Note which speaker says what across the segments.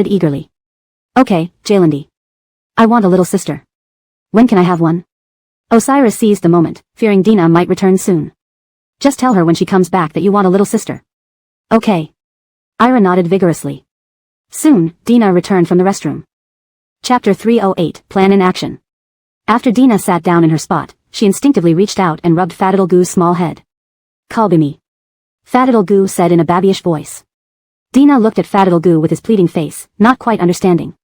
Speaker 1: eagerly. Okay, Jalandi. I want a little sister. When can I have one? Osiris seized the moment, fearing Dina might return soon. Just tell her when she comes back that you want a little sister. Okay. Ira nodded vigorously. Soon, Dina returned from the restroom. Chapter 308, Plan in Action. After Dina sat down in her spot, she instinctively reached out and rubbed Fatidal small head. Kalbi me. Fatidal said in a babyish voice. Dina looked at Fatidal with his pleading face, not quite understanding.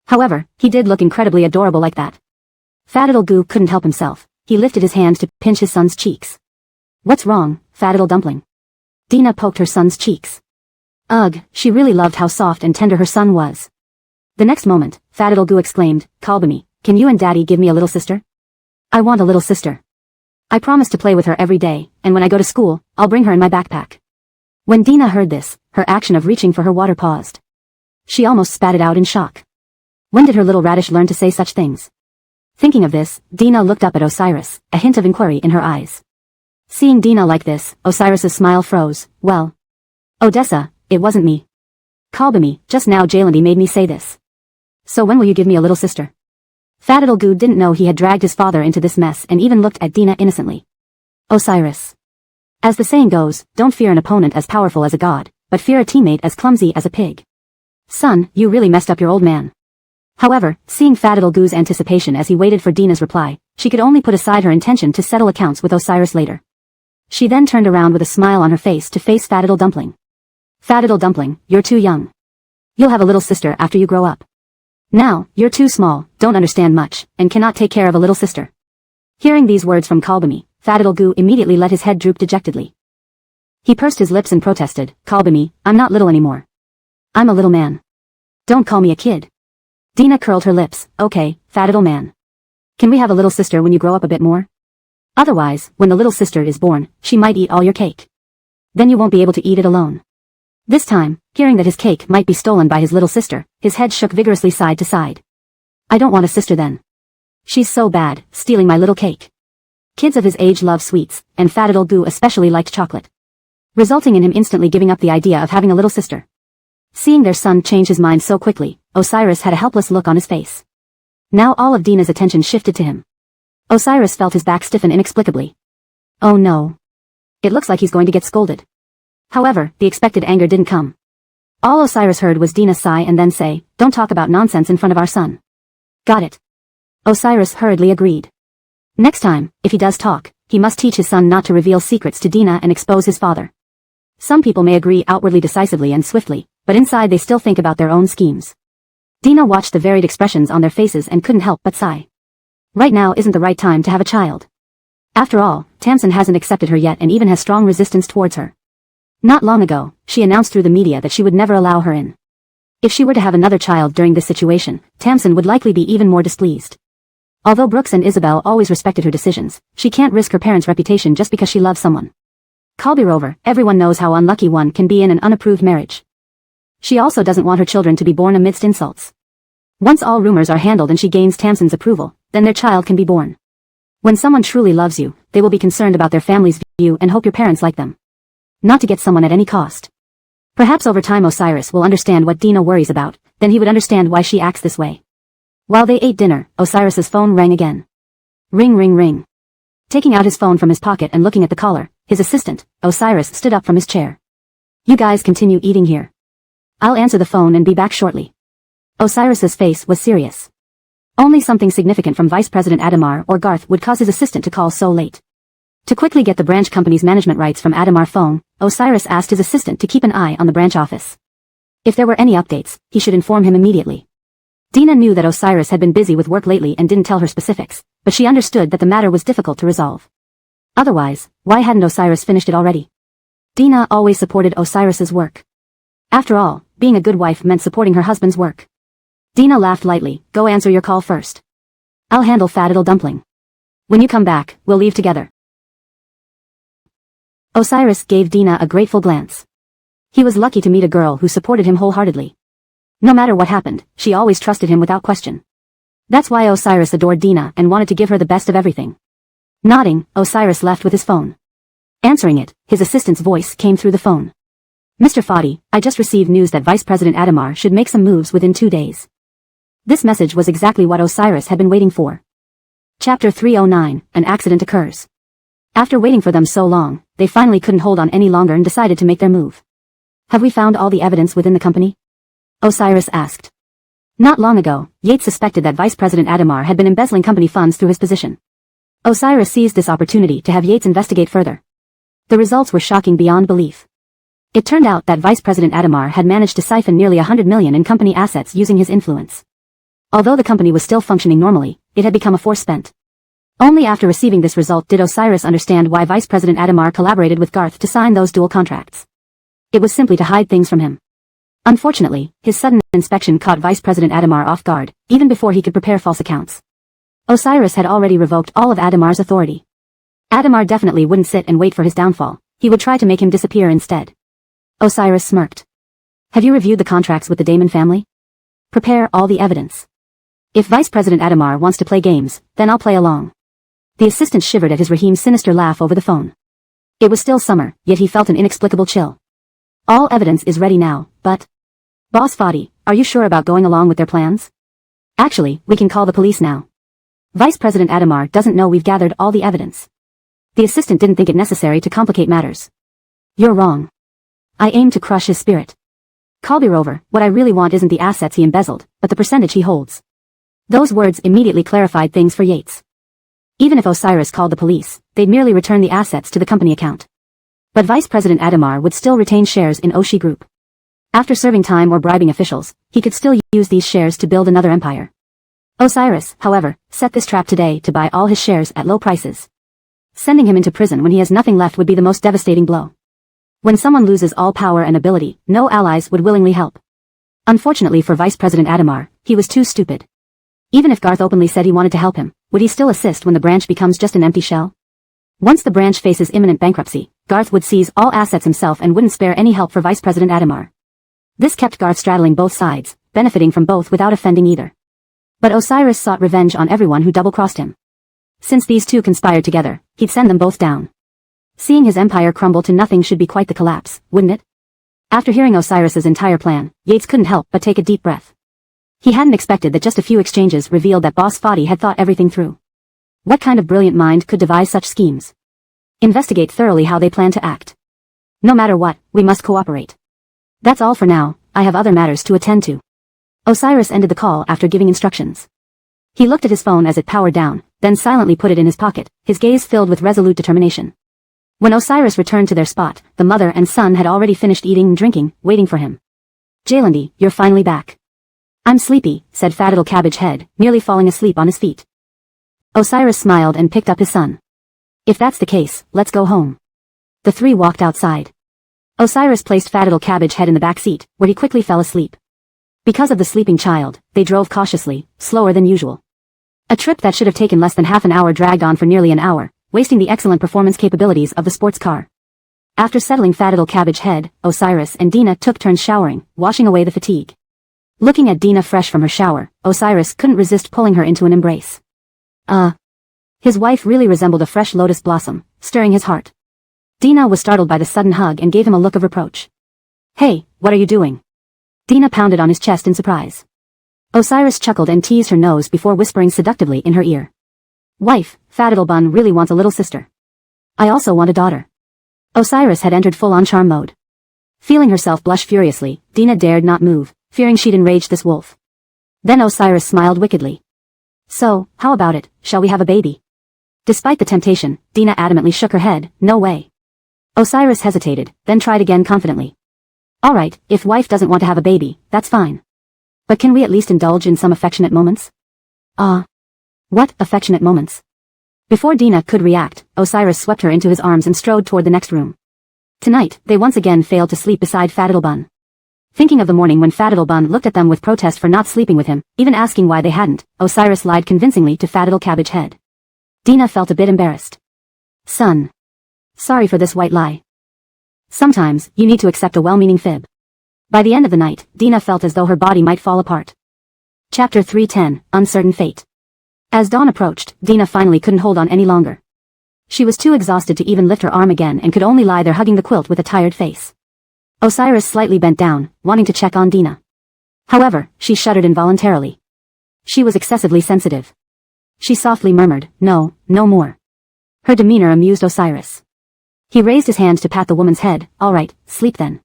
Speaker 1: However, he did look incredibly adorable like that. Fatidal couldn't help himself. He lifted his hand to pinch his son's cheeks. What's wrong, Fatidal Dumpling? Dina poked her son's cheeks. Ugh, she really loved how soft and tender her son was. The next moment, Fatidal exclaimed, Kalbi, can you and Daddy give me a little sister? I want a little sister. I promise to play with her every day, and when I go to school, I'll bring her in my backpack. When Dina heard this, her action of reaching for her water paused. She almost spat it out in shock. When did her little radish learn to say such things? Thinking of this, Dina looked up at Osiris, a hint of inquiry in her eyes. Seeing Dina like this, Osiris's smile froze. Well, Odessa, it wasn't me. Kalbi, just now Jalandi made me say this. So when will you give me a little sister? Fatidal didn't know he had dragged his father into this mess and even looked at Dina innocently. Osiris. As the saying goes, don't fear an opponent as powerful as a god, but fear a teammate as clumsy as a pig. Son, you really messed up your old man. However, seeing Fatidal anticipation as he waited for Dina's reply, she could only put aside her intention to settle accounts with Osiris later. She then turned around with a smile on her face to face Fatidal Dumpling. Fatidal Dumpling, you're too young. You'll have a little sister after you grow up. Now, you're too small, don't understand much, and cannot take care of a little sister. Hearing these words from Kalbi, Fatidal immediately let his head droop dejectedly. He pursed his lips and protested, Kalbi, I'm not little anymore. I'm a little man. Don't call me a kid. Dina curled her lips, okay, Fatidal man. Can we have a little sister when you grow up a bit more? Otherwise, when the little sister is born, she might eat all your cake. Then you won't be able to eat it alone. This time, hearing that his cake might be stolen by his little sister, his head shook vigorously side to side. I don't want a sister then. She's so bad, stealing my little cake. Kids of his age love sweets, and Fatidal especially liked chocolate. Resulting in him instantly giving up the idea of having a little sister. Seeing their son change his mind so quickly, Osiris had a helpless look on his face. Now all of Dina's attention shifted to him. Osiris felt his back stiffen inexplicably. Oh no. It looks like he's going to get scolded. However, the expected anger didn't come. All Osiris heard was Dina sigh and then say, don't talk about nonsense in front of our son. Got it. Osiris hurriedly agreed. Next time, if he does talk, he must teach his son not to reveal secrets to Dina and expose his father. Some people may agree outwardly decisively and swiftly, but inside they still think about their own schemes. Dina watched the varied expressions on their faces and couldn't help but sigh. Right now isn't the right time to have a child. After all, Tamsin hasn't accepted her yet and even has strong resistance towards her. Not long ago, she announced through the media that she would never allow her in. If she were to have another child during this situation, Tamsin would likely be even more displeased. Although Brooks and Isabel always respected her decisions, she can't risk her parents' reputation just because she loves someone. Kalbi, everyone knows how unlucky one can be in an unapproved marriage. She also doesn't want her children to be born amidst insults. Once all rumors are handled and she gains Tamsin's approval, then their child can be born. When someone truly loves you, they will be concerned about their family's view and hope your parents like them. Not to get someone at any cost. Perhaps over time Osiris will understand what Dina worries about, then he would understand why she acts this way. While they ate dinner, Osiris's phone rang again. Ring ring ring. Taking out his phone from his pocket and looking at the caller, his assistant, Osiris stood up from his chair. You guys continue eating here. I'll answer the phone and be back shortly. Osiris's face was serious. Only something significant from Vice President Adamar or Garth would cause his assistant to call so late. To quickly get the branch company's management rights from Adamar phone, Osiris asked his assistant to keep an eye on the branch office. If there were any updates, he should inform him immediately. Dina knew that Osiris had been busy with work lately and didn't tell her specifics, but she understood that the matter was difficult to resolve. Otherwise, why hadn't Osiris finished it already? Dina always supported Osiris's work. After all, being a good wife meant supporting her husband's work. Dina laughed lightly, go answer your call first. I'll handle Fatidal Dumpling. When you come back, we'll leave together. Osiris gave Dina a grateful glance. He was lucky to meet a girl who supported him wholeheartedly. No matter what happened, she always trusted him without question. That's why Osiris adored Dina and wanted to give her the best of everything. Nodding, Osiris left with his phone. Answering it, his assistant's voice came through the phone. Mr. Fadi, I just received news that Vice President Adamar should make some moves within 2 days. This message was exactly what Osiris had been waiting for. Chapter 309, An accident occurs. After waiting for them so long, they finally couldn't hold on any longer and decided to make their move. Have we found all the evidence within the company? Osiris asked. Not long ago, Yates suspected that Vice President Adamar had been embezzling company funds through his position. Osiris seized this opportunity to have Yates investigate further. The results were shocking beyond belief. It turned out that Vice President Adamar had managed to siphon nearly 100 million in company assets using his influence. Although the company was still functioning normally, it had become a force spent. Only after receiving this result did Osiris understand why Vice President Adamar collaborated with Garth to sign those dual contracts. It was simply to hide things from him. Unfortunately, his sudden inspection caught Vice President Adamar off guard, even before he could prepare false accounts. Osiris had already revoked all of Adamar's authority. Adamar definitely wouldn't sit and wait for his downfall, he would try to make him disappear instead. Osiris smirked. Have you reviewed the contracts with the Damon family? Prepare all the evidence. If Vice President Adamar wants to play games, then I'll play along. The assistant shivered at his Rahim's sinister laugh over the phone. It was still summer, yet he felt an inexplicable chill. All evidence is ready now, but... Boss Fadi, are you sure about going along with their plans? Actually, we can call the police now. Vice President Adamar doesn't know we've gathered all the evidence. The assistant didn't think it necessary to complicate matters. You're wrong. I aim to crush his spirit. Kalbirover, what I really want isn't the assets he embezzled, but the percentage he holds. Those words immediately clarified things for Yates. Even if Osiris called the police, they'd merely return the assets to the company account. But Vice President Adamar would still retain shares in Oshi Group. After serving time or bribing officials, he could still use these shares to build another empire. Osiris, however, set this trap today to buy all his shares at low prices. Sending him into prison when he has nothing left would be the most devastating blow. When someone loses all power and ability, no allies would willingly help. Unfortunately for Vice President Adamar, he was too stupid. Even if Garth openly said he wanted to help him, would he still assist when the branch becomes just an empty shell? Once the branch faces imminent bankruptcy, Garth would seize all assets himself and wouldn't spare any help for Vice President Adamar. This kept Garth straddling both sides, benefiting from both without offending either. But Osiris sought revenge on everyone who double-crossed him. Since these two conspired together, he'd send them both down. Seeing his empire crumble to nothing should be quite the collapse, wouldn't it? After hearing Osiris's entire plan, Yates couldn't help but take a deep breath. He hadn't expected that just a few exchanges revealed that Boss Fadi had thought everything through. What kind of brilliant mind could devise such schemes? Investigate thoroughly how they plan to act. No matter what, we must cooperate. That's all for now, I have other matters to attend to. Osiris ended the call after giving instructions. He looked at his phone as it powered down, then silently put it in his pocket, his gaze filled with resolute determination. When Osiris returned to their spot, the mother and son had already finished eating and drinking, waiting for him. Jalandi, you're finally back. I'm sleepy, said Fadidal Cabbage Head, nearly falling asleep on his feet. Osiris smiled and picked up his son. If that's the case, let's go home. The three walked outside. Osiris placed Fadidal Cabbage Head in the back seat, where he quickly fell asleep. Because of the sleeping child, they drove cautiously, slower than usual. A trip that should have taken less than half an hour dragged on for nearly an hour, wasting the excellent performance capabilities of the sports car. After settling Fadidal Cabbage Head, Osiris and Dina took turns showering, washing away the fatigue. Looking at Dina fresh from her shower, Osiris couldn't resist pulling her into an embrace. His wife really resembled a fresh lotus blossom, stirring his heart. Dina was startled by the sudden hug and gave him a look of reproach. Hey, what are you doing? Dina pounded on his chest in surprise. Osiris chuckled and teased her nose before whispering seductively in her ear. Wife, Fadidal Bun really wants a little sister. I also want a daughter. Osiris had entered full-on charm mode. Feeling herself blush furiously, Dina dared not move, fearing she'd enraged this wolf. Then Osiris smiled wickedly. So, how about it, shall we have a baby? Despite the temptation, Dina adamantly shook her head, no way. Osiris hesitated, then tried again confidently. Alright, if wife doesn't want to have a baby, that's fine. But can we at least indulge in some affectionate moments? What affectionate moments? Before Dina could react, Osiris swept her into his arms and strode toward the next room. Tonight, they once again failed to sleep beside Fadidal Bun. Thinking of the morning when Fadidal Bun looked at them with protest for not sleeping with him, even asking why they hadn't, Osiris lied convincingly to Fadidal Cabbage Head. Dina felt a bit embarrassed. Son. Sorry for this white lie. Sometimes, you need to accept a well-meaning fib. By the end of the night, Dina felt as though her body might fall apart. Chapter 310, Uncertain Fate. As dawn approached, Dina finally couldn't hold on any longer. She was too exhausted to even lift her arm again and could only lie there hugging the quilt with a tired face. Osiris slightly bent down, wanting to check on Dina. However, she shuddered involuntarily. She was excessively sensitive. She softly murmured, "No, no more." Her demeanor amused Osiris. He raised his hand to pat the woman's head. "All right, sleep then."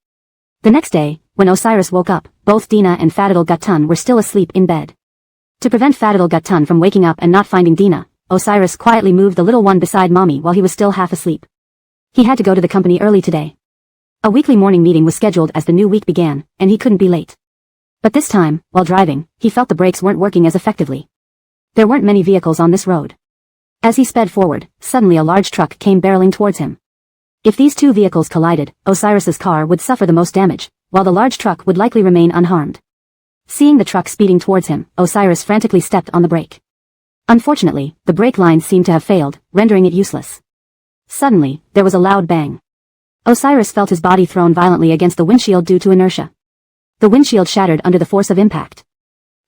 Speaker 1: The next day, when Osiris woke up, both Dina and Fadil Gutun were still asleep in bed. To prevent Fadil Gutun from waking up and not finding Dina, Osiris quietly moved the little one beside Mommy while he was still half asleep. He had to go to the company early today. A weekly morning meeting was scheduled as the new week began, and he couldn't be late. But this time, while driving, he felt the brakes weren't working as effectively. There weren't many vehicles on this road. As he sped forward, suddenly a large truck came barreling towards him. If these two vehicles collided, Osiris's car would suffer the most damage, while the large truck would likely remain unharmed. Seeing the truck speeding towards him, Osiris frantically stepped on the brake. Unfortunately, the brake lines seemed to have failed, rendering it useless. Suddenly, there was a loud bang. Osiris felt his body thrown violently against the windshield due to inertia. The windshield shattered under the force of impact.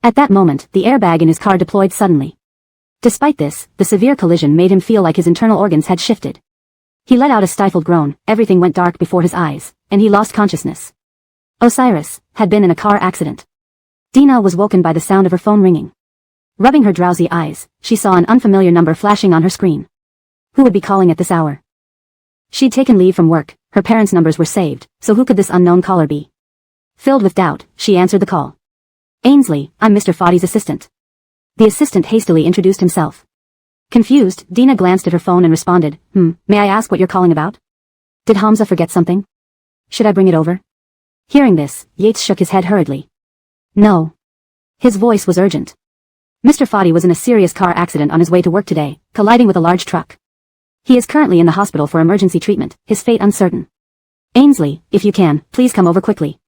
Speaker 1: At that moment, the airbag in his car deployed suddenly. Despite this, the severe collision made him feel like his internal organs had shifted. He let out a stifled groan, everything went dark before his eyes, and he lost consciousness. Osiris had been in a car accident. Dina was woken by the sound of her phone ringing. Rubbing her drowsy eyes, she saw an unfamiliar number flashing on her screen. Who would be calling at this hour? She'd taken leave from work, her parents' numbers were saved, so who could this unknown caller be? Filled with doubt, she answered the call. "Ainsley, I'm Mr. Foddy's assistant." The assistant hastily introduced himself. Confused, Dina glanced at her phone and responded, "May I ask what you're calling about? Did Hamza forget something? Should I bring it over?" Hearing this, Yates shook his head hurriedly. "No." His voice was urgent. Mr. Foddy was in a serious car accident on his way to work today, colliding with a large truck. He is currently in the hospital for emergency treatment, his fate uncertain. "Ainsley, if you can, please come over quickly.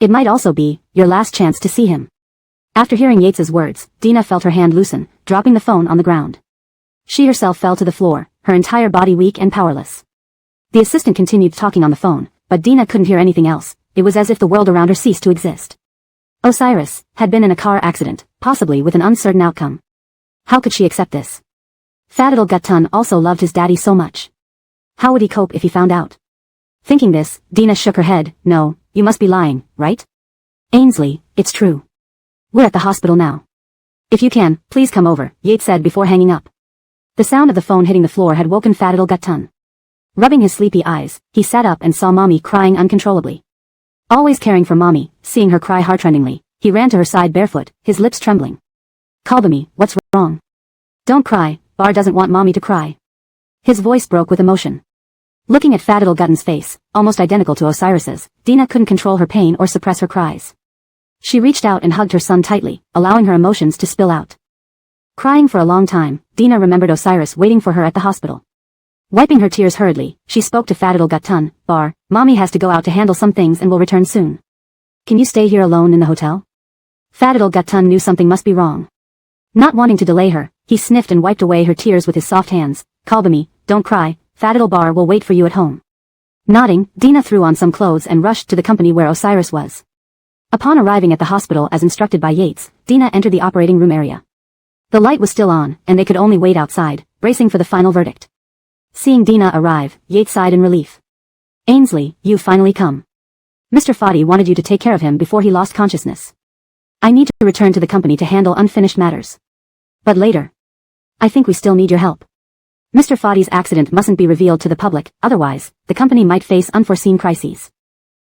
Speaker 1: It might also be your last chance to see him." After hearing Yates's words, Dina felt her hand loosen, dropping the phone on the ground. She herself fell to the floor, her entire body weak and powerless. The assistant continued talking on the phone, but Dina couldn't hear anything else. It was as if the world around her ceased to exist. Osiris had been in a car accident, possibly with an uncertain outcome. How could she accept this? Fadil Gutun also loved his daddy so much. How would he cope if he found out? Thinking this, Dina shook her head. "No, you must be lying, right? Ainsley, it's true. We're at the hospital now. If you can, please come over," Yates said before hanging up. The sound of the phone hitting the floor had woken Fadil Gutun. Rubbing his sleepy eyes, he sat up and saw Mommy crying uncontrollably. Always caring for Mommy, seeing her cry heartrendingly, he ran to her side barefoot, his lips trembling. "Kalbami, what's wrong? Don't cry, Bar doesn't want Mommy to cry." His voice broke with emotion. Looking at Fadil Gutun's face, almost identical to Osiris's, Dina couldn't control her pain or suppress her cries. She reached out and hugged her son tightly, allowing her emotions to spill out. Crying for a long time, Dina remembered Osiris waiting for her at the hospital. Wiping her tears hurriedly, she spoke to Fadil Gutun. "Bar, Mommy has to go out to handle some things and will return soon. Can you stay here alone in the hotel?" Fadil Gutun knew something must be wrong. Not wanting to delay her, he sniffed and wiped away her tears with his soft hands. "Kalbami, don't cry, Fadil Bar will wait for you at home." Nodding, Dina threw on some clothes and rushed to the company where Osiris was. Upon arriving at the hospital as instructed by Yates, Dina entered the operating room area. The light was still on, and they could only wait outside, bracing for the final verdict. Seeing Dina arrive, Yates sighed in relief. "Ainsley, you've finally come. Mr. Foddy wanted you to take care of him before he lost consciousness. I need to return to the company to handle unfinished matters. But later. I think we still need your help. Mr. Foddy's accident mustn't be revealed to the public, otherwise, the company might face unforeseen crises."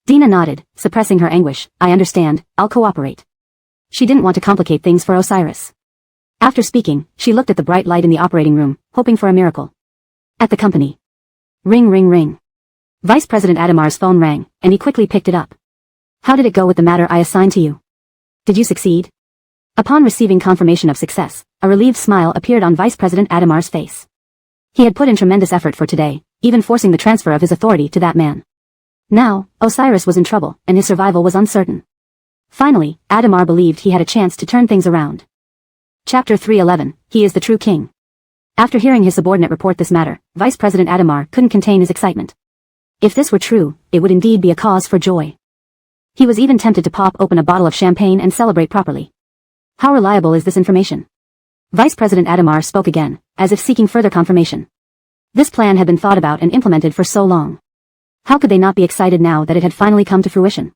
Speaker 1: Dina nodded, suppressing her anguish. "I understand, I'll cooperate." She didn't want to complicate things for Osiris. After speaking, she looked at the bright light in the operating room, hoping for a miracle. At the company. Ring ring ring. Vice President Adamar's phone rang, and he quickly picked it up. "How did it go with the matter I assigned to you? Did you succeed?" Upon receiving confirmation of success, a relieved smile appeared on Vice President Adamar's face. He had put in tremendous effort for today, even forcing the transfer of his authority to that man. Now, Osiris was in trouble, and his survival was uncertain. Finally, Adamar believed he had a chance to turn things around. Chapter 311, He is the True King. After hearing his subordinate report this matter, Vice President Adamar couldn't contain his excitement. If this were true, it would indeed be a cause for joy. He was even tempted to pop open a bottle of champagne and celebrate properly. How reliable is this information? Vice President Adamar spoke again, as if seeking further confirmation. This plan had been thought about and implemented for so long. How could they not be excited now that it had finally come to fruition?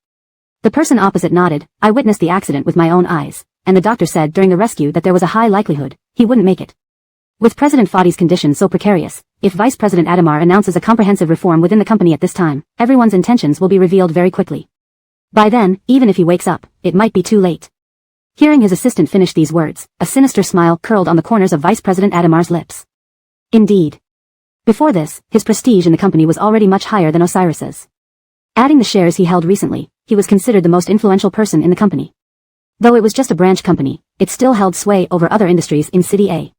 Speaker 1: The person opposite nodded. I witnessed the accident with my own eyes, and the doctor said during the rescue that there was a high likelihood he wouldn't make it. With President Fadi's condition so precarious, if Vice President Adamar announces a comprehensive reform within the company at this time, everyone's intentions will be revealed very quickly. By then, even if he wakes up, it might be too late. Hearing his assistant finish these words, a sinister smile curled on the corners of Vice President Adamar's lips. Indeed. Before this, his prestige in the company was already much higher than Osiris's. Adding the shares he held recently, he was considered the most influential person in the company. Though it was just a branch company, it still held sway over other industries in City A.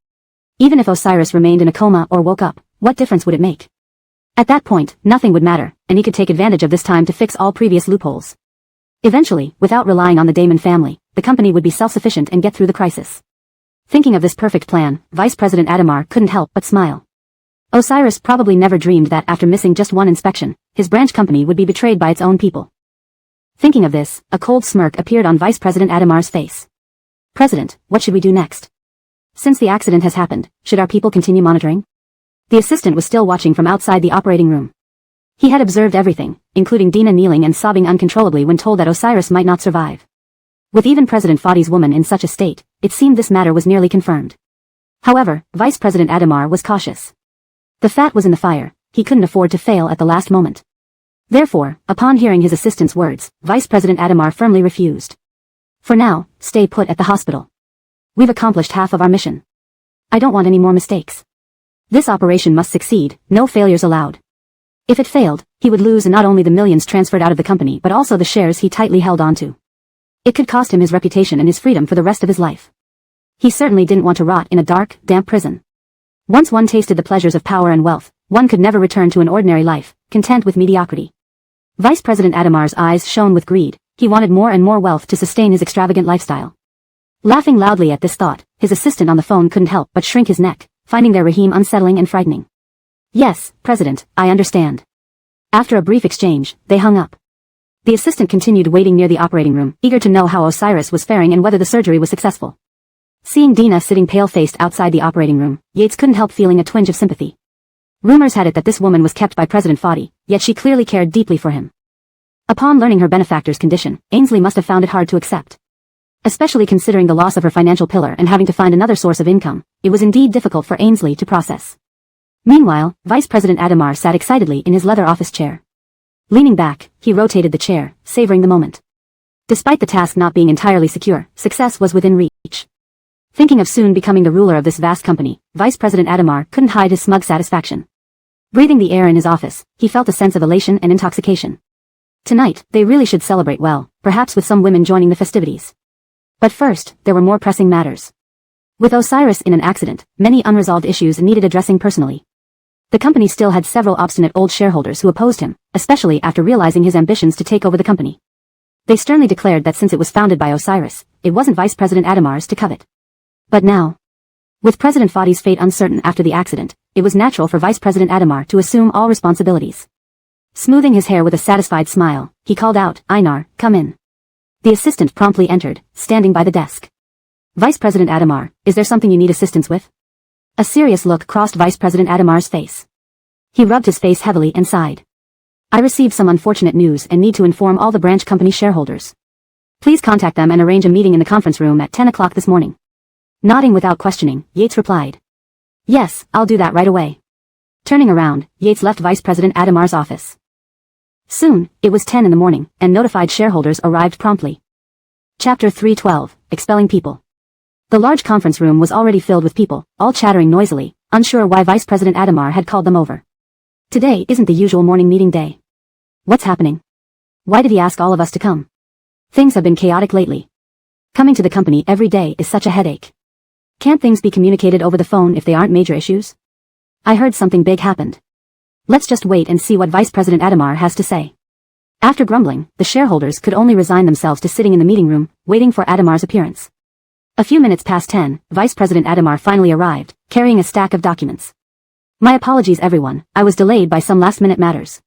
Speaker 1: Even if Osiris remained in a coma or woke up, what difference would it make? At that point, nothing would matter, and he could take advantage of this time to fix all previous loopholes. Eventually, without relying on the Damon family, the company would be self-sufficient and get through the crisis. Thinking of this perfect plan, Vice President Adamar couldn't help but smile. Osiris probably never dreamed that after missing just one inspection, his branch company would be betrayed by its own people. Thinking of this, a cold smirk appeared on Vice President Adamar's face. President, what should we do next? Since the accident has happened, should our people continue monitoring? The assistant was still watching from outside the operating room. He had observed everything, including Dina kneeling and sobbing uncontrollably when told that Osiris might not survive. With even President Fadi's woman in such a state, it seemed this matter was nearly confirmed. However, Vice President Adamar was cautious. The fat was in the fire, he couldn't afford to fail at the last moment. Therefore, upon hearing his assistant's words, Vice President Adamar firmly refused. For now, stay put at the hospital. We've accomplished half of our mission. I don't want any more mistakes. This operation must succeed, no failures allowed. If it failed, he would lose not only the millions transferred out of the company but also the shares he tightly held onto. It could cost him his reputation and his freedom for the rest of his life. He certainly didn't want to rot in a dark, damp prison. Once one tasted the pleasures of power and wealth, one could never return to an ordinary life, content with mediocrity. Vice President Adamar's eyes shone with greed. He wanted more and more wealth to sustain his extravagant lifestyle. Laughing loudly at this thought, his assistant on the phone couldn't help but shrink his neck, finding their Rahim unsettling and frightening. Yes, President, I understand. After a brief exchange, they hung up. The assistant continued waiting near the operating room, eager to know how Osiris was faring and whether the surgery was successful. Seeing Dina sitting pale-faced outside the operating room, Yates couldn't help feeling a twinge of sympathy. Rumors had it that this woman was kept by President Fadi, yet she clearly cared deeply for him. Upon learning her benefactor's condition, Ainsley must have found it hard to accept. Especially considering the loss of her financial pillar and having to find another source of income, it was indeed difficult for Ainsley to process. Meanwhile, Vice President Adamar sat excitedly in his leather office chair. Leaning back, he rotated the chair, savoring the moment. Despite the task not being entirely secure, success was within reach. Thinking of soon becoming the ruler of this vast company, Vice President Adamar couldn't hide his smug satisfaction. Breathing the air in his office, he felt a sense of elation and intoxication. Tonight, they really should celebrate well, perhaps with some women joining the festivities. But first, there were more pressing matters. With Osiris in an accident, many unresolved issues needed addressing personally. The company still had several obstinate old shareholders who opposed him, especially after realizing his ambitions to take over the company. They sternly declared that since it was founded by Osiris, it wasn't Vice President Adamar's to covet. But now, with President Fadi's fate uncertain after the accident, it was natural for Vice President Adamar to assume all responsibilities. Smoothing his hair with a satisfied smile, he called out, Einar, come in. The assistant promptly entered, standing by the desk. Vice President Adamar, is there something you need assistance with? A serious look crossed Vice President Adamar's face. He rubbed his face heavily and sighed. I received some unfortunate news and need to inform all the branch company shareholders. Please contact them and arrange a meeting in the conference room at 10 o'clock this morning. Nodding without questioning, Yates replied. Yes, I'll do that right away. Turning around, Yates left Vice President Adamar's office. Soon, it was 10 in the morning, and notified shareholders arrived promptly. Chapter 312, Expelling People. The large conference room was already filled with people, all chattering noisily, unsure why Vice President Adamar had called them over. Today isn't the usual morning meeting day. What's happening? Why did he ask all of us to come? Things have been chaotic lately. Coming to the company every day is such a headache. Can't things be communicated over the phone if they aren't major issues? I heard something big happened. Let's just wait and see what Vice President Adamar has to say. After grumbling, the shareholders could only resign themselves to sitting in the meeting room, waiting for Adamar's appearance. A few minutes past 10, Vice President Adamar finally arrived, carrying a stack of documents. My apologies everyone, I was delayed by some last-minute matters.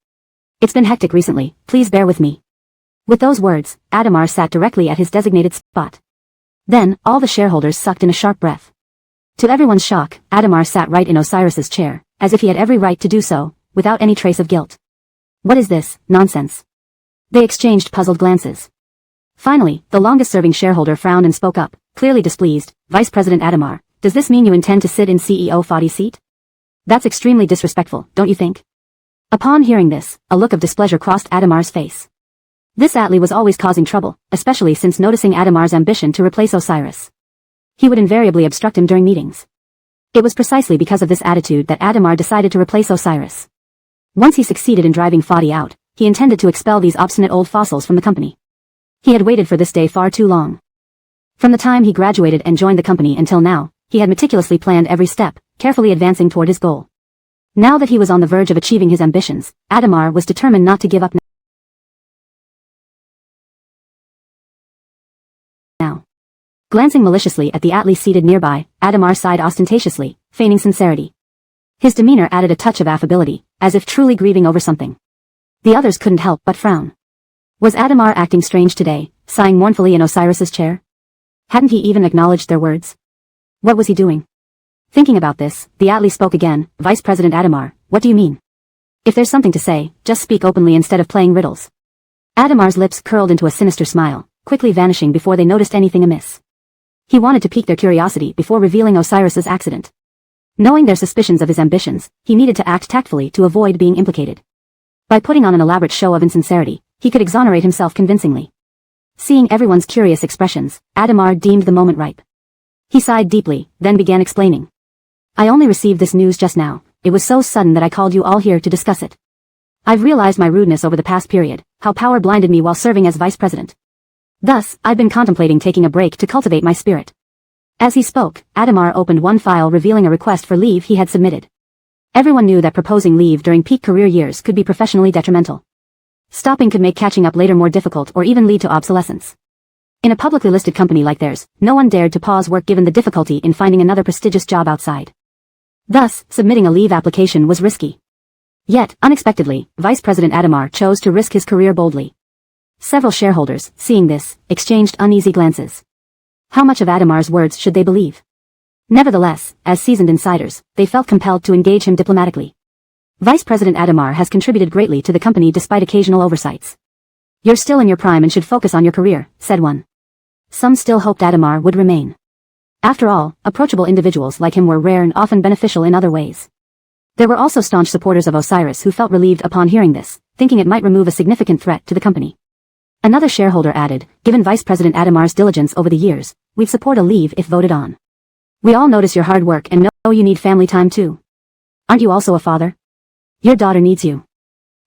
Speaker 1: It's been hectic recently, please bear with me. With those words, Adamar sat directly at his designated spot. Then, all the shareholders sucked in a sharp breath. To everyone's shock, Adamar sat right in Osiris's chair, as if he had every right to do so, without any trace of guilt. What is this nonsense? They exchanged puzzled glances. Finally, the longest-serving shareholder frowned and spoke up, clearly displeased. Vice President Adamar, does this mean you intend to sit in CEO Fadi's seat? That's extremely disrespectful, don't you think? Upon hearing this, a look of displeasure crossed Adamar's face. This Atli was always causing trouble, especially since noticing Adamar's ambition to replace Osiris. He would invariably obstruct him during meetings. It was precisely because of this attitude that Adamar decided to replace Osiris. Once he succeeded in driving Fadi out, he intended to expel these obstinate old fossils from the company. He had waited for this day far too long. From the time he graduated and joined the company until now, he had meticulously planned every step, carefully advancing toward his goal. Now that he was on the verge of achieving his ambitions, Adamar was determined not to give up now. Glancing maliciously at the Atli seated nearby, Adamar sighed ostentatiously, feigning sincerity. His demeanor added a touch of affability, as if truly grieving over something. The others couldn't help but frown. Was Adamar acting strange today, sighing mournfully in Osiris's chair? Hadn't he even acknowledged their words? What was he doing? Thinking about this, the Atli spoke again. Vice President Adamar, what do you mean? If there's something to say, just speak openly instead of playing riddles. Adamar's lips curled into a sinister smile, quickly vanishing before they noticed anything amiss. He wanted to pique their curiosity before revealing Osiris's accident. Knowing their suspicions of his ambitions, he needed to act tactfully to avoid being implicated. By putting on an elaborate show of insincerity, he could exonerate himself convincingly. Seeing everyone's curious expressions, Adamar deemed the moment ripe. He sighed deeply, then began explaining. I only received this news just now. It was so sudden that I called you all here to discuss it. I've realized my rudeness over the past period, how power blinded me while serving as vice president. Thus, I've been contemplating taking a break to cultivate my spirit. As he spoke, Adamar opened one file revealing a request for leave he had submitted. Everyone knew that proposing leave during peak career years could be professionally detrimental. Stopping could make catching up later more difficult or even lead to obsolescence. In a publicly listed company like theirs, no one dared to pause work given the difficulty in finding another prestigious job outside. Thus, submitting a leave application was risky. Yet, unexpectedly, Vice President Adamar chose to risk his career boldly. Several shareholders, seeing this, exchanged uneasy glances. How much of Adamar's words should they believe? Nevertheless, as seasoned insiders, they felt compelled to engage him diplomatically. Vice President Adamar has contributed greatly to the company despite occasional oversights. You're still in your prime and should focus on your career, said one. Some still hoped Adamar would remain. After all, approachable individuals like him were rare and often beneficial in other ways. There were also staunch supporters of Osiris who felt relieved upon hearing this, thinking it might remove a significant threat to the company. Another shareholder added, given Vice President Adamar's diligence over the years, we'd support a leave if voted on. We all notice your hard work and know you need family time too. Aren't you also a father? Your daughter needs you.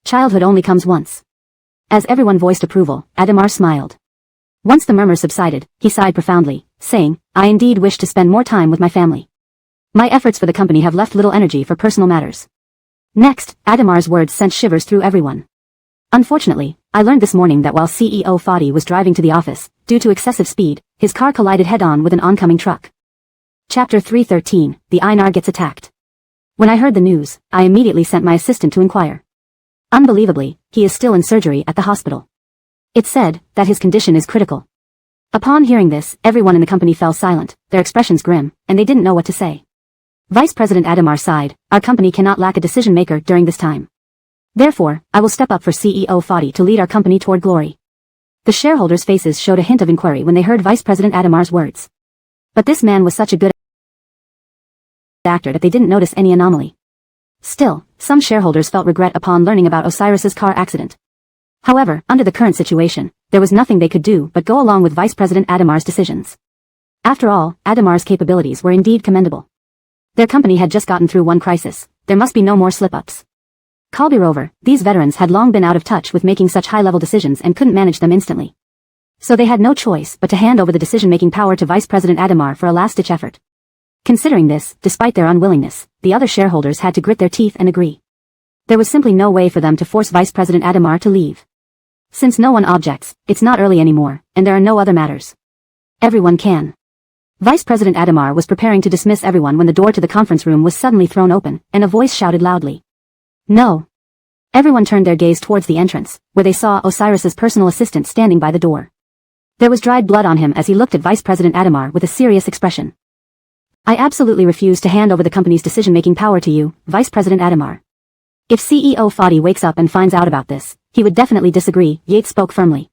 Speaker 1: Childhood only comes once. As everyone voiced approval, Adamar smiled. Once the murmurs subsided, he sighed profoundly, saying, I indeed wish to spend more time with my family. My efforts for the company have left little energy for personal matters. Next, Adamar's words sent shivers through everyone. Unfortunately, I learned this morning that while CEO Fadi was driving to the office, due to excessive speed, his car collided head-on with an oncoming truck. Chapter 313, The Einar Gets Attacked. When I heard the news, I immediately sent my assistant to inquire. Unbelievably, he is still in surgery at the hospital. It's said that his condition is critical. Upon hearing this, everyone in the company fell silent, their expressions grim, and they didn't know what to say. Vice President Adamar sighed, our company cannot lack a decision-maker during this time. Therefore, I will step up for CEO Fadi to lead our company toward glory. The shareholders' faces showed a hint of inquiry when they heard Vice President Adamar's words. But this man was such a good actor that they didn't notice any anomaly. Still, some shareholders felt regret upon learning about Osiris's car accident. However, under the current situation, there was nothing they could do but go along with Vice President Adamar's decisions. After all, Adamar's capabilities were indeed commendable. Their company had just gotten through one crisis. There must be no more slip-ups. Kalbirover, these veterans had long been out of touch with making such high-level decisions and couldn't manage them instantly. So they had no choice but to hand over the decision-making power to Vice President Adamar for a last-ditch effort. Considering this, despite their unwillingness, the other shareholders had to grit their teeth and agree. There was simply no way for them to force Vice President Adamar to leave. Since no one objects, it's not early anymore, and there are no other matters. Everyone can. Vice President Adamar was preparing to dismiss everyone when the door to the conference room was suddenly thrown open, and a voice shouted loudly. No. Everyone turned their gaze towards the entrance, where they saw Osiris's personal assistant standing by the door. There was dried blood on him as he looked at Vice President Adamar with a serious expression. I absolutely refuse to hand over the company's decision-making power to you, Vice President Adamar. If CEO Fadi wakes up and finds out about this, he would definitely disagree, Yates spoke firmly.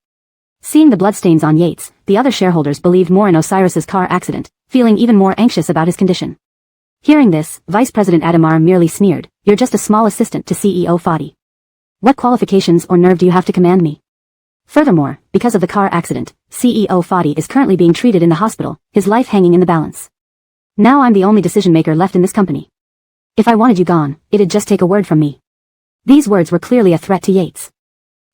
Speaker 1: Seeing the bloodstains on Yates, the other shareholders believed more in Osiris's car accident, feeling even more anxious about his condition. Hearing this, Vice President Adamar merely sneered, "You're just a small assistant to CEO Fadi. What qualifications or nerve do you have to command me? Furthermore, because of the car accident, CEO Fadi is currently being treated in the hospital, his life hanging in the balance. Now I'm the only decision-maker left in this company. If I wanted you gone, it'd just take a word from me." These words were clearly a threat to Yates.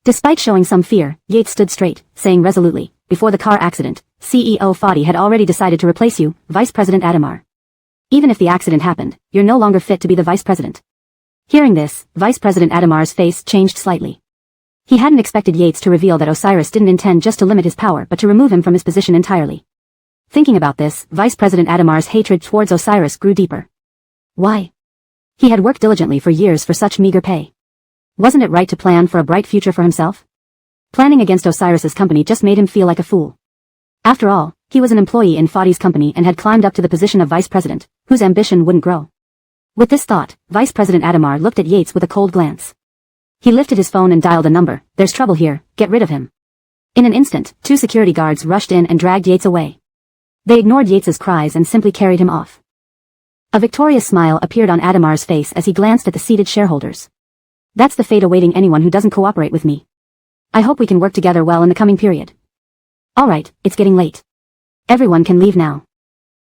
Speaker 1: Despite showing some fear, Yates stood straight, saying resolutely, "Before the car accident, CEO Fadi had already decided to replace you, Vice President Adamar. Even if the accident happened, you're no longer fit to be the vice president." Hearing this, Vice President Adamar's face changed slightly. He hadn't expected Yates to reveal that Osiris didn't intend just to limit his power but to remove him from his position entirely. Thinking about this, Vice President Adamar's hatred towards Osiris grew deeper. Why? He had worked diligently for years for such meager pay. Wasn't it right to plan for a bright future for himself? Planning against Osiris's company just made him feel like a fool. After all, he was an employee in Fadi's company and had climbed up to the position of vice president, whose ambition wouldn't grow. With this thought, Vice President Adamar looked at Yates with a cold glance. He lifted his phone and dialed a number. "There's trouble here, get rid of him." In an instant, 2 security guards rushed in and dragged Yates away. They ignored Yates's cries and simply carried him off. A victorious smile appeared on Adamar's face as he glanced at the seated shareholders. "That's the fate awaiting anyone who doesn't cooperate with me. I hope we can work together well in the coming period. Alright, it's getting late. Everyone can leave now."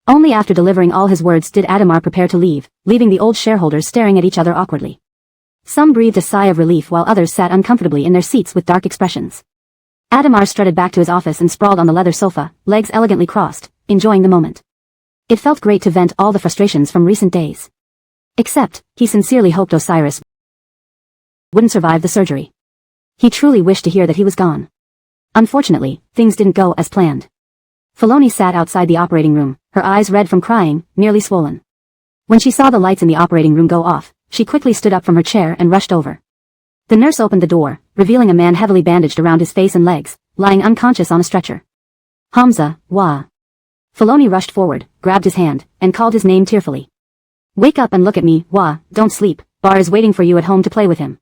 Speaker 1: Only after delivering all his words did Adamar prepare to leave, leaving the old shareholders staring at each other awkwardly. Some breathed a sigh of relief while others sat uncomfortably in their seats with dark expressions. Adamar strutted back to his office and sprawled on the leather sofa, legs elegantly crossed, enjoying the moment. It felt great to vent all the frustrations from recent days. Except, he sincerely hoped Osiris wouldn't survive the surgery. He truly wished to hear that he was gone. Unfortunately, things didn't go as planned. Filoni sat outside the operating room, her eyes red from crying, nearly swollen. When she saw the lights in the operating room go off, she quickly stood up from her chair and rushed over. The nurse opened the door, revealing a man heavily bandaged around his face and legs, lying unconscious on a stretcher. "Hamza, wah." Filoni rushed forward, grabbed his hand, and called his name tearfully. "Wake up and look at me, wah, don't sleep, Bar is waiting for you at home to play with him."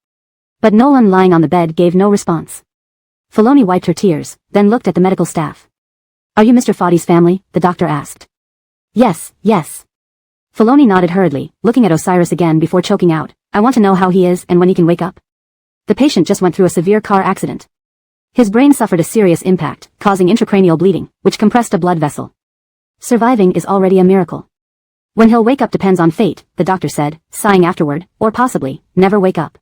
Speaker 1: But Nolan lying on the bed gave no response. Filoni wiped her tears, then looked at the medical staff. "Are you Mr. Fadi's family?" the doctor asked. Yes. Filoni nodded hurriedly, looking at Osiris again before choking out, "I want to know how he is and when he can wake up. The patient just went through a severe car accident. His brain suffered a serious impact, causing intracranial bleeding, which compressed a blood vessel. Surviving is already a miracle. When he'll wake up depends on fate," the doctor said, sighing afterward, "or possibly, never wake up."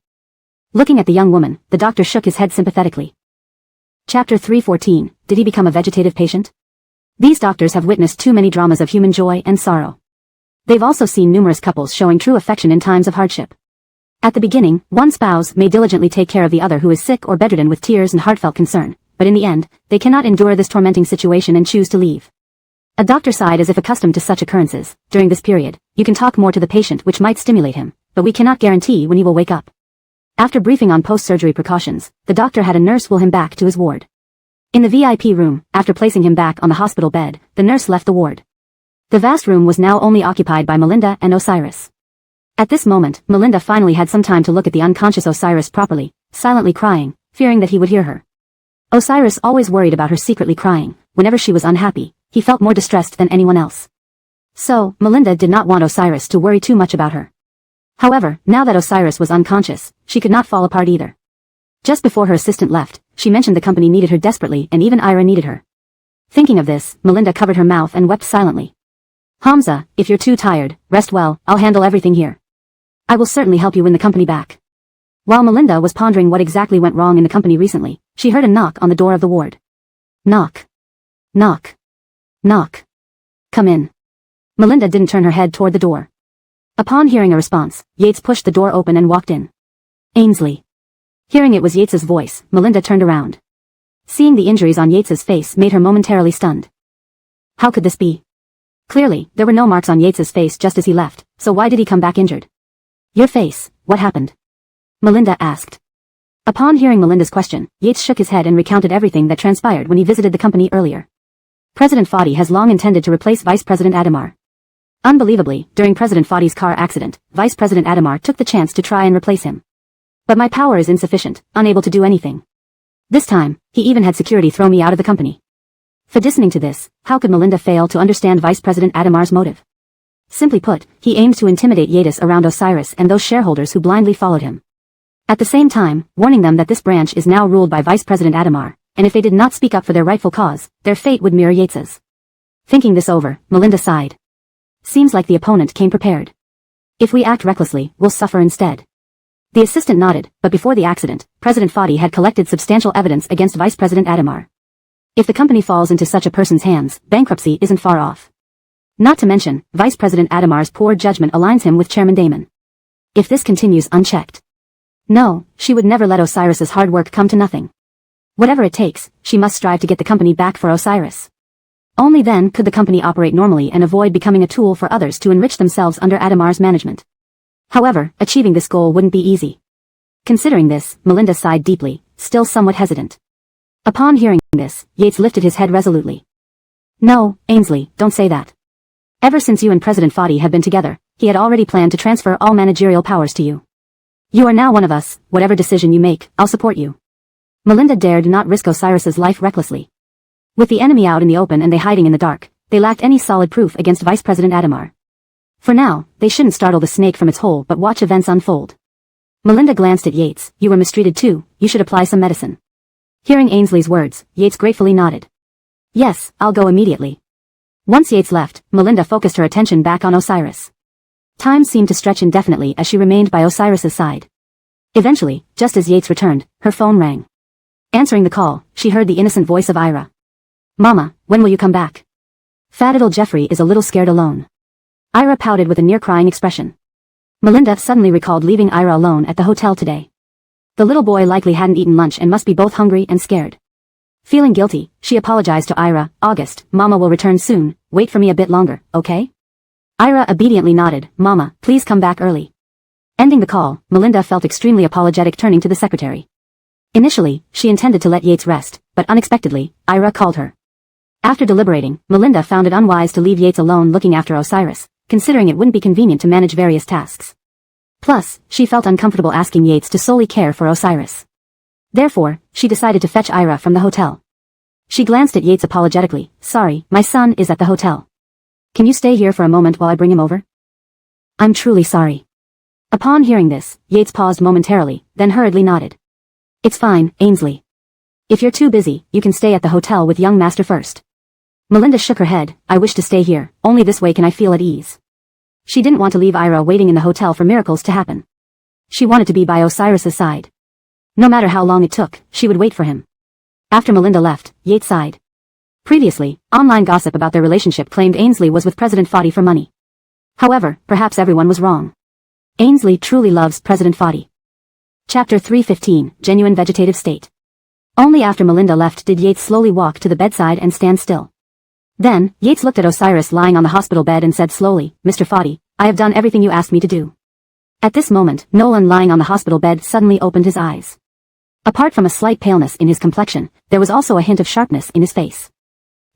Speaker 1: Looking at the young woman, the doctor shook his head sympathetically. Chapter 314, Did he become a vegetative patient? These doctors have witnessed too many dramas of human joy and sorrow. They've also seen numerous couples showing true affection in times of hardship. At the beginning, one spouse may diligently take care of the other who is sick or bedridden with tears and heartfelt concern, but in the end, they cannot endure this tormenting situation and choose to leave. A doctor sighed as if accustomed to such occurrences. "During this period, you can talk more to the patient which might stimulate him, but we cannot guarantee when he will wake up." After briefing on post-surgery precautions, the doctor had a nurse wheel him back to his ward. In the VIP room, after placing him back on the hospital bed, the nurse left the ward. The vast room was now only occupied by Melinda and Osiris. At this moment, Melinda finally had some time to look at the unconscious Osiris properly, silently crying, fearing that he would hear her. Osiris always worried about her secretly crying. Whenever she was unhappy, he felt more distressed than anyone else. So, Melinda did not want Osiris to worry too much about her. However, now that Osiris was unconscious, she could not fall apart either. Just before her assistant left, she mentioned the company needed her desperately and even Ira needed her. Thinking of this, Melinda covered her mouth and wept silently. "Hamza, if you're too tired, rest well, I'll handle everything here. I will certainly help you win the company back." While Melinda was pondering what exactly went wrong in the company recently, she heard a knock on the door of the ward. Knock. Knock. Knock. "Come in." Melinda didn't turn her head toward the door. Upon hearing a response, Yates pushed the door open and walked in. "Ainsley." Hearing it was Yates's voice, Melinda turned around. Seeing the injuries on Yates's face made her momentarily stunned. How could this be? Clearly, there were no marks on Yates's face just as he left, so why did he come back injured? "Your face, what happened?" Melinda asked. Upon hearing Melinda's question, Yates shook his head and recounted everything that transpired when he visited the company earlier. President Fadi has long intended to replace Vice President Adamar. Unbelievably, during President Fadi's car accident, Vice President Adamar took the chance to try and replace him. But my power is insufficient, unable to do anything. This time, he even had security throw me out of the company. For listening to this, how could Melinda fail to understand Vice President Adamar's motive? Simply put, he aimed to intimidate Yates around Osiris and those shareholders who blindly followed him. At the same time, warning them that this branch is now ruled by Vice President Adamar, and if they did not speak up for their rightful cause, their fate would mirror Yates's. Thinking this over, Melinda sighed. Seems like the opponent came prepared. If we act recklessly, we'll suffer instead. The assistant nodded, but before the accident, President Fadi had collected substantial evidence against Vice President Adamar. If the company falls into such a person's hands, bankruptcy isn't far off. Not to mention, Vice President Adamar's poor judgment aligns him with Chairman Damon. If this continues unchecked. No, she would never let Osiris's hard work come to nothing. Whatever it takes, she must strive to get the company back for Osiris. Only then could the company operate normally and avoid becoming a tool for others to enrich themselves under Adamar's management. However, achieving this goal wouldn't be easy. Considering this, Melinda sighed deeply, still somewhat hesitant. Upon hearing this, Yates lifted his head resolutely. No, Ainsley, don't say that. Ever since you and President Fadi have been together, he had already planned to transfer all managerial powers to you. You are now one of us, whatever decision you make, I'll support you. Melinda dared not risk Osiris's life recklessly. With the enemy out in the open and they hiding in the dark, they lacked any solid proof against Vice President Adamar. For now, they shouldn't startle the snake from its hole but watch events unfold. Melinda glanced at Yates. You were mistreated too, you should apply some medicine. Hearing Ainsley's words, Yates gratefully nodded. Yes, I'll go immediately. Once Yates left, Melinda focused her attention back on Osiris. Time seemed to stretch indefinitely as she remained by Osiris's side. Eventually, just as Yates returned, her phone rang. Answering the call, she heard the innocent voice of Ira. Mama, when will you come back? Fat little Jeffrey is a little scared alone. Ira pouted with a near-crying expression. Melinda suddenly recalled leaving Ira alone at the hotel today. The little boy likely hadn't eaten lunch and must be both hungry and scared. Feeling guilty, she apologized to Ira. August, Mama will return soon, wait for me a bit longer, okay? Ira obediently nodded. Mama, please come back early. Ending the call, Melinda felt extremely apologetic, turning to the secretary. Initially, she intended to let Yates rest, but unexpectedly, Ira called her. After deliberating, Melinda found it unwise to leave Yates alone looking after Osiris, considering it wouldn't be convenient to manage various tasks. Plus, she felt uncomfortable asking Yates to solely care for Osiris. Therefore, she decided to fetch Ira from the hotel. She glanced at Yates apologetically. Sorry, my son is at the hotel. Can you stay here for a moment while I bring him over? I'm truly sorry. Upon hearing this, Yates paused momentarily, then hurriedly nodded. It's fine, Ainsley. If you're too busy, you can stay at the hotel with young master first. Melinda shook her head. I wish to stay here, only this way can I feel at ease. She didn't want to leave Ira waiting in the hotel for miracles to happen. She wanted to be by Osiris's side. No matter how long it took, she would wait for him. After Melinda left, Yates sighed. Previously, online gossip about their relationship claimed Ainsley was with President Fadi for money. However, perhaps everyone was wrong. Ainsley truly loves President Fadi. Chapter 315, Genuine Vegetative State. Only after Melinda left did Yates slowly walk to the bedside and stand still. Then, Yates looked at Osiris lying on the hospital bed and said slowly, Mr. Fadi, I have done everything you asked me to do. At this moment, Nolan lying on the hospital bed suddenly opened his eyes. Apart from a slight paleness in his complexion, there was also a hint of sharpness in his face.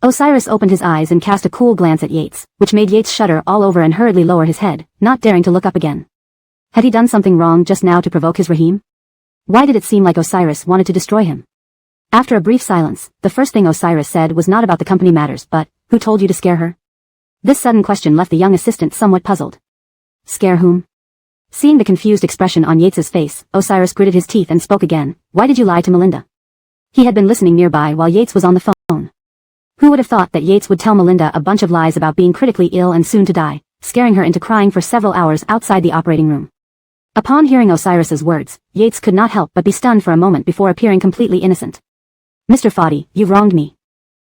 Speaker 1: Osiris opened his eyes and cast a cool glance at Yates, which made Yates shudder all over and hurriedly lower his head, not daring to look up again. Had he done something wrong just now to provoke his Rahim? Why did it seem like Osiris wanted to destroy him? After a brief silence, the first thing Osiris said was not about the company matters but, who told you to scare her? This sudden question left the young assistant somewhat puzzled. Scare whom? Seeing the confused expression on Yates's face, Osiris gritted his teeth and spoke again. Why did you lie to Melinda? He had been listening nearby while Yates was on the phone. Who would have thought that Yates would tell Melinda a bunch of lies about being critically ill and soon to die, scaring her into crying for several hours outside the operating room? Upon hearing Osiris's words, Yates could not help but be stunned for a moment before appearing completely innocent. Mr. Fadi, you've wronged me.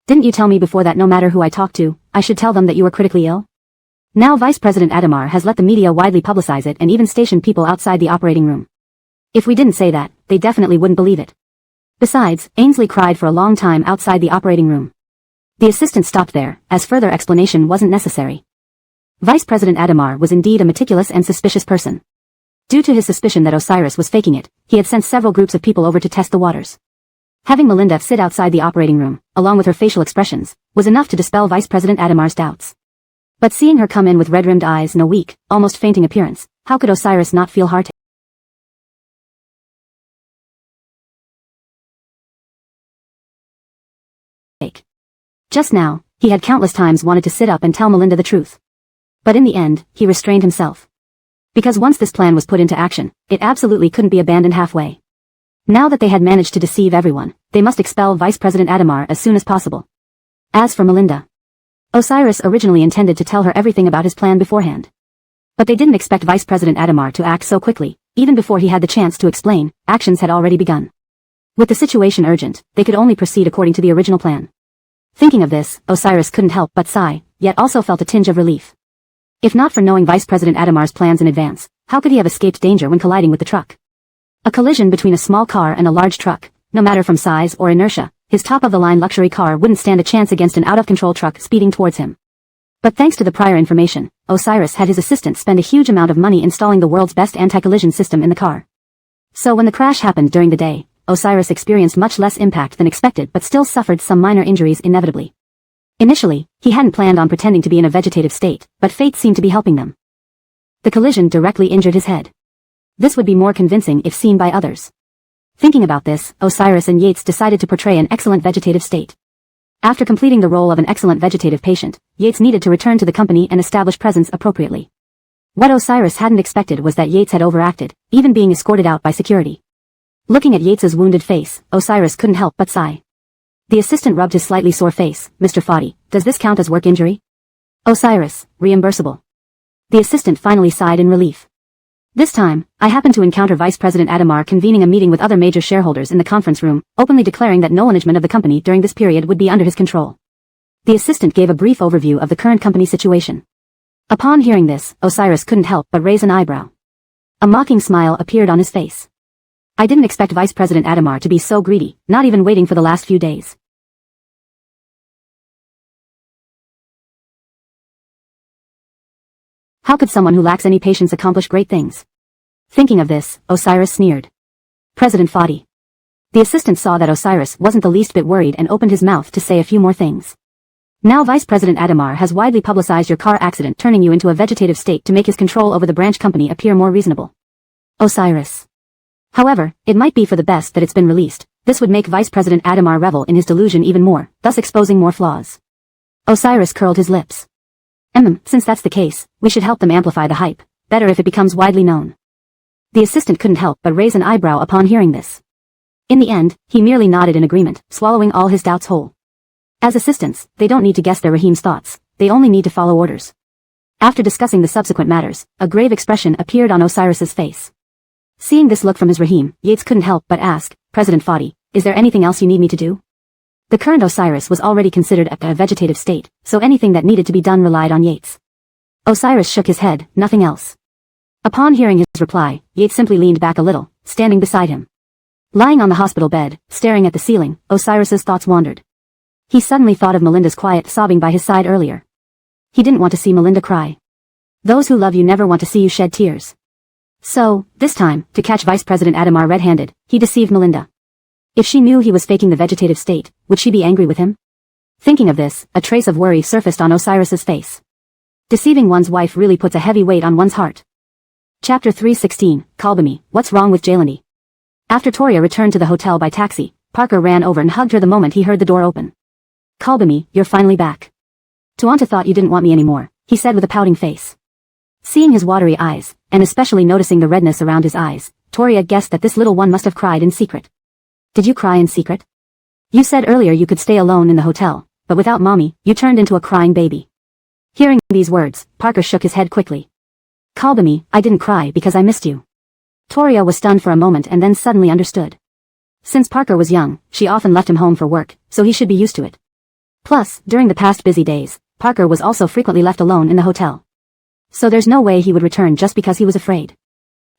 Speaker 1: Didn't you tell me before that no matter who I talk to, I should tell them that you were critically ill? Now Vice President Adamar has let the media widely publicize it and even stationed people outside the operating room. If we didn't say that, they definitely wouldn't believe it. Besides, Ainsley cried for a long time outside the operating room. The assistant stopped there, as further explanation wasn't necessary. Vice President Adamar was indeed a meticulous and suspicious person. Due to his suspicion that Osiris was faking it, he had sent several groups of people over to test the waters. Having Melinda sit outside the operating room, along with her facial expressions, was enough to dispel Vice President Adamar's doubts. But seeing her come in with red-rimmed eyes and a weak, almost fainting appearance, how could Osiris not feel heartache? Just now, he had countless times wanted to sit up and tell Melinda the truth. But in the end, he restrained himself. Because once this plan was put into action, it absolutely couldn't be abandoned halfway. Now that they had managed to deceive everyone, they must expel Vice President Adamar as soon as possible. As for Melinda, Osiris originally intended to tell her everything about his plan beforehand. But they didn't expect Vice President Adamar to act so quickly. Even before he had the chance to explain, actions had already begun. With the situation urgent, they could only proceed according to the original plan. Thinking of this, Osiris couldn't help but sigh, yet also felt a tinge of relief. If not for knowing Vice President Adamar's plans in advance, how could he have escaped danger when colliding with the truck? A collision between a small car and a large truck, no matter from size or inertia, his top-of-the-line luxury car wouldn't stand a chance against an out-of-control truck speeding towards him. But thanks to the prior information, Osiris had his assistant spend a huge amount of money installing the world's best anti-collision system in the car. So when the crash happened during the day, Osiris experienced much less impact than expected but still suffered some minor injuries inevitably. Initially, he hadn't planned on pretending to be in a vegetative state, but fate seemed to be helping them. The collision directly injured his head. This would be more convincing if seen by others. Thinking about this, Osiris and Yates decided to portray an excellent vegetative state. After completing the role of an excellent vegetative patient, Yates needed to return to the company and establish presence appropriately. What Osiris hadn't expected was that Yates had overacted, even being escorted out by security. Looking at Yates's wounded face, Osiris couldn't help but sigh. The assistant rubbed his slightly sore face. Mr. Foddy, does this count as work injury? Osiris, reimbursable. The assistant finally sighed in relief. This time, I happened to encounter Vice President Adamar convening a meeting with other major shareholders in the conference room, openly declaring that no management of the company during this period would be under his control. The assistant gave a brief overview of the current company situation. Upon hearing this, Osiris couldn't help but raise an eyebrow. A mocking smile appeared on his face. I didn't expect Vice President Adamar to be so greedy, not even waiting for the last few days. How could someone who lacks any patience accomplish great things? Thinking of this, Osiris sneered. President Foddy. The assistant saw that Osiris wasn't the least bit worried and opened his mouth to say a few more things. Now Vice President Adamar has widely publicized your car accident, turning you into a vegetative state to make his control over the branch company appear more reasonable. Osiris. However, it might be for the best that it's been released. This would make Vice President Adamar revel in his delusion even more, thus exposing more flaws. Osiris curled his lips. Since that's the case, we should help them amplify the hype. Better if it becomes widely known. The assistant couldn't help but raise an eyebrow upon hearing this. In the end, he merely nodded in agreement, swallowing all his doubts whole. As assistants, they don't need to guess their Rahim's thoughts, they only need to follow orders. After discussing the subsequent matters, a grave expression appeared on Osiris's face. Seeing this look from his Rahim, Yates couldn't help but ask, President Foddy, is there anything else you need me to do? The current Osiris was already considered at a vegetative state, so anything that needed to be done relied on Yates. Osiris shook his head, nothing else. Upon hearing his reply, Yates simply leaned back a little, standing beside him. Lying on the hospital bed, staring at the ceiling, Osiris's thoughts wandered. He suddenly thought of Melinda's quiet sobbing by his side earlier. He didn't want to see Melinda cry. Those who love you never want to see you shed tears. So, this time, to catch Vice President Adamar red-handed, he deceived Melinda. If she knew he was faking the vegetative state, would she be angry with him? Thinking of this, a trace of worry surfaced on Osiris's face. Deceiving one's wife really puts a heavy weight on one's heart. Chapter 316, Kalbami, What's Wrong with Jalandi? After Toria returned to the hotel by taxi, Parker ran over and hugged her the moment he heard the door open. Kalbami, you're finally back. Tuanta thought you didn't want me anymore, he said with a pouting face. Seeing his watery eyes, and especially noticing the redness around his eyes, Toria guessed that this little one must have cried in secret. Did you cry in secret? You said earlier you could stay alone in the hotel, but without mommy, you turned into a crying baby. Hearing these words, Parker shook his head quickly. Kalbami, I didn't cry because I missed you. Toria was stunned for a moment and then suddenly understood. Since Parker was young, she often left him home for work, so he should be used to it. Plus, during the past busy days, Parker was also frequently left alone in the hotel. So there's no way he would return just because he was afraid.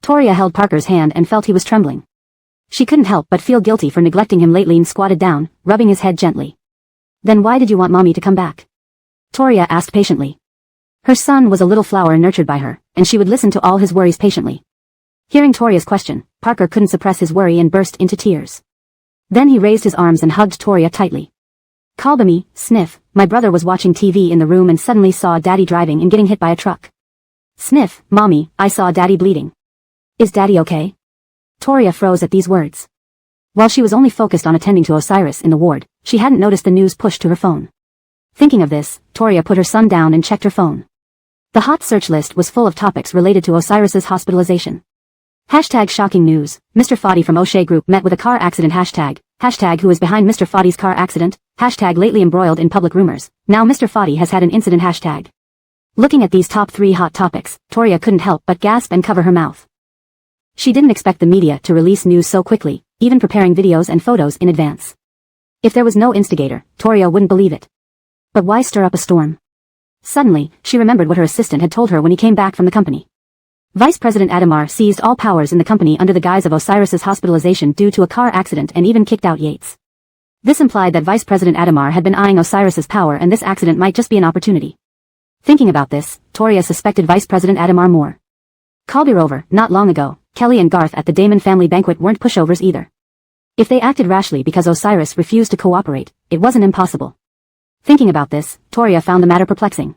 Speaker 1: Toria held Parker's hand and felt he was trembling. She couldn't help but feel guilty for neglecting him lately and squatted down, rubbing his head gently. Then why did you want mommy to come back? Toria asked patiently. Her son was a little flower nurtured by her, and she would listen to all his worries patiently. Hearing Toria's question, Parker couldn't suppress his worry and burst into tears. Then he raised his arms and hugged Toria tightly. Kalbami, sniff, my brother was watching TV in the room and suddenly saw Daddy driving and getting hit by a truck. Sniff, mommy, I saw Daddy bleeding. Is Daddy okay? Toria froze at these words. While she was only focused on attending to Osiris in the ward, she hadn't noticed the news pushed to her phone. Thinking of this, Toria put her son down and checked her phone. The hot search list was full of topics related to Osiris's hospitalization. Hashtag shocking news, Mr. Foddy from O'Shea Group met with a car accident. Hashtag who is behind Mr. Foddy's car accident, hashtag lately embroiled in public rumors, now Mr. Foddy has had an incident. Hashtag. Looking at these top 3 hot topics, Toria couldn't help but gasp and cover her mouth. She didn't expect the media to release news so quickly, even preparing videos and photos in advance. If there was no instigator, Toria wouldn't believe it. But why stir up a storm? Suddenly, she remembered what her assistant had told her when he came back from the company. Vice President Adamar seized all powers in the company under the guise of Osiris's hospitalization due to a car accident and even kicked out Yates. This implied that Vice President Adamar had been eyeing Osiris's power and this accident might just be an opportunity. Thinking about this, Toria suspected Vice President Adamar more. Kalbirover, not long ago, Kelly and Garth at the Damon family banquet weren't pushovers either. If they acted rashly because Osiris refused to cooperate, it wasn't impossible. Thinking about this, Toria found the matter perplexing.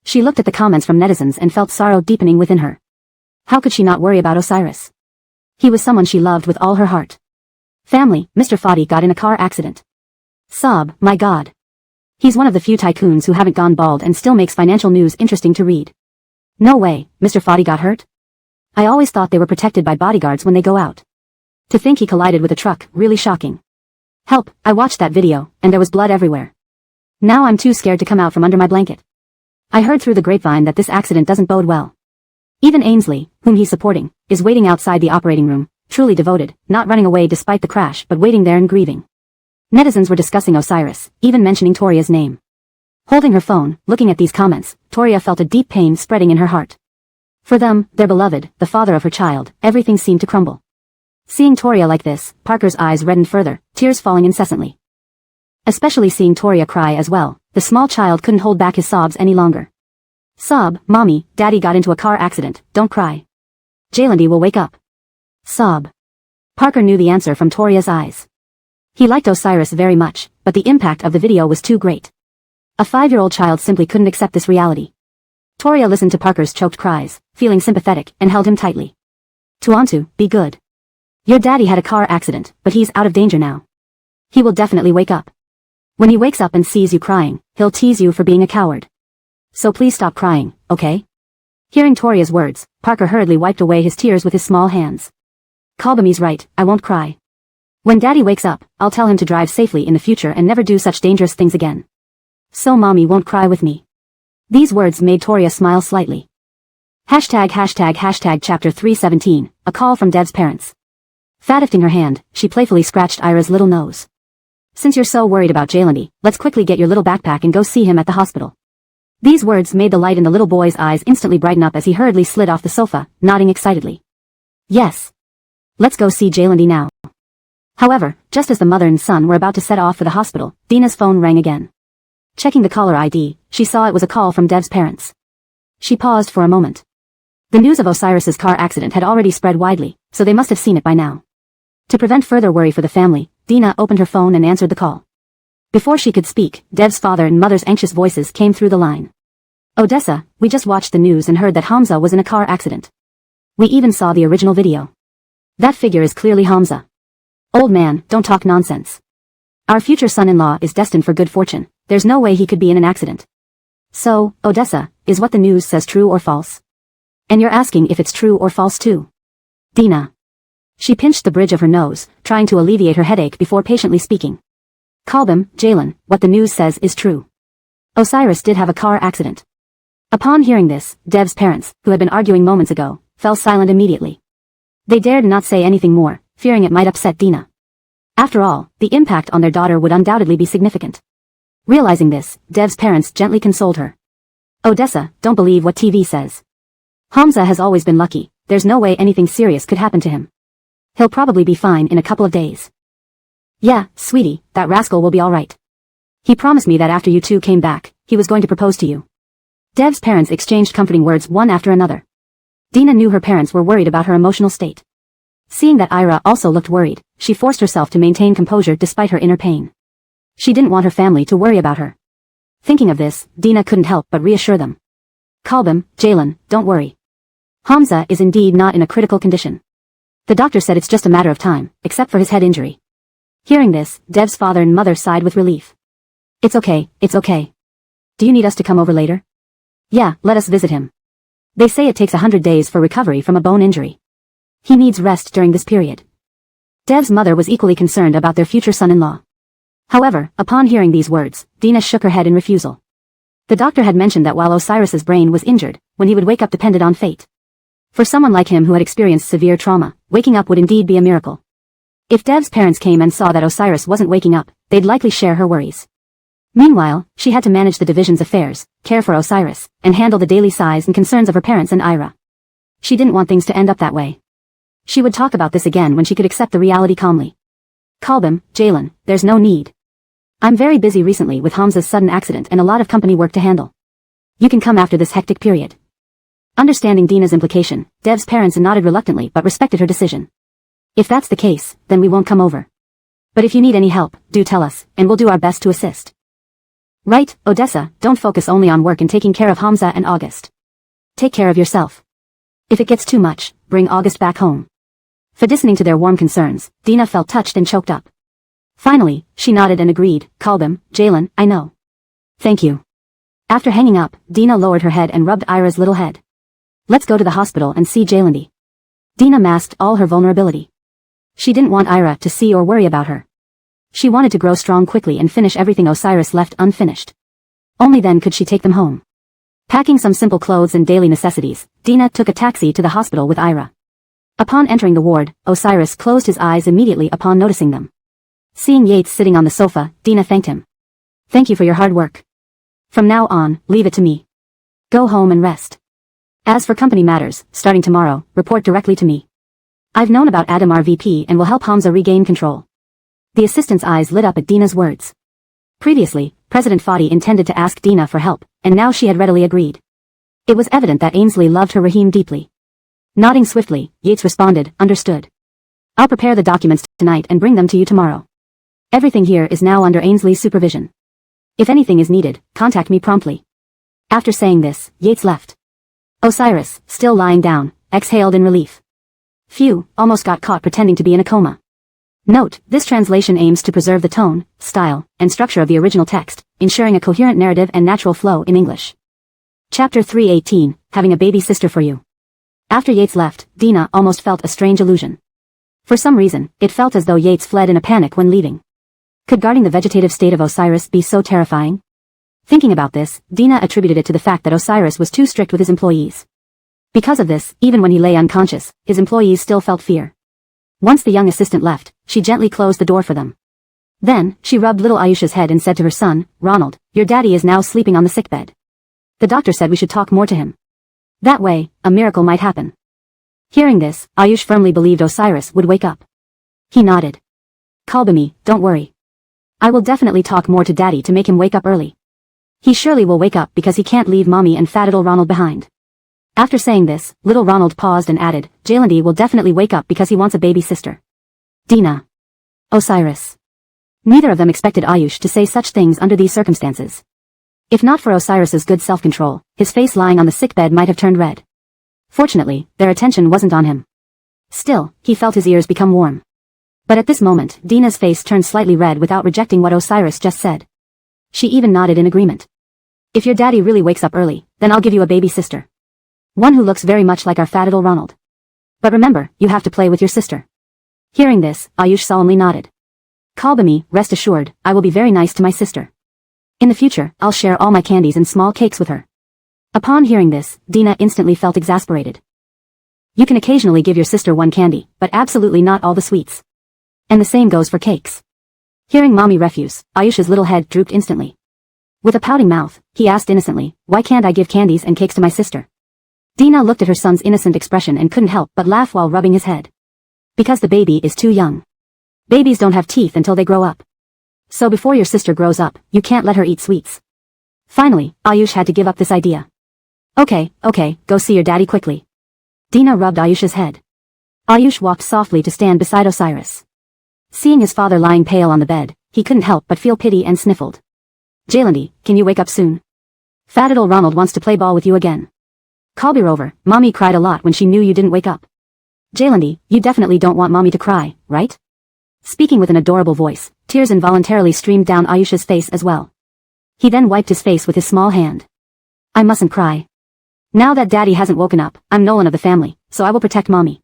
Speaker 1: She looked at the comments from netizens and felt sorrow deepening within her. How could she not worry about Osiris? He was someone she loved with all her heart. Family, Mr. Foddy got in a car accident. Sob, my God. He's one of the few tycoons who haven't gone bald and still makes financial news interesting to read. No way, Mr. Foddy got hurt? I always thought they were protected by bodyguards when they go out. To think he collided with a truck, really shocking. Help, I watched that video, and there was blood everywhere. Now I'm too scared to come out from under my blanket. I heard through the grapevine that this accident doesn't bode well. Even Ainsley, whom he's supporting, is waiting outside the operating room, truly devoted, not running away despite the crash but waiting there and grieving. Netizens were discussing Osiris, even mentioning Toria's name. Holding her phone, looking at these comments, Toria felt a deep pain spreading in her heart. For them, their beloved, the father of her child, everything seemed to crumble. Seeing Toria like this, Parker's eyes reddened further, tears falling incessantly. Especially seeing Toria cry as well, the small child couldn't hold back his sobs any longer. Sob, Mommy, Daddy got into a car accident, don't cry. Jaylandi will wake up. Sob. Parker knew the answer from Toria's eyes. He liked Osiris very much, but the impact of the video was too great. A 5-year-old child simply couldn't accept this reality. Toria listened to Parker's choked cries, feeling sympathetic, and held him tightly. Tuantu, be good. Your daddy had a car accident, but he's out of danger now. He will definitely wake up. When he wakes up and sees you crying, he'll tease you for being a coward. So please stop crying, okay? Hearing Toria's words, Parker hurriedly wiped away his tears with his small hands. Kalbami's right, I won't cry. When Daddy wakes up, I'll tell him to drive safely in the future and never do such dangerous things again. So Mommy won't cry with me. These words made Toria smile slightly. Hashtag chapter 317, a call from Dev's parents. Fat-lifting her hand, she playfully scratched Ira's little nose. Since you're so worried about Jaylandi, let's quickly get your little backpack and go see him at the hospital. These words made the light in the little boy's eyes instantly brighten up as he hurriedly slid off the sofa, nodding excitedly. Yes. Let's go see Jaylandi now. However, just as the mother and son were about to set off for the hospital, Dina's phone rang again. Checking the caller ID, she saw it was a call from Dev's parents. She paused for a moment. The news of Osiris's car accident had already spread widely, so they must have seen it by now. To prevent further worry for the family, Dina opened her phone and answered the call. Before she could speak, Dev's father and mother's anxious voices came through the line. Odessa, we just watched the news and heard that Hamza was in a car accident. We even saw the original video. That figure is clearly Hamza. Old man, don't talk nonsense. Our future son-in-law is destined for good fortune. There's no way he could be in an accident. So, Odessa, is what the news says true or false? And you're asking if it's true or false too? Dina. She pinched the bridge of her nose, trying to alleviate her headache before patiently speaking. Kalbam, Jalen, what the news says is true. Osiris did have a car accident. Upon hearing this, Dev's parents, who had been arguing moments ago, fell silent immediately. They dared not say anything more, fearing it might upset Dina. After all, the impact on their daughter would undoubtedly be significant. Realizing this, Dev's parents gently consoled her. Odessa, don't believe what TV says. Hamza has always been lucky, there's no way anything serious could happen to him. He'll probably be fine in a couple of days. Yeah, sweetie, that rascal will be alright. He promised me that after you two came back, he was going to propose to you. Dev's parents exchanged comforting words one after another. Dina knew her parents were worried about her emotional state. Seeing that Ira also looked worried, she forced herself to maintain composure despite her inner pain. She didn't want her family to worry about her. Thinking of this, Dina couldn't help but reassure them. Kalbam, Jalen, don't worry. Hamza is indeed not in a critical condition. The doctor said it's just a matter of time, except for his head injury. Hearing this, Dev's father and mother sighed with relief. It's okay, Do you need us to come over later? Yeah, let us visit him. They say it takes 100 days for recovery from a bone injury. He needs rest during this period. Dev's mother was equally concerned about their future son-in-law. However, upon hearing these words, Dina shook her head in refusal. The doctor had mentioned that while Osiris's brain was injured, when he would wake up depended on fate. For someone like him who had experienced severe trauma, waking up would indeed be a miracle. If Dev's parents came and saw that Osiris wasn't waking up, they'd likely share her worries. Meanwhile, she had to manage the division's affairs, care for Osiris, and handle the daily sighs and concerns of her parents and Ira. She didn't want things to end up that way. She would talk about this again when she could accept the reality calmly. Kalbim, Jalen, there's no need. I'm very busy recently with Hamza's sudden accident and a lot of company work to handle. You can come after this hectic period. Understanding Dina's implication, Dev's parents nodded reluctantly but respected her decision. If that's the case, then we won't come over. But if you need any help, do tell us, and we'll do our best to assist. Right, Odessa, don't focus only on work and taking care of Hamza and August. Take care of yourself. If it gets too much, bring August back home. For listening to their warm concerns, Dina felt touched and choked up. Finally, she nodded and agreed, Kalbim, Jalen, I know. Thank you. After hanging up, Dina lowered her head and rubbed Ira's little head. Let's go to the hospital and see Jalandi. Dina masked all her vulnerability. She didn't want Ira to see or worry about her. She wanted to grow strong quickly and finish everything Osiris left unfinished. Only then could she take them home. Packing some simple clothes and daily necessities, Dina took a taxi to the hospital with Ira. Upon entering the ward, Osiris closed his eyes immediately upon noticing them. Seeing Yates sitting on the sofa, Dina thanked him. Thank you for your hard work. From now on, leave it to me. Go home and rest. As for company matters, starting tomorrow, report directly to me. I've known about Adam RVP and will help Hamza regain control. The assistant's eyes lit up at Dina's words. Previously, President Fadi intended to ask Dina for help, and now she had readily agreed. It was evident that Ainsley loved her Raheem deeply. Nodding swiftly, Yates responded, understood. I'll prepare the documents tonight and bring them to you tomorrow. Everything here is now under Ainsley's supervision. If anything is needed, contact me promptly. After saying this, Yates left. Osiris, still lying down, exhaled in relief. Phew, almost got caught pretending to be in a coma. Note, this translation aims to preserve the tone, style, and structure of the original text, ensuring a coherent narrative and natural flow in English. Chapter 318, Having a Baby Sister for You. After Yates left, Dina almost felt a strange illusion. For some reason, it felt as though Yates fled in a panic when leaving. Could guarding the vegetative state of Osiris be so terrifying? Thinking about this, Dina attributed it to the fact that Osiris was too strict with his employees. Because of this, even when he lay unconscious, his employees still felt fear. Once the young assistant left, she gently closed the door for them. Then, she rubbed little Ayusha's head and said to her son, Ronald, your daddy is now sleeping on the sickbed. The doctor said we should talk more to him. That way, a miracle might happen. Hearing this, Ayush firmly believed Osiris would wake up. He nodded. Kalbimi, don't worry. I will definitely talk more to daddy to make him wake up early. He surely will wake up because he can't leave mommy and fat little Ronald behind. After saying this, little Ronald paused and added, Jalandi will definitely wake up because he wants a baby sister. Dina. Osiris. Neither of them expected Ayush to say such things under these circumstances. If not for Osiris's good self-control, his face lying on the sickbed might have turned red. Fortunately, their attention wasn't on him. Still, he felt his ears become warm. But at this moment, Dina's face turned slightly red without rejecting what Osiris just said. She even nodded in agreement. If your daddy really wakes up early, then I'll give you a baby sister. One who looks very much like our fat little Ronald. But remember, you have to play with your sister. Hearing this, Ayush solemnly nodded. Kalbimi, rest assured, I will be very nice to my sister. In the future, I'll share all my candies and small cakes with her. Upon hearing this, Dina instantly felt exasperated. You can occasionally give your sister one candy, but absolutely not all the sweets. And the same goes for cakes. Hearing mommy refuse, Ayush's little head drooped instantly. With a pouting mouth, he asked innocently, why can't I give candies and cakes to my sister? Dina looked at her son's innocent expression and couldn't help but laugh while rubbing his head. Because the baby is too young. Babies don't have teeth until they grow up. So before your sister grows up, you can't let her eat sweets. Finally, Ayush had to give up this idea. Okay, go see your daddy quickly. Dina rubbed Ayush's head. Ayush walked softly to stand beside Osiris. Seeing his father lying pale on the bed, he couldn't help but feel pity and sniffled. Jalandi, can you wake up soon? Fat little Ronald wants to play ball with you again. Kalbi Rover, mommy cried a lot when she knew you didn't wake up. Jalandi, you definitely don't want mommy to cry, right? Speaking with an adorable voice, tears involuntarily streamed down Ayush's face as well. He then wiped his face with his small hand. I mustn't cry. Now that Daddy hasn't woken up, I'm Nolan of the family, so I will protect Mommy.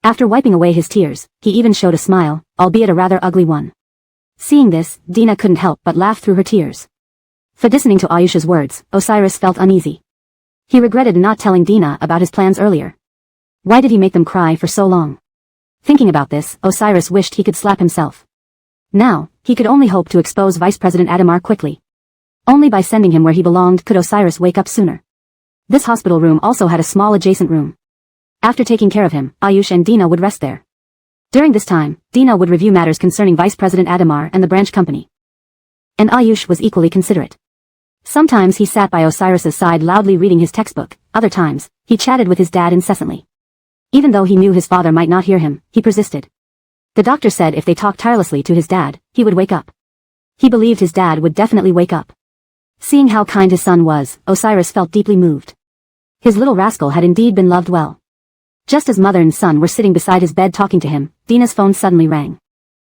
Speaker 1: After wiping away his tears, he even showed a smile, albeit a rather ugly one. Seeing this, Dina couldn't help but laugh through her tears. For listening to Ayush's words, Osiris felt uneasy. He regretted not telling Dina about his plans earlier. Why did he make them cry for so long? Thinking about this, Osiris wished he could slap himself. Now, he could only hope to expose Vice President Adamar quickly. Only by sending him where he belonged could Osiris wake up sooner. This hospital room also had a small adjacent room. After taking care of him, Ayush and Dina would rest there. During this time, Dina would review matters concerning Vice President Adamar and the branch company. And Ayush was equally considerate. Sometimes he sat by Osiris's side loudly reading his textbook, other times, he chatted with his dad incessantly. Even though he knew his father might not hear him, he persisted. The doctor said if they talked tirelessly to his dad, he would wake up. He believed his dad would definitely wake up. Seeing how kind his son was, Osiris felt deeply moved. His little rascal had indeed been loved well. Just as mother and son were sitting beside his bed talking to him, Dina's phone suddenly rang.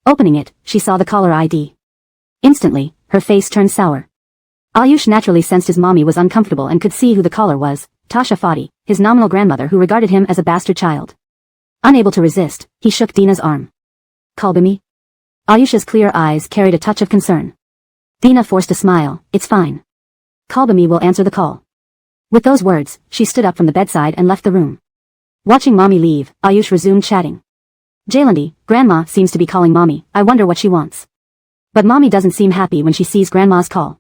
Speaker 1: Opening it, she saw the caller ID. Instantly, her face turned sour. Ayush naturally sensed his mommy was uncomfortable and could see who the caller was, Tasha Fadi, his nominal grandmother who regarded him as a bastard child. Unable to resist, he shook Dina's arm. Kalbimi? Ayush's clear eyes carried a touch of concern. Dina forced a smile. It's fine. Kalbimi will answer the call. With those words, she stood up from the bedside and left the room. Watching Mommy leave, Ayush resumed chatting. Jailandi, Grandma seems to be calling Mommy, I wonder what she wants. But Mommy doesn't seem happy when she sees Grandma's call.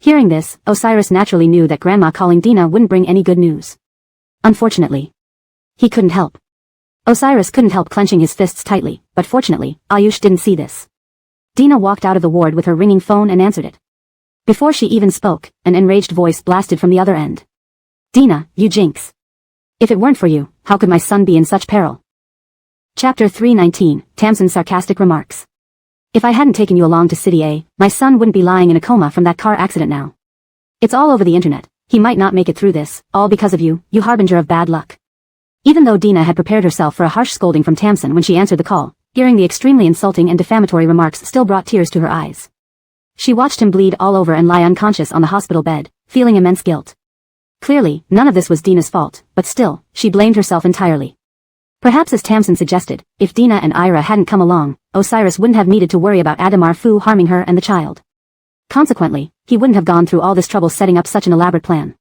Speaker 1: Hearing this, Osiris naturally knew that Grandma calling Dina wouldn't bring any good news. Unfortunately. He couldn't help. Osiris couldn't help clenching his fists tightly, but fortunately, Ayush didn't see this. Dina walked out of the ward with her ringing phone and answered it. Before she even spoke, an enraged voice blasted from the other end. Dina, you jinx. If it weren't for you, how could my son be in such peril? Chapter 319, Tamsin's sarcastic remarks. If I hadn't taken you along to City A, my son wouldn't be lying in a coma from that car accident now. It's all over the internet. He might not make it through this, all because of you, you harbinger of bad luck. Even though Dina had prepared herself for a harsh scolding from Tamsin when she answered the call, hearing the extremely insulting and defamatory remarks still brought tears to her eyes. She watched him bleed all over and lie unconscious on the hospital bed, feeling immense guilt. Clearly, none of this was Dina's fault, but still, she blamed herself entirely. Perhaps as Tamsin suggested, if Dina and Ira hadn't come along, Osiris wouldn't have needed to worry about Adamar Fu harming her and the child. Consequently, he wouldn't have gone through all this trouble setting up such an elaborate plan.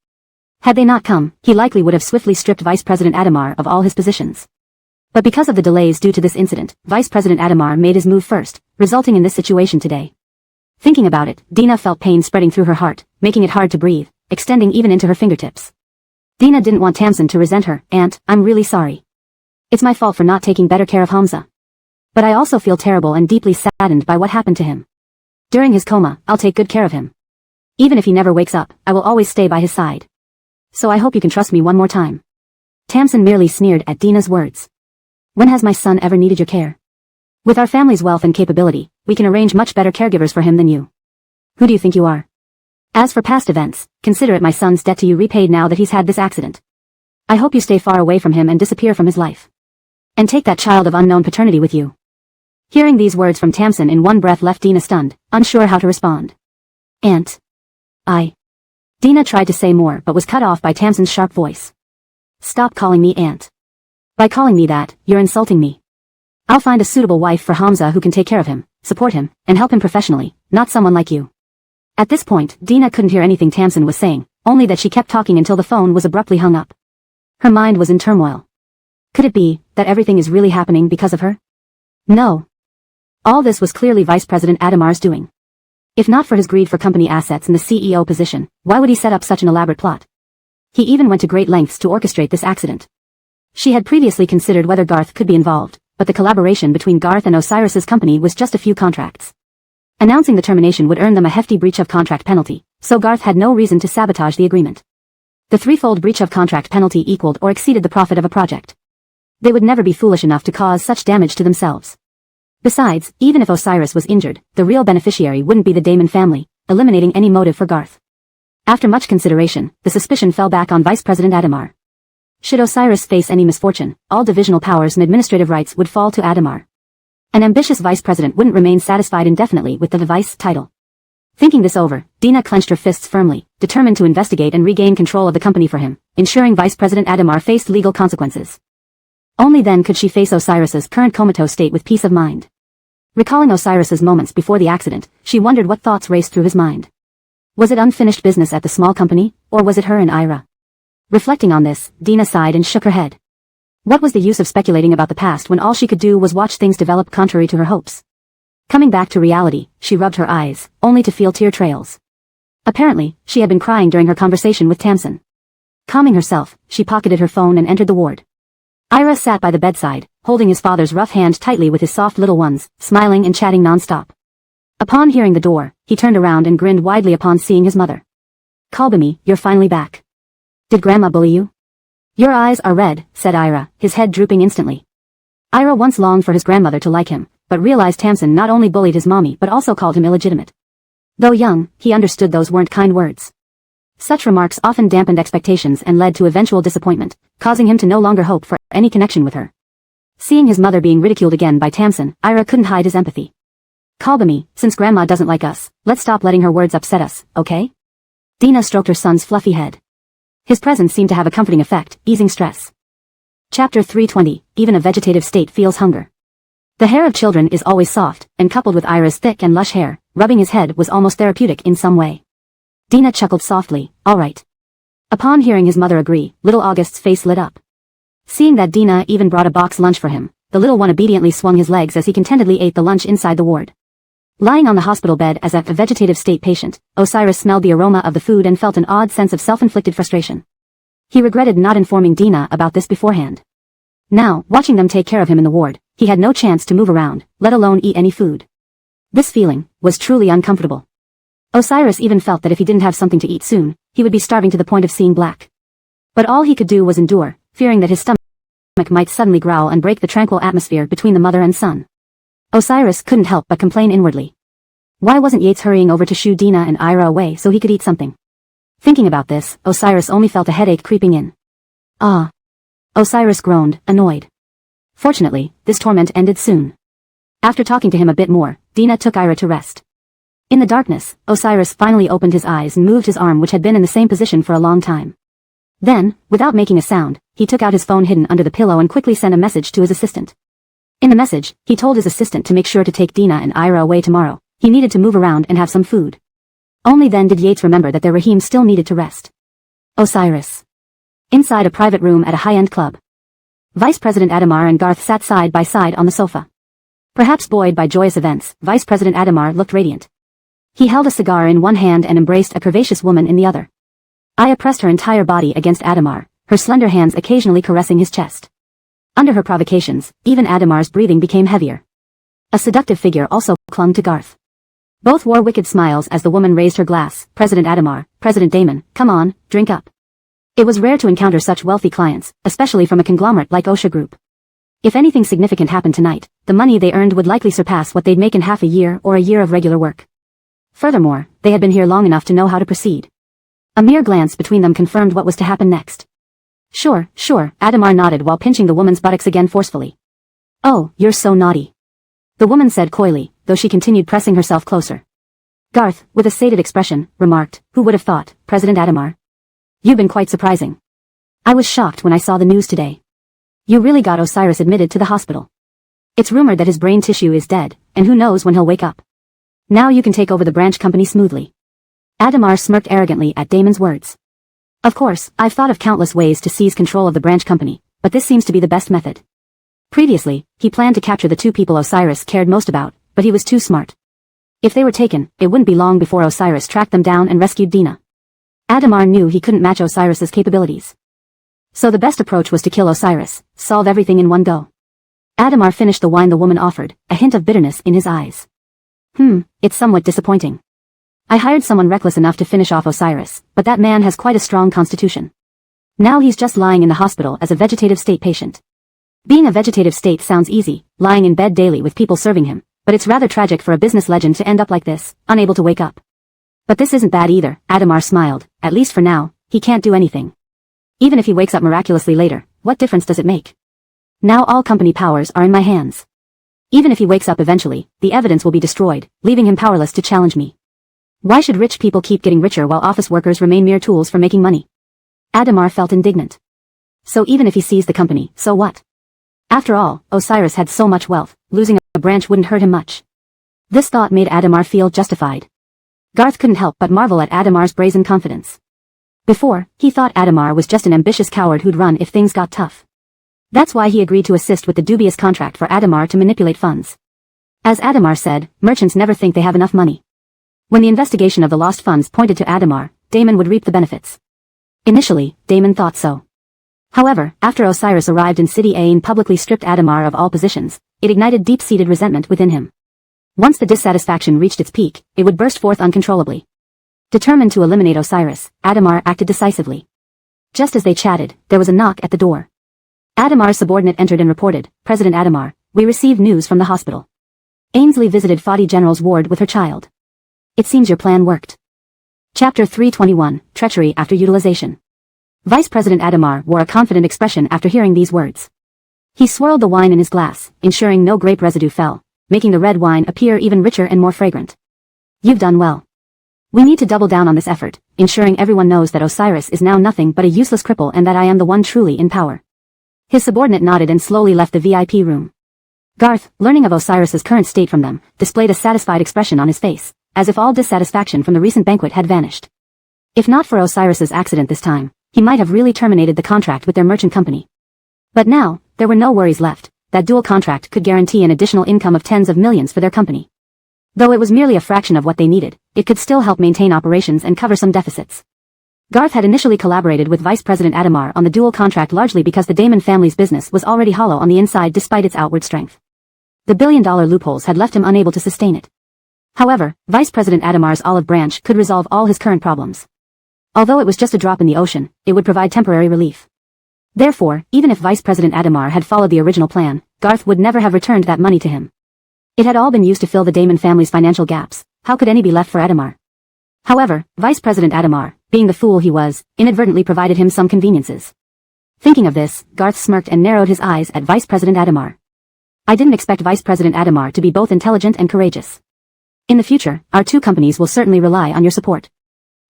Speaker 1: Had they not come, he likely would have swiftly stripped Vice President Adamar of all his positions. But because of the delays due to this incident, Vice President Adamar made his move first, resulting in this situation today. Thinking about it, Dina felt pain spreading through her heart, making it hard to breathe, extending even into her fingertips. Dina didn't want Tamsin to resent her, Aunt, I'm really sorry. It's my fault for not taking better care of Hamza. But I also feel terrible and deeply saddened by what happened to him. During his coma, I'll take good care of him. Even if he never wakes up, I will always stay by his side. So I hope you can trust me one more time. Tamsin merely sneered at Dina's words. When has my son ever needed your care? With our family's wealth and capability, we can arrange much better caregivers for him than you. Who do you think you are? As for past events, consider it my son's debt to you repaid now that he's had this accident. I hope you stay far away from him and disappear from his life. And take that child of unknown paternity with you. Hearing these words from Tamsin in one breath left Dina stunned, unsure how to respond. Aunt. Dina tried to say more but was cut off by Tamsin's sharp voice. Stop calling me Aunt. By calling me that, you're insulting me. I'll find a suitable wife for Hamza who can take care of him, support him, and help him professionally, not someone like you. At this point, Dina couldn't hear anything Tamsin was saying, only that she kept talking until the phone was abruptly hung up. Her mind was in turmoil. Could it be that everything is really happening because of her? No. All this was clearly Vice President Adamar's doing. If not for his greed for company assets and the CEO position, why would he set up such an elaborate plot? He even went to great lengths to orchestrate this accident. She had previously considered whether Garth could be involved, but the collaboration between Garth and Osiris's company was just a few contracts. Announcing the termination would earn them a hefty breach of contract penalty, so Garth had no reason to sabotage the agreement. The threefold breach of contract penalty equaled or exceeded the profit of a project. They would never be foolish enough to cause such damage to themselves. Besides, even if Osiris was injured, the real beneficiary wouldn't be the Damon family, eliminating any motive for Garth. After much consideration, the suspicion fell back on Vice President Adamar. Should Osiris face any misfortune, all divisional powers and administrative rights would fall to Adamar. An ambitious vice president wouldn't remain satisfied indefinitely with the vice title. Thinking this over, Dina clenched her fists firmly, determined to investigate and regain control of the company for him, ensuring Vice President Adamar faced legal consequences. Only then could she face Osiris's current comatose state with peace of mind. Recalling Osiris's moments before the accident, she wondered what thoughts raced through his mind. Was it unfinished business at the small company, or was it her and Ira? Reflecting on this, Dina sighed and shook her head. What was the use of speculating about the past when all she could do was watch things develop contrary to her hopes? Coming back to reality, she rubbed her eyes, only to feel tear trails. Apparently, she had been crying during her conversation with Tamsin. Calming herself, she pocketed her phone and entered the ward. Ira sat by the bedside, holding his father's rough hand tightly with his soft little ones, smiling and chatting non-stop. Upon hearing the door, he turned around and grinned widely upon seeing his mother. "Kalbami, you're finally back. Did Grandma bully you?" "Your eyes are red," said Ira, his head drooping instantly. Ira once longed for his grandmother to like him, but realized Tamsin not only bullied his mommy but also called him illegitimate. Though young, he understood those weren't kind words. Such remarks often dampened expectations and led to eventual disappointment, causing him to no longer hope for any connection with her. Seeing his mother being ridiculed again by Tamsin, Ira couldn't hide his empathy. "Kalbami, since Grandma doesn't like us, let's stop letting her words upset us, okay?" Dina stroked her son's fluffy head. His presence seemed to have a comforting effect, easing stress. Chapter 320, Even a vegetative state feels hunger. The hair of children is always soft, and coupled with Ira's thick and lush hair, rubbing his head was almost therapeutic in some way. Dina chuckled softly, "All right." Upon hearing his mother agree, little August's face lit up. Seeing that Dina even brought a box lunch for him, the little one obediently swung his legs as he contentedly ate the lunch inside the ward. Lying on the hospital bed as a vegetative state patient, Osiris smelled the aroma of the food and felt an odd sense of self-inflicted frustration. He regretted not informing Dina about this beforehand. Now, watching them take care of him in the ward, he had no chance to move around, let alone eat any food. This feeling was truly uncomfortable. Osiris even felt that if he didn't have something to eat soon, he would be starving to the point of seeing black. But all he could do was endure, fearing that his stomach might suddenly growl and break the tranquil atmosphere between the mother and son. Osiris couldn't help but complain inwardly. Why wasn't Yates hurrying over to shoo Dina and Ira away so he could eat something? Thinking about this, Osiris only felt a headache creeping in. "Ah." Osiris groaned, annoyed. Fortunately, this torment ended soon. After talking to him a bit more, Dina took Ira to rest. In the darkness, Osiris finally opened his eyes and moved his arm, which had been in the same position for a long time. Then, without making a sound, he took out his phone hidden under the pillow and quickly sent a message to his assistant. In the message, he told his assistant to make sure to take Dina and Ira away tomorrow. He needed to move around and have some food. Only then did Yates remember that their Rahim still needed to rest. Osiris. Inside a private room at a high-end club. Vice President Adamar and Garth sat side by side on the sofa. Perhaps buoyed by joyous events, Vice President Adamar looked radiant. He held a cigar in one hand and embraced a curvaceous woman in the other. Aya pressed her entire body against Adamar, her slender hands occasionally caressing his chest. Under her provocations, even Adamar's breathing became heavier. A seductive figure also clung to Garth. Both wore wicked smiles as the woman raised her glass. "President Adamar, President Damon, come on, drink up." It was rare to encounter such wealthy clients, especially from a conglomerate like OSHA Group. If anything significant happened tonight, the money they earned would likely surpass what they'd make in half a year or a year of regular work. Furthermore, they had been here long enough to know how to proceed. A mere glance between them confirmed what was to happen next. Sure, Adamar nodded while pinching the woman's buttocks again forcefully. "Oh, you're so naughty," the woman said coyly, though she continued pressing herself closer. Garth, with a sated expression, remarked, "Who would have thought, President Adamar? You've been quite surprising. I was shocked when I saw the news today. You really got Osiris admitted to the hospital. It's rumored that his brain tissue is dead, and who knows when he'll wake up. Now you can take over the branch company smoothly." Adamar smirked arrogantly at Damon's words. "Of course, I've thought of countless ways to seize control of the branch company, but this seems to be the best method." Previously, he planned to capture the two people Osiris cared most about, but he was too smart. If they were taken, it wouldn't be long before Osiris tracked them down and rescued Dina. Adamar knew he couldn't match Osiris's capabilities. So the best approach was to kill Osiris, solve everything in one go. Adamar finished the wine the woman offered, a hint of bitterness in his eyes. It's somewhat disappointing. I hired someone reckless enough to finish off Osiris, but that man has quite a strong constitution. Now he's just lying in the hospital as a vegetative state patient. Being a vegetative state sounds easy, lying in bed daily with people serving him, but it's rather tragic for a business legend to end up like this, unable to wake up. But this isn't bad either, Adamar smiled. At least for now, he can't do anything. Even if he wakes up miraculously later, what difference does it make? Now all company powers are in my hands. Even if he wakes up eventually, the evidence will be destroyed, leaving him powerless to challenge me. Why should rich people keep getting richer while office workers remain mere tools for making money? Adamar felt indignant. So even if he seized the company, so what? After all, Osiris had so much wealth, losing a branch wouldn't hurt him much. This thought made Adamar feel justified. Garth couldn't help but marvel at Adamar's brazen confidence. Before, he thought Adamar was just an ambitious coward who'd run if things got tough. That's why he agreed to assist with the dubious contract for Adamar to manipulate funds. As Adamar said, merchants never think they have enough money. When the investigation of the lost funds pointed to Adamar, Damon would reap the benefits. Initially, Damon thought so. However, after Osiris arrived in City A and publicly stripped Adamar of all positions, it ignited deep-seated resentment within him. Once the dissatisfaction reached its peak, it would burst forth uncontrollably. Determined to eliminate Osiris, Adamar acted decisively. Just as they chatted, there was a knock at the door. Adamar's subordinate entered and reported, "President Adamar, we received news from the hospital. Ainsley visited Fadi General's ward with her child. It seems your plan worked." Chapter 321, Treachery After Utilization. Vice President Adamar wore a confident expression after hearing these words. He swirled the wine in his glass, ensuring no grape residue fell, making the red wine appear even richer and more fragrant. "You've done well. We need to double down on this effort, ensuring everyone knows that Osiris is now nothing but a useless cripple and that I am the one truly in power." His subordinate nodded and slowly left the VIP room. Garth, learning of Osiris's current state from them, displayed a satisfied expression on his face, as if all dissatisfaction from the recent banquet had vanished. If not for Osiris's accident this time, he might have really terminated the contract with their merchant company. But now, there were no worries left. That dual contract could guarantee an additional income of tens of millions for their company. Though it was merely a fraction of what they needed, it could still help maintain operations and cover some deficits. Garth had initially collaborated with Vice President Adamar on the dual contract largely because the Damon family's business was already hollow on the inside despite its outward strength. The billion-dollar loopholes had left him unable to sustain it. However, Vice President Adamar's olive branch could resolve all his current problems. Although it was just a drop in the ocean, it would provide temporary relief. Therefore, even if Vice President Adamar had followed the original plan, Garth would never have returned that money to him. It had all been used to fill the Damon family's financial gaps. How could any be left for Adamar? However, Vice President Adamar, being the fool he was, inadvertently provided him some conveniences. Thinking of this, Garth smirked and narrowed his eyes at Vice President Adamar. "I didn't expect Vice President Adamar to be both intelligent and courageous. In the future, our two companies will certainly rely on your support."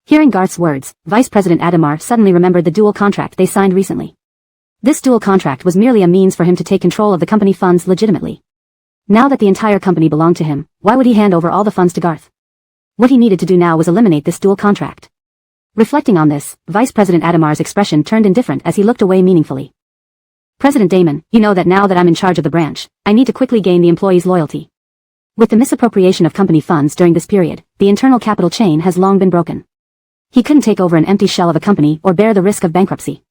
Speaker 1: Hearing Garth's words, Vice President Adamar suddenly remembered the dual contract they signed recently. This dual contract was merely a means for him to take control of the company funds legitimately. Now that the entire company belonged to him, why would he hand over all the funds to Garth? What he needed to do now was eliminate this dual contract. Reflecting on this, Vice President Adamar's expression turned indifferent as he looked away meaningfully. "President Damon, you know that now that I'm in charge of the branch, I need to quickly gain the employees' loyalty. With the misappropriation of company funds during this period, the internal capital chain has long been broken. He couldn't take over an empty shell of a company or bear the risk of bankruptcy."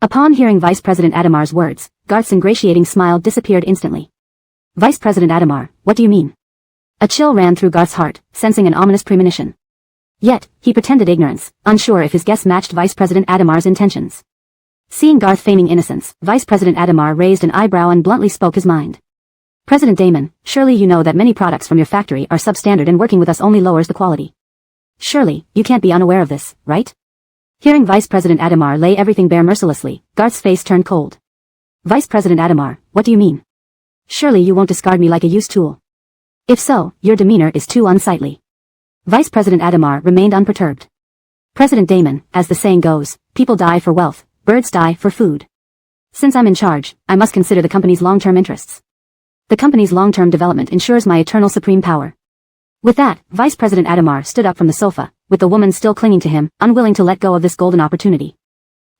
Speaker 1: Upon hearing Vice President Adamar's words, Garth's ingratiating smile disappeared instantly. "Vice President Adamar, what do you mean?" A chill ran through Garth's heart, sensing an ominous premonition. Yet, he pretended ignorance, unsure if his guess matched Vice President Adamar's intentions. Seeing Garth feigning innocence, Vice President Adamar raised an eyebrow and bluntly spoke his mind. "President Damon, surely you know that many products from your factory are substandard and working with us only lowers the quality. Surely, you can't be unaware of this, right?" Hearing Vice President Adamar lay everything bare mercilessly, Garth's face turned cold. "Vice President Adamar, what do you mean? Surely you won't discard me like a used tool. If so, your demeanor is too unsightly." Vice President Adamar remained unperturbed. "President Damon, as the saying goes, people die for wealth, birds die for food. Since I'm in charge, I must consider the company's long-term interests. The company's long-term development ensures my eternal supreme power." With that, Vice President Adamar stood up from the sofa, with the woman still clinging to him, unwilling to let go of this golden opportunity.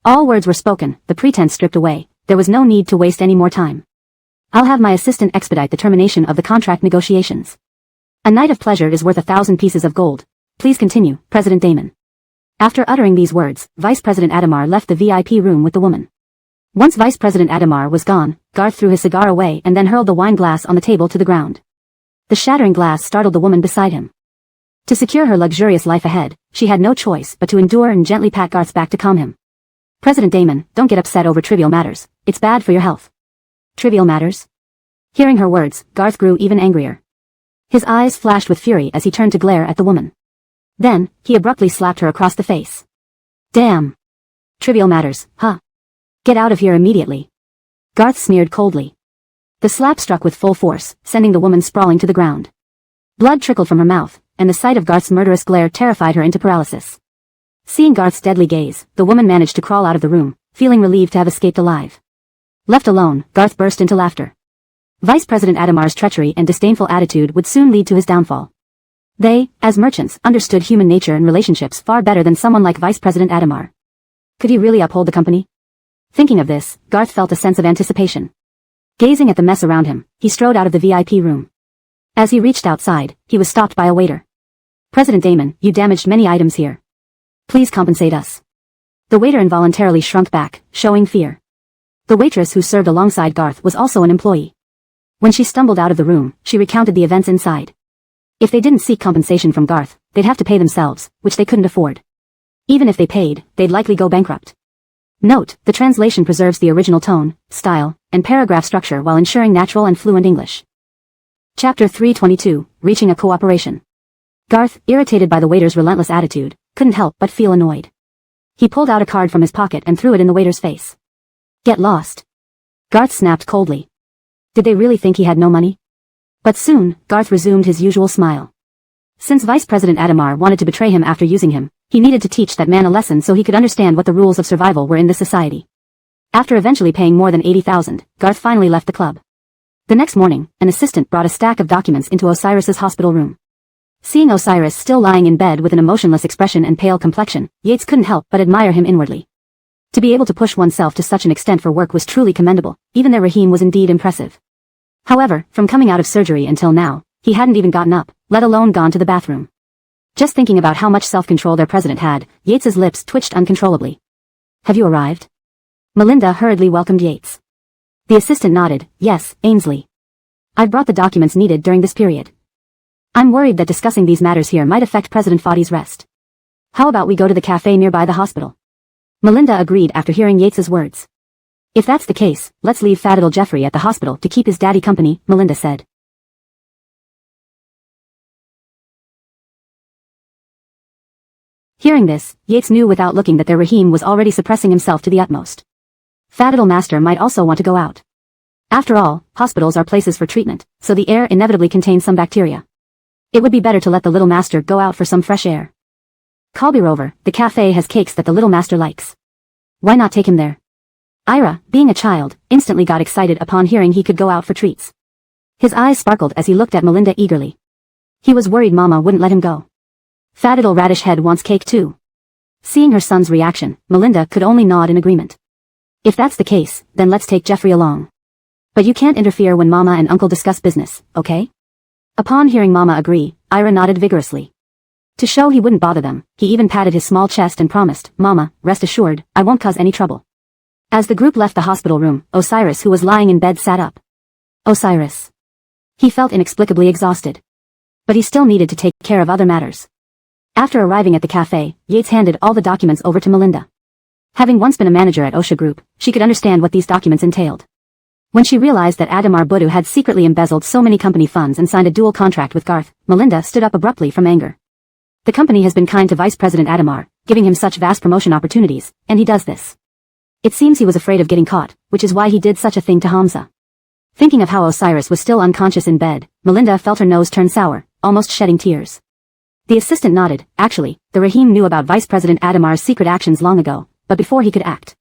Speaker 1: All words were spoken, the pretense stripped away. There was no need to waste any more time. "I'll have my assistant expedite the termination of the contract negotiations. A night of pleasure is worth 1,000 pieces of gold. Please continue, President Damon." After uttering these words, Vice President Adamar left the VIP room with the woman. Once Vice President Adamar was gone, Garth threw his cigar away and then hurled the wine glass on the table to the ground. The shattering glass startled the woman beside him. To secure her luxurious life ahead, she had no choice but to endure and gently pat Garth's back to calm him. "President Damon, don't get upset over trivial matters. It's bad for your health." "Trivial matters?" Hearing her words, Garth grew even angrier. His eyes flashed with fury as he turned to glare at the woman. Then, he abruptly slapped her across the face. "Damn. Trivial matters, huh? Get out of here immediately." Garth sneered coldly. The slap struck with full force, sending the woman sprawling to the ground. Blood trickled from her mouth, and the sight of Garth's murderous glare terrified her into paralysis. Seeing Garth's deadly gaze, the woman managed to crawl out of the room, feeling relieved to have escaped alive. Left alone, Garth burst into laughter. Vice President Adamar's treachery and disdainful attitude would soon lead to his downfall. They, as merchants, understood human nature and relationships far better than someone like Vice President Adamar. Could he really uphold the company? Thinking of this, Garth felt a sense of anticipation. Gazing at the mess around him, he strode out of the VIP room. As he reached outside, he was stopped by a waiter. "President Damon, you damaged many items here. Please compensate us." The waiter involuntarily shrunk back, showing fear. The waitress who served alongside Garth was also an employee. When she stumbled out of the room, she recounted the events inside. If they didn't seek compensation from Garth, they'd have to pay themselves, which they couldn't afford. Even if they paid, they'd likely go bankrupt. Note, the translation preserves the original tone, style, and paragraph structure while ensuring natural and fluent English. Chapter 322, Reaching a Cooperation. Garth, irritated by the waiter's relentless attitude, couldn't help but feel annoyed. He pulled out a card from his pocket and threw it in the waiter's face. "Get lost." Garth snapped coldly. Did they really think he had no money? But soon, Garth resumed his usual smile. Since Vice President Adamar wanted to betray him after using him, he needed to teach that man a lesson so he could understand what the rules of survival were in this society. After eventually paying more than 80,000, Garth finally left the club. The next morning, an assistant brought a stack of documents into Osiris's hospital room. Seeing Osiris still lying in bed with an emotionless expression and pale complexion, Yates couldn't help but admire him inwardly. To be able to push oneself to such an extent for work was truly commendable, even their Rahim was indeed impressive. However, from coming out of surgery until now, he hadn't even gotten up, let alone gone to the bathroom. Just thinking about how much self-control their president had, Yates's lips twitched uncontrollably. "Have you arrived?" Melinda hurriedly welcomed Yates. The assistant nodded. "Yes, Ainsley. I've brought the documents needed during this period. I'm worried that discussing these matters here might affect President Fadi's rest. How about we go to the cafe nearby the hospital?" Melinda agreed after hearing Yates's words. "If that's the case, let's leave Fadil Jeffrey at the hospital to keep his daddy company," Melinda said. Hearing this, Yates knew without looking that their Rahim was already suppressing himself to the utmost. Fadil Master might also want to go out. After all, hospitals are places for treatment, so the air inevitably contains some bacteria. It would be better to let the little master go out for some fresh air. Kalbirover, the cafe has cakes that the little master likes. Why not take him there? Ira, being a child, instantly got excited upon hearing he could go out for treats. His eyes sparkled as he looked at Melinda eagerly. He was worried Mama wouldn't let him go. Fadil Radish Head wants cake too. Seeing her son's reaction, Melinda could only nod in agreement. If that's the case, then let's take Jeffrey along. But you can't interfere when Mama and Uncle discuss business, okay? Upon hearing Mama agree, Ira nodded vigorously. To show he wouldn't bother them, he even patted his small chest and promised, "Mama, rest assured, I won't cause any trouble." As the group left the hospital room, Osiris, who was lying in bed, sat up. Osiris. He felt inexplicably exhausted. But he still needed to take care of other matters. After arriving at the cafe, Yates handed all the documents over to Melinda. Having once been a manager at OSHA Group, she could understand what these documents entailed. When she realized that Adamar Budu had secretly embezzled so many company funds and signed a dual contract with Garth, Melinda stood up abruptly from anger. The company has been kind to Vice President Adamar, giving him such vast promotion opportunities, and he does this. It seems he was afraid of getting caught, which is why he did such a thing to Hamza. Thinking of how Osiris was still unconscious in bed, Melinda felt her nose turn sour, almost shedding tears. The assistant nodded. Actually, the Rahim knew about Vice President Adamar's secret actions long ago, but before he could act.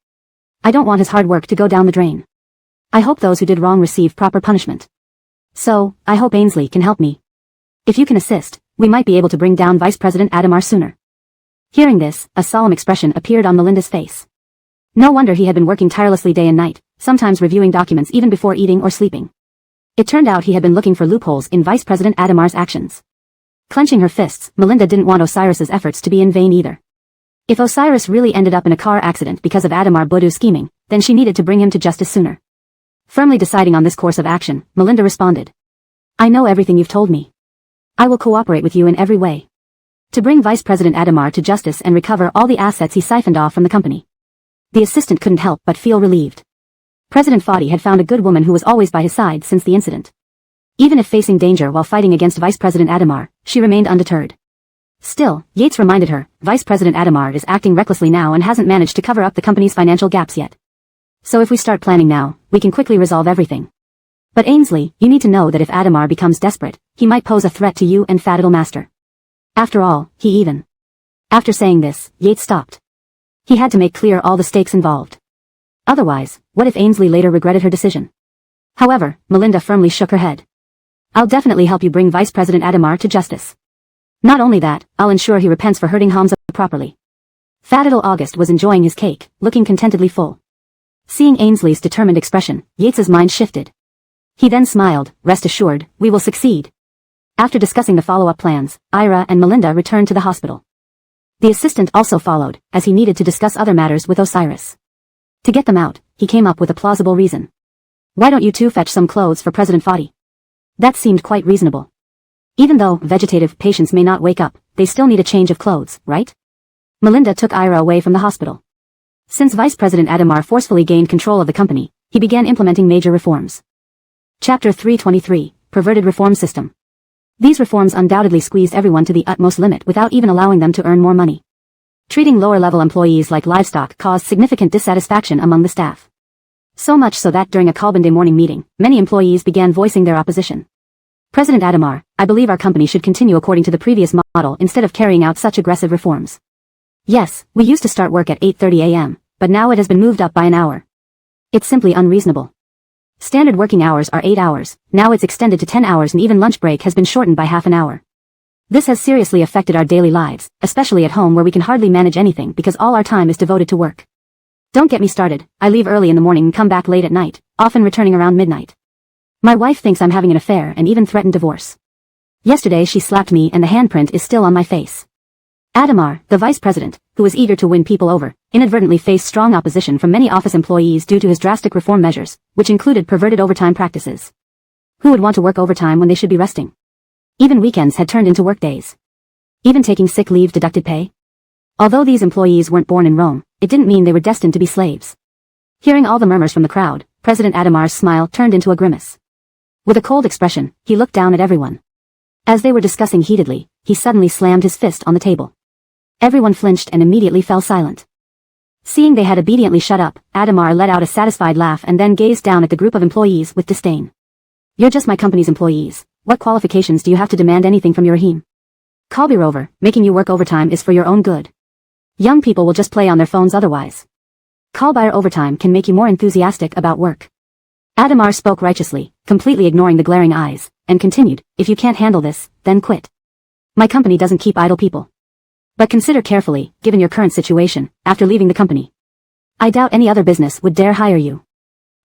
Speaker 1: I don't want his hard work to go down the drain. I hope those who did wrong receive proper punishment. So, I hope Ainsley can help me. If you can assist, we might be able to bring down Vice President Adamar sooner. Hearing this, a solemn expression appeared on Melinda's face. No wonder he had been working tirelessly day and night, sometimes reviewing documents even before eating or sleeping. It turned out he had been looking for loopholes in Vice President Adamar's actions. Clenching her fists, Melinda didn't want Osiris's efforts to be in vain either. If Osiris really ended up in a car accident because of Adamar Budu's scheming, then she needed to bring him to justice sooner. Firmly deciding on this course of action, Melinda responded. I know everything you've told me. I will cooperate with you in every way. To bring Vice President Adamar to justice and recover all the assets he siphoned off from the company. The assistant couldn't help but feel relieved. President Fadi had found a good woman who was always by his side since the incident. Even if facing danger while fighting against Vice President Adamar, she remained undeterred. Still, Yates reminded her, Vice President Adamar is acting recklessly now and hasn't managed to cover up the company's financial gaps yet. So if we start planning now, we can quickly resolve everything. But Ainsley, you need to know that if Adamar becomes desperate, he might pose a threat to you and Fadil Master. After all, After saying this, Yates stopped. He had to make clear all the stakes involved. Otherwise, what if Ainsley later regretted her decision? However, Melinda firmly shook her head. I'll definitely help you bring Vice President Adamar to justice. Not only that, I'll ensure he repents for hurting Hamza properly. Fat little August was enjoying his cake, looking contentedly full. Seeing Ainsley's determined expression, Yates's mind shifted. He then smiled, rest assured, we will succeed. After discussing the follow-up plans, Ira and Melinda returned to the hospital. The assistant also followed, as he needed to discuss other matters with Osiris. To get them out, he came up with a plausible reason. Why don't you two fetch some clothes for President Fadi? That seemed quite reasonable. Even though vegetative patients may not wake up, they still need a change of clothes, right? Melinda took Ira away from the hospital. Since Vice President Adamar forcefully gained control of the company, he began implementing major reforms. Chapter 323, Perverted Reform System. These reforms undoubtedly squeezed everyone to the utmost limit without even allowing them to earn more money. Treating lower-level employees like livestock caused significant dissatisfaction among the staff. So much so that during a Kalbande morning meeting, many employees began voicing their opposition. President Adamar, I believe our company should continue according to the previous model instead of carrying out such aggressive reforms. Yes, we used to start work at 8:30 a.m., but now it has been moved up by an hour. It's simply unreasonable. Standard working hours are 8 hours, now it's extended to 10 hours and even lunch break has been shortened by half an hour. This has seriously affected our daily lives, especially at home where we can hardly manage anything because all our time is devoted to work. Don't get me started, I leave early in the morning and come back late at night, often returning around midnight. My wife thinks I'm having an affair and even threatened divorce. Yesterday she slapped me and the handprint is still on my face. Adamar, the vice president, who was eager to win people over, inadvertently faced strong opposition from many office employees due to his drastic reform measures, which included perverted overtime practices. Who would want to work overtime when they should be resting? Even weekends had turned into work days. Even taking sick leave deducted pay? Although these employees weren't born in Rome, it didn't mean they were destined to be slaves. Hearing all the murmurs from the crowd, President Adamar's smile turned into a grimace. With a cold expression, he looked down at everyone. As they were discussing heatedly, he suddenly slammed his fist on the table. Everyone flinched and immediately fell silent. Seeing they had obediently shut up, Adamar let out a satisfied laugh and then gazed down at the group of employees with disdain. You're just my company's employees. What qualifications do you have to demand anything from your Rahim? Kalbirover, making you work overtime is for your own good. Young people will just play on their phones otherwise. Kalbir overtime can make you more enthusiastic about work. Adamar spoke righteously, completely ignoring the glaring eyes, and continued, if you can't handle this, then quit. My company doesn't keep idle people. But consider carefully, given your current situation, after leaving the company. I doubt any other business would dare hire you.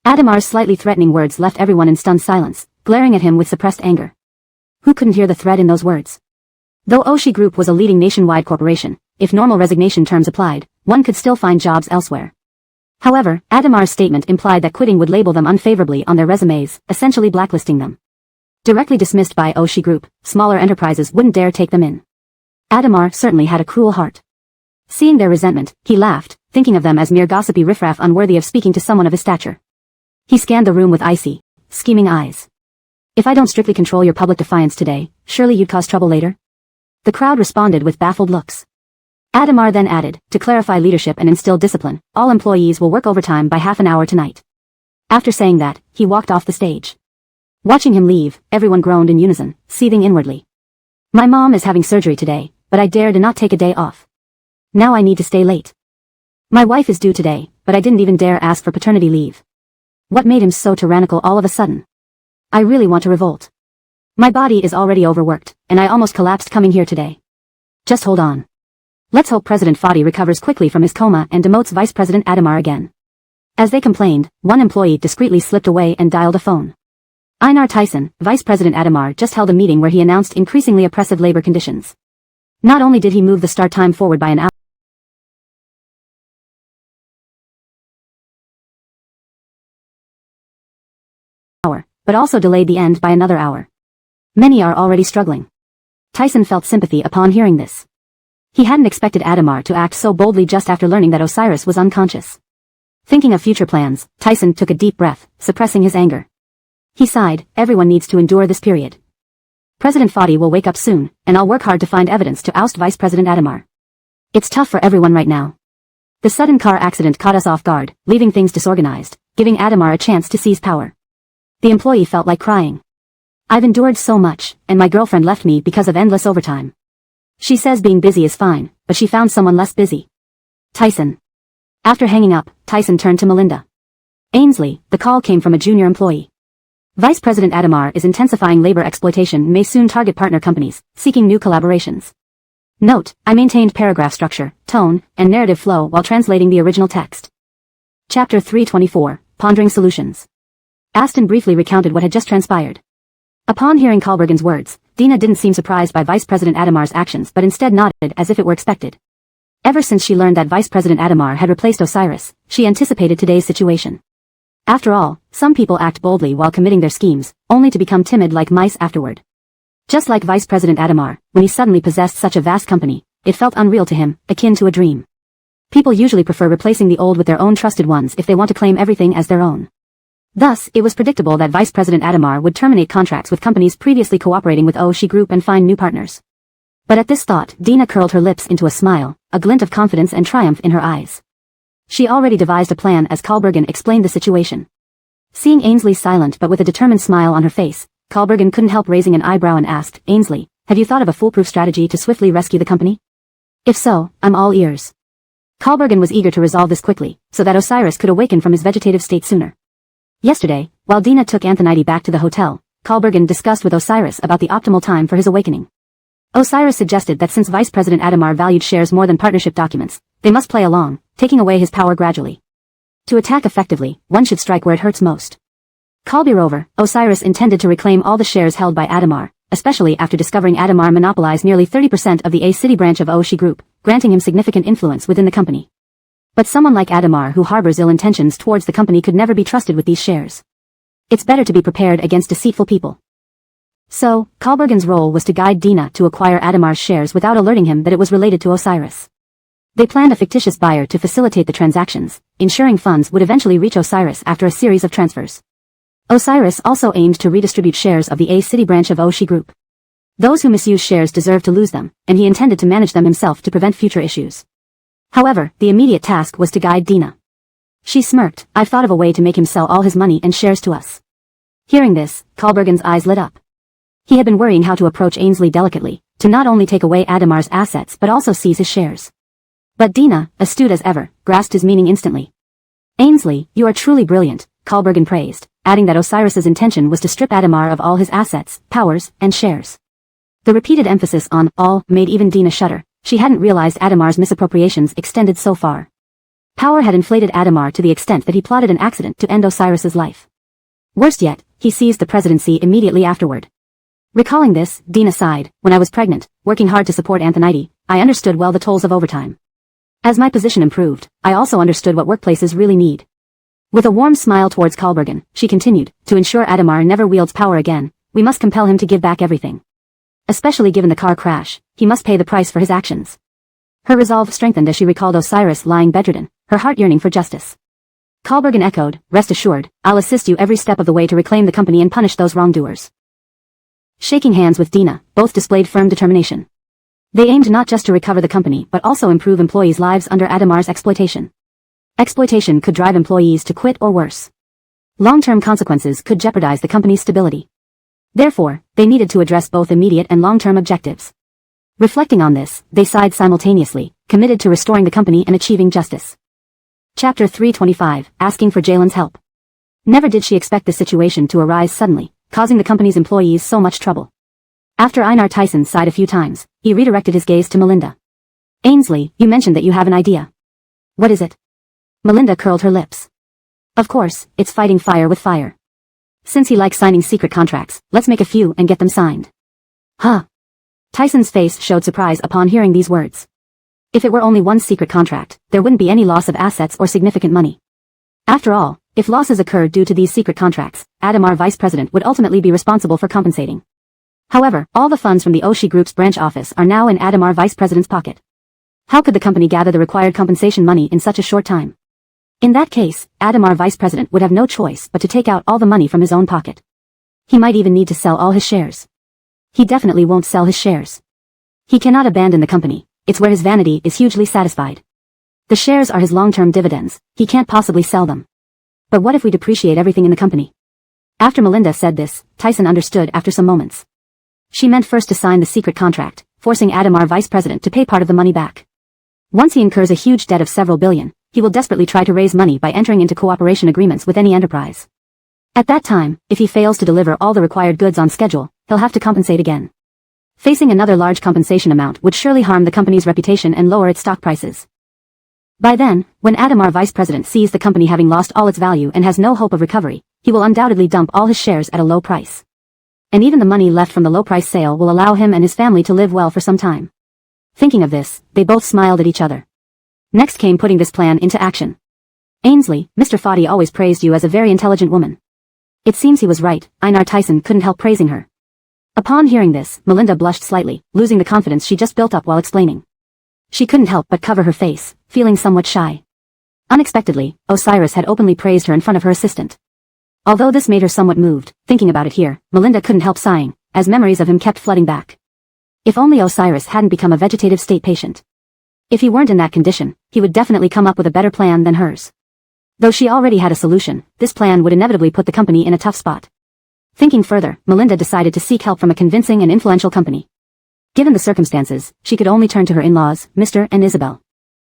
Speaker 1: Adamar's slightly threatening words left everyone in stunned silence, glaring at him with suppressed anger. Who couldn't hear the threat in those words? Though Oshi Group was a leading nationwide corporation, if normal resignation terms applied, one could still find jobs elsewhere. However, Adamar's statement implied that quitting would label them unfavorably on their resumes, essentially blacklisting them. Directly dismissed by Oshi Group, smaller enterprises wouldn't dare take them in. Adamar certainly had a cruel heart. Seeing their resentment, he laughed, thinking of them as mere gossipy riffraff unworthy of speaking to someone of his stature. He scanned the room with icy, scheming eyes. If I don't strictly control your public defiance today, surely you'd cause trouble later? The crowd responded with baffled looks. Adamar then added, to clarify leadership and instill discipline, all employees will work overtime by half an hour tonight. After saying that, he walked off the stage. Watching him leave, everyone groaned in unison, seething inwardly. My mom is having surgery today, but I dared to not take a day off. Now I need to stay late. My wife is due today, but I didn't even dare ask for paternity leave. What made him so tyrannical all of a sudden? I really want to revolt. My body is already overworked, and I almost collapsed coming here today. Just hold on. Let's hope President Fadi recovers quickly from his coma and demotes Vice President Adamar again. As they complained, one employee discreetly slipped away and dialed a phone. Einar Tyson, Vice President Adamar just held a meeting where he announced increasingly oppressive labor conditions. Not only did he move the start time forward by an hour, but also delayed the end by another hour. Many are already struggling. Tyson felt sympathy upon hearing this. He hadn't expected Adamar to act so boldly just after learning that Osiris was unconscious. Thinking of future plans, Tyson took a deep breath, suppressing his anger. He sighed, everyone needs to endure this period. President Fadi will wake up soon, and I'll work hard to find evidence to oust Vice President Adamar. It's tough for everyone right now. The sudden car accident caught us off guard, leaving things disorganized, giving Adamar a chance to seize power. The employee felt like crying. I've endured so much, and my girlfriend left me because of endless overtime. She says being busy is fine, but she found someone less busy. Tyson. After hanging up, Tyson turned to Melinda. Ainsley, the call came from a junior employee. Vice President Adamar is intensifying labor exploitation and may soon target partner companies, seeking new collaborations. Note, I maintained paragraph structure, tone, and narrative flow while translating the original text. Chapter 324, Pondering Solutions. Aston briefly recounted what had just transpired. Upon hearing Kalbergen's words, Dina didn't seem surprised by Vice President Adamar's actions but instead nodded as if it were expected. Ever since she learned that Vice President Adamar had replaced Osiris, she anticipated today's situation. After all, some people act boldly while committing their schemes, only to become timid like mice afterward. Just like Vice President Adamar, when he suddenly possessed such a vast company, it felt unreal to him, akin to a dream. People usually prefer replacing the old with their own trusted ones if they want to claim everything as their own. Thus, it was predictable that Vice President Adamar would terminate contracts with companies previously cooperating with Oshi Group and find new partners. But at this thought, Dina curled her lips into a smile, a glint of confidence and triumph in her eyes. She already devised a plan as Kalbergen explained the situation. Seeing Ainsley silent but with a determined smile on her face, Kalbergen couldn't help raising an eyebrow and asked, Ainsley, have you thought of a foolproof strategy to swiftly rescue the company? If so, I'm all ears. Kalbergen was eager to resolve this quickly, so that Osiris could awaken from his vegetative state sooner. Yesterday, while Dina took Anthony back to the hotel, Kalbergen discussed with Osiris about the optimal time for his awakening. Osiris suggested that since Vice President Adamar valued shares more than partnership documents, they must play along, taking away his power gradually. To attack effectively, one should strike where it hurts most. Kalbirover, Osiris intended to reclaim all the shares held by Adamar, especially after discovering Adamar monopolized nearly 30% of the A-City branch of Oshi Group, granting him significant influence within the company. But someone like Adamar who harbors ill intentions towards the company could never be trusted with these shares. It's better to be prepared against deceitful people. So, Kalbergen's role was to guide Dina to acquire Adamar's shares without alerting him that it was related to Osiris. They planned a fictitious buyer to facilitate the transactions, ensuring funds would eventually reach Osiris after a series of transfers. Osiris also aimed to redistribute shares of the A-City branch of Oshi Group. Those who misuse shares deserve to lose them, and he intended to manage them himself to prevent future issues. However, the immediate task was to guide Dina. She smirked, I've thought of a way to make him sell all his money and shares to us. Hearing this, Kalbergen's eyes lit up. He had been worrying how to approach Ainsley delicately, to not only take away Adamar's assets but also seize his shares. But Dina, astute as ever, grasped his meaning instantly. Ainsley, you are truly brilliant, Kalbergen praised, adding that Osiris's intention was to strip Adamar of all his assets, powers, and shares. The repeated emphasis on all made even Dina shudder. She hadn't realized Adamar's misappropriations extended so far. Power had inflated Adamar to the extent that he plotted an accident to end Osiris's life. Worst yet, he seized the presidency immediately afterward. Recalling this, Dina sighed, when I was pregnant, working hard to support Anthony, I understood well the tolls of overtime. As my position improved, I also understood what workplaces really need. With a warm smile towards Kalbergen, she continued, to ensure Adamar never wields power again, we must compel him to give back everything. Especially given the car crash, he must pay the price for his actions. Her resolve strengthened as she recalled Osiris lying bedridden, her heart yearning for justice. Kalbergen echoed, rest assured, I'll assist you every step of the way to reclaim the company and punish those wrongdoers. Shaking hands with Dina, both displayed firm determination. They aimed not just to recover the company but also improve employees' lives under Adamar's exploitation. Exploitation could drive employees to quit or worse. Long-term consequences could jeopardize the company's stability. Therefore, they needed to address both immediate and long-term objectives. Reflecting on this, they sighed simultaneously, committed to restoring the company and achieving justice. Chapter 325, Asking for Jalen's Help. Never did she expect this situation to arise suddenly, causing the company's employees so much trouble. After Einar Tyson sighed a few times, he redirected his gaze to Melinda. Ainsley, you mentioned that you have an idea. What is it? Melinda curled her lips. Of course, it's fighting fire with fire. Since he likes signing secret contracts, let's make a few and get them signed. Huh? Tyson's face showed surprise upon hearing these words. If it were only one secret contract, there wouldn't be any loss of assets or significant money. After all, if losses occurred due to these secret contracts, Adamar Vice President would ultimately be responsible for compensating. However, all the funds from the Oshi Group's branch office are now in Adamar Vice President's pocket. How could the company gather the required compensation money in such a short time? In that case, Adamar Vice President would have no choice but to take out all the money from his own pocket. He might even need to sell all his shares. He definitely won't sell his shares. He cannot abandon the company, it's where his vanity is hugely satisfied. The shares are his long-term dividends, he can't possibly sell them. But what if we depreciate everything in the company? After Melinda said this, Tyson understood after some moments. She meant first to sign the secret contract, forcing Adamar vice president to pay part of the money back. Once he incurs a huge debt of several billion, he will desperately try to raise money by entering into cooperation agreements with any enterprise. At that time, if he fails to deliver all the required goods on schedule, he'll have to compensate again. Facing another large compensation amount would surely harm the company's reputation and lower its stock prices. By then, when Adamar vice president sees the company having lost all its value and has no hope of recovery, he will undoubtedly dump all his shares at a low price. And even the money left from the low-price sale will allow him and his family to live well for some time. Thinking of this, they both smiled at each other. Next came putting this plan into action. Ainsley, Mr. Foddy always praised you as a very intelligent woman. It seems he was right. Einar Tyson couldn't help praising her. Upon hearing this, Melinda blushed slightly, losing the confidence she just built up while explaining. She couldn't help but cover her face, feeling somewhat shy. Unexpectedly, Osiris had openly praised her in front of her assistant. Although this made her somewhat moved, thinking about it here, Melinda couldn't help sighing, as memories of him kept flooding back. If only Osiris hadn't become a vegetative state patient. If he weren't in that condition, he would definitely come up with a better plan than hers. Though she already had a solution, this plan would inevitably put the company in a tough spot. Thinking further, Melinda decided to seek help from a convincing and influential company. Given the circumstances, she could only turn to her in-laws, Mr. and Isabel.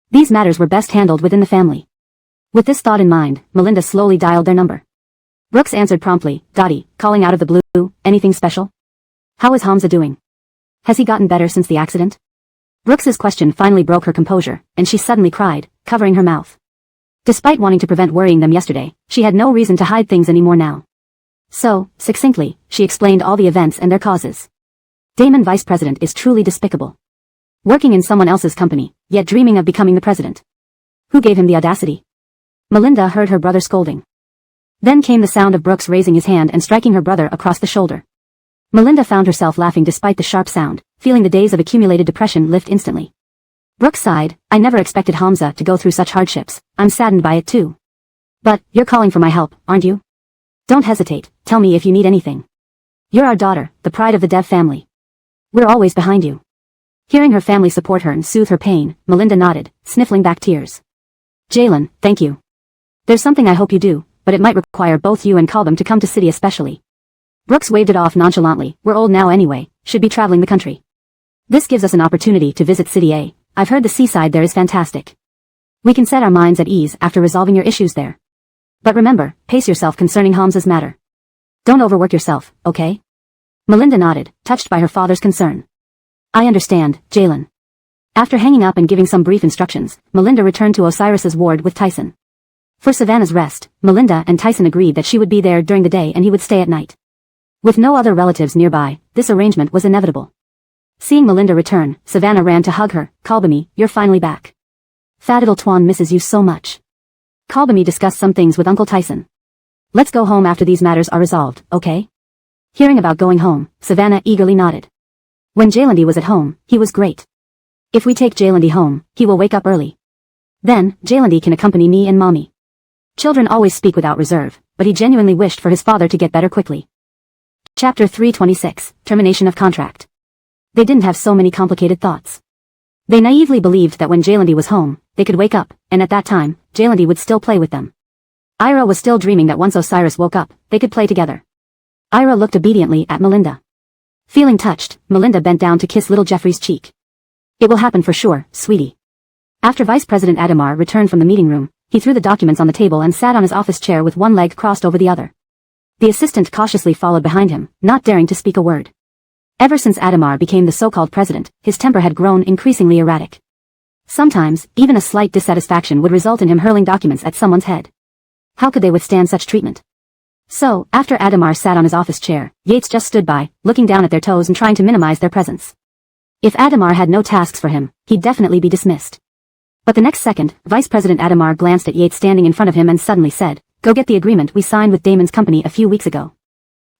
Speaker 1: These matters were best handled within the family. With this thought in mind, Melinda slowly dialed their number. Brooks answered promptly, Dottie, calling out of the blue, anything special? How is Hamza doing? Has he gotten better since the accident? Brooks's question finally broke her composure, and she suddenly cried, covering her mouth. Despite wanting to prevent worrying them yesterday, she had no reason to hide things anymore now. So, succinctly, she explained all the events and their causes. Damon Vice President is truly despicable. Working in someone else's company, yet dreaming of becoming the president. Who gave him the audacity? Melinda heard her brother scolding. Then came the sound of Brooks raising his hand and striking her brother across the shoulder. Melinda found herself laughing despite the sharp sound, feeling the days of accumulated depression lift instantly. Brooks sighed, I never expected Hamza to go through such hardships. I'm saddened by it too. But, you're calling for my help, aren't you? Don't hesitate, tell me if you need anything. You're our daughter, the pride of the Dev family. We're always behind you. Hearing her family support her and soothe her pain, Melinda nodded, sniffling back tears. Jalen, thank you. There's something I hope you do, but it might require both you and Kalbam to come to city especially. Brooks waved it off nonchalantly, we're old now anyway, should be traveling the country. This gives us an opportunity to visit City A. I've heard the seaside there is fantastic. We can set our minds at ease after resolving your issues there. But remember, pace yourself concerning Hamza's matter. Don't overwork yourself, okay? Melinda nodded, touched by her father's concern. I understand, Jalen. After hanging up and giving some brief instructions, Melinda returned to Osiris's ward with Tyson. For Savannah's rest, Melinda and Tyson agreed that she would be there during the day and he would stay at night. With no other relatives nearby, this arrangement was inevitable. Seeing Melinda return, Savannah ran to hug her, Kalbami, you're finally back. Fadidal Twan misses you so much. Kalbami discussed some things with Uncle Tyson. Let's go home after these matters are resolved, okay? Hearing about going home, Savannah eagerly nodded. When Jalandi was at home, he was great. If we take Jalandi home, he will wake up early. Then, Jalandi can accompany me and Mommy. Children always speak without reserve, but he genuinely wished for his father to get better quickly. Chapter 326, Termination of Contract. They didn't have so many complicated thoughts. They naively believed that when Jalandi was home, they could wake up, and at that time, Jalandi would still play with them. Ira was still dreaming that once Osiris woke up, they could play together. Ira looked obediently at Melinda. Feeling touched, Melinda bent down to kiss little Jeffrey's cheek. It will happen for sure, sweetie. After Vice President Adamar returned from the meeting room, he threw the documents on the table and sat on his office chair with one leg crossed over the other. The assistant cautiously followed behind him, not daring to speak a word. Ever since Adamar became the so-called president, his temper had grown increasingly erratic. Sometimes, even a slight dissatisfaction would result in him hurling documents at someone's head. How could they withstand such treatment? So, after Adamar sat on his office chair, Yates just stood by, looking down at their toes and trying to minimize their presence. If Adamar had no tasks for him, he'd definitely be dismissed. But the next second, Vice President Adamar glanced at Yates standing in front of him and suddenly said, "Go get the agreement we signed with Damon's company a few weeks ago."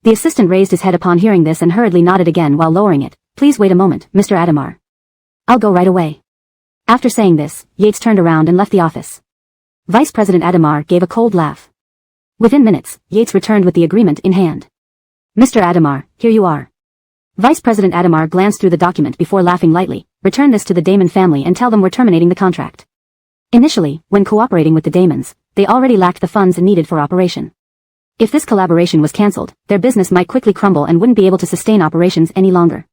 Speaker 1: The assistant raised his head upon hearing this and hurriedly nodded again while lowering it. "Please wait a moment, Mr. Adamar. I'll go right away." After saying this, Yates turned around and left the office. Vice President Adamar gave a cold laugh. Within minutes, Yates returned with the agreement in hand. "Mr. Adamar, here you are." Vice President Adamar glanced through the document before laughing lightly. "Return this to the Damon family and tell them we're terminating the contract." Initially, when cooperating with the Damons, they already lacked the funds needed for operation. If this collaboration was cancelled, their business might quickly crumble and wouldn't be able to sustain operations any longer.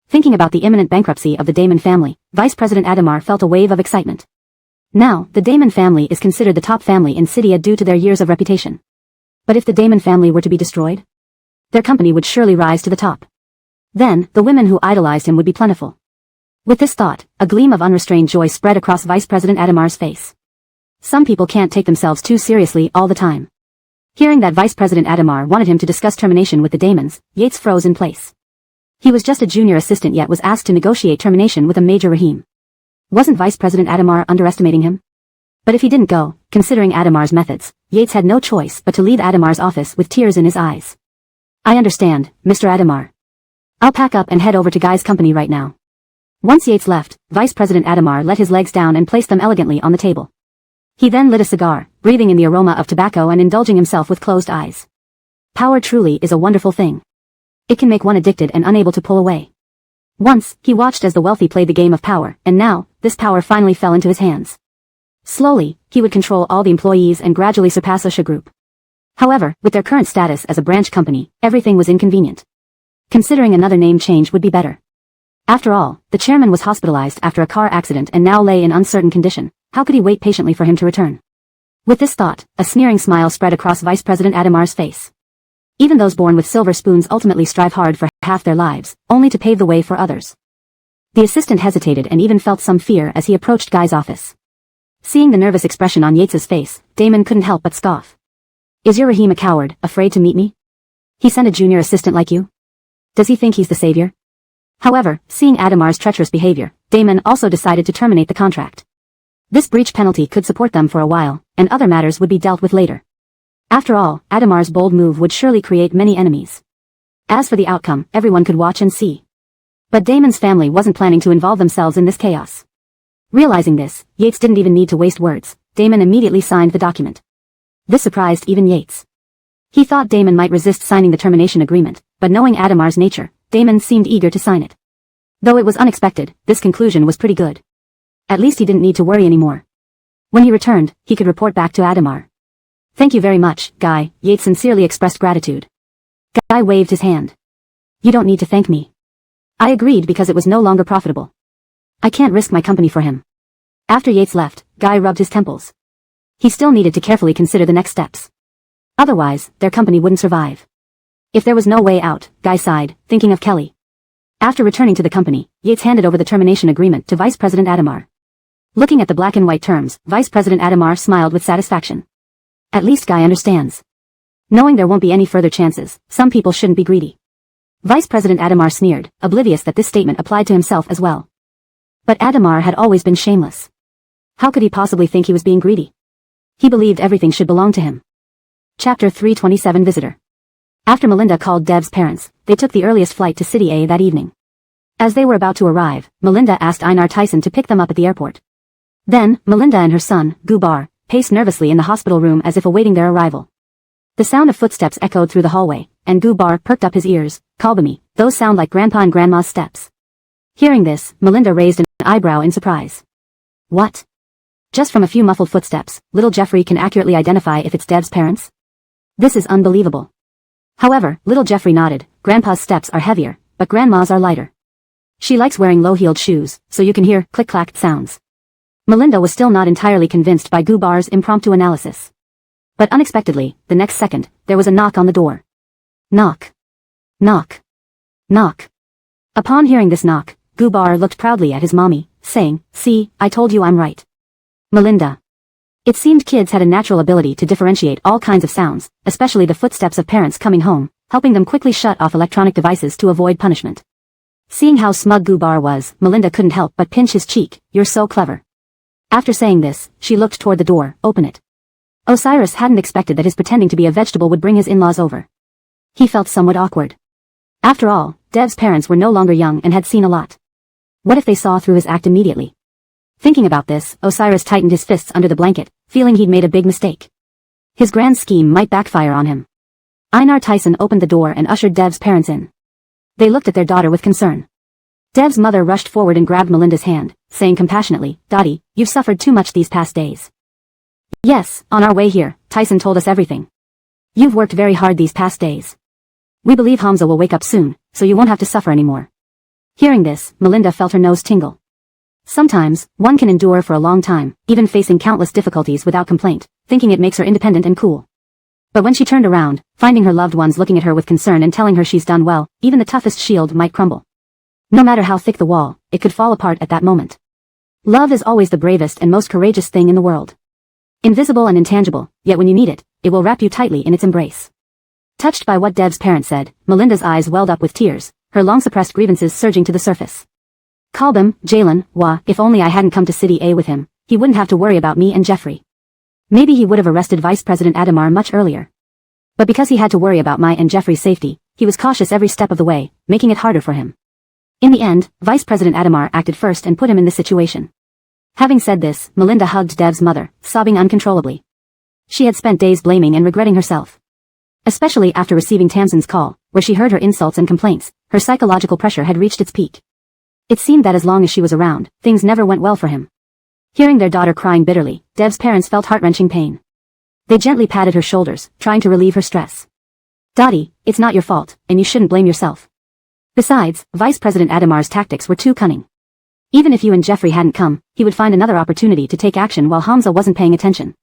Speaker 1: Thinking about the imminent bankruptcy of the Damon family, Vice President Adamar felt a wave of excitement. Now, the Damon family is considered the top family in Cydia due to their years of reputation. But if the Damon family were to be destroyed, their company would surely rise to the top. Then, the women who idolized him would be plentiful. With this thought, a gleam of unrestrained joy spread across Vice President Adamar's face. Some people can't take themselves too seriously all the time. Hearing that Vice President Adamar wanted him to discuss termination with the Damons, Yates froze in place. He was just a junior assistant yet was asked to negotiate termination with a Major Rahim. Wasn't Vice President Adamar underestimating him? But if he didn't go, considering Adamar's methods, Yates had no choice but to leave Adamar's office with tears in his eyes. I understand, Mr. Adamar. I'll pack up and head over to Guy's company right now. Once Yates left, Vice President Adamar let his legs down and placed them elegantly on the table. He then lit a cigar, breathing in the aroma of tobacco and indulging himself with closed eyes. Power truly is a wonderful thing. It can make one addicted and unable to pull away. Once, he watched as the wealthy played the game of power, and now, this power finally fell into his hands. Slowly, he would control all the employees and gradually surpass Usha Group. However, with their current status as a branch company, everything was inconvenient. Considering another name change would be better. After all, the chairman was hospitalized after a car accident and now lay in uncertain condition. How could he wait patiently for him to return? With this thought, a sneering smile spread across Vice President Adamar's face. Even those born with silver spoons ultimately strive hard for half their lives, only to pave the way for others. The assistant hesitated and even felt some fear as he approached Guy's office. Seeing the nervous expression on Yates's face, Damon couldn't help but scoff. Is your Rahim a coward, afraid to meet me? He sent a junior assistant like you? Does he think he's the savior? However, seeing Adamar's treacherous behavior, Damon also decided to terminate the contract. This breach penalty could support them for a while, and other matters would be dealt with later. After all, Adamar's bold move would surely create many enemies. As for the outcome, everyone could watch and see. But Damon's family wasn't planning to involve themselves in this chaos. Realizing this, Yates didn't even need to waste words. Damon immediately signed the document. This surprised even Yates. He thought Damon might resist signing the termination agreement, but knowing Adamar's nature, Damon seemed eager to sign it. Though it was unexpected, this conclusion was pretty good. At least he didn't need to worry anymore. When he returned, he could report back to Adamar. Thank you very much, Guy. Yates sincerely expressed gratitude. Guy waved his hand. You don't need to thank me. I agreed because it was no longer profitable. I can't risk my company for him. After Yates left, Guy rubbed his temples. He still needed to carefully consider the next steps. Otherwise, their company wouldn't survive. If there was no way out, Guy sighed, thinking of Kelly. After returning to the company, Yates handed over the termination agreement to Vice President Adamar. Looking at the black and white terms, Vice President Adamar smiled with satisfaction. At least Guy understands. Knowing there won't be any further chances, some people shouldn't be greedy. Vice President Adamar sneered, oblivious that this statement applied to himself as well. But Adamar had always been shameless. How could he possibly think he was being greedy? He believed everything should belong to him. Chapter 327 Visitor. After Melinda called Dev's parents, they took the earliest flight to City A that evening. As they were about to arrive, Melinda asked Einar Tyson to pick them up at the airport. Then, Melinda and her son, Gubar, paced nervously in the hospital room as if awaiting their arrival. The sound of footsteps echoed through the hallway, and Gubar perked up his ears. Kalbami, those sound like Grandpa and Grandma's steps. Hearing this, Melinda raised an eyebrow in surprise. What? Just from a few muffled footsteps, little Jeffrey can accurately identify if it's Dev's parents? This is unbelievable. However, little Jeffrey nodded. Grandpa's steps are heavier, but Grandma's are lighter. She likes wearing low-heeled shoes, so you can hear click-clack sounds. Melinda was still not entirely convinced by Gubar's impromptu analysis. But unexpectedly, the next second, there was a knock on the door. Knock. Knock. Knock. Upon hearing this knock, Gubar looked proudly at his mommy, saying, "See, I told you I'm right." Melinda. It seemed kids had a natural ability to differentiate all kinds of sounds, especially the footsteps of parents coming home, helping them quickly shut off electronic devices to avoid punishment. Seeing how smug Gubar was, Melinda couldn't help but pinch his cheek. "You're so clever." After saying this, she looked toward the door. "Open it." Osiris hadn't expected that his pretending to be a vegetable would bring his in-laws over. He felt somewhat awkward. After all, Dev's parents were no longer young and had seen a lot. What if they saw through his act immediately? Thinking about this, Osiris tightened his fists under the blanket, feeling he'd made a big mistake. His grand scheme might backfire on him. Einar Tyson opened the door and ushered Dev's parents in. They looked at their daughter with concern. Dev's mother rushed forward and grabbed Melinda's hand, saying compassionately, "Dottie, you've suffered too much these past days." "Yes, on our way here, Tyson told us everything. You've worked very hard these past days. We believe Hamza will wake up soon, so you won't have to suffer anymore." Hearing this, Melinda felt her nose tingle. Sometimes, one can endure for a long time, even facing countless difficulties without complaint, thinking it makes her independent and cool. But when she turned around, finding her loved ones looking at her with concern and telling her she's done well, even the toughest shield might crumble. No matter how thick the wall, it could fall apart at that moment. Love is always the bravest and most courageous thing in the world. Invisible and intangible, yet when you need it, it will wrap you tightly in its embrace. Touched by what Dev's parents said, Melinda's eyes welled up with tears, her long-suppressed grievances surging to the surface. Kalbam, Jalen, if only I hadn't come to City A with him, he wouldn't have to worry about me and Jeffrey. Maybe he would have arrested Vice President Adamar much earlier. But because he had to worry about my and Jeffrey's safety, he was cautious every step of the way, making it harder for him. In the end, Vice President Adamar acted first and put him in this situation. Having said this, Melinda hugged Dev's mother, sobbing uncontrollably. She had spent days blaming and regretting herself. Especially after receiving Tamsin's call, where she heard her insults and complaints, her psychological pressure had reached its peak. It seemed that as long as she was around, things never went well for him. Hearing their daughter crying bitterly, Dev's parents felt heart-wrenching pain. They gently patted her shoulders, trying to relieve her stress. Dottie, it's not your fault, and you shouldn't blame yourself. Besides, Vice President Adamar's tactics were too cunning. Even if you and Jeffrey hadn't come, he would find another opportunity to take action while Hamza wasn't paying attention.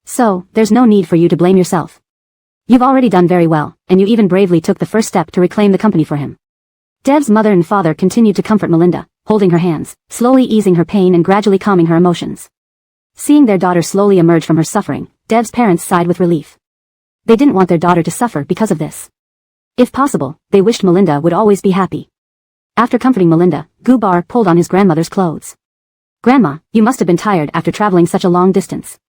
Speaker 1: So, there's no need for you to blame yourself. You've already done very well, and you even bravely took the first step to reclaim the company for him. Dev's mother and father continued to comfort Melinda, holding her hands, slowly easing her pain and gradually calming her emotions. Seeing their daughter slowly emerge from her suffering, Dev's parents sighed with relief. They didn't want their daughter to suffer because of this. If possible, they wished Melinda would always be happy. After comforting Melinda, Gubar pulled on his grandmother's clothes. Grandma, you must have been tired after traveling such a long distance.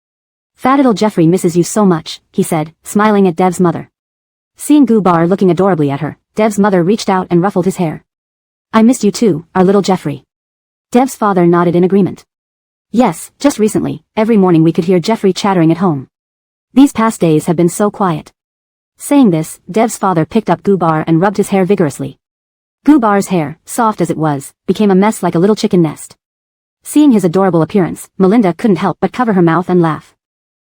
Speaker 1: Fat little Jeffrey misses you so much, he said, smiling at Dev's mother. Seeing Gubar looking adorably at her, Dev's mother reached out and ruffled his hair. I missed you too, our little Jeffrey. Dev's father nodded in agreement. Yes, just recently, every morning we could hear Jeffrey chattering at home. These past days have been so quiet. Saying this, Dev's father picked up Gubar and rubbed his hair vigorously. Gubar's hair, soft as it was, became a mess like a little chicken nest. Seeing his adorable appearance, Melinda couldn't help but cover her mouth and laugh.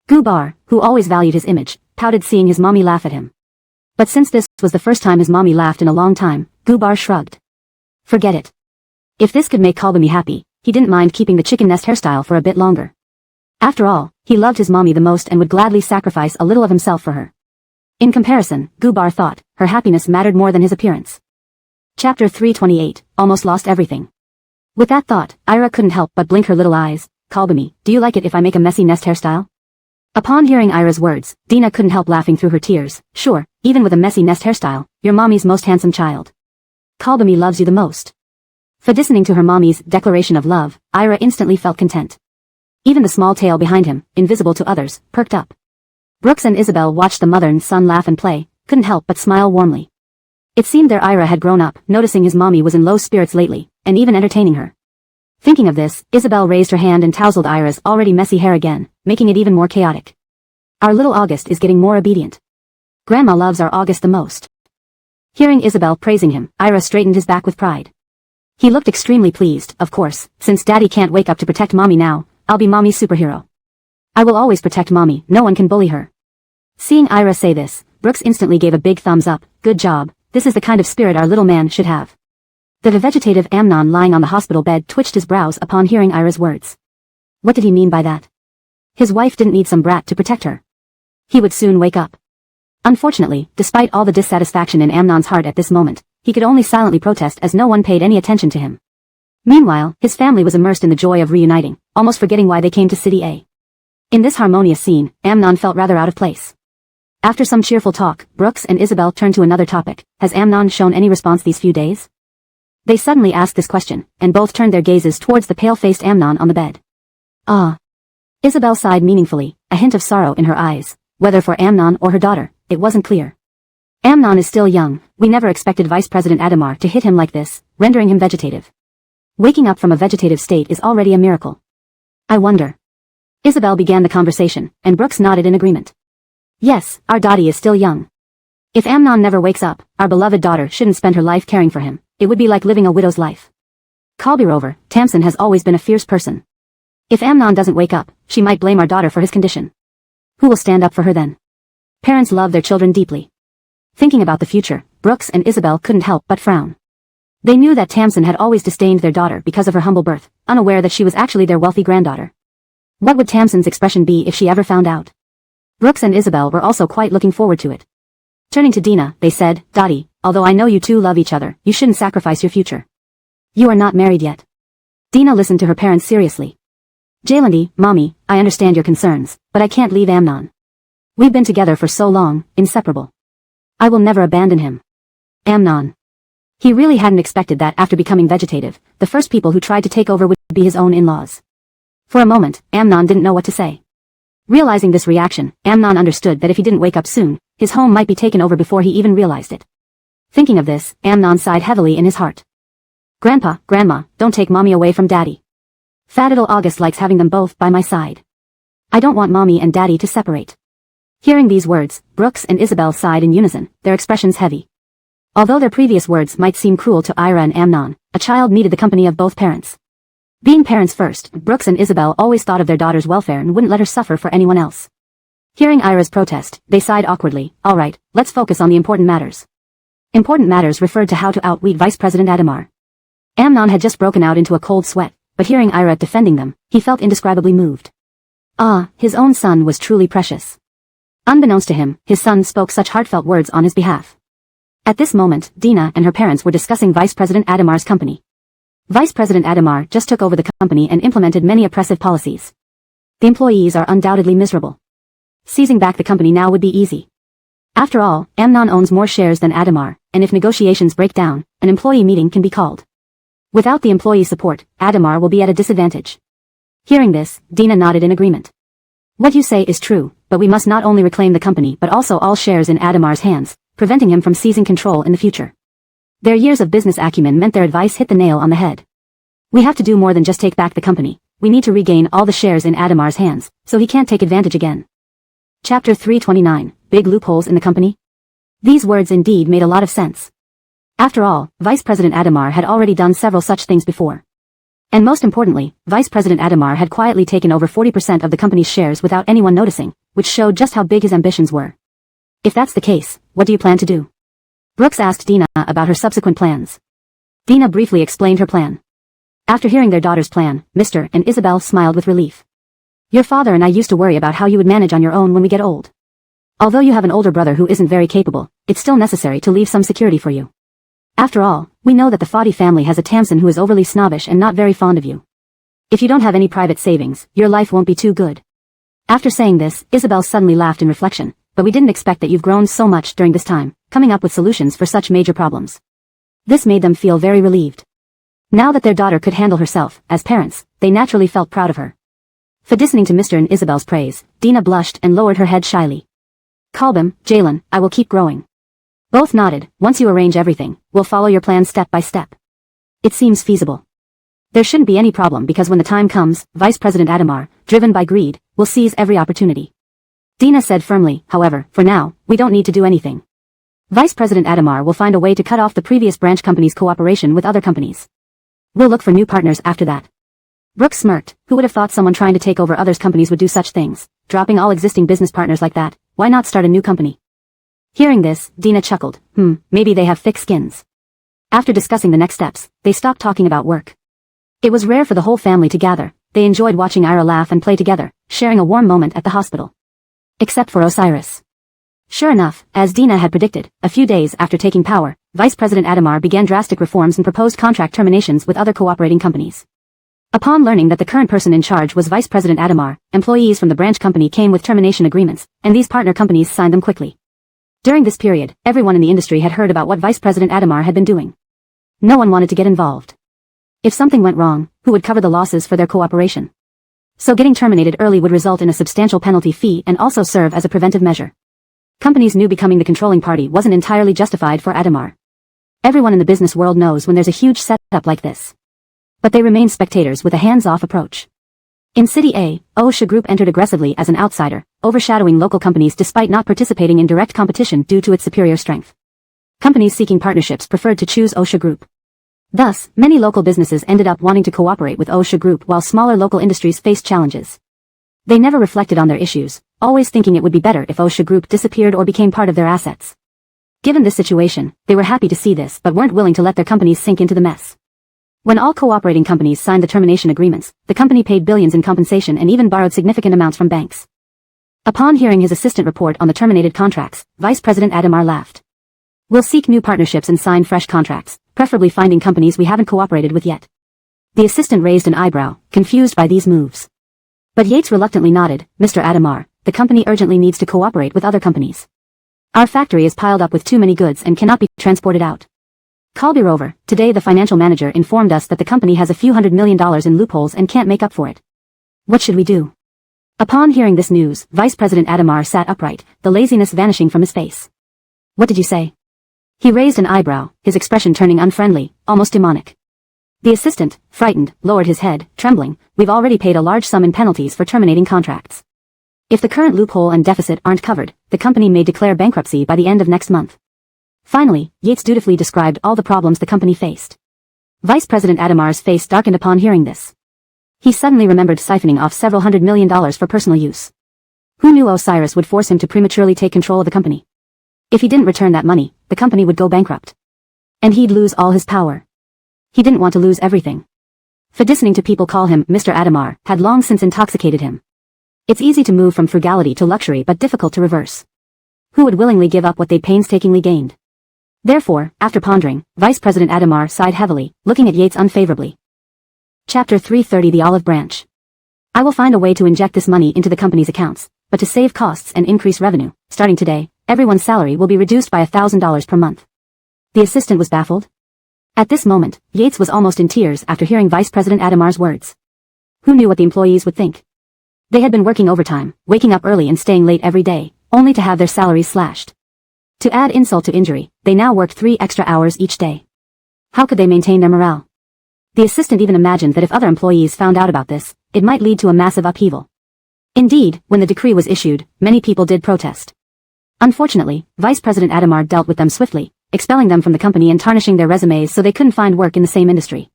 Speaker 1: Gubar, who always valued his image, pouted seeing his mommy laugh at him. But since this was the first time his mommy laughed in a long time, Gubar shrugged. Forget it. If this could make Kalbami happy, he didn't mind keeping the chicken nest hairstyle for a bit longer. After all, he loved his mommy the most and would gladly sacrifice a little of himself for her. In comparison, Gubar thought, her happiness mattered more than his appearance. Chapter 328, Almost Lost Everything. With that thought, Ira couldn't help but blink her little eyes. Kalbami, do you like it if I make a messy nest hairstyle? Upon hearing Ira's words, Dina couldn't help laughing through her tears. Sure, even with a messy nest hairstyle, you're mommy's most handsome child. Kalbami loves you the most. For listening to her mommy's declaration of love, Ira instantly felt content. Even the small tail behind him, invisible to others, perked up. Brooks and Isabel watched the mother and son laugh and play, couldn't help but smile warmly. It seemed their Ira had grown up, noticing his mommy was in low spirits lately, and even entertaining her. Thinking of this, Isabel raised her hand and tousled Ira's already messy hair again, making it even more chaotic. Our little August is getting more obedient. Grandma loves our August the most. Hearing Isabel praising him, Ira straightened his back with pride. He looked extremely pleased, of course, since Daddy can't wake up to protect Mommy now, I'll be Mommy's superhero. I will always protect Mommy, no one can bully her. Seeing Ira say this, Brooks instantly gave a big thumbs up. Good job, this is the kind of spirit our little man should have. The vegetative Amnon lying on the hospital bed twitched his brows upon hearing Ira's words. What did he mean by that? His wife didn't need some brat to protect her. He would soon wake up. Unfortunately, despite all the dissatisfaction in Amnon's heart at this moment, he could only silently protest as no one paid any attention to him. Meanwhile, his family was immersed in the joy of reuniting, almost forgetting why they came to City A. In this harmonious scene, Amnon felt rather out of place. After some cheerful talk, Brooks and Isabel turned to another topic. Has Amnon shown any response these few days? They suddenly asked this question, and both turned their gazes towards the pale-faced Amnon on the bed. Ah. Isabel sighed meaningfully, a hint of sorrow in her eyes. Whether for Amnon or her daughter, it wasn't clear. Amnon is still young, we never expected Vice President Adamar to hit him like this, rendering him vegetative. Waking up from a vegetative state is already a miracle. I wonder. Isabel began the conversation, and Brooks nodded in agreement. Yes, our Dottie is still young. If Amnon never wakes up, our beloved daughter shouldn't spend her life caring for him. It would be like living a widow's life. Kalbirover, Tamsin has always been a fierce person. If Amnon doesn't wake up, she might blame our daughter for his condition. Who will stand up for her then? Parents love their children deeply. Thinking about the future, Brooks and Isabel couldn't help but frown. They knew that Tamsin had always disdained their daughter because of her humble birth, unaware that she was actually their wealthy granddaughter. What would Tamsin's expression be if she ever found out? Brooks and Isabel were also quite looking forward to it. Turning to Dina, they said, "Dottie, although I know you two love each other, you shouldn't sacrifice your future. You are not married yet." Dina listened to her parents seriously. "Jaylandi, Mommy, I understand your concerns, but I can't leave Amnon. We've been together for so long, inseparable. I will never abandon him." Amnon. He really hadn't expected that after becoming vegetative, the first people who tried to take over would be his own in-laws. For a moment, Amnon didn't know what to say. Realizing this reaction, Amnon understood that if he didn't wake up soon, his home might be taken over before he even realized it. Thinking of this, Amnon sighed heavily in his heart. "Grandpa, Grandma, don't take Mommy away from Daddy. Fat little August likes having them both by my side. I don't want Mommy and Daddy to separate." Hearing these words, Brooks and Isabel sighed in unison, their expressions heavy. Although their previous words might seem cruel to Ira and Amnon, a child needed the company of both parents. Being parents first, Brooks and Isabel always thought of their daughter's welfare and wouldn't let her suffer for anyone else. Hearing Ira's protest, they sighed awkwardly. "All right, let's focus on the important matters." Important matters referred to how to outwit Vice President Adamar. Amnon had just broken out into a cold sweat, but hearing Ira defending them, he felt indescribably moved. His own son was truly precious. Unbeknownst to him, his son spoke such heartfelt words on his behalf. At this moment, Dina and her parents were discussing Vice President Adamar's company. Vice President Adamar just took over the company and implemented many oppressive policies. The employees are undoubtedly miserable. Seizing back the company now would be easy. After all, Amnon owns more shares than Adamar, and if negotiations break down, an employee meeting can be called. Without the employee support, Adamar will be at a disadvantage. Hearing this, Dina nodded in agreement. "What you say is true, but we must not only reclaim the company but also all shares in Adamar's hands, preventing him from seizing control in the future." Their years of business acumen meant their advice hit the nail on the head. "We have to do more than just take back the company. We need to regain all the shares in Adamar's hands, so he can't take advantage again." Chapter 329, Big Loopholes in the Company? These words indeed made a lot of sense. After all, Vice President Adamar had already done several such things before. And most importantly, Vice President Adamar had quietly taken over 40% of the company's shares without anyone noticing, which showed just how big his ambitions were. "If that's the case, what do you plan to do?" Brooks asked Dina about her subsequent plans. Dina briefly explained her plan. After hearing their daughter's plan, Mr. and Isabel smiled with relief. "Your father and I used to worry about how you would manage on your own when we get old. Although you have an older brother who isn't very capable, it's still necessary to leave some security for you. After all, we know that the Foddy family has a Tamsin who is overly snobbish and not very fond of you. If you don't have any private savings, your life won't be too good." After saying this, Isabel suddenly laughed in reflection. "But we didn't expect that you've grown so much during this time, coming up with solutions for such major problems." This made them feel very relieved. Now that their daughter could handle herself, as parents, they naturally felt proud of her. For listening to Mr. and Isabel's praise, Dina blushed and lowered her head shyly. "Kalbim, Jalen, I will keep growing." Both nodded. "Once you arrange everything, we'll follow your plan step by step. It seems feasible. There shouldn't be any problem because when the time comes, Vice President Adamar, driven by greed, will seize every opportunity." Dina said firmly, "However, for now, we don't need to do anything. Vice President Adamar will find a way to cut off the previous branch company's cooperation with other companies. We'll look for new partners after that." Brooks smirked. Who would have thought someone trying to take over others' companies would do such things? Dropping all existing business partners like that, why not start a new company? Hearing this, Dina chuckled. Maybe they have thick skins. After discussing the next steps, they stopped talking about work. It was rare for the whole family to gather. They enjoyed watching Ira laugh and play together, sharing a warm moment at the hospital. Except for Osiris. Sure enough, as Dina had predicted, a few days after taking power, Vice President Adamar began drastic reforms and proposed contract terminations with other cooperating companies. Upon learning that the current person in charge was Vice President Adamar, employees from the branch company came with termination agreements, and these partner companies signed them quickly. During this period, everyone in the industry had heard about what Vice President Adamar had been doing. No one wanted to get involved. If something went wrong, who would cover the losses for their cooperation? So getting terminated early would result in a substantial penalty fee and also serve as a preventive measure. Companies knew becoming the controlling party wasn't entirely justified for Adamar. Everyone in the business world knows when there's a huge setup like this. But they remained spectators with a hands-off approach. In City A, OSHA Group entered aggressively as an outsider, overshadowing local companies despite not participating in direct competition due to its superior strength. Companies seeking partnerships preferred to choose OSHA Group. Thus, many local businesses ended up wanting to cooperate with OSHA Group while smaller local industries faced challenges. They never reflected on their issues, always thinking it would be better if OSHA Group disappeared or became part of their assets. Given this situation, they were happy to see this but weren't willing to let their companies sink into the mess. When all cooperating companies signed the termination agreements, the company paid billions in compensation and even borrowed significant amounts from banks. Upon hearing his assistant report on the terminated contracts, Vice President Adamar laughed. We'll seek new partnerships and sign fresh contracts, preferably finding companies we haven't cooperated with yet. The assistant raised an eyebrow, confused by these moves. But Yates reluctantly nodded. Mr. Adamar, the company urgently needs to cooperate with other companies. Our factory is piled up with too many goods and cannot be transported out. Moreover, today the financial manager informed us that the company has a few $100 million in loopholes and can't make up for it. What should we do? Upon hearing this news, Vice President Adamar sat upright, the laziness vanishing from his face. What did you say? He raised an eyebrow, his expression turning unfriendly, almost demonic. The assistant, frightened, lowered his head, trembling. We've already paid a large sum in penalties for terminating contracts. If the current loophole and deficit aren't covered, the company may declare bankruptcy by the end of next month. Finally, Yates dutifully described all the problems the company faced. Vice President Adamar's face darkened upon hearing this. He suddenly remembered siphoning off several $100 million for personal use. Who knew Osiris would force him to prematurely take control of the company? If he didn't return that money, the company would go bankrupt. And he'd lose all his power. He didn't want to lose everything. For listening to people call him Mr. Adamar had long since intoxicated him. It's easy to move from frugality to luxury but difficult to reverse. Who would willingly give up what they'd painstakingly gained? Therefore, after pondering, Vice President Adamar sighed heavily, looking at Yates unfavorably. Chapter 330 The Olive Branch. I will find a way to inject this money into the company's accounts, but to save costs and increase revenue, starting today, everyone's salary will be reduced by $1,000 per month. The assistant was baffled. At this moment, Yates was almost in tears after hearing Vice President Adamar's words. Who knew what the employees would think? They had been working overtime, waking up early and staying late every day, only to have their salaries slashed. To add insult to injury, they now worked 3 extra hours each day. How could they maintain their morale? The assistant even imagined that if other employees found out about this, it might lead to a massive upheaval. Indeed, when the decree was issued, many people did protest. Unfortunately, Vice President Adamar dealt with them swiftly, expelling them from the company and tarnishing their resumes so they couldn't find work in the same industry.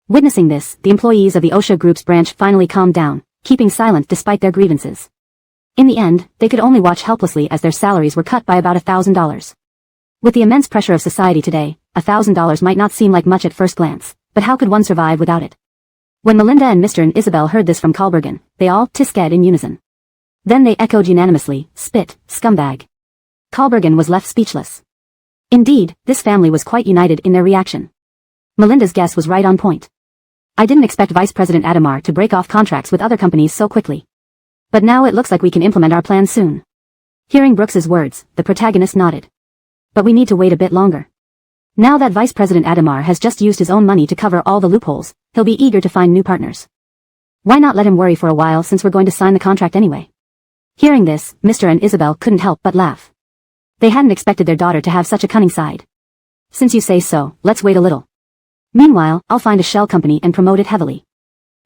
Speaker 1: Witnessing this, the employees of the OSHA Group's branch finally calmed down, keeping silent despite their grievances. In the end, they could only watch helplessly as their salaries were cut by about $1,000. With the immense pressure of society today, $1,000 might not seem like much at first glance, but how could one survive without it? When Melinda and Mr. and Isabel heard this from Kalbergen, they all tisked in unison. Then they echoed unanimously, spit, scumbag. Kalbergen was left speechless. Indeed, this family was quite united in their reaction. Melinda's guess was right on point. I didn't expect Vice President Adamar to break off contracts with other companies so quickly. But now it looks like we can implement our plan soon. Hearing Brooks's words, the protagonist nodded. But we need to wait a bit longer. Now that Vice President Adamar has just used his own money to cover all the loopholes, he'll be eager to find new partners. Why not let him worry for a while since we're going to sign the contract anyway? Hearing this, Mr. and Isabel couldn't help but laugh. They hadn't expected their daughter to have such a cunning side. Since you say so, let's wait a little. Meanwhile, I'll find a shell company and promote it heavily.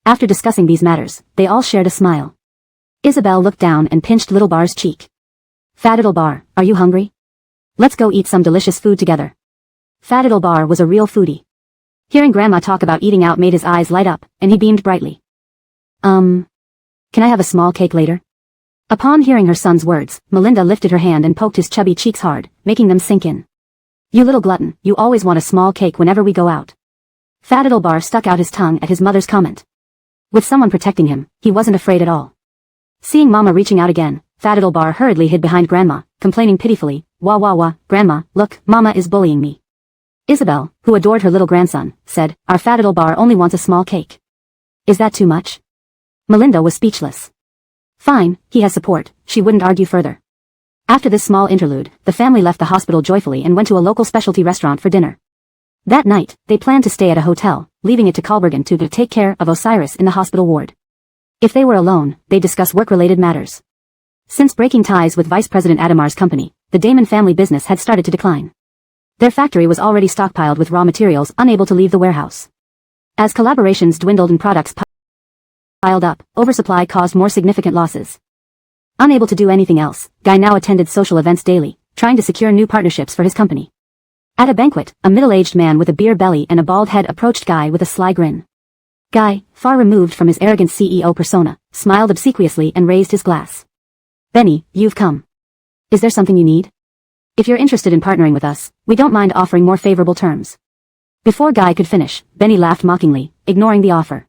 Speaker 1: After discussing these matters, they all shared a smile. Isabel looked down and pinched Little Bar's cheek. Fat Bar, are you hungry? Let's go eat some delicious food together. Fat Bar was a real foodie. Hearing Grandma talk about eating out made his eyes light up, and he beamed brightly. Can I have a small cake later? Upon hearing her son's words, Melinda lifted her hand and poked his chubby cheeks hard, making them sink in. You little glutton, you always want a small cake whenever we go out. Fat Bar stuck out his tongue at his mother's comment. With someone protecting him, he wasn't afraid at all. Seeing Mama reaching out again, Fat Bar hurriedly hid behind Grandma, complaining pitifully, Wah wah wah, Grandma, look, Mama is bullying me. Isabel, who adored her little grandson, said, our Fat Bar only wants a small cake. Is that too much? Melinda was speechless. Fine, he has support, she wouldn't argue further. After this small interlude, the family left the hospital joyfully and went to a local specialty restaurant for dinner. That night, they planned to stay at a hotel, leaving it to Kalbergen to take care of Osiris in the hospital ward. If they were alone, they'd discuss work-related matters. Since breaking ties with Vice President Adamar's company, the Damon family business had started to decline. Their factory was already stockpiled with raw materials unable to leave the warehouse. As collaborations dwindled and products piled up, oversupply caused more significant losses. Unable to do anything else, Guy now attended social events daily, trying to secure new partnerships for his company. At a banquet, a middle-aged man with a beer belly and a bald head approached Guy with a sly grin. Guy, far removed from his arrogant CEO persona, smiled obsequiously and raised his glass. Benny, you've come. Is there something you need? If you're interested in partnering with us, we don't mind offering more favorable terms. Before Guy could finish, Benny laughed mockingly, ignoring the offer.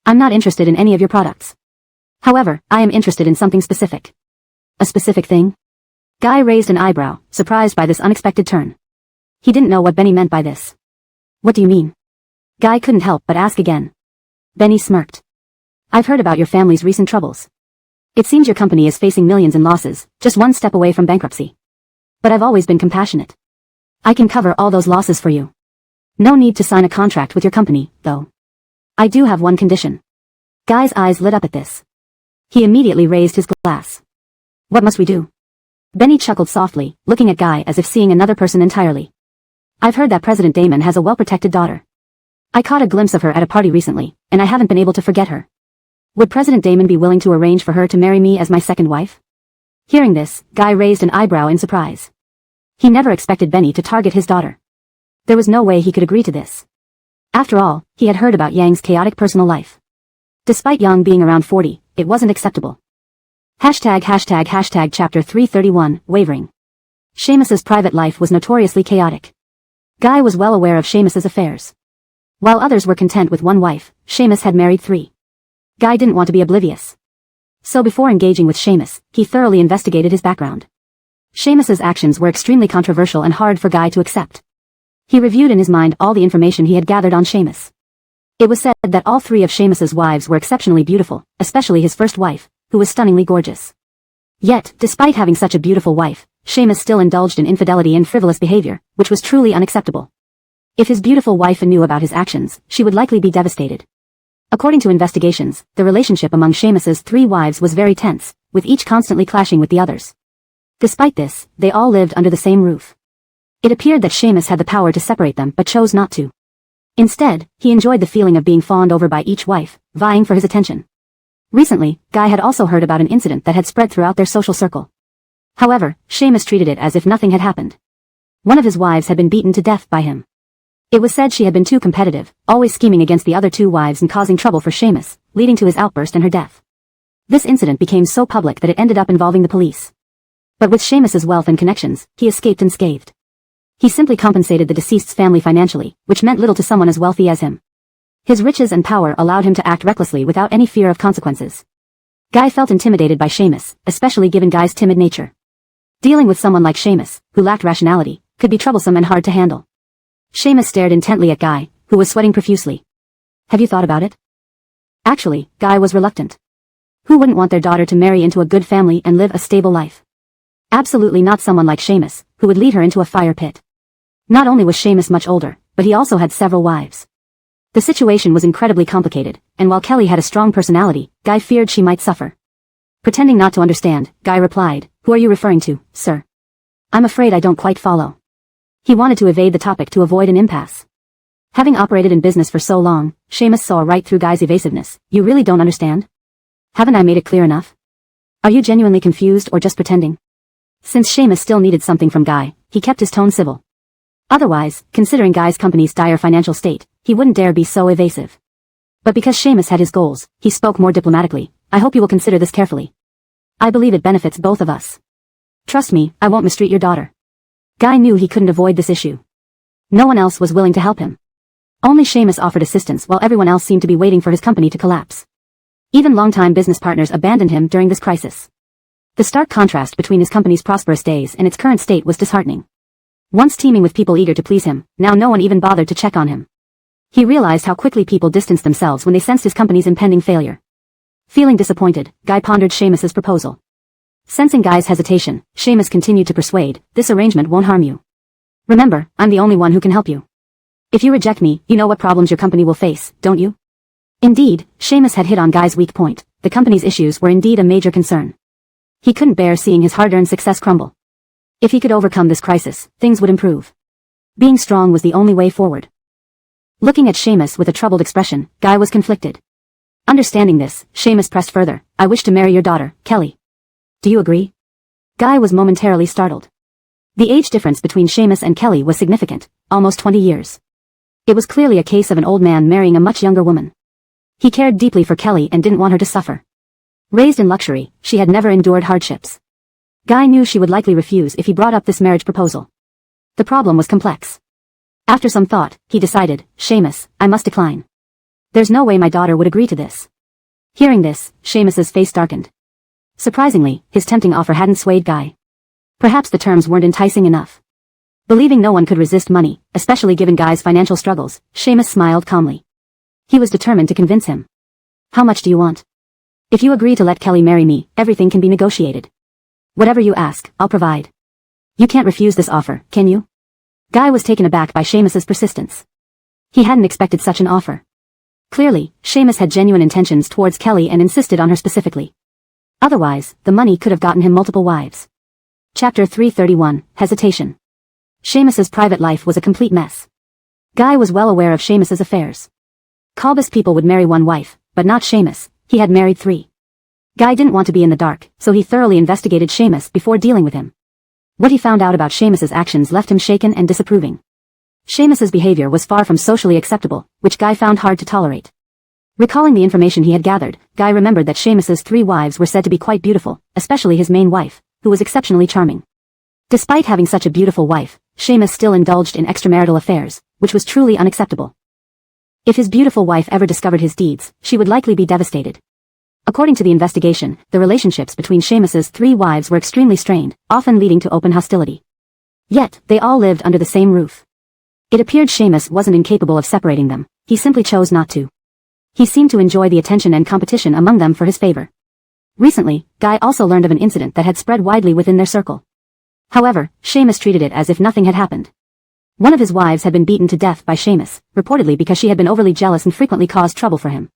Speaker 1: I'm not interested in any of your products. However, I am interested in something specific. A specific thing? Guy raised an eyebrow, surprised by this unexpected turn. He didn't know what Benny meant by this. What do you mean? Guy couldn't help but ask again. Benny smirked. I've heard about your family's recent troubles. It seems your company is facing millions in losses, just one step away from bankruptcy. But I've always been compassionate. I can cover all those losses for you. No need to sign a contract with your company, though. I do have one condition. Guy's eyes lit up at this. He immediately raised his glass. What must we do? Benny chuckled softly, looking at Guy as if seeing another person entirely. I've heard that President Damon has a well-protected daughter. I caught a glimpse of her at a party recently, and I haven't been able to forget her. Would President Damon be willing to arrange for her to marry me as my second wife? Hearing this, Guy raised an eyebrow in surprise. He never expected Benny to target his daughter. There was no way he could agree to this. After all, he had heard about Yang's chaotic personal life. Despite Yang being around 40, it wasn't acceptable. Hashtag chapter 331, wavering. Seamus's private life was notoriously chaotic. Guy was well aware of Seamus's affairs. While others were content with one wife, Seamus had married 3. Guy didn't want to be oblivious. So before engaging with Seamus, he thoroughly investigated his background. Seamus's actions were extremely controversial and hard for Guy to accept. He reviewed in his mind all the information he had gathered on Seamus. It was said that all 3 of Seamus's wives were exceptionally beautiful, especially his first wife, who was stunningly gorgeous. Yet, despite having such a beautiful wife, Seamus still indulged in infidelity and frivolous behavior, which was truly unacceptable. If his beautiful wife knew about his actions, she would likely be devastated. According to investigations, the relationship among Seamus's 3 wives was very tense, with each constantly clashing with the others. Despite this, they all lived under the same roof. It appeared that Seamus had the power to separate them but chose not to. Instead, he enjoyed the feeling of being fawned over by each wife, vying for his attention. Recently, Guy had also heard about an incident that had spread throughout their social circle. However, Seamus treated it as if nothing had happened. One of his wives had been beaten to death by him. It was said she had been too competitive, always scheming against the other 2 wives and causing trouble for Seamus, leading to his outburst and her death. This incident became so public that it ended up involving the police. But with Seamus's wealth and connections, he escaped unscathed. He simply compensated the deceased's family financially, which meant little to someone as wealthy as him. His riches and power allowed him to act recklessly without any fear of consequences. Guy felt intimidated by Seamus, especially given Guy's timid nature. Dealing with someone like Seamus, who lacked rationality, could be troublesome and hard to handle. Seamus stared intently at Guy, who was sweating profusely. Have you thought about it? Actually, Guy was reluctant. Who wouldn't want their daughter to marry into a good family and live a stable life? Absolutely not someone like Seamus, who would lead her into a fire pit. Not only was Seamus much older, but he also had several wives. The situation was incredibly complicated, and while Kelly had a strong personality, Guy feared she might suffer. Pretending not to understand, Guy replied, "Who are you referring to, sir? I'm afraid I don't quite follow." He wanted to evade the topic to avoid an impasse. Having operated in business for so long, Seamus saw right through Guy's evasiveness. You really don't understand? Haven't I made it clear enough? Are you genuinely confused or just pretending? Since Seamus still needed something from Guy, he kept his tone civil. Otherwise, considering Guy's company's dire financial state, he wouldn't dare be so evasive. But because Seamus had his goals, he spoke more diplomatically. I hope you will consider this carefully. I believe it benefits both of us. Trust me, I won't mistreat your daughter. Guy knew he couldn't avoid this issue. No one else was willing to help him. Only Seamus offered assistance while everyone else seemed to be waiting for his company to collapse. Even longtime business partners abandoned him during this crisis. The stark contrast between his company's prosperous days and its current state was disheartening. Once teeming with people eager to please him, now no one even bothered to check on him. He realized how quickly people distanced themselves when they sensed his company's impending failure. Feeling disappointed, Guy pondered Seamus's proposal. Sensing Guy's hesitation, Seamus continued to persuade, "This arrangement won't harm you. Remember, I'm the only one who can help you. If you reject me, you know what problems your company will face, don't you?" Indeed, Seamus had hit on Guy's weak point. The company's issues were indeed a major concern. He couldn't bear seeing his hard-earned success crumble. If he could overcome this crisis, things would improve. Being strong was the only way forward. Looking at Seamus with a troubled expression, Guy was conflicted. Understanding this, Seamus pressed further. "I wish to marry your daughter, Kelly. Do you agree?" Guy was momentarily startled. The age difference between Seamus and Kelly was significant, almost 20 years. It was clearly a case of an old man marrying a much younger woman. He cared deeply for Kelly and didn't want her to suffer. Raised in luxury, she had never endured hardships. Guy knew she would likely refuse if he brought up this marriage proposal. The problem was complex. After some thought, he decided, Seamus, I must decline. There's no way my daughter would agree to this. Hearing this, Seamus's face darkened. Surprisingly, his tempting offer hadn't swayed Guy. Perhaps the terms weren't enticing enough. Believing no one could resist money, especially given Guy's financial struggles, Seamus smiled calmly. He was determined to convince him. How much do you want? If you agree to let Kelly marry me, everything can be negotiated. Whatever you ask, I'll provide. You can't refuse this offer, can you? Guy was taken aback by Seamus's persistence. He hadn't expected such an offer. Clearly, Seamus had genuine intentions towards Kelly and insisted on her specifically. Otherwise, the money could have gotten him multiple wives. Chapter 331, Hesitation. Seamus's private life was a complete mess. Guy was well aware of Seamus's affairs. Colbus people would marry one wife, but not Seamus. He had married 3. Guy didn't want to be in the dark, so he thoroughly investigated Seamus before dealing with him. What he found out about Seamus's actions left him shaken and disapproving. Seamus's behavior was far from socially acceptable, which Guy found hard to tolerate. Recalling the information he had gathered, Guy remembered that Seamus's 3 wives were said to be quite beautiful, especially his main wife, who was exceptionally charming. Despite having such a beautiful wife, Seamus still indulged in extramarital affairs, which was truly unacceptable. If his beautiful wife ever discovered his deeds, she would likely be devastated. According to the investigation, the relationships between Seamus's 3 wives were extremely strained, often leading to open hostility. Yet, they all lived under the same roof. It appeared Seamus wasn't incapable of separating them, he simply chose not to. He seemed to enjoy the attention and competition among them for his favor. Recently, Guy also learned of an incident that had spread widely within their circle. However, Seamus treated it as if nothing had happened. One of his wives had been beaten to death by Seamus, reportedly because she had been overly jealous and frequently caused trouble for him.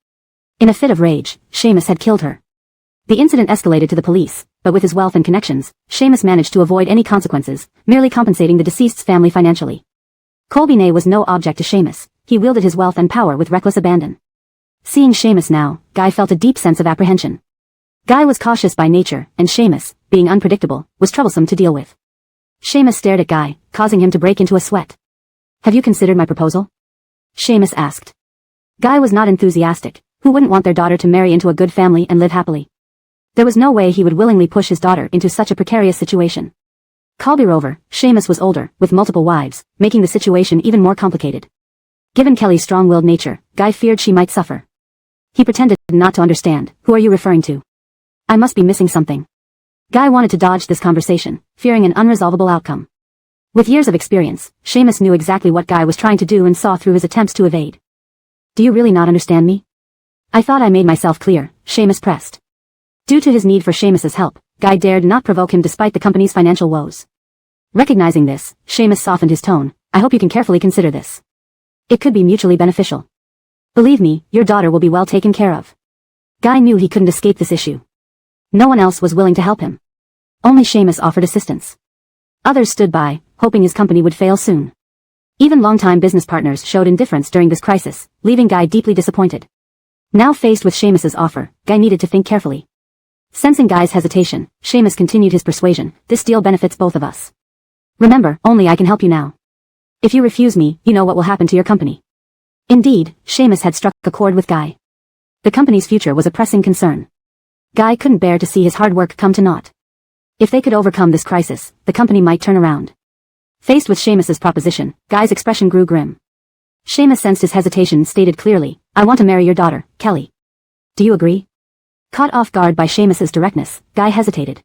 Speaker 1: In a fit of rage, Seamus had killed her. The incident escalated to the police, but with his wealth and connections, Seamus managed to avoid any consequences, merely compensating the deceased's family financially. Colbinay was no object to Seamus, he wielded his wealth and power with reckless abandon. Seeing Seamus now, Guy felt a deep sense of apprehension. Guy was cautious by nature, and Seamus, being unpredictable, was troublesome to deal with. Seamus stared at Guy, causing him to break into a sweat. Have you considered my proposal? Seamus asked. Guy was not enthusiastic. Who wouldn't want their daughter to marry into a good family and live happily? There was no way he would willingly push his daughter into such a precarious situation. Moreover, Seamus was older, with multiple wives, making the situation even more complicated. Given Kelly's strong-willed nature, Guy feared she might suffer. He pretended not to understand. Who are you referring to? I must be missing something. Guy wanted to dodge this conversation, fearing an unresolvable outcome. With years of experience, Seamus knew exactly what Guy was trying to do and saw through his attempts to evade. Do you really not understand me? I thought I made myself clear, Seamus pressed. Due to his need for Seamus's help, Guy dared not provoke him despite the company's financial woes. Recognizing this, Seamus softened his tone. I hope you can carefully consider this. It could be mutually beneficial. Believe me, your daughter will be well taken care of. Guy knew he couldn't escape this issue. No one else was willing to help him. Only Seamus offered assistance. Others stood by, hoping his company would fail soon. Even longtime business partners showed indifference during this crisis, leaving Guy deeply disappointed. Now faced with Seamus's offer, Guy needed to think carefully. Sensing Guy's hesitation, Seamus continued his persuasion. This deal benefits both of us. Remember, only I can help you now. If you refuse me, you know what will happen to your company. Indeed, Seamus had struck a chord with Guy. The company's future was a pressing concern. Guy couldn't bear to see his hard work come to naught. If they could overcome this crisis, the company might turn around. Faced with Seamus's proposition, Guy's expression grew grim. Seamus sensed his hesitation and stated clearly, I want to marry your daughter, Kelly. Do you agree? Caught off guard by Seamus's directness, Guy hesitated.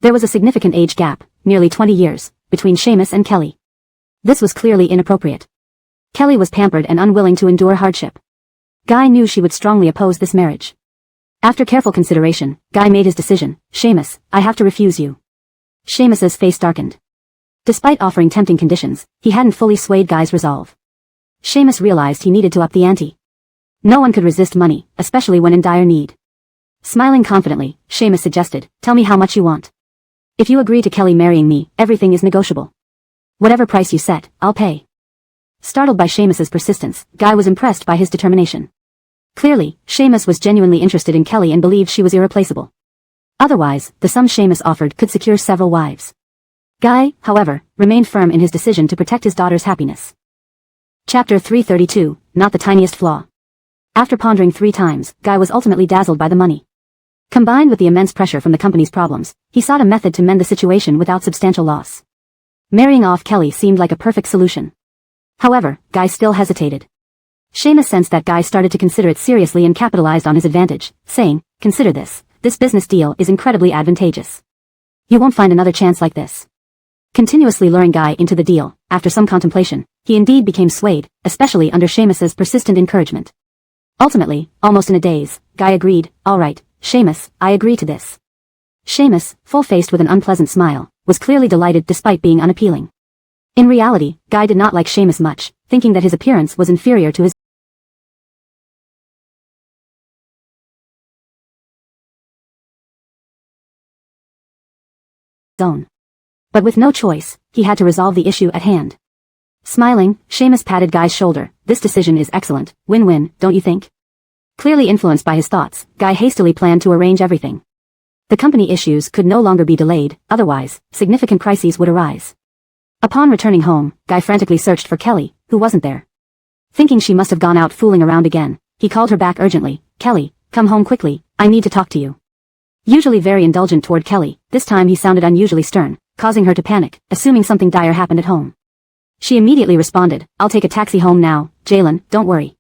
Speaker 1: There was a significant age gap, nearly 20 years, between Seamus and Kelly. This was clearly inappropriate. Kelly was pampered and unwilling to endure hardship. Guy knew she would strongly oppose this marriage. After careful consideration, Guy made his decision. Seamus, I have to refuse you. Seamus's face darkened. Despite offering tempting conditions, he hadn't fully swayed Guy's resolve. Seamus realized he needed to up the ante. No one could resist money, especially when in dire need. Smiling confidently, Seamus suggested, tell me how much you want. If you agree to Kelly marrying me, everything is negotiable. Whatever price you set, I'll pay. Startled by Seamus's persistence, Guy was impressed by his determination. Clearly, Seamus was genuinely interested in Kelly and believed she was irreplaceable. Otherwise, the sum Seamus offered could secure several wives. Guy, however, remained firm in his decision to protect his daughter's happiness. Chapter 332, Not the Tiniest Flaw. After pondering 3 times, Guy was ultimately dazzled by the money. Combined with the immense pressure from the company's problems, he sought a method to mend the situation without substantial loss. Marrying off Kelly seemed like a perfect solution. However, Guy still hesitated. Seamus sensed that Guy started to consider it seriously and capitalized on his advantage, saying, "Consider this. This business deal is incredibly advantageous. You won't find another chance like this." Continuously luring Guy into the deal, after some contemplation, he indeed became swayed, especially under Seamus's persistent encouragement. Ultimately, almost in a daze, Guy agreed, "All right, Seamus, I agree to this." Seamus, full-faced with an unpleasant smile, was clearly delighted despite being unappealing. In reality, Guy did not like Seamus much, thinking that his appearance was inferior to his own. But with no choice, he had to resolve the issue at hand. Smiling, Seamus patted Guy's shoulder. "This decision is excellent. Win-win, don't you think?" Clearly influenced by his thoughts, Guy hastily planned to arrange everything. The company issues could no longer be delayed, otherwise, significant crises would arise. Upon returning home, Guy frantically searched for Kelly, who wasn't there. Thinking she must have gone out fooling around again, he called her back urgently. "Kelly, come home quickly, I need to talk to you." Usually very indulgent toward Kelly, this time he sounded unusually stern, causing her to panic, assuming something dire happened at home. She immediately responded, "I'll take a taxi home now, Jalen, don't worry."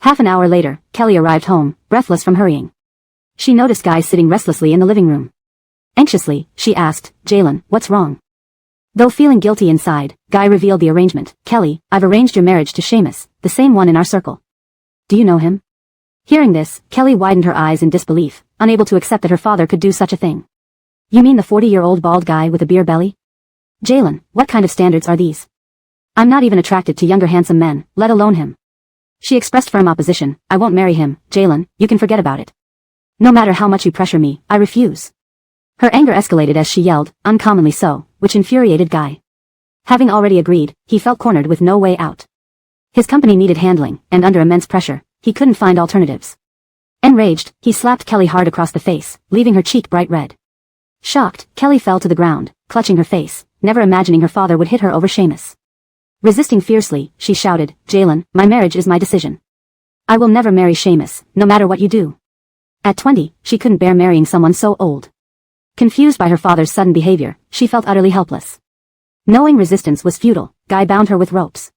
Speaker 1: Half an hour later, Kelly arrived home, breathless from hurrying. She noticed Guy sitting restlessly in the living room. Anxiously, she asked, "Jalen, what's wrong?" Though feeling guilty inside, Guy revealed the arrangement. "Kelly, I've arranged your marriage to Seamus, the same one in our circle. Do you know him?" Hearing this, Kelly widened her eyes in disbelief, unable to accept that her father could do such a thing. "You mean the 40-year-old bald guy with a beer belly?" "Jalen, what kind of standards are these? I'm not even attracted to younger handsome men, let alone him." She expressed firm opposition. "I won't marry him, Jalen, you can forget about it. No matter how much you pressure me, I refuse." Her anger escalated as she yelled, uncommonly so, which infuriated Guy. Having already agreed, he felt cornered with no way out. His company needed handling, and under immense pressure, he couldn't find alternatives. Enraged, he slapped Kelly hard across the face, leaving her cheek bright red. Shocked, Kelly fell to the ground, clutching her face, never imagining her father would hit her over Seamus. Resisting fiercely, she shouted, "Jalen, my marriage is my decision. I will never marry Seamus, no matter what you do." At 20, she couldn't bear marrying someone so old. Confused by her father's sudden behavior, she felt utterly helpless. Knowing resistance was futile, Guy bound her with ropes.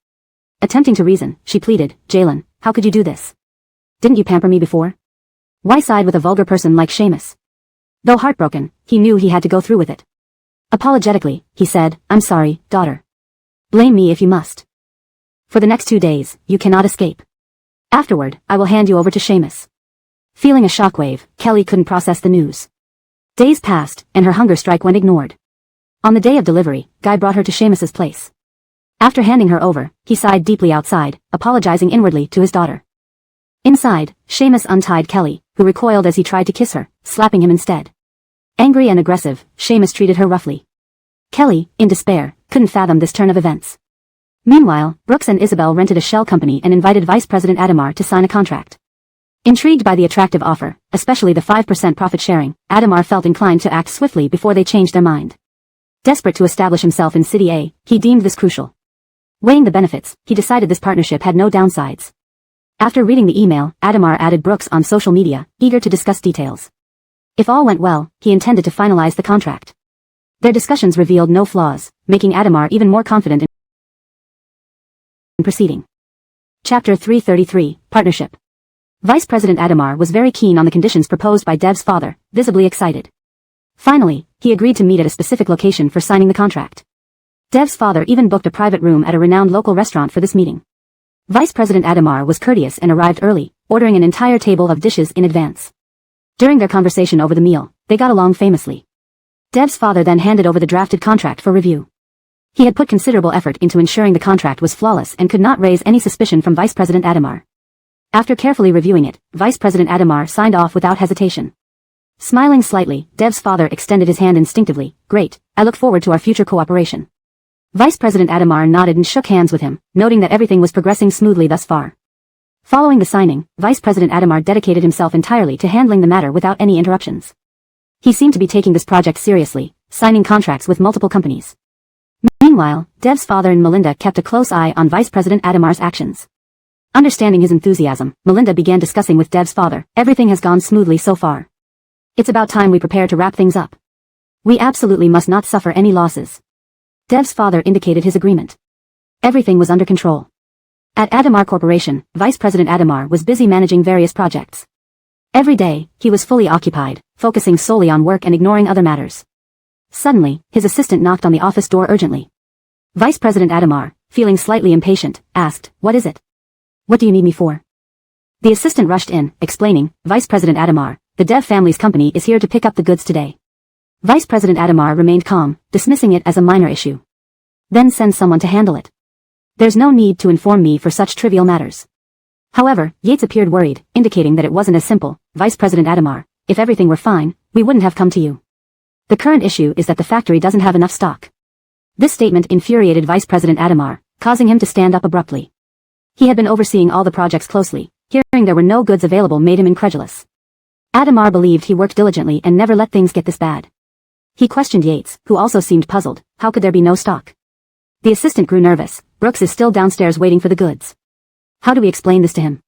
Speaker 1: Attempting to reason, she pleaded, "Jalen, how could you do this? Didn't you pamper me before? Why side with a vulgar person like Seamus?" Though heartbroken, he knew he had to go through with it. Apologetically, he said, "I'm sorry, daughter. Blame me if you must. For the next 2 days, you cannot escape. Afterward, I will hand you over to Seamus." Feeling a shockwave, Kelly couldn't process the news. Days passed, and her hunger strike went ignored. On the day of delivery, Guy brought her to Seamus's place. After handing her over, he sighed deeply outside, apologizing inwardly to his daughter. Inside, Seamus untied Kelly, who recoiled as he tried to kiss her, slapping him instead. Angry and aggressive, Seamus treated her roughly. Kelly, in despair, couldn't fathom this turn of events. Meanwhile, Brooks and Isabel rented a shell company and invited Vice President Adamar to sign a contract. Intrigued by the attractive offer, especially the 5% profit sharing, Adamar felt inclined to act swiftly before they changed their mind. Desperate to establish himself in City A, he deemed this crucial. Weighing the benefits, he decided this partnership had no downsides. After reading the email, Adamar added Brooks on social media, eager to discuss details. If all went well, he intended to finalize the contract. Their discussions revealed no flaws, making Adamar even more confident in proceeding. Chapter 333, Partnership. Vice President Adamar was very keen on the conditions proposed by Dev's father, visibly excited. Finally, he agreed to meet at a specific location for signing the contract. Dev's father even booked a private room at a renowned local restaurant for this meeting. Vice President Adamar was courteous and arrived early, ordering an entire table of dishes in advance. During their conversation over the meal, they got along famously. Dev's father then handed over the drafted contract for review. He had put considerable effort into ensuring the contract was flawless and could not raise any suspicion from Vice President Adamar. After carefully reviewing it, Vice President Adamar signed off without hesitation. Smiling slightly, Dev's father extended his hand instinctively. "Great, I look forward to our future cooperation." Vice President Adamar nodded and shook hands with him, noting that everything was progressing smoothly thus far. Following the signing, Vice President Adamar dedicated himself entirely to handling the matter without any interruptions. He seemed to be taking this project seriously, signing contracts with multiple companies. Meanwhile, Dev's father and Melinda kept a close eye on Vice President Adamar's actions. Understanding his enthusiasm, Melinda began discussing with Dev's father, "Everything has gone smoothly so far. It's about time we prepare to wrap things up. We absolutely must not suffer any losses. Dev's father indicated his agreement. Everything was under control. At Adamar Corporation, Vice President Adamar was busy managing various projects. Every day, he was fully occupied, focusing solely on work and ignoring other matters. Suddenly, his assistant knocked on the office door urgently. Vice President Adamar, feeling slightly impatient, asked, "What is it? What do you need me for?" The assistant rushed in, explaining, "Vice President Adamar, the Dev family's company is here to pick up the goods today." Vice President Adamar remained calm, dismissing it as a minor issue. "Then send someone to handle it. There's no need to inform me for such trivial matters." However, Yates appeared worried, indicating that it wasn't as simple. "Vice President Adamar, if everything were fine, we wouldn't have come to you. The current issue is that the factory doesn't have enough stock." This statement infuriated Vice President Adamar, causing him to stand up abruptly. He had been overseeing all the projects closely. Hearing there were no goods available made him incredulous. Adamar believed he worked diligently and never let things get this bad. He questioned Yates, who also seemed puzzled. How could there be no stock? The assistant grew nervous. "Brooks is still downstairs waiting for the goods. How do we explain this to him?"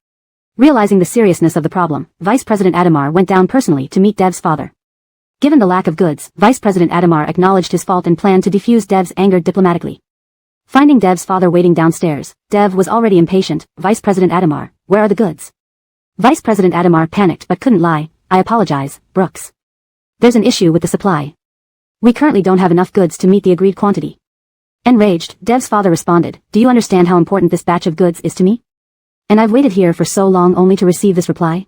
Speaker 1: Realizing the seriousness of the problem, Vice President Adamar went down personally to meet Dev's father. Given the lack of goods, Vice President Adamar acknowledged his fault and planned to defuse Dev's anger diplomatically. Finding Dev's father waiting downstairs, Dev was already impatient. "Vice President Adamar, where are the goods?" Vice President Adamar panicked but couldn't lie. "I apologize, Brooks. There's an issue with the supply. We currently don't have enough goods to meet the agreed quantity." Enraged, Dev's father responded, "Do you understand how important this batch of goods is to me? And I've waited here for so long only to receive this reply?"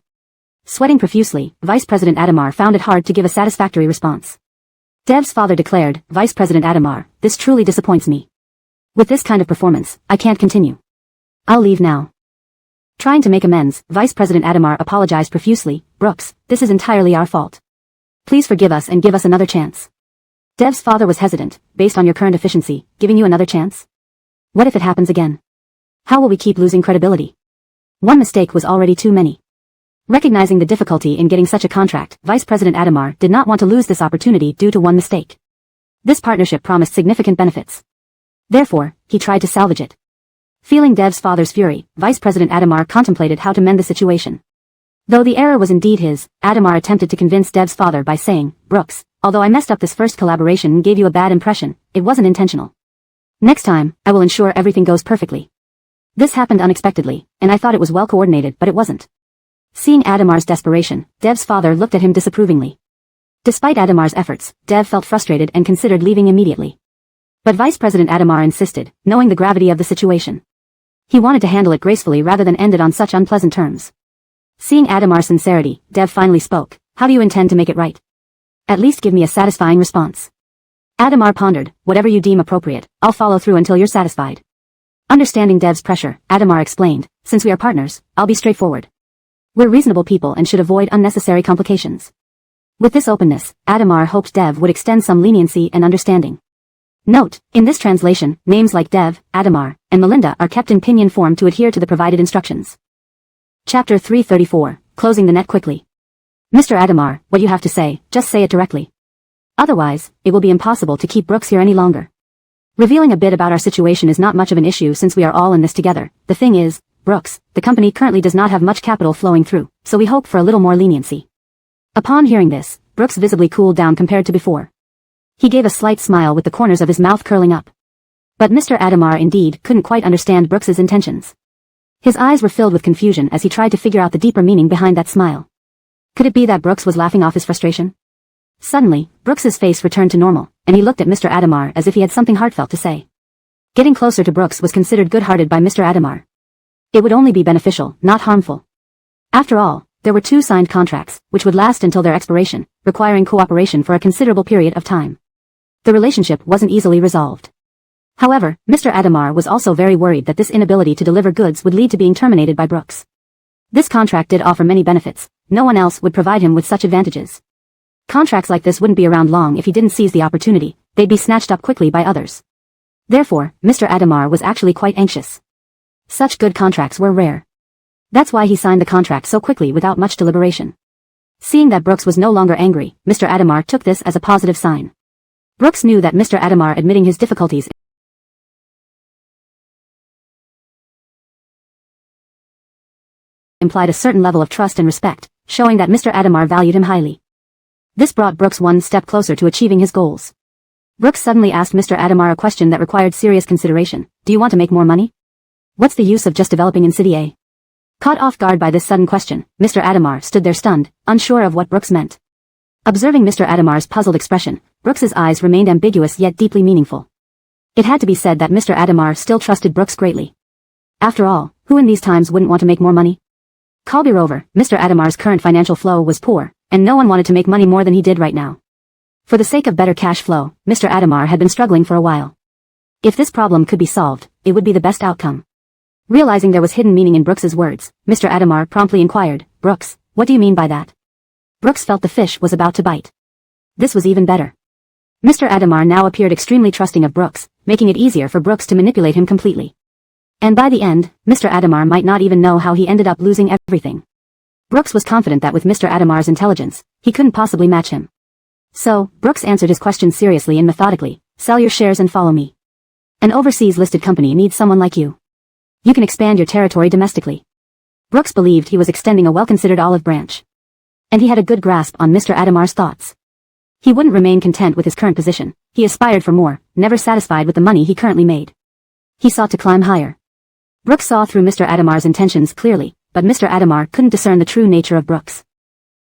Speaker 1: Sweating profusely, Vice President Adamar found it hard to give a satisfactory response. Dev's father declared, "Vice President Adamar, this truly disappoints me. With this kind of performance, I can't continue. I'll leave now." Trying to make amends, Vice President Adamar apologized profusely. "Brooks, this is entirely our fault. Please forgive us and give us another chance." Dev's father was hesitant. "Based on your current efficiency, giving you another chance? What if it happens again? How will we keep losing credibility? One mistake was already too many." Recognizing the difficulty in getting such a contract, Vice President Adamar did not want to lose this opportunity due to one mistake. This partnership promised significant benefits. Therefore, he tried to salvage it. Feeling Dev's father's fury, Vice President Adamar contemplated how to mend the situation. Though the error was indeed his, Adamar attempted to convince Dev's father by saying, "Brooks, although I messed up this first collaboration and gave you a bad impression, it wasn't intentional. Next time, I will ensure everything goes perfectly. This happened unexpectedly, and I thought it was well coordinated, but it wasn't." Seeing Adamar's desperation, Dev's father looked at him disapprovingly. Despite Adamar's efforts, Dev felt frustrated and considered leaving immediately. But Vice President Adamar insisted, knowing the gravity of the situation. He wanted to handle it gracefully rather than end it on such unpleasant terms. Seeing Adamar's sincerity, Dev finally spoke, "How do you intend to make it right? At least give me a satisfying response." Adamar pondered, "Whatever you deem appropriate, I'll follow through until you're satisfied." Understanding Dev's pressure, Adamar explained, "Since we are partners, I'll be straightforward. We're reasonable people and should avoid unnecessary complications." With this openness, Adamar hoped Dev would extend some leniency and understanding. Note, in this translation, names like Dev, Adamar, and Melinda are kept in pinyin form to adhere to the provided instructions. Chapter 334, Closing the Net Quickly. "Mr. Adamar, what you have to say, just say it directly. Otherwise, it will be impossible to keep Brooks here any longer. Revealing a bit about our situation is not much of an issue since we are all in this together. The thing is, Brooks, the company currently does not have much capital flowing through, so we hope for a little more leniency." Upon hearing this, Brooks visibly cooled down compared to before. He gave a slight smile with the corners of his mouth curling up. But Mr. Adamar indeed couldn't quite understand Brooks's intentions. His eyes were filled with confusion as he tried to figure out the deeper meaning behind that smile. Could it be that Brooks was laughing off his frustration? Suddenly, Brooks's face returned to normal, and he looked at Mr. Adamar as if he had something heartfelt to say. Getting closer to Brooks was considered good-hearted by Mr. Adamar. It would only be beneficial, not harmful. After all, there were 2 signed contracts, which would last until their expiration, requiring cooperation for a considerable period of time. The relationship wasn't easily resolved. However, Mr. Adamar was also very worried that this inability to deliver goods would lead to being terminated by Brooks. This contract did offer many benefits. No one else would provide him with such advantages. Contracts like this wouldn't be around long if he didn't seize the opportunity. They'd be snatched up quickly by others. Therefore, Mr. Adamar was actually quite anxious. Such good contracts were rare. That's why he signed the contract so quickly without much deliberation. Seeing that Brooks was no longer angry, Mr. Adamar took this as a positive sign. Brooks knew that Mr. Adamar admitting his difficulties implied a certain level of trust and respect, showing that Mr. Adamar valued him highly. This brought Brooks one step closer to achieving his goals. Brooks suddenly asked Mr. Adamar a question that required serious consideration. Do you want to make more money? What's the use of just developing in City A? Caught off guard by this sudden question, Mr. Adamar stood there stunned, unsure of what Brooks meant. Observing Mr. Adamar's puzzled expression, Brooks's eyes remained ambiguous yet deeply meaningful. It had to be said that Mr. Adamar still trusted Brooks greatly. After all, who in these times wouldn't want to make more money? Moreover, Mr. Adamar's current financial flow was poor, and no one wanted to make money more than he did right now. For the sake of better cash flow, Mr. Adamar had been struggling for a while. If this problem could be solved, it would be the best outcome. Realizing there was hidden meaning in Brooks's words, Mr. Adamar promptly inquired, Brooks, what do you mean by that? Brooks felt the fish was about to bite. This was even better. Mr. Adamar now appeared extremely trusting of Brooks, making it easier for Brooks to manipulate him completely. And by the end, Mr. Adamar might not even know how he ended up losing everything. Brooks was confident that with Mr. Adamar's intelligence, he couldn't possibly match him. So, Brooks answered his question seriously and methodically, sell your shares and follow me. An overseas listed company needs someone like you. You can expand your territory domestically. Brooks believed he was extending a well-considered olive branch. And he had a good grasp on Mr. Adamar's thoughts. He wouldn't remain content with his current position. He aspired for more, never satisfied with the money he currently made. He sought to climb higher. Brooks saw through Mr. Adamar's intentions clearly, but Mr. Adamar couldn't discern the true nature of Brooks.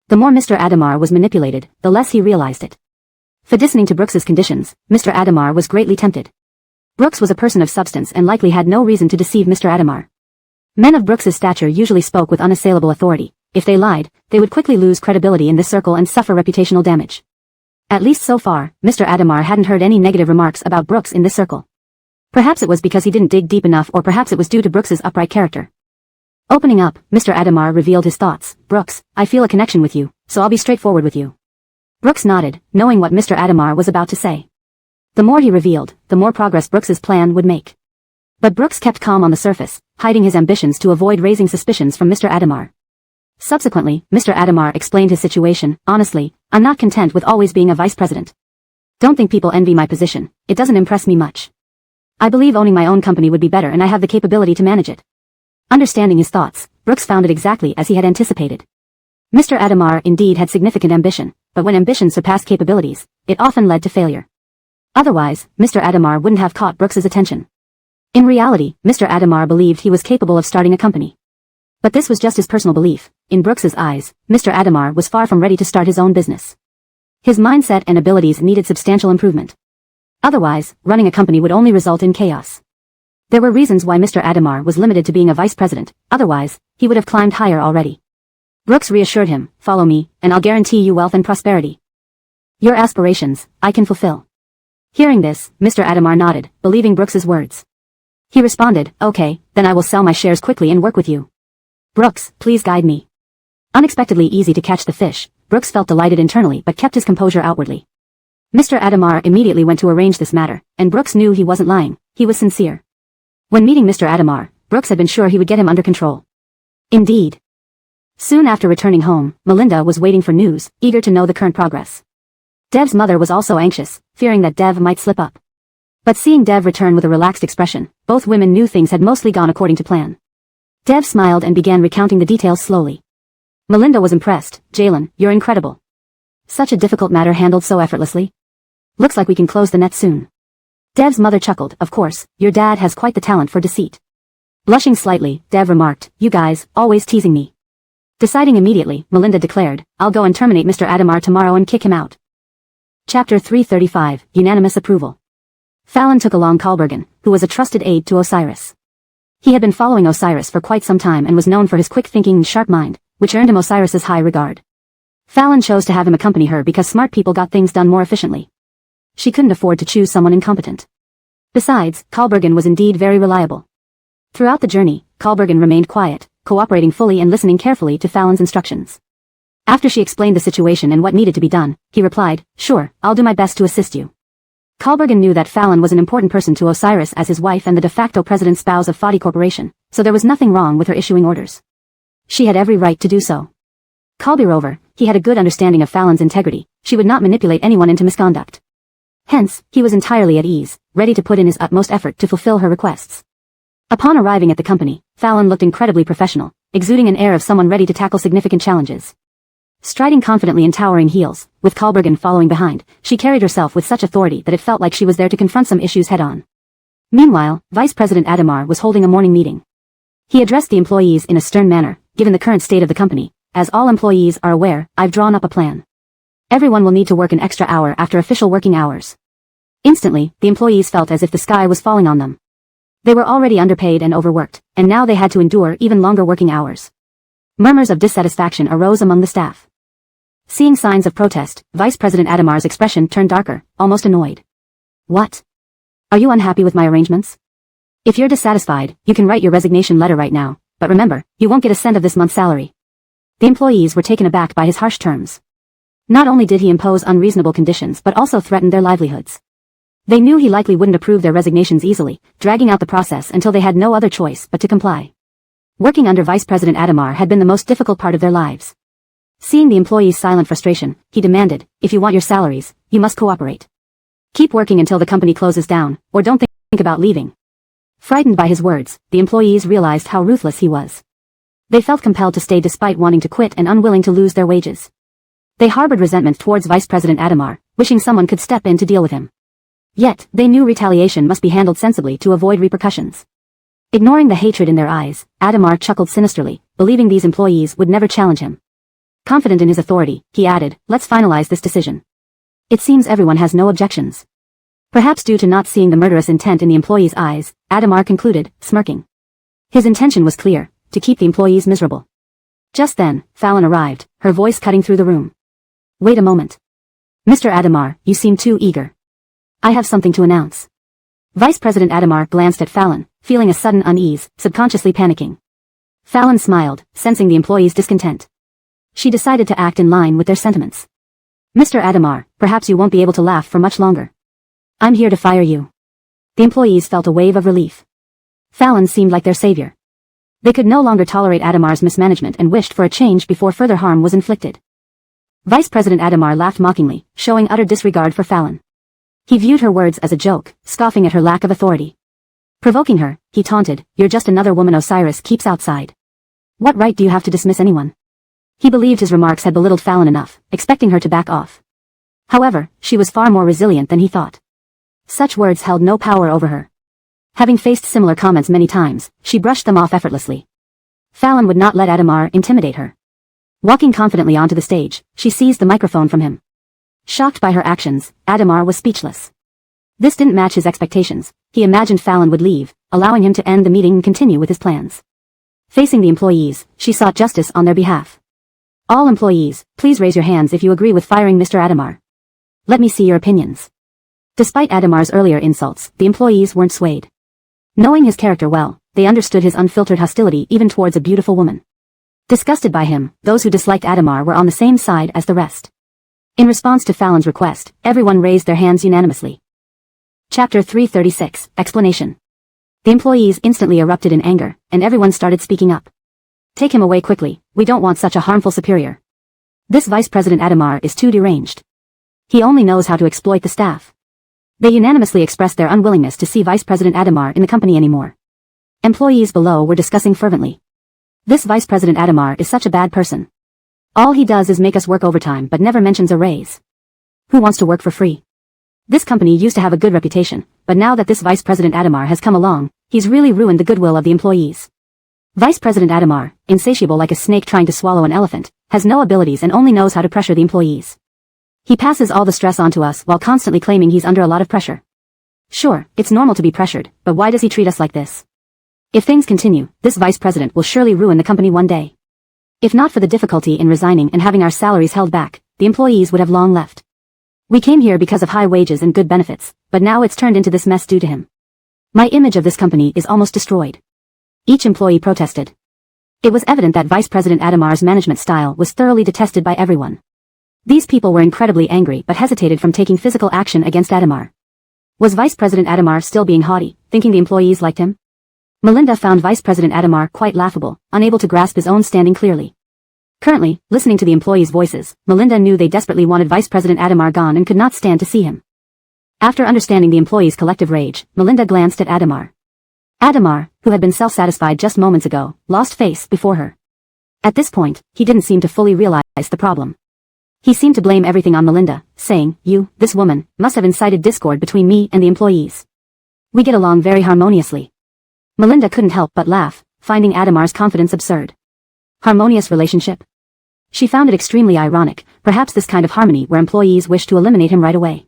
Speaker 1: The more Mr. Adamar was manipulated, the less he realized it. Listening to Brooks's conditions, Mr. Adamar was greatly tempted. Brooks was a person of substance and likely had no reason to deceive Mr. Adamar. Men of Brooks's stature usually spoke with unassailable authority. If they lied, they would quickly lose credibility in this circle and suffer reputational damage. At least so far, Mr. Adamar hadn't heard any negative remarks about Brooks in this circle. Perhaps it was because he didn't dig deep enough, or perhaps it was due to Brooks's upright character. Opening up, Mr. Adamar revealed his thoughts. Brooks, I feel a connection with you, so I'll be straightforward with you. Brooks nodded, knowing what Mr. Adamar was about to say. The more he revealed, the more progress Brooks's plan would make. But Brooks kept calm on the surface, hiding his ambitions to avoid raising suspicions from Mr. Adamar. Subsequently, Mr. Adamar explained his situation. Honestly, I'm not content with always being a vice president. Don't think people envy my position. It doesn't impress me much. I believe owning my own company would be better, and I have the capability to manage it. Understanding his thoughts, Brooks found it exactly as he had anticipated. Mr. Adamar indeed had significant ambition, but when ambition surpassed capabilities, it often led to failure. Otherwise, Mr. Adamar wouldn't have caught Brooks's attention. In reality, Mr. Adamar believed he was capable of starting a company. But this was just his personal belief. In Brooks's eyes, Mr. Adamar was far from ready to start his own business. His mindset and abilities needed substantial improvement. Otherwise, running a company would only result in chaos. There were reasons why Mr. Adamar was limited to being a vice president. Otherwise, he would have climbed higher already. Brooks reassured him, follow me, and I'll guarantee you wealth and prosperity. Your aspirations, I can fulfill. Hearing this, Mr. Adamar nodded, believing Brooks's words. He responded, okay, then I will sell my shares quickly and work with you. Brooks, please guide me. Unexpectedly easy to catch the fish, Brooks felt delighted internally but kept his composure outwardly. Mr. Adamar immediately went to arrange this matter, and Brooks knew he wasn't lying, he was sincere. When meeting Mr. Adamar, Brooks had been sure he would get him under control. Indeed. Soon after returning home, Melinda was waiting for news, eager to know the current progress. Dev's mother was also anxious, fearing that Dev might slip up. But seeing Dev return with a relaxed expression, both women knew things had mostly gone according to plan. Dev smiled and began recounting the details slowly. Melinda was impressed. Jalen, you're incredible. Such a difficult matter handled so effortlessly. Looks like we can close the net soon. Dev's mother chuckled. Of course, your dad has quite the talent for deceit. Blushing slightly, Dev remarked, you guys, always teasing me. Deciding immediately, Melinda declared, I'll go and terminate Mr. Adamar tomorrow and kick him out. Chapter 335, Unanimous Approval. Fallon took along Kalbergen, who was a trusted aide to Osiris. He had been following Osiris for quite some time and was known for his quick thinking and sharp mind, which earned him Osiris's high regard. Fallon chose to have him accompany her because smart people got things done more efficiently. She couldn't afford to choose someone incompetent. Besides, Kalbergen was indeed very reliable. Throughout the journey, Kalbergen remained quiet, cooperating fully and listening carefully to Fallon's instructions. After she explained the situation and what needed to be done, he replied, sure, I'll do my best to assist you. Kalbergen knew that Fallon was an important person to Osiris as his wife and the de facto president spouse of Fadi Corporation, so there was nothing wrong with her issuing orders. She had every right to do so. Moreover, he had a good understanding of Fallon's integrity. She would not manipulate anyone into misconduct. Hence, he was entirely at ease, ready to put in his utmost effort to fulfill her requests. Upon arriving at the company, Fallon looked incredibly professional, exuding an air of someone ready to tackle significant challenges. Striding confidently in towering heels, with Kalbergen following behind, she carried herself with such authority that it felt like she was there to confront some issues head-on. Meanwhile, Vice President Adamar was holding a morning meeting. He addressed the employees in a stern manner, given the current state of the company. As all employees are aware, I've drawn up a plan. Everyone will need to work an extra hour after official working hours. Instantly, the employees felt as if the sky was falling on them. They were already underpaid and overworked, and now they had to endure even longer working hours. Murmurs of dissatisfaction arose among the staff. Seeing signs of protest, Vice President Adamar's expression turned darker, almost annoyed. What? Are you unhappy with my arrangements? If you're dissatisfied, you can write your resignation letter right now, but remember, you won't get a cent of this month's salary. The employees were taken aback by his harsh terms. Not only did he impose unreasonable conditions but also threatened their livelihoods. They knew he likely wouldn't approve their resignations easily, dragging out the process until they had no other choice but to comply. Working under Vice President Adamar had been the most difficult part of their lives. Seeing the employees' silent frustration, he demanded, if you want your salaries, you must cooperate. Keep working until the company closes down, or don't think about leaving. Frightened by his words, the employees realized how ruthless he was. They felt compelled to stay despite wanting to quit and unwilling to lose their wages. They harbored resentment towards Vice President Adamar, wishing someone could step in to deal with him. Yet, they knew retaliation must be handled sensibly to avoid repercussions. Ignoring the hatred in their eyes, Adamar chuckled sinisterly, believing these employees would never challenge him. Confident in his authority, he added, let's finalize this decision. It seems everyone has no objections. Perhaps due to not seeing the murderous intent in the employees' eyes, Adamar concluded, smirking. His intention was clear, to keep the employees miserable. Just then, Fallon arrived, her voice cutting through the room. Wait a moment. Mr. Adamar, you seem too eager. I have something to announce. Vice President Adamar glanced at Fallon, feeling a sudden unease, subconsciously panicking. Fallon smiled, sensing the employees' discontent. She decided to act in line with their sentiments. Mr. Adamar, perhaps you won't be able to laugh for much longer. I'm here to fire you. The employees felt a wave of relief. Fallon seemed like their savior. They could no longer tolerate Adamar's mismanagement and wished for a change before further harm was inflicted. Vice President Adamar laughed mockingly, showing utter disregard for Fallon. He viewed her words as a joke, scoffing at her lack of authority. Provoking her, he taunted, you're just another woman Osiris keeps outside. What right do you have to dismiss anyone? He believed his remarks had belittled Fallon enough, expecting her to back off. However, she was far more resilient than he thought. Such words held no power over her. Having faced similar comments many times, she brushed them off effortlessly. Fallon would not let Adamar intimidate her. Walking confidently onto the stage, she seized the microphone from him. Shocked by her actions, Adamar was speechless. This didn't match his expectations. He imagined Fallon would leave, allowing him to end the meeting and continue with his plans. Facing the employees, she sought justice on their behalf. All employees, please raise your hands if you agree with firing Mr. Adamar. Let me see your opinions. Despite Adamar's earlier insults, the employees weren't swayed. Knowing his character well, they understood his unfiltered hostility even towards a beautiful woman. Disgusted by him, those who disliked Adamar were on the same side as the rest. In response to Fallon's request, everyone raised their hands unanimously. Chapter 336, Explanation. The employees instantly erupted in anger, and everyone started speaking up. Take him away quickly, we don't want such a harmful superior. This Vice President Adamar is too deranged. He only knows how to exploit the staff. They unanimously expressed their unwillingness to see Vice President Adamar in the company anymore. Employees below were discussing fervently. This Vice President Adamar is such a bad person. All he does is make us work overtime but never mentions a raise. Who wants to work for free? This company used to have a good reputation, but now that this Vice President Adamar has come along, he's really ruined the goodwill of the employees. Vice President Adamar, insatiable like a snake trying to swallow an elephant, has no abilities and only knows how to pressure the employees. He passes all the stress onto us while constantly claiming he's under a lot of pressure. Sure, it's normal to be pressured, but why does he treat us like this? If things continue, this vice president will surely ruin the company one day. If not for the difficulty in resigning and having our salaries held back, the employees would have long left. We came here because of high wages and good benefits, but now it's turned into this mess due to him. My image of this company is almost destroyed. Each employee protested. It was evident that Vice President Adamar's management style was thoroughly detested by everyone. These people were incredibly angry but hesitated from taking physical action against Adamar. Was Vice President Adamar still being haughty, thinking the employees liked him? Melinda found Vice President Adamar quite laughable, unable to grasp his own standing clearly. Currently, listening to the employees' voices, Melinda knew they desperately wanted Vice President Adamar gone and could not stand to see him. After understanding the employees' collective rage, Melinda glanced at Adamar. Adamar, who had been self-satisfied just moments ago, lost face before her. At this point, he didn't seem to fully realize the problem. He seemed to blame everything on Melinda, saying, "You, this woman, must have incited discord between me and the employees. We get along very harmoniously." Melinda couldn't help but laugh, finding Adamar's confidence absurd. Harmonious relationship? She found it extremely ironic, perhaps this kind of harmony where employees wished to eliminate him right away.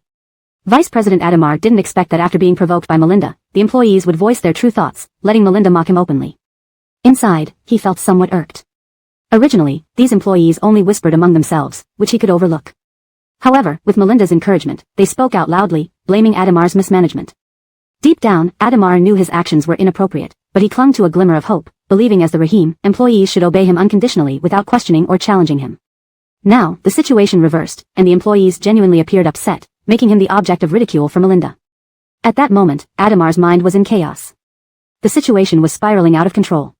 Speaker 1: Vice President Adamar didn't expect that after being provoked by Melinda, the employees would voice their true thoughts, letting Melinda mock him openly. Inside, he felt somewhat irked. Originally, these employees only whispered among themselves, which he could overlook. However, with Melinda's encouragement, they spoke out loudly, blaming Adamar's mismanagement. Deep down, Adamar knew his actions were inappropriate, but he clung to a glimmer of hope, believing as the Rahim, employees should obey him unconditionally without questioning or challenging him. Now, the situation reversed, and the employees genuinely appeared upset, making him the object of ridicule for Melinda. At that moment, Adamar's mind was in chaos. The situation was spiraling out of control.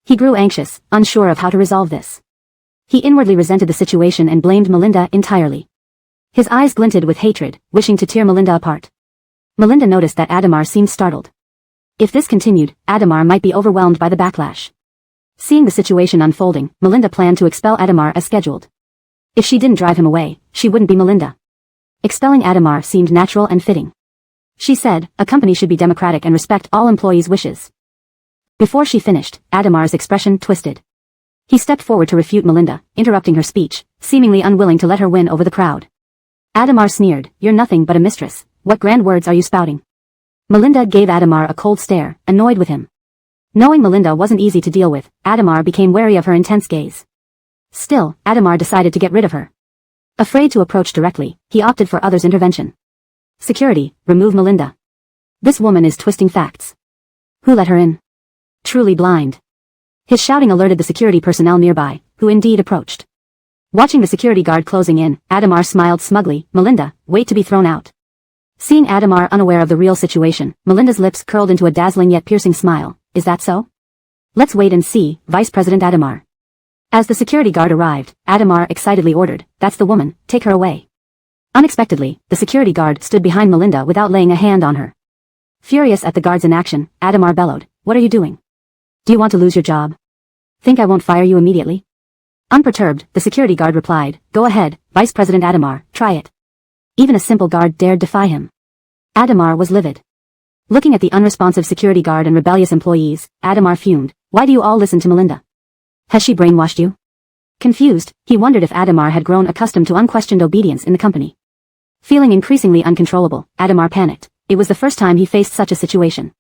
Speaker 1: He grew anxious, unsure of how to resolve this. He inwardly resented the situation and blamed Melinda entirely. His eyes glinted with hatred, wishing to tear Melinda apart. Melinda noticed that Adamar seemed startled. If this continued, Adamar might be overwhelmed by the backlash. Seeing the situation unfolding, Melinda planned to expel Adamar as scheduled. If she didn't drive him away, she wouldn't be Melinda. Expelling Adamar seemed natural and fitting. She said, a company should be democratic and respect all employees' wishes. Before she finished, Adamar's expression twisted. He stepped forward to refute Melinda, interrupting her speech, seemingly unwilling to let her win over the crowd. Adamar sneered, "You're nothing but a mistress. What grand words are you spouting?" Melinda gave Adamar a cold stare, annoyed with him. Knowing Melinda wasn't easy to deal with, Adamar became wary of her intense gaze. Still, Adamar decided to get rid of her. Afraid to approach directly, he opted for others' intervention. "Security, remove Melinda. This woman is twisting facts." Who let her in? Truly blind. His shouting alerted the security personnel nearby, who indeed approached. Watching the security guard closing in, Adamar smiled smugly, "Melinda, wait to be thrown out." Seeing Adamar unaware of the real situation, Melinda's lips curled into a dazzling yet piercing smile. "Is that so? Let's wait and see, Vice President Adamar." As the security guard arrived, Adamar excitedly ordered, "That's the woman, take her away." Unexpectedly, the security guard stood behind Melinda without laying a hand on her. Furious at the guard's inaction, Adamar bellowed, "What are you doing? Do you want to lose your job? Think I won't fire you immediately?" Unperturbed, the security guard replied, "Go ahead, Vice President Adamar, try it." Even a simple guard dared defy him. Adamar was livid. Looking at the unresponsive security guard and rebellious employees, Adamar fumed, "Why do you all listen to Melinda? Has she brainwashed you?" Confused, he wondered if Adamar had grown accustomed to unquestioned obedience in the company. Feeling increasingly uncontrollable, Adamar panicked. It was the first time he faced such a situation.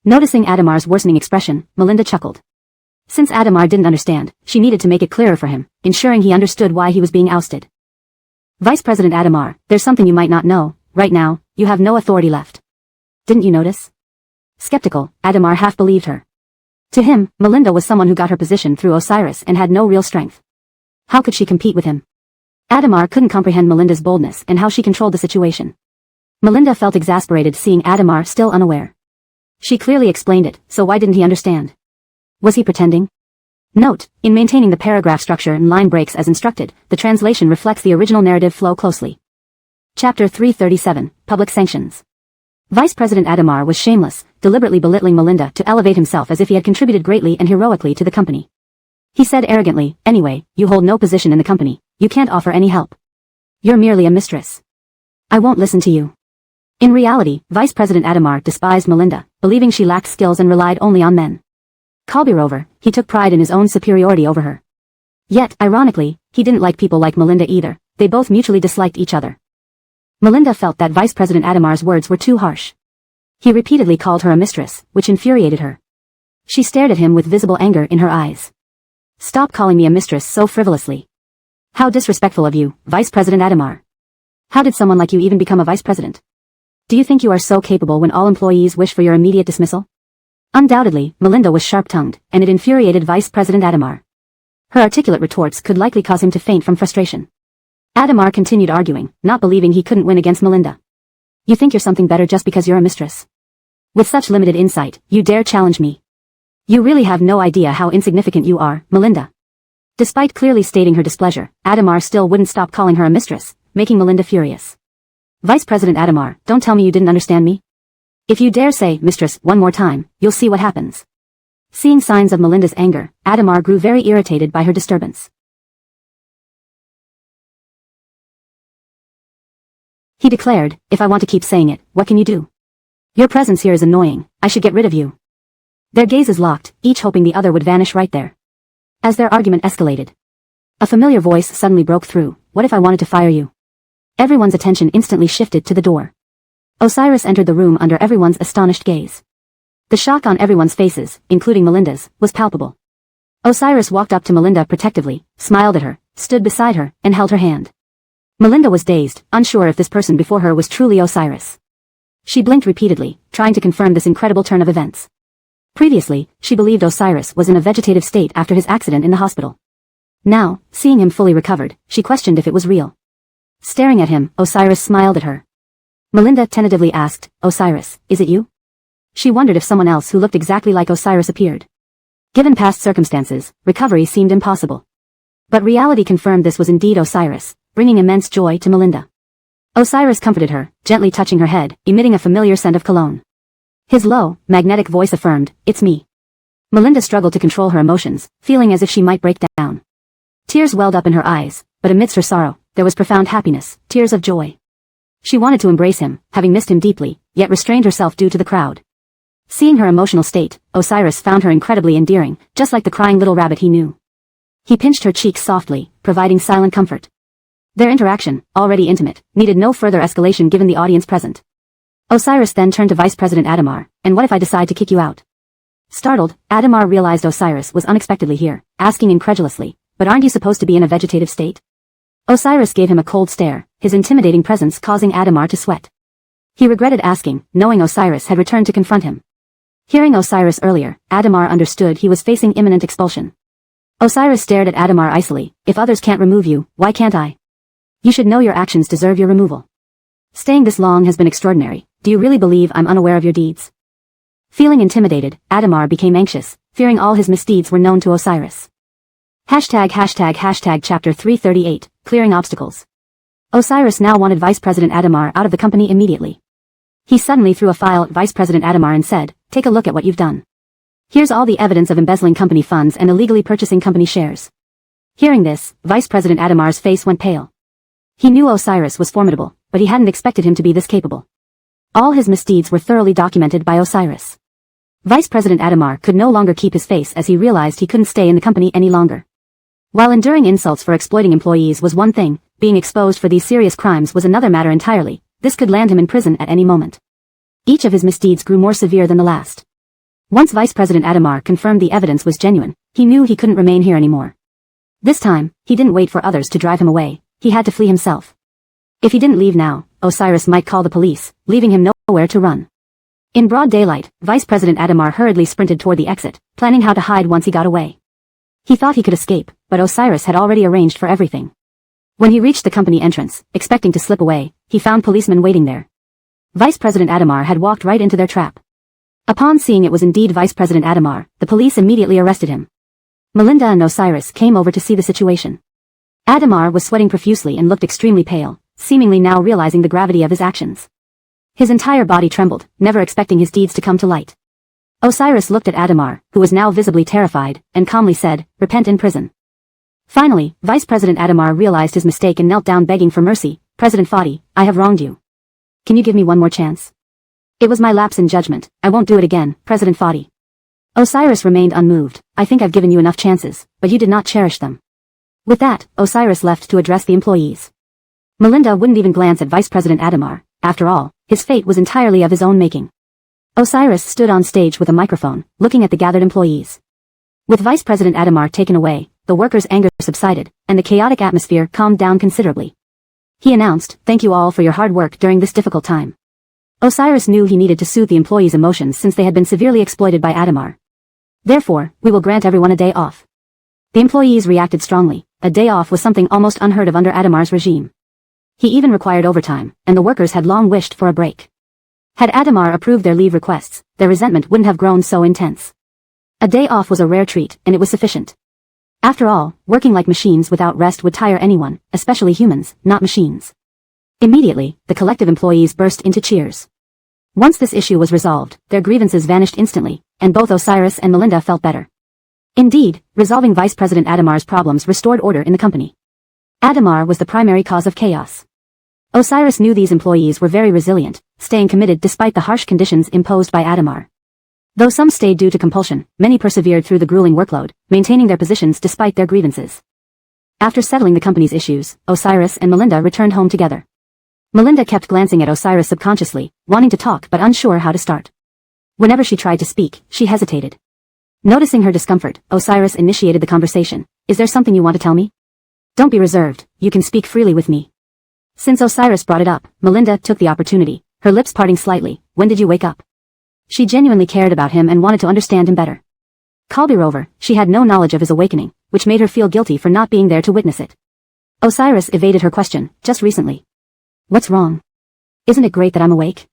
Speaker 1: Noticing Adamar's worsening expression, Melinda chuckled. Since Adamar didn't understand, she needed to make it clearer for him, ensuring he understood why he was being ousted. "Vice President Adamar, there's something you might not know. Right now, you have no authority left. Didn't you notice?" Skeptical, Adamar half believed her. To him, Melinda was someone who got her position through Osiris and had no real strength. How could she compete with him? Adamar couldn't comprehend Melinda's boldness and how she controlled the situation. Melinda felt exasperated seeing Adamar still unaware. She clearly explained it, so why didn't he understand? Was he pretending? Note, in maintaining the paragraph structure and line breaks as instructed, the translation reflects the original narrative flow closely. Chapter 337, Public Sanctions. Vice President Adamar was shameless, deliberately belittling Melinda to elevate himself as if he had contributed greatly and heroically to the company. He said arrogantly, "Anyway, you hold no position in the company. You can't offer any help. You're merely a mistress. I won't listen to you." In reality, Vice President Adamar despised Melinda, believing she lacked skills and relied only on men. Moreover, he took pride in his own superiority over her. Yet, ironically, he didn't like people like Melinda either. They both mutually disliked each other. Melinda felt that Vice President Adamar's words were too harsh. He repeatedly called her a mistress, which infuriated her. She stared at him with visible anger in her eyes. "Stop calling me a mistress so frivolously. How disrespectful of you, Vice President Adamar. How did someone like you even become a vice president? Do you think you are so capable when all employees wish for your immediate dismissal?" Undoubtedly, Melinda was sharp-tongued, and it infuriated Vice President Adamar. Her articulate retorts could likely cause him to faint from frustration. Adamar continued arguing, not believing he couldn't win against Melinda. "You think you're something better just because you're a mistress? With such limited insight, you dare challenge me? You really have no idea how insignificant you are, Melinda." Despite clearly stating her displeasure, Adamar still wouldn't stop calling her a mistress, making Melinda furious. "Vice President Adamar, don't tell me you didn't understand me. If you dare say, mistress, one more time, you'll see what happens." Seeing signs of Melinda's anger, Adamar grew very irritated by her disturbance. He declared, if I want to keep saying it, what can you do? Your presence here is annoying, I should get rid of you. Their gazes locked, each hoping the other would vanish right there. As their argument escalated, a familiar voice suddenly broke through, what if I wanted to fire you? Everyone's attention instantly shifted to the door. Osiris entered the room under everyone's astonished gaze. The shock on everyone's faces, including Melinda's, was palpable. Osiris walked up to Melinda protectively, smiled at her, stood beside her, and held her hand. Melinda was dazed, unsure if this person before her was truly Osiris. She blinked repeatedly, trying to confirm this incredible turn of events. Previously, she believed Osiris was in a vegetative state after his accident in the hospital. Now, seeing him fully recovered, she questioned if it was real. Staring at him, Osiris smiled at her. Melinda tentatively asked, Osiris, is it you? She wondered if someone else who looked exactly like Osiris appeared. Given past circumstances, recovery seemed impossible. But reality confirmed this was indeed Osiris, bringing immense joy to Melinda. Osiris comforted her, gently touching her head, emitting a familiar scent of cologne. His low, magnetic voice affirmed, it's me. Melinda struggled to control her emotions, feeling as if she might break down. Tears welled up in her eyes, but amidst her sorrow, there was profound happiness, tears of joy. She wanted to embrace him, having missed him deeply, yet restrained herself due to the crowd. Seeing her emotional state, Osiris found her incredibly endearing, just like the crying little rabbit he knew. He pinched her cheeks softly, providing silent comfort. Their interaction, already intimate, needed no further escalation given the audience present. Osiris then turned to Vice President Adamar, and what if I decide to kick you out? Startled, Adamar realized Osiris was unexpectedly here, asking incredulously, but aren't you supposed to be in a vegetative state? Osiris gave him a cold stare, his intimidating presence causing Adamar to sweat. He regretted asking, knowing Osiris had returned to confront him. Hearing Osiris earlier, Adamar understood he was facing imminent expulsion. Osiris stared at Adamar icily, if others can't remove you, why can't I? You should know your actions deserve your removal. Staying this long has been extraordinary, do you really believe I'm unaware of your deeds? Feeling intimidated, Adamar became anxious, fearing all his misdeeds were known to Osiris. Chapter 338, Clearing Obstacles. Osiris now wanted Vice President Adamar out of the company immediately. He suddenly threw a file at Vice President Adamar and said, take a look at what you've done. Here's all the evidence of embezzling company funds and illegally purchasing company shares. Hearing this, Vice President Adamar's face went pale. He knew Osiris was formidable, but he hadn't expected him to be this capable. All his misdeeds were thoroughly documented by Osiris. Vice President Adamar could no longer keep his face as he realized he couldn't stay in the company any longer. While enduring insults for exploiting employees was one thing, being exposed for these serious crimes was another matter entirely. This could land him in prison at any moment. Each of his misdeeds grew more severe than the last. Once Vice President Adamar confirmed the evidence was genuine, he knew he couldn't remain here anymore. This time, he didn't wait for others to drive him away, he had to flee himself. If he didn't leave now, Osiris might call the police, leaving him nowhere to run. In broad daylight, Vice President Adamar hurriedly sprinted toward the exit, planning how to hide once he got away. He thought he could escape, but Osiris had already arranged for everything. When he reached the company entrance, expecting to slip away, he found policemen waiting there. Vice President Adamar had walked right into their trap. Upon seeing it was indeed Vice President Adamar, the police immediately arrested him. Melinda and Osiris came over to see the situation. Adamar was sweating profusely and looked extremely pale, seemingly now realizing the gravity of his actions. His entire body trembled, never expecting his deeds to come to light. Osiris looked at Adamar, who was now visibly terrified, and calmly said, repent in prison. Finally, Vice President Adamar realized his mistake and knelt down begging for mercy. President Fadi, I have wronged you. Can you give me one more chance? It was my lapse in judgment, I won't do it again, President Fadi. Osiris remained unmoved, I think I've given you enough chances, but you did not cherish them. With that, Osiris left to address the employees. Melinda wouldn't even glance at Vice President Adamar, after all, his fate was entirely of his own making. Osiris stood on stage with a microphone, looking at the gathered employees. With Vice President Adamar taken away, the workers' anger subsided, and the chaotic atmosphere calmed down considerably. He announced, thank you all for your hard work during this difficult time. Osiris knew he needed to soothe the employees' emotions since they had been severely exploited by Adamar. Therefore, we will grant everyone a day off. The employees reacted strongly, a day off was something almost unheard of under Adamar's regime. He even required overtime, and the workers had long wished for a break. Had Adamar approved their leave requests, their resentment wouldn't have grown so intense. A day off was a rare treat, and it was sufficient. After all, working like machines without rest would tire anyone, especially humans, not machines. Immediately, the collective employees burst into cheers. Once this issue was resolved, their grievances vanished instantly, and both Osiris and Melinda felt better. Indeed, resolving Vice President Adamar's problems restored order in the company. Adamar was the primary cause of chaos. Osiris knew these employees were very resilient, staying committed despite the harsh conditions imposed by Adamar. Though some stayed due to compulsion, many persevered through the grueling workload, maintaining their positions despite their grievances. After settling the company's issues, Osiris and Melinda returned home together. Melinda kept glancing at Osiris subconsciously, wanting to talk but unsure how to start. Whenever she tried to speak, she hesitated. Noticing her discomfort, Osiris initiated the conversation. Is there something you want to tell me? Don't be reserved, you can speak freely with me. Since Osiris brought it up, Melinda took the opportunity, her lips parting slightly. When did you wake up? She genuinely cared about him and wanted to understand him better. Moreover, she had no knowledge of his awakening, which made her feel guilty for not being there to witness it. Osiris evaded her question, just recently. What's wrong? Isn't it great that I'm awake?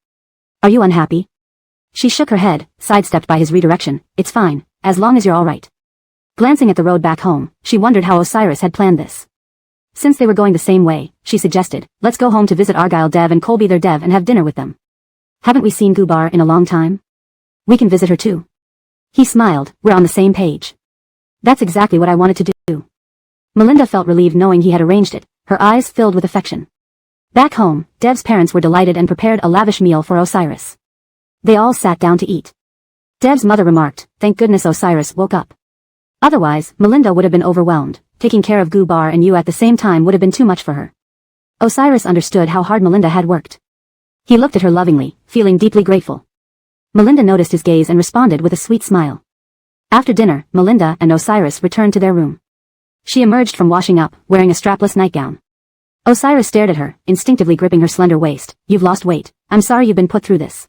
Speaker 1: Are you unhappy? She shook her head, sidestepped by his redirection. It's fine, as long as you're alright. Glancing at the road back home, she wondered how Osiris had planned this. Since they were going the same way, she suggested, let's go home to visit Argyle Dev and Colby their Dev and have dinner with them. Haven't we seen Gubar in a long time? We can visit her too. He smiled, we're on the same page. That's exactly what I wanted to do. Melinda felt relieved knowing he had arranged it, her eyes filled with affection. Back home, Dev's parents were delighted and prepared a lavish meal for Osiris. They all sat down to eat. Dev's mother remarked, thank goodness Osiris woke up. Otherwise, Melinda would have been overwhelmed. Taking care of Gubar and you at the same time would have been too much for her. Osiris understood how hard Melinda had worked. He looked at her lovingly, feeling deeply grateful. Melinda noticed his gaze and responded with a sweet smile. After dinner, Melinda and Osiris returned to their room. She emerged from washing up, wearing a strapless nightgown. Osiris stared at her, instinctively gripping her slender waist. You've lost weight. I'm sorry you've been put through this.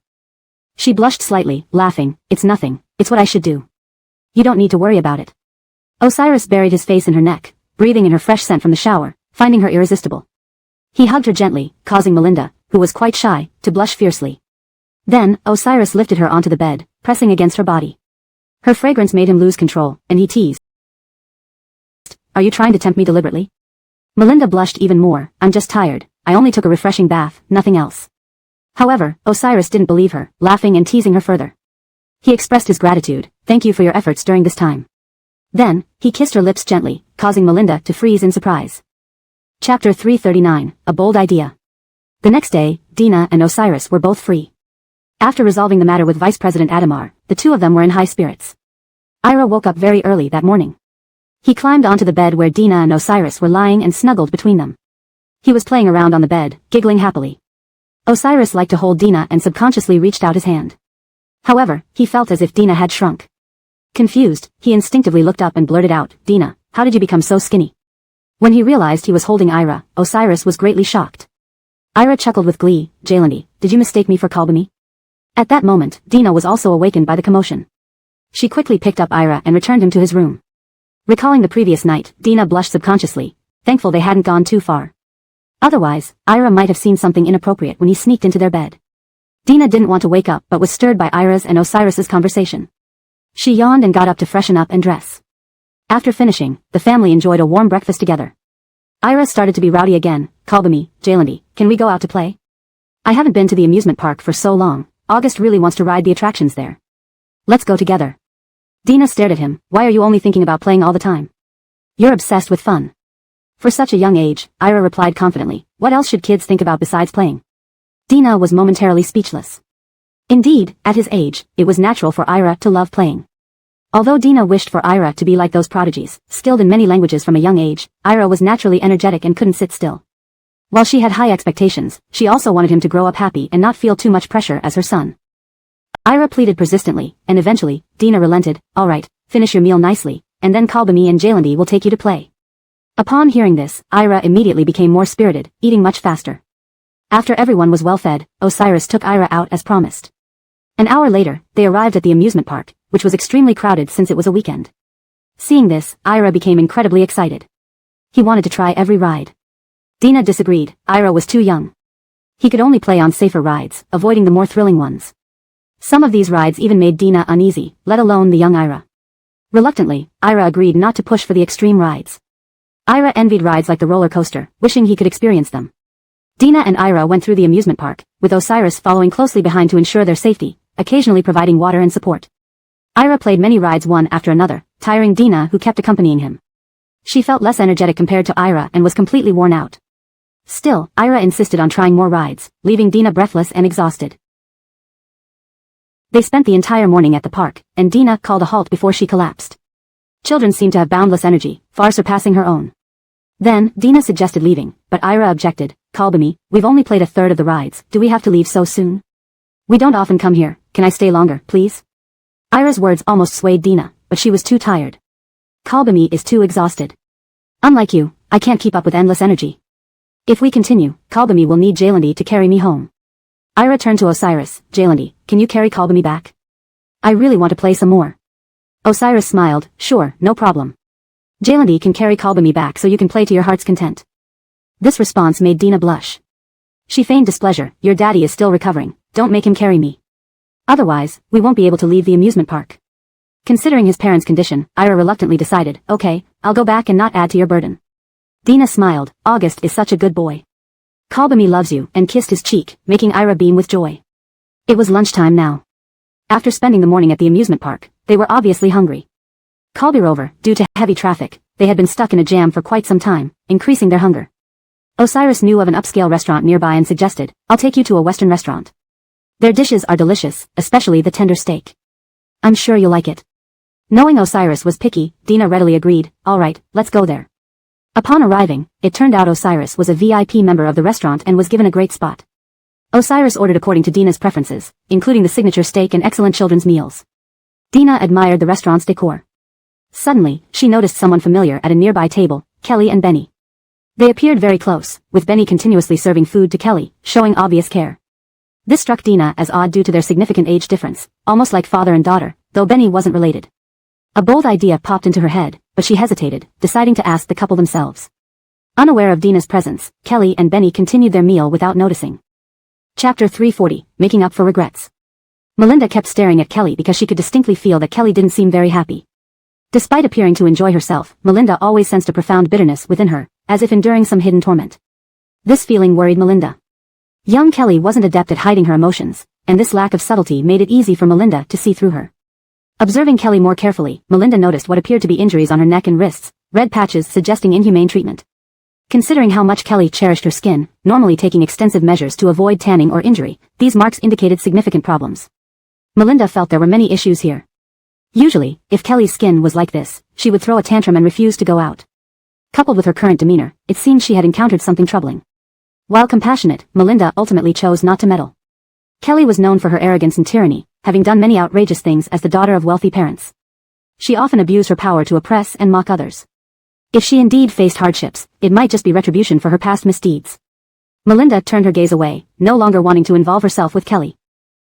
Speaker 1: She blushed slightly, laughing. It's nothing. It's what I should do. You don't need to worry about it. Osiris buried his face in her neck, breathing in her fresh scent from the shower, finding her irresistible. He hugged her gently, causing Melinda, who was quite shy, to blush fiercely. Then, Osiris lifted her onto the bed, pressing against her body. Her fragrance made him lose control, and he teased. Are you trying to tempt me deliberately? Melinda blushed even more. I'm just tired. I only took a refreshing bath, nothing else. However, Osiris didn't believe her, laughing and teasing her further. He expressed his gratitude. Thank you for your efforts during this time. Then, he kissed her lips gently, causing Melinda to freeze in surprise. Chapter 339, A Bold Idea. The next day, Dina and Osiris were both free. After resolving the matter with Vice President Adamar, the two of them were in high spirits. Ira woke up very early that morning. He climbed onto the bed where Dina and Osiris were lying and snuggled between them. He was playing around on the bed, giggling happily. Osiris liked to hold Dina and subconsciously reached out his hand. However, he felt as if Dina had shrunk. Confused, he instinctively looked up and blurted out, Dina, how did you become so skinny? When he realized he was holding Ira, Osiris was greatly shocked. Ira chuckled with glee, Jalandi, did you mistake me for Kalbami? At that moment, Dina was also awakened by the commotion. She quickly picked up Ira and returned him to his room. Recalling the previous night, Dina blushed subconsciously, thankful they hadn't gone too far. Otherwise, Ira might have seen something inappropriate when he sneaked into their bed. Dina didn't want to wake up but was stirred by Ira's and Osiris's conversation. She yawned and got up to freshen up and dress. After finishing, the family enjoyed a warm breakfast together. Ira started to be rowdy again. Kalbami, Jalandi, can we go out to play? I haven't been to the amusement park for so long. August really wants to ride the attractions there. Let's go together. Dina stared at him. Why are you only thinking about playing all the time? You're obsessed with fun. For such a young age, Ira replied confidently. What else should kids think about besides playing? Dina was momentarily speechless. Indeed, at his age, it was natural for Ira to love playing. Although Dina wished for Ira to be like those prodigies, skilled in many languages from a young age, Ira was naturally energetic and couldn't sit still. While she had high expectations, she also wanted him to grow up happy and not feel too much pressure as her son. Ira pleaded persistently, and eventually, Dina relented. Alright, finish your meal nicely, and then Kalbami and Jalandi will take you to play. Upon hearing this, Ira immediately became more spirited, eating much faster. After everyone was well fed, Osiris took Ira out as promised. An hour later, they arrived at the amusement park, which was extremely crowded since it was a weekend. Seeing this, Ira became incredibly excited. He wanted to try every ride. Dina disagreed. Ira was too young. He could only play on safer rides, avoiding the more thrilling ones. Some of these rides even made Dina uneasy, let alone the young Ira. Reluctantly, Ira agreed not to push for the extreme rides. Ira envied rides like the roller coaster, wishing he could experience them. Dina and Ira went through the amusement park, with Osiris following closely behind to ensure their safety, occasionally providing water and support. Ira played many rides one after another, tiring Dina who kept accompanying him. She felt less energetic compared to Ira and was completely worn out. Still, Ira insisted on trying more rides, leaving Dina breathless and exhausted. They spent the entire morning at the park, and Dina called a halt before she collapsed. Children seemed to have boundless energy, far surpassing her own. Then, Dina suggested leaving, but Ira objected. Kalbami, we've only played a third of the rides, do we have to leave so soon? We don't often come here, can I stay longer, please? Ira's words almost swayed Dina, but she was too tired. Kalbami is too exhausted. Unlike you, I can't keep up with endless energy. If we continue, Kalbami will need Jalandi to carry me home. Ira turned to Osiris. Jalandi, can you carry Kalbami back? I really want to play some more. Osiris smiled. Sure, no problem. Jalandi can carry Kalbami back so you can play to your heart's content. This response made Dina blush. She feigned displeasure. Your daddy is still recovering, don't make him carry me. Otherwise, we won't be able to leave the amusement park. Considering his parents' condition, Ira reluctantly decided, okay, I'll go back and not add to your burden. Dina smiled. August is such a good boy. Kalbami loves you, and kissed his cheek, making Ira beam with joy. It was lunchtime now. After spending the morning at the amusement park, they were obviously hungry. Kalbirover, due to heavy traffic, they had been stuck in a jam for quite some time, increasing their hunger. Osiris knew of an upscale restaurant nearby and suggested, I'll take you to a Western restaurant. Their dishes are delicious, especially the tender steak. I'm sure you'll like it. Knowing Osiris was picky, Dina readily agreed, alright, let's go there. Upon arriving, it turned out Osiris was a VIP member of the restaurant and was given a great spot. Osiris ordered according to Dina's preferences, including the signature steak and excellent children's meals. Dina admired the restaurant's decor. Suddenly, she noticed someone familiar at a nearby table, Kelly and Benny. They appeared very close, with Benny continuously serving food to Kelly, showing obvious care. This struck Dina as odd due to their significant age difference, almost like father and daughter, though Benny wasn't related. A bold idea popped into her head, but she hesitated, deciding to ask the couple themselves. Unaware of Dina's presence, Kelly and Benny continued their meal without noticing. Chapter 340, Making Up for Regrets. Melinda kept staring at Kelly because she could distinctly feel that Kelly didn't seem very happy. Despite appearing to enjoy herself, Melinda always sensed a profound bitterness within her, as if enduring some hidden torment. This feeling worried Melinda. Young Kelly wasn't adept at hiding her emotions, and this lack of subtlety made it easy for Melinda to see through her. Observing Kelly more carefully, Melinda noticed what appeared to be injuries on her neck and wrists, red patches suggesting inhumane treatment. Considering how much Kelly cherished her skin, normally taking extensive measures to avoid tanning or injury, these marks indicated significant problems. Melinda felt there were many issues here. Usually, if Kelly's skin was like this, she would throw a tantrum and refuse to go out. Coupled with her current demeanor, it seemed she had encountered something troubling. While compassionate, Melinda ultimately chose not to meddle. Kelly was known for her arrogance and tyranny, having done many outrageous things as the daughter of wealthy parents. She often abused her power to oppress and mock others. If she indeed faced hardships, it might just be retribution for her past misdeeds. Melinda turned her gaze away, no longer wanting to involve herself with Kelly.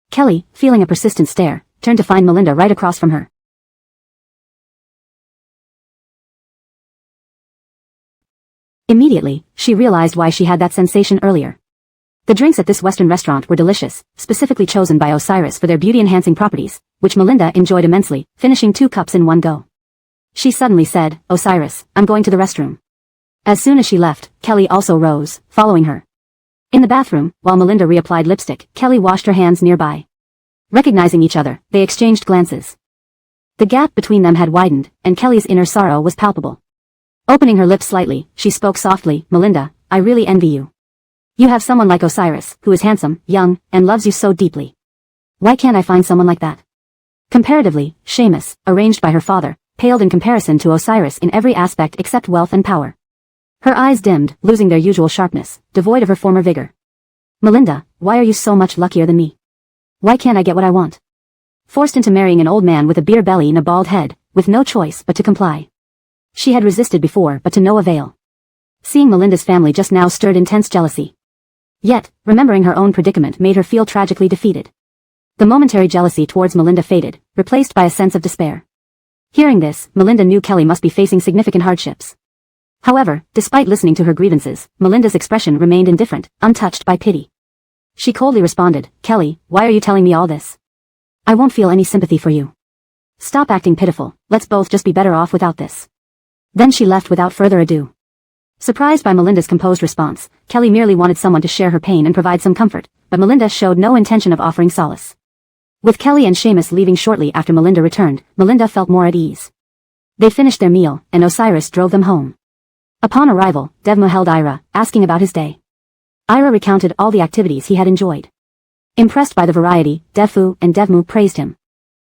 Speaker 1: Kelly, feeling a persistent stare, turned to find Melinda right across from her. Immediately, she realized why she had that sensation earlier. The drinks at this Western restaurant were delicious, specifically chosen by Osiris for their beauty-enhancing properties, which Melinda enjoyed immensely, finishing 2 cups in one go. She suddenly said, Osiris, I'm going to the restroom. As soon as she left, Kelly also rose, following her. In the bathroom, while Melinda reapplied lipstick, Kelly washed her hands nearby. Recognizing each other, they exchanged glances. The gap between them had widened, and Kelly's inner sorrow was palpable. Opening her lips slightly, she spoke softly, Melinda, I really envy you. You have someone like Osiris, who is handsome, young, and loves you so deeply. Why can't I find someone like that? Comparatively, Seamus, arranged by her father, paled in comparison to Osiris in every aspect except wealth and power. Her eyes dimmed, losing their usual sharpness, devoid of her former vigor. Melinda, why are you so much luckier than me? Why can't I get what I want? Forced into marrying an old man with a beer belly and a bald head, with no choice but to comply. She had resisted before but to no avail. Seeing Melinda's family just now stirred intense jealousy. Yet, remembering her own predicament made her feel tragically defeated. The momentary jealousy towards Melinda faded, replaced by a sense of despair. Hearing this, Melinda knew Kelly must be facing significant hardships. However, despite listening to her grievances, Melinda's expression remained indifferent, untouched by pity. She coldly responded, Kelly, why are you telling me all this? I won't feel any sympathy for you. Stop acting pitiful, let's both just be better off without this. Then she left without further ado. Surprised by Melinda's composed response, Kelly merely wanted someone to share her pain and provide some comfort, but Melinda showed no intention of offering solace. With Kelly and Seamus leaving shortly after Melinda returned, Melinda felt more at ease. They finished their meal, and Osiris drove them home. Upon arrival, Devma held Ira, asking about his day. Ira recounted all the activities he had enjoyed. Impressed by the variety, Defu and Devmu praised him.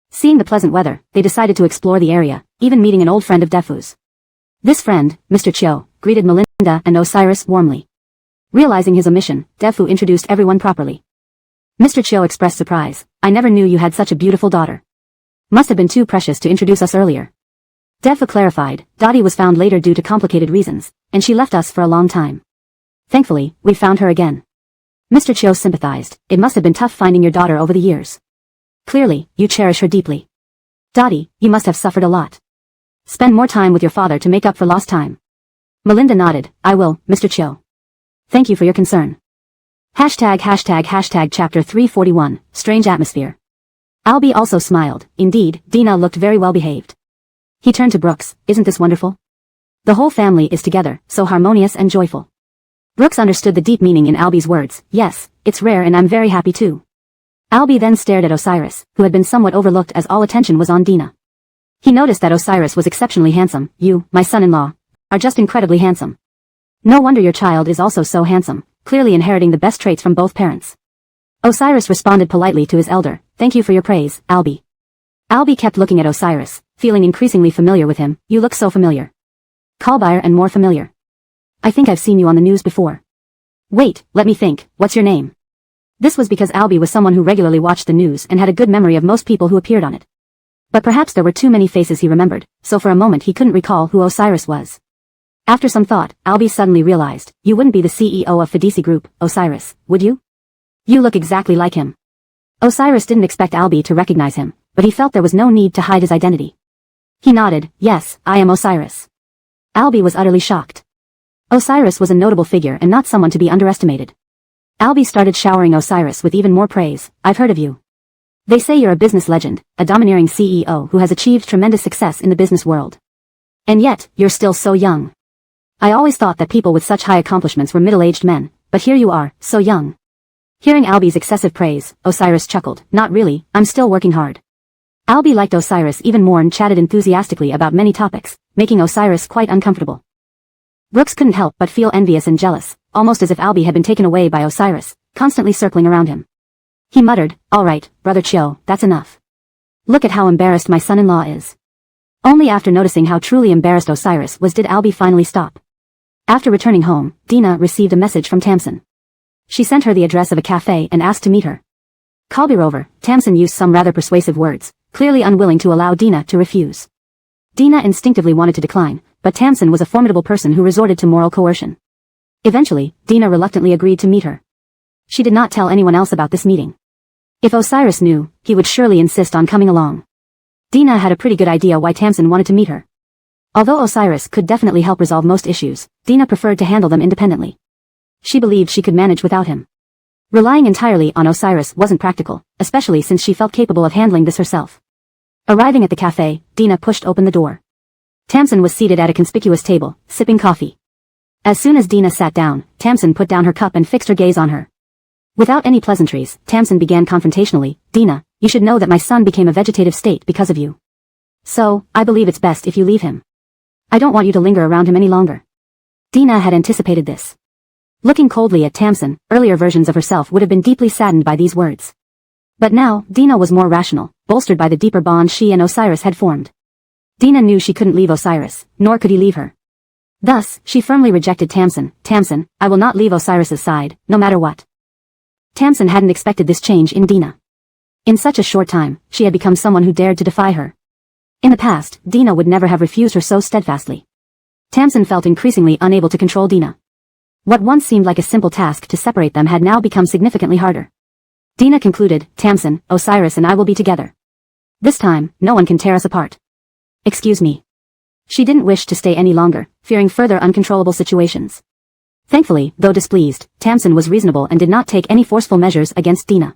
Speaker 1: Seeing the pleasant weather, they decided to explore the area, even meeting an old friend of Defu's. This friend, Mr. Chiu, greeted Melinda and Osiris warmly. Realizing his omission, Defu introduced everyone properly. Mr. Chiu expressed surprise. I never knew you had such a beautiful daughter. Must have been too precious to introduce us earlier. Defu clarified, Dottie was found later due to complicated reasons, and she left us for a long time. Thankfully, we found her again. Mr. Chiu sympathized. It must have been tough finding your daughter over the years. Clearly, you cherish her deeply. Dottie, you must have suffered a lot. Spend more time with your father to make up for lost time. Melinda nodded. I will, Mr. Chiu. Thank you for your concern. Chapter 341, Strange Atmosphere. Albie also smiled. Indeed, Dina looked very well behaved. He turned to Brooks. Isn't this wonderful? The whole family is together, so harmonious and joyful. Brooks understood the deep meaning in Albie's words. Yes, it's rare and I'm very happy too. Albie then stared at Osiris, who had been somewhat overlooked as all attention was on Dina. He noticed that Osiris was exceptionally handsome. You, my son-in-law, are just incredibly handsome. No wonder your child is also so handsome, clearly inheriting the best traits from both parents. Osiris responded politely to his elder. Thank you for your praise, Albie. Albie kept looking at Osiris, feeling increasingly familiar with him. You look so familiar. Kalbire and more familiar. I think I've seen you on the news before. Wait, let me think. What's your name? This was because Albie was someone who regularly watched the news and had a good memory of most people who appeared on it. But perhaps there were too many faces he remembered, so for a moment he couldn't recall who Osiris was. After some thought, Albie suddenly realized, you wouldn't be the CEO of Fidici Group, Osiris, would you? You look exactly like him. Osiris didn't expect Albie to recognize him, but he felt there was no need to hide his identity. He nodded. Yes, I am Osiris. Albie was utterly shocked. Osiris was a notable figure and not someone to be underestimated. Albie started showering Osiris with even more praise. I've heard of you. They say you're a business legend, a domineering CEO who has achieved tremendous success in the business world. And yet, you're still so young. I always thought that people with such high accomplishments were middle-aged men, but here you are, so young. Hearing Albie's excessive praise, Osiris chuckled. Not really, I'm still working hard. Albie liked Osiris even more and chatted enthusiastically about many topics, making Osiris quite uncomfortable. Brooks couldn't help but feel envious and jealous, almost as if Albie had been taken away by Osiris, constantly circling around him. He muttered, all right, Brother Chiu, that's enough. Look at how embarrassed my son-in-law is. Only after noticing how truly embarrassed Osiris was did Albie finally stop. After returning home, Dina received a message from Tamsin. She sent her the address of a cafe and asked to meet her. Kalbirover, Tamsin used some rather persuasive words, clearly unwilling to allow Dina to refuse. Dina instinctively wanted to decline, but Tamsin was a formidable person who resorted to moral coercion. Eventually, Dina reluctantly agreed to meet her. She did not tell anyone else about this meeting. If Osiris knew, he would surely insist on coming along. Dina had a pretty good idea why Tamsin wanted to meet her. Although Osiris could definitely help resolve most issues, Dina preferred to handle them independently. She believed she could manage without him. Relying entirely on Osiris wasn't practical, especially since she felt capable of handling this herself. Arriving at the cafe, Dina pushed open the door. Tamsin was seated at a conspicuous table, sipping coffee. As soon as Dina sat down, Tamsin put down her cup and fixed her gaze on her. Without any pleasantries, Tamsin began confrontationally, Dina, you should know that my son became a vegetative state because of you. So, I believe it's best if you leave him. I don't want you to linger around him any longer. Dina had anticipated this. Looking coldly at Tamsin, earlier versions of herself would have been deeply saddened by these words. But now, Dina was more rational, bolstered by the deeper bond she and Osiris had formed. Dina knew she couldn't leave Osiris, nor could he leave her. Thus, she firmly rejected Tamsin. Tamsin, I will not leave Osiris's side, no matter what. Tamsin hadn't expected this change in Dina. In such a short time, she had become someone who dared to defy her. In the past, Dina would never have refused her so steadfastly. Tamsin felt increasingly unable to control Dina. What once seemed like a simple task to separate them had now become significantly harder. Dina concluded, Tamsin, Osiris and I will be together. This time, no one can tear us apart. Excuse me. She didn't wish to stay any longer, fearing further uncontrollable situations. Thankfully, though displeased, Tamsin was reasonable and did not take any forceful measures against Dina.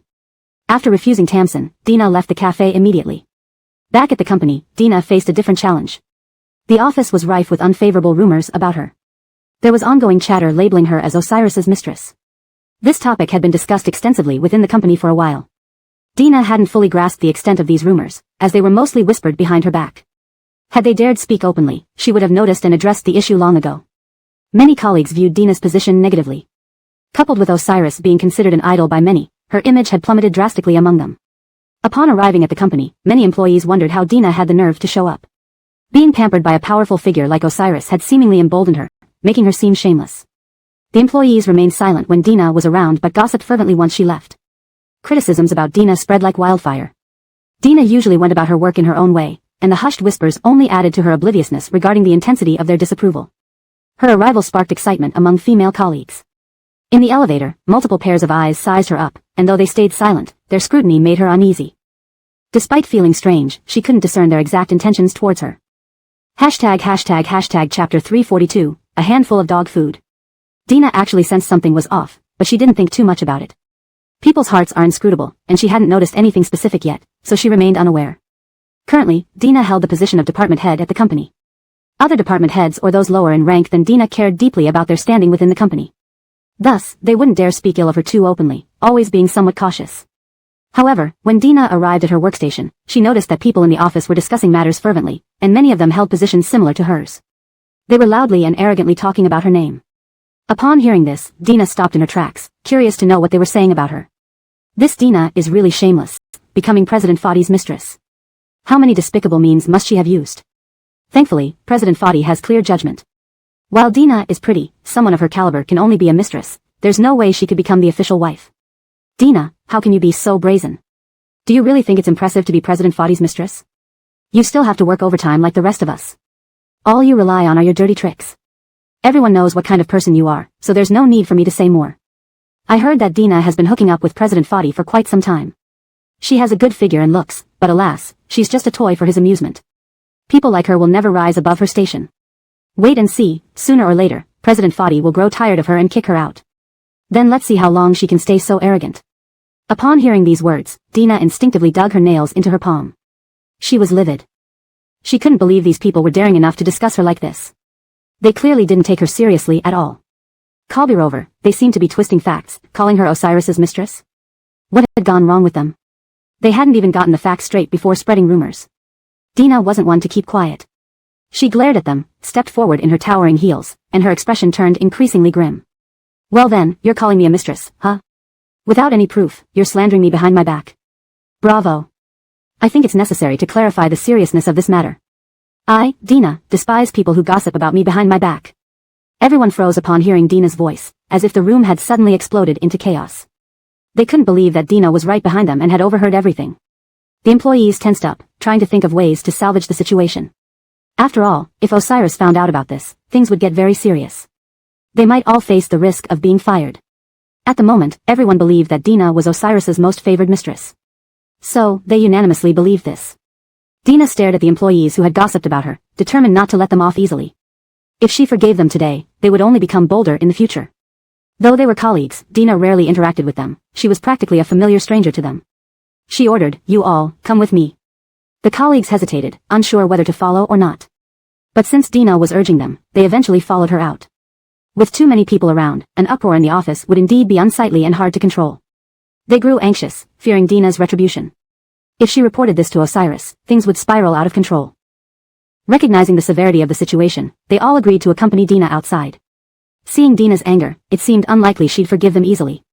Speaker 1: After refusing Tamsin, Dina left the cafe immediately. Back at the company, Dina faced a different challenge. The office was rife with unfavorable rumors about her. There was ongoing chatter labeling her as Osiris's mistress. This topic had been discussed extensively within the company for a while. Dina hadn't fully grasped the extent of these rumors, as they were mostly whispered behind her back. Had they dared speak openly, she would have noticed and addressed the issue long ago. Many colleagues viewed Dina's position negatively. Coupled with Osiris being considered an idol by many, her image had plummeted drastically among them. Upon arriving at the company, many employees wondered how Dina had the nerve to show up. Being pampered by a powerful figure like Osiris had seemingly emboldened her, making her seem shameless. The employees remained silent when Dina was around but gossiped fervently once she left. Criticisms about Dina spread like wildfire. Dina usually went about her work in her own way, and the hushed whispers only added to her obliviousness regarding the intensity of their disapproval. Her arrival sparked excitement among female colleagues. In the elevator, multiple pairs of eyes sized her up, and though they stayed silent, their scrutiny made her uneasy. Despite feeling strange, she couldn't discern their exact intentions towards her. Hashtag chapter 342, a handful of dog food. Dina actually sensed something was off, but she didn't think too much about it. People's hearts are inscrutable, and she hadn't noticed anything specific yet, so she remained unaware. Currently, Dina held the position of department head at the company. Other department heads or those lower in rank than Dina cared deeply about their standing within the company. Thus, they wouldn't dare speak ill of her too openly, always being somewhat cautious. However, when Dina arrived at her workstation, she noticed that people in the office were discussing matters fervently, and many of them held positions similar to hers. They were loudly and arrogantly talking about her name. Upon hearing this, Dina stopped in her tracks, curious to know what they were saying about her. This Dina is really shameless, becoming President Fadi's mistress. How many despicable means must she have used? Thankfully, President Fadi has clear judgment. While Dina is pretty, someone of her caliber can only be a mistress. There's no way she could become the official wife. Dina, how can you be so brazen? Do you really think it's impressive to be President Fadi's mistress? You still have to work overtime like the rest of us. All you rely on are your dirty tricks. Everyone knows what kind of person you are, so there's no need for me to say more. I heard that Dina has been hooking up with President Fadi for quite some time. She has a good figure and looks, but alas, she's just a toy for his amusement. People like her will never rise above her station. Wait and see, sooner or later, President Fadi will grow tired of her and kick her out. Then let's see how long she can stay so arrogant. Upon hearing these words, Dina instinctively dug her nails into her palm. She was livid. She couldn't believe these people were daring enough to discuss her like this. They clearly didn't take her seriously at all. Kalbirover, they seemed to be twisting facts, calling her Osiris's mistress. What had gone wrong with them? They hadn't even gotten the facts straight before spreading rumors. Dina wasn't one to keep quiet. She glared at them, stepped forward in her towering heels, and her expression turned increasingly grim. Well then, you're calling me a mistress, huh? Without any proof, you're slandering me behind my back. Bravo. I think it's necessary to clarify the seriousness of this matter. I, Dina, despise people who gossip about me behind my back. Everyone froze upon hearing Dina's voice, as if the room had suddenly exploded into chaos. They couldn't believe that Dina was right behind them and had overheard everything. The employees tensed up, trying to think of ways to salvage the situation. After all, if Osiris found out about this, things would get very serious. They might all face the risk of being fired. At the moment, everyone believed that Dina was Osiris's most favored mistress. So, they unanimously believed this. Dina stared at the employees who had gossiped about her, determined not to let them off easily. If she forgave them today, they would only become bolder in the future. Though they were colleagues, Dina rarely interacted with them. She was practically a familiar stranger to them. She ordered, "You all, come with me." The colleagues hesitated, unsure whether to follow or not. But since Dina was urging them, they eventually followed her out. With too many people around, an uproar in the office would indeed be unsightly and hard to control. They grew anxious, fearing Dina's retribution. If she reported this to Osiris, things would spiral out of control. Recognizing the severity of the situation, they all agreed to accompany Dina outside. Seeing Dina's anger, it seemed unlikely she'd forgive them easily.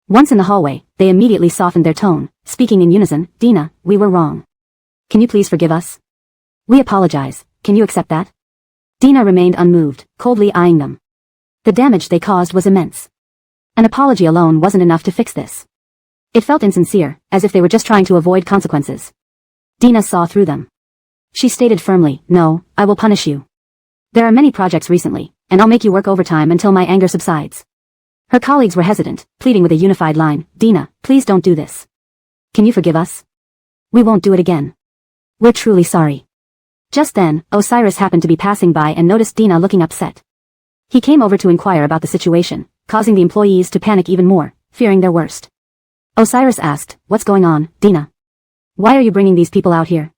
Speaker 1: Once in the hallway, they immediately softened their tone, speaking in unison, "Dina, we were wrong. Can you please forgive us? We apologize, can you accept that?" Dina remained unmoved, coldly eyeing them. The damage they caused was immense. An apology alone wasn't enough to fix this. It felt insincere, as if they were just trying to avoid consequences. Dina saw through them. She stated firmly, "No, I will punish you. There are many projects recently, and I'll make you work overtime until my anger subsides." Her colleagues were hesitant, pleading with a unified line, "Dina, please don't do this. Can you forgive us? We won't do it again. We're truly sorry." Just then, Osiris happened to be passing by and noticed Dina looking upset. He came over to inquire about the situation, causing the employees to panic even more, fearing their worst. Osiris asked, "What's going on, Dina? Why are you bringing these people out here?"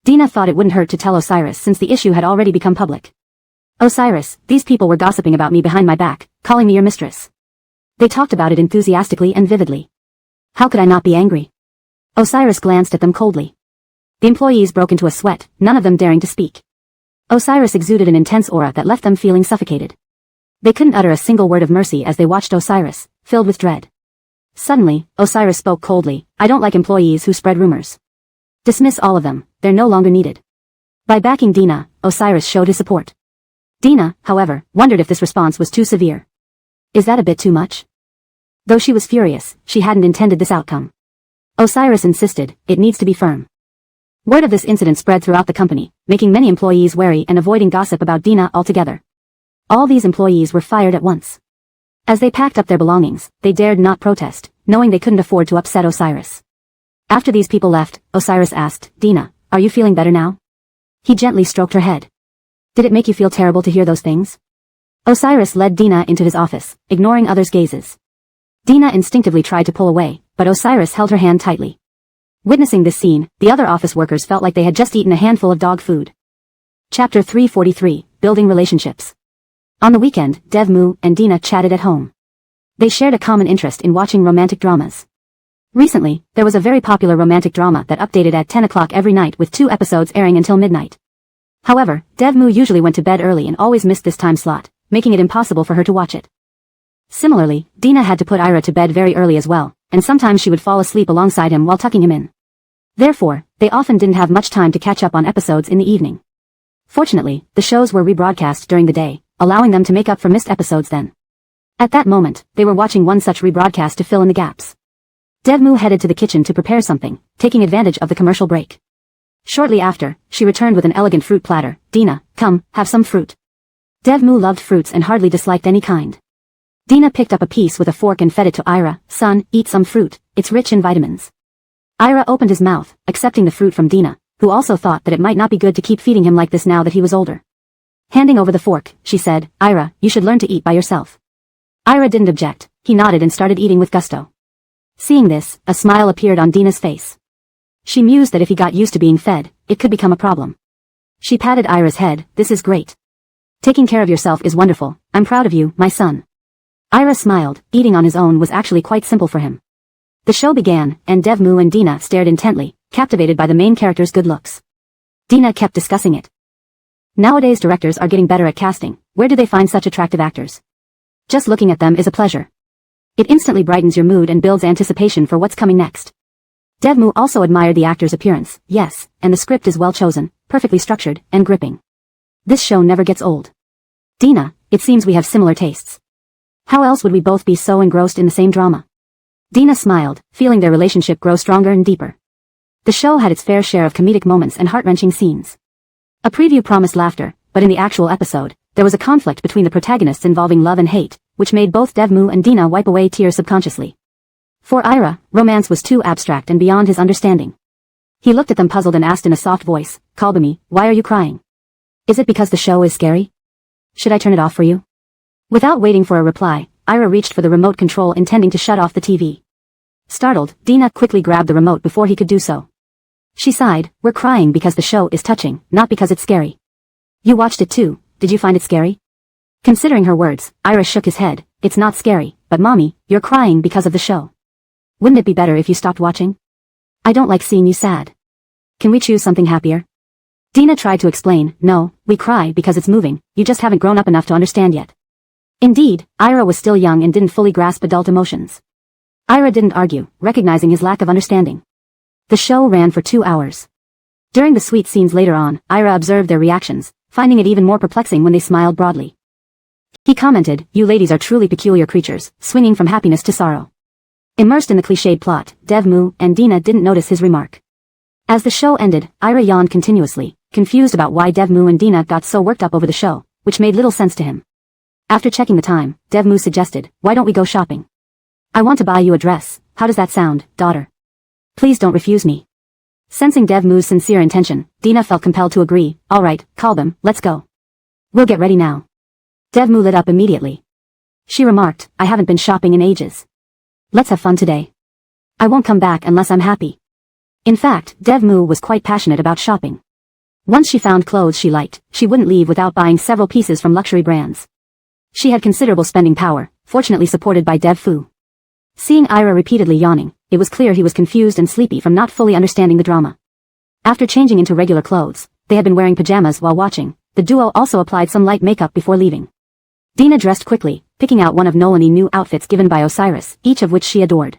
Speaker 1: Dina thought it wouldn't hurt to tell Osiris since the issue had already become public. "Osiris, these people were gossiping about me behind my back, calling me your mistress. They talked about it enthusiastically and vividly. How could I not be angry?" Osiris glanced at them coldly. The employees broke into a sweat, none of them daring to speak. Osiris exuded an intense aura that left them feeling suffocated. They couldn't utter a single word of mercy as they watched Osiris, filled with dread. Suddenly, Osiris spoke coldly, I don't like employees who spread rumors. Dismiss all of them, they're no longer needed. By backing Dina, Osiris showed his support. Dina, however, wondered if this response was too severe. Is that a bit too much? Though she was furious, she hadn't intended this outcome. Osiris insisted, it needs to be firm. Word of this incident spread throughout the company, making many employees wary and avoiding gossip about Dina altogether. All these employees were fired at once. As they packed up their belongings, they dared not protest, knowing they couldn't afford to upset Osiris. After these people left, Osiris asked, Dina, are you feeling better now? He gently stroked her head. Did it make you feel terrible to hear those things? Osiris led Dina into his office, ignoring others' gazes. Dina instinctively tried to pull away, but Osiris held her hand tightly. Witnessing this scene, the other office workers felt like they had just eaten a handful of dog food. Chapter 343, Building Relationships. On the weekend, Devmu and Dina chatted at home. They shared a common interest in watching romantic dramas. Recently, there was a very popular romantic drama that updated at 10 o'clock every night with 2 episodes airing until midnight. However, Devmu usually went to bed early and always missed this time slot, making it impossible for her to watch it. Similarly, Dina had to put Ira to bed very early as well, and sometimes she would fall asleep alongside him while tucking him in. Therefore, they often didn't have much time to catch up on episodes in the evening. Fortunately, the shows were rebroadcast during the day, allowing them to make up for missed episodes then. At that moment, they were watching one such rebroadcast to fill in the gaps. Devmu headed to the kitchen to prepare something, taking advantage of the commercial break. Shortly after, she returned with an elegant fruit platter. Dina, come, have some fruit. Devmu loved fruits and hardly disliked any kind. Dina picked up a piece with a fork and fed it to Ira. Son, eat some fruit, it's rich in vitamins. Ira opened his mouth, accepting the fruit from Dina, who also thought that it might not be good to keep feeding him like this now that he was older. Handing over the fork, she said, Ira, you should learn to eat by yourself. Ira didn't object, he nodded and started eating with gusto. Seeing this, a smile appeared on Dina's face. She mused that if he got used to being fed, it could become a problem. She patted Ira's head, this is great. Taking care of yourself is wonderful, I'm proud of you, my son. Ira smiled, eating on his own was actually quite simple for him. The show began, and Devmu and Dina stared intently, captivated by the main character's good looks. Dina kept discussing it. Nowadays directors are getting better at casting, where do they find such attractive actors? Just looking at them is a pleasure. It instantly brightens your mood and builds anticipation for what's coming next. Devmu also admired the actor's appearance, yes, and the script is well chosen, perfectly structured, and gripping. This show never gets old. Dina, it seems we have similar tastes. How else would we both be so engrossed in the same drama? Dina smiled, feeling their relationship grow stronger and deeper. The show had its fair share of comedic moments and heart-wrenching scenes. A preview promised laughter, but in the actual episode, there was a conflict between the protagonists involving love and hate, which made both Devmu and Dina wipe away tears subconsciously. For Ira, romance was too abstract and beyond his understanding. He looked at them puzzled and asked in a soft voice, Kalbami, why are you crying? Is it because the show is scary? Should I turn it off for you? Without waiting for a reply, Ira reached for the remote control intending to shut off the TV. Startled, Dina quickly grabbed the remote before he could do so. She sighed, we're crying because the show is touching, not because it's scary. You watched it too, did you find it scary? Considering her words, Ira shook his head, it's not scary, but mommy, you're crying because of the show. Wouldn't it be better if you stopped watching? I don't like seeing you sad. Can we choose something happier? Dina tried to explain, no, we cry because it's moving, you just haven't grown up enough to understand yet. Indeed, Ira was still young and didn't fully grasp adult emotions. Ira didn't argue, recognizing his lack of understanding. The show ran for 2 hours. During the sweet scenes later on, Ira observed their reactions, finding it even more perplexing when they smiled broadly. He commented, you ladies are truly peculiar creatures, swinging from happiness to sorrow. Immersed in the cliched plot, Devmu and Dina didn't notice his remark. As the show ended, Ira yawned continuously, confused about why Devmu and Dina got so worked up over the show, which made little sense to him. After checking the time, Devmu suggested, why don't we go shopping? I want to buy you a dress, how does that sound, daughter? Please don't refuse me. Sensing Devmu's sincere intention, Dina felt compelled to agree, alright, Kalbam, let's go. We'll get ready now. Devmu lit up immediately. She remarked, I haven't been shopping in ages. Let's have fun today. I won't come back unless I'm happy. In fact, Devmu was quite passionate about shopping. Once she found clothes she liked, she wouldn't leave without buying several pieces from luxury brands. She had considerable spending power, fortunately supported by Dev-Fu. Seeing Ira repeatedly yawning, it was clear he was confused and sleepy from not fully understanding the drama. After changing into regular clothes, they had been wearing pajamas while watching. The duo also applied some light makeup before leaving. Dina dressed quickly, picking out one of Nolani new outfits given by Osiris, each of which she adored.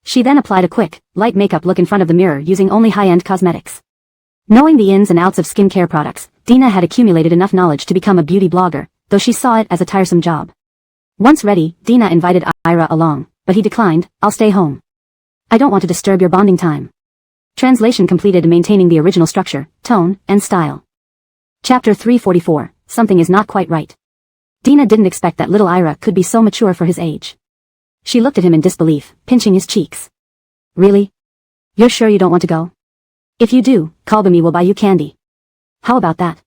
Speaker 1: She then applied a quick, light makeup look in front of the mirror using only high-end cosmetics. Knowing the ins and outs of skincare products, Dina had accumulated enough knowledge to become a beauty blogger, though she saw it as a tiresome job. Once ready, Dina invited Ira along, but he declined. "I'll stay home. I don't want to disturb your bonding time." Translation completed, maintaining the original structure, tone, and style. Chapter 344, Something is not quite right. Dina didn't expect that little Ira could be so mature for his age. She looked at him in disbelief, pinching his cheeks. "Really? You're sure you don't want to go? If you do, Kalbami will buy you candy. How about that?"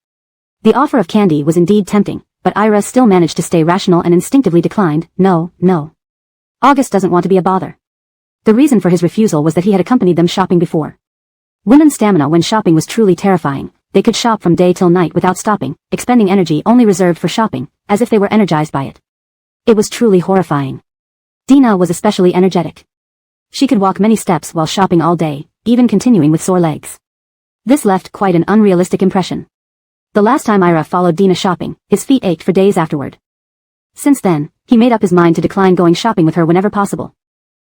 Speaker 1: The offer of candy was indeed tempting, but Ira still managed to stay rational and instinctively declined. No. August doesn't want to be a bother. The reason for his refusal was that he had accompanied them shopping before. Women's stamina when shopping was truly terrifying. They could shop from day till night without stopping, expending energy only reserved for shopping, as if they were energized by it. It was truly horrifying. Dina was especially energetic. She could walk many steps while shopping all day, even continuing with sore legs. This left quite an unrealistic impression. The last time Ira followed Dina shopping, his feet ached for days afterward. Since then, he made up his mind to decline going shopping with her whenever possible.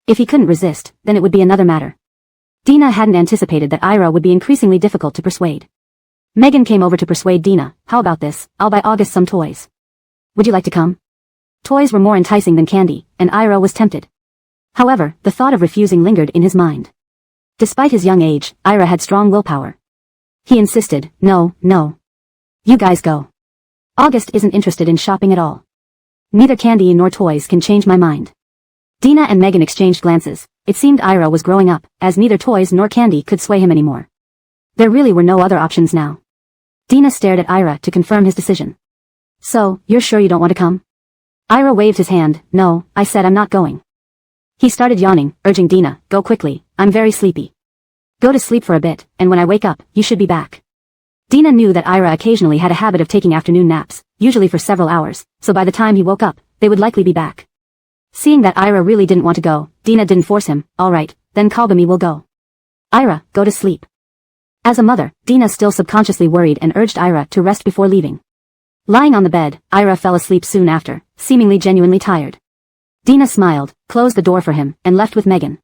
Speaker 1: If he couldn't resist, then it would be another matter. Dina hadn't anticipated that Ira would be increasingly difficult to persuade. Megan came over to persuade Dina. "How about this? I'll buy August some toys. Would you like to come?" Toys were more enticing than candy, and Ira was tempted. However, the thought of refusing lingered in his mind. Despite his young age, Ira had strong willpower. He insisted, No. You guys go. August isn't interested in shopping at all. Neither candy nor toys can change my mind." Dina and Megan exchanged glances. It seemed Ira was growing up, as neither toys nor candy could sway him anymore. There really were no other options now. Dina stared at Ira to confirm his decision. "So, you're sure you don't want to come?" Ira waved his hand. "No, I said I'm not going." He started yawning, urging Dina, "Go quickly, I'm very sleepy. Go to sleep for a bit, and when I wake up, you should be back." Dina knew that Ira occasionally had a habit of taking afternoon naps, usually for several hours, so by the time he woke up, they would likely be back. Seeing that Ira really didn't want to go, Dina didn't force him. "All right, then Kalbami will go. Ira, go to sleep." As a mother, Dina still subconsciously worried and urged Ira to rest before leaving. Lying on the bed, Ira fell asleep soon after, seemingly genuinely tired. Dina smiled, closed the door for him, and left with Megan.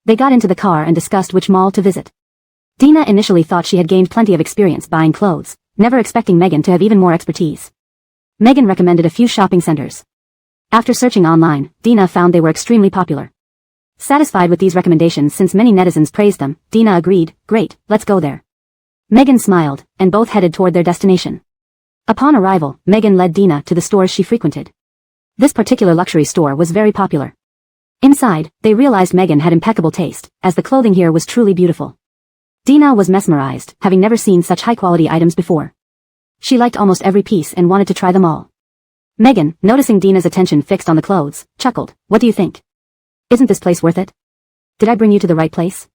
Speaker 1: They got into the car and discussed which mall to visit. Dina initially thought she had gained plenty of experience buying clothes, never expecting Megan to have even more expertise. Megan recommended a few shopping centers. After searching online, Dina found they were extremely popular. Satisfied with these recommendations since many netizens praised them, Dina agreed. "Great, let's go there." Megan smiled, and both headed toward their destination. Upon arrival, Megan led Dina to the stores she frequented. This particular luxury store was very popular. Inside, they realized Megan had impeccable taste, as the clothing here was truly beautiful. Dina was mesmerized, having never seen such high-quality items before. She liked almost every piece and wanted to try them all. Megan, noticing Dina's attention fixed on the clothes, chuckled. "What do you think? Isn't this place worth it? Did I bring you to the right place?"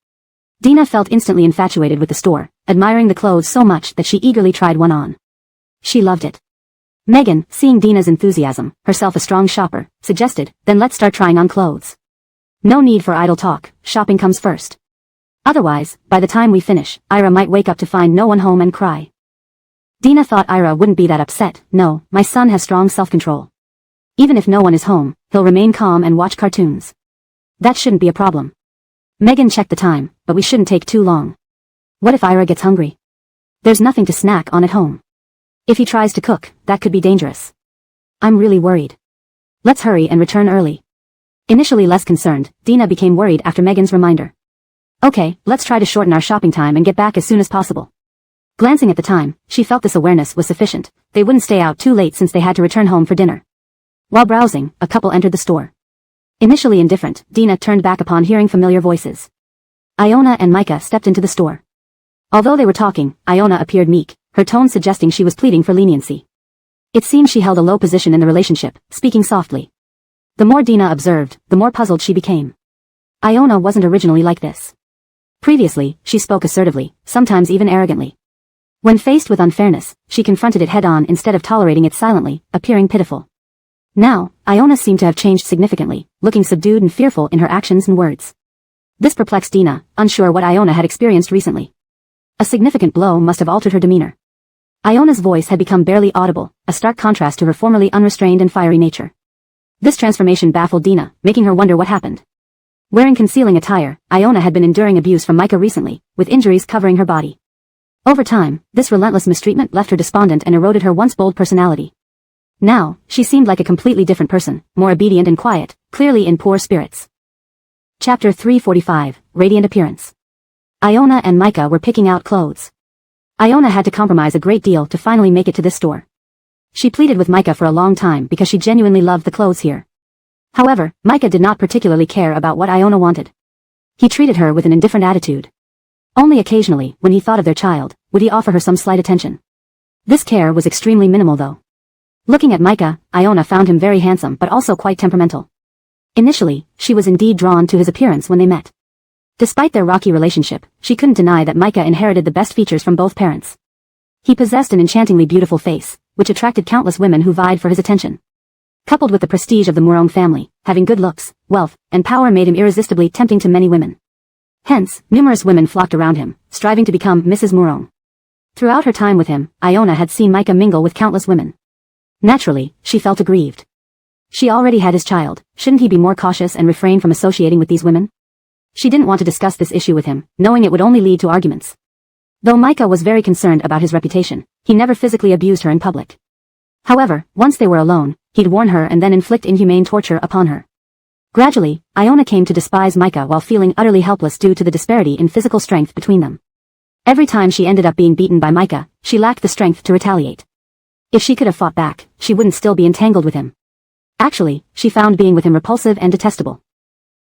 Speaker 1: Dina felt instantly infatuated with the store, admiring the clothes so much that she eagerly tried one on. She loved it. Megan, seeing Dina's enthusiasm, herself a strong shopper, suggested, "Then let's start trying on clothes. No need for idle talk, shopping comes first. Otherwise, by the time we finish, Ira might wake up to find no one home and cry." Dina thought Ira wouldn't be that upset. "No, my son has strong self-control. Even if no one is home, he'll remain calm and watch cartoons. That shouldn't be a problem." Megan checked the time, "But we shouldn't take too long. What if Ira gets hungry? There's nothing to snack on at home. If he tries to cook, that could be dangerous. I'm really worried. Let's hurry and return early." Initially less concerned, Dina became worried after Megan's reminder. "Okay, let's try to shorten our shopping time and get back as soon as possible." Glancing at the time, she felt this awareness was sufficient. They wouldn't stay out too late since they had to return home for dinner. While browsing, a couple entered the store. Initially indifferent, Dina turned back upon hearing familiar voices. Iona and Micah stepped into the store. Although they were talking, Iona appeared meek, her tone suggesting she was pleading for leniency. It seemed she held a low position in the relationship, speaking softly. The more Dina observed, the more puzzled she became. Iona wasn't originally like this. Previously, she spoke assertively, sometimes even arrogantly. When faced with unfairness, she confronted it head-on instead of tolerating it silently, appearing pitiful. Now, Iona seemed to have changed significantly, looking subdued and fearful in her actions and words. This perplexed Dina, unsure what Iona had experienced recently. A significant blow must have altered her demeanor. Iona's voice had become barely audible, a stark contrast to her formerly unrestrained and fiery nature. This transformation baffled Dina, making her wonder what happened. Wearing concealing attire, Iona had been enduring abuse from Micah recently, with injuries covering her body. Over time, this relentless mistreatment left her despondent and eroded her once bold personality. Now, she seemed like a completely different person, more obedient and quiet, clearly in poor spirits. Chapter 345, Radiant Appearance. Iona and Micah were picking out clothes. Iona had to compromise a great deal to finally make it to this store. She pleaded with Micah for a long time because she genuinely loved the clothes here. However, Micah did not particularly care about what Iona wanted. He treated her with an indifferent attitude. Only occasionally, when he thought of their child, would he offer her some slight attention. This care was extremely minimal though. Looking at Micah, Iona found him very handsome but also quite temperamental. Initially, she was indeed drawn to his appearance when they met. Despite their rocky relationship, she couldn't deny that Micah inherited the best features from both parents. He possessed an enchantingly beautiful face, which attracted countless women who vied for his attention. Coupled with the prestige of the Mourong family, having good looks, wealth, and power made him irresistibly tempting to many women. Hence, numerous women flocked around him, striving to become Mrs. Mourong. Throughout her time with him, Iona had seen Micah mingle with countless women. Naturally, she felt aggrieved. She already had his child, shouldn't he be more cautious and refrain from associating with these women? She didn't want to discuss this issue with him, knowing it would only lead to arguments. Though Micah was very concerned about his reputation, he never physically abused her in public. However, once they were alone, he'd warn her and then inflict inhumane torture upon her. Gradually, Iona came to despise Micah while feeling utterly helpless due to the disparity in physical strength between them. Every time she ended up being beaten by Micah, she lacked the strength to retaliate. If she could have fought back, she wouldn't still be entangled with him. Actually, she found being with him repulsive and detestable.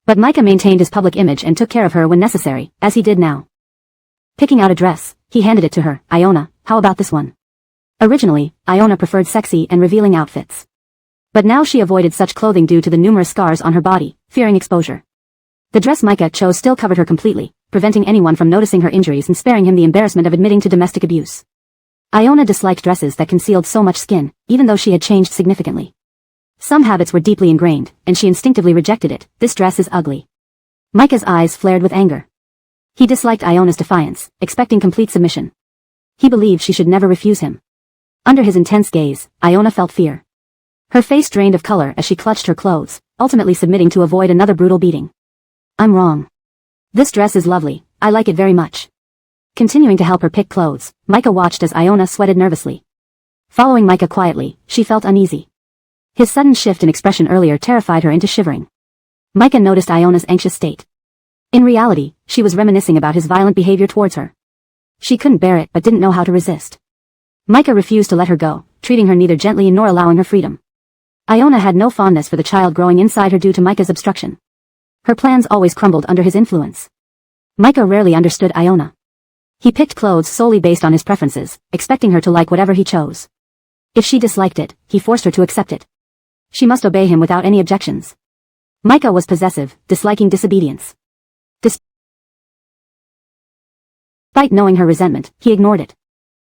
Speaker 1: But Micah maintained his public image and took care of her when necessary, as he did now. Picking out a dress, he handed it to her. Iona, how about this one? Originally, Iona preferred sexy and revealing outfits. But now she avoided such clothing due to the numerous scars on her body, fearing exposure. The dress Micah chose still covered her completely, preventing anyone from noticing her injuries and sparing him the embarrassment of admitting to domestic abuse. Iona disliked dresses that concealed so much skin, even though she had changed significantly. Some habits were deeply ingrained, and she instinctively rejected it. This dress is ugly. Micah's eyes flared with anger. He disliked Iona's defiance, expecting complete submission. He believed she should never refuse him. Under his intense gaze, Iona felt fear. Her face drained of color as she clutched her clothes, ultimately submitting to avoid another brutal beating. I'm wrong. This dress is lovely, I like it very much. Continuing to help her pick clothes, Micah watched as Iona sweated nervously. Following Micah quietly, she felt uneasy. His sudden shift in expression earlier terrified her into shivering. Micah noticed Iona's anxious state. In reality, she was reminiscing about his violent behavior towards her. She couldn't bear it but didn't know how to resist. Micah refused to let her go, treating her neither gently nor allowing her freedom. Iona had no fondness for the child growing inside her due to Micah's obstruction. Her plans always crumbled under his influence. Micah rarely understood Iona. He picked clothes solely based on his preferences, expecting her to like whatever he chose. If she disliked it, he forced her to accept it. She must obey him without any objections. Micah was possessive, disliking disobedience. Despite knowing her resentment, he ignored it.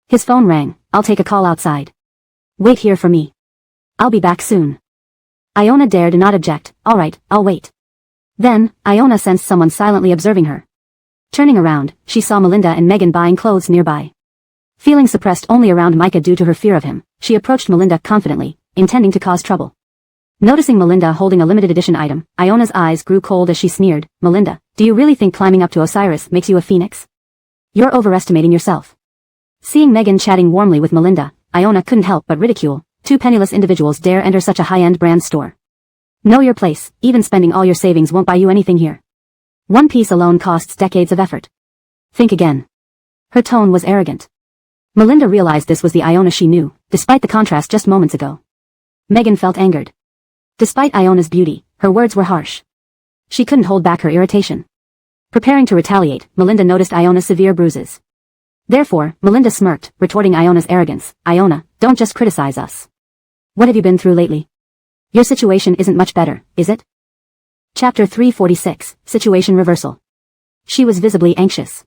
Speaker 1: His phone rang. I'll take a call outside. Wait here for me. I'll be back soon. Iona dared not object. All right, I'll wait. Then, Iona sensed someone silently observing her. Turning around, she saw Melinda and Megan buying clothes nearby. Feeling suppressed only around Micah due to her fear of him, she approached Melinda confidently, intending to cause trouble. Noticing Melinda holding a limited edition item, Iona's eyes grew cold as she sneered, Melinda, do you really think climbing up to Osiris makes you a phoenix? You're overestimating yourself. Seeing Megan chatting warmly with Melinda, Iona couldn't help but ridicule. Two penniless individuals dare enter such a high-end brand store. Know your place, even spending all your savings won't buy you anything here. One piece alone costs decades of effort. Think again. Her tone was arrogant. Melinda realized this was the Iona she knew, despite the contrast just moments ago. Megan felt angered. Despite Iona's beauty, her words were harsh. She couldn't hold back her irritation. Preparing to retaliate, Melinda noticed Iona's severe bruises. Therefore, Melinda smirked, retorting Iona's arrogance. Iona, don't just criticize us. What have you been through lately? Your situation isn't much better, is it? Chapter 346, Situation Reversal. She was visibly anxious.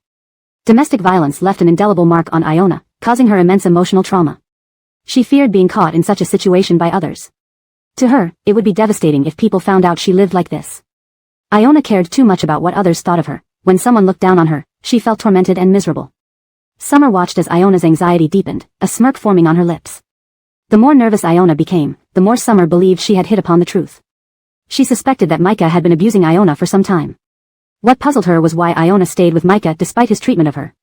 Speaker 1: Domestic violence left an indelible mark on Iona, causing her immense emotional trauma. She feared being caught in such a situation by others. To her, it would be devastating if people found out she lived like this. Iona cared too much about what others thought of her. When someone looked down on her, she felt tormented and miserable. Summer watched as Iona's anxiety deepened, a smirk forming on her lips. The more nervous Iona became, the more Summer believed she had hit upon the truth. She suspected that Micah had been abusing Iona for some time. What puzzled her was why Iona stayed with Micah despite his treatment of her.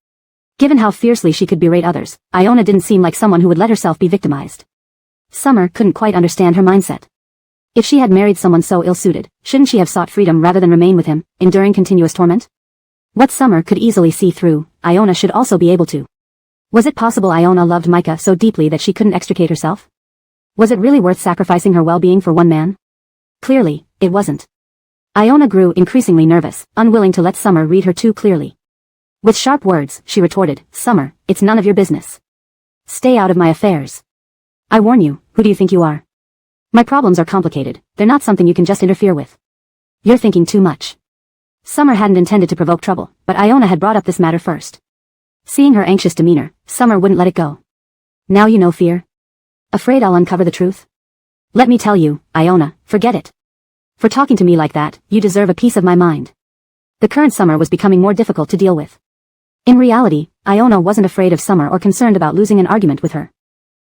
Speaker 1: Given how fiercely she could berate others, Iona didn't seem like someone who would let herself be victimized. Summer couldn't quite understand her mindset. If she had married someone so ill-suited, shouldn't she have sought freedom rather than remain with him, enduring continuous torment? What Summer could easily see through, Iona should also be able to. Was it possible Iona loved Micah so deeply that she couldn't extricate herself? Was it really worth sacrificing her well-being for one man? Clearly, it wasn't. Iona grew increasingly nervous, unwilling to let Summer read her too clearly. With sharp words, she retorted, "Summer, it's none of your business. Stay out of my affairs. I warn you, who do you think you are? My problems are complicated, they're not something you can just interfere with. You're thinking too much." Summer hadn't intended to provoke trouble, but Iona had brought up this matter first. Seeing her anxious demeanor, Summer wouldn't let it go. "Now you know fear? Afraid I'll uncover the truth? Let me tell you, Iona, forget it. For talking to me like that, you deserve a piece of my mind." The current Summer was becoming more difficult to deal with. In reality, Iona wasn't afraid of Summer or concerned about losing an argument with her.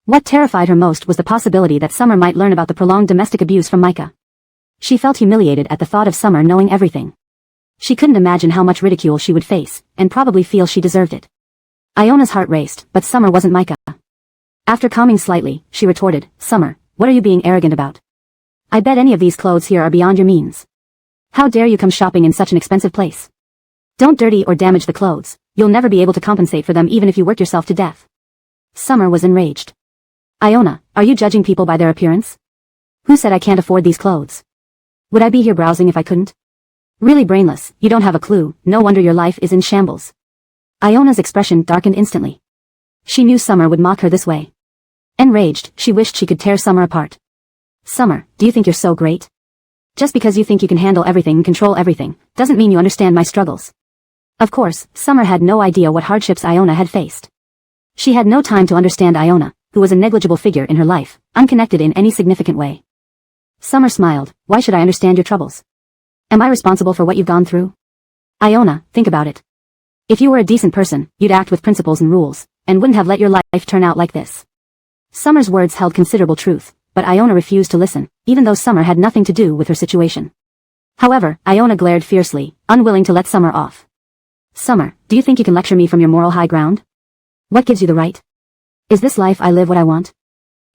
Speaker 1: What terrified her most was the possibility that Summer might learn about the prolonged domestic abuse from Micah. She felt humiliated at the thought of Summer knowing everything. She couldn't imagine how much ridicule she would face, and probably feel she deserved it. Iona's heart raced, but Summer wasn't Micah. After calming slightly, she retorted, "Summer, what are you being arrogant about? I bet any of these clothes here are beyond your means. How dare you come shopping in such an expensive place? Don't dirty or damage the clothes, you'll never be able to compensate for them even if you work yourself to death." Summer was enraged. "Iona, are you judging people by their appearance? Who said I can't afford these clothes? Would I be here browsing if I couldn't? Really brainless, you don't have a clue, no wonder your life is in shambles." Iona's expression darkened instantly. She knew Summer would mock her this way. Enraged, she wished she could tear Summer apart. "Summer, do you think you're so great? Just because you think you can handle everything and control everything, doesn't mean you understand my struggles." Of course, Summer had no idea what hardships Iona had faced. She had no time to understand Iona, who was a negligible figure in her life, unconnected in any significant way. Summer smiled, "Why should I understand your troubles? Am I responsible for what you've gone through? Iona, think about it. If you were a decent person, you'd act with principles and rules, and wouldn't have let your life turn out like this." Summer's words held considerable truth, but Iona refused to listen, even though Summer had nothing to do with her situation. However, Iona glared fiercely, unwilling to let Summer off. "Summer, do you think you can lecture me from your moral high ground? What gives you the right? Is this life I live what I want?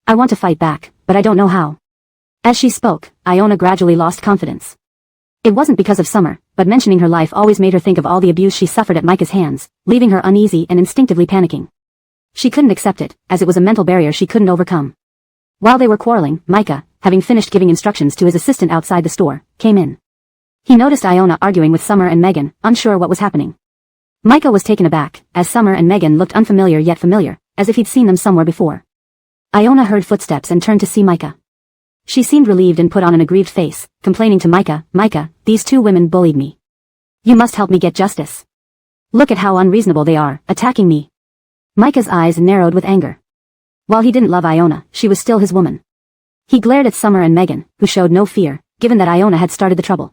Speaker 1: I want to fight back, but I don't know how." As she spoke, Iona gradually lost confidence. It wasn't because of Summer, but mentioning her life always made her think of all the abuse she suffered at Micah's hands, leaving her uneasy and instinctively panicking. She couldn't accept it, as it was a mental barrier she couldn't overcome. While they were quarreling, Micah, having finished giving instructions to his assistant outside the store, came in. He noticed Iona arguing with Summer and Megan, unsure what was happening. Micah was taken aback, as Summer and Megan looked unfamiliar yet familiar, as if he'd seen them somewhere before. Iona heard footsteps and turned to see Micah. She seemed relieved and put on an aggrieved face, complaining to Micah, "Micah, these two women bullied me. You must help me get justice. Look at how unreasonable they are, attacking me." Micah's eyes narrowed with anger. While he didn't love Iona, she was still his woman. He glared at Summer and Megan, who showed no fear, given that Iona had started the trouble.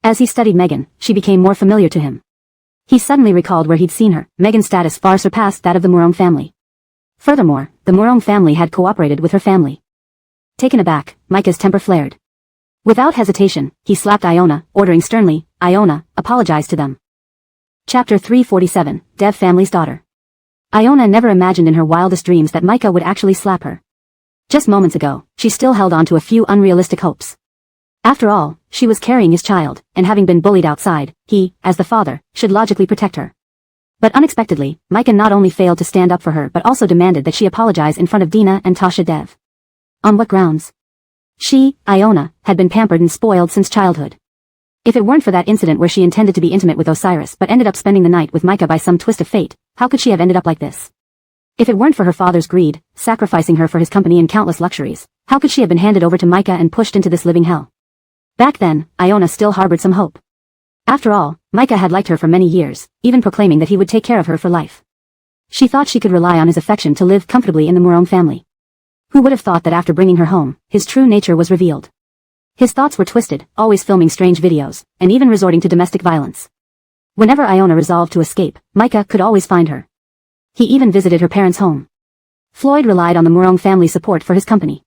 Speaker 1: As he studied Megan, she became more familiar to him. He suddenly recalled where he'd seen her. Megan's status far surpassed that of the Morong family. Furthermore, the Morong family had cooperated with her family. Taken aback, Micah's temper flared. Without hesitation, he slapped Iona, ordering sternly, "Iona, apologize to them." Chapter 347, Dev Family's Daughter. Iona never imagined in her wildest dreams that Micah would actually slap her. Just moments ago, she still held on to a few unrealistic hopes. After all, she was carrying his child, and having been bullied outside, he, as the father, should logically protect her. But unexpectedly, Micah not only failed to stand up for her but also demanded that she apologize in front of Dina and Tasha Dev. On what grounds? She, Iona, had been pampered and spoiled since childhood. If it weren't for that incident where she intended to be intimate with Osiris but ended up spending the night with Micah by some twist of fate, how could she have ended up like this? If it weren't for her father's greed, sacrificing her for his company and countless luxuries, how could she have been handed over to Micah and pushed into this living hell? Back then, Iona still harbored some hope. After all, Micah had liked her for many years, even proclaiming that he would take care of her for life. She thought she could rely on his affection to live comfortably in the Morong family. Who would have thought that after bringing her home, his true nature was revealed? His thoughts were twisted, always filming strange videos, and even resorting to domestic violence. Whenever Iona resolved to escape, Micah could always find her. He even visited her parents' home. Floyd relied on the Morong family support for his company.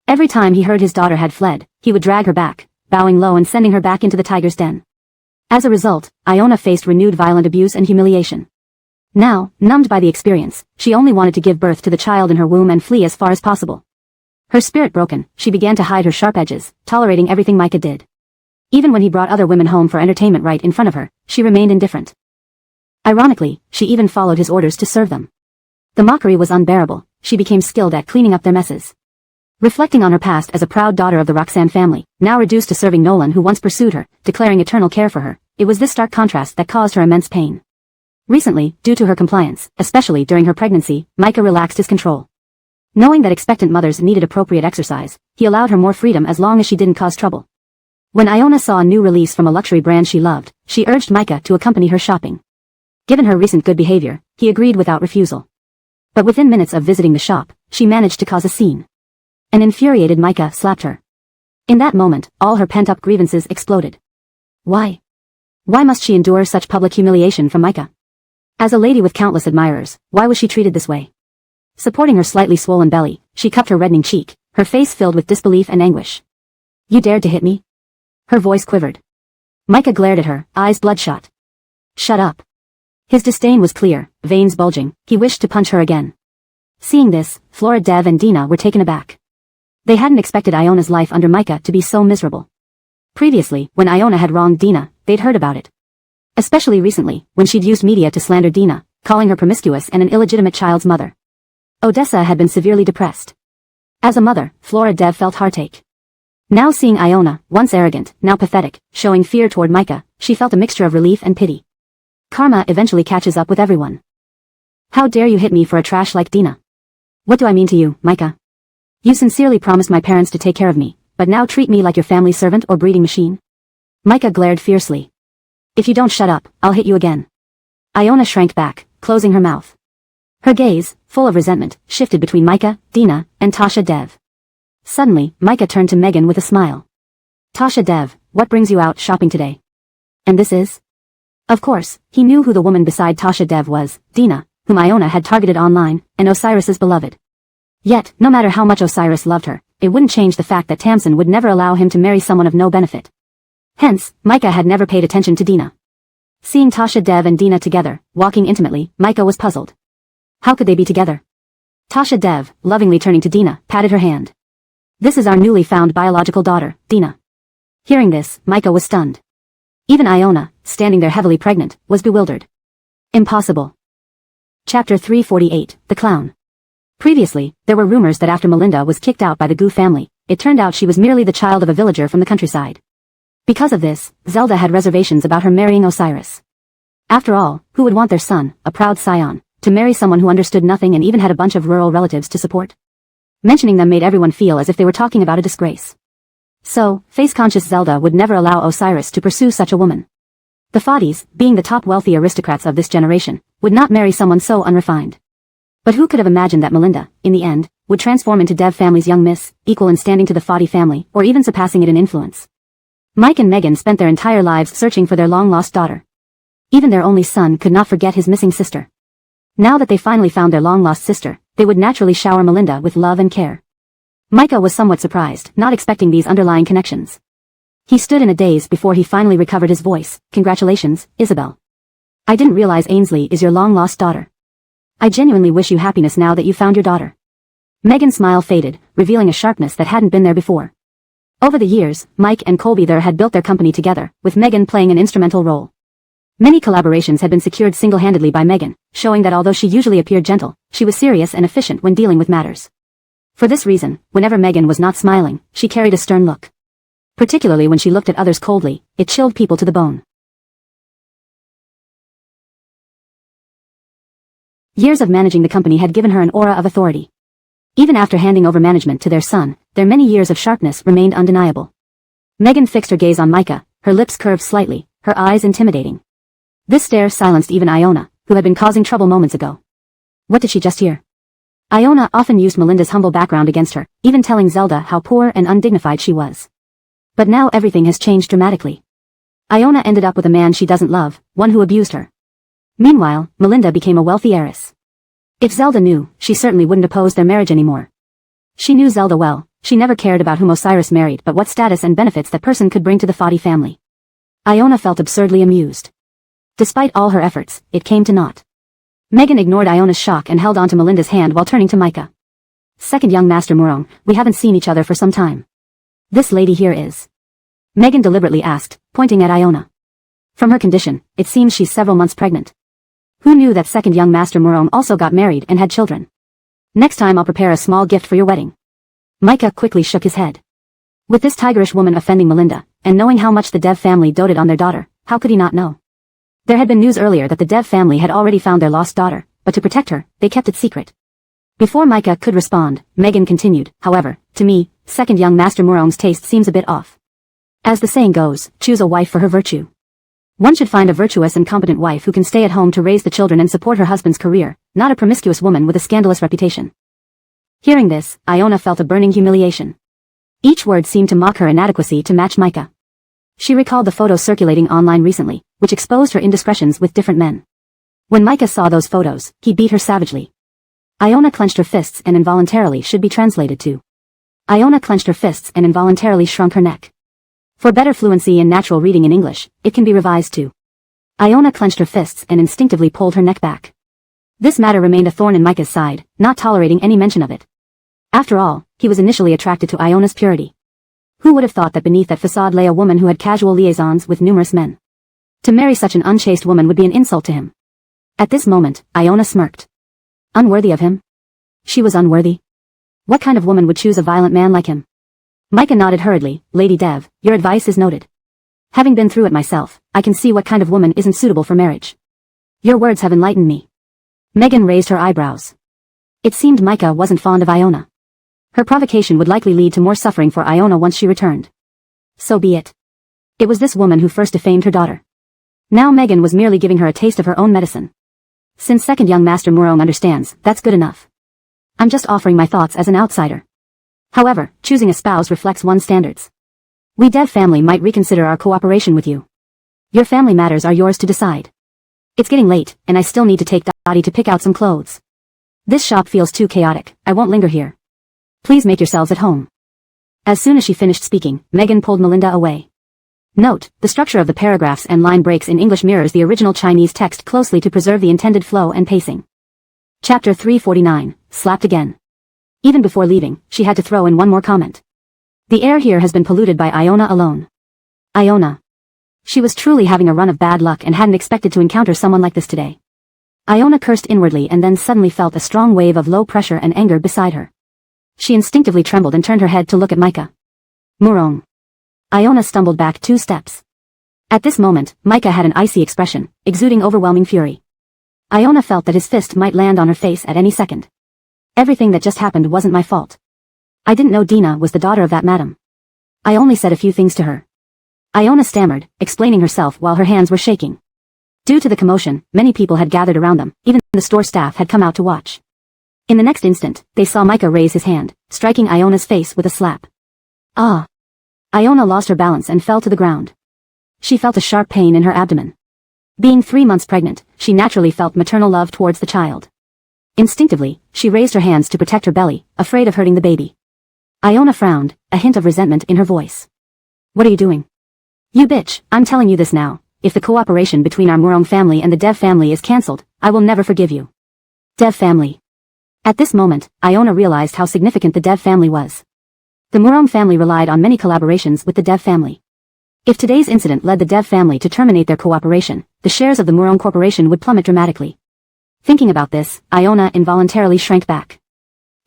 Speaker 1: Every time he heard his daughter had fled, he would drag her back, bowing low and sending her back into the tiger's den. As a result, Iona faced renewed violent abuse and humiliation. Now, numbed by the experience, she only wanted to give birth to the child in her womb and flee as far as possible. Her spirit broken, she began to hide her sharp edges, tolerating everything Micah did. Even when he brought other women home for entertainment right in front of her, she remained indifferent. Ironically, she even followed his orders to serve them. The mockery was unbearable. She became skilled at cleaning up their messes. Reflecting on her past as a proud daughter of the Roxanne family, now reduced to serving Nolan who once pursued her, declaring eternal care for her, it was this stark contrast that caused her immense pain. Recently, due to her compliance, especially during her pregnancy, Micah relaxed his control. Knowing that expectant mothers needed appropriate exercise, he allowed her more freedom as long as she didn't cause trouble. When Iona saw a new release from a luxury brand she loved, she urged Micah to accompany her shopping. Given her recent good behavior, he agreed without refusal. But within minutes of visiting the shop, she managed to cause a scene. An infuriated Micah slapped her. In that moment, all her pent-up grievances exploded. Why? Why must she endure such public humiliation from Micah? As a lady with countless admirers, why was she treated this way? Supporting her slightly swollen belly, she cupped her reddening cheek, her face filled with disbelief and anguish. You dared to hit me? Her voice quivered. Micah glared at her, eyes bloodshot. Shut up. His disdain was clear, veins bulging, he wished to punch her again. Seeing this, Flora, Dev and Dina were taken aback. They hadn't expected Iona's life under Micah to be so miserable. Previously, when Iona had wronged Dina, they'd heard about it. Especially recently, when she'd used media to slander Dina, calling her promiscuous and an illegitimate child's mother. Odessa had been severely depressed. As a mother, Flora Dev felt heartache. Now seeing Iona, once arrogant, now pathetic, showing fear toward Micah, she felt a mixture of relief and pity. Karma eventually catches up with everyone. How dare you hit me for a trash like Dina? What do I mean to you, Micah? You sincerely promised my parents to take care of me, but now treat me like your family servant or breeding machine? Micah glared fiercely. If you don't shut up, I'll hit you again. Iona shrank back, closing her mouth. Her gaze, full of resentment, shifted between Micah, Dina, and Tasha Dev. Suddenly, Micah turned to Megan with a smile. Tasha Dev, what brings you out shopping today? And this is? Of course, he knew who the woman beside Tasha Dev was, Dina, whom Iona had targeted online, and Osiris's beloved. Yet, no matter how much Osiris loved her, it wouldn't change the fact that Tamsin would never allow him to marry someone of no benefit. Hence, Micah had never paid attention to Dina. Seeing Tasha Dev and Dina together, walking intimately, Micah was puzzled. How could they be together? Tasha Dev, lovingly turning to Dina, patted her hand. This is our newly found biological daughter, Dina. Hearing this, Micah was stunned. Even Iona, standing there heavily pregnant, was bewildered. Impossible. Chapter 348, The Clown. Previously, there were rumors that after Melinda was kicked out by the Gu family, it turned out she was merely the child of a villager from the countryside. Because of this, Zelda had reservations about her marrying Osiris. After all, who would want their son, a proud scion, to marry someone who understood nothing and even had a bunch of rural relatives to support? Mentioning them made everyone feel as if they were talking about a disgrace. So, face-conscious Zelda would never allow Osiris to pursue such a woman. The Fadis, being the top wealthy aristocrats of this generation, would not marry someone so unrefined. But who could have imagined that Melinda, in the end, would transform into Dev family's young miss, equal in standing to the Fadi family, or even surpassing it in influence? Mike and Megan spent their entire lives searching for their long-lost daughter. Even their only son could not forget his missing sister. Now that they finally found their long-lost sister, they would naturally shower Melinda with love and care. Micah was somewhat surprised, not expecting these underlying connections. He stood in a daze before he finally recovered his voice. Congratulations, Isabel. I didn't realize Ainsley is your long-lost daughter. I genuinely wish you happiness now that you found your daughter. Megan's smile faded, revealing a sharpness that hadn't been there before. Over the years, Mike and Colby there had built their company together, with Megan playing an instrumental role. Many collaborations had been secured single-handedly by Megan, showing that although she usually appeared gentle, she was serious and efficient when dealing with matters. For this reason, whenever Megan was not smiling, she carried a stern look. Particularly when she looked at others coldly, it chilled people to the bone. Years of managing the company had given her an aura of authority. Even after handing over management to their son, their many years of sharpness remained undeniable. Megan fixed her gaze on Micah, her lips curved slightly, her eyes intimidating. This stare silenced even Iona, who had been causing trouble moments ago. What did she just hear? Iona often used Melinda's humble background against her, even telling Zelda how poor and undignified she was. But now everything has changed dramatically. Iona ended up with a man she doesn't love, one who abused her. Meanwhile, Melinda became a wealthy heiress. If Zelda knew, she certainly wouldn't oppose their marriage anymore. She knew Zelda well. She never cared about whom Osiris married but what status and benefits that person could bring to the Fadi family. Iona felt absurdly amused. Despite all her efforts, it came to naught. Megan ignored Iona's shock and held onto Melinda's hand while turning to Micah. Second young Master Murong, we haven't seen each other for some time. This lady here is. Megan deliberately asked, pointing at Iona. From her condition, it seems she's several months pregnant. Who knew that second young Master Murong also got married and had children? Next time I'll prepare a small gift for your wedding. Micah quickly shook his head. With this tigerish woman offending Melinda, and knowing how much the Dev family doted on their daughter, how could he not know? There had been news earlier that the Dev family had already found their lost daughter, but to protect her, they kept it secret. Before Micah could respond, Megan continued, however, to me, second young Master Murong's taste seems a bit off. As the saying goes, choose a wife for her virtue. One should find a virtuous and competent wife who can stay at home to raise the children and support her husband's career, not a promiscuous woman with a scandalous reputation. Hearing this, Iona felt a burning humiliation. Each word seemed to mock her inadequacy to match Micah. She recalled the photos circulating online recently, which exposed her indiscretions with different men. When Micah saw those photos, he beat her savagely. Iona clenched her fists and involuntarily should be translated to. Iona clenched her fists and involuntarily shrunk her neck. For better fluency and natural reading in English, it can be revised to. Iona clenched her fists and instinctively pulled her neck back. This matter remained a thorn in Micah's side, not tolerating any mention of it. After all, he was initially attracted to Iona's purity. Who would have thought that beneath that facade lay a woman who had casual liaisons with numerous men? To marry such an unchaste woman would be an insult to him. At this moment, Iona smirked. Unworthy of him? She was unworthy. What kind of woman would choose a violent man like him? Micah nodded hurriedly. Lady Dev, your advice is noted. Having been through it myself, I can see what kind of woman isn't suitable for marriage. Your words have enlightened me. Megan raised her eyebrows. It seemed Micah wasn't fond of Iona. Her provocation would likely lead to more suffering for Iona once she returned. So be it. It was this woman who first defamed her daughter. Now Megan was merely giving her a taste of her own medicine. Since second young Master Murong understands, that's good enough. I'm just offering my thoughts as an outsider. However, choosing a spouse reflects one's standards. We Dev family might reconsider our cooperation with you. Your family matters are yours to decide. It's getting late, and I still need to take Dottie to pick out some clothes. This shop feels too chaotic, I won't linger here. Please make yourselves at home. As soon as she finished speaking, Megan pulled Melinda away. Note, the structure of the paragraphs and line breaks in English mirrors the original Chinese text closely to preserve the intended flow and pacing. Chapter 349, Slapped Again. Even before leaving, she had to throw in one more comment. The air here has been polluted by Iona alone. Iona. She was truly having a run of bad luck and hadn't expected to encounter someone like this today. Iona cursed inwardly and then suddenly felt a strong wave of low pressure and anger beside her. She instinctively trembled and turned her head to look at Micah. Murong. Iona stumbled back 2 steps. At this moment, Micah had an icy expression, exuding overwhelming fury. Iona felt that his fist might land on her face at any second. Everything that just happened wasn't my fault. I didn't know Dina was the daughter of that madam. I only said a few things to her. Iona stammered, explaining herself while her hands were shaking. Due to the commotion, many people had gathered around them, even the store staff had come out to watch. In the next instant, they saw Micah raise his hand, striking Iona's face with a slap. Ah! Iona lost her balance and fell to the ground. She felt a sharp pain in her abdomen. Being 3 months pregnant, she naturally felt maternal love towards the child. Instinctively, she raised her hands to protect her belly, afraid of hurting the baby. Iona frowned, a hint of resentment in her voice. What are you doing? You bitch, I'm telling you this now. If the cooperation between our Murong family and the Dev family is cancelled, I will never forgive you. Dev family. At this moment, Iona realized how significant the Dev family was. The Murong family relied on many collaborations with the Dev family. If today's incident led the Dev family to terminate their cooperation, the shares of the Murong corporation would plummet dramatically. Thinking about this, Iona involuntarily shrank back.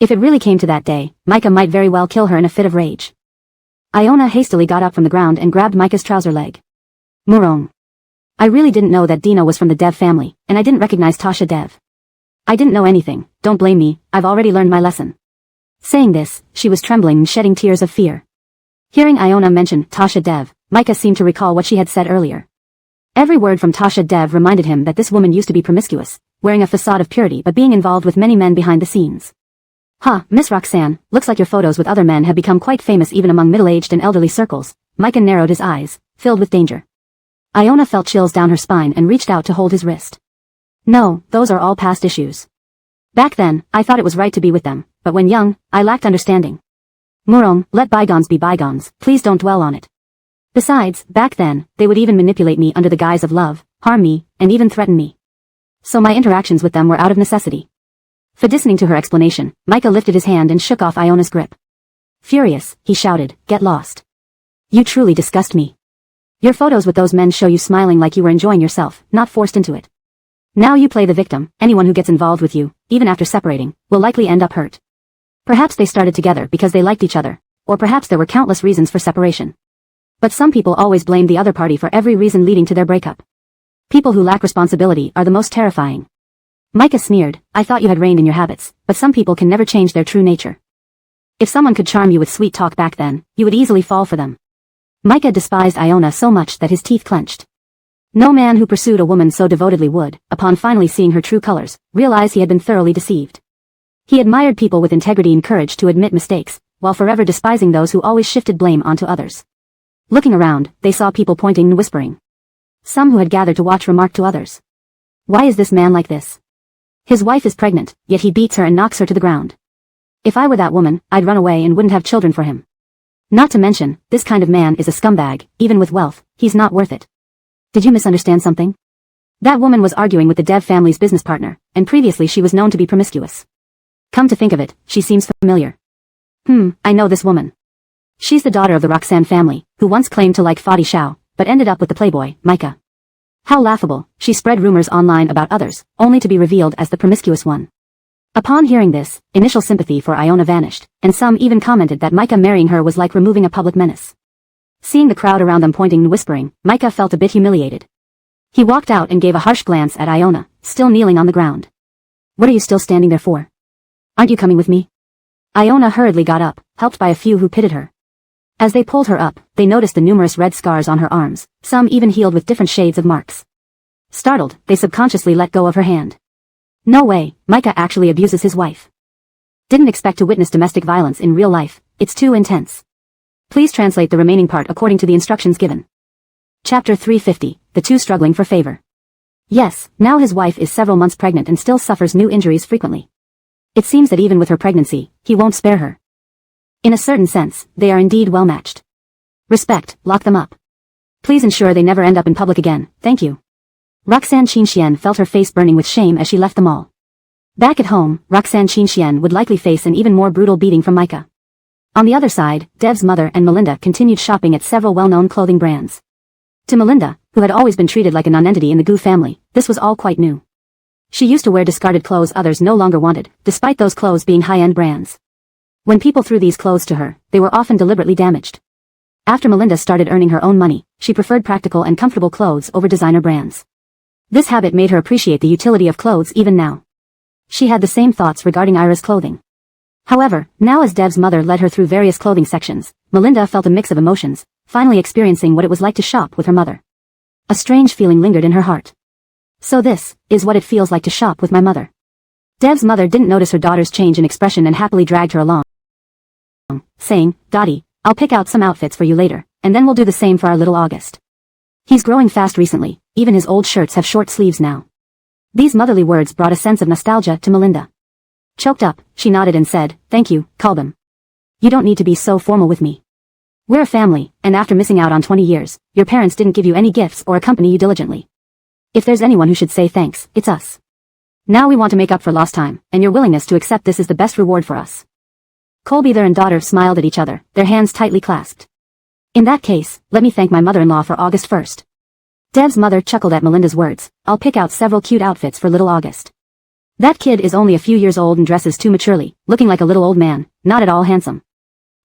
Speaker 1: If it really came to that day, Micah might very well kill her in a fit of rage. Iona hastily got up from the ground and grabbed Micah's trouser leg. Murong. I really didn't know that Dina was from the Dev family, and I didn't recognize Tasha Dev. I didn't know anything, don't blame me, I've already learned my lesson. Saying this, she was trembling and shedding tears of fear. Hearing Iona mention Tasha Dev, Micah seemed to recall what she had said earlier. Every word from Tasha Dev reminded him that this woman used to be promiscuous, wearing a facade of purity but being involved with many men behind the scenes. Miss Roxanne, looks like your photos with other men have become quite famous even among middle-aged and elderly circles. Micah narrowed his eyes, filled with danger. Iona felt chills down her spine and reached out to hold his wrist. No, those are all past issues. Back then, I thought it was right to be with them, but when young, I lacked understanding. Murong, let bygones be bygones, please don't dwell on it. Besides, back then, they would even manipulate me under the guise of love, harm me, and even threaten me. So my interactions with them were out of necessity. Listening to her explanation, Micah lifted his hand and shook off Iona's grip. Furious, he shouted, get lost. You truly disgust me. Your photos with those men show you smiling like you were enjoying yourself, not forced into it. Now you play the victim. Anyone who gets involved with you, even after separating, will likely end up hurt. Perhaps they started together because they liked each other, or perhaps there were countless reasons for separation. But some people always blame the other party for every reason leading to their breakup. People who lack responsibility are the most terrifying. Micah sneered, I thought you had reigned in your habits, but some people can never change their true nature. If someone could charm you with sweet talk back then, you would easily fall for them. Micah despised Iona so much that his teeth clenched. No man who pursued a woman so devotedly would, upon finally seeing her true colors, realize he had been thoroughly deceived. He admired people with integrity and courage to admit mistakes, while forever despising those who always shifted blame onto others. Looking around, they saw people pointing and whispering. Some who had gathered to watch remarked to others. Why is this man like this? His wife is pregnant, yet he beats her and knocks her to the ground. If I were that woman, I'd run away and wouldn't have children for him. Not to mention, this kind of man is a scumbag, even with wealth, he's not worth it. Did you misunderstand something? That woman was arguing with the Dev family's business partner, and previously she was known to be promiscuous. Come to think of it, she seems familiar. I know this woman. She's the daughter of the Roxanne family, who once claimed to like Fadi Shao, but ended up with the playboy, Micah. How laughable, she spread rumors online about others, only to be revealed as the promiscuous one. Upon hearing this, initial sympathy for Iona vanished, and some even commented that Micah marrying her was like removing a public menace. Seeing the crowd around them pointing and whispering, Micah felt a bit humiliated. He walked out and gave a harsh glance at Iona, still kneeling on the ground. What are you still standing there for? Aren't you coming with me? Iona hurriedly got up, helped by a few who pitied her. As they pulled her up, they noticed the numerous red scars on her arms, some even healed with different shades of marks. Startled, they subconsciously let go of her hand. No way, Micah actually abuses his wife. Didn't expect to witness domestic violence in real life, it's too intense. Please translate the remaining part according to the instructions given. Chapter 350, The Two Struggling for Favor. Yes, now his wife is several months pregnant and still suffers new injuries frequently. It seems that even with her pregnancy, he won't spare her. In a certain sense, they are indeed well matched. Respect, lock them up. Please ensure they never end up in public again, thank you. Roxanne Qinxian felt her face burning with shame as she left them all. Back at home, Roxanne Qinxian would likely face an even more brutal beating from Micah. On the other side, Dev's mother and Melinda continued shopping at several well-known clothing brands. To Melinda, who had always been treated like a nonentity in the Gu family, this was all quite new. She used to wear discarded clothes others no longer wanted, despite those clothes being high-end brands. When people threw these clothes to her, they were often deliberately damaged. After Melinda started earning her own money, she preferred practical and comfortable clothes over designer brands. This habit made her appreciate the utility of clothes even now. She had the same thoughts regarding Ira's clothing. However, now as Dev's mother led her through various clothing sections, Melinda felt a mix of emotions, finally experiencing what it was like to shop with her mother. A strange feeling lingered in her heart. So this is what it feels like to shop with my mother. Dev's mother didn't notice her daughter's change in expression and happily dragged her along, saying, Dottie, I'll pick out some outfits for you later, and then we'll do the same for our little August. He's growing fast recently, even his old shirts have short sleeves now. These motherly words brought a sense of nostalgia to Melinda. Choked up, she nodded and said, thank you, Kalbam. You don't need to be so formal with me. We're a family, and after missing out on 20 years, your parents didn't give you any gifts or accompany you diligently. If there's anyone who should say thanks, it's us. Now we want to make up for lost time, and your willingness to accept this is the best reward for us. Colbeather and daughter smiled at each other, their hands tightly clasped. In that case, let me thank my mother-in-law for August 1st. Dev's mother chuckled at Melinda's words, I'll pick out several cute outfits for little August. That kid is only a few years old and dresses too maturely, looking like a little old man, not at all handsome.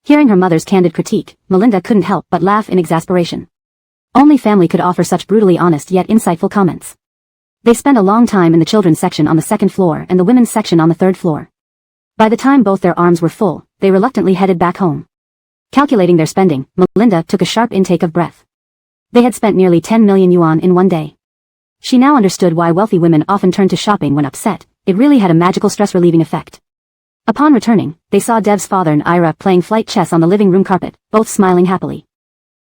Speaker 1: Hearing her mother's candid critique, Melinda couldn't help but laugh in exasperation. Only family could offer such brutally honest yet insightful comments. They spent a long time in the children's section on the second floor and the women's section on the third floor. By the time both their arms were full, they reluctantly headed back home. Calculating their spending, Melinda took a sharp intake of breath. They had spent nearly 10 million yuan in one day. She now understood why wealthy women often turned to shopping when upset. It really had a magical stress-relieving effect. Upon returning, they saw Dev's father and Ira playing flight chess on the living room carpet, both smiling happily.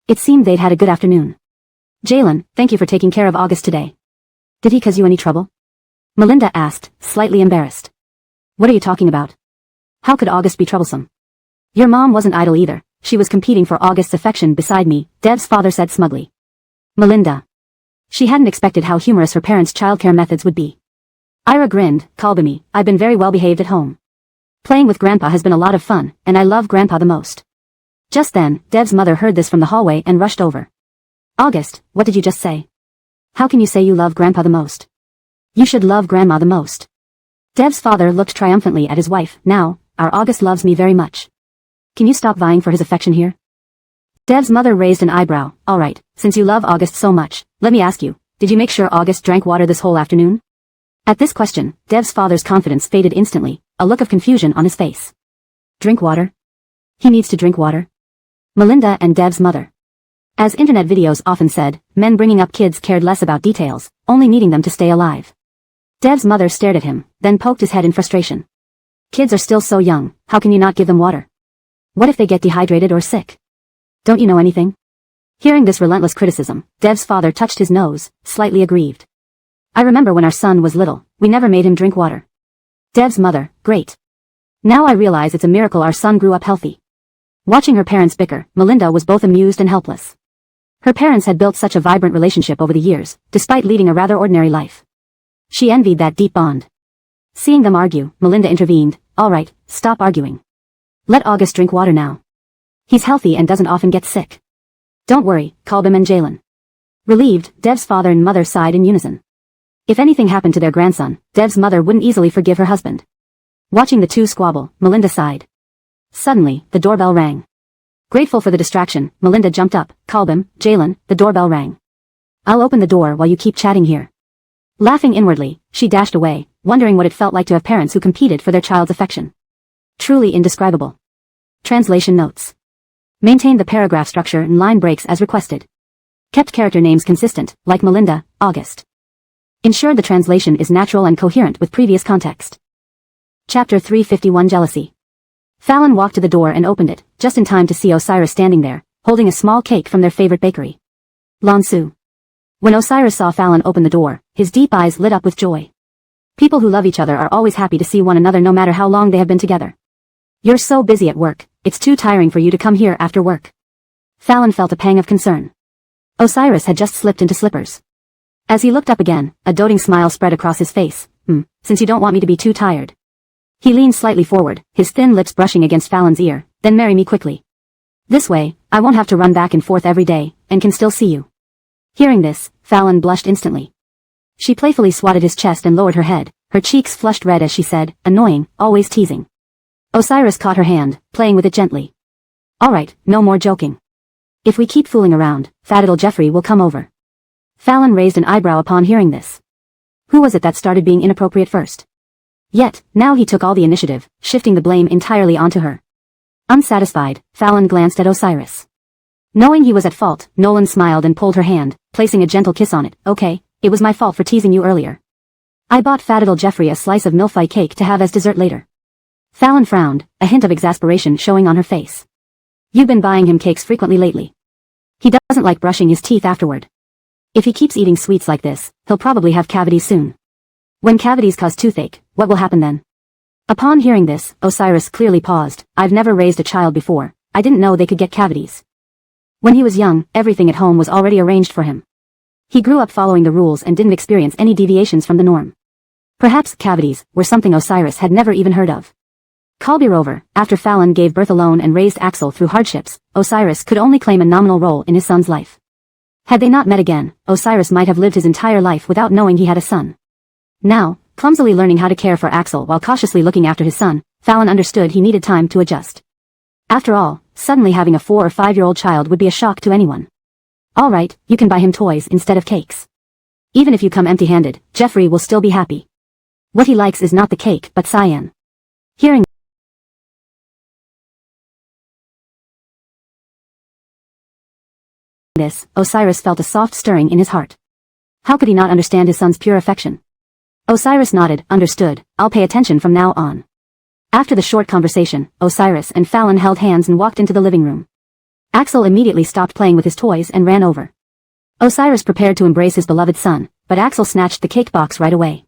Speaker 1: It seemed they'd had a good afternoon. Jalen, thank you for taking care of August today. Did he cause you any trouble? Melinda asked, slightly embarrassed. What are you talking about? How could August be troublesome? Your mom wasn't idle either. She was competing for August's affection beside me, Dev's father said smugly. Melinda. She hadn't expected how humorous her parents' childcare methods would be. Ira grinned, Kalbami, I've been very well behaved at home. Playing with Grandpa has been a lot of fun, and I love Grandpa the most. Just then, Dev's mother heard this from the hallway and rushed over. August, what did you just say? How can you say you love Grandpa the most? You should love Grandma the most. Dev's father looked triumphantly at his wife. Now, our August loves me very much. Can you stop vying for his affection here? Dev's mother raised an eyebrow. All right, since you love August so much, let me ask you, did you make sure August drank water this whole afternoon? At this question, Dev's father's confidence faded instantly, a look of confusion on his face. Drink water? He needs to drink water? Melinda and Dev's mother. As internet videos often said, men bringing up kids cared less about details, only needing them to stay alive. Dev's mother stared at him, then poked his head in frustration. Kids are still so young, how can you not give them water? What if they get dehydrated or sick? Don't you know anything? Hearing this relentless criticism, Dev's father touched his nose, slightly aggrieved. I remember when our son was little, we never made him drink water. Dev's mother, great. Now I realize it's a miracle our son grew up healthy. Watching her parents bicker, Melinda was both amused and helpless. Her parents had built such a vibrant relationship over the years, despite leading a rather ordinary life. She envied that deep bond. Seeing them argue, Melinda intervened. All right, stop arguing. Let August drink water now. He's healthy and doesn't often get sick. Don't worry, Kalbam and Jalen. Relieved, Dev's father and mother sighed in unison. If anything happened to their grandson, Dev's mother wouldn't easily forgive her husband. Watching the two squabble, Melinda sighed. Suddenly, the doorbell rang. Grateful for the distraction, Melinda jumped up. Kalbam, Jalen, the doorbell rang. I'll open the door while you keep chatting here. Laughing inwardly, she dashed away, wondering what it felt like to have parents who competed for their child's affection. Truly indescribable. Translation notes. Maintained the paragraph structure and line breaks as requested. Kept character names consistent, like Melinda, August. Ensured the translation is natural and coherent with previous context. Chapter 351 Jealousy. Fallon walked to the door and opened it, just in time to see Osiris standing there, holding a small cake from their favorite bakery. Lansu. When Osiris saw Fallon open the door, his deep eyes lit up with joy. People who love each other are always happy to see one another no matter how long they have been together. You're so busy at work, it's too tiring for you to come here after work. Fallon felt a pang of concern. Osiris had just slipped into slippers. As he looked up again, a doting smile spread across his face. Since you don't want me to be too tired. He leaned slightly forward, his thin lips brushing against Fallon's ear. Then marry me quickly. This way, I won't have to run back and forth every day, and can still see you. Hearing this, Fallon blushed instantly. She playfully swatted his chest and lowered her head, her cheeks flushed red as she said, annoying, always teasing. Osiris caught her hand, playing with it gently. Alright, no more joking. If we keep fooling around, Fadidal Jeffrey will come over. Fallon raised an eyebrow upon hearing this. Who was it that started being inappropriate first? Yet, now he took all the initiative, shifting the blame entirely onto her. Unsatisfied, Fallon glanced at Osiris. Knowing he was at fault, Nolan smiled and pulled her hand, placing a gentle kiss on it. Okay, it was my fault for teasing you earlier. I bought Fadidal Jeffrey a slice of milfy cake to have as dessert later. Fallon frowned, a hint of exasperation showing on her face. You've been buying him cakes frequently lately. He doesn't like brushing his teeth afterward. If he keeps eating sweets like this, he'll probably have cavities soon. When cavities cause toothache, what will happen then? Upon hearing this, Osiris clearly paused. I've never raised a child before. I didn't know they could get cavities. When he was young, everything at home was already arranged for him. He grew up following the rules and didn't experience any deviations from the norm. Perhaps cavities were something Osiris had never even heard of. Kalbirover, after Fallon gave birth alone and raised Axel through hardships, Osiris could only claim a nominal role in his son's life. Had they not met again, Osiris might have lived his entire life without knowing he had a son. Now, clumsily learning how to care for Axel while cautiously looking after his son, Fallon understood he needed time to adjust. After all, suddenly having a 4 or 5-year-old child would be a shock to anyone. Alright, you can buy him toys instead of cakes. Even if you come empty-handed, Jeffrey will still be happy. What he likes is not the cake but cyan. Hearing this, Osiris felt a soft stirring in his heart. How could he not understand his son's pure affection? Osiris nodded, understood, I'll pay attention from now on. After the short conversation, Osiris and Fallon held hands and walked into the living room. Axel immediately stopped playing with his toys and ran over. Osiris prepared to embrace his beloved son, but Axel snatched the cake box right away.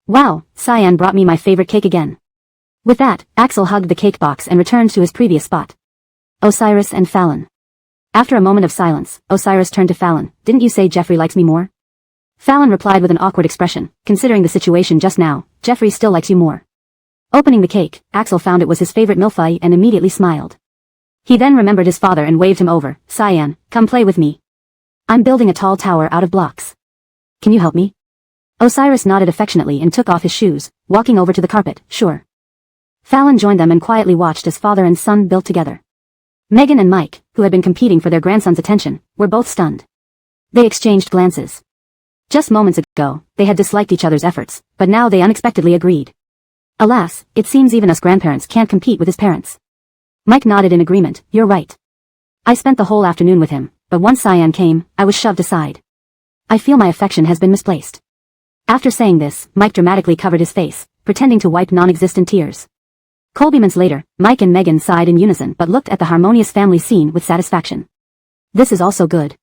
Speaker 1: Wow, Cyan brought me my favorite cake again. With that, Axel hugged the cake box and returned to his previous spot. Osiris and Fallon. After a moment of silence, Osiris turned to Fallon. Didn't you say Jeffrey likes me more? Fallon replied with an awkward expression. Considering the situation just now, Jeffrey still likes you more. Opening the cake, Axel found it was his favorite millefeuille and immediately smiled. He then remembered his father and waved him over. Cyan, come play with me. I'm building a tall tower out of blocks. Can you help me? Osiris nodded affectionately and took off his shoes, walking over to the carpet. Sure. Fallon joined them and quietly watched as father and son built together. Megan and Mike, who had been competing for their grandson's attention, were both stunned. They exchanged glances. Just moments ago, they had disliked each other's efforts, but now they unexpectedly agreed. Alas, it seems even us grandparents can't compete with his parents. Mike nodded in agreement. You're right. I spent the whole afternoon with him, but once Cyan came, I was shoved aside. I feel my affection has been misplaced. After saying this, Mike dramatically covered his face, pretending to wipe non-existent tears. Moments later, Mike and Megan sighed in unison but looked at the harmonious family scene with satisfaction. This is also good.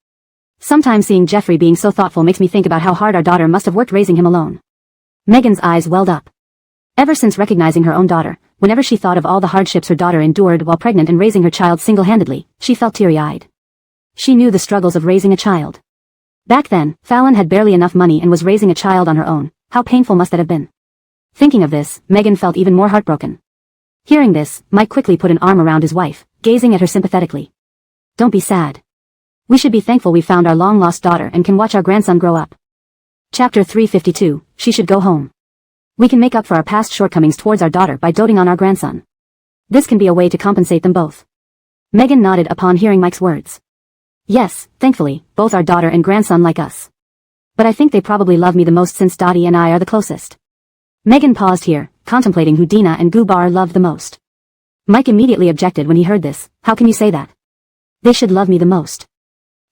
Speaker 1: Sometimes seeing Jeffrey being so thoughtful makes me think about how hard our daughter must have worked raising him alone. Megan's eyes welled up. Ever since recognizing her own daughter, whenever she thought of all the hardships her daughter endured while pregnant and raising her child single-handedly, she felt teary-eyed. She knew the struggles of raising a child. Back then, Fallon had barely enough money and was raising a child on her own. How painful must that have been? Thinking of this, Megan felt even more heartbroken. Hearing this, Mike quickly put an arm around his wife, gazing at her sympathetically. Don't be sad. We should be thankful we found our long-lost daughter and can watch our grandson grow up. Chapter 352, She Should Go Home. We can make up for our past shortcomings towards our daughter by doting on our grandson. This can be a way to compensate them both. Megan nodded upon hearing Mike's words. Yes, thankfully, both our daughter and grandson like us. But I think they probably love me the most since Dottie and I are the closest. Megan paused here, contemplating who Dina and Gubar loved the most. Mike immediately objected when he heard this. How can you say that? They should love me the most.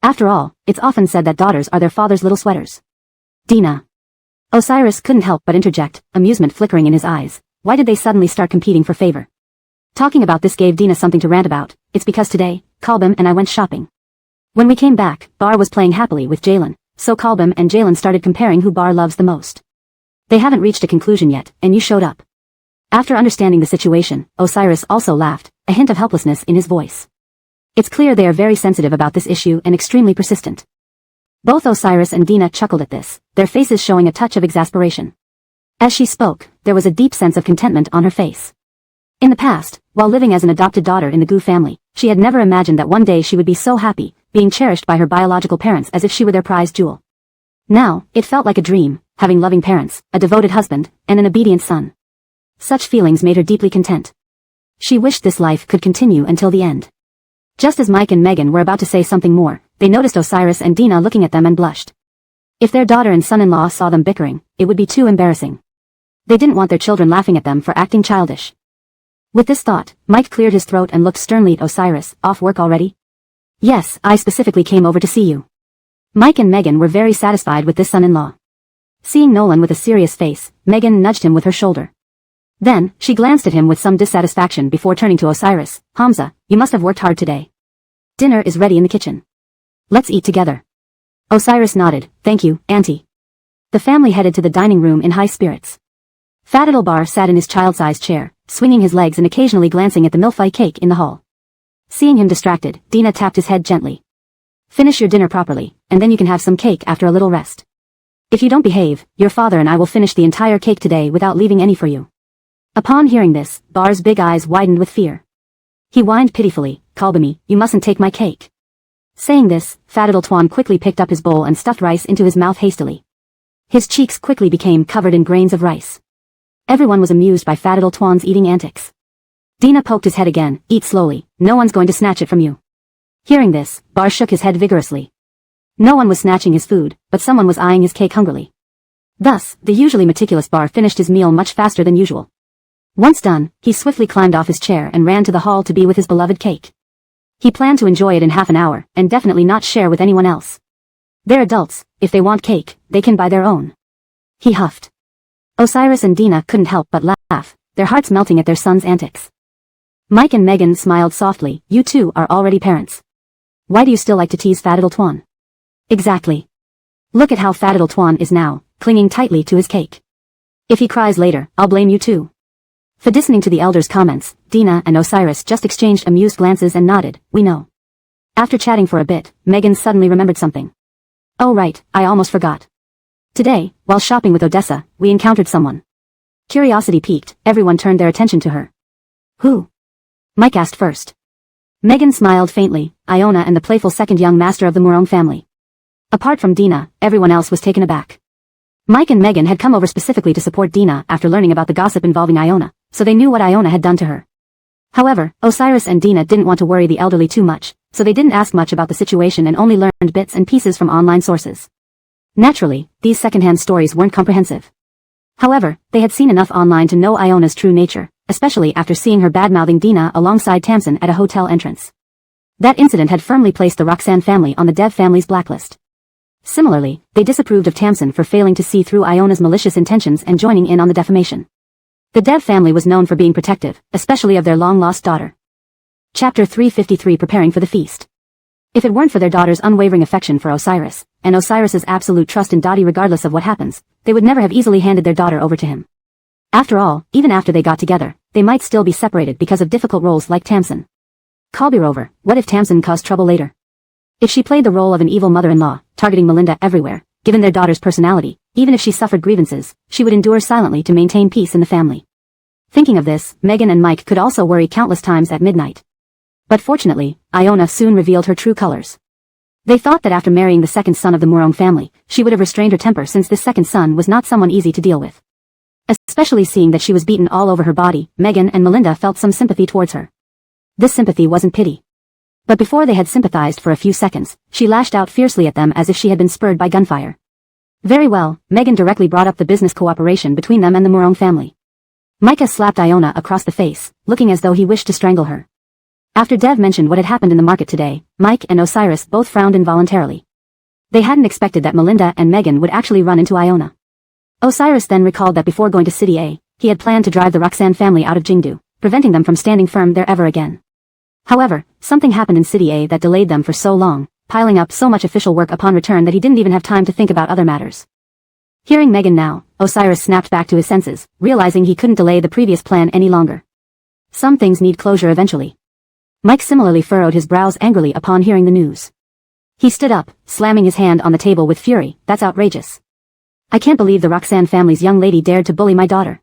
Speaker 1: After all, it's often said that daughters are their father's little sweaters. Dina. Osiris couldn't help but interject, amusement flickering in his eyes. Why did they suddenly start competing for favor? Talking about this gave Dina something to rant about. It's because today, Kalbim and I went shopping. When we came back, Bar was playing happily with Jalen, so Kalbim and Jalen started comparing who Bar loves the most. They haven't reached a conclusion yet, and you showed up. After understanding the situation, Osiris also laughed, a hint of helplessness in his voice. It's clear they are very sensitive about this issue and extremely persistent. Both Osiris and Dina chuckled at this, their faces showing a touch of exasperation. As she spoke, there was a deep sense of contentment on her face. In the past, while living as an adopted daughter in the Gu family, she had never imagined that one day she would be so happy, being cherished by her biological parents as if she were their prized jewel. Now, it felt like a dream, having loving parents, a devoted husband, and an obedient son. Such feelings made her deeply content. She wished this life could continue until the end. Just as Mike and Megan were about to say something more, they noticed Osiris and Dina looking at them and blushed. If their daughter and son-in-law saw them bickering, it would be too embarrassing. They didn't want their children laughing at them for acting childish. With this thought, Mike cleared his throat and looked sternly at Osiris. Off work already? Yes, I specifically came over to see you. Mike and Megan were very satisfied with this son-in-law. Seeing Nolan with a serious face, Megan nudged him with her shoulder. Then, she glanced at him with some dissatisfaction before turning to Osiris. Hamza, you must have worked hard today. Dinner is ready in the kitchen. Let's eat together. Osiris nodded. Thank you, Auntie. The family headed to the dining room in high spirits. Fadil Bar sat in his child-sized chair, swinging his legs and occasionally glancing at the millefeuille cake in the hall. Seeing him distracted, Dina tapped his head gently. Finish your dinner properly, and then you can have some cake after a little rest. If you don't behave, your father and I will finish the entire cake today without leaving any for you. Upon hearing this, Bar's big eyes widened with fear. He whined pitifully, Kalbimi, you mustn't take my cake. Saying this, Fadil Tuan quickly picked up his bowl and stuffed rice into his mouth hastily. His cheeks quickly became covered in grains of rice. Everyone was amused by Fadil Tuan's eating antics. Dina poked his head again. Eat slowly, no one's going to snatch it from you. Hearing this, Bar shook his head vigorously. No one was snatching his food, but someone was eyeing his cake hungrily. Thus, the usually meticulous Bar finished his meal much faster than usual. Once done, he swiftly climbed off his chair and ran to the hall to be with his beloved cake. He planned to enjoy it in half an hour, and definitely not share with anyone else. They're adults, if they want cake, they can buy their own. He huffed. Osiris and Dina couldn't help but laugh, their hearts melting at their son's antics. Mike and Megan smiled softly. You two are already parents. Why do you still like to tease Fadil Tuan? Exactly. Look at how Fadil Tuan is now, clinging tightly to his cake. If he cries later, I'll blame you too. For listening to the elders' comments, Dina and Osiris just exchanged amused glances and nodded, we know. After chatting for a bit, Megan suddenly remembered something. Oh right, I almost forgot. Today, while shopping with Odessa, we encountered someone. Curiosity piqued, everyone turned their attention to her. Who? Mike asked first. Megan smiled faintly, Iona and the playful second young master of the Morong family. Apart from Dina, everyone else was taken aback. Mike and Megan had come over specifically to support Dina after learning about the gossip involving Iona, so they knew what Iona had done to her. However, Osiris and Dina didn't want to worry the elderly too much, so they didn't ask much about the situation and only learned bits and pieces from online sources. Naturally, these secondhand stories weren't comprehensive. However, they had seen enough online to know Iona's true nature, especially after seeing her bad-mouthing Dina alongside Tamsin at a hotel entrance. That incident had firmly placed the Roxanne family on the Dev family's blacklist. Similarly, they disapproved of Tamsin for failing to see through Iona's malicious intentions and joining in on the defamation. The Dev family was known for being protective, especially of their long-lost daughter. Chapter 353 Preparing for the Feast. If it weren't for their daughter's unwavering affection for Osiris, and Osiris's absolute trust in Dottie regardless of what happens, they would never have easily handed their daughter over to him. After all, even after they got together, they might still be separated because of difficult roles like Tamsin. Kalbirover, what if Tamsin caused trouble later? If she played the role of an evil mother-in-law, targeting Melinda everywhere, given their daughter's personality, even if she suffered grievances, she would endure silently to maintain peace in the family. Thinking of this, Megan and Mike could also worry countless times at midnight. But fortunately, Iona soon revealed her true colors. They thought that after marrying the second son of the Morong family, she would have restrained her temper since this second son was not someone easy to deal with. Especially seeing that she was beaten all over her body, Megan and Melinda felt some sympathy towards her. This sympathy wasn't pity. But before they had sympathized for a few seconds, she lashed out fiercely at them as if she had been spurred by gunfire. Very well, Megan directly brought up the business cooperation between them and the Morong family. Micah slapped Iona across the face, looking as though he wished to strangle her. After Dev mentioned what had happened in the market today, Mike and Osiris both frowned involuntarily. They hadn't expected that Melinda and Megan would actually run into Iona. Osiris then recalled that before going to City A, he had planned to drive the Roxanne family out of Jingdu, preventing them from standing firm there ever again. However, something happened in City A that delayed them for so long, piling up so much official work upon return that he didn't even have time to think about other matters. Hearing Megan now, Osiris snapped back to his senses, realizing he couldn't delay the previous plan any longer. Some things need closure eventually. Mike similarly furrowed his brows angrily upon hearing the news. He stood up, slamming his hand on the table with fury. That's outrageous. I can't believe the Roxanne family's young lady dared to bully my daughter.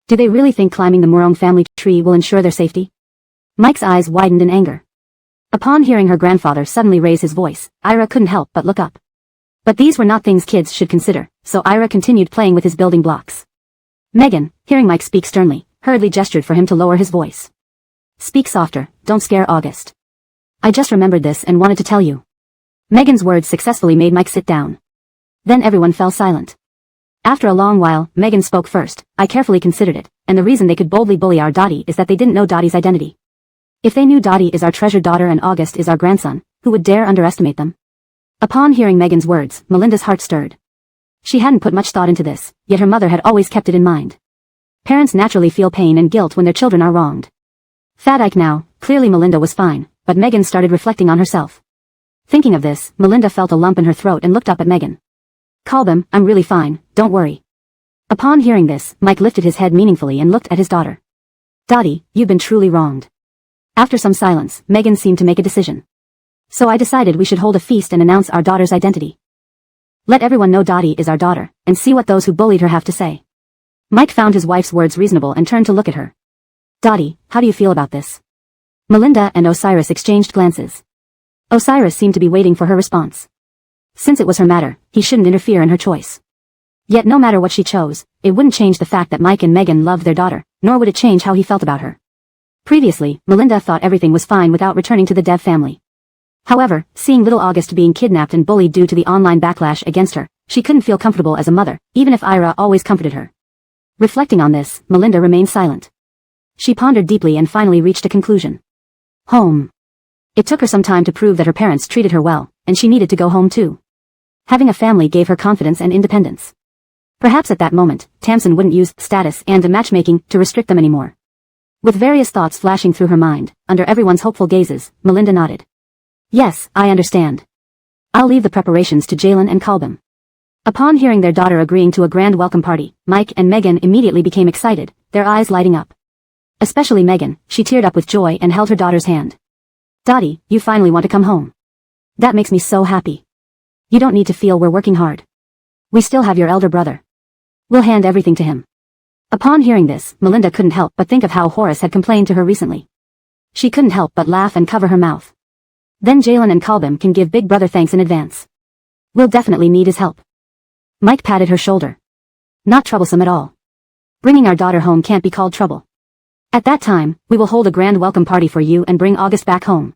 Speaker 1: Do they really think climbing the Morong family tree will ensure their safety? Mike's eyes widened in anger. Upon hearing her grandfather suddenly raise his voice, Ira couldn't help but look up. But these were not things kids should consider, so Ira continued playing with his building blocks. Megan, hearing Mike speak sternly, hurriedly gestured for him to lower his voice. Speak softer, don't scare August. I just remembered this and wanted to tell you. Megan's words successfully made Mike sit down. Then everyone fell silent. After a long while, Megan spoke first. I carefully considered it, and the reason they could boldly bully our Dottie is that they didn't know Dottie's identity. If they knew Dottie is our treasured daughter and August is our grandson, who would dare underestimate them? Upon hearing Megan's words, Melinda's heart stirred. She hadn't put much thought into this, yet her mother had always kept it in mind. Parents naturally feel pain and guilt when their children are wronged. Fat Ike now, clearly Melinda was fine, but Megan started reflecting on herself. Thinking of this, Melinda felt a lump in her throat and looked up at Megan. Kalbim, I'm really fine, don't worry. Upon hearing this, Mike lifted his head meaningfully and looked at his daughter. Dottie, you've been truly wronged. After some silence, Megan seemed to make a decision. So I decided we should hold a feast and announce our daughter's identity. Let everyone know Dottie is our daughter, and see what those who bullied her have to say. Mike found his wife's words reasonable and turned to look at her. Dottie, how do you feel about this? Melinda and Osiris exchanged glances. Osiris seemed to be waiting for her response. Since it was her matter, he shouldn't interfere in her choice. Yet no matter what she chose, it wouldn't change the fact that Mike and Megan loved their daughter, nor would it change how he felt about her. Previously, Melinda thought everything was fine without returning to the Dev family. However, seeing little August being kidnapped and bullied due to the online backlash against her, she couldn't feel comfortable as a mother, even if Ira always comforted her. Reflecting on this, Melinda remained silent. She pondered deeply and finally reached a conclusion. Home. It took her some time to prove that her parents treated her well, and she needed to go home too. Having a family gave her confidence and independence. Perhaps at that moment, Tamsin wouldn't use status and matchmaking to restrict them anymore. With various thoughts flashing through her mind, under everyone's hopeful gazes, Melinda nodded. Yes, I understand. I'll leave the preparations to Jalen and Kalbim. Upon hearing their daughter agreeing to a grand welcome party, Mike and Megan immediately became excited, their eyes lighting up. Especially Megan, she teared up with joy and held her daughter's hand. Dottie, you finally want to come home. That makes me so happy. You don't need to feel we're working hard. We still have your elder brother. We'll hand everything to him. Upon hearing this, Melinda couldn't help but think of how Horace had complained to her recently. She couldn't help but laugh and cover her mouth. Then Jalen and Colbin can give Big Brother thanks in advance. We'll definitely need his help. Mike patted her shoulder. Not troublesome at all. Bringing our daughter home can't be called trouble. At that time, we will hold a grand welcome party for you and bring August back home.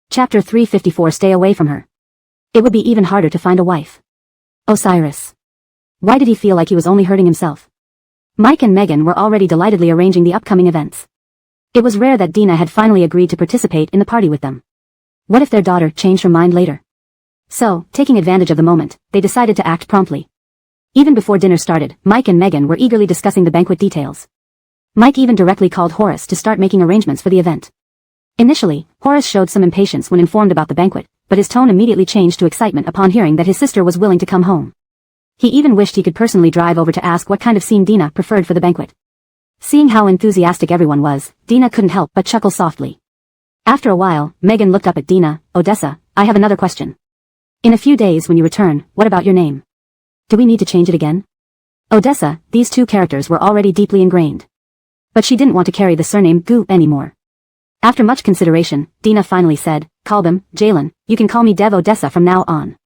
Speaker 1: Chapter 354. Stay away from her. It would be even harder to find a wife. Osiris. Why did he feel like he was only hurting himself? Mike and Megan were already delightedly arranging the upcoming events. It was rare that Dina had finally agreed to participate in the party with them. What if their daughter changed her mind later? So, taking advantage of the moment, they decided to act promptly. Even before dinner started, Mike and Megan were eagerly discussing the banquet details. Mike even directly called Horace to start making arrangements for the event. Initially, Horace showed some impatience when informed about the banquet, but his tone immediately changed to excitement upon hearing that his sister was willing to come home. He even wished he could personally drive over to ask what kind of scene Dina preferred for the banquet. Seeing how enthusiastic everyone was, Dina couldn't help but chuckle softly. After a while, Megan looked up at Dina. Odessa, I have another question. In a few days when you return, what about your name? Do we need to change it again? Odessa, these two characters were already deeply ingrained. But she didn't want to carry the surname Gu anymore. After much consideration, Dina finally said, Colbin, Jalen, you can call me Dev Odessa from now on.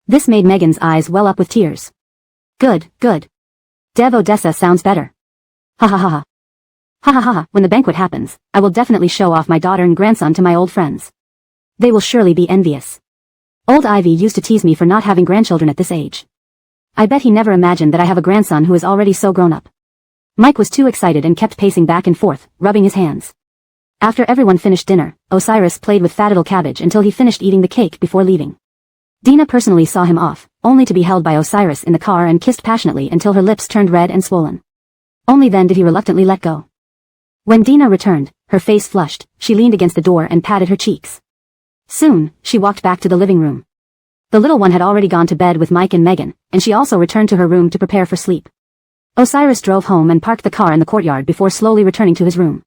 Speaker 1: This made Megan's eyes well up with tears. Good, good. Dev Odessa sounds better. Ha ha ha ha. Ha ha ha ha, when the banquet happens, I will definitely show off my daughter and grandson to my old friends. They will surely be envious. Old Ivy used to tease me for not having grandchildren at this age. I bet he never imagined that I have a grandson who is already so grown up. Mike was too excited and kept pacing back and forth, rubbing his hands. After everyone finished dinner, Osiris played with fat little cabbage until he finished eating the cake before leaving. Dina personally saw him off, only to be held by Osiris in the car and kissed passionately until her lips turned red and swollen. Only then did he reluctantly let go. When Dina returned, her face flushed, she leaned against the door and patted her cheeks. Soon, she walked back to the living room. The little one had already gone to bed with Mike and Megan, and she also returned to her room to prepare for sleep. Osiris drove home and parked the car in the courtyard before slowly returning to his room.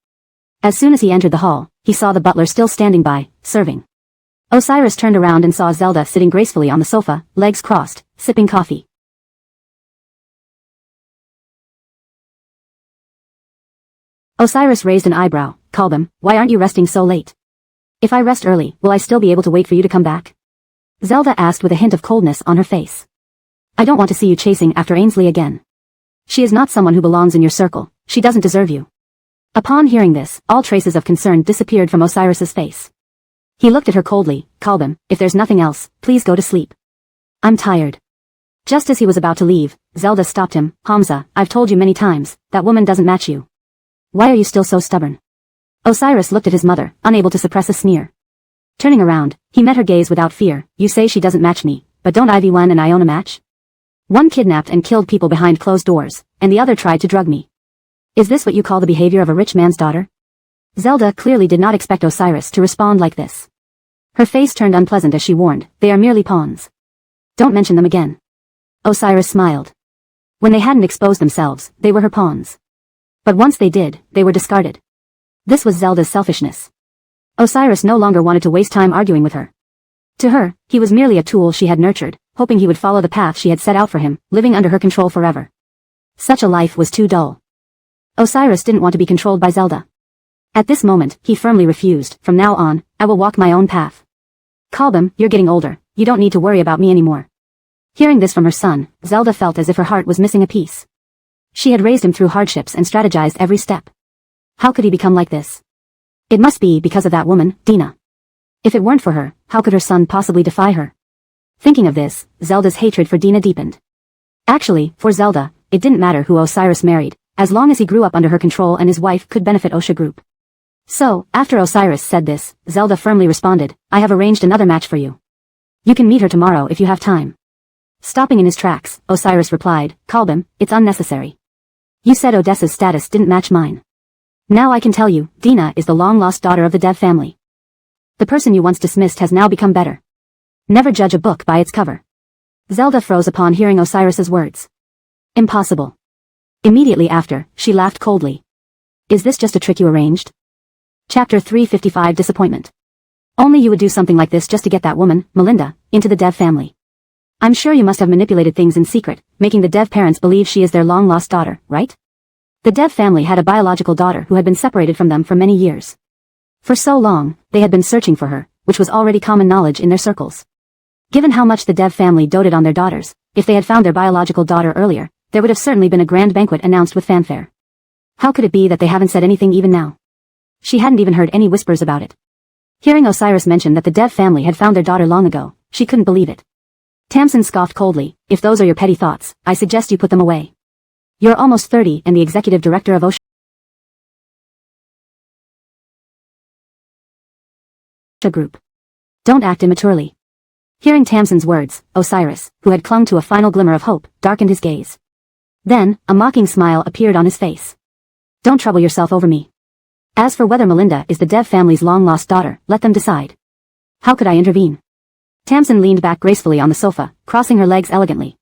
Speaker 1: As soon as he entered the hall, he saw the butler still standing by, serving. Osiris turned around and saw Zelda sitting gracefully on the sofa, legs crossed, sipping coffee. Osiris raised an eyebrow. Colbin, why aren't you resting so late? If I rest early, will I still be able to wait for you to come back? Zelda asked with a hint of coldness on her face. I don't want to see you chasing after Ainsley again. She is not someone who belongs in your circle. She doesn't deserve you. Upon hearing this, all traces of concern disappeared from Osiris's face. He looked at her coldly. Colbin, if there's nothing else, please go to sleep. I'm tired. Just as he was about to leave, Zelda stopped him. Hamza, I've told you many times, that woman doesn't match you. Why are you still so stubborn? Osiris looked at his mother, unable to suppress a sneer. Turning around, he met her gaze without fear. You say she doesn't match me, but don't Ivy One and Iona match? One kidnapped and killed people behind closed doors, and the other tried to drug me. Is this what you call the behavior of a rich man's daughter? Zelda clearly did not expect Osiris to respond like this. Her face turned unpleasant as she warned, they are merely pawns. Don't mention them again. Osiris smiled. When they hadn't exposed themselves, they were her pawns. But once they did, they were discarded. This was Zelda's selfishness. Osiris no longer wanted to waste time arguing with her. To her, he was merely a tool she had nurtured, hoping he would follow the path she had set out for him, living under her control forever. Such a life was too dull. Osiris didn't want to be controlled by Zelda. At this moment, he firmly refused. From now on, I will walk my own path. Colbin, you're getting older, you don't need to worry about me anymore. Hearing this from her son, Zelda felt as if her heart was missing a piece. She had raised him through hardships and strategized every step. How could he become like this? It must be because of that woman, Dina. If it weren't for her, how could her son possibly defy her? Thinking of this, Zelda's hatred for Dina deepened. Actually, for Zelda, it didn't matter who Osiris married, as long as he grew up under her control and his wife could benefit Osha Group. So, after Osiris said this, Zelda firmly responded, I have arranged another match for you. You can meet her tomorrow if you have time. Stopping in his tracks, Osiris replied, Colbin, it's unnecessary. You said Odessa's status didn't match mine. Now I can tell you, Dina is the long-lost daughter of the Dev family. The person you once dismissed has now become better. Never judge a book by its cover. Zelda froze upon hearing Osiris's words. Impossible. Immediately after, she laughed coldly. Is this just a trick you arranged? Chapter 355 Disappointment. Only you would do something like this just to get that woman, Melinda, into the Dev family. I'm sure you must have manipulated things in secret, making the Dev parents believe she is their long-lost daughter, right? The Dev family had a biological daughter who had been separated from them for many years. For so long, they had been searching for her, which was already common knowledge in their circles. Given how much the Dev family doted on their daughters, if they had found their biological daughter earlier, there would have certainly been a grand banquet announced with fanfare. How could it be that they haven't said anything even now? She hadn't even heard any whispers about it. Hearing Osiris mention that the Dev family had found their daughter long ago, she couldn't believe it. Tamsin scoffed coldly. If those are your petty thoughts, I suggest you put them away. You're almost 30 and the executive director of OSHA Group. Don't act immaturely. Hearing Tamsin's words, Osiris, who had clung to a final glimmer of hope, darkened his gaze. Then, a mocking smile appeared on his face. Don't trouble yourself over me. As for whether Melinda is the Dev family's long-lost daughter, let them decide. How could I intervene? Tamsin leaned back gracefully on the sofa, crossing her legs elegantly.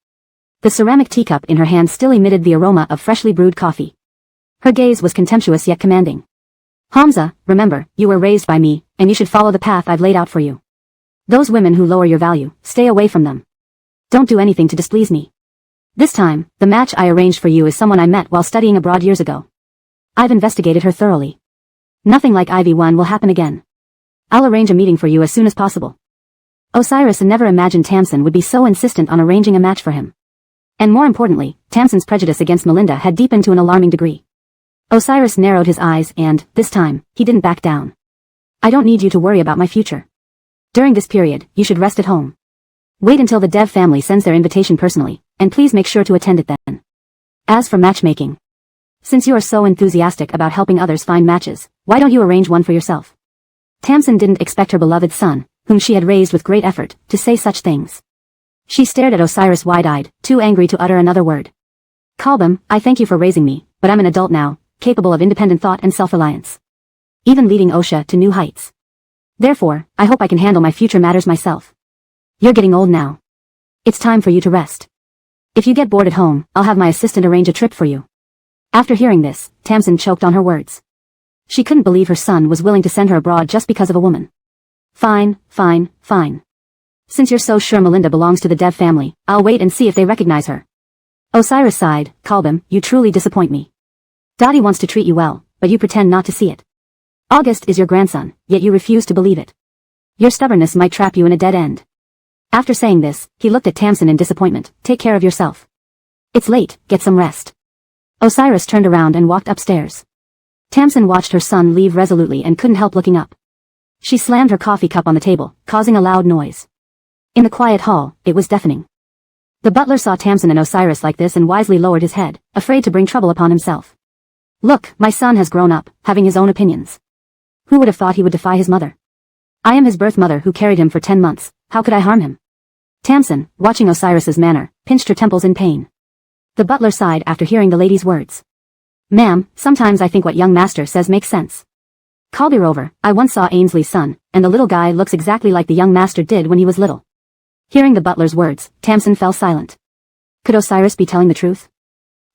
Speaker 1: The ceramic teacup in her hand still emitted the aroma of freshly brewed coffee. Her gaze was contemptuous yet commanding. Hamza, remember, you were raised by me, and you should follow the path I've laid out for you. Those women who lower your value, stay away from them. Don't do anything to displease me. This time, the match I arranged for you is someone I met while studying abroad years ago. I've investigated her thoroughly. Nothing like Ivy 1 will happen again. I'll arrange a meeting for you as soon as possible. Osiris never imagined Tamsin would be so insistent on arranging a match for him. And more importantly, Tamsin's prejudice against Melinda had deepened to an alarming degree. Osiris narrowed his eyes and, this time, he didn't back down. I don't need you to worry about my future. During this period, you should rest at home. Wait until the Dev family sends their invitation personally, and please make sure to attend it then. As for matchmaking, since you are so enthusiastic about helping others find matches, why don't you arrange one for yourself? Tamsin didn't expect her beloved son, whom she had raised with great effort, to say such things. She stared at Osiris wide-eyed, too angry to utter another word. Kalbam, I thank you for raising me, but I'm an adult now, capable of independent thought and self-reliance. Even leading OSHA to new heights. Therefore, I hope I can handle my future matters myself. You're getting old now. It's time for you to rest. If you get bored at home, I'll have my assistant arrange a trip for you. After hearing this, Tamsin choked on her words. She couldn't believe her son was willing to send her abroad just because of a woman. Fine, fine, fine. Since you're so sure Melinda belongs to the Dev family, I'll wait and see if they recognize her. Osiris sighed. Kalbam, you truly disappoint me. Dottie wants to treat you well, but you pretend not to see it. August is your grandson, yet you refuse to believe it. Your stubbornness might trap you in a dead end. After saying this, he looked at Tamsin in disappointment. Take care of yourself. It's late, get some rest. Osiris turned around and walked upstairs. Tamsin watched her son leave resolutely and couldn't help looking up. She slammed her coffee cup on the table, causing a loud noise. In the quiet hall, it was deafening. The butler saw Tamsin and Osiris like this and wisely lowered his head, afraid to bring trouble upon himself. Look, my son has grown up, having his own opinions. Who would have thought he would defy his mother? I am his birth mother who carried him for 10 months, how could I harm him? Tamsin, watching Osiris's manner, pinched her temples in pain. The butler sighed after hearing the lady's words. Ma'am, sometimes I think what young master says makes sense. Call me Rover, I once saw Ainsley's son, and the little guy looks exactly like the young master did when he was little. Hearing the butler's words, Tamsin fell silent. Could Osiris be telling the truth?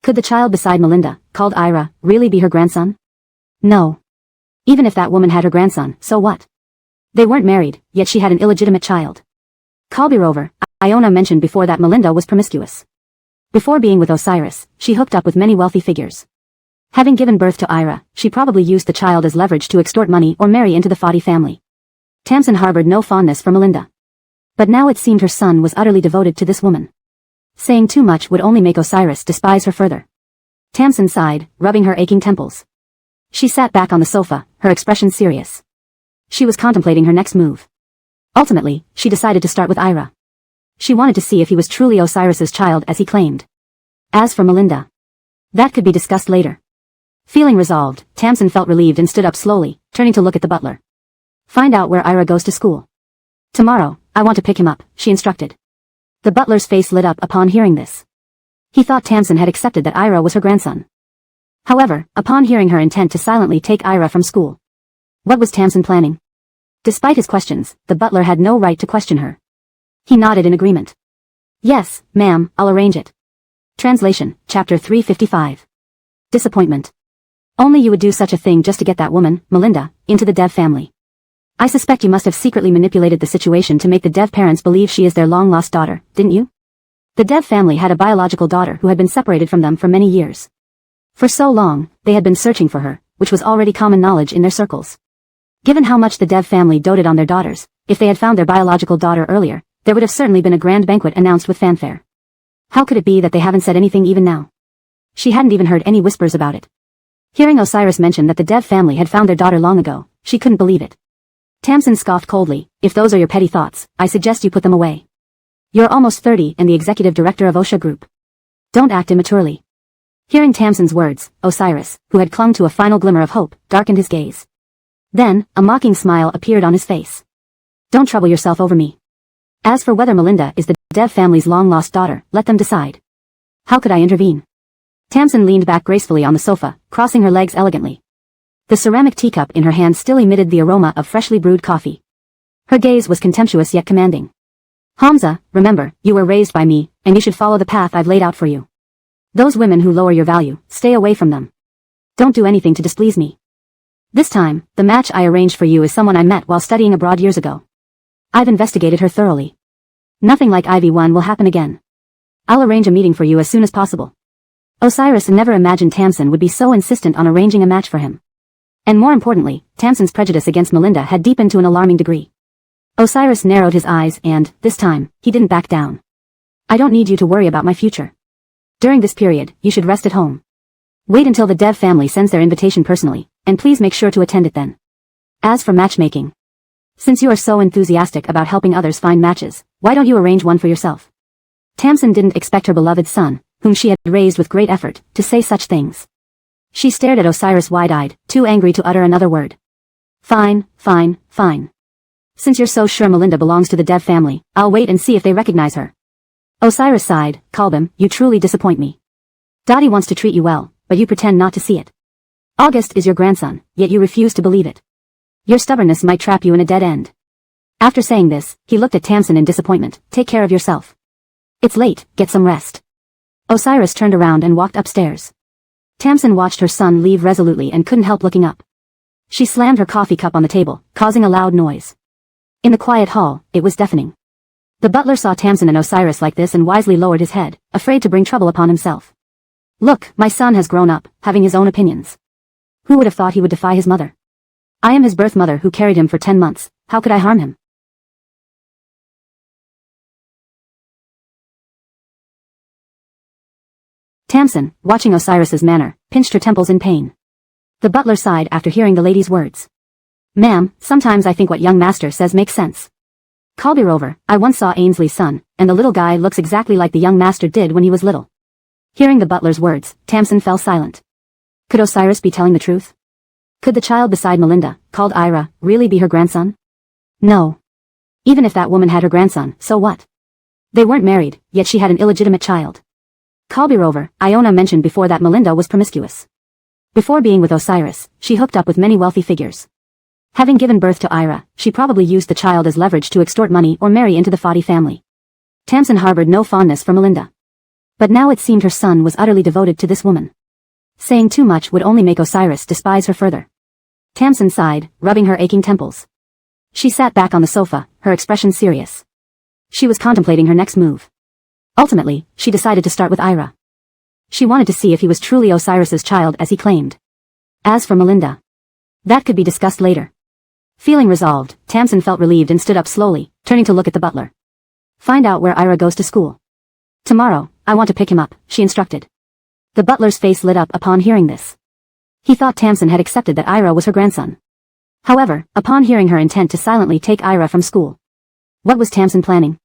Speaker 1: Could the child beside Melinda, called Ira, really be her grandson? No. Even if that woman had her grandson, so what? They weren't married, yet she had an illegitimate child. Colby Rover, Iona mentioned before that Melinda was promiscuous. Before being with Osiris, she hooked up with many wealthy figures. Having given birth to Ira, she probably used the child as leverage to extort money or marry into the Foddy family. Tamsin harbored no fondness for Melinda. But now it seemed her son was utterly devoted to this woman. Saying too much would only make Osiris despise her further. Tamsin sighed, rubbing her aching temples. She sat back on the sofa, her expression serious. She was contemplating her next move. Ultimately, she decided to start with Ira. She wanted to see if he was truly Osiris's child as he claimed. As for Melinda, that could be discussed later. Feeling resolved, Tamsin felt relieved and stood up slowly, turning to look at the butler. Find out where Ira goes to school. Tomorrow, I want to pick him up, she instructed. The butler's face lit up upon hearing this. He thought Tamsin had accepted that Ira was her grandson. However, upon hearing her intent to silently take Ira from school, what was Tamsin planning? Despite his questions, the butler had no right to question her. He nodded in agreement. Yes, ma'am, I'll arrange it. Translation, Chapter 355. Disappointment. Only you would do such a thing just to get that woman, Melinda, into the Dev family. I suspect you must have secretly manipulated the situation to make the Dev parents believe she is their long-lost daughter, didn't you? The Dev family had a biological daughter who had been separated from them for many years. For so long, they had been searching for her, which was already common knowledge in their circles. Given how much the Dev family doted on their daughters, if they had found their biological daughter earlier, there would have certainly been a grand banquet announced with fanfare. How could it be that they haven't said anything even now? She hadn't even heard any whispers about it. Hearing Osiris mention that the Dev family had found their daughter long ago, she couldn't believe it. Tamsin scoffed coldly, if those are your petty thoughts, I suggest you put them away. You're almost 30 and the executive director of OSHA Group. Don't act immaturely. Hearing Tamsin's words, Osiris, who had clung to a final glimmer of hope, darkened his gaze. Then, a mocking smile appeared on his face. Don't trouble yourself over me. As for whether Melinda is the Dev family's long-lost daughter, let them decide. How could I intervene? Tamsin leaned back gracefully on the sofa, crossing her legs elegantly. The ceramic teacup in her hand still emitted the aroma of freshly brewed coffee. Her gaze was contemptuous yet commanding. Hamza, remember, you were raised by me, and you should follow the path I've laid out for you. Those women who lower your value, stay away from them. Don't do anything to displease me. This time, the match I arranged for you is someone I met while studying abroad years ago. I've investigated her thoroughly. Nothing like IV1 will happen again. I'll arrange a meeting for you as soon as possible. Osiris never imagined Tamsin would be so insistent on arranging a match for him. And more importantly, Tamsin's prejudice against Melinda had deepened to an alarming degree. Osiris narrowed his eyes and, this time, he didn't back down. I don't need you to worry about my future. During this period, you should rest at home. Wait until the Dev family sends their invitation personally, and please make sure to attend it then. As for matchmaking, since you are so enthusiastic about helping others find matches, why don't you arrange one for yourself? Tamsin didn't expect her beloved son, whom she had raised with great effort, to say such things. She stared at Osiris wide-eyed, too angry to utter another word. Fine, fine, fine. Since you're so sure Melinda belongs to the Dev family, I'll wait and see if they recognize her. Osiris sighed, Kalbim, you truly disappoint me. Dottie wants to treat you well, but you pretend not to see it. August is your grandson, yet you refuse to believe it. Your stubbornness might trap you in a dead end. After saying this, he looked at Tamsin in disappointment. Take care of yourself. It's late, get some rest. Osiris turned around and walked upstairs. Tamsin watched her son leave resolutely and couldn't help looking up. She slammed her coffee cup on the table, causing a loud noise. In the quiet hall, it was deafening. The butler saw Tamsin and Osiris like this and wisely lowered his head, afraid to bring trouble upon himself. Look, my son has grown up, having his own opinions. Who would have thought he would defy his mother? I am his birth mother who carried him for 10 months, how could I harm him? Tamsin, watching Osiris's manner, pinched her temples in pain. The butler sighed after hearing the lady's words. Ma'am, sometimes I think what young master says makes sense. Kalbirover, I once saw Ainsley's son, and the little guy looks exactly like the young master did when he was little. Hearing the butler's words, Tamsin fell silent. Could Osiris be telling the truth? Could the child beside Melinda, called Ira, really be her grandson? No. Even if that woman had her grandson, so what? They weren't married, yet she had an illegitimate child. Kalbirover, Iona mentioned before that Melinda was promiscuous. Before being with Osiris, she hooked up with many wealthy figures. Having given birth to Ira, she probably used the child as leverage to extort money or marry into the Fadi family. Tamsin harbored no fondness for Melinda. But now it seemed her son was utterly devoted to this woman. Saying too much would only make Osiris despise her further. Tamsin sighed, rubbing her aching temples. She sat back on the sofa, her expression serious. She was contemplating her next move. Ultimately, she decided to start with Ira. She wanted to see if he was truly Osiris's child as he claimed. As for Melinda, that could be discussed later. Feeling resolved, Tamsin felt relieved and stood up slowly, turning to look at the butler. Find out where Ira goes to school. Tomorrow, I want to pick him up, she instructed. The butler's face lit up upon hearing this. He thought Tamsin had accepted that Ira was her grandson. However, upon hearing her intent to silently take Ira from school, what was Tamsin planning?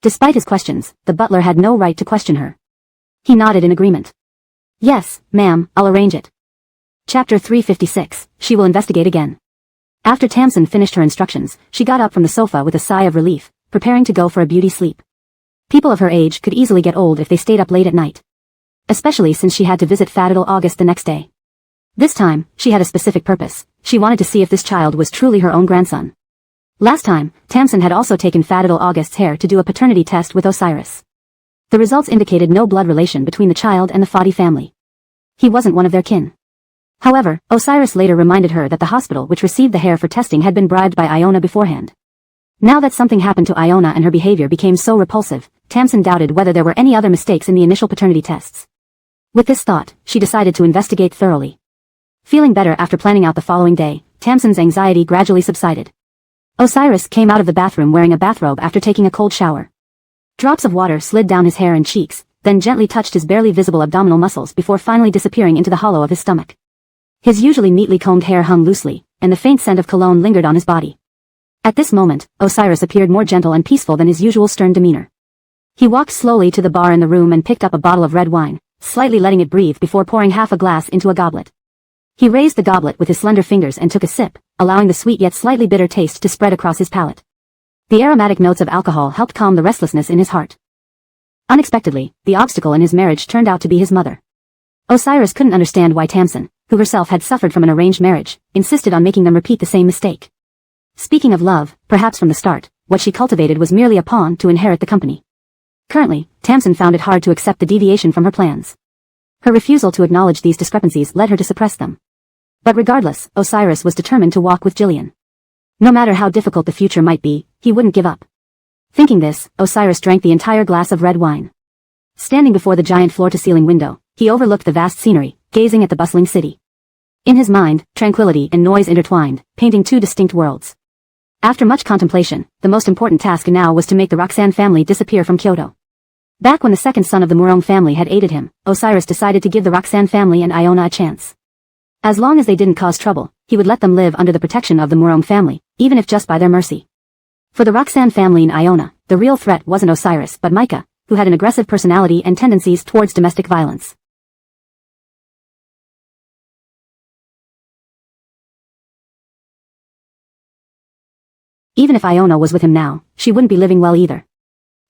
Speaker 1: Despite his questions, the butler had no right to question her. He nodded in agreement. Yes, ma'am, I'll arrange it. Chapter 356, She Will Investigate Again. After Tamsin finished her instructions, she got up from the sofa with a sigh of relief, preparing to go for a beauty sleep. People of her age could easily get old if they stayed up late at night. Especially since she had to visit Fadidal August the next day. This time, she had a specific purpose. She wanted to see if this child was truly her own grandson. Last time, Tamsin had also taken Fadidal August's hair to do a paternity test with Osiris. The results indicated no blood relation between the child and the Fadi family. He wasn't one of their kin. However, Osiris later reminded her that the hospital which received the hair for testing had been bribed by Iona beforehand. Now that something happened to Iona and her behavior became so repulsive, Tamsin doubted whether there were any other mistakes in the initial paternity tests. With this thought, she decided to investigate thoroughly. Feeling better after planning out the following day, Tamsin's anxiety gradually subsided. Osiris came out of the bathroom wearing a bathrobe after taking a cold shower. Drops of water slid down his hair and cheeks, then gently touched his barely visible abdominal muscles before finally disappearing into the hollow of his stomach. His usually neatly combed hair hung loosely, and the faint scent of cologne lingered on his body. At this moment, Osiris appeared more gentle and peaceful than his usual stern demeanor. He walked slowly to the bar in the room and picked up a bottle of red wine, slightly letting it breathe before pouring half a glass into a goblet. He raised the goblet with his slender fingers and took a sip, allowing the sweet yet slightly bitter taste to spread across his palate. The aromatic notes of alcohol helped calm the restlessness in his heart. Unexpectedly, the obstacle in his marriage turned out to be his mother. Osiris couldn't understand why Tamsin, who herself had suffered from an arranged marriage, insisted on making them repeat the same mistake. Speaking of love, perhaps from the start, what she cultivated was merely a pawn to inherit the company. Currently, Tamsin found it hard to accept the deviation from her plans. Her refusal to acknowledge these discrepancies led her to suppress them. But regardless, Osiris was determined to walk with Jillian. No matter how difficult the future might be, he wouldn't give up. Thinking this, Osiris drank the entire glass of red wine. Standing before the giant floor-to-ceiling window, he overlooked the vast scenery, gazing at the bustling city. In his mind, tranquility and noise intertwined, painting two distinct worlds. After much contemplation, the most important task now was to make the Roxanne family disappear from Kyoto. Back when the second son of the Murong family had aided him, Osiris decided to give the Roxanne family and Iona a chance. As long as they didn't cause trouble, he would let them live under the protection of the Murong family, even if just by their mercy. For the Roxanne family and Iona, the real threat wasn't Osiris but Micah, who had an aggressive personality and tendencies towards domestic violence. Even if Iona was with him now, she wouldn't be living well either.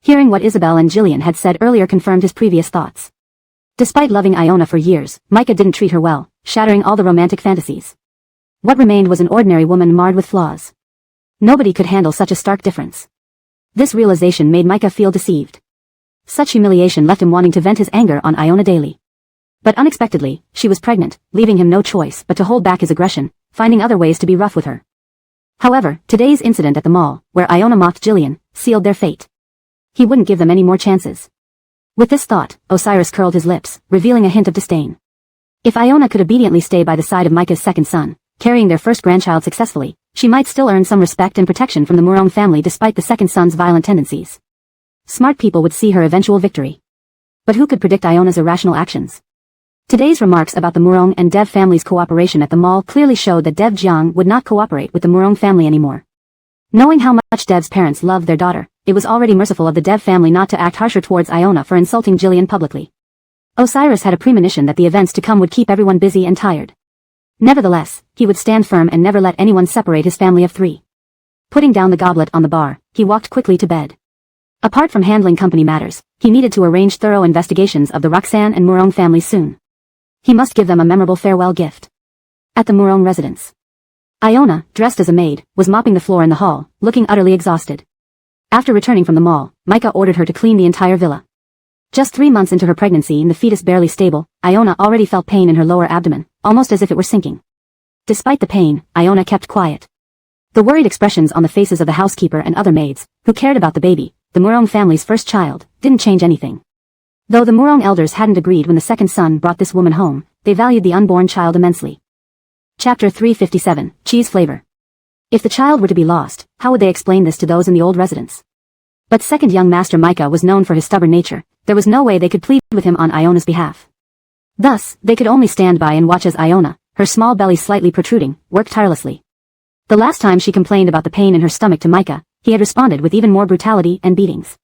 Speaker 1: Hearing what Isabel and Jillian had said earlier confirmed his previous thoughts. Despite loving Iona for years, Micah didn't treat her well, shattering all the romantic fantasies. What remained was an ordinary woman marred with flaws. Nobody could handle such a stark difference. This realization made Micah feel deceived. Such humiliation left him wanting to vent his anger on Iona daily. But unexpectedly, she was pregnant, leaving him no choice but to hold back his aggression, finding other ways to be rough with her. However, today's incident at the mall, where Iona mocked Jillian, sealed their fate. He wouldn't give them any more chances. With this thought, Osiris curled his lips, revealing a hint of disdain. If Iona could obediently stay by the side of Micah's second son, carrying their first grandchild successfully, she might still earn some respect and protection from the Murong family despite the second son's violent tendencies. Smart people would see her eventual victory. But who could predict Iona's irrational actions? Today's remarks about the Murong and Dev family's cooperation at the mall clearly showed that Dev Jiang would not cooperate with the Murong family anymore. Knowing how much Dev's parents loved their daughter, it was already merciful of the Dev family not to act harsher towards Iona for insulting Jillian publicly. Osiris had a premonition that the events to come would keep everyone busy and tired. Nevertheless, he would stand firm and never let anyone separate his family of three. Putting down the goblet on the bar, he walked quickly to bed. Apart from handling company matters, he needed to arrange thorough investigations of the Roxanne and Murong families soon. He must give them a memorable farewell gift. At the Murong residence, Iona, dressed as a maid, was mopping the floor in the hall, looking utterly exhausted. After returning from the mall, Micah ordered her to clean the entire villa. Just 3 months into her pregnancy and the fetus barely stable, Iona already felt pain in her lower abdomen, almost as if it were sinking. Despite the pain, Iona kept quiet. The worried expressions on the faces of the housekeeper and other maids, who cared about the baby, the Murong family's first child, didn't change anything. Though the Murong elders hadn't agreed when the second son brought this woman home, they valued the unborn child immensely. Chapter 357, Cheese Flavor. If the child were to be lost, how would they explain this to those in the old residence? But second young master Micah was known for his stubborn nature. There was no way they could plead with him on Iona's behalf. Thus, they could only stand by and watch as Iona, her small belly slightly protruding, worked tirelessly. The last time she complained about the pain in her stomach to Micah, he had responded with even more brutality and beatings.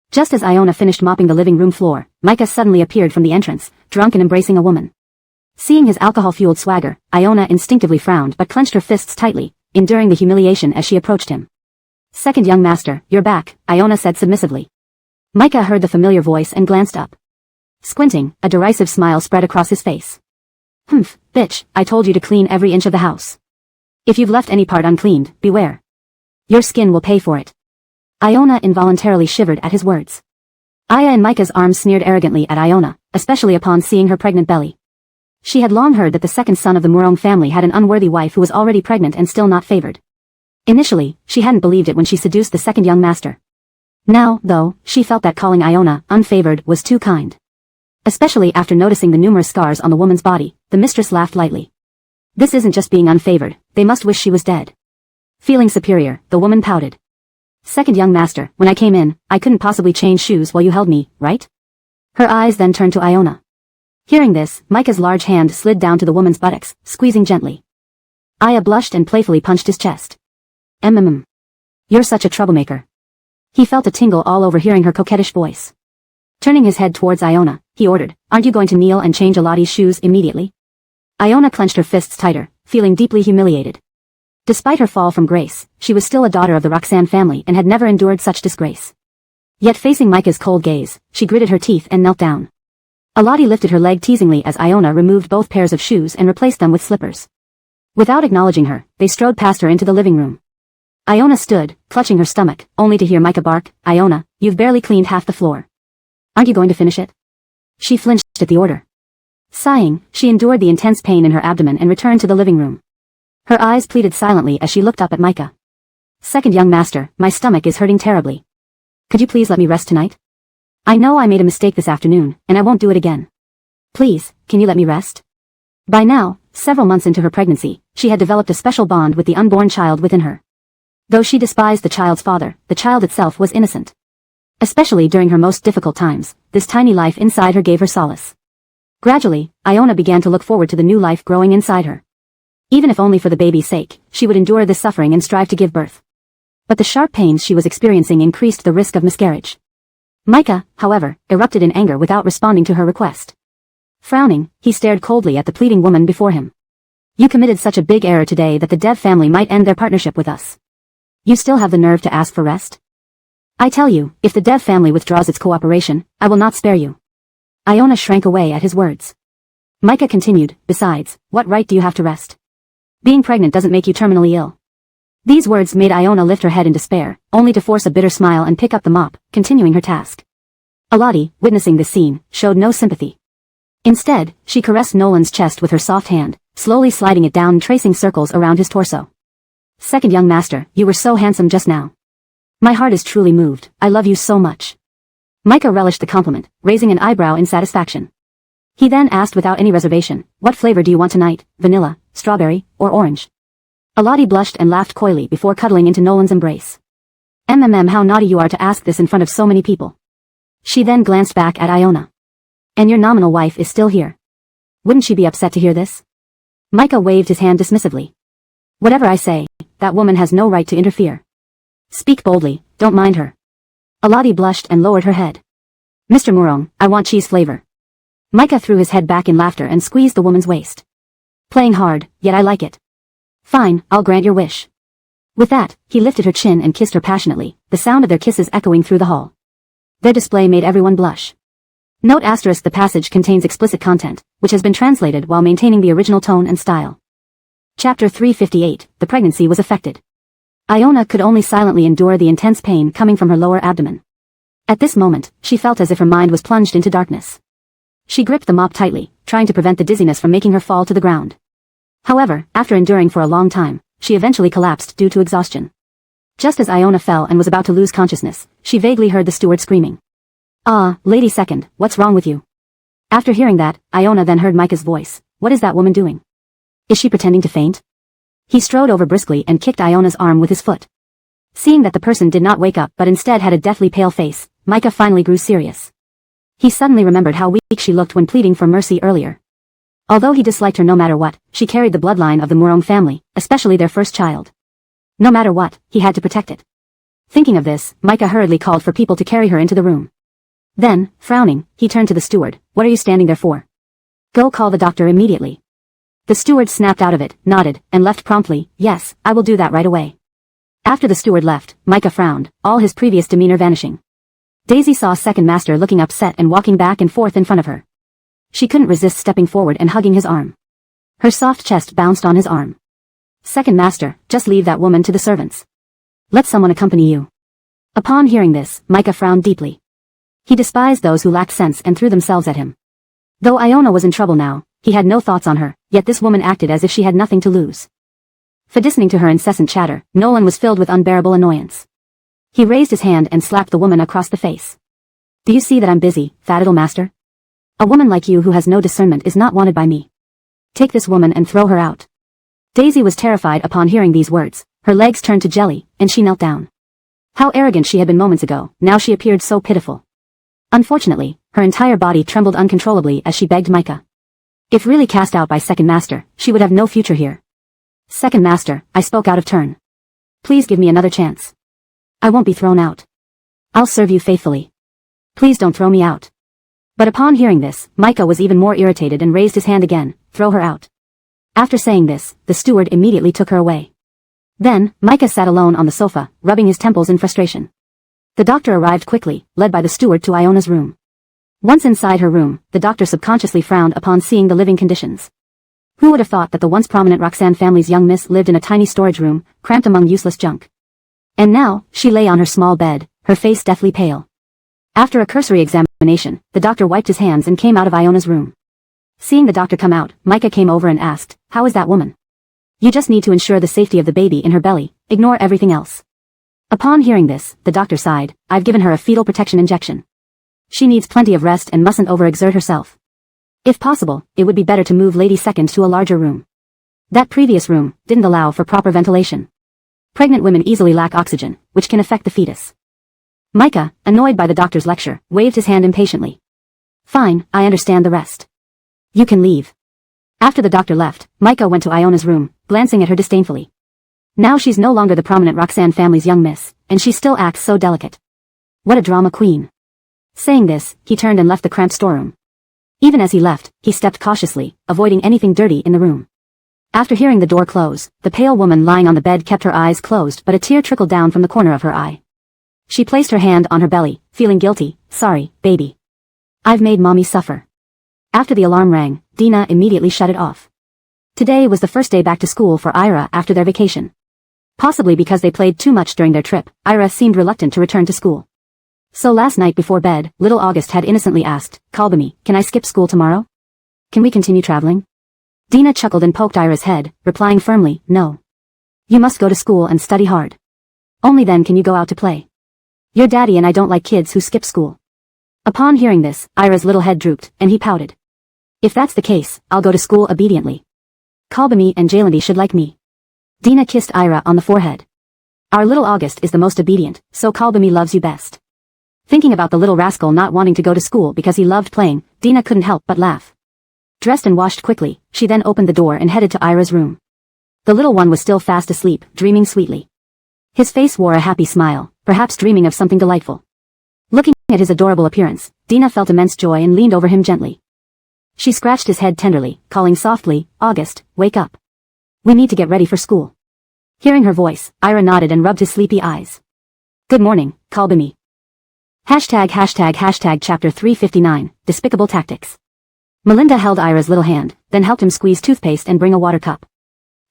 Speaker 1: Just as Iona finished mopping the living room floor, Micah suddenly appeared from the entrance, drunk and embracing a woman. Seeing his alcohol-fueled swagger, Iona instinctively frowned but clenched her fists tightly, enduring the humiliation as she approached him. "Second young master, you're back," Iona said submissively. Micah heard the familiar voice and glanced up. Squinting, a derisive smile spread across his face. "Humph, bitch, I told you to clean every inch of the house. If you've left any part uncleaned, beware. Your skin will pay for it." Iona involuntarily shivered at his words. Aya and Micah's arms sneered arrogantly at Iona, especially upon seeing her pregnant belly. She had long heard that the second son of the Murong family had an unworthy wife who was already pregnant and still not favored. Initially, she hadn't believed it when she seduced the second young master. Now, though, she felt that calling Iona unfavored was too kind. Especially after noticing the numerous scars on the woman's body, the mistress laughed lightly. This isn't just being unfavored, they must wish she was dead. Feeling superior, the woman pouted. Second young master, when I came in, I couldn't possibly change shoes while you held me, right? Her eyes then turned to Iona. Hearing this, Micah's large hand slid down to the woman's buttocks, squeezing gently. Aya blushed and playfully punched his chest. You're such a troublemaker. He felt a tingle all over hearing her coquettish voice. Turning his head towards Iona, he ordered, Aren't you going to kneel and change Alati's shoes immediately? Iona clenched her fists tighter, feeling deeply humiliated. Despite her fall from grace, she was still a daughter of the Roxanne family and had never endured such disgrace. Yet facing Micah's cold gaze, she gritted her teeth and knelt down. Alati lifted her leg teasingly as Iona removed both pairs of shoes and replaced them with slippers. Without acknowledging her, they strode past her into the living room. Iona stood, clutching her stomach, only to hear Micah bark, Iona, you've barely cleaned half the floor. Aren't you going to finish it? She flinched at the order. Sighing, she endured the intense pain in her abdomen and returned to the living room. Her eyes pleaded silently as she looked up at Micah. Second young master, my stomach is hurting terribly. Could you please let me rest tonight? I know I made a mistake this afternoon, and I won't do it again. Please, can you let me rest? By now, several months into her pregnancy, she had developed a special bond with the unborn child within her. Though she despised the child's father, the child itself was innocent. Especially during her most difficult times, this tiny life inside her gave her solace. Gradually, Iona began to look forward to the new life growing inside her. Even if only for the baby's sake, she would endure this suffering and strive to give birth. But the sharp pains she was experiencing increased the risk of miscarriage. Micah, however, erupted in anger without responding to her request. Frowning, he stared coldly at the pleading woman before him. You committed such a big error today that the Dev family might end their partnership with us. You still have the nerve to ask for rest? I tell you, if the Dev family withdraws its cooperation, I will not spare you. Iona shrank away at his words. Micah continued, besides, what right do you have to rest? Being pregnant doesn't make you terminally ill. These words made Iona lift her head in despair, only to force a bitter smile and pick up the mop, continuing her task. Alati, witnessing this scene, showed no sympathy. Instead, she caressed Nolan's chest with her soft hand, slowly sliding it down and tracing circles around his torso. Second young master, you were so handsome just now. My heart is truly moved, I love you so much. Micah relished the compliment, raising an eyebrow in satisfaction. He then asked without any reservation, what flavor do you want tonight, vanilla, strawberry, or orange? Alati blushed and laughed coyly before cuddling into Nolan's embrace. How naughty you are to ask this in front of so many people. She then glanced back at Iona. And your nominal wife is still here. Wouldn't she be upset to hear this? Micah waved his hand dismissively. Whatever I say, that woman has no right to interfere. Speak boldly, don't mind her. Alati blushed and lowered her head. Mr. Murong, I want cheese flavor. Micah threw his head back in laughter and squeezed the woman's waist. Playing hard, yet I like it. Fine, I'll grant your wish. With that, he lifted her chin and kissed her passionately, the sound of their kisses echoing through the hall. Their display made everyone blush. Note asterisk the passage contains explicit content, which has been translated while maintaining the original tone and style. Chapter 358, The pregnancy was affected. Iona could only silently endure the intense pain coming from her lower abdomen. At this moment, she felt as if her mind was plunged into darkness. She gripped the mop tightly, trying to prevent the dizziness from making her fall to the ground. However, after enduring for a long time, she eventually collapsed due to exhaustion. Just as Iona fell and was about to lose consciousness, she vaguely heard the steward screaming. Ah, lady second, what's wrong with you? After hearing that, Iona then heard Micah's voice. What is that woman doing? Is she pretending to faint? He strode over briskly and kicked Iona's arm with his foot. Seeing that the person did not wake up but instead had a deathly pale face, Micah finally grew serious. He suddenly remembered how weak she looked when pleading for mercy earlier. Although he disliked her no matter what, she carried the bloodline of the Murong family, especially their first child. No matter what, he had to protect it. Thinking of this, Micah hurriedly called for people to carry her into the room. Then, frowning, he turned to the steward. What are you standing there for? Go call the doctor immediately. The steward snapped out of it, nodded, and left promptly. Yes, I will do that right away. After the steward left, Micah frowned, all his previous demeanor vanishing. Daisy saw second master looking upset and walking back and forth in front of her. She couldn't resist stepping forward and hugging his arm. Her soft chest bounced on his arm. Second master, just leave that woman to the servants. Let someone accompany you. Upon hearing this, Micah frowned deeply. He despised those who lacked sense and threw themselves at him. Though Iona was in trouble now, he had no thoughts on her, yet this woman acted as if she had nothing to lose. For listening to her incessant chatter, Nolan was filled with unbearable annoyance. He raised his hand and slapped the woman across the face. Do you see that I'm busy, fat little master? A woman like you who has no discernment is not wanted by me. Take this woman and throw her out. Daisy was terrified upon hearing these words. Her legs turned to jelly, and she knelt down. How arrogant she had been moments ago, now she appeared so pitiful. Unfortunately, her entire body trembled uncontrollably as she begged Micah. If really cast out by Second Master, she would have no future here. Second Master, I spoke out of turn. Please give me another chance. I won't be thrown out. I'll serve you faithfully. Please don't throw me out. But upon hearing this, Micah was even more irritated and raised his hand again. Throw her out. After saying this, the steward immediately took her away. Then, Micah sat alone on the sofa, rubbing his temples in frustration. The doctor arrived quickly, led by the steward to Iona's room. Once inside her room, the doctor subconsciously frowned upon seeing the living conditions. Who would have thought that the once prominent Roxanne family's young miss lived in a tiny storage room, cramped among useless junk? And now, she lay on her small bed, her face deathly pale. After a cursory examination, the doctor wiped his hands and came out of Iona's room. Seeing the doctor come out, Micah came over and asked, "How is that woman?" "You just need to ensure the safety of the baby in her belly, ignore everything else." Upon hearing this, the doctor sighed, "I've given her a fetal protection injection. She needs plenty of rest and mustn't overexert herself. If possible, it would be better to move Lady Second to a larger room. That previous room didn't allow for proper ventilation. Pregnant women easily lack oxygen, which can affect the fetus." Micah, annoyed by the doctor's lecture, waved his hand impatiently. "Fine, I understand the rest. You can leave." After the doctor left, Micah went to Iona's room, glancing at her disdainfully. Now she's no longer the prominent Roxanne family's young miss, and she still acts so delicate. What a drama queen. Saying this, he turned and left the cramped storeroom. Even as he left, he stepped cautiously, avoiding anything dirty in the room. After hearing the door close, the pale woman lying on the bed kept her eyes closed, but a tear trickled down from the corner of her eye. She placed her hand on her belly, feeling guilty. "Sorry, baby. I've made mommy suffer." After the alarm rang, Dina immediately shut it off. Today was the first day back to school for Ira after their vacation. Possibly because they played too much during their trip, Ira seemed reluctant to return to school. So last night before bed, little August had innocently asked, "Kalbami, can I skip school tomorrow? Can we continue traveling?" Dina chuckled and poked Ira's head, replying firmly, "No. You must go to school and study hard. Only then can you go out to play. Your daddy and I don't like kids who skip school." Upon hearing this, Ira's little head drooped, and he pouted. "If that's the case, I'll go to school obediently. Kalbami and Jalandi should like me." Dina kissed Ira on the forehead. "Our little August is the most obedient, so Kalbami loves you best." Thinking about the little rascal not wanting to go to school because he loved playing, Dina couldn't help but laugh. Dressed and washed quickly, she then opened the door and headed to Ira's room. The little one was still fast asleep, dreaming sweetly. His face wore a happy smile, perhaps dreaming of something delightful. Looking at his adorable appearance, Dina felt immense joy and leaned over him gently. She scratched his head tenderly, calling softly, "August, wake up. We need to get ready for school." Hearing her voice, Ira nodded and rubbed his sleepy eyes. "Good morning, Kalbami." Chapter 359, Despicable Tactics. Melinda held Ira's little hand, then helped him squeeze toothpaste and bring a water cup.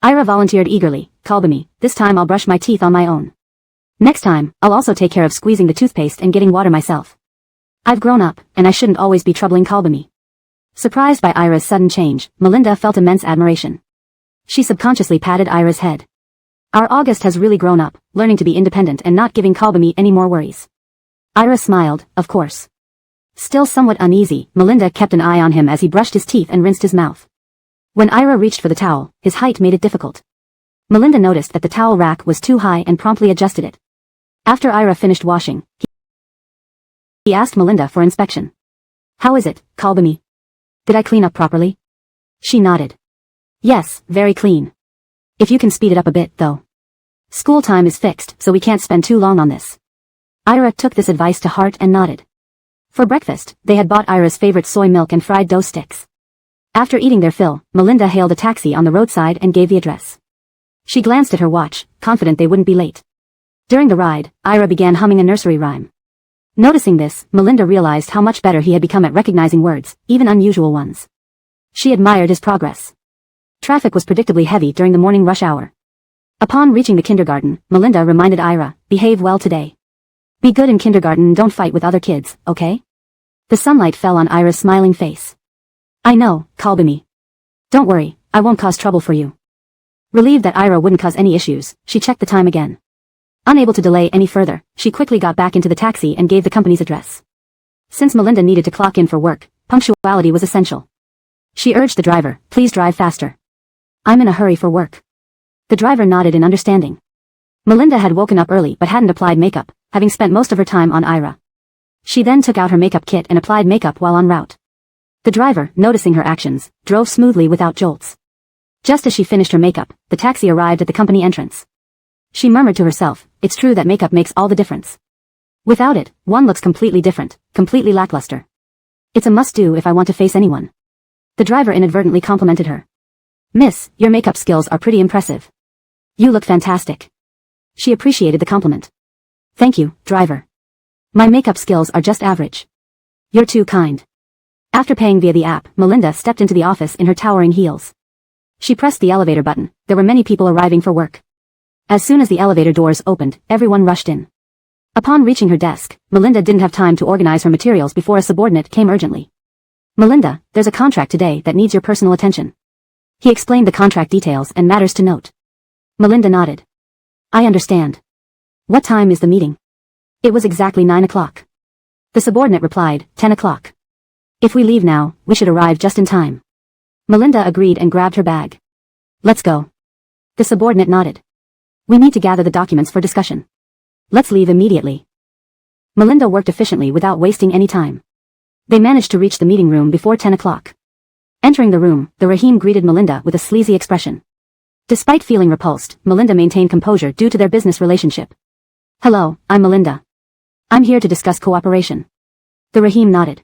Speaker 1: Ira volunteered eagerly, "Kalbami, this time I'll brush my teeth on my own. Next time, I'll also take care of squeezing the toothpaste and getting water myself. I've grown up, and I shouldn't always be troubling Kalbami." Surprised by Ira's sudden change, Melinda felt immense admiration. She subconsciously patted Ira's head. Our August has really grown up, learning to be independent and not giving Kalbami any more worries. Ira smiled, of course. Still somewhat uneasy, Melinda kept an eye on him as he brushed his teeth and rinsed his mouth. When Ira reached for the towel, his height made it difficult. Melinda noticed that the towel rack was too high and promptly adjusted it. After Ira finished washing, he asked Melinda for inspection. "How is it, Kalbami? Did I clean up properly?" She nodded. "Yes, very clean. If you can speed it up a bit, though. School time is fixed, so we can't spend too long on this." Ira took this advice to heart and nodded. For breakfast, they had bought Ira's favorite soy milk and fried dough sticks. After eating their fill, Melinda hailed a taxi on the roadside and gave the address. She glanced at her watch, confident they wouldn't be late. During the ride, Ira began humming a nursery rhyme. Noticing this, Melinda realized how much better he had become at recognizing words, even unusual ones. She admired his progress. Traffic was predictably heavy during the morning rush hour. Upon reaching the kindergarten, Melinda reminded Ira, "Behave well today. Be good in kindergarten and don't fight with other kids, okay?" The sunlight fell on Ira's smiling face. "I know, Kalbami. Don't worry, I won't cause trouble for you. Relieved that Ira wouldn't cause any issues, she checked the time again. Unable to delay any further, she quickly got back into the taxi and gave the company's address. Since Melinda needed to clock in for work, punctuality was essential. She urged the driver, please drive faster. I'm in a hurry for work. The driver nodded in understanding. Melinda had woken up early but hadn't applied makeup, having spent most of her time on Ira. She then took out her makeup kit and applied makeup while en route. The driver, noticing her actions, drove smoothly without jolts. Just as she finished her makeup, the taxi arrived at the company entrance. She murmured to herself, it's true that makeup makes all the difference. Without it, one looks completely different, completely lackluster. It's a must-do if I want to face anyone. The driver inadvertently complimented her. Miss, your makeup skills are pretty impressive. You look fantastic. She appreciated the compliment. Thank you, driver. My makeup skills are just average. You're too kind. After paying via the app, Melinda stepped into the office in her towering heels. She pressed the elevator button. There were many people arriving for work. As soon as the elevator doors opened, everyone rushed in. Upon reaching her desk, Melinda didn't have time to organize her materials before a subordinate came urgently. Melinda, there's a contract today that needs your personal attention. He explained the contract details and matters to note. Melinda nodded. I understand. What time is the meeting? It was exactly 9 o'clock. The subordinate replied, 10 o'clock. If we leave now, we should arrive just in time. Melinda agreed and grabbed her bag. Let's go. The subordinate nodded. We need to gather the documents for discussion. Let's leave immediately. Melinda worked efficiently without wasting any time. They managed to reach the meeting room before 10 o'clock. Entering the room, the Rahim greeted Melinda with a sleazy expression. Despite feeling repulsed, Melinda maintained composure due to their business relationship. Hello, I'm Melinda. I'm here to discuss cooperation. The Rahim nodded.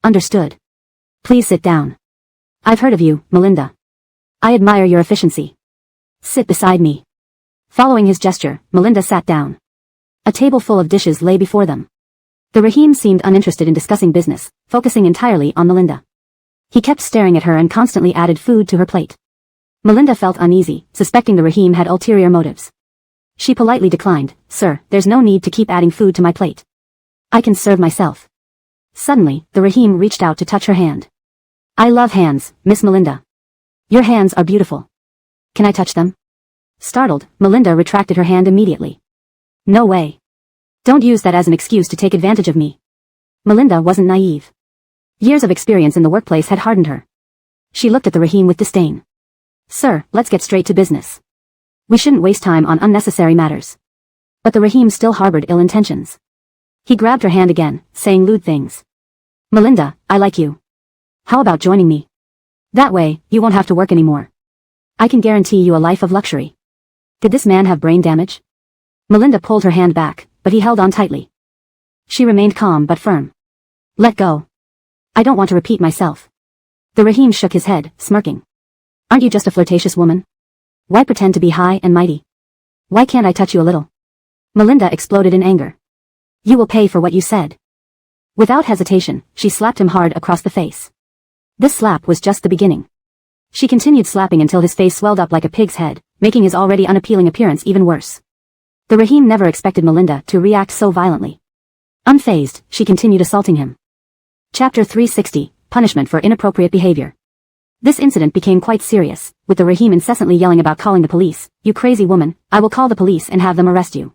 Speaker 1: Understood. Please sit down. I've heard of you, Melinda. I admire your efficiency. Sit beside me. Following his gesture, Melinda sat down. A table full of dishes lay before them. The Rahim seemed uninterested in discussing business, focusing entirely on Melinda. He kept staring at her and constantly added food to her plate. Melinda felt uneasy, suspecting the Rahim had ulterior motives. She politely declined, Sir, there's no need to keep adding food to my plate. I can serve myself. Suddenly, the Rahim reached out to touch her hand. I love hands, Miss Melinda. Your hands are beautiful. Can I touch them? Startled, Melinda retracted her hand immediately. No way. Don't use that as an excuse to take advantage of me. Melinda wasn't naive. Years of experience in the workplace had hardened her. She looked at the Rahim with disdain. Sir, let's get straight to business. We shouldn't waste time on unnecessary matters. But the Rahim still harbored ill intentions. He grabbed her hand again, saying lewd things. Melinda, I like you. How about joining me? That way, you won't have to work anymore. I can guarantee you a life of luxury. Did this man have brain damage? Melinda pulled her hand back, but he held on tightly. She remained calm but firm. Let go. I don't want to repeat myself. The Rahim shook his head, smirking. Aren't you just a flirtatious woman? Why pretend to be high and mighty? Why can't I touch you a little? Melinda exploded in anger. You will pay for what you said. Without hesitation, she slapped him hard across the face. This slap was just the beginning. She continued slapping until his face swelled up like a pig's head, making his already unappealing appearance even worse. The Rahim never expected Melinda to react so violently. Unfazed, she continued assaulting him. Chapter 360, Punishment for Inappropriate Behavior. This incident became quite serious, with the Rahim incessantly yelling about calling the police. You crazy woman, I will call the police and have them arrest you.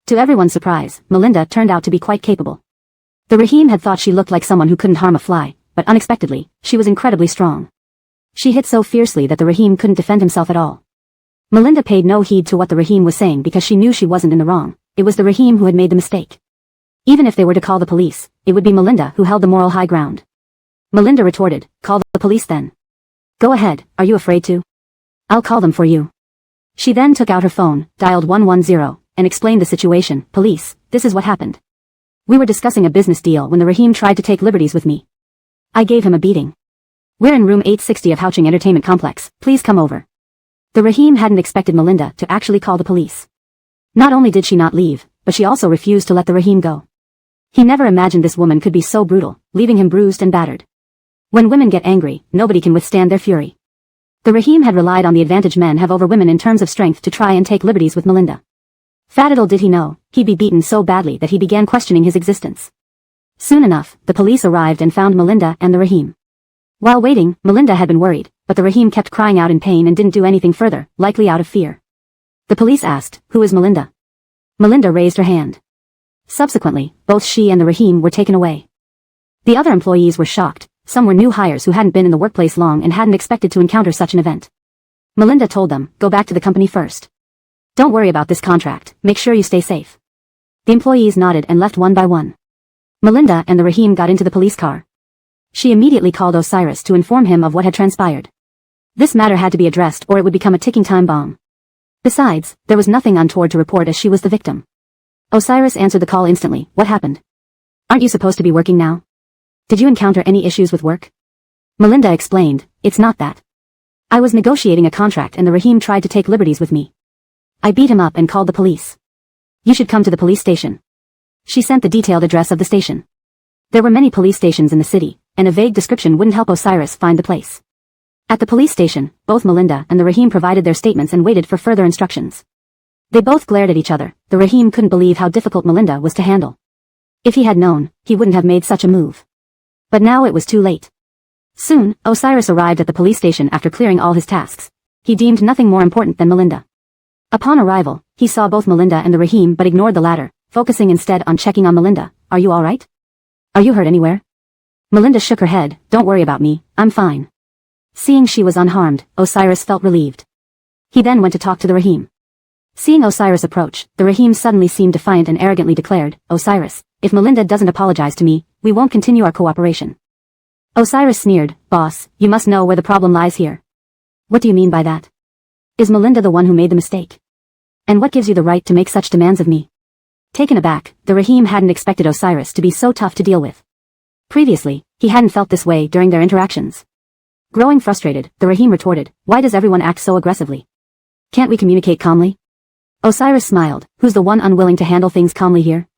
Speaker 1: To everyone's surprise, Melinda turned out to be quite capable. The Rahim had thought she looked like someone who couldn't harm a fly, but unexpectedly, she was incredibly strong. She hit so fiercely that the Rahim couldn't defend himself at all. Melinda paid no heed to what the Rahim was saying because she knew she wasn't in the wrong. It was the Rahim who had made the mistake. Even if they were to call the police, it would be Melinda who held the moral high ground. Melinda retorted, call the police then. Go ahead, are you afraid to? I'll call them for you. She then took out her phone, dialed 110, and explained the situation. Police, this is what happened. We were discussing a business deal when the Rahim tried to take liberties with me. I gave him a beating. We're in room 860 of Houching Entertainment Complex, please come over. The Rahim hadn't expected Melinda to actually call the police. Not only did she not leave, but she also refused to let the Rahim go. He never imagined this woman could be so brutal, leaving him bruised and battered. When women get angry, nobody can withstand their fury. The Rahim had relied on the advantage men have over women in terms of strength to try and take liberties with Melinda. Little did he know, he'd be beaten so badly that he began questioning his existence. Soon enough, the police arrived and found Melinda and the Rahim. While waiting, Melinda had been worried, but the Rahim kept crying out in pain and didn't do anything further, likely out of fear. The police asked, "Who is Melinda?" Melinda raised her hand. Subsequently, both she and the Rahim were taken away. The other employees were shocked. Some were new hires who hadn't been in the workplace long and hadn't expected to encounter such an event. Melinda told them, "Go back to the company first. Don't worry about this contract, make sure you stay safe." The employees nodded and left one by one. Melinda and the Rahim got into the police car. She immediately called Osiris to inform him of what had transpired. This matter had to be addressed or it would become a ticking time bomb. Besides, there was nothing untoward to report as she was the victim. Osiris answered the call instantly. "What happened? Aren't you supposed to be working now? Did you encounter any issues with work?" Melinda explained, "It's not that. I was negotiating a contract and the Rahim tried to take liberties with me. I beat him up and called the police. You should come to the police station." She sent the detailed address of the station. There were many police stations in the city, and a vague description wouldn't help Osiris find the place. At the police station, both Melinda and the Rahim provided their statements and waited for further instructions. They both glared at each other. The Rahim couldn't believe how difficult Melinda was to handle. If he had known, he wouldn't have made such a move. But now it was too late. Soon, Osiris arrived at the police station after clearing all his tasks. He deemed nothing more important than Melinda. Upon arrival, he saw both Melinda and the Rahim but ignored the latter, focusing instead on checking on Melinda. "Are you alright? Are you hurt anywhere?" Melinda shook her head. "Don't worry about me, I'm fine." Seeing she was unharmed, Osiris felt relieved. He then went to talk to the Rahim. Seeing Osiris approach, the Rahim suddenly seemed defiant and arrogantly declared, "Osiris, if Melinda doesn't apologize to me, we won't continue our cooperation." Osiris sneered, "Boss, you must know where the problem lies here." "What do you mean by that? Is Melinda the one who made the mistake? And what gives you the right to make such demands of me?" Taken aback, the Rahim hadn't expected Osiris to be so tough to deal with. Previously, he hadn't felt this way during their interactions. Growing frustrated, the Rahim retorted, "Why does everyone act so aggressively? Can't we communicate calmly?" Osiris smiled, "Who's the one unwilling to handle things calmly here?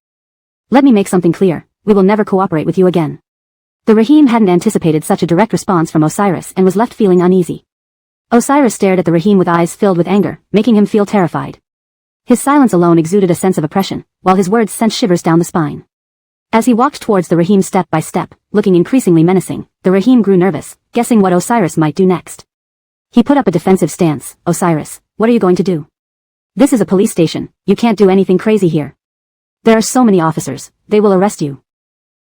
Speaker 1: Let me make something clear, we will never cooperate with you again." The Rahim hadn't anticipated such a direct response from Osiris and was left feeling uneasy. Osiris stared at the Rahim with eyes filled with anger, making him feel terrified. His silence alone exuded a sense of oppression, while his words sent shivers down the spine. As he walked towards the Rahim step by step, looking increasingly menacing, the Rahim grew nervous, guessing what Osiris might do next. He put up a defensive stance. "Osiris, what are you going to do? This is a police station, you can't do anything crazy here. There are so many officers, they will arrest you."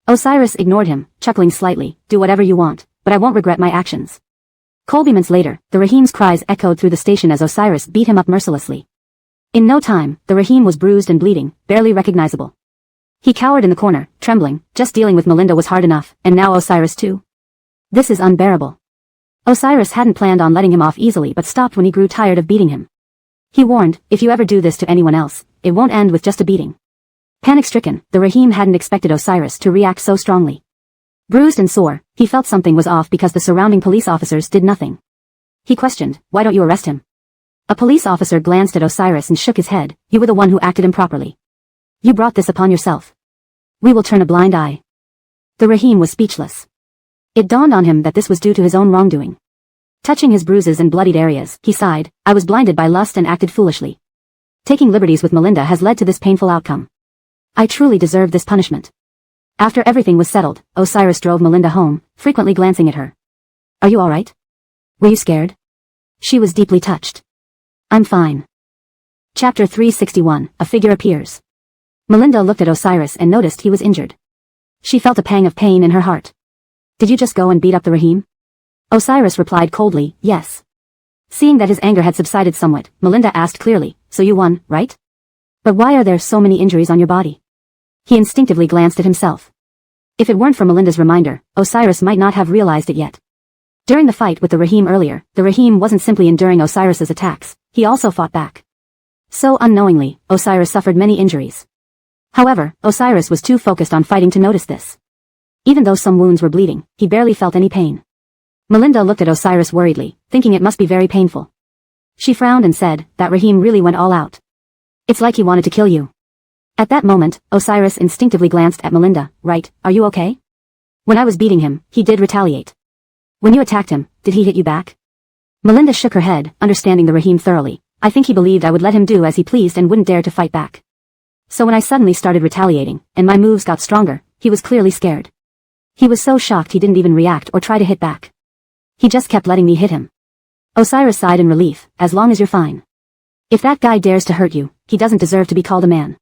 Speaker 1: Osiris ignored him, chuckling slightly, "Do whatever you want, but I won't regret my actions." Moments later, the Rahim's cries echoed through the station as Osiris beat him up mercilessly. In no time, the Rahim was bruised and bleeding, barely recognizable. He cowered in the corner, trembling. Just dealing with Melinda was hard enough, and now Osiris too? This is unbearable. Osiris hadn't planned on letting him off easily but stopped when he grew tired of beating him. He warned, "If you ever do this to anyone else, it won't end with just a beating." Panic-stricken, the Rahim hadn't expected Osiris to react so strongly. Bruised and sore, he felt something was off because the surrounding police officers did nothing. He questioned, "Why don't you arrest him?" A police officer glanced at Osiris and shook his head. "You were the one who acted improperly. You brought this upon yourself. We will turn a blind eye." The Rahim was speechless. It dawned on him that this was due to his own wrongdoing. Touching his bruises and bloodied areas, he sighed, "I was blinded by lust and acted foolishly. Taking liberties with Melinda has led to this painful outcome. I truly deserve this punishment." After everything was settled, Osiris drove Melinda home, frequently glancing at her. "Are you alright? Were you scared?" She was deeply touched. "I'm fine." Chapter 361, A Figure Appears. Melinda looked at Osiris and noticed he was injured. She felt a pang of pain in her heart. "Did you just go and beat up the Rahim?" Osiris replied coldly, "Yes." Seeing that his anger had subsided somewhat, Melinda asked clearly, "So you won, right? But why are there so many injuries on your body?" He instinctively glanced at himself. If it weren't for Melinda's reminder, Osiris might not have realized it yet. During the fight with the Rahim earlier, the Rahim wasn't simply enduring Osiris's attacks, he also fought back. So unknowingly, Osiris suffered many injuries. However, Osiris was too focused on fighting to notice this. Even though some wounds were bleeding, he barely felt any pain. Melinda looked at Osiris worriedly, thinking it must be very painful. She frowned and said, "That Rahim really went all out. It's like he wanted to kill you." At that moment, Osiris instinctively glanced at Melinda. "Right, are you okay? When I was beating him, he did retaliate. When you attacked him, did he hit you back?" Melinda shook her head, understanding the Rahim thoroughly. "I think he believed I would let him do as he pleased and wouldn't dare to fight back. So when I suddenly started retaliating, and my moves got stronger, he was clearly scared. He was so shocked he didn't even react or try to hit back. He just kept letting me hit him." Osiris sighed in relief, as long as you're fine. If that guy dares to hurt you, he doesn't deserve to be called a man.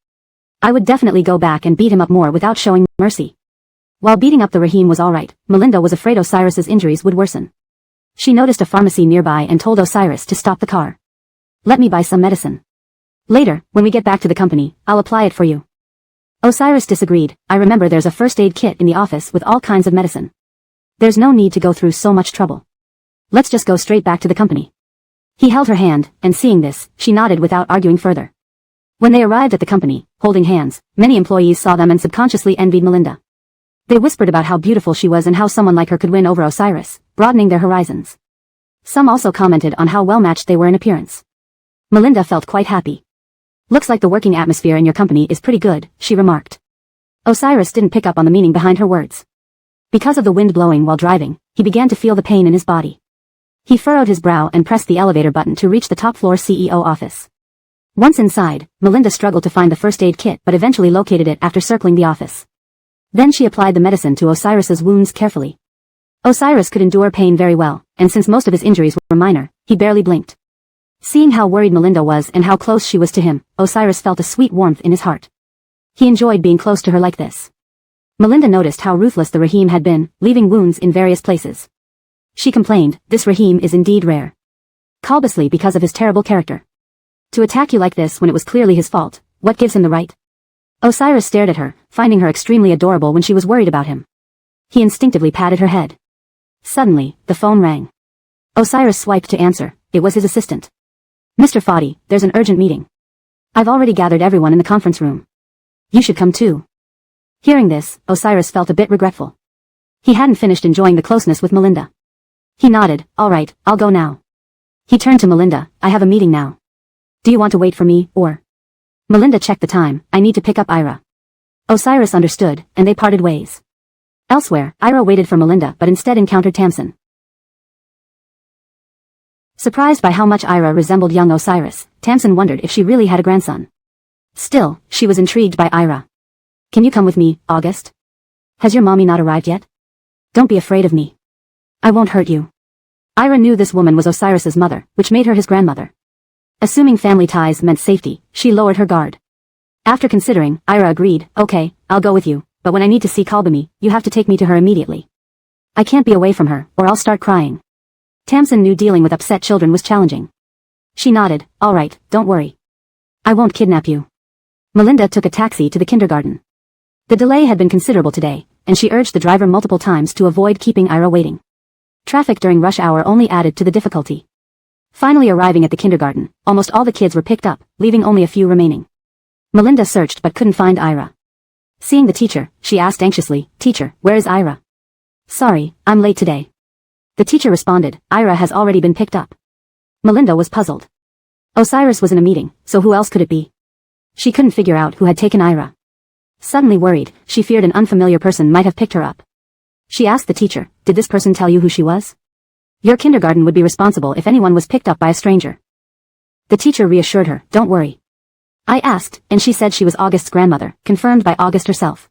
Speaker 1: I would definitely go back and beat him up more without showing mercy. While beating up the Rahim was alright, Melinda was afraid Osiris's injuries would worsen. She noticed a pharmacy nearby and told Osiris to stop the car. Let me buy some medicine. Later, when we get back to the company, I'll apply it for you. Osiris disagreed. I remember there's a first aid kit in the office with all kinds of medicine. There's no need to go through so much trouble. Let's just go straight back to the company. He held her hand, and seeing this, she nodded without arguing further. When they arrived at the company, holding hands, many employees saw them and subconsciously envied Melinda. They whispered about how beautiful she was and how someone like her could win over Osiris, broadening their horizons. Some also commented on how well-matched they were in appearance. Melinda felt quite happy. Looks like the working atmosphere in your company is pretty good, she remarked. Osiris didn't pick up on the meaning behind her words. Because of the wind blowing while driving, he began to feel the pain in his body. He furrowed his brow and pressed the elevator button to reach the top-floor CEO office. Once inside, Melinda struggled to find the first aid kit but eventually located it after circling the office. Then she applied the medicine to Osiris's wounds carefully. Osiris could endure pain very well, and since most of his injuries were minor, he barely blinked. Seeing how worried Melinda was and how close she was to him, Osiris felt a sweet warmth in his heart. He enjoyed being close to her like this. Melinda noticed how ruthless the Rahim had been, leaving wounds in various places. She complained, this Rahim is indeed rare. Culpably because of his terrible character. To attack you like this when it was clearly his fault, what gives him the right? Osiris stared at her, finding her extremely adorable when she was worried about him. He instinctively patted her head. Suddenly, the phone rang. Osiris swiped to answer. It was his assistant. Mr. Fadi, there's an urgent meeting. I've already gathered everyone in the conference room. You should come too. Hearing this, Osiris felt a bit regretful. He hadn't finished enjoying the closeness with Melinda. He nodded. All right, I'll go now. He turned to Melinda. I have a meeting now. Do you want to wait for me, or? Melinda checked the time. I need to pick up Ira. Osiris understood, and they parted ways. Elsewhere, Ira waited for Melinda but instead encountered Tamsin. Surprised by how much Ira resembled young Osiris, Tamsin wondered if she really had a grandson. Still, she was intrigued by Ira. Can you come with me, August? Has your mommy not arrived yet? Don't be afraid of me. I won't hurt you. Ira knew this woman was Osiris's mother, which made her his grandmother. Assuming family ties meant safety, she lowered her guard. After considering, Ira agreed, okay, I'll go with you, but when I need to see Kalbami, you have to take me to her immediately. I can't be away from her, or I'll start crying. Tamsin knew dealing with upset children was challenging. She nodded, all right, don't worry. I won't kidnap you. Melinda took a taxi to the kindergarten. The delay had been considerable today, and she urged the driver multiple times to avoid keeping Ira waiting. Traffic during rush hour only added to the difficulty. Finally arriving at the kindergarten, almost all the kids were picked up, leaving only a few remaining. Melinda searched but couldn't find Ira. Seeing the teacher, she asked anxiously, Teacher, where is Ira? Sorry, I'm late today. The teacher responded, Ira has already been picked up. Melinda was puzzled. Osiris was in a meeting, so who else could it be? She couldn't figure out who had taken Ira. Suddenly worried, she feared an unfamiliar person might have picked her up. She asked the teacher, did this person tell you who she was? Your kindergarten would be responsible if anyone was picked up by a stranger. The teacher reassured her, don't worry. I asked, and she said she was August's grandmother, confirmed by August herself.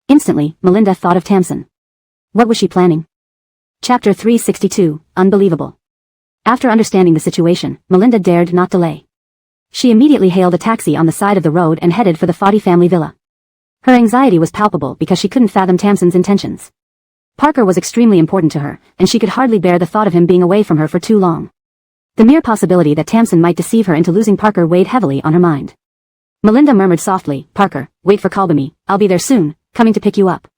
Speaker 1: Instantly, Melinda thought of Tamsin. What was she planning? Chapter 362, Unbelievable. After understanding the situation, Melinda dared not delay. She immediately hailed a taxi on the side of the road and headed for the Fadi family villa. Her anxiety was palpable because she couldn't fathom Tamsin's intentions. Parker was extremely important to her, and she could hardly bear the thought of him being away from her for too long. The mere possibility that Tamsin might deceive her into losing Parker weighed heavily on her mind. Melinda murmured softly, Parker, wait for Kalbami, I'll be there soon, coming to pick you up.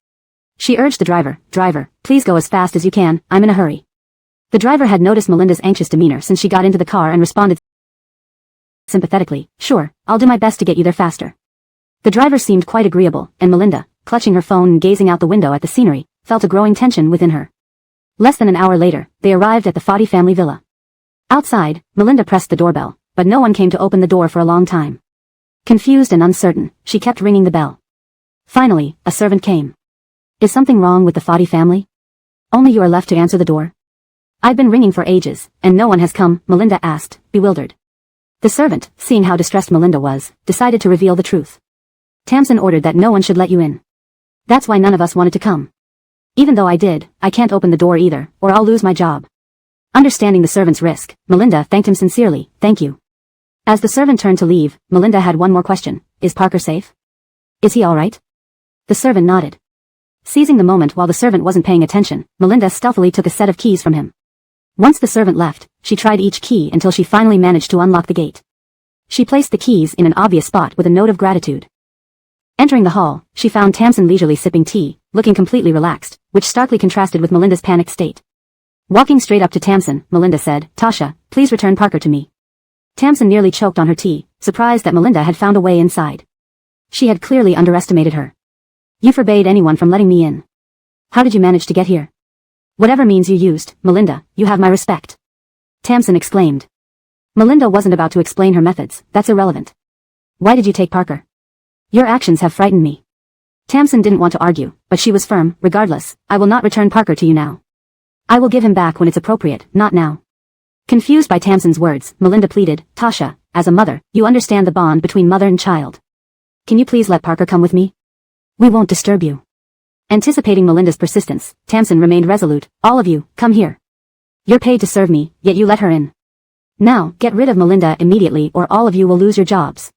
Speaker 1: She urged the driver, please go as fast as you can, I'm in a hurry. The driver had noticed Melinda's anxious demeanor since she got into the car and responded sympathetically, sure, I'll do my best to get you there faster. The driver seemed quite agreeable, and Melinda, clutching her phone and gazing out the window at the scenery, felt a growing tension within her. Less than an hour later, they arrived at the Fadi family villa. Outside, Melinda pressed the doorbell, but no one came to open the door for a long time. Confused and uncertain, she kept ringing the bell. Finally, a servant came. Is something wrong with the Fadi family? Only you are left to answer the door? I've been ringing for ages, and no one has come, Melinda asked, bewildered. The servant, seeing how distressed Melinda was, decided to reveal the truth. Tamsin ordered that no one should let you in. That's why none of us wanted to come. Even though I did, I can't open the door either, or I'll lose my job. Understanding the servant's risk, Melinda thanked him sincerely. Thank you. As the servant turned to leave, Melinda had one more question. Is Parker safe? Is he all right? The servant nodded. Seizing the moment while the servant wasn't paying attention, Melinda stealthily took a set of keys from him. Once the servant left, she tried each key until she finally managed to unlock the gate. She placed the keys in an obvious spot with a note of gratitude. Entering the hall, she found Tamsin leisurely sipping tea, looking completely relaxed, which starkly contrasted with Melinda's panicked state. Walking straight up to Tamsin, Melinda said, Tasha, please return Parker to me. Tamsin nearly choked on her tea, surprised that Melinda had found a way inside. She had clearly underestimated her. You forbade anyone from letting me in. How did you manage to get here? Whatever means you used, Melinda, you have my respect. Tamsin exclaimed. Melinda wasn't about to explain her methods, that's irrelevant. Why did you take Parker? Your actions have frightened me. Tamsin didn't want to argue, but she was firm. Regardless, I will not return Parker to you now. I will give him back when it's appropriate, not now. Confused by Tamsin's words, Melinda pleaded, Tasha, as a mother, you understand the bond between mother and child. Can you please let Parker come with me? We won't disturb you. Anticipating Melinda's persistence, Tamsin remained resolute. All of you, come here. You're paid to serve me, yet you let her in. Now, get rid of Melinda immediately or all of you will lose your jobs.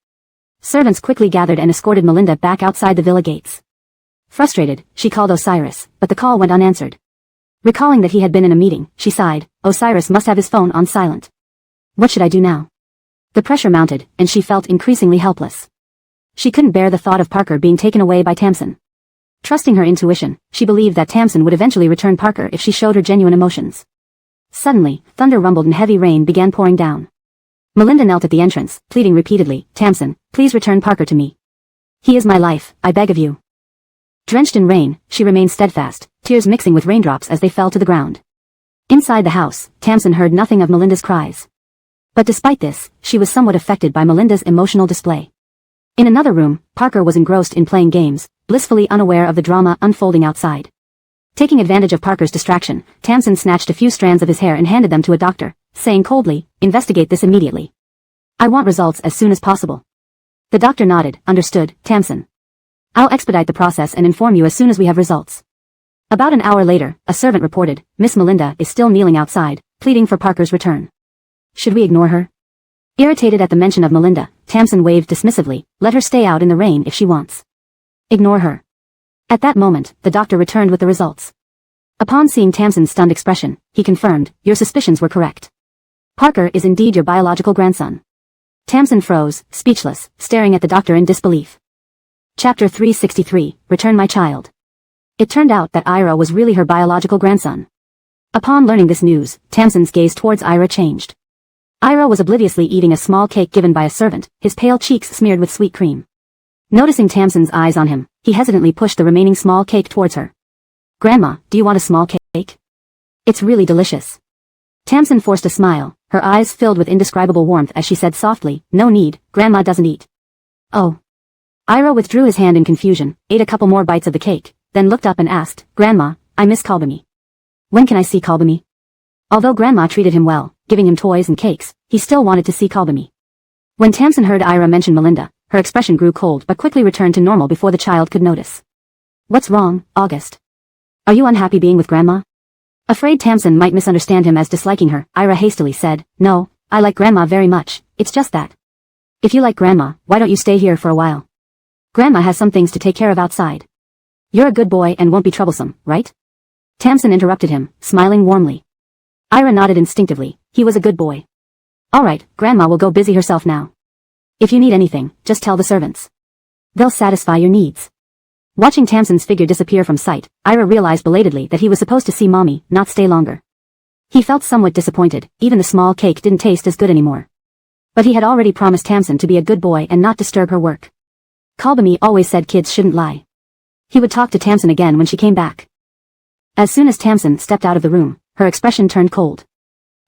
Speaker 1: Servants quickly gathered and escorted Melinda back outside the villa gates. Frustrated, she called Osiris, but the call went unanswered. Recalling that he had been in a meeting, she sighed. Osiris must have his phone on silent. What should I do now? The pressure mounted, and she felt increasingly helpless. She couldn't bear the thought of Parker being taken away by Tamsin. Trusting her intuition, she believed that Tamsin would eventually return Parker if she showed her genuine emotions. Suddenly, thunder rumbled and heavy rain began pouring down. Melinda knelt at the entrance, pleading repeatedly, Tamsin, please return Parker to me. He is my life, I beg of you. Drenched in rain, she remained steadfast, tears mixing with raindrops as they fell to the ground. Inside the house, Tamsin heard nothing of Melinda's cries. But despite this, she was somewhat affected by Melinda's emotional display. In another room, Parker was engrossed in playing games, blissfully unaware of the drama unfolding outside. Taking advantage of Parker's distraction, Tamsin snatched a few strands of his hair and handed them to a doctor, saying coldly, investigate this immediately. I want results as soon as possible. The doctor nodded, understood, Tamsin. I'll expedite the process and inform you as soon as we have results. About an hour later, a servant reported, Miss Melinda is still kneeling outside, pleading for Parker's return. Should we ignore her? Irritated at the mention of Melinda, Tamsin waved dismissively, let her stay out in the rain if she wants. Ignore her. At that moment, the doctor returned with the results. Upon seeing Tamsin's stunned expression, he confirmed, your suspicions were correct. Parker is indeed your biological grandson. Tamsin froze, speechless, staring at the doctor in disbelief. Chapter 363, Return My Child. It turned out that Ira was really her biological grandson. Upon learning this news, Tamsin's gaze towards Ira changed. Ira was obliviously eating a small cake given by a servant, his pale cheeks smeared with sweet cream. Noticing Tamsin's eyes on him, he hesitantly pushed the remaining small cake towards her. Grandma, do you want a small cake? It's really delicious. Tamsin forced a smile, her eyes filled with indescribable warmth as she said softly, no need, Grandma doesn't eat. Oh. Ira withdrew his hand in confusion, ate a couple more bites of the cake, then looked up and asked, Grandma, I miss Kalbami. When can I see Kalbami? Although Grandma treated him well, giving him toys and cakes, he still wanted to see Kalbami. When Tamsin heard Ira mention Melinda, her expression grew cold but quickly returned to normal before the child could notice. What's wrong, August? Are you unhappy being with Grandma? Afraid Tamsin might misunderstand him as disliking her, Ira hastily said, no, I like Grandma very much, it's just that. If you like Grandma, why don't you stay here for a while? Grandma has some things to take care of outside. You're a good boy and won't be troublesome, right? Tamsin interrupted him, smiling warmly. Ira nodded instinctively, he was a good boy. Alright, Grandma will go busy herself now. If you need anything, just tell the servants. They'll satisfy your needs. Watching Tamsin's figure disappear from sight, Ira realized belatedly that he was supposed to see Mommy, not stay longer. He felt somewhat disappointed, even the small cake didn't taste as good anymore. But he had already promised Tamsin to be a good boy and not disturb her work. Kalbami always said kids shouldn't lie. He would talk to Tamsin again when she came back. As soon as Tamsin stepped out of the room, her expression turned cold.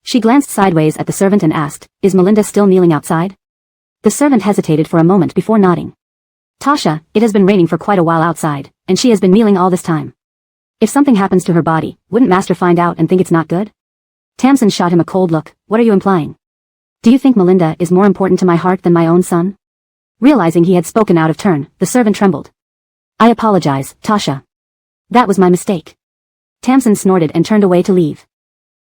Speaker 1: She glanced sideways at the servant and asked, is Melinda still kneeling outside? The servant hesitated for a moment before nodding. Tasha, it has been raining for quite a while outside, and she has been kneeling all this time. If something happens to her body, wouldn't Master find out and think it's not good? Tamsin shot him a cold look, what are you implying? Do you think Melinda is more important to my heart than my own son? Realizing he had spoken out of turn, the servant trembled. I apologize, Tasha. That was my mistake. Tamsin snorted and turned away to leave.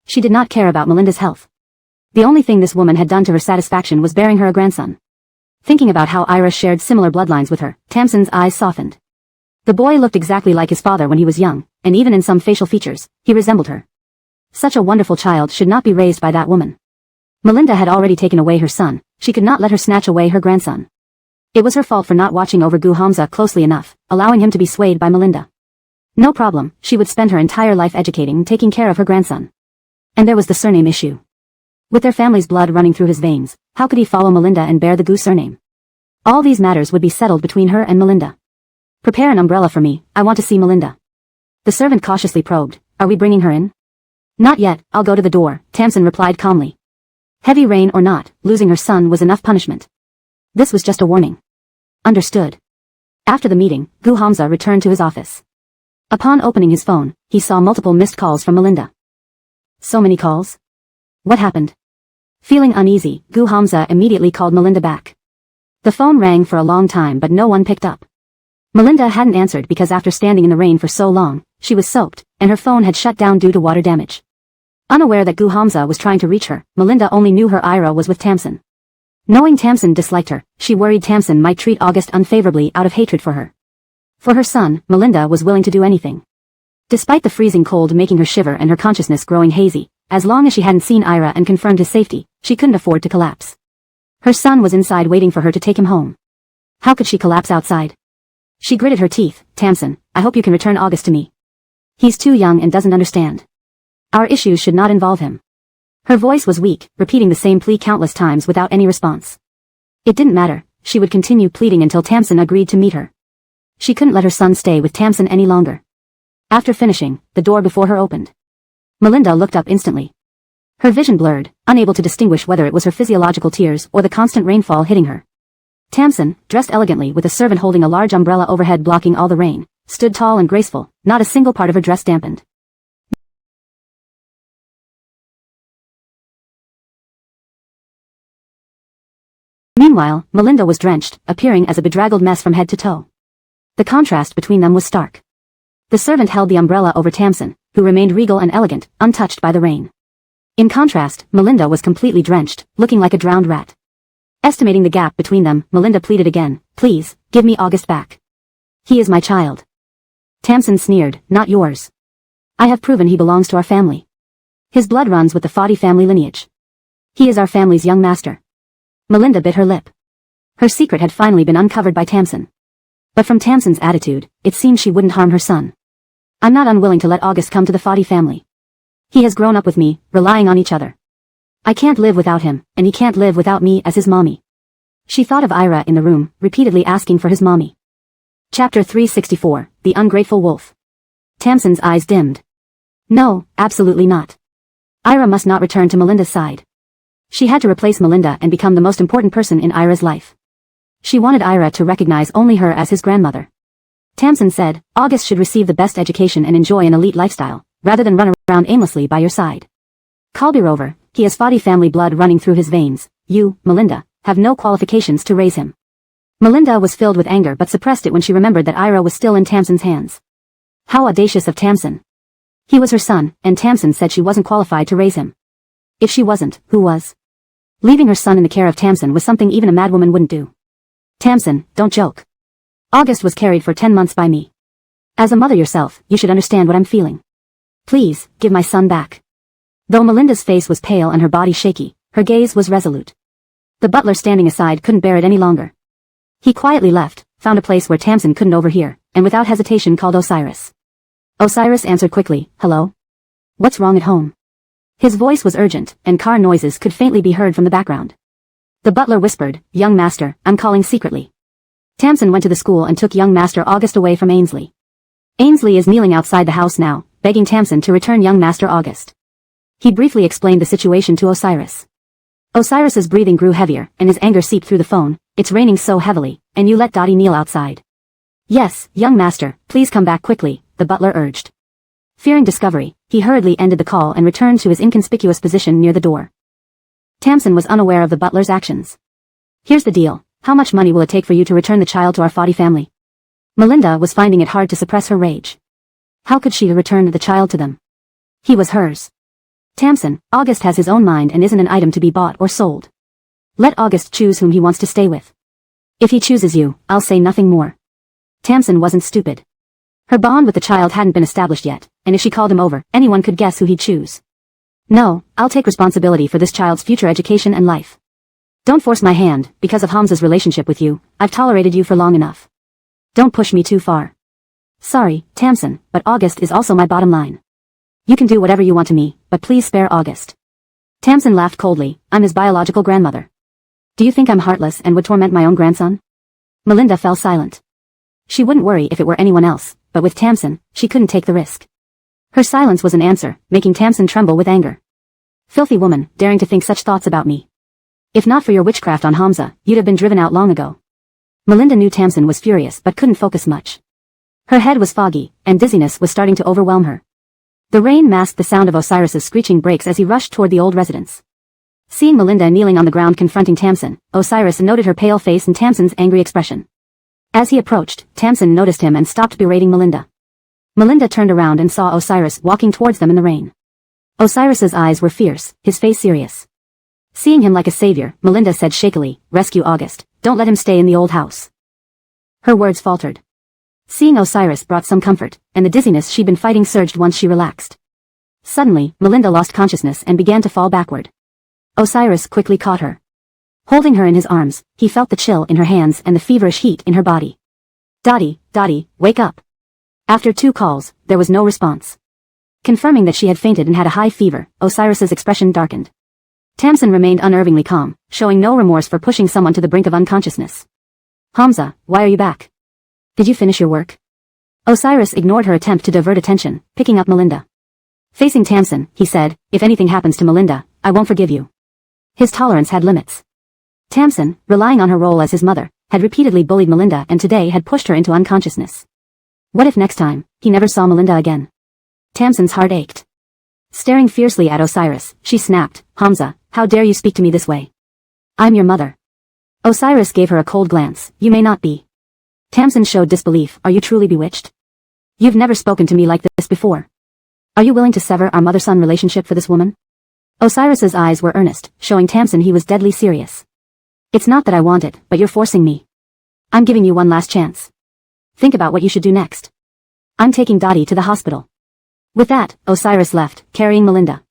Speaker 1: She did not care about Melinda's health. The only thing this woman had done to her satisfaction was bearing her a grandson. Thinking about how Ira shared similar bloodlines with her, Tamsin's eyes softened. The boy looked exactly like his father when he was young, and even in some facial features, he resembled her. Such a wonderful child should not be raised by that woman. Melinda had already taken away her son, she could not let her snatch away her grandson. It was her fault for not watching over Gu Hamza closely enough, allowing him to be swayed by Melinda. No problem, she would spend her entire life educating and taking care of her grandson. And there was the surname issue. With their family's blood running through his veins, how could he follow Melinda and bear the Gu surname? All these matters would be settled between her and Melinda. Prepare an umbrella for me, I want to see Melinda. The servant cautiously probed, are we bringing her in? Not yet, I'll go to the door, Tamsin replied calmly. Heavy rain or not, losing her son was enough punishment. This was just a warning. Understood. After the meeting, Gu Hamza returned to his office. Upon opening his phone, he saw multiple missed calls from Melinda. So many calls? What happened? Feeling uneasy, Gu Hamza immediately called Melinda back. The phone rang for a long time but no one picked up. Melinda hadn't answered because after standing in the rain for so long, she was soaked, and her phone had shut down due to water damage. Unaware that Gu Hamza was trying to reach her, Melinda only knew her Ira was with Tamsin. Knowing Tamsin disliked her, she worried Tamsin might treat August unfavorably out of hatred for her. For her son, Melinda was willing to do anything. Despite the freezing cold making her shiver and her consciousness growing hazy, as long as she hadn't seen Ira and confirmed his safety, she couldn't afford to collapse. Her son was inside waiting for her to take him home. How could she collapse outside? She gritted her teeth, Tamsin, I hope you can return August to me. He's too young and doesn't understand. Our issues should not involve him. Her voice was weak, repeating the same plea countless times without any response. It didn't matter, she would continue pleading until Tamsin agreed to meet her. She couldn't let her son stay with Tamsin any longer. After finishing, the door before her opened. Melinda looked up instantly. Her vision blurred, unable to distinguish whether it was her physiological tears or the constant rainfall hitting her. Tamsin, dressed elegantly with a servant holding a large umbrella overhead blocking all the rain, stood tall and graceful, not a single part of her dress dampened. Meanwhile, Melinda was drenched, appearing as a bedraggled mess from head to toe. The contrast between them was stark. The servant held the umbrella over Tamsin, who remained regal and elegant, untouched by the rain. In contrast, Melinda was completely drenched, looking like a drowned rat. Estimating the gap between them, Melinda pleaded again, please, give me August back. He is my child. Tamsin sneered, not yours. I have proven he belongs to our family. His blood runs with the Fadi family lineage. He is our family's young master. Melinda bit her lip. Her secret had finally been uncovered by Tamsin. But from Tamsin's attitude, it seemed she wouldn't harm her son. I'm not unwilling to let August come to the Fadi family. He has grown up with me, relying on each other. I can't live without him, and he can't live without me as his mommy. She thought of Ira in the room, repeatedly asking for his mommy. Chapter 364, The Ungrateful Wolf. Tamsin's eyes dimmed. No, absolutely not. Ira must not return to Melinda's side. She had to replace Melinda and become the most important person in Ira's life. She wanted Ira to recognize only her as his grandmother. Tamsin said, August should receive the best education and enjoy an elite lifestyle, rather than run around aimlessly by your side. Kalbirover, he has Fadi family blood running through his veins. You, Melinda, have no qualifications to raise him. Melinda was filled with anger but suppressed it when she remembered that Ira was still in Tamsin's hands. How audacious of Tamsin. He was her son, and Tamsin said she wasn't qualified to raise him. If she wasn't, who was? Leaving her son in the care of Tamsin was something even a madwoman wouldn't do. Tamsin, don't joke. August was carried for 10 months by me. As a mother yourself, you should understand what I'm feeling. Please, give my son back. Though Melinda's face was pale and her body shaky, her gaze was resolute. The butler standing aside couldn't bear it any longer. He quietly left, found a place where Tamsin couldn't overhear, and without hesitation called Osiris. Osiris answered quickly, hello? What's wrong at home? His voice was urgent, and car noises could faintly be heard from the background. The butler whispered, young master, I'm calling secretly. Tamsin went to the school and took young master August away from Ainsley. Ainsley is kneeling outside the house now, begging Tamsin to return young master August. He briefly explained the situation to Osiris. Osiris's breathing grew heavier, and his anger seeped through the phone. It's raining so heavily, and you let Dottie kneel outside. Yes, young master, please come back quickly, the butler urged. Fearing discovery, he hurriedly ended the call and returned to his inconspicuous position near the door. Tamsin was unaware of the butler's actions. Here's the deal, how much money will it take for you to return the child to our Fadi family? Melinda was finding it hard to suppress her rage. How could she return the child to them? He was hers. Tamsin, August has his own mind and isn't an item to be bought or sold. Let August choose whom he wants to stay with. If he chooses you, I'll say nothing more. Tamsin wasn't stupid. Her bond with the child hadn't been established yet, and if she called him over, anyone could guess who he'd choose. No, I'll take responsibility for this child's future education and life. Don't force my hand, because of Hamza's relationship with you, I've tolerated you for long enough. Don't push me too far. Sorry, Tamsin, but August is also my bottom line. You can do whatever you want to me, but please spare August. Tamsin laughed coldly. I'm his biological grandmother. Do you think I'm heartless and would torment my own grandson? Melinda fell silent. She wouldn't worry if it were anyone else, but with Tamsin, she couldn't take the risk. Her silence was an answer, making Tamsin tremble with anger. Filthy woman, daring to think such thoughts about me. If not for your witchcraft on Hamza, you'd have been driven out long ago. Melinda knew Tamsin was furious but couldn't focus much. Her head was foggy, and dizziness was starting to overwhelm her. The rain masked the sound of Osiris's screeching brakes as he rushed toward the old residence. Seeing Melinda kneeling on the ground confronting Tamsin, Osiris noted her pale face and Tamsin's angry expression. As he approached, Tamsin noticed him and stopped berating Melinda. Melinda turned around and saw Osiris walking towards them in the rain. Osiris's eyes were fierce, his face serious. Seeing him like a savior, Melinda said shakily, "Rescue August. Don't let him stay in the old house." Her words faltered. Seeing Osiris brought some comfort, and the dizziness she'd been fighting surged once she relaxed. Suddenly, Melinda lost consciousness and began to fall backward. Osiris quickly caught her. Holding her in his arms, he felt the chill in her hands and the feverish heat in her body. Dottie, wake up." After 2 calls, there was no response. Confirming that she had fainted and had a high fever, Osiris's expression darkened. Tamsin remained unnervingly calm, showing no remorse for pushing someone to the brink of unconsciousness. "Hamza, why are you back? Did you finish your work?" Osiris ignored her attempt to divert attention, picking up Melinda. Facing Tamsin, he said, "If anything happens to Melinda, I won't forgive you." His tolerance had limits. Tamsin, relying on her role as his mother, had repeatedly bullied Melinda and today had pushed her into unconsciousness. What if next time, he never saw Melinda again? Tamsin's heart ached. Staring fiercely at Osiris, she snapped, "Hamza, how dare you speak to me this way? I'm your mother." Osiris gave her a cold glance. "You may not be." Tamsin showed disbelief. "Are you truly bewitched? You've never spoken to me like this before. Are you willing to sever our mother-son relationship for this woman?" Osiris's eyes were earnest, showing Tamsin he was deadly serious. "It's not that I want it, but you're forcing me. I'm giving you one last chance. Think about what you should do next. I'm taking Dottie to the hospital." With that, Osiris left, carrying Melinda.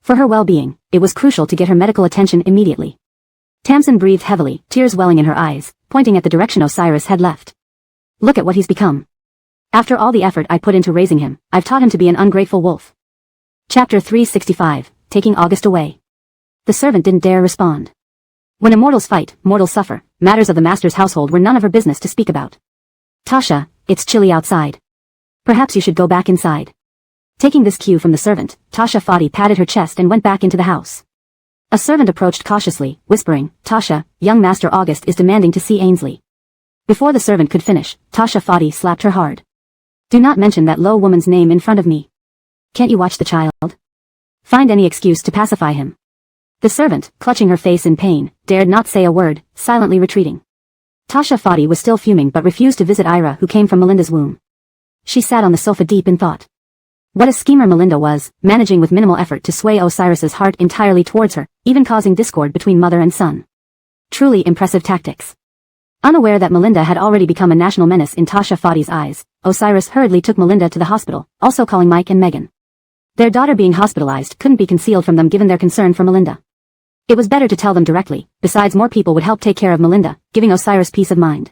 Speaker 1: For her well-being, it was crucial to get her medical attention immediately. Tamsin breathed heavily, tears welling in her eyes, pointing at the direction Osiris had left. "Look at what he's become. After all the effort I put into raising him, I've taught him to be an ungrateful wolf." Chapter 365, Taking August Away. The servant didn't dare respond. When immortals fight, mortals suffer. Matters of the master's household were none of her business to speak about. "Tasha, it's chilly outside. Perhaps you should go back inside." Taking this cue from the servant, Tasha Fadi patted her chest and went back into the house. A servant approached cautiously, whispering, "Tasha, young Master August is demanding to see Ainsley." Before the servant could finish, Tasha Fadi slapped her hard. "Do not mention that low woman's name in front of me. Can't you watch the child? Find any excuse to pacify him." The servant, clutching her face in pain, dared not say a word, silently retreating. Tasha Fadi was still fuming but refused to visit Ira, who came from Melinda's womb. She sat on the sofa deep in thought. What a schemer Melinda was, managing with minimal effort to sway Osiris's heart entirely towards her, even causing discord between mother and son. Truly impressive tactics. Unaware that Melinda had already become a national menace in Tasha Fadi's eyes, Osiris hurriedly took Melinda to the hospital, also calling Mike and Megan. Their daughter being hospitalized couldn't be concealed from them given their concern for Melinda. It was better to tell them directly, besides more people would help take care of Melinda, giving Osiris peace of mind.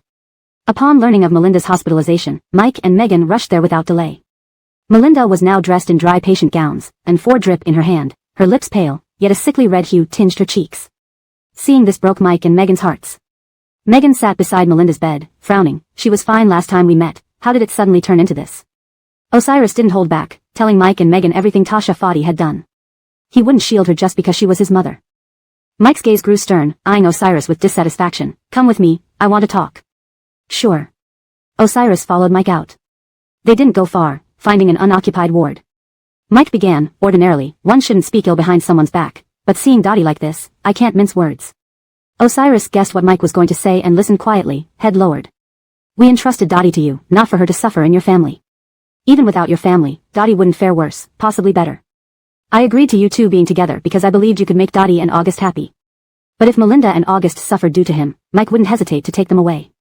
Speaker 1: Upon learning of Melinda's hospitalization, Mike and Megan rushed there without delay. Melinda was now dressed in dry patient gowns, and 4 drip in her hand, her lips pale, yet a sickly red hue tinged her cheeks. Seeing this broke Mike and Megan's hearts. Megan sat beside Melinda's bed, frowning. "She was fine last time we met, how did it suddenly turn into this?" Osiris didn't hold back, telling Mike and Megan everything Tasha Fadi had done. He wouldn't shield her just because she was his mother. Mike's gaze grew stern, eyeing Osiris with dissatisfaction. "Come with me, I want to talk." "Sure." Osiris followed Mike out. They didn't go far, finding an unoccupied ward. Mike began, "Ordinarily, one shouldn't speak ill behind someone's back, but seeing Dottie like this, I can't mince words." Osiris guessed what Mike was going to say and listened quietly, head lowered. "We entrusted Dottie to you, not for her to suffer in your family. Even without your family, Dottie wouldn't fare worse, possibly better. I agreed to you two being together because I believed you could make Dottie and August happy. But if Melinda and August suffered due to him, Mike wouldn't hesitate to take them away.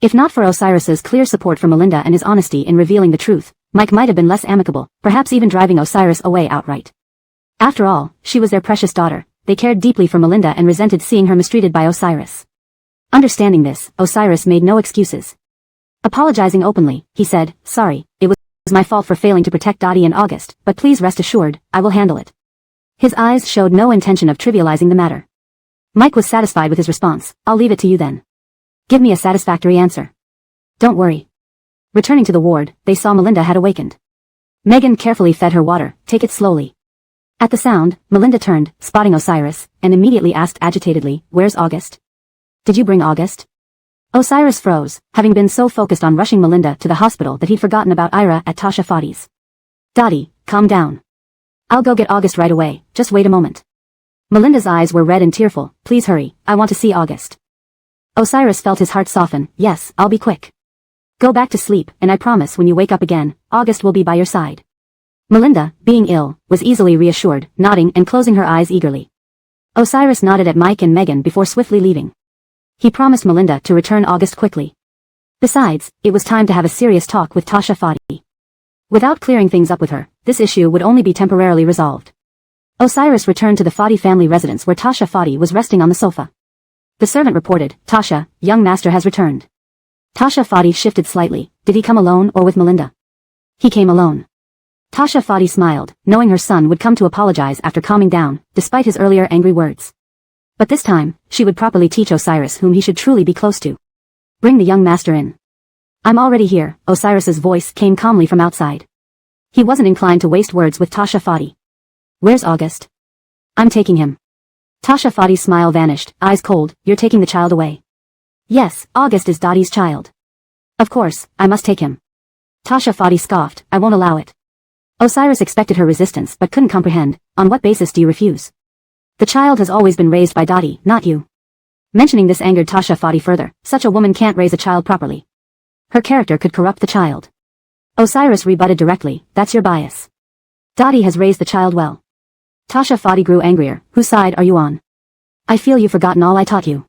Speaker 1: If not for Osiris's clear support for Melinda and his honesty in revealing the truth, Mike might have been less amicable, perhaps even driving Osiris away outright. After all, she was their precious daughter. They cared deeply for Melinda and resented seeing her mistreated by Osiris. Understanding this, Osiris made no excuses. Apologizing openly, he said, "Sorry, it was my fault for failing to protect Dottie and August, but please rest assured, I will handle it." His eyes showed no intention of trivializing the matter. Mike was satisfied with his response. "I'll leave it to you then. Give me a satisfactory answer." "Don't worry." Returning to the ward, they saw Melinda had awakened. Megan carefully fed her water. "Take it slowly." At the sound, Melinda turned, spotting Osiris, and immediately asked agitatedly, "Where's August? Did you bring August?" Osiris froze, having been so focused on rushing Melinda to the hospital that he'd forgotten about Ira at Tasha Fadi's. "Dottie, calm down. I'll go get August right away, just wait a moment." Melinda's eyes were red and tearful. "Please hurry, I want to see August." Osiris felt his heart soften. "Yes, I'll be quick. Go back to sleep, and I promise when you wake up again, August will be by your side." Melinda, being ill, was easily reassured, nodding and closing her eyes eagerly. Osiris nodded at Mike and Megan before swiftly leaving. He promised Melinda to return August quickly. Besides, it was time to have a serious talk with Tasha Fadi. Without clearing things up with her, this issue would only be temporarily resolved. Osiris returned to the Fadi family residence where Tasha Fadi was resting on the sofa. The servant reported, "Tasha, young master has returned." Tasha Fadi shifted slightly. Did he come alone or with Melinda? He came alone. Tasha Fadi smiled, knowing her son would come to apologize after calming down, despite his earlier angry words. But this time, she would properly teach Osiris whom he should truly be close to. "Bring the young master in." "I'm already here," Osiris's voice came calmly from outside. He wasn't inclined to waste words with Tasha Fadi. "Where's August?" "I'm taking him." Tasha Fadi's smile vanished, eyes cold. "You're taking the child away?" "Yes, August is Dottie's child." "Of course, I must take him." Tasha Fadi scoffed. "I won't allow it." Osiris expected her resistance but couldn't comprehend. "On what basis do you refuse? The child has always been raised by Dottie, not you." Mentioning this angered Tasha Fadi further. "Such a woman can't raise a child properly. Her character could corrupt the child." Osiris rebutted directly. "That's your bias. Dottie has raised the child well." Tasha Fadi grew angrier. "Whose side are you on?" "I feel you've forgotten all I taught you.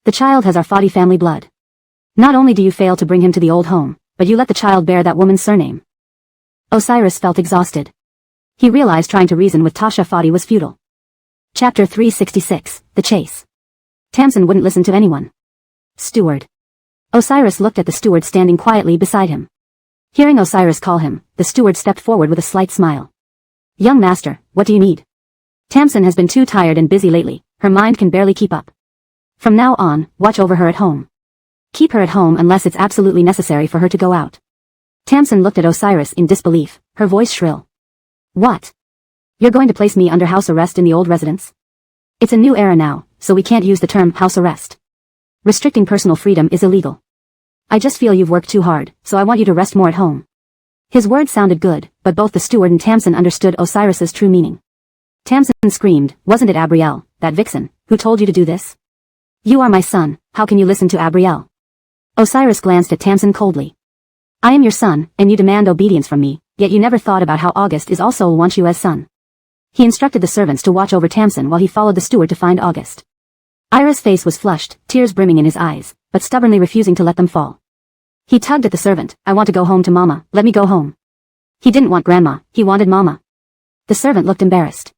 Speaker 1: The child has our Fadi family blood. Not only do you fail to bring him to the old home, but you let the child bear that woman's surname." Osiris felt exhausted. He realized trying to reason with Tasha Fadi was futile. Chapter 366, The Chase. Tamsin wouldn't listen to anyone. "Steward." Osiris looked at the steward standing quietly beside him. Hearing Osiris call him, the steward stepped forward with a slight smile. "Young master, what do you need?" Tamsin has been too tired and busy lately, her mind can barely keep up. From now on, watch over her at home. Keep her at home unless it's absolutely necessary for her to go out. Tamsin looked at Osiris in disbelief, her voice shrill. "What? You're going to place me under house arrest in the old residence? It's a new era now, so we can't use the term house arrest. Restricting personal freedom is illegal. I just feel you've worked too hard, so I want you to rest more at home." His words sounded good, but both the steward and Tamsin understood Osiris's true meaning. Tamsin screamed, "Wasn't it Abrielle, that vixen, who told you to do this? You are my son, how can you listen to Abrielle?" Osiris glanced at Tamsin coldly. "I am your son, and you demand obedience from me, yet you never thought about how August is also wants you as son." He instructed the servants to watch over Tamsin while he followed the steward to find August. Ira's face was flushed, tears brimming in his eyes, but stubbornly refusing to let them fall. He tugged at the servant. "I want to go home to Mama, let me go home." He didn't want Grandma, he wanted Mama. The servant looked embarrassed.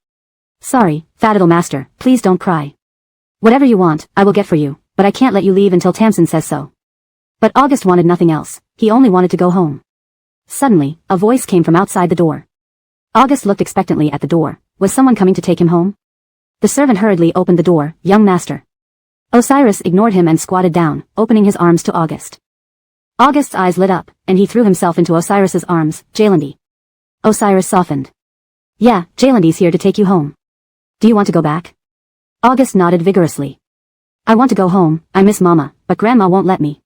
Speaker 1: "Sorry, fat little master, please don't cry. Whatever you want, I will get for you, but I can't let you leave until Tamsin says so." But August wanted nothing else, he only wanted to go home. Suddenly, a voice came from outside the door. August looked expectantly at the door. Was someone coming to take him home? The servant hurriedly opened the door. "Young master." Osiris ignored him and squatted down, opening his arms to August. August's eyes lit up, and he threw himself into Osiris's arms. "Jaylandi." Osiris softened. "Yeah, Jaylandi's here to take you home. Do you want to go back?" August nodded vigorously. "I want to go home, I miss Mama, but Grandma won't let me."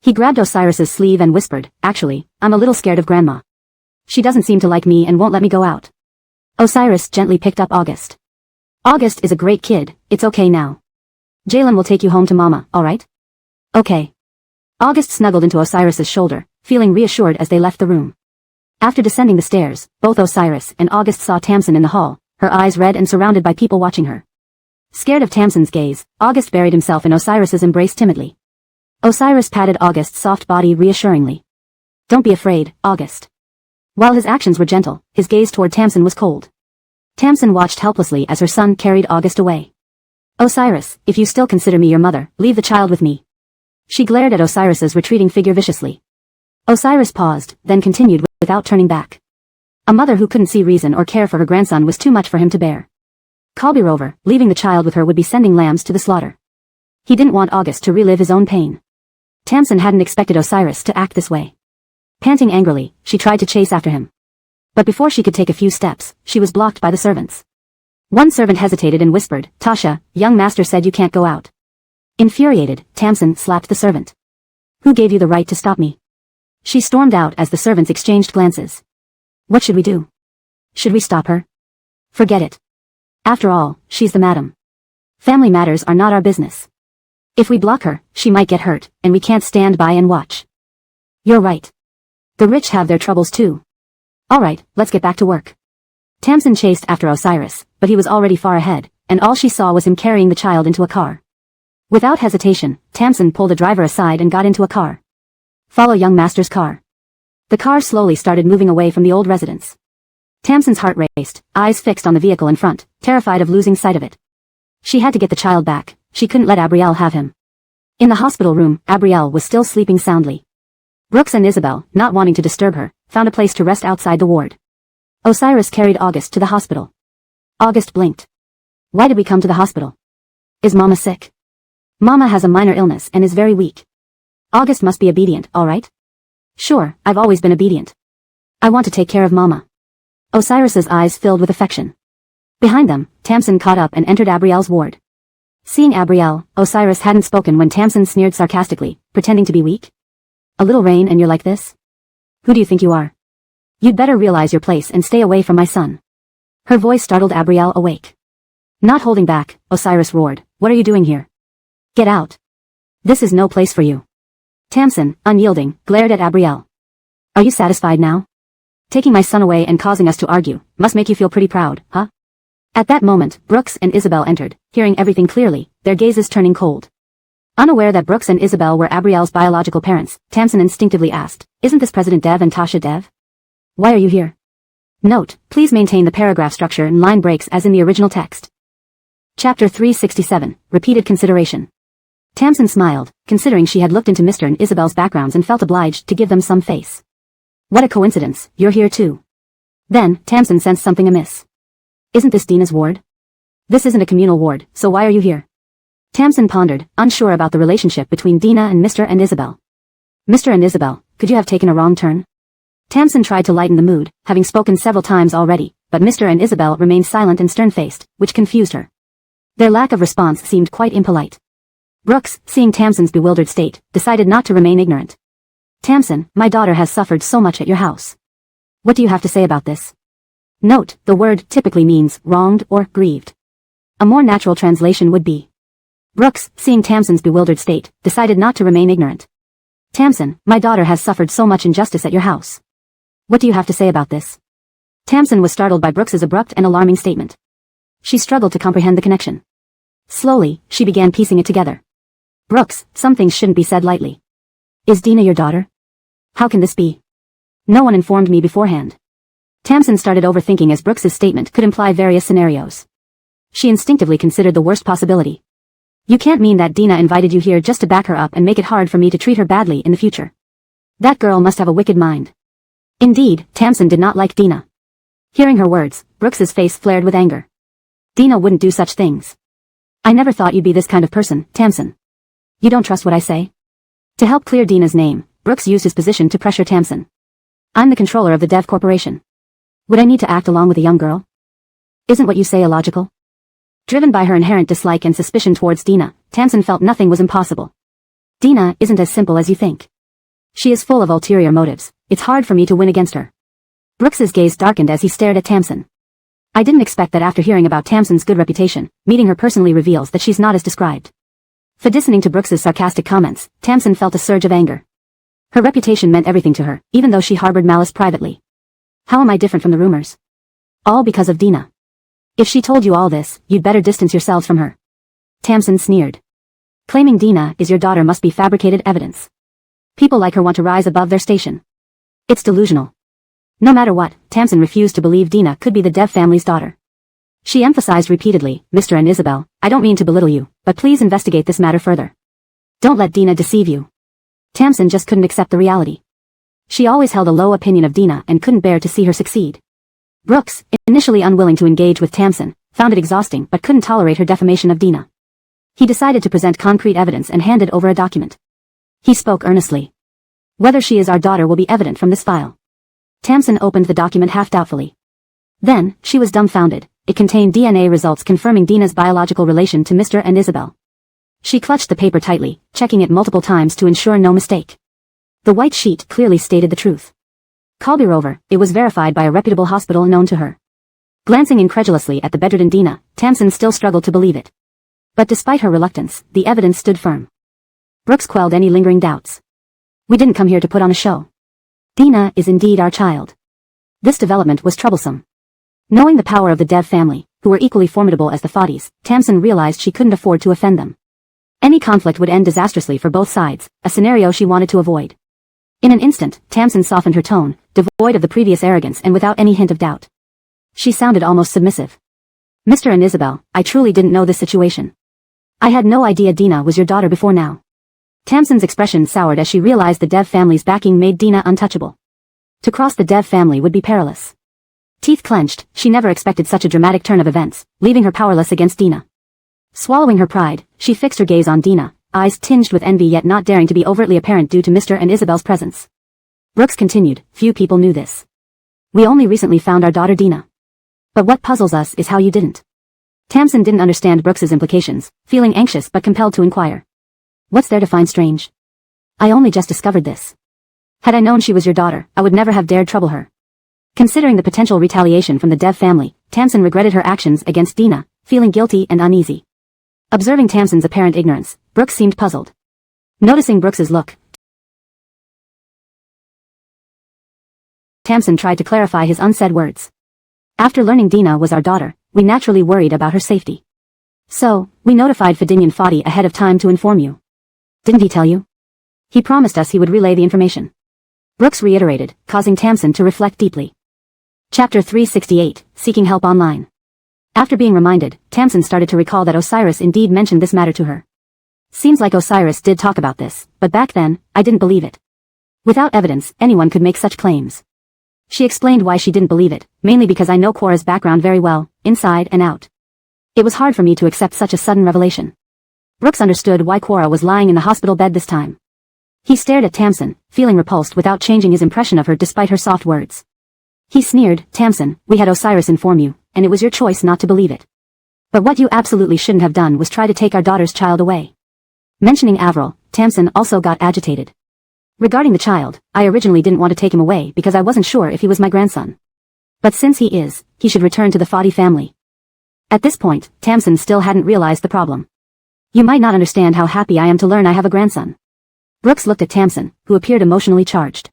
Speaker 1: He grabbed Osiris's sleeve and whispered, "Actually, I'm a little scared of Grandma. She doesn't seem to like me and won't let me go out." Osiris gently picked up August. "August is a great kid, it's okay now. Jalen will take you home to Mama, alright?" "Okay." August snuggled into Osiris's shoulder, feeling reassured as they left the room. After descending the stairs, both Osiris and August saw Tamsin in the hall, her eyes red and surrounded by people watching her. Scared of Tamsin's gaze, August buried himself in Osiris's embrace timidly. Osiris patted August's soft body reassuringly. Don't be afraid, August. While his actions were gentle, his gaze toward Tamsin was cold. Tamsin watched helplessly as her son carried August away. Osiris, if you still consider me your mother, leave the child with me. She glared at Osiris's retreating figure viciously. Osiris paused, then continued without turning back. A mother who couldn't see reason or care for her grandson was too much for him to bear. Kalbirover, leaving the child with her would be sending lambs to the slaughter. He didn't want August to relive his own pain. Tamsin hadn't expected Osiris to act this way. Panting angrily, she tried to chase after him. But before she could take a few steps, she was blocked by the servants. One servant hesitated and whispered, Tasha, young master said you can't go out. Infuriated, Tamsin slapped the servant. Who gave you the right to stop me? She stormed out as the servants exchanged glances. What should we do? Should we stop her? Forget it. After all, she's the madam. Family matters are not our business. If we block her, she might get hurt, and we can't stand by and watch. You're right. The rich have their troubles too. Alright, let's get back to work. Tamsin chased after Osiris, but he was already far ahead, and all she saw was him carrying the child into a car. Without hesitation, Tamsin pulled the driver aside and got into a car. Follow young master's car. The car slowly started moving away from the old residence. Tamsin's heart raced, eyes fixed on the vehicle in front, terrified of losing sight of it. She had to get the child back, she couldn't let Abrielle have him. In the hospital room, Abrielle was still sleeping soundly. Brooks and Isabel, not wanting to disturb her, found a place to rest outside the ward. Osiris carried August to the hospital. August blinked. Why did we come to the hospital? Is Mama sick? Mama has a minor illness and is very weak. August must be obedient, alright? Sure, I've always been obedient. I want to take care of Mama. Osiris's eyes filled with affection. Behind them, Tamsin caught up and entered Abrielle's ward. Seeing Abrielle, Osiris hadn't spoken when Tamsin sneered sarcastically, pretending to be weak. A little rain and you're like this? Who do you think you are? You'd better realize your place and stay away from my son. Her voice startled Abrielle awake. Not holding back, Osiris roared, what are you doing here? Get out. This is no place for you. Tamsin, unyielding, glared at Abrielle. Are you satisfied now? Taking my son away and causing us to argue, must make you feel pretty proud, huh? At that moment, Brooks and Isabel entered, hearing everything clearly, their gazes turning cold. Unaware that Brooks and Isabel were Abrielle's biological parents, Tamsin instinctively asked, isn't this President Dev and Tasha Dev? Why are you here? Note, please maintain the paragraph structure and line breaks as in the original text. Chapter 367, Repeated Consideration. Tamsin smiled, considering she had looked into Mr. and Isabel's backgrounds and felt obliged to give them some face. What a coincidence, you're here too. Then, Tamsin sensed something amiss. Isn't this Dina's ward? This isn't a communal ward, so why are you here? Tamsin pondered, unsure about the relationship between Dina and Mr. and Isabel. Mr. and Isabel, could you have taken a wrong turn? Tamsin tried to lighten the mood, having spoken several times already, but Mr. and Isabel remained silent and stern-faced, which confused her. Their lack of response seemed quite impolite. Brooks, seeing Tamsin's bewildered state, decided not to remain ignorant. Tamsin, my daughter has suffered so much at your house. What do you have to say about this? Note, the word typically means wronged or grieved. A more natural translation would be. Brooks, seeing Tamsin's bewildered state, decided not to remain ignorant. Tamsin, my daughter has suffered so much injustice at your house. What do you have to say about this? Tamsin was startled by Brooks's abrupt and alarming statement. She struggled to comprehend the connection. Slowly, she began piecing it together. Brooks, some things shouldn't be said lightly. Is Dina your daughter? How can this be? No one informed me beforehand. Tamsin started overthinking as Brooks's statement could imply various scenarios. She instinctively considered the worst possibility. You can't mean that Dina invited you here just to back her up and make it hard for me to treat her badly in the future. That girl must have a wicked mind. Indeed, Tamsin did not like Dina. Hearing her words, Brooks's face flared with anger. Dina wouldn't do such things. I never thought you'd be this kind of person, Tamsin. You don't trust what I say? To help clear Dina's name, Brooks used his position to pressure Tamsin. I'm the controller of the Dev Corporation. Would I need to act along with a young girl? Isn't what you say illogical? Driven by her inherent dislike and suspicion towards Dina, Tamsin felt nothing was impossible. Dina isn't as simple as you think. She is full of ulterior motives. It's hard for me to win against her. Brooks's gaze darkened as he stared at Tamsin. I didn't expect that after hearing about Tamsin's good reputation, meeting her personally reveals that she's not as described. For listening to Brooks's sarcastic comments, Tamsin felt a surge of anger. Her reputation meant everything to her, even though she harbored malice privately. How am I different from the rumors? All because of Dina. If she told you all this, you'd better distance yourselves from her. Tamsin sneered. Claiming Dina is your daughter must be fabricated evidence. People like her want to rise above their station. It's delusional. No matter what, Tamsin refused to believe Dina could be the Dev family's daughter. She emphasized repeatedly, Mr. and Isabel, I don't mean to belittle you, but please investigate this matter further. Don't let Dina deceive you. Tamsin just couldn't accept the reality. She always held a low opinion of Dina and couldn't bear to see her succeed. Brooks, initially unwilling to engage with Tamsin, found it exhausting but couldn't tolerate her defamation of Dina. He decided to present concrete evidence and handed over a document. He spoke earnestly. Whether she is our daughter will be evident from this file. Tamsin opened the document half-doubtfully. Then, she was dumbfounded. It contained DNA results confirming Dina's biological relation to Mr. and Isabel. She clutched the paper tightly, checking it multiple times to ensure no mistake. The white sheet clearly stated the truth. Moreover, it was verified by a reputable hospital known to her. Glancing incredulously at the bedridden Dina, Tamsin still struggled to believe it. But despite her reluctance, the evidence stood firm. Brooks quelled any lingering doubts. We didn't come here to put on a show. Dina is indeed our child. This development was troublesome. Knowing the power of the Dev family, who were equally formidable as the Fadis, Tamsin realized she couldn't afford to offend them. Any conflict would end disastrously for both sides, a scenario she wanted to avoid. In an instant, Tamsin softened her tone, devoid of the previous arrogance and without any hint of doubt. She sounded almost submissive. Mr. and Isabel, I truly didn't know this situation. I had no idea Dina was your daughter before now. Tamsin's expression soured as she realized the Dev family's backing made Dina untouchable. To cross the Dev family would be perilous. Teeth clenched, she never expected such a dramatic turn of events, leaving her powerless against Dina. Swallowing her pride, she fixed her gaze on Dina, eyes tinged with envy yet not daring to be overtly apparent due to Mr. and Isabel's presence. Brooks continued, few people knew this. We only recently found our daughter Dina. But what puzzles us is how you didn't. Tamsin didn't understand Brooks's implications, feeling anxious but compelled to inquire. What's there to find strange? I only just discovered this. Had I known she was your daughter, I would never have dared trouble her. Considering the potential retaliation from the Dev family, Tamsin regretted her actions against Dina, feeling guilty and uneasy. Observing Tamsin's apparent ignorance, Brooks seemed puzzled. Noticing Brooks's look, Tamsin tried to clarify his unsaid words. After learning Dina was our daughter, we naturally worried about her safety. So, we notified Fadinian Fadi ahead of time to inform you. Didn't he tell you? He promised us he would relay the information. Brooks reiterated, causing Tamsin to reflect deeply. Chapter 368, Seeking Help Online. After being reminded, Tamsin started to recall that Osiris indeed mentioned this matter to her. Seems like Osiris did talk about this, but back then, I didn't believe it. Without evidence, anyone could make such claims. She explained why she didn't believe it, mainly because I know Cora's background very well, inside and out. It was hard for me to accept such a sudden revelation. Brooks understood why Cora was lying in the hospital bed this time. He stared at Tamsin, feeling repulsed without changing his impression of her despite her soft words. He sneered, Tamsin, we had Osiris inform you, and it was your choice not to believe it. But what you absolutely shouldn't have done was try to take our daughter's child away. Mentioning Avril, Tamsin also got agitated. Regarding the child, I originally didn't want to take him away because I wasn't sure if he was my grandson. But since he is, he should return to the Fadi family. At this point, Tamsin still hadn't realized the problem. You might not understand how happy I am to learn I have a grandson. Brooks looked at Tamsin, who appeared emotionally charged.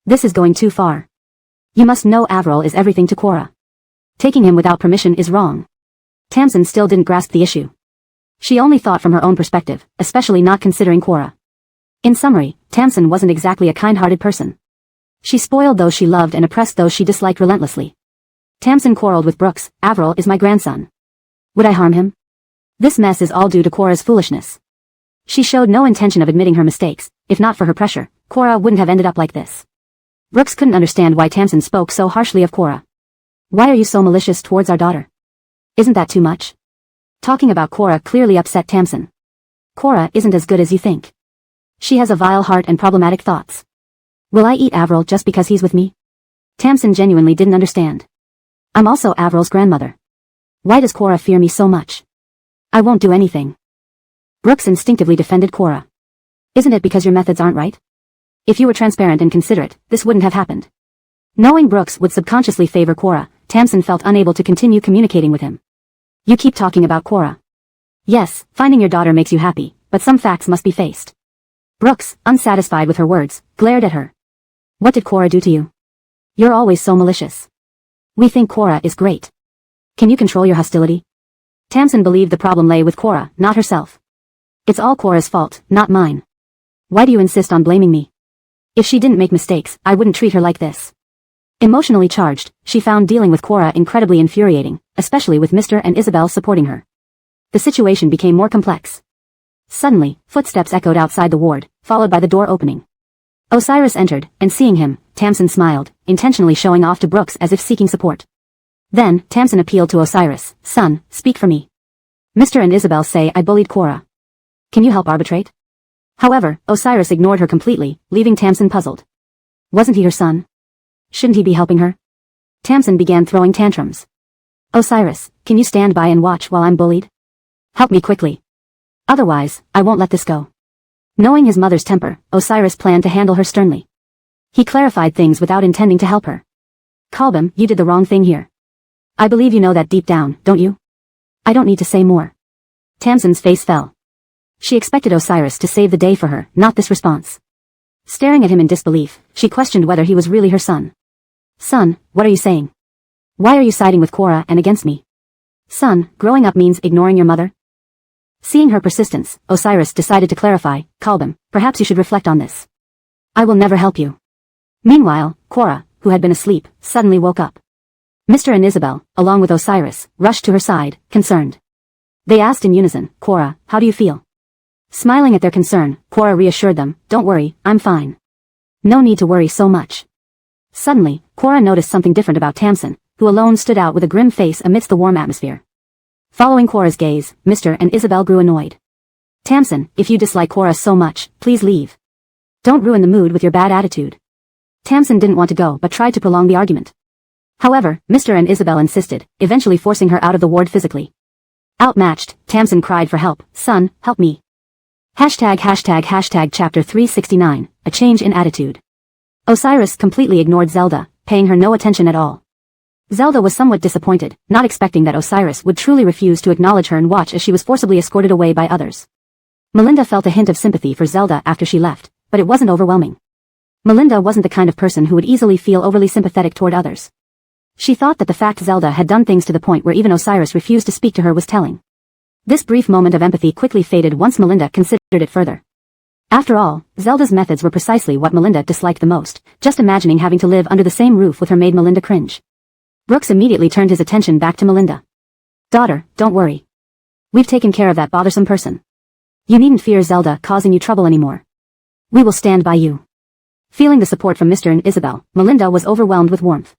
Speaker 1: This is going too far. You must know Avril is everything to Cora. Taking him without permission is wrong. Tamsin still didn't grasp the issue. She only thought from her own perspective, especially not considering Cora. In summary, Tamsin wasn't exactly a kind-hearted person. She spoiled those she loved and oppressed those she disliked relentlessly. Tamsin quarreled with Brooks, Avril is my grandson. Would I harm him? This mess is all due to Cora's foolishness. She showed no intention of admitting her mistakes. If not for her pressure, Cora wouldn't have ended up like this. Brooks couldn't understand why Tamsin spoke so harshly of Cora. Why are you so malicious towards our daughter? Isn't that too much? Talking about Cora clearly upset Tamsin. Cora isn't as good as you think. She has a vile heart and problematic thoughts. Will I eat Avril just because he's with me? Tamsin genuinely didn't understand. I'm also Avril's grandmother. Why does Cora fear me so much? I won't do anything. Brooks instinctively defended Cora. Isn't it because your methods aren't right? If you were transparent and considerate, this wouldn't have happened. Knowing Brooks would subconsciously favor Cora, Tamsin felt unable to continue communicating with him. You keep talking about Cora. Yes, finding your daughter makes you happy, but some facts must be faced. Brooks, unsatisfied with her words, glared at her. What did Cora do to you? You're always so malicious. We think Cora is great. Can you control your hostility? Tamsin believed the problem lay with Cora, not herself. It's all Cora's fault, not mine. Why do you insist on blaming me? If she didn't make mistakes, I wouldn't treat her like this. Emotionally charged, she found dealing with Cora incredibly infuriating, especially with Mr. and Isabel supporting her. The situation became more complex. Suddenly, footsteps echoed outside the ward, followed by the door opening. Osiris entered, and seeing him, Tamsin smiled, intentionally showing off to Brooks as if seeking support. Then, Tamsin appealed to Osiris, "Son, speak for me. Mr. and Isabel say I bullied Cora. Can you help arbitrate?" However, Osiris ignored her completely, leaving Tamsin puzzled. Wasn't he her son? Shouldn't he be helping her? Tamsin began throwing tantrums. "Osiris, can you stand by and watch while I'm bullied? Help me quickly. Otherwise, I won't let this go." Knowing his mother's temper, Osiris planned to handle her sternly. He clarified things without intending to help her. "Kalbim, you did the wrong thing here. I believe you know that deep down, don't you?" "I don't need to say more." Tamsin's face fell. She expected Osiris to save the day for her, not this response. Staring at him in disbelief, she questioned whether he was really her son. "Son, what are you saying? Why are you siding with Cora and against me? Son, growing up means ignoring your mother?" Seeing her persistence, Osiris decided to clarify, "Kalbim, perhaps you should reflect on this. I will never help you." Meanwhile, Cora, who had been asleep, suddenly woke up. Mr. and Isabel, along with Osiris, rushed to her side, concerned. They asked in unison, "Cora, how do you feel?" Smiling at their concern, Cora reassured them, "Don't worry, I'm fine. No need to worry so much." Suddenly, Cora noticed something different about Tamsin, who alone stood out with a grim face amidst the warm atmosphere. Following Cora's gaze, Mr. and Isabel grew annoyed. "Tamsin, if you dislike Cora so much, please leave. Don't ruin the mood with your bad attitude." Tamsin didn't want to go but tried to prolong the argument. However, Mr. and Isabel insisted, eventually forcing her out of the ward physically. Outmatched, Tamsin cried for help, "Son, help me." ####Chapter 369, A Change in Attitude. Osiris completely ignored Zelda, paying her no attention at all. Zelda was somewhat disappointed, not expecting that Osiris would truly refuse to acknowledge her and watch as she was forcibly escorted away by others. Melinda felt a hint of sympathy for Zelda after she left, but it wasn't overwhelming. Melinda wasn't the kind of person who would easily feel overly sympathetic toward others. She thought that the fact Zelda had done things to the point where even Osiris refused to speak to her was telling. This brief moment of empathy quickly faded once Melinda considered it further. After all, Zelda's methods were precisely what Melinda disliked the most, just imagining having to live under the same roof with her made Melinda cringe. Brooks immediately turned his attention back to Melinda. "Daughter, don't worry. We've taken care of that bothersome person. You needn't fear Zelda causing you trouble anymore. We will stand by you." Feeling the support from Mr. and Isabel, Melinda was overwhelmed with warmth.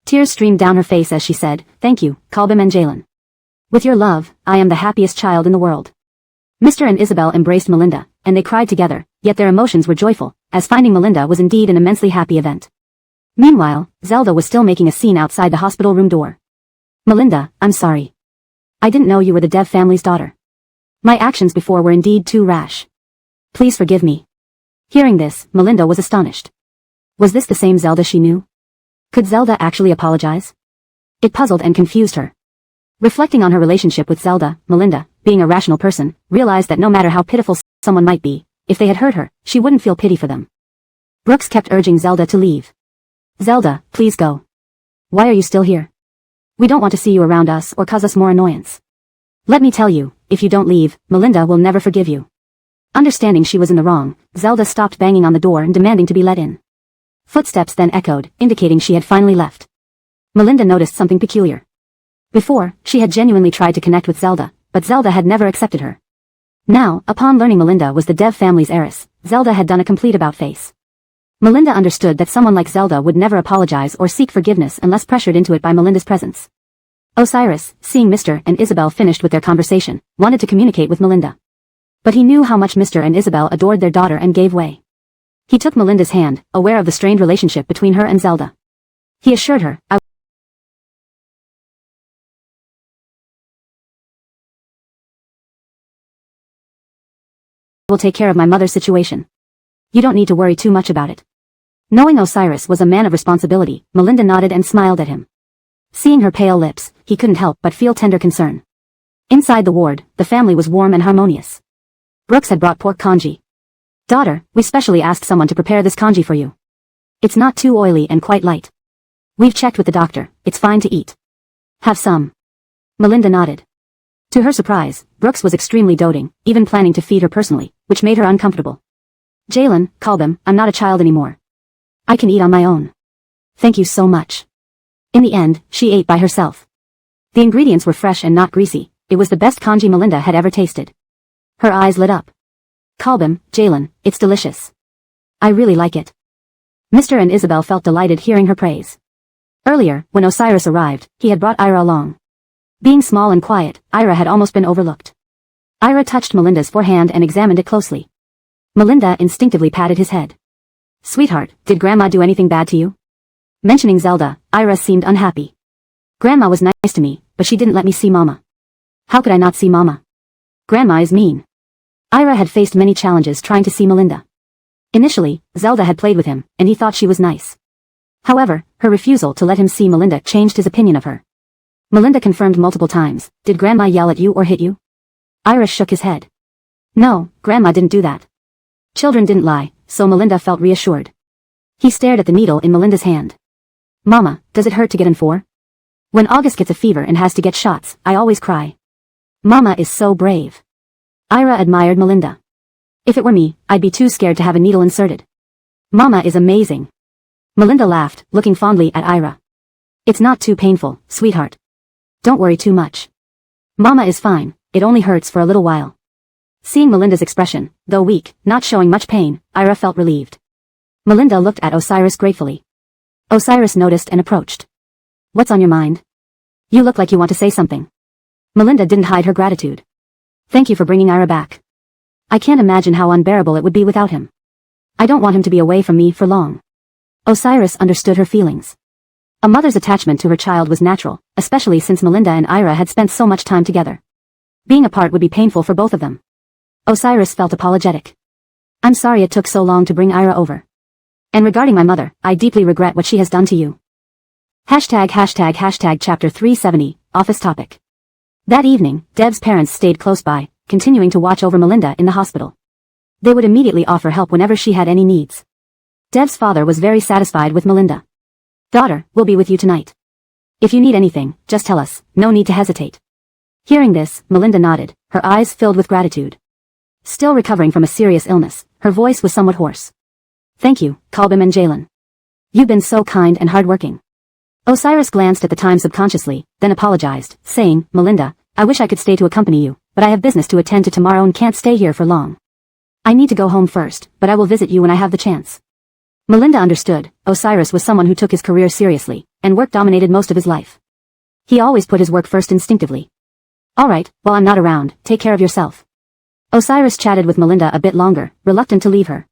Speaker 1: Tears streamed down her face as she said, "Thank you, Kalbim and Jalen. With your love, I am the happiest child in the world." Mr. and Isabel embraced Melinda, and they cried together, yet their emotions were joyful, as finding Melinda was indeed an immensely happy event. Meanwhile, Zelda was still making a scene outside the hospital room door. "Melinda, I'm sorry. I didn't know you were the Dev family's daughter. My actions before were indeed too rash. Please forgive me." Hearing this, Melinda was astonished. Was this the same Zelda she knew? Could Zelda actually apologize? It puzzled and confused her. Reflecting on her relationship with Zelda, Melinda, being a rational person, realized that no matter how pitiful someone might be, if they had hurt her, she wouldn't feel pity for them. Brooks kept urging Zelda to leave. "Zelda, please go. Why are you still here? We don't want to see you around us or cause us more annoyance. Let me tell you, if you don't leave, Melinda will never forgive you." Understanding she was in the wrong, Zelda stopped banging on the door and demanding to be let in. Footsteps then echoed, indicating she had finally left. Melinda noticed something peculiar. Before, she had genuinely tried to connect with Zelda, but Zelda had never accepted her. Now, upon learning Melinda was the Dev family's heiress, Zelda had done a complete about-face. Melinda understood that someone like Zelda would never apologize or seek forgiveness unless pressured into it by Melinda's presence. Osiris, seeing Mr. and Isabel finished with their conversation, wanted to communicate with Melinda. But he knew how much Mr. and Isabel adored their daughter and gave way. He took Melinda's hand, aware of the strained relationship between her and Zelda. He assured her, "I will take care of my mother's situation. You don't need to worry too much about it." Knowing Osiris was a man of responsibility, Melinda nodded and smiled at him. Seeing her pale lips, he couldn't help but feel tender concern. Inside the ward, the family was warm and harmonious. Brooks had brought pork congee. "Daughter, we specially asked someone to prepare this congee for you. It's not too oily and quite light. We've checked with the doctor, it's fine to eat. Have some. Melinda nodded. To her surprise, Brooks was extremely doting, even planning to feed her personally, which made her uncomfortable. Jalen, Kalbam, I'm not a child anymore. I can eat on my own. Thank you so much. In the end, she ate by herself. The ingredients were fresh and not greasy. It was the best congee Melinda had ever tasted. Her eyes lit up. Kalbam, Jalen, it's delicious. I really like it. Mr. and Isabel felt delighted hearing her praise. Earlier, when Osiris arrived, he had brought Ira along. Being small and quiet, Ira had almost been overlooked. Ira touched Melinda's forehand and examined it closely. Melinda instinctively patted his head. Sweetheart, did Grandma do anything bad to you? Mentioning Zelda, Ira seemed unhappy. Grandma was nice to me, but she didn't let me see Mama. How could I not see Mama? Grandma is mean. Ira had faced many challenges trying to see Melinda. Initially, Zelda had played with him, and he thought she was nice. However, her refusal to let him see Melinda changed his opinion of her. Melinda confirmed multiple times, did Grandma yell at you or hit you? Ira shook his head. No, Grandma didn't do that. Children didn't lie, so Melinda felt reassured. He stared at the needle in Melinda's hand. Mama, does it hurt to get in for? When August gets a fever and has to get shots, I always cry. Mama is so brave. Ira admired Melinda. If it were me, I'd be too scared to have a needle inserted. Mama is amazing. Melinda laughed, looking fondly at Ira. It's not too painful, sweetheart. Don't worry too much. Mama is fine, it only hurts for a little while. Seeing Melinda's expression, though weak, not showing much pain, Ira felt relieved. Melinda looked at Osiris gratefully. Osiris noticed and approached. What's on your mind? You look like you want to say something. Melinda didn't hide her gratitude. Thank you for bringing Ira back. I can't imagine how unbearable it would be without him. I don't want him to be away from me for long. Osiris understood her feelings. A mother's attachment to her child was natural, especially since Melinda and Ira had spent so much time together. Being apart would be painful for both of them. Osiris felt apologetic. I'm sorry it took so long to bring Ira over. And regarding my mother, I deeply regret what she has done to you. Hashtag chapter 370, office topic. That evening, Deb's parents stayed close by, continuing to watch over Melinda in the hospital. They would immediately offer help whenever she had any needs. Deb's father was very satisfied with Melinda. Daughter, we'll be with you tonight. If you need anything, just tell us, no need to hesitate. Hearing this, Melinda nodded, her eyes filled with gratitude. Still recovering from a serious illness, her voice was somewhat hoarse. Thank you, Kalbam and Jalen. You've been so kind and hardworking. Osiris glanced at the time subconsciously, then apologized, saying, Melinda, I wish I could stay to accompany you, but I have business to attend to tomorrow and can't stay here for long. I need to go home first, but I will visit you when I have the chance. Melinda understood, Osiris was someone who took his career seriously, and work dominated most of his life. He always put his work first instinctively. Alright, while I'm not around, take care of yourself. Osiris chatted with Melinda a bit longer, reluctant to leave her.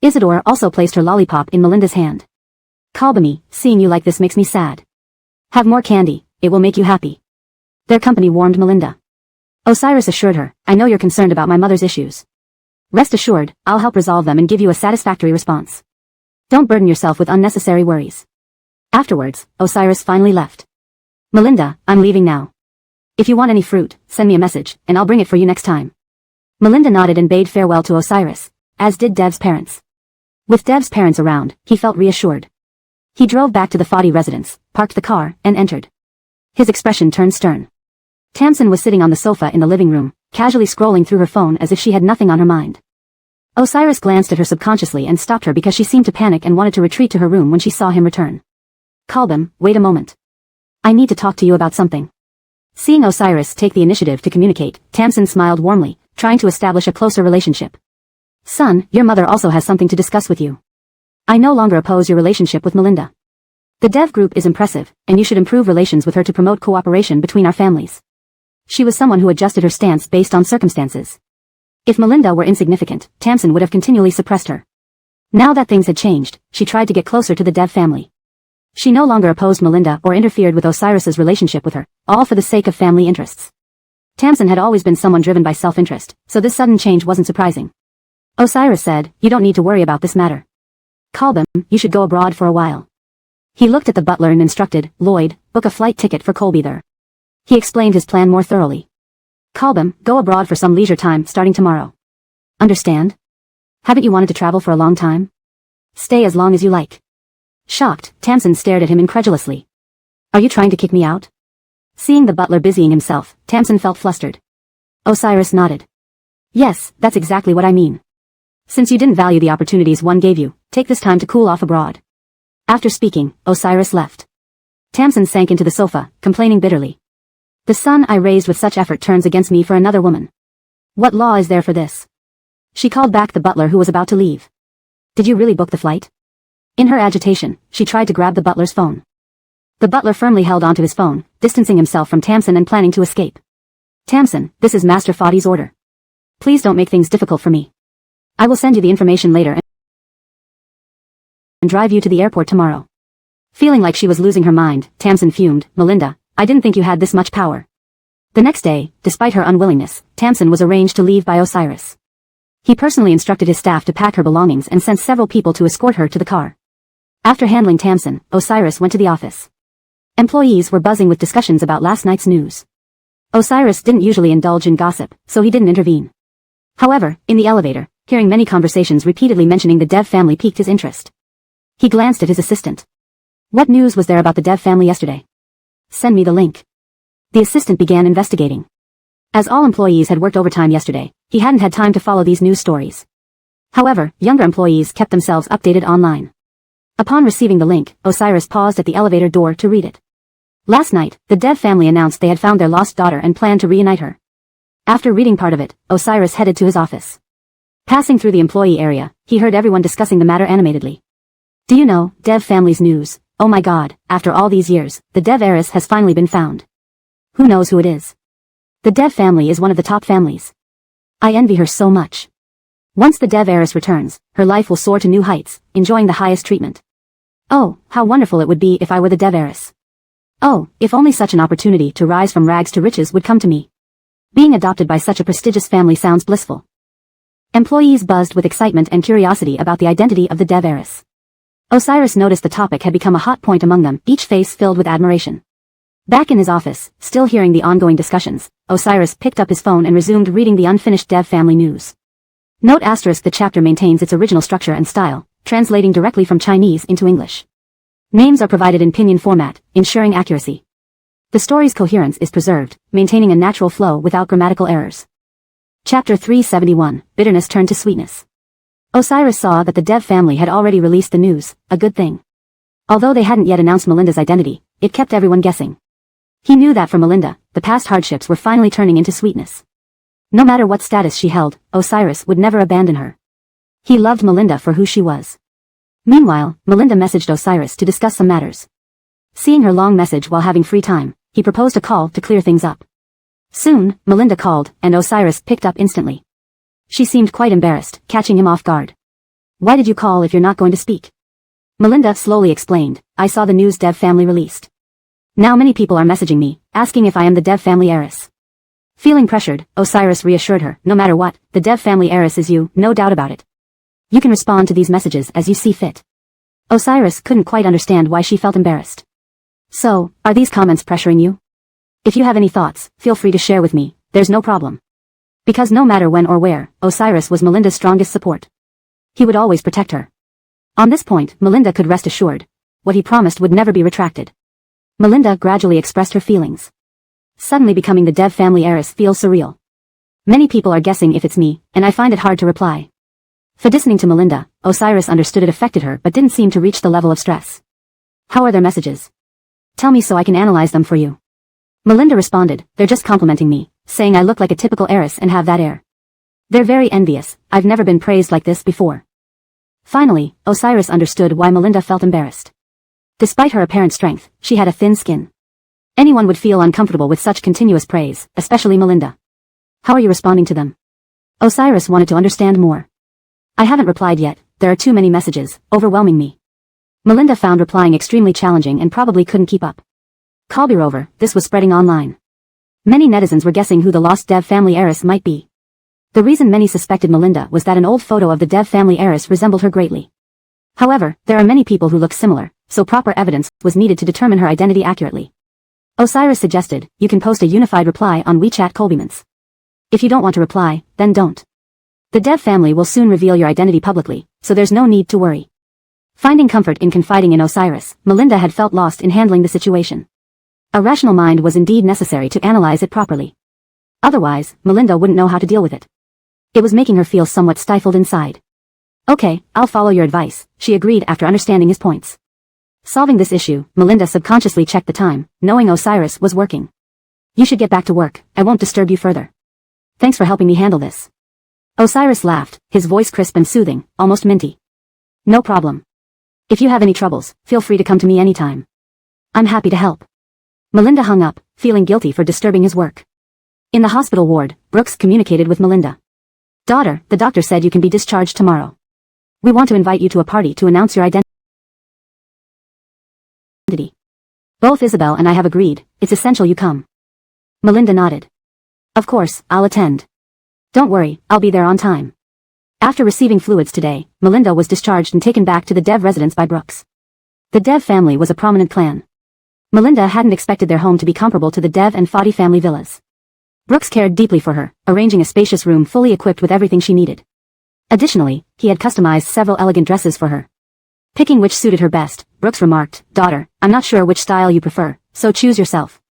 Speaker 1: Isidore also placed her lollipop in Melinda's hand. Kalbami, seeing you like this makes me sad. Have more candy, it will make you happy. Their company warmed Melinda. Osiris assured her, I know you're concerned about my mother's issues. Rest assured, I'll help resolve them and give you a satisfactory response. Don't burden yourself with unnecessary worries. Afterwards, Osiris finally left. Melinda, I'm leaving now. If you want any fruit, send me a message, and I'll bring it for you next time. Melinda nodded and bade farewell to Osiris, as did Dev's parents. With Dev's parents around, he felt reassured. He drove back to the Foddy residence, parked the car, and entered. His expression turned stern. Tamsin was sitting on the sofa in the living room, casually scrolling through her phone as if she had nothing on her mind. Osiris glanced at her subconsciously and stopped her because she seemed to panic and wanted to retreat to her room when she saw him return. Kalbam, wait a moment. I need to talk to you about something. Seeing Osiris take the initiative to communicate, Tamsin smiled warmly, trying to establish a closer relationship. Son, your mother also has something to discuss with you. I no longer oppose your relationship with Melinda. The Dev group is impressive, and you should improve relations with her to promote cooperation between our families. She was someone who adjusted her stance based on circumstances. If Melinda were insignificant, Tamsin would have continually suppressed her. Now that things had changed, she tried to get closer to the Dev family. She no longer opposed Melinda or interfered with Osiris's relationship with her, all for the sake of family interests. Tamsin had always been someone driven by self-interest, so this sudden change wasn't surprising. Osiris said, you don't need to worry about this matter. Kalbam, you should go abroad for a while. He looked at the butler and instructed, Lloyd, book a flight ticket for Colby there. He explained his plan more thoroughly. Kalbam, go abroad for some leisure time starting tomorrow. Understand? Haven't you wanted to travel for a long time? Stay as long as you like. Shocked, Tamsin stared at him incredulously. Are you trying to kick me out? Seeing the butler busying himself, Tamsin felt flustered. Osiris nodded. Yes, that's exactly what I mean. Since you didn't value the opportunities one gave you, take this time to cool off abroad. After speaking, Osiris left. Tamsin sank into the sofa, complaining bitterly. The son I raised with such effort turns against me for another woman. What law is there for this? She called back the butler who was about to leave. Did you really book the flight? In her agitation, she tried to grab the butler's phone. The butler firmly held onto his phone, distancing himself from Tamsin and planning to escape. Tamsin, this is Master Fadi's order. Please don't make things difficult for me. I will send you the information later and drive you to the airport tomorrow. Feeling like she was losing her mind, Tamsin fumed, Melinda, I didn't think you had this much power. The next day, despite her unwillingness, Tamsin was arranged to leave by Osiris. He personally instructed his staff to pack her belongings and sent several people to escort her to the car. After handling Tamsin, Osiris went to the office. Employees were buzzing with discussions about last night's news. Osiris didn't usually indulge in gossip, so he didn't intervene. However, in the elevator, hearing many conversations repeatedly mentioning the Dev family piqued his interest. He glanced at his assistant. What news was there about the Dev family yesterday? Send me the link. The assistant began investigating. As all employees had worked overtime yesterday, he hadn't had time to follow these news stories. However, younger employees kept themselves updated online. Upon receiving the link, Osiris paused at the elevator door to read it. Last night, the Dev family announced they had found their lost daughter and planned to reunite her. After reading part of it, Osiris headed to his office. Passing through the employee area, he heard everyone discussing the matter animatedly. Do you know, Dev family's news? Oh my god, after all these years, the Dev heiress has finally been found. Who knows who it is? The Dev family is one of the top families. I envy her so much. Once the Dev heiress returns, her life will soar to new heights, enjoying the highest treatment. Oh, how wonderful it would be if I were the Dev heiress. Oh, if only such an opportunity to rise from rags to riches would come to me. Being adopted by such a prestigious family sounds blissful. Employees buzzed with excitement and curiosity about the identity of the Dev heiress. Osiris noticed the topic had become a hot point among them, each face filled with admiration. Back in his office, still hearing the ongoing discussions, Osiris picked up his phone and resumed reading the unfinished Dev family news. Note asterisk the chapter maintains its original structure and style, translating directly from Chinese into English. Names are provided in pinyin format, ensuring accuracy. The story's coherence is preserved, maintaining a natural flow without grammatical errors. Chapter 371, Bitterness Turned to Sweetness. Osiris saw that the Dev family had already released the news, a good thing. Although they hadn't yet announced Melinda's identity, it kept everyone guessing. He knew that for Melinda, the past hardships were finally turning into sweetness. No matter what status she held, Osiris would never abandon her. He loved Melinda for who she was. Meanwhile, Melinda messaged Osiris to discuss some matters. Seeing her long message while having free time, he proposed a call to clear things up. Soon, Melinda called, and Osiris picked up instantly. She seemed quite embarrassed, catching him off guard. Why did you call if you're not going to speak? Melinda slowly explained, I saw the news Dev family released. Now many people are messaging me, asking if I am the Dev family heiress. Feeling pressured, Osiris reassured her, no matter what, the Dev family heiress is you, no doubt about it. You can respond to these messages as you see fit. Osiris couldn't quite understand why she felt embarrassed. So, are these comments pressuring you? If you have any thoughts, feel free to share with me, there's no problem. Because no matter when or where, Osiris was Melinda's strongest support. He would always protect her. On this point, Melinda could rest assured. What he promised would never be retracted. Melinda gradually expressed her feelings. Suddenly becoming the Dev family heiress feels surreal. Many people are guessing if it's me, and I find it hard to reply. For listening to Melinda, Osiris understood it affected her but didn't seem to reach the level of stress. How are their messages? Tell me so I can analyze them for you. Melinda responded, they're just complimenting me, saying I look like a typical heiress and have that air. They're very envious, I've never been praised like this before. Finally, Osiris understood why Melinda felt embarrassed. Despite her apparent strength, she had a thin skin. Anyone would feel uncomfortable with such continuous praise, especially Melinda. How are you responding to them? Osiris wanted to understand more. I haven't replied yet, there are too many messages, overwhelming me. Melinda found replying extremely challenging and probably couldn't keep up. Call be over, this was spreading online. Many netizens were guessing who the lost Dev family heiress might be. The reason many suspected Melinda was that an old photo of the Dev family heiress resembled her greatly. However, there are many people who look similar, so proper evidence was needed to determine her identity accurately. Osiris suggested, you can post a unified reply on WeChat Colbiments. If you don't want to reply, then don't. The Dev family will soon reveal your identity publicly, so there's no need to worry. Finding comfort in confiding in Osiris, Melinda had felt lost in handling the situation. A rational mind was indeed necessary to analyze it properly. Otherwise, Melinda wouldn't know how to deal with it. It was making her feel somewhat stifled inside. Okay, I'll follow your advice, she agreed after understanding his points. Solving this issue, Melinda subconsciously checked the time, knowing Osiris was working. You should get back to work, I won't disturb you further. Thanks for helping me handle this. Osiris laughed, his voice crisp and soothing, almost minty. No problem. If you have any troubles, feel free to come to me anytime. I'm happy to help. Melinda hung up, feeling guilty for disturbing his work. In the hospital ward, Brooks communicated with Melinda. Daughter, the doctor said you can be discharged tomorrow. We want to invite you to a party to announce your identity. Both Isabel and I have agreed, it's essential you come. Melinda nodded. Of course, I'll attend. Don't worry, I'll be there on time. After receiving fluids today, Melinda was discharged and taken back to the Dev residence by Brooks. The Dev family was a prominent clan. Melinda hadn't expected their home to be comparable to the Dev and Fadi family villas. Brooks cared deeply for her, arranging a spacious room fully equipped with everything she needed. Additionally, he had customized several elegant dresses for her. Picking which suited her best, Brooks remarked, Daughter, I'm not sure which style you prefer, so choose yourself.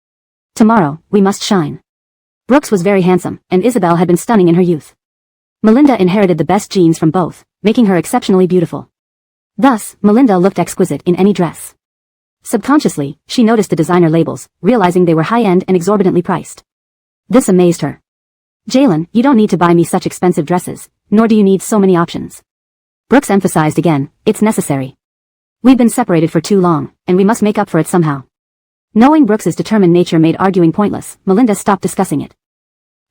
Speaker 1: Tomorrow, we must shine. Brooks was very handsome, and Isabel had been stunning in her youth. Melinda inherited the best genes from both, making her exceptionally beautiful. Thus, Melinda looked exquisite in any dress. Subconsciously, she noticed the designer labels, realizing they were high-end and exorbitantly priced. This amazed her. Jalen, you don't need to buy me such expensive dresses, nor do you need so many options. Brooks emphasized again, it's necessary. We've been separated for too long, and we must make up for it somehow. Knowing Brooks's determined nature made arguing pointless, Melinda stopped discussing it.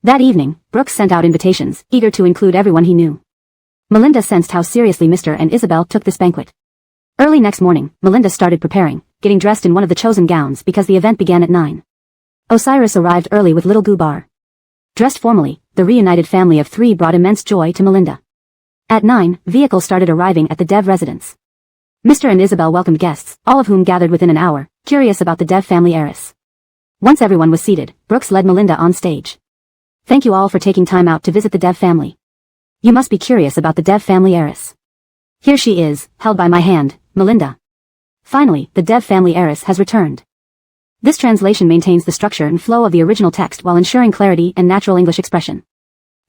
Speaker 1: That evening, Brooks sent out invitations, eager to include everyone he knew. Melinda sensed how seriously Mr. and Isabel took this banquet. Early next morning, Melinda started preparing, getting dressed in one of the chosen gowns because the event began at 9. Osiris arrived early with little Gubar. Dressed formally, the reunited family of 3 brought immense joy to Melinda. At 9, vehicles started arriving at the Dev residence. Mr. and Isabel welcomed guests, all of whom gathered within an hour, curious about the Dev family heiress. Once everyone was seated, Brooks led Melinda on stage. Thank you all for taking time out to visit the Dev family. You must be curious about the Dev family heiress. Here she is, held by my hand, Melinda. Finally, the Dev family heiress has returned. This translation maintains the structure and flow of the original text while ensuring clarity and natural English expression.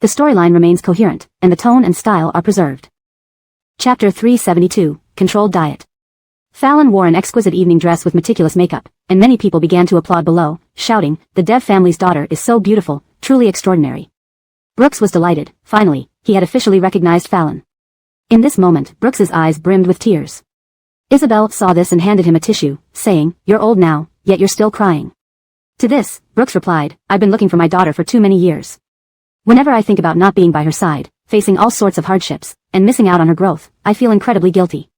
Speaker 1: The storyline remains coherent, and the tone and style are preserved. Chapter 372, Controlled Diet. Fallon wore an exquisite evening dress with meticulous makeup, and many people began to applaud below, shouting, the Dev family's daughter is so beautiful, truly extraordinary. Brooks was delighted, finally, he had officially recognized Fallon. In this moment, Brooks's eyes brimmed with tears. Isabel saw this and handed him a tissue, saying, You're old now, yet you're still crying. To this, Brooks replied, I've been looking for my daughter for too many years. Whenever I think about not being by her side, facing all sorts of hardships, and missing out on her growth, I feel incredibly guilty.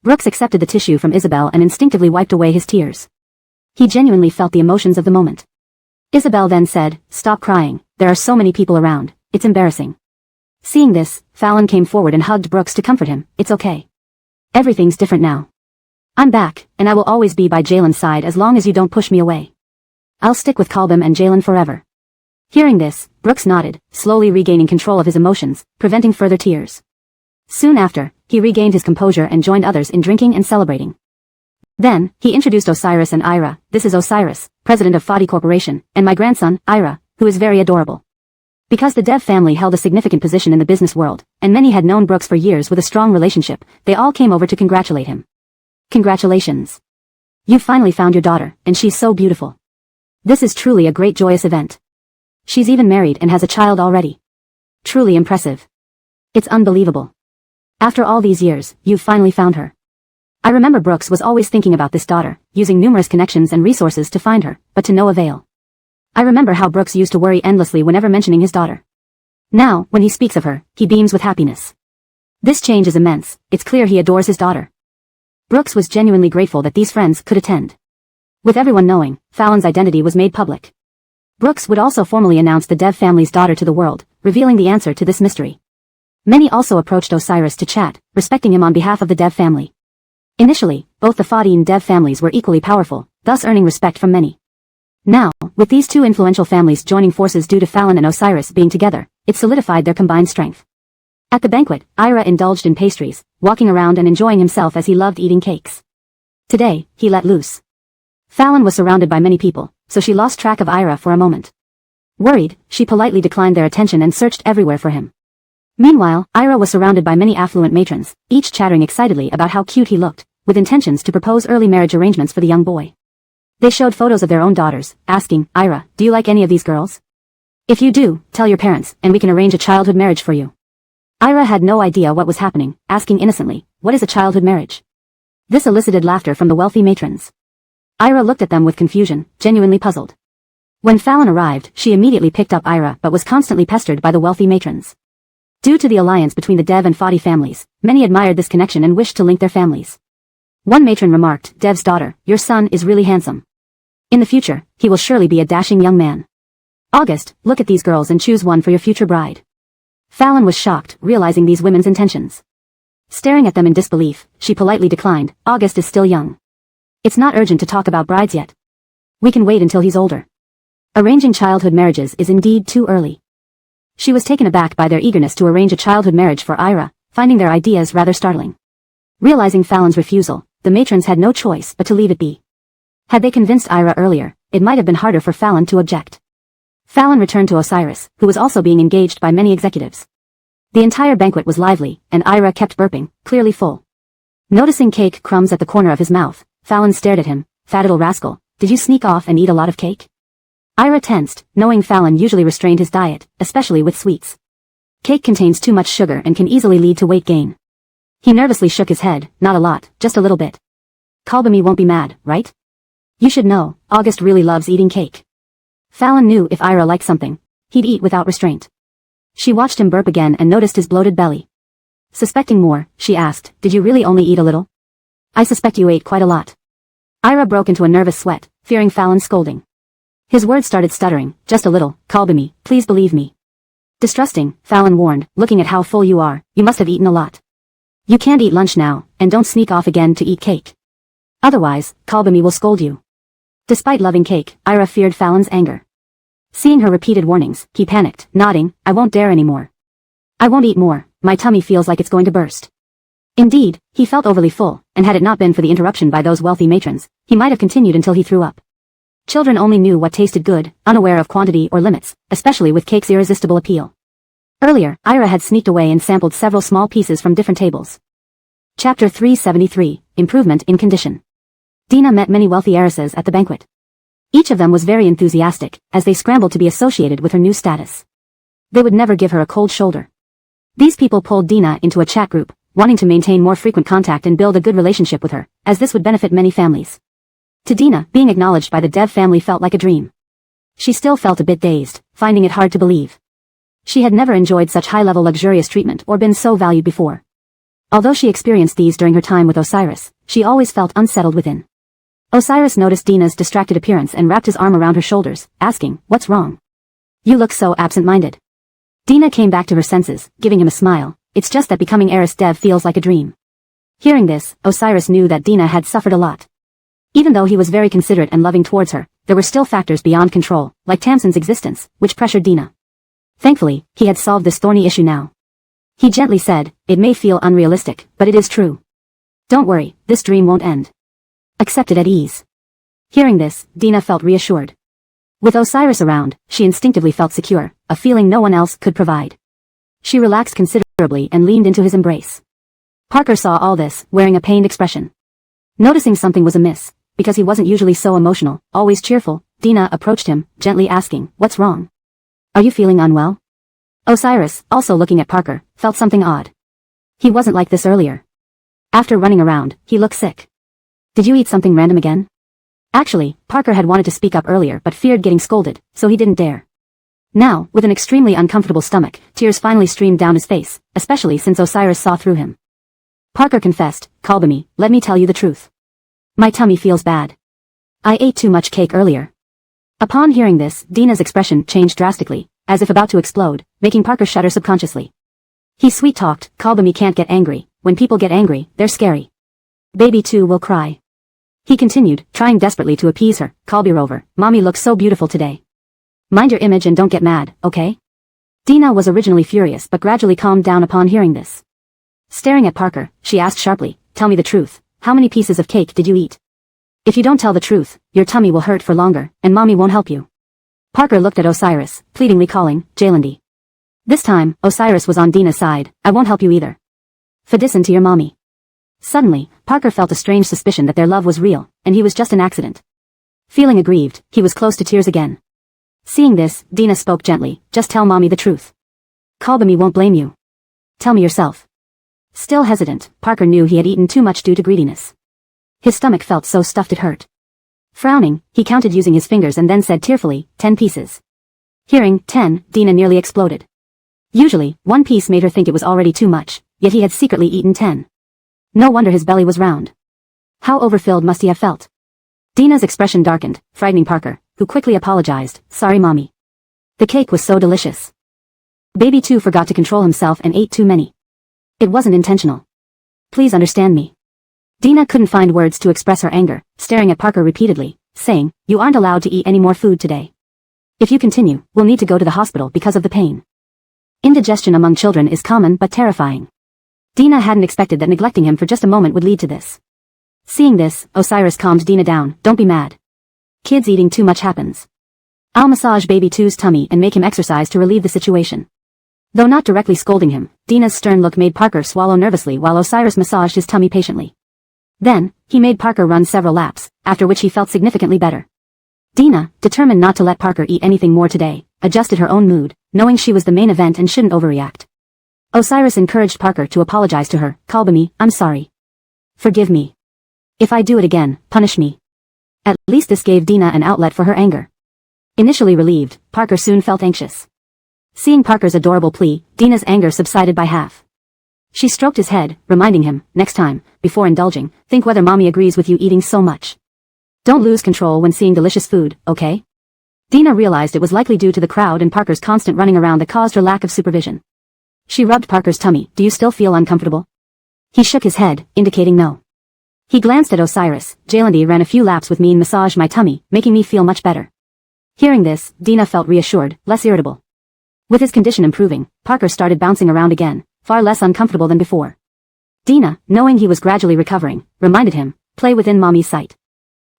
Speaker 1: Brooks accepted the tissue from Isabel and instinctively wiped away his tears. He genuinely felt the emotions of the moment. Isabel then said, Stop crying, there are so many people around, it's embarrassing. Seeing this, Fallon came forward and hugged Brooks to comfort him, It's okay. Everything's different now. I'm back, and I will always be by Jalen's side as long as you don't push me away. I'll stick with Kalbim and Jalen forever. Hearing this, Brooks nodded, slowly regaining control of his emotions, preventing further tears. Soon after, he regained his composure and joined others in drinking and celebrating. Then, he introduced Osiris and Ira. This is Osiris, president of Fadi Corporation, and my grandson, Ira, who is very adorable. Because the Dev family held a significant position in the business world, and many had known Brooks for years with a strong relationship, they all came over to congratulate him. Congratulations. You finally found your daughter, and she's so beautiful. This is truly a great joyous event. She's even married and has a child already. Truly impressive. It's unbelievable. After all these years, you've finally found her. I remember Brooks was always thinking about this daughter, using numerous connections and resources to find her, but to no avail. I remember how Brooks used to worry endlessly whenever mentioning his daughter. Now, when he speaks of her, he beams with happiness. This change is immense, it's clear he adores his daughter. Brooks was genuinely grateful that these friends could attend. With everyone knowing, Fallon's identity was made public. Brooks would also formally announce the Dev family's daughter to the world, revealing the answer to this mystery. Many also approached Osiris to chat, respecting him on behalf of the Dev family. Initially, both the Fadi and Dev families were equally powerful, thus earning respect from many. Now, with these two influential families joining forces due to Fallon and Osiris being together, it solidified their combined strength. At the banquet, Ira indulged in pastries, walking around and enjoying himself as he loved eating cakes. Today, he let loose. Fallon was surrounded by many people, so she lost track of Ira for a moment. Worried, she politely declined their attention and searched everywhere for him. Meanwhile, Ira was surrounded by many affluent matrons, each chattering excitedly about how cute he looked, with intentions to propose early marriage arrangements for the young boy. They showed photos of their own daughters, asking, Ira, do you like any of these girls? If you do, tell your parents, and we can arrange a childhood marriage for you. Ira had no idea what was happening, asking innocently, what is a childhood marriage? This elicited laughter from the wealthy matrons. Ira looked at them with confusion, genuinely puzzled. When Fallon arrived, she immediately picked up Ira but was constantly pestered by the wealthy matrons. Due to the alliance between the Dev and Fadi families, many admired this connection and wished to link their families. One matron remarked, Dev's daughter, your son is really handsome. In the future, he will surely be a dashing young man. August, look at these girls and choose one for your future bride. Fallon was shocked, realizing these women's intentions. Staring at them in disbelief, she politely declined, August is still young. It's not urgent to talk about brides yet. We can wait until he's older. Arranging childhood marriages is indeed too early. She was taken aback by their eagerness to arrange a childhood marriage for Ira, finding their ideas rather startling. Realizing Fallon's refusal, the matrons had no choice but to leave it be. Had they convinced Ira earlier, it might have been harder for Fallon to object. Fallon returned to Osiris, who was also being engaged by many executives. The entire banquet was lively, and Ira kept burping, clearly full. Noticing cake crumbs at the corner of his mouth, Fallon stared at him, fat little rascal, did you sneak off and eat a lot of cake? Ira tensed, knowing Fallon usually restrained his diet, especially with sweets. Cake contains too much sugar and can easily lead to weight gain. He nervously shook his head, not a lot, just a little bit. Kalbami won't be mad, right? You should know, August really loves eating cake. Fallon knew if Ira liked something, he'd eat without restraint. She watched him burp again and noticed his bloated belly. Suspecting more, she asked, did you really only eat a little? I suspect you ate quite a lot. Ira broke into a nervous sweat, fearing Fallon's scolding. His words started stuttering, just a little, Kalbami, please believe me. Distrusting, Fallon warned, looking at how full you are, you must have eaten a lot. You can't eat lunch now, and don't sneak off again to eat cake. Otherwise, Kalbami will scold you. Despite loving cake, Ira feared Fallon's anger. Seeing her repeated warnings, he panicked, nodding, I won't dare anymore. I won't eat more, my tummy feels like it's going to burst. Indeed, he felt overly full, and had it not been for the interruption by those wealthy matrons, he might have continued until he threw up. Children only knew what tasted good, unaware of quantity or limits, especially with cake's irresistible appeal. Earlier, Ira had sneaked away and sampled several small pieces from different tables. Chapter 373, Improvement in Condition. Dina met many wealthy heiresses at the banquet. Each of them was very enthusiastic, as they scrambled to be associated with her new status. They would never give her a cold shoulder. These people pulled Dina into a chat group, wanting to maintain more frequent contact and build a good relationship with her, as this would benefit many families. To Dina, being acknowledged by the Dev family felt like a dream. She still felt a bit dazed, finding it hard to believe. She had never enjoyed such high-level luxurious treatment or been so valued before. Although she experienced these during her time with Osiris, she always felt unsettled within. Osiris noticed Dina's distracted appearance and wrapped his arm around her shoulders, asking, what's wrong? You look so absent-minded. Dina came back to her senses, giving him a smile, it's just that becoming heiress Dev feels like a dream. Hearing this, Osiris knew that Dina had suffered a lot. Even though he was very considerate and loving towards her, there were still factors beyond control, like Tamsin's existence, which pressured Dina. Thankfully, he had solved this thorny issue now. He gently said, it may feel unrealistic, but it is true. Don't worry, this dream won't end. Accept it at ease. Hearing this, Dina felt reassured. With Osiris around, she instinctively felt secure, a feeling no one else could provide. She relaxed considerably and leaned into his embrace. Parker saw all this, wearing a pained expression. Noticing something was amiss, because he wasn't usually so emotional, always cheerful, Dina approached him, gently asking, what's wrong? Are you feeling unwell? Osiris, also looking at Parker, felt something odd. He wasn't like this earlier. After running around, he looked sick. Did you eat something random again? Actually, Parker had wanted to speak up earlier but feared getting scolded, so he didn't dare. Now, with an extremely uncomfortable stomach, tears finally streamed down his face, especially since Osiris saw through him. Parker confessed, Kalbami, let me tell you the truth. My tummy feels bad. I ate too much cake earlier. Upon hearing this, Dina's expression changed drastically, as if about to explode, making Parker shudder subconsciously. He sweet-talked, Kalbami can't get angry, when people get angry, they're scary. Baby too will cry. He continued, trying desperately to appease her, Kalbirover, mommy looks so beautiful today. Mind your image and don't get mad, okay? Dina was originally furious but gradually calmed down upon hearing this. Staring at Parker, she asked sharply, tell me the truth, how many pieces of cake did you eat? If you don't tell the truth, your tummy will hurt for longer, and mommy won't help you. Parker looked at Osiris, pleadingly calling, Jaylandi. This time, Osiris was on Dina's side, I won't help you either. Listen to your mommy. Suddenly, Parker felt a strange suspicion that their love was real, and he was just an accident. Feeling aggrieved, he was close to tears again. Seeing this, Dina spoke gently, just tell mommy the truth. Kalbami won't blame you. Tell me yourself. Still hesitant, Parker knew he had eaten too much due to greediness. His stomach felt so stuffed it hurt. Frowning, he counted using his fingers and then said tearfully, 10 pieces. Hearing 10, Dina nearly exploded. Usually, 1 piece made her think it was already too much, yet he had secretly eaten 10. No wonder his belly was round. How overfilled must he have felt? Dina's expression darkened, frightening Parker, who quickly apologized, sorry mommy. The cake was so delicious. Baby too forgot to control himself and ate too many. It wasn't intentional. Please understand me. Dina couldn't find words to express her anger, staring at Parker repeatedly, saying, you aren't allowed to eat any more food today. If you continue, we'll need to go to the hospital because of the pain. Indigestion among children is common but terrifying. Dina hadn't expected that neglecting him for just a moment would lead to this. Seeing this, Osiris calmed Dina down, don't be mad. Kids eating too much happens. I'll massage baby two's tummy and make him exercise to relieve the situation. Though not directly scolding him, Dina's stern look made Parker swallow nervously while Osiris massaged his tummy patiently. Then, he made Parker run several laps, after which he felt significantly better. Dina, determined not to let Parker eat anything more today, adjusted her own mood, knowing she was the main event and shouldn't overreact. Osiris encouraged Parker to apologize to her, Kalbami, I'm sorry. Forgive me. If I do it again, punish me. At least this gave Dina an outlet for her anger. Initially relieved, Parker soon felt anxious. Seeing Parker's adorable plea, Dina's anger subsided by half. She stroked his head, reminding him, next time, before indulging, think whether mommy agrees with you eating so much. Don't lose control when seeing delicious food, okay? Dina realized it was likely due to the crowd and Parker's constant running around that caused her lack of supervision. She rubbed Parker's tummy, do you still feel uncomfortable? He shook his head, indicating no. He glanced at Osiris, Jaylandi ran a few laps with me and massaged my tummy, making me feel much better. Hearing this, Dina felt reassured, less irritable. With his condition improving, Parker started bouncing around again, far less uncomfortable than before. Dina, knowing he was gradually recovering, reminded him, play within mommy's sight.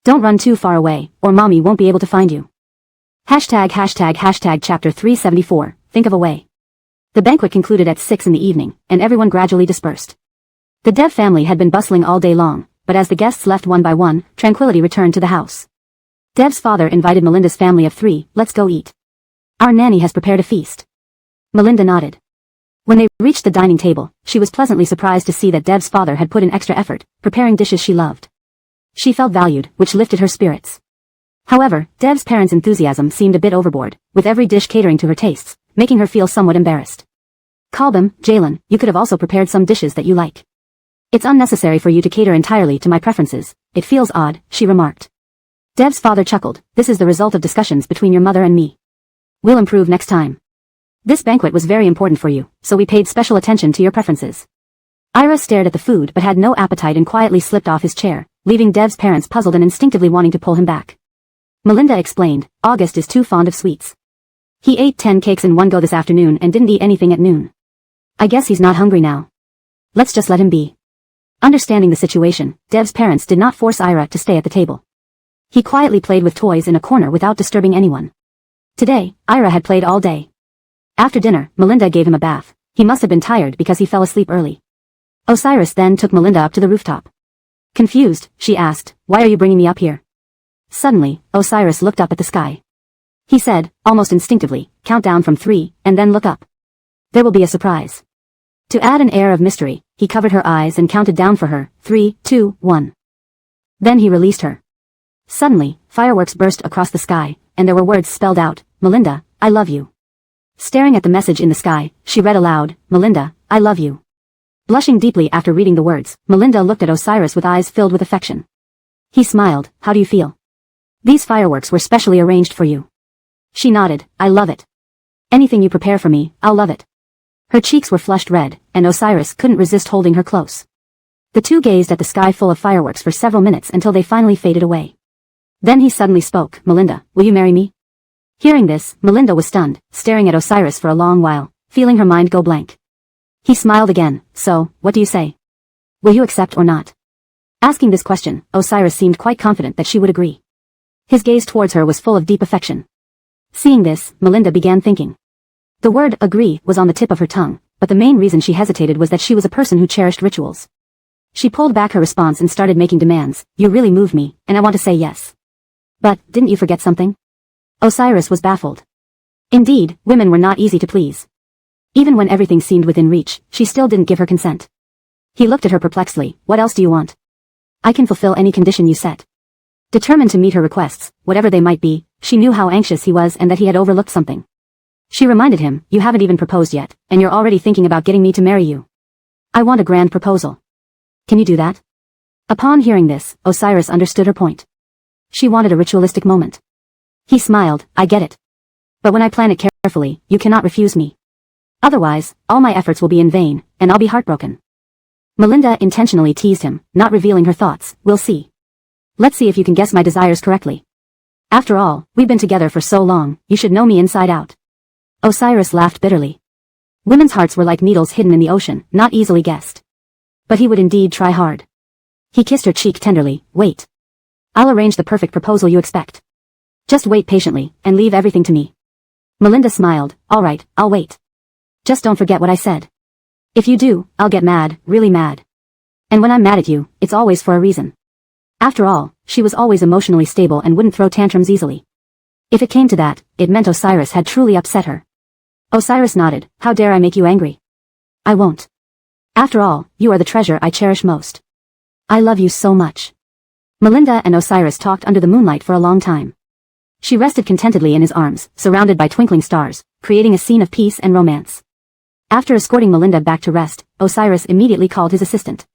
Speaker 1: Don't run too far away, or mommy won't be able to find you. Hashtag chapter 374, think of a way. The banquet concluded at 6 in the evening, and everyone gradually dispersed. The Dev family had been bustling all day long, but as the guests left one by one, tranquility returned to the house. Dev's father invited Melinda's family of 3, let's go eat. Our nanny has prepared a feast. Melinda nodded. When they reached the dining table, she was pleasantly surprised to see that Dev's father had put in extra effort, preparing dishes she loved. She felt valued, which lifted her spirits. However, Dev's parents' enthusiasm seemed a bit overboard, with every dish catering to her tastes, making her feel somewhat embarrassed. Kalbam, Jalen, you could have also prepared some dishes that you like. It's unnecessary for you to cater entirely to my preferences, it feels odd, she remarked. Dev's father chuckled, this is the result of discussions between your mother and me. We'll improve next time. This banquet was very important for you, so we paid special attention to your preferences. Ira stared at the food but had no appetite and quietly slipped off his chair, leaving Dev's parents puzzled and instinctively wanting to pull him back. Melinda explained, August is too fond of sweets. He ate 10 cakes in one go this afternoon and didn't eat anything at noon. I guess he's not hungry now. Let's just let him be. Understanding the situation, Dev's parents did not force Ira to stay at the table. He quietly played with toys in a corner without disturbing anyone. Today, Ira had played all day. After dinner, Melinda gave him a bath. He must have been tired because he fell asleep early. Osiris then took Melinda up to the rooftop. Confused, she asked, why are you bringing me up here? Suddenly, Osiris looked up at the sky. He said, almost instinctively, count down from 3, and then look up. There will be a surprise. To add an air of mystery, he covered her eyes and counted down for her, 3, 2, 1. Then he released her. Suddenly, fireworks burst across the sky, and there were words spelled out, Melinda, I love you. Staring at the message in the sky, she read aloud, Melinda, I love you. Blushing deeply after reading the words, Melinda looked at Osiris with eyes filled with affection. He smiled, how do you feel? These fireworks were specially arranged for you. She nodded, I love it. Anything you prepare for me, I'll love it. Her cheeks were flushed red, and Osiris couldn't resist holding her close. The two gazed at the sky full of fireworks for several minutes until they finally faded away. Then he suddenly spoke, Melinda, will you marry me? Hearing this, Melinda was stunned, staring at Osiris for a long while, feeling her mind go blank. He smiled again. So, what do you say? Will you accept or not? Asking this question, Osiris seemed quite confident that she would agree. His gaze towards her was full of deep affection. Seeing this, Melinda began thinking. The word agree was on the tip of her tongue, but the main reason she hesitated was that she was a person who cherished rituals. She pulled back her response and started making demands. You really moved me, and I want to say yes. But, didn't you forget something? Osiris was baffled. Indeed, women were not easy to please. Even when everything seemed within reach, she still didn't give her consent. He looked at her perplexedly. What else do you want? I can fulfill any condition you set. Determined to meet her requests, whatever they might be, she knew how anxious he was and that he had overlooked something. She reminded him, you haven't even proposed yet, and you're already thinking about getting me to marry you. I want a grand proposal. Can you do that? Upon hearing this, Osiris understood her point. She wanted a ritualistic moment. He smiled. I get it. But when I plan it carefully, you cannot refuse me. Otherwise, all my efforts will be in vain, and I'll be heartbroken. Melinda intentionally teased him, not revealing her thoughts. We'll see. Let's see if you can guess my desires correctly. After all, we've been together for so long, you should know me inside out. Osiris laughed bitterly. Women's hearts were like needles hidden in the ocean, not easily guessed. But he would indeed try hard. He kissed her cheek tenderly. Wait. I'll arrange the perfect proposal you expect. Just wait patiently, and leave everything to me. Melinda smiled. All right, I'll wait. Just don't forget what I said. If you do, I'll get mad, really mad. And when I'm mad at you, it's always for a reason. After all, she was always emotionally stable and wouldn't throw tantrums easily. If it came to that, it meant Osiris had truly upset her. Osiris nodded. How dare I make you angry? I won't. After all, you are the treasure I cherish most. I love you so much. Melinda and Osiris talked under the moonlight for a long time. She rested contentedly in his arms, surrounded by twinkling stars, creating a scene of peace and romance. After escorting Melinda back to rest, Osiris immediately called his assistant.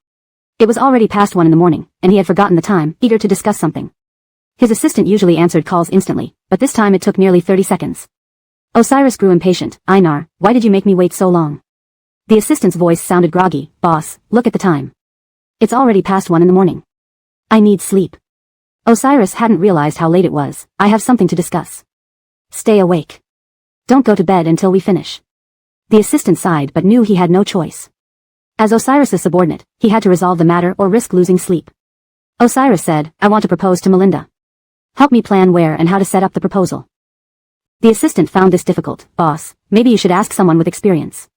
Speaker 1: It was already past 1 in the morning, and he had forgotten the time, eager to discuss something. His assistant usually answered calls instantly, but this time it took nearly 30 seconds. Osiris grew impatient. Einar, why did you make me wait so long? The assistant's voice sounded groggy. Boss, look at the time. It's already past 1 in the morning. I need sleep. Osiris hadn't realized how late it was. I have something to discuss. Stay awake. Don't go to bed until we finish. The assistant sighed but knew he had no choice. As Osiris's subordinate, he had to resolve the matter or risk losing sleep. Osiris said, I want to propose to Melinda. Help me plan where and how to set up the proposal. The assistant found this difficult. Boss, maybe you should ask someone with experience.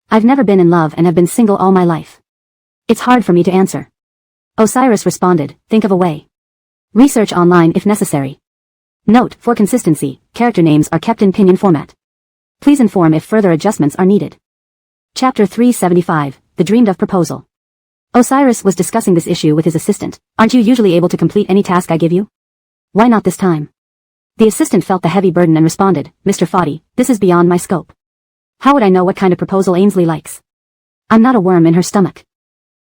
Speaker 1: I've never been in love and have been single all my life. It's hard for me to answer. Osiris responded, think of a way. Research online if necessary. Note, for consistency, character names are kept in pinyin format. Please inform if further adjustments are needed. Chapter 375, The Dreamed of Proposal. Osiris was discussing this issue with his assistant. Aren't you usually able to complete any task I give you? Why not this time? The assistant felt the heavy burden and responded, Mr. Foddy, this is beyond my scope. How would I know what kind of proposal Ainsley likes? I'm not a worm in her stomach.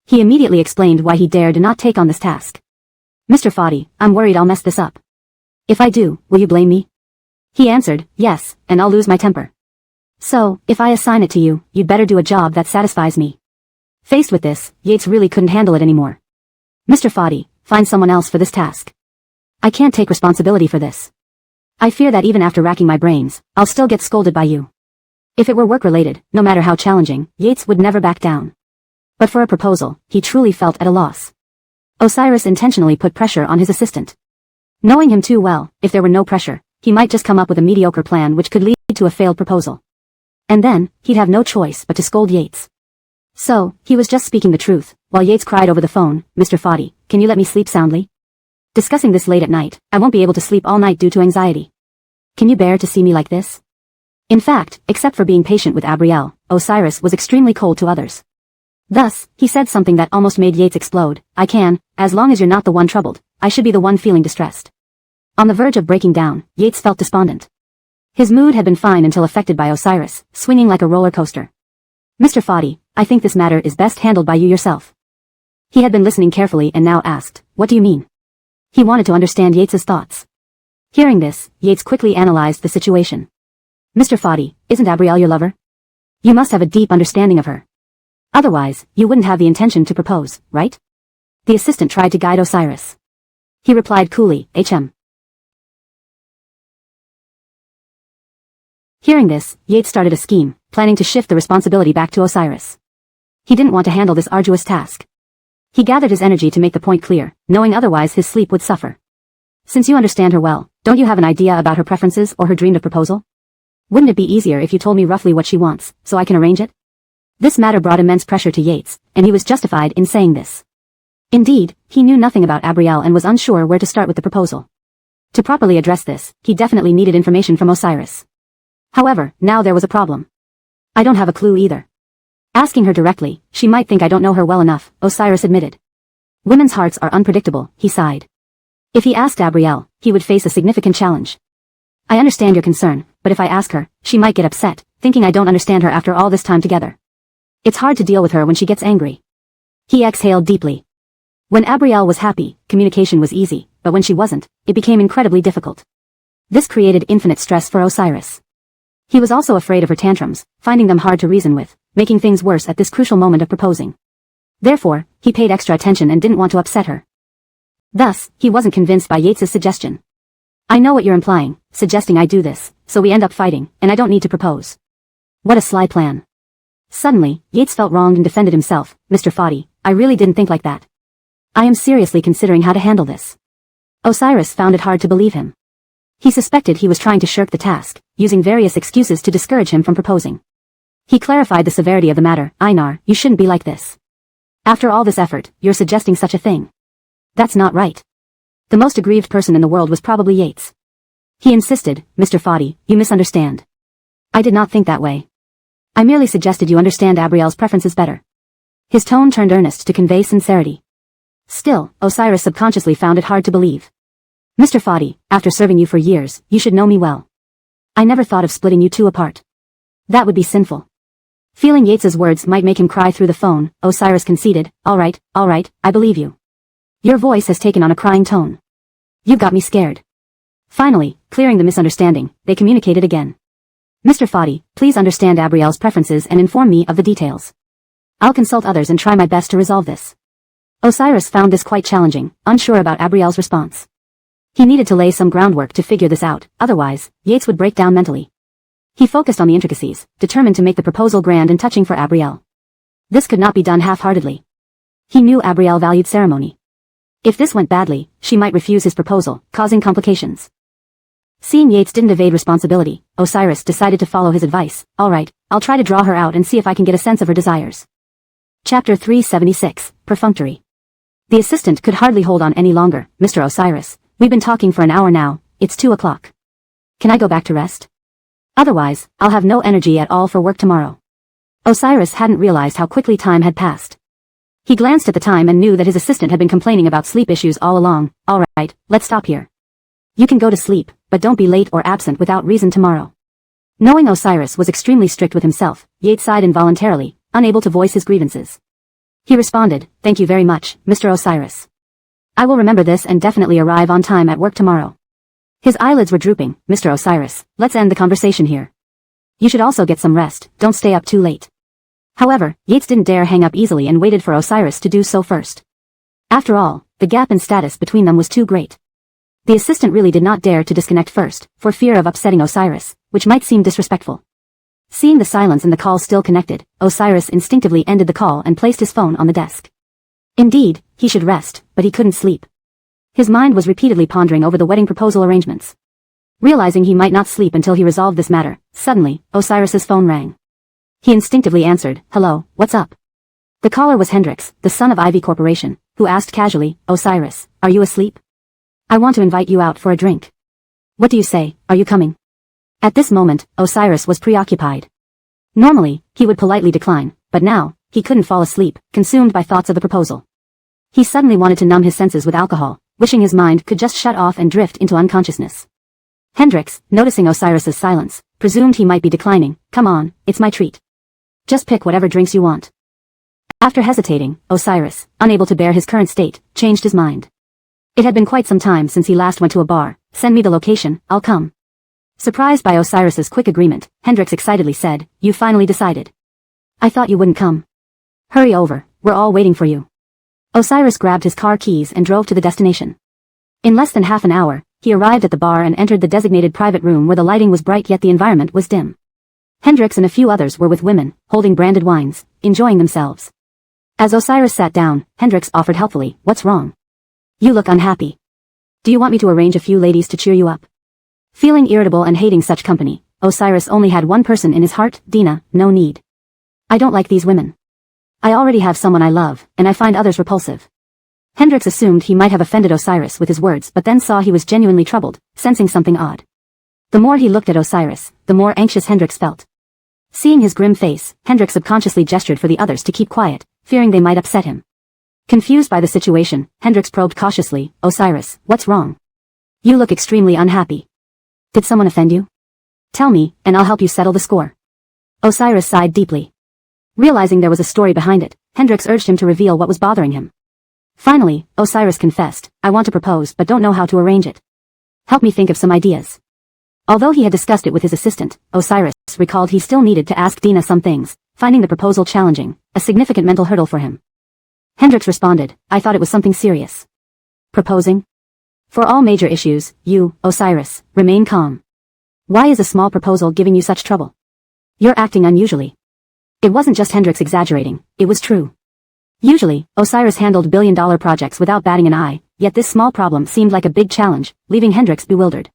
Speaker 1: He immediately explained why he dared not take on this task. Mr. Foddy, I'm worried I'll mess this up. If I do, will you blame me? He answered, yes, and I'll lose my temper. So, if I assign it to you, you'd better do a job that satisfies me. Faced with this, Yates really couldn't handle it anymore. Mr. Foddy, find someone else for this task. I can't take responsibility for this. I fear that even after racking my brains, I'll still get scolded by you. If it were work-related, no matter how challenging, Yates would never back down. But for a proposal, he truly felt at a loss. Osiris intentionally put pressure on his assistant. Knowing him too well, if there were no pressure, he might just come up with a mediocre plan which could lead to a failed proposal. And then, he'd have no choice but to scold Yates. So, he was just speaking the truth, while Yates cried over the phone, Mr. Foddy, can you let me sleep soundly? Discussing this late at night, I won't be able to sleep all night due to anxiety. Can you bear to see me like this? In fact, except for being patient with Abrielle, Osiris was extremely cold to others. Thus, he said something that almost made Yates explode, I can, as long as you're not the one troubled, I should be the one feeling distressed. On the verge of breaking down, Yates felt despondent. His mood had been fine until affected by Osiris, swinging like a roller coaster. Mr. Foddy, I think this matter is best handled by you yourself. He had been listening carefully and now asked, what do you mean? He wanted to understand Yates's thoughts. Hearing this, Yates quickly analyzed the situation. Mr. Foddy, isn't Abrielle your lover? You must have a deep understanding of her. Otherwise, you wouldn't have the intention to propose, right? The assistant tried to guide Osiris. He replied coolly, HM. Hearing this, Yates started a scheme, planning to shift the responsibility back to Osiris. He didn't want to handle this arduous task. He gathered his energy to make the point clear, knowing otherwise his sleep would suffer. Since you understand her well, don't you have an idea about her preferences or her dreamed of proposal? Wouldn't it be easier if you told me roughly what she wants, so I can arrange it? This matter brought immense pressure to Yates, and he was justified in saying this. Indeed, he knew nothing about Abrielle and was unsure where to start with the proposal. To properly address this, he definitely needed information from Osiris. However, now there was a problem. I don't have a clue either. Asking her directly, she might think I don't know her well enough, Osiris admitted. Women's hearts are unpredictable, he sighed. If he asked Abrielle, he would face a significant challenge. I understand your concern, but if I ask her, she might get upset, thinking I don't understand her after all this time together. It's hard to deal with her when she gets angry. He exhaled deeply. When Abrielle was happy, communication was easy, but when she wasn't, it became incredibly difficult. This created infinite stress for Osiris. He was also afraid of her tantrums, finding them hard to reason with, making things worse at this crucial moment of proposing. Therefore, he paid extra attention and didn't want to upset her. Thus, he wasn't convinced by Yates's suggestion. I know what you're implying, suggesting I do this, so we end up fighting, and I don't need to propose. What a sly plan. Suddenly, Yates felt wronged and defended himself. Mr. Foddy, I really didn't think like that. I am seriously considering how to handle this. Osiris found it hard to believe him. He suspected he was trying to shirk the task, using various excuses to discourage him from proposing. He clarified the severity of the matter. Einar, you shouldn't be like this. After all this effort, you're suggesting such a thing. That's not right. The most aggrieved person in the world was probably Yates. He insisted, Mr. Foddy, you misunderstand. I did not think that way. I merely suggested you understand Abrielle's preferences better. His tone turned earnest to convey sincerity. Still, Osiris subconsciously found it hard to believe. Mr. Foddy, after serving you for years, you should know me well. I never thought of splitting you two apart. That would be sinful. Feeling Yates's words might make him cry through the phone, Osiris conceded, all right, I believe you. Your voice has taken on a crying tone. You've got me scared. Finally, clearing the misunderstanding, they communicated again. Mr. Foddy, please understand Abrielle's preferences and inform me of the details. I'll consult others and try my best to resolve this. Osiris found this quite challenging, unsure about Abrielle's response. He needed to lay some groundwork to figure this out, otherwise, Yates would break down mentally. He focused on the intricacies, determined to make the proposal grand and touching for Abrielle. This could not be done half-heartedly. He knew Abrielle valued ceremony. If this went badly, she might refuse his proposal, causing complications. Seeing Yates didn't evade responsibility, Osiris decided to follow his advice. All right, I'll try to draw her out and see if I can get a sense of her desires. Chapter 376, Perfunctory. The assistant could hardly hold on any longer. Mr. Osiris, we've been talking for an hour now, it's 2 o'clock. Can I go back to rest? Otherwise, I'll have no energy at all for work tomorrow. Osiris hadn't realized how quickly time had passed. He glanced at the time and knew that his assistant had been complaining about sleep issues all along. All right, let's stop here. You can go to sleep, but don't be late or absent without reason tomorrow. Knowing Osiris was extremely strict with himself, Yates sighed involuntarily, unable to voice his grievances. He responded, thank you very much, Mr. Osiris. I will remember this and definitely arrive on time at work tomorrow. His eyelids were drooping. Mr. Osiris, let's end the conversation here. You should also get some rest, don't stay up too late. However, Yates didn't dare hang up easily and waited for Osiris to do so first. After all, the gap in status between them was too great. The assistant really did not dare to disconnect first, for fear of upsetting Osiris, which might seem disrespectful. Seeing the silence and the call still connected, Osiris instinctively ended the call and placed his phone on the desk. Indeed, he should rest, but he couldn't sleep. His mind was repeatedly pondering over the wedding proposal arrangements. Realizing he might not sleep until he resolved this matter, suddenly, Osiris's phone rang. He instinctively answered, hello, what's up? The caller was Hendrix, the son of Ivy Corporation, who asked casually, Osiris, are you asleep? I want to invite you out for a drink. What do you say, are you coming? At this moment, Osiris was preoccupied. Normally, he would politely decline, but now, he couldn't fall asleep, consumed by thoughts of the proposal. He suddenly wanted to numb his senses with alcohol, wishing his mind could just shut off and drift into unconsciousness. Hendrix, noticing Osiris's silence, presumed he might be declining. Come on, it's my treat. Just pick whatever drinks you want. After hesitating, Osiris, unable to bear his current state, changed his mind. It had been quite some time since he last went to a bar. Send me the location, I'll come. Surprised by Osiris's quick agreement, Hendrix excitedly said, you finally decided. I thought you wouldn't come. Hurry over, we're all waiting for you. Osiris grabbed his car keys and drove to the destination. In less than half an hour, he arrived at the bar and entered the designated private room where the lighting was bright yet the environment was dim. Hendrix and a few others were with women, holding branded wines, enjoying themselves. As Osiris sat down, Hendrix offered helpfully, "What's wrong? You look unhappy. Do you want me to arrange a few ladies to cheer you up?" Feeling irritable and hating such company, Osiris only had one person in his heart, Dina. "No need. I don't like these women. I already have someone I love, and I find others repulsive." Hendrix assumed he might have offended Osiris with his words but then saw he was genuinely troubled, sensing something odd. The more he looked at Osiris, the more anxious Hendrix felt. Seeing his grim face, Hendrix subconsciously gestured for the others to keep quiet, fearing they might upset him. Confused by the situation, Hendrix probed cautiously, "Osiris, what's wrong? You look extremely unhappy. Did someone offend you? Tell me, and I'll help you settle the score." Osiris sighed deeply. Realizing there was a story behind it, Hendrix urged him to reveal what was bothering him. Finally, Osiris confessed, "I want to propose but don't know how to arrange it. Help me think of some ideas." Although he had discussed it with his assistant, Osiris recalled he still needed to ask Dina some things, finding the proposal challenging, a significant mental hurdle for him. Hendrix responded, "I thought it was something serious." "Proposing? For all major issues, you, Osiris, remain calm. Why is a small proposal giving you such trouble? You're acting unusually." It wasn't just Hendrix exaggerating, it was true. Usually, Osiris handled billion-dollar projects without batting an eye, yet this small problem seemed like a big challenge, leaving Hendrix bewildered.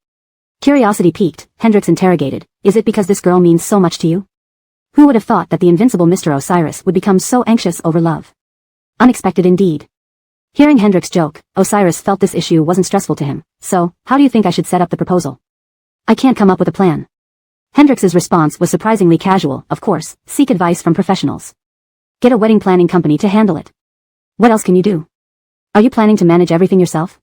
Speaker 1: Curiosity piqued, Hendrix interrogated, "Is it because this girl means so much to you? Who would have thought that the invincible Mr. Osiris would become so anxious over love? Unexpected indeed." Hearing Hendrix joke, Osiris felt this issue wasn't stressful to him. "So, how do you think I should set up the proposal? I can't come up with a plan." Hendrix's response was surprisingly casual, "Of course, seek advice from professionals. Get a wedding planning company to handle it. What else can you do? Are you planning to manage everything yourself?"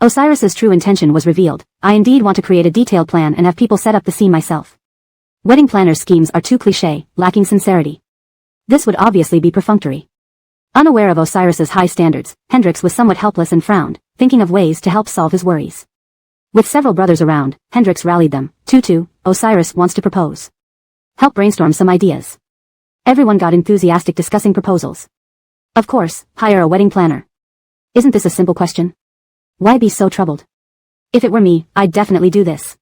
Speaker 1: Osiris's true intention was revealed. "I indeed want to create a detailed plan and have people set up the scene myself. Wedding planners' schemes are too cliché, lacking sincerity. This would obviously be perfunctory." Unaware of Osiris's high standards, Hendrix was somewhat helpless and frowned, thinking of ways to help solve his worries. With several brothers around, Hendrix rallied them. Tutu, Osiris wants to propose. Help brainstorm some ideas." Everyone got enthusiastic discussing proposals. "Of course, hire a wedding planner. Isn't this a simple question? Why be so troubled? If it were me, I'd definitely do this.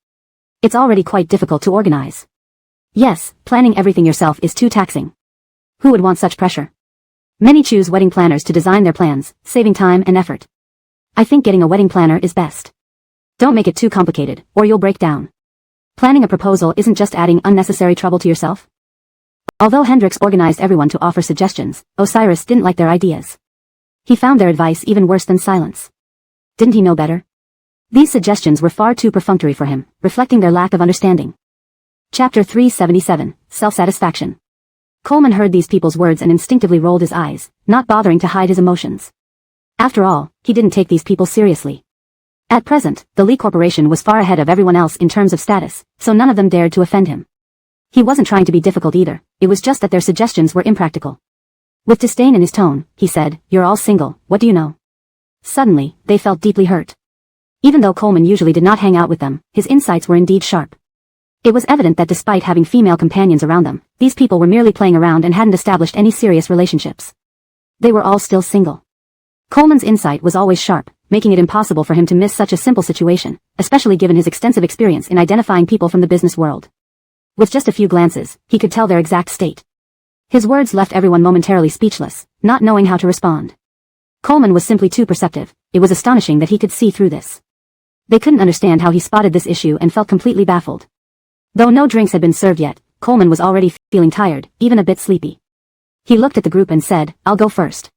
Speaker 1: It's already quite difficult to organize. Yes, planning everything yourself is too taxing. Who would want such pressure? Many choose wedding planners to design their plans, saving time and effort. I think getting a wedding planner is best. Don't make it too complicated, or you'll break down. Planning a proposal isn't just adding unnecessary trouble to yourself." Although Hendrix organized everyone to offer suggestions, Osiris didn't like their ideas. He found their advice even worse than silence. Didn't he know better? These suggestions were far too perfunctory for him, reflecting their lack of understanding. Chapter 377, Self-Satisfaction. Coleman heard these people's words and instinctively rolled his eyes, not bothering to hide his emotions. After all, he didn't take these people seriously. At present, the Lee Corporation was far ahead of everyone else in terms of status, so none of them dared to offend him. He wasn't trying to be difficult either, it was just that their suggestions were impractical. With disdain in his tone, he said, "You're all single, what do you know?" Suddenly, they felt deeply hurt. Even though Coleman usually did not hang out with them, his insights were indeed sharp. It was evident that despite having female companions around them, these people were merely playing around and hadn't established any serious relationships. They were all still single. Coleman's insight was always sharp, making it impossible for him to miss such a simple situation, especially given his extensive experience in identifying people from the business world. With just a few glances, he could tell their exact state. His words left everyone momentarily speechless, not knowing how to respond. Coleman was simply too perceptive. It was astonishing that he could see through this. They couldn't understand how he spotted this issue and felt completely baffled. Though no drinks had been served yet, Coleman was already feeling tired, even a bit sleepy. He looked at the group and said, "I'll go first.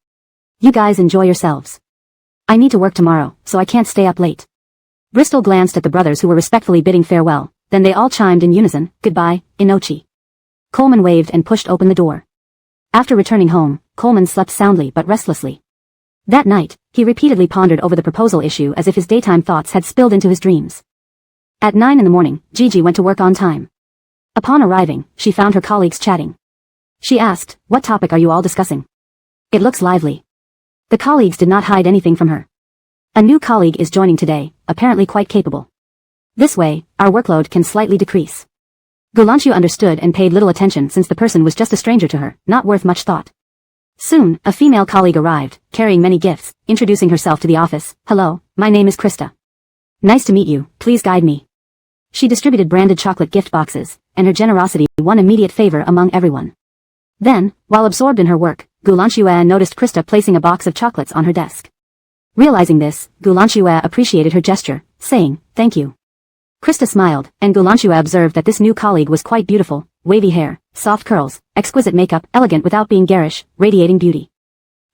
Speaker 1: You guys enjoy yourselves. I need to work tomorrow, so I can't stay up late." Bristol glanced at the brothers who were respectfully bidding farewell, then they all chimed in unison, "Goodbye, Inochi." Coleman waved and pushed open the door. After returning home, Coleman slept soundly but restlessly. That night, he repeatedly pondered over the proposal issue as if his daytime thoughts had spilled into his dreams. At 9 in the morning, Gigi went to work on time. Upon arriving, she found her colleagues chatting. She asked, "What topic are you all discussing? It looks lively." The colleagues did not hide anything from her. "A new colleague is joining today, apparently quite capable. This way, our workload can slightly decrease." Gulanchu understood and paid little attention since the person was just a stranger to her, not worth much thought. Soon, a female colleague arrived, carrying many gifts, introducing herself to the office. "Hello, my name is Krista. Nice to meet you, please guide me." She distributed branded chocolate gift boxes, and her generosity won immediate favor among everyone. Then, while absorbed in her work, Gulanxue noticed Krista placing a box of chocolates on her desk. Realizing this, Gulanxue appreciated her gesture, saying, "Thank you." Krista smiled, and Gulanxue observed that this new colleague was quite beautiful, wavy hair, soft curls, exquisite makeup, elegant without being garish, radiating beauty.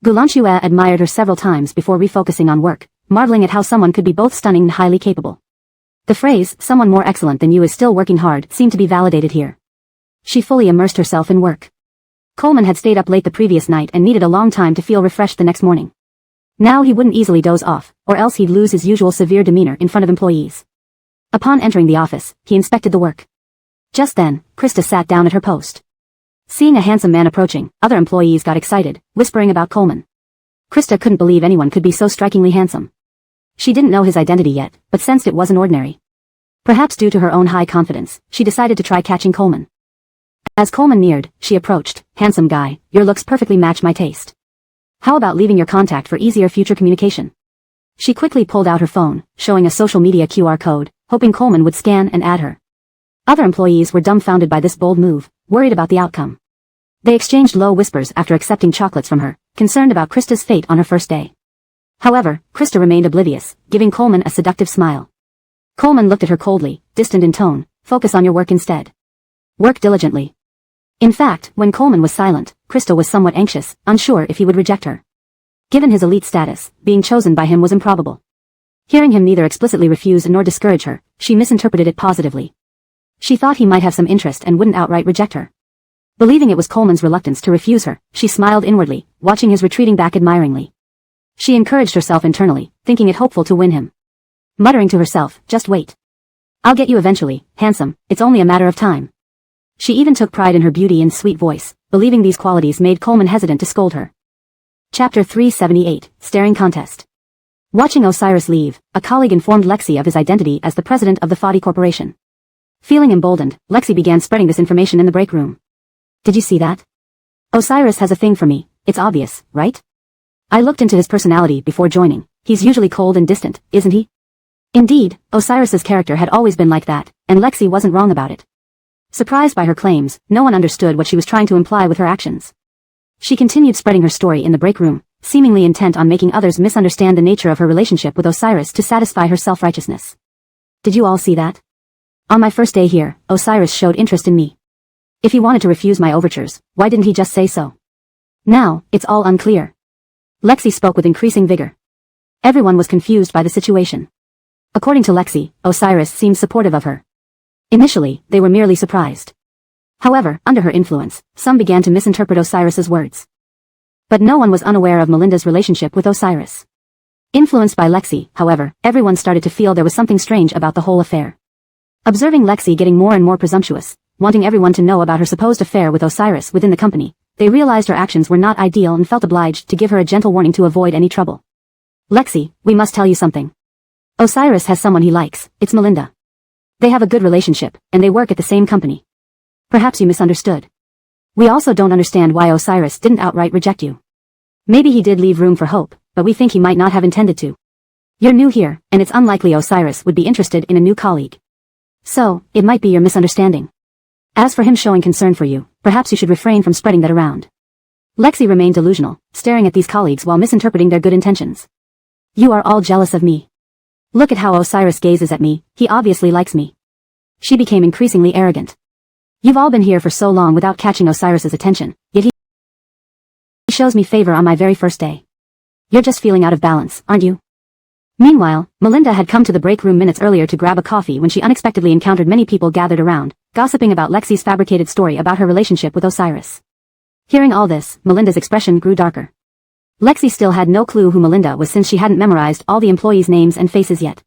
Speaker 1: Gulanxue admired her several times before refocusing on work, marveling at how someone could be both stunning and highly capable. The phrase, "someone more excellent than you is still working hard," seemed to be validated here. She fully immersed herself in work. Coleman had stayed up late the previous night and needed a long time to feel refreshed the next morning. Now he wouldn't easily doze off, or else he'd lose his usual severe demeanor in front of employees. Upon entering the office, he inspected the work. Just then, Krista sat down at her post. Seeing a handsome man approaching, other employees got excited, whispering about Coleman. Krista couldn't believe anyone could be so strikingly handsome. She didn't know his identity yet, but sensed it wasn't ordinary. Perhaps due to her own high confidence, she decided to try catching Coleman. As Coleman neared, she approached. "Handsome guy, your looks perfectly match my taste. How about leaving your contact for easier future communication?" She quickly pulled out her phone, showing a social media QR code, hoping Coleman would scan and add her. Other employees were dumbfounded by this bold move, worried about the outcome. They exchanged low whispers after accepting chocolates from her, concerned about Krista's fate on her first day. However, Krista remained oblivious, giving Coleman a seductive smile. Coleman looked at her coldly, distant in tone. "Focus on your work instead. Work diligently." In fact, when Coleman was silent, Krista was somewhat anxious, unsure if he would reject her. Given his elite status, being chosen by him was improbable. Hearing him neither explicitly refuse nor discourage her, she misinterpreted it positively. She thought he might have some interest and wouldn't outright reject her. Believing it was Coleman's reluctance to refuse her, she smiled inwardly, watching his retreating back admiringly. She encouraged herself internally, thinking it hopeful to win him. Muttering to herself, "Just wait. I'll get you eventually, handsome, it's only a matter of time." She even took pride in her beauty and sweet voice, believing these qualities made Coleman hesitant to scold her. Chapter 378, Staring Contest. Watching Osiris leave, a colleague informed Lexi of his identity as the president of the Fadi Corporation. Feeling emboldened, Lexi began spreading this information in the break room. "Did you see that? Osiris has a thing for me, it's obvious, right? I looked into his personality before joining. He's usually cold and distant, isn't he?" Indeed, Osiris's character had always been like that, and Lexi wasn't wrong about it. Surprised by her claims, no one understood what she was trying to imply with her actions. She continued spreading her story in the break room, seemingly intent on making others misunderstand the nature of her relationship with Osiris to satisfy her self-righteousness. "Did you all see that? On my first day here, Osiris showed interest in me. If he wanted to refuse my overtures, why didn't he just say so? Now, it's all unclear." Lexi spoke with increasing vigor. Everyone was confused by the situation. According to Lexi, Osiris seemed supportive of her. Initially, they were merely surprised. However, under her influence, some began to misinterpret Osiris's words. But no one was unaware of Melinda's relationship with Osiris. Influenced by Lexi, however, everyone started to feel there was something strange about the whole affair. Observing Lexi getting more and more presumptuous, wanting everyone to know about her supposed affair with Osiris within the company, they realized her actions were not ideal and felt obliged to give her a gentle warning to avoid any trouble. "Lexi, we must tell you something. Osiris has someone he likes, it's Melinda. They have a good relationship, and they work at the same company. Perhaps you misunderstood. We also don't understand why Osiris didn't outright reject you. Maybe he did leave room for hope, but we think he might not have intended to. You're new here, and it's unlikely Osiris would be interested in a new colleague. So, it might be your misunderstanding. As for him showing concern for you, perhaps you should refrain from spreading that around." Lexi remained delusional, staring at these colleagues while misinterpreting their good intentions. "You are all jealous of me. Look at how Osiris gazes at me, he obviously likes me." She became increasingly arrogant. "You've all been here for so long without catching Osiris's attention, yet he shows me favor on my very first day. You're just feeling out of balance, aren't you?" Meanwhile, Melinda had come to the break room minutes earlier to grab a coffee when she unexpectedly encountered many people gathered around, gossiping about Lexi's fabricated story about her relationship with Osiris. Hearing all this, Melinda's expression grew darker. Lexi still had no clue who Melinda was since she hadn't memorized all the employees' names and faces yet.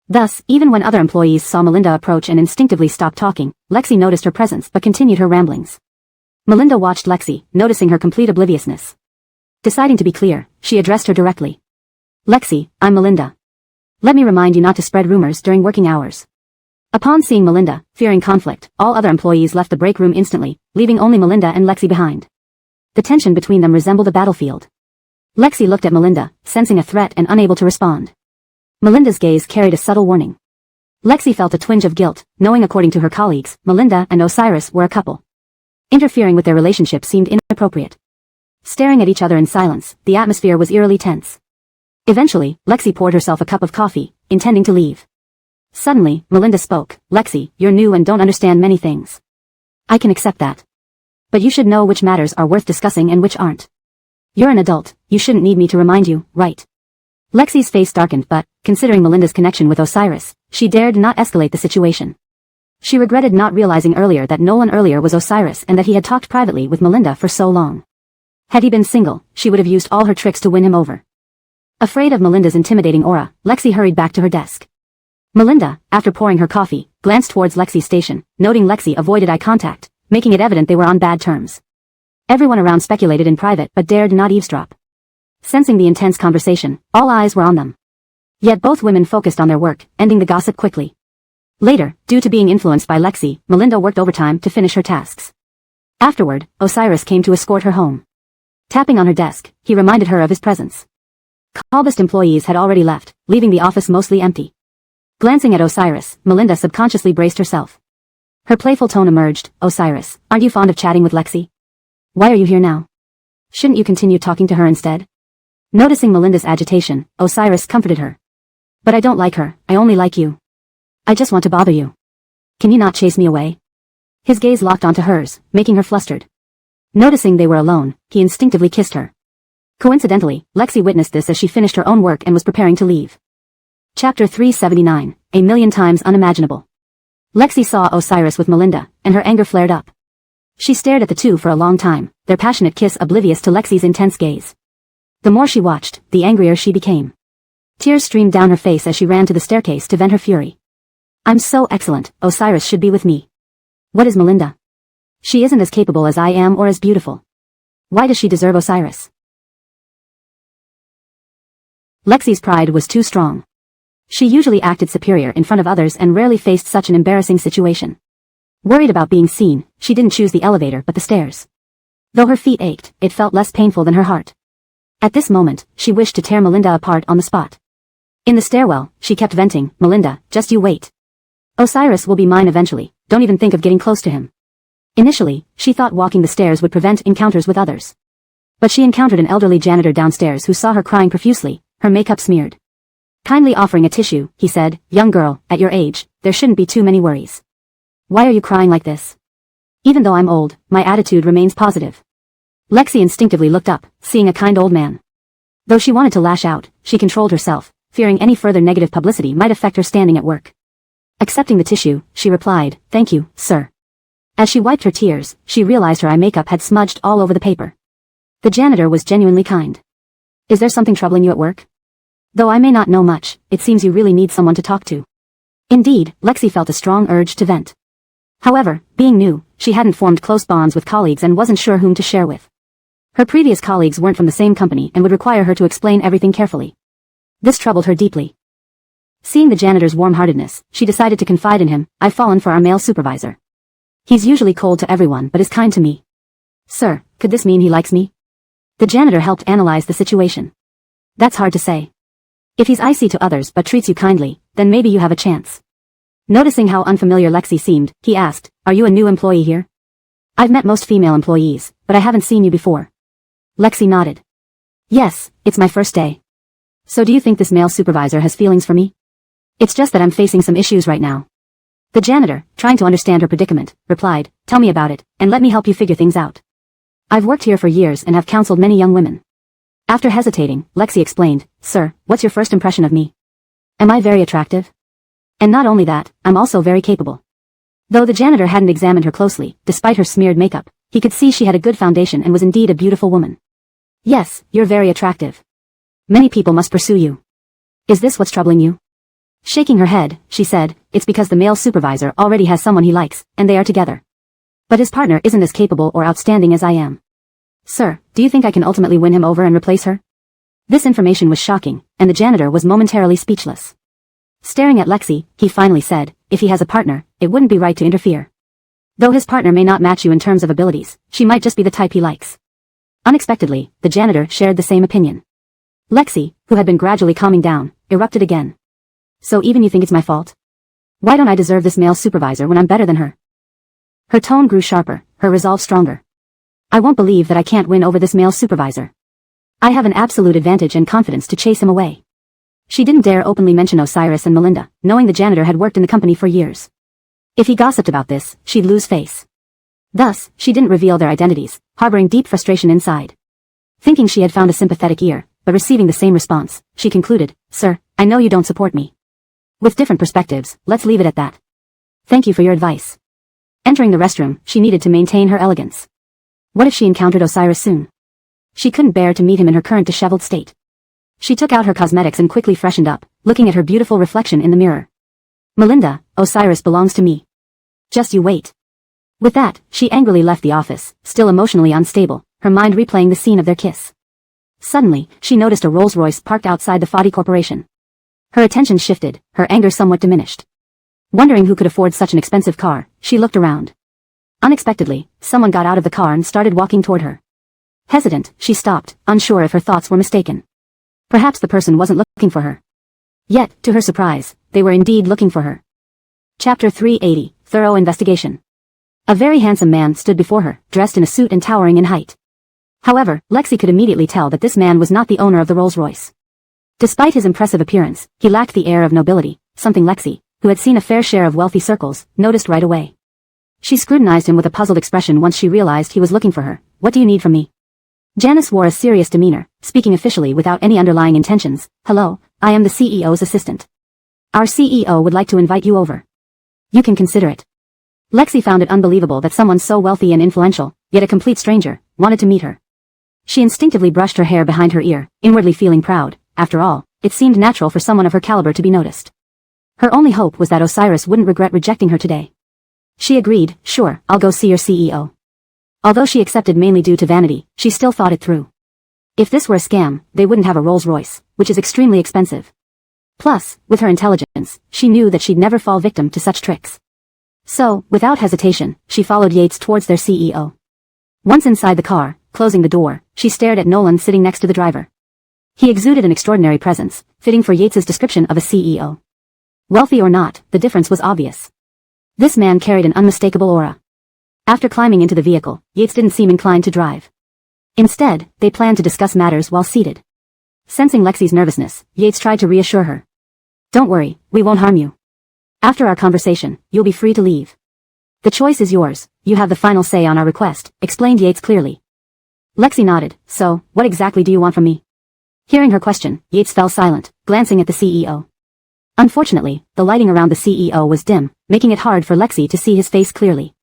Speaker 1: Thus, even when other employees saw Melinda approach and instinctively stopped talking, Lexi noticed her presence but continued her ramblings. Melinda watched Lexi, noticing her complete obliviousness. Deciding to be clear, she addressed her directly. "Lexi, I'm Melinda. Let me remind you not to spread rumors during working hours." Upon seeing Melinda, fearing conflict, all other employees left the break room instantly, leaving only Melinda and Lexi behind. The tension between them resembled a battlefield. Lexi looked at Melinda, sensing a threat and unable to respond. Melinda's gaze carried a subtle warning. Lexi felt a twinge of guilt, knowing according to her colleagues, Melinda and Osiris were a couple. Interfering with their relationship seemed inappropriate. Staring at each other in silence, the atmosphere was eerily tense. Eventually, Lexi poured herself a cup of coffee, intending to leave. Suddenly, Melinda spoke. Lexi, you're new and don't understand many things. I can accept that. But you should know which matters are worth discussing and which aren't. You're an adult, you shouldn't need me to remind you, right? Lexi's face darkened but, considering Melinda's connection with Osiris, she dared not escalate the situation. She regretted not realizing earlier that Nolan earlier was Osiris and that he had talked privately with Melinda for so long. Had he been single, she would have used all her tricks to win him over. Afraid of Melinda's intimidating aura, Lexi hurried back to her desk. Melinda, after pouring her coffee, glanced towards Lexi's station, noting Lexi avoided eye contact, making it evident they were on bad terms. Everyone around speculated in private but dared not eavesdrop. Sensing the intense conversation, all eyes were on them. Yet both women focused on their work, ending the gossip quickly. Later, due to being influenced by Lexi, Melinda worked overtime to finish her tasks. Afterward, Osiris came to escort her home. Tapping on her desk, he reminded her of his presence. Callbest employees had already left, leaving the office mostly empty. Glancing at Osiris, Melinda subconsciously braced herself. Her playful tone emerged. Osiris, aren't you fond of chatting with Lexi? Why are you here now? Shouldn't you continue talking to her instead? Noticing Melinda's agitation, Osiris comforted her. But I don't like her, I only like you. I just want to bother you. Can you not chase me away? His gaze locked onto hers, making her flustered. Noticing they were alone, he instinctively kissed her. Coincidentally, Lexi witnessed this as she finished her own work and was preparing to leave. Chapter 379, A Million Times Unimaginable. Lexi saw Osiris with Melinda, and her anger flared up. She stared at the two for a long time, their passionate kiss oblivious to Lexi's intense gaze. The more she watched, the angrier she became. Tears streamed down her face as she ran to the staircase to vent her fury. I'm so excellent, Osiris should be with me. What is Melinda? She isn't as capable as I am or as beautiful. Why does she deserve Osiris? Lexi's pride was too strong. She usually acted superior in front of others and rarely faced such an embarrassing situation. Worried about being seen, she didn't choose the elevator but the stairs. Though her feet ached, it felt less painful than her heart. At this moment, she wished to tear Melinda apart on the spot. In the stairwell, she kept venting, Melinda, just you wait. Osiris will be mine eventually, don't even think of getting close to him. Initially, she thought walking the stairs would prevent encounters with others. But she encountered an elderly janitor downstairs who saw her crying profusely, her makeup smeared. Kindly offering a tissue, he said, young girl, at your age, there shouldn't be too many worries. Why are you crying like this? Even though I'm old, my attitude remains positive. Lexi instinctively looked up, seeing a kind old man. Though she wanted to lash out, she controlled herself, fearing any further negative publicity might affect her standing at work. Accepting the tissue, she replied, thank you, sir. As she wiped her tears, she realized her eye makeup had smudged all over the paper. The janitor was genuinely kind. Is there something troubling you at work? Though I may not know much, it seems you really need someone to talk to. Indeed, Lexi felt a strong urge to vent. However, being new, she hadn't formed close bonds with colleagues and wasn't sure whom to share with. Her previous colleagues weren't from the same company and would require her to explain everything carefully. This troubled her deeply. Seeing the janitor's warm-heartedness, she decided to confide in him. I've fallen for our male supervisor. He's usually cold to everyone but is kind to me. Sir, could this mean he likes me? The janitor helped analyze the situation. That's hard to say. If he's icy to others but treats you kindly, then maybe you have a chance. Noticing how unfamiliar Lexi seemed, he asked, are you a new employee here? I've met most female employees, but I haven't seen you before. Lexi nodded. Yes, it's my first day. So do you think this male supervisor has feelings for me? It's just that I'm facing some issues right now. The janitor, trying to understand her predicament, replied, tell me about it, and let me help you figure things out. I've worked here for years and have counseled many young women. After hesitating, Lexi explained, sir, what's your first impression of me? Am I very attractive? And not only that, I'm also very capable. Though the janitor hadn't examined her closely, despite her smeared makeup, he could see she had a good foundation and was indeed a beautiful woman. Yes, you're very attractive. Many people must pursue you. Is this what's troubling you? Shaking her head, she said, it's because the male supervisor already has someone he likes, and they are together. But his partner isn't as capable or outstanding as I am. Sir, do you think I can ultimately win him over and replace her? This information was shocking, and the janitor was momentarily speechless. Staring at Lexi, he finally said, if he has a partner, it wouldn't be right to interfere. Though his partner may not match you in terms of abilities, she might just be the type he likes. Unexpectedly, the janitor shared the same opinion. Lexi, who had been gradually calming down, erupted again. So even you think it's my fault? Why don't I deserve this male supervisor when I'm better than her? Her tone grew sharper, her resolve stronger. I won't believe that I can't win over this male supervisor. I have an absolute advantage and confidence to chase him away. She didn't dare openly mention Osiris and Melinda, knowing the janitor had worked in the company for years. If he gossiped about this, she'd lose face. Thus, she didn't reveal their identities, harboring deep frustration inside. Thinking she had found a sympathetic ear, but receiving the same response, she concluded, "Sir, I know you don't support me. With different perspectives, let's leave it at that. Thank you for your advice." Entering the restroom, she needed to maintain her elegance. What if she encountered Osiris soon? She couldn't bear to meet him in her current disheveled state. She took out her cosmetics and quickly freshened up, looking at her beautiful reflection in the mirror. "Melinda, Osiris belongs to me. Just you wait." With that, she angrily left the office, still emotionally unstable, her mind replaying the scene of their kiss. Suddenly, she noticed a Rolls-Royce parked outside the Foddy Corporation. Her attention shifted, her anger somewhat diminished. Wondering who could afford such an expensive car, she looked around. Unexpectedly, someone got out of the car and started walking toward her. Hesitant, she stopped, unsure if her thoughts were mistaken. Perhaps the person wasn't looking for her. Yet, to her surprise, they were indeed looking for her. Chapter 380, Thorough Investigation. A very handsome man stood before her, dressed in a suit and towering in height. However, Lexi could immediately tell that this man was not the owner of the Rolls-Royce. Despite his impressive appearance, he lacked the air of nobility, something Lexi, who had seen a fair share of wealthy circles, noticed right away. She scrutinized him with a puzzled expression once she realized he was looking for her. "What do you need from me?" Janice wore a serious demeanor, speaking officially without any underlying intentions. "Hello, I am the CEO's assistant. Our CEO would like to invite you over. You can consider it." Lexi found it unbelievable that someone so wealthy and influential, yet a complete stranger, wanted to meet her. She instinctively brushed her hair behind her ear, inwardly feeling proud. After all, it seemed natural for someone of her caliber to be noticed. Her only hope was that Osiris wouldn't regret rejecting her today. She agreed, "Sure, I'll go see your CEO." Although she accepted mainly due to vanity, she still thought it through. If this were a scam, they wouldn't have a Rolls-Royce, which is extremely expensive. Plus, with her intelligence, she knew that she'd never fall victim to such tricks. So, without hesitation, she followed Yates towards their CEO. Once inside the car, closing the door, she stared at Nolan sitting next to the driver. He exuded an extraordinary presence, fitting for Yates's description of a CEO. Wealthy or not, the difference was obvious. This man carried an unmistakable aura. After climbing into the vehicle, Yates didn't seem inclined to drive. Instead, they planned to discuss matters while seated. Sensing Lexi's nervousness, Yates tried to reassure her. "Don't worry, we won't harm you. After our conversation, you'll be free to leave. The choice is yours, you have the final say on our request," explained Yates clearly. Lexi nodded. "So, what exactly do you want from me?" Hearing her question, Yates fell silent, glancing at the CEO. Unfortunately, the lighting around the CEO was dim, making it hard for Lexi to see his face clearly.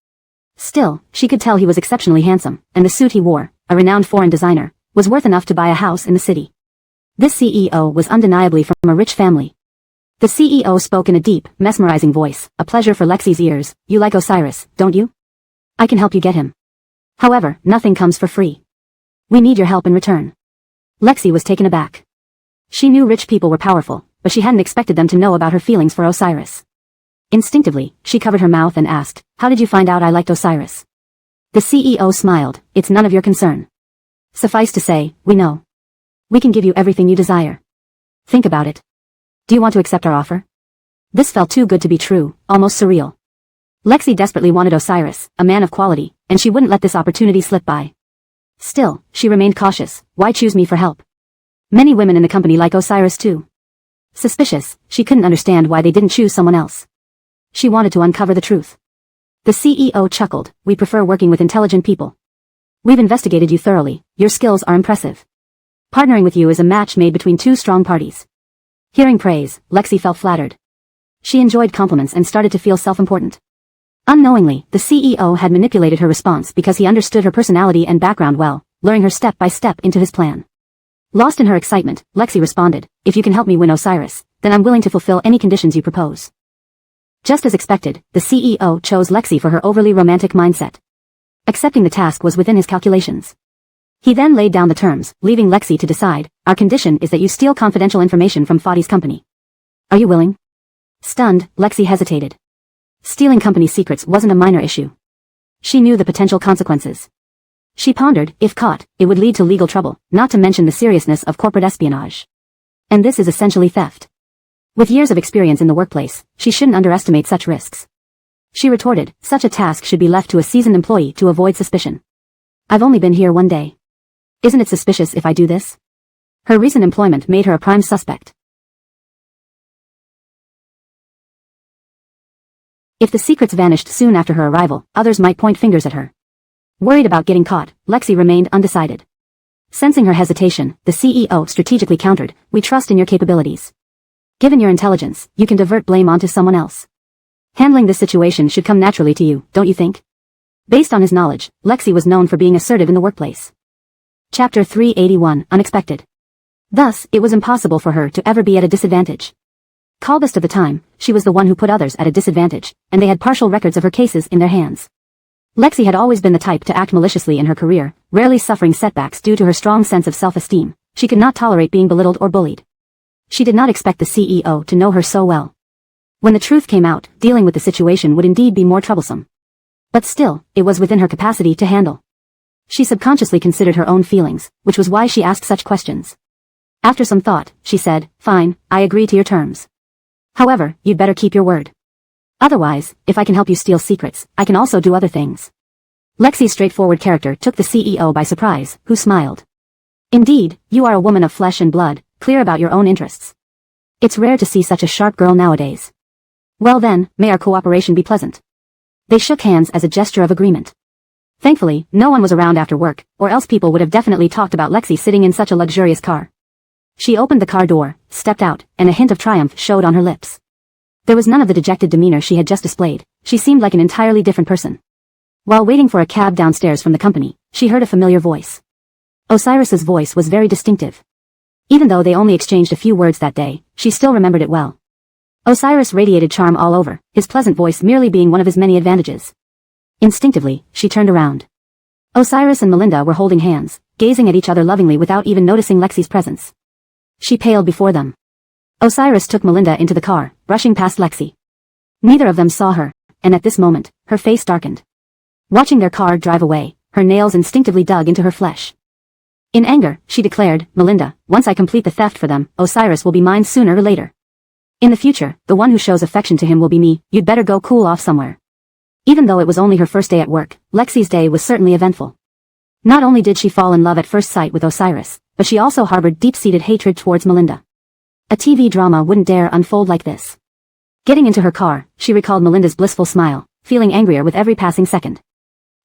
Speaker 1: Still, she could tell he was exceptionally handsome, and the suit he wore, a renowned foreign designer, was worth enough to buy a house in the city. This CEO was undeniably from a rich family. The CEO spoke in a deep, mesmerizing voice, a pleasure for Lexi's ears. "You like Osiris, don't you? I can help you get him. However, nothing comes for free. We need your help in return." Lexi was taken aback. She knew rich people were powerful, but she hadn't expected them to know about her feelings for Osiris. Instinctively, she covered her mouth and asked, "How did you find out I liked Osiris?" The CEO smiled. "It's none of your concern. Suffice to say, we know. We can give you everything you desire. Think about it. Do you want to accept our offer?" This felt too good to be true, almost surreal. Lexi desperately wanted Osiris, a man of quality, and she wouldn't let this opportunity slip by. Still, she remained cautious. Why choose me for help? Many women in the company like Osiris too. Suspicious, she couldn't understand why they didn't choose someone else. She wanted to uncover the truth. The CEO chuckled. "We prefer working with intelligent people. We've investigated you thoroughly, your skills are impressive. Partnering with you is a match made between two strong parties." Hearing praise, Lexi felt flattered. She enjoyed compliments and started to feel self-important. Unknowingly, the CEO had manipulated her response because he understood her personality and background well, luring her step by step into his plan. Lost in her excitement, Lexi responded, "If you can help me win Osiris, then I'm willing to fulfill any conditions you propose." Just as expected, the CEO chose Lexi for her overly romantic mindset. Accepting the task was within his calculations. He then laid down the terms, leaving Lexi to decide. "Our condition is that you steal confidential information from Foddy's company. Are you willing?" Stunned, Lexi hesitated. Stealing company secrets wasn't a minor issue. She knew the potential consequences. She pondered, if caught, it would lead to legal trouble, not to mention the seriousness of corporate espionage. And this is essentially theft. With years of experience in the workplace, she shouldn't underestimate such risks. She retorted, "Such a task should be left to a seasoned employee to avoid suspicion." I've only been here one day. Isn't it suspicious if I do this? Her recent employment made her a prime suspect. If the secrets vanished soon after her arrival, others might point fingers at her. Worried about getting caught, Lexi remained undecided. Sensing her hesitation, the CEO strategically countered, "We trust in your capabilities. Given your intelligence, you can divert blame onto someone else. Handling this situation should come naturally to you, don't you think?" Based on his knowledge, Lexi was known for being assertive in the workplace. Chapter 381, Unexpected. Thus, it was impossible for her to ever be at a disadvantage. Callbest of the time, she was the one who put others at a disadvantage, and they had partial records of her cases in their hands. Lexi had always been the type to act maliciously in her career, rarely suffering setbacks due to her strong sense of self-esteem. She could not tolerate being belittled or bullied. She did not expect the CEO to know her so well. When the truth came out, dealing with the situation would indeed be more troublesome. But still, it was within her capacity to handle. She subconsciously considered her own feelings, which was why she asked such questions. After some thought, she said, "Fine, I agree to your terms. However, you'd better keep your word. Otherwise, if I can help you steal secrets, I can also do other things." Lexi's straightforward character took the CEO by surprise, who smiled. "Indeed, you are a woman of flesh and blood, clear about your own interests. It's rare to see such a sharp girl nowadays. Well then, may our cooperation be pleasant." They shook hands as a gesture of agreement. Thankfully, no one was around after work, or else people would have definitely talked about Lexi sitting in such a luxurious car. She opened the car door, stepped out, and a hint of triumph showed on her lips. There was none of the dejected demeanor she had just displayed. She seemed like an entirely different person. While waiting for a cab downstairs from the company, she heard a familiar voice. Osiris's voice was very distinctive. Even though they only exchanged a few words that day, she still remembered it well. Osiris radiated charm all over, his pleasant voice merely being one of his many advantages. Instinctively, she turned around. Osiris and Melinda were holding hands, gazing at each other lovingly without even noticing Lexi's presence. She paled before them. Osiris took Melinda into the car, brushing past Lexi. Neither of them saw her, and at this moment, her face darkened. Watching their car drive away, her nails instinctively dug into her flesh. In anger, she declared, "Melinda, once I complete the theft for them, Osiris will be mine sooner or later. In the future, the one who shows affection to him will be me. You'd better go cool off somewhere." Even though it was only her first day at work, Lexi's day was certainly eventful. Not only did she fall in love at first sight with Osiris, but she also harbored deep-seated hatred towards Melinda. A TV drama wouldn't dare unfold like this. Getting into her car, she recalled Melinda's blissful smile, feeling angrier with every passing second.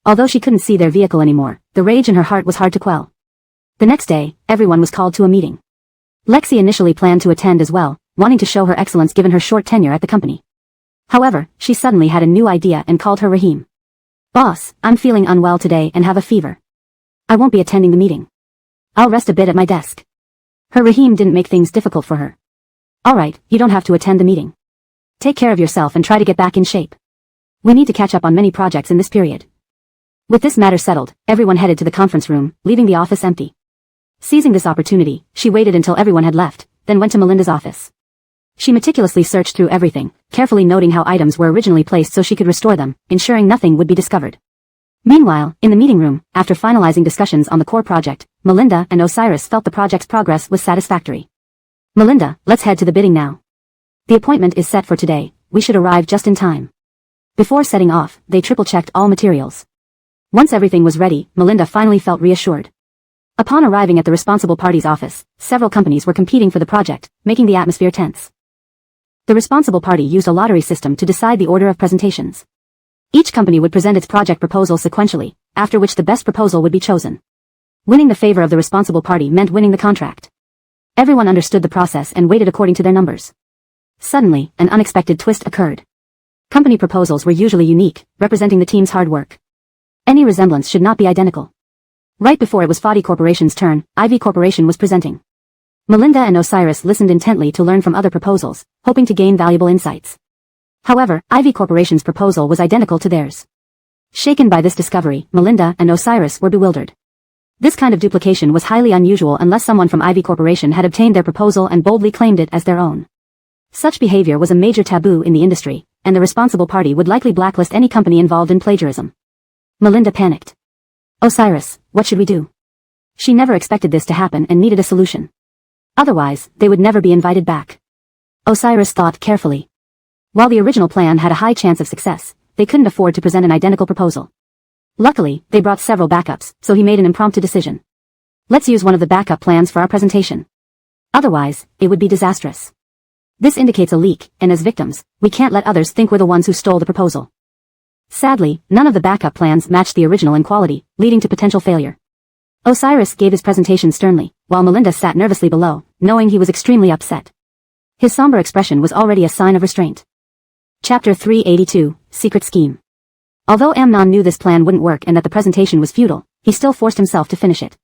Speaker 1: Although she couldn't see their vehicle anymore, the rage in her heart was hard to quell. The next day, everyone was called to a meeting. Lexi initially planned to attend as well, wanting to show her excellence given her short tenure at the company. However, she suddenly had a new idea and called her Rahim. "Boss, I'm feeling unwell today and have a fever. I won't be attending the meeting. I'll rest a bit at my desk." Her Rahim didn't make things difficult for her. "Alright, you don't have to attend the meeting. Take care of yourself and try to get back in shape. We need to catch up on many projects in this period." With this matter settled, everyone headed to the conference room, leaving the office empty. Seizing this opportunity, she waited until everyone had left, then went to Melinda's office. She meticulously searched through everything, carefully noting how items were originally placed so she could restore them, ensuring nothing would be discovered. Meanwhile, in the meeting room, after finalizing discussions on the core project, Melinda and Osiris felt the project's progress was satisfactory. "Melinda, let's head to the bidding now. The appointment is set for today. We should arrive just in time." Before setting off, they triple-checked all materials. Once everything was ready, Melinda finally felt reassured. Upon arriving at the responsible party's office, several companies were competing for the project, making the atmosphere tense. The responsible party used a lottery system to decide the order of presentations. Each company would present its project proposal sequentially, after which the best proposal would be chosen. Winning the favor of the responsible party meant winning the contract. Everyone understood the process and waited according to their numbers. Suddenly, an unexpected twist occurred. Company proposals were usually unique, representing the team's hard work. Any resemblance should not be identical. Right before it was Fadi Corporation's turn, Ivy Corporation was presenting. Melinda and Osiris listened intently to learn from other proposals, hoping to gain valuable insights. However, Ivy Corporation's proposal was identical to theirs. Shaken by this discovery, Melinda and Osiris were bewildered. This kind of duplication was highly unusual unless someone from Ivy Corporation had obtained their proposal and boldly claimed it as their own. Such behavior was a major taboo in the industry, and the responsible party would likely blacklist any company involved in plagiarism. Melinda panicked. "Osiris, what should we do?" She never expected this to happen and needed a solution. Otherwise, they would never be invited back. Osiris thought carefully. While the original plan had a high chance of success, they couldn't afford to present an identical proposal. Luckily, they brought several backups, so he made an impromptu decision. Let's use one of the backup plans for our presentation. Otherwise, it would be disastrous. This indicates a leak, and as victims, we can't let others think we're the ones who stole the proposal. Sadly, none of the backup plans matched the original in quality, leading to potential failure. Osiris gave his presentation sternly, while Melinda sat nervously below, knowing he was extremely upset. His somber expression was already a sign of restraint. Chapter 382, Secret Scheme. Although Amnon knew this plan wouldn't work and that the presentation was futile, he still forced himself to finish it.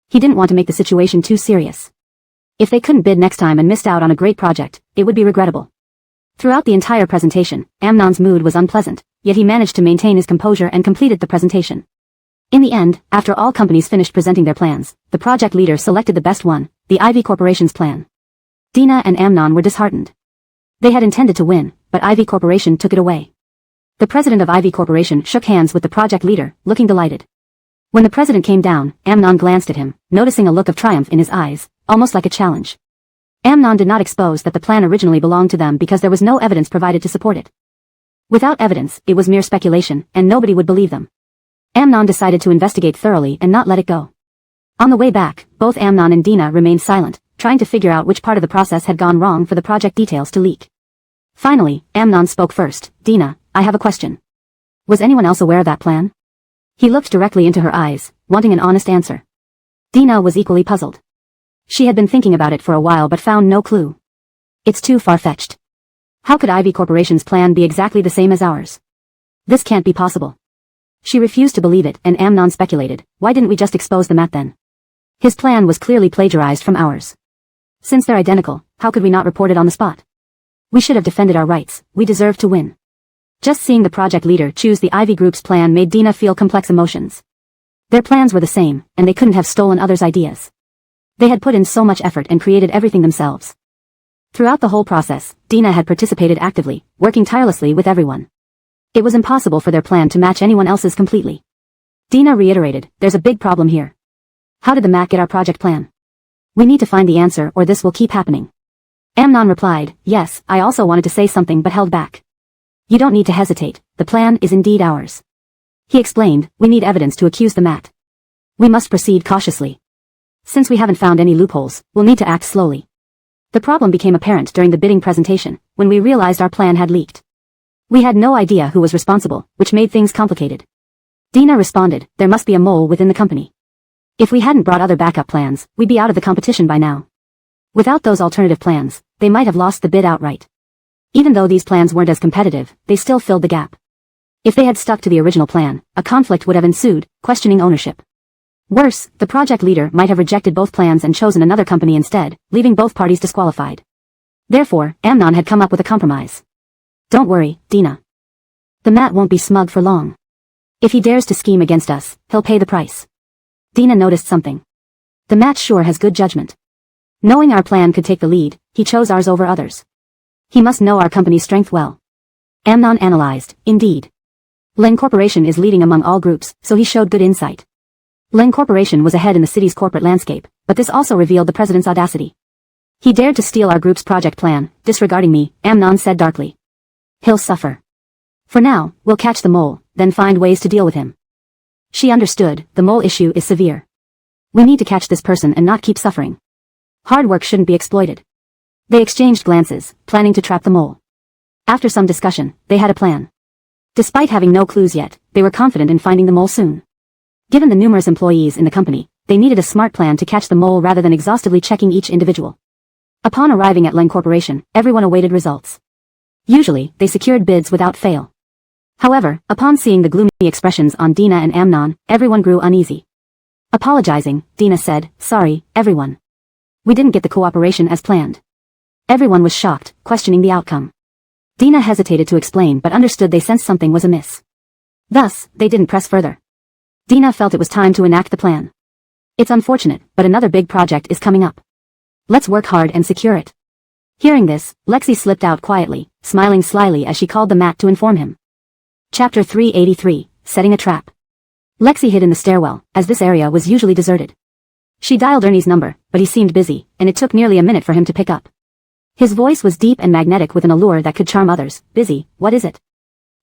Speaker 1: He didn't want to make the situation too serious. If they couldn't bid next time and missed out on a great project, it would be regrettable. Throughout the entire presentation, Amnon's mood was unpleasant, yet he managed to maintain his composure and completed the presentation. In the end, after all companies finished presenting their plans, the project leader selected the best one, the Ivy Corporation's plan. Dina and Amnon were disheartened. They had intended to win, but Ivy Corporation took it away. The president of Ivy Corporation shook hands with the project leader, looking delighted. When the president came down, Amnon glanced at him, noticing a look of triumph in his eyes, almost like a challenge. Amnon did not expose that the plan originally belonged to them because there was no evidence provided to support it. Without evidence, it was mere speculation, and nobody would believe them. Amnon decided to investigate thoroughly and not let it go. On the way back, both Amnon and Dina remained silent, trying to figure out which part of the process had gone wrong for the project details to leak. Finally, Amnon spoke first. Dina, I have a question. Was anyone else aware of that plan? He looked directly into her eyes, wanting an honest answer. Dina was equally puzzled. She had been thinking about it for a while but found no clue. It's too far-fetched. How could Ivy Corporation's plan be exactly the same as ours? This can't be possible. She refused to believe it, and Amnon speculated, why didn't we just expose the mat then? His plan was clearly plagiarized from ours. Since they're identical, how could we not report it on the spot? We should have defended our rights. We deserve to win. Just seeing the project leader choose the Ivy Group's plan made Dina feel complex emotions. Their plans were the same, and they couldn't have stolen others' ideas. They had put in so much effort and created everything themselves. Throughout the whole process, Dina had participated actively, working tirelessly with everyone. It was impossible for their plan to match anyone else's completely. Dina reiterated, there's a big problem here. How did the Mat get our project plan? We need to find the answer or this will keep happening. Amnon replied, yes, I also wanted to say something but held back. You don't need to hesitate, the plan is indeed ours. He explained, we need evidence to accuse the Mat. We must proceed cautiously. Since we haven't found any loopholes, we'll need to act slowly. The problem became apparent during the bidding presentation, when we realized our plan had leaked. We had no idea who was responsible, which made things complicated. Dina responded, there must be a mole within the company. If we hadn't brought other backup plans, we'd be out of the competition by now. Without those alternative plans, they might have lost the bid outright. Even though these plans weren't as competitive, they still filled the gap. If they had stuck to the original plan, a conflict would have ensued, questioning ownership. Worse, the project leader might have rejected both plans and chosen another company instead, leaving both parties disqualified. Therefore, Amnon had come up with a compromise. Don't worry, Dina. The Mat won't be smug for long. If he dares to scheme against us, he'll pay the price. Dina noticed something. The Mat sure has good judgment. Knowing our plan could take the lead, he chose ours over others. He must know our company's strength well. Amnon analyzed, indeed. Len Corporation is leading among all groups, so he showed good insight. Len Corporation was ahead in the city's corporate landscape, but this also revealed the president's audacity. He dared to steal our group's project plan, disregarding me, Amnon said darkly. He'll suffer. For now, we'll catch the mole, then find ways to deal with him. She understood, the mole issue is severe. We need to catch this person and not keep suffering. Hard work shouldn't be exploited. They exchanged glances, planning to trap the mole. After some discussion, they had a plan. Despite having no clues yet, they were confident in finding the mole soon. Given the numerous employees in the company, they needed a smart plan to catch the mole rather than exhaustively checking each individual. Upon arriving at Len Corporation, everyone awaited results. Usually, they secured bids without fail. However, upon seeing the gloomy expressions on Dina and Amnon, everyone grew uneasy. Apologizing, Dina said, sorry, everyone. We didn't get the cooperation as planned. Everyone was shocked, questioning the outcome. Dina hesitated to explain but understood they sensed something was amiss. Thus, they didn't press further. Dina felt it was time to enact the plan. It's unfortunate, but another big project is coming up. Let's work hard and secure it. Hearing this, Lexi slipped out quietly, smiling slyly as she called the Mat to inform him. Chapter 383, Setting a Trap. Lexi hid in the stairwell, as this area was usually deserted. She dialed Ernie's number, but he seemed busy, and it took nearly a minute for him to pick up. His voice was deep and magnetic with an allure that could charm others. Busy, what is it?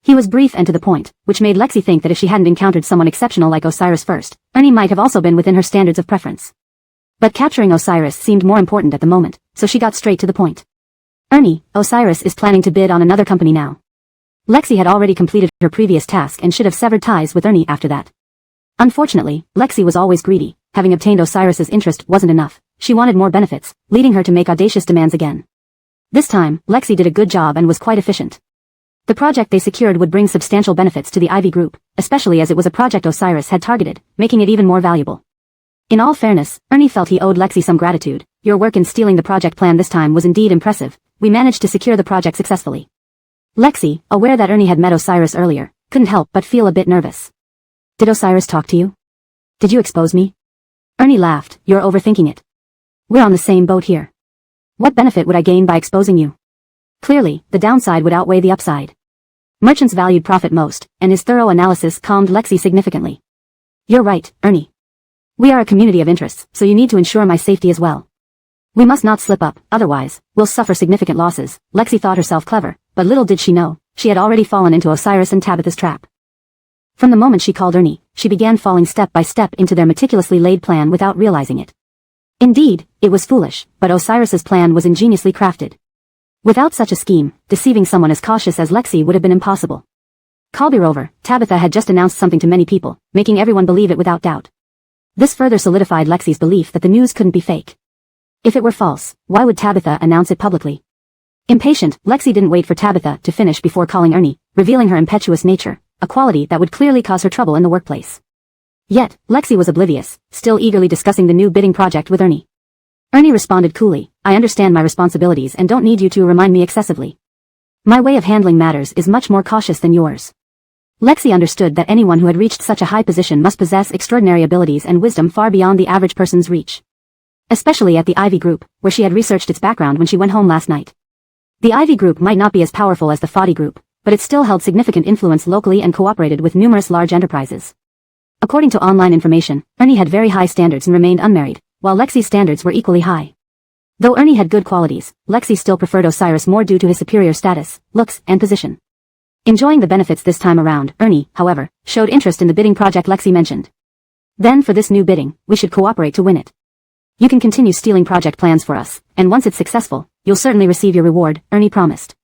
Speaker 1: He was brief and to the point, which made Lexi think that if she hadn't encountered someone exceptional like Osiris first, Ernie might have also been within her standards of preference. But capturing Osiris seemed more important at the moment, so she got straight to the point. Ernie, Osiris is planning to bid on another company now. Lexi had already completed her previous task and should have severed ties with Ernie after that. Unfortunately, Lexi was always greedy. Having obtained Osiris's interest wasn't enough. She wanted more benefits, leading her to make audacious demands again. This time, Lexi did a good job and was quite efficient. The project they secured would bring substantial benefits to the Ivy Group, especially as it was a project Osiris had targeted, making it even more valuable. In all fairness, Ernie felt he owed Lexi some gratitude. Your work in stealing the project plan this time was indeed impressive. We managed to secure the project successfully. Lexi, aware that Ernie had met Osiris earlier, couldn't help but feel a bit nervous. Did Osiris talk to you? Did you expose me? Ernie laughed. You're overthinking it. We're on the same boat here. What benefit would I gain by exposing you? Clearly, the downside would outweigh the upside. Merchants valued profit most, and his thorough analysis calmed Lexi significantly. You're right, Ernie. We are a community of interests, so you need to ensure my safety as well. We must not slip up, otherwise, we'll suffer significant losses. Lexi thought herself clever, but little did she know, she had already fallen into Osiris and Tabitha's trap. From the moment she called Ernie, she began falling step by step into their meticulously laid plan without realizing it. Indeed, it was foolish, but Osiris's plan was ingeniously crafted. Without such a scheme, deceiving someone as cautious as Lexi would have been impossible. Call be over, Tabitha had just announced something to many people, making everyone believe it without doubt. This further solidified Lexi's belief that the news couldn't be fake. If it were false, why would Tabitha announce it publicly? Impatient, Lexi didn't wait for Tabitha to finish before calling Ernie, revealing her impetuous nature, a quality that would clearly cause her trouble in the workplace. Yet, Lexi was oblivious, still eagerly discussing the new bidding project with Ernie. Ernie responded coolly, I understand my responsibilities and don't need you to remind me excessively. My way of handling matters is much more cautious than yours. Lexi understood that anyone who had reached such a high position must possess extraordinary abilities and wisdom far beyond the average person's reach. Especially at the Ivy Group, where she had researched its background when she went home last night. The Ivy Group might not be as powerful as the Foddy Group, but it still held significant influence locally and cooperated with numerous large enterprises. According to online information, Ernie had very high standards and remained unmarried, while Lexi's standards were equally high. Though Ernie had good qualities, Lexi still preferred Osiris more due to his superior status, looks, and position. Enjoying the benefits this time around, Ernie, however, showed interest in the bidding project Lexi mentioned. Then for this new bidding, we should cooperate to win it. You can continue stealing project plans for us, and once it's successful, you'll certainly receive your reward, Ernie promised.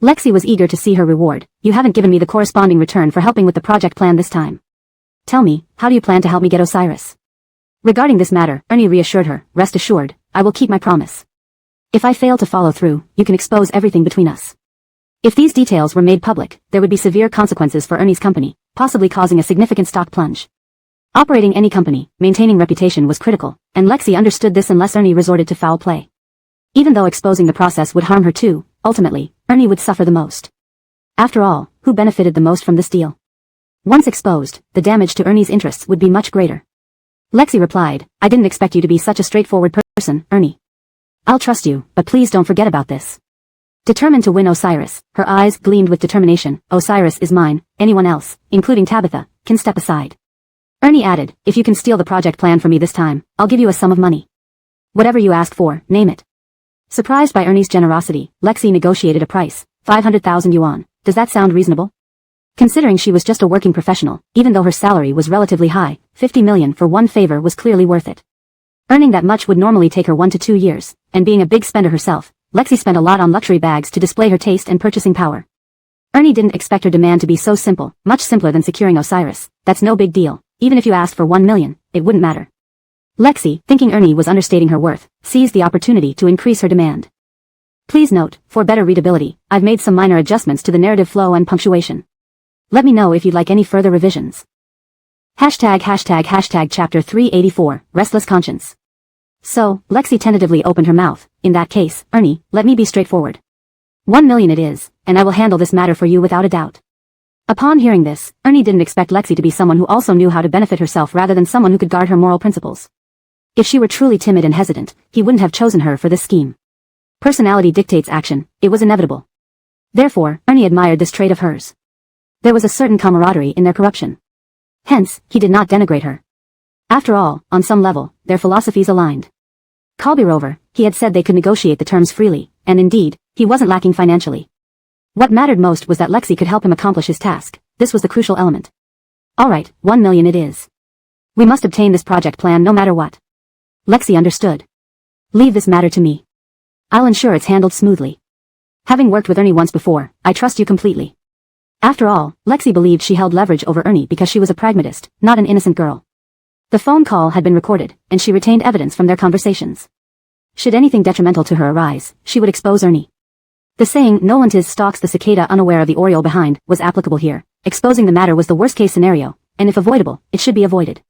Speaker 1: Lexi was eager to see her reward. You haven't given me the corresponding return for helping with the project plan this time. Tell me, how do you plan to help me get Osiris? Regarding this matter, Ernie reassured her, rest assured, I will keep my promise. If I fail to follow through, you can expose everything between us. If these details were made public, there would be severe consequences for Ernie's company, possibly causing a significant stock plunge. Operating any company, maintaining reputation was critical, and Lexi understood this unless Ernie resorted to foul play. Even though exposing the process would harm her too, ultimately, Ernie would suffer the most. After all, who benefited the most from this deal? Once exposed, the damage to Ernie's interests would be much greater. Lexi replied, I didn't expect you to be such a straightforward person, Ernie. I'll trust you, but please don't forget about this. Determined to win Osiris, her eyes gleamed with determination. Osiris is mine, anyone else, including Tabitha, can step aside. Ernie added, if you can steal the project plan for me this time, I'll give you a sum of money. Whatever you ask for, name it. Surprised by Ernie's generosity, Lexi negotiated a price, 500,000 yuan. Does that sound reasonable? Considering she was just a working professional, even though her salary was relatively high, 50 million for one favor was clearly worth it. Earning that much would normally take her 1 to 2 years, and being a big spender herself, Lexi spent a lot on luxury bags to display her taste and purchasing power. Ernie didn't expect her demand to be so simple, much simpler than securing Osiris. That's no big deal. Even if you asked for 1 million, it wouldn't matter. Lexi, thinking Ernie was understating her worth, seized the opportunity to increase her demand. Please note, for better readability, I've made some minor adjustments to the narrative flow and punctuation. Let me know if you'd like any further revisions. Hashtag chapter 384, Restless Conscience. So, Lexi tentatively opened her mouth. In that case, Ernie, let me be straightforward. 1 million it is, and I will handle this matter for you without a doubt. Upon hearing this, Ernie didn't expect Lexi to be someone who also knew how to benefit herself rather than someone who could guard her moral principles. If she were truly timid and hesitant, he wouldn't have chosen her for this scheme. Personality dictates action, it was inevitable. Therefore, Ernie admired this trait of hers. There was a certain camaraderie in their corruption. Hence, he did not denigrate her. After all, on some level, their philosophies aligned. Kalbirover, he had said they could negotiate the terms freely, and indeed, he wasn't lacking financially. What mattered most was that Lexi could help him accomplish his task. This was the crucial element. Alright, 1 million it is. We must obtain this project plan no matter what. Lexi understood. Leave this matter to me. I'll ensure it's handled smoothly. Having worked with Ernie once before, I trust you completely. After all, Lexi believed she held leverage over Ernie because she was a pragmatist, not an innocent girl. The phone call had been recorded, and she retained evidence from their conversations. Should anything detrimental to her arise, she would expose Ernie. The saying, Nolantis stalks the cicada unaware of the oriole behind, was applicable here. Exposing the matter was the worst-case scenario, and if avoidable, it should be avoided.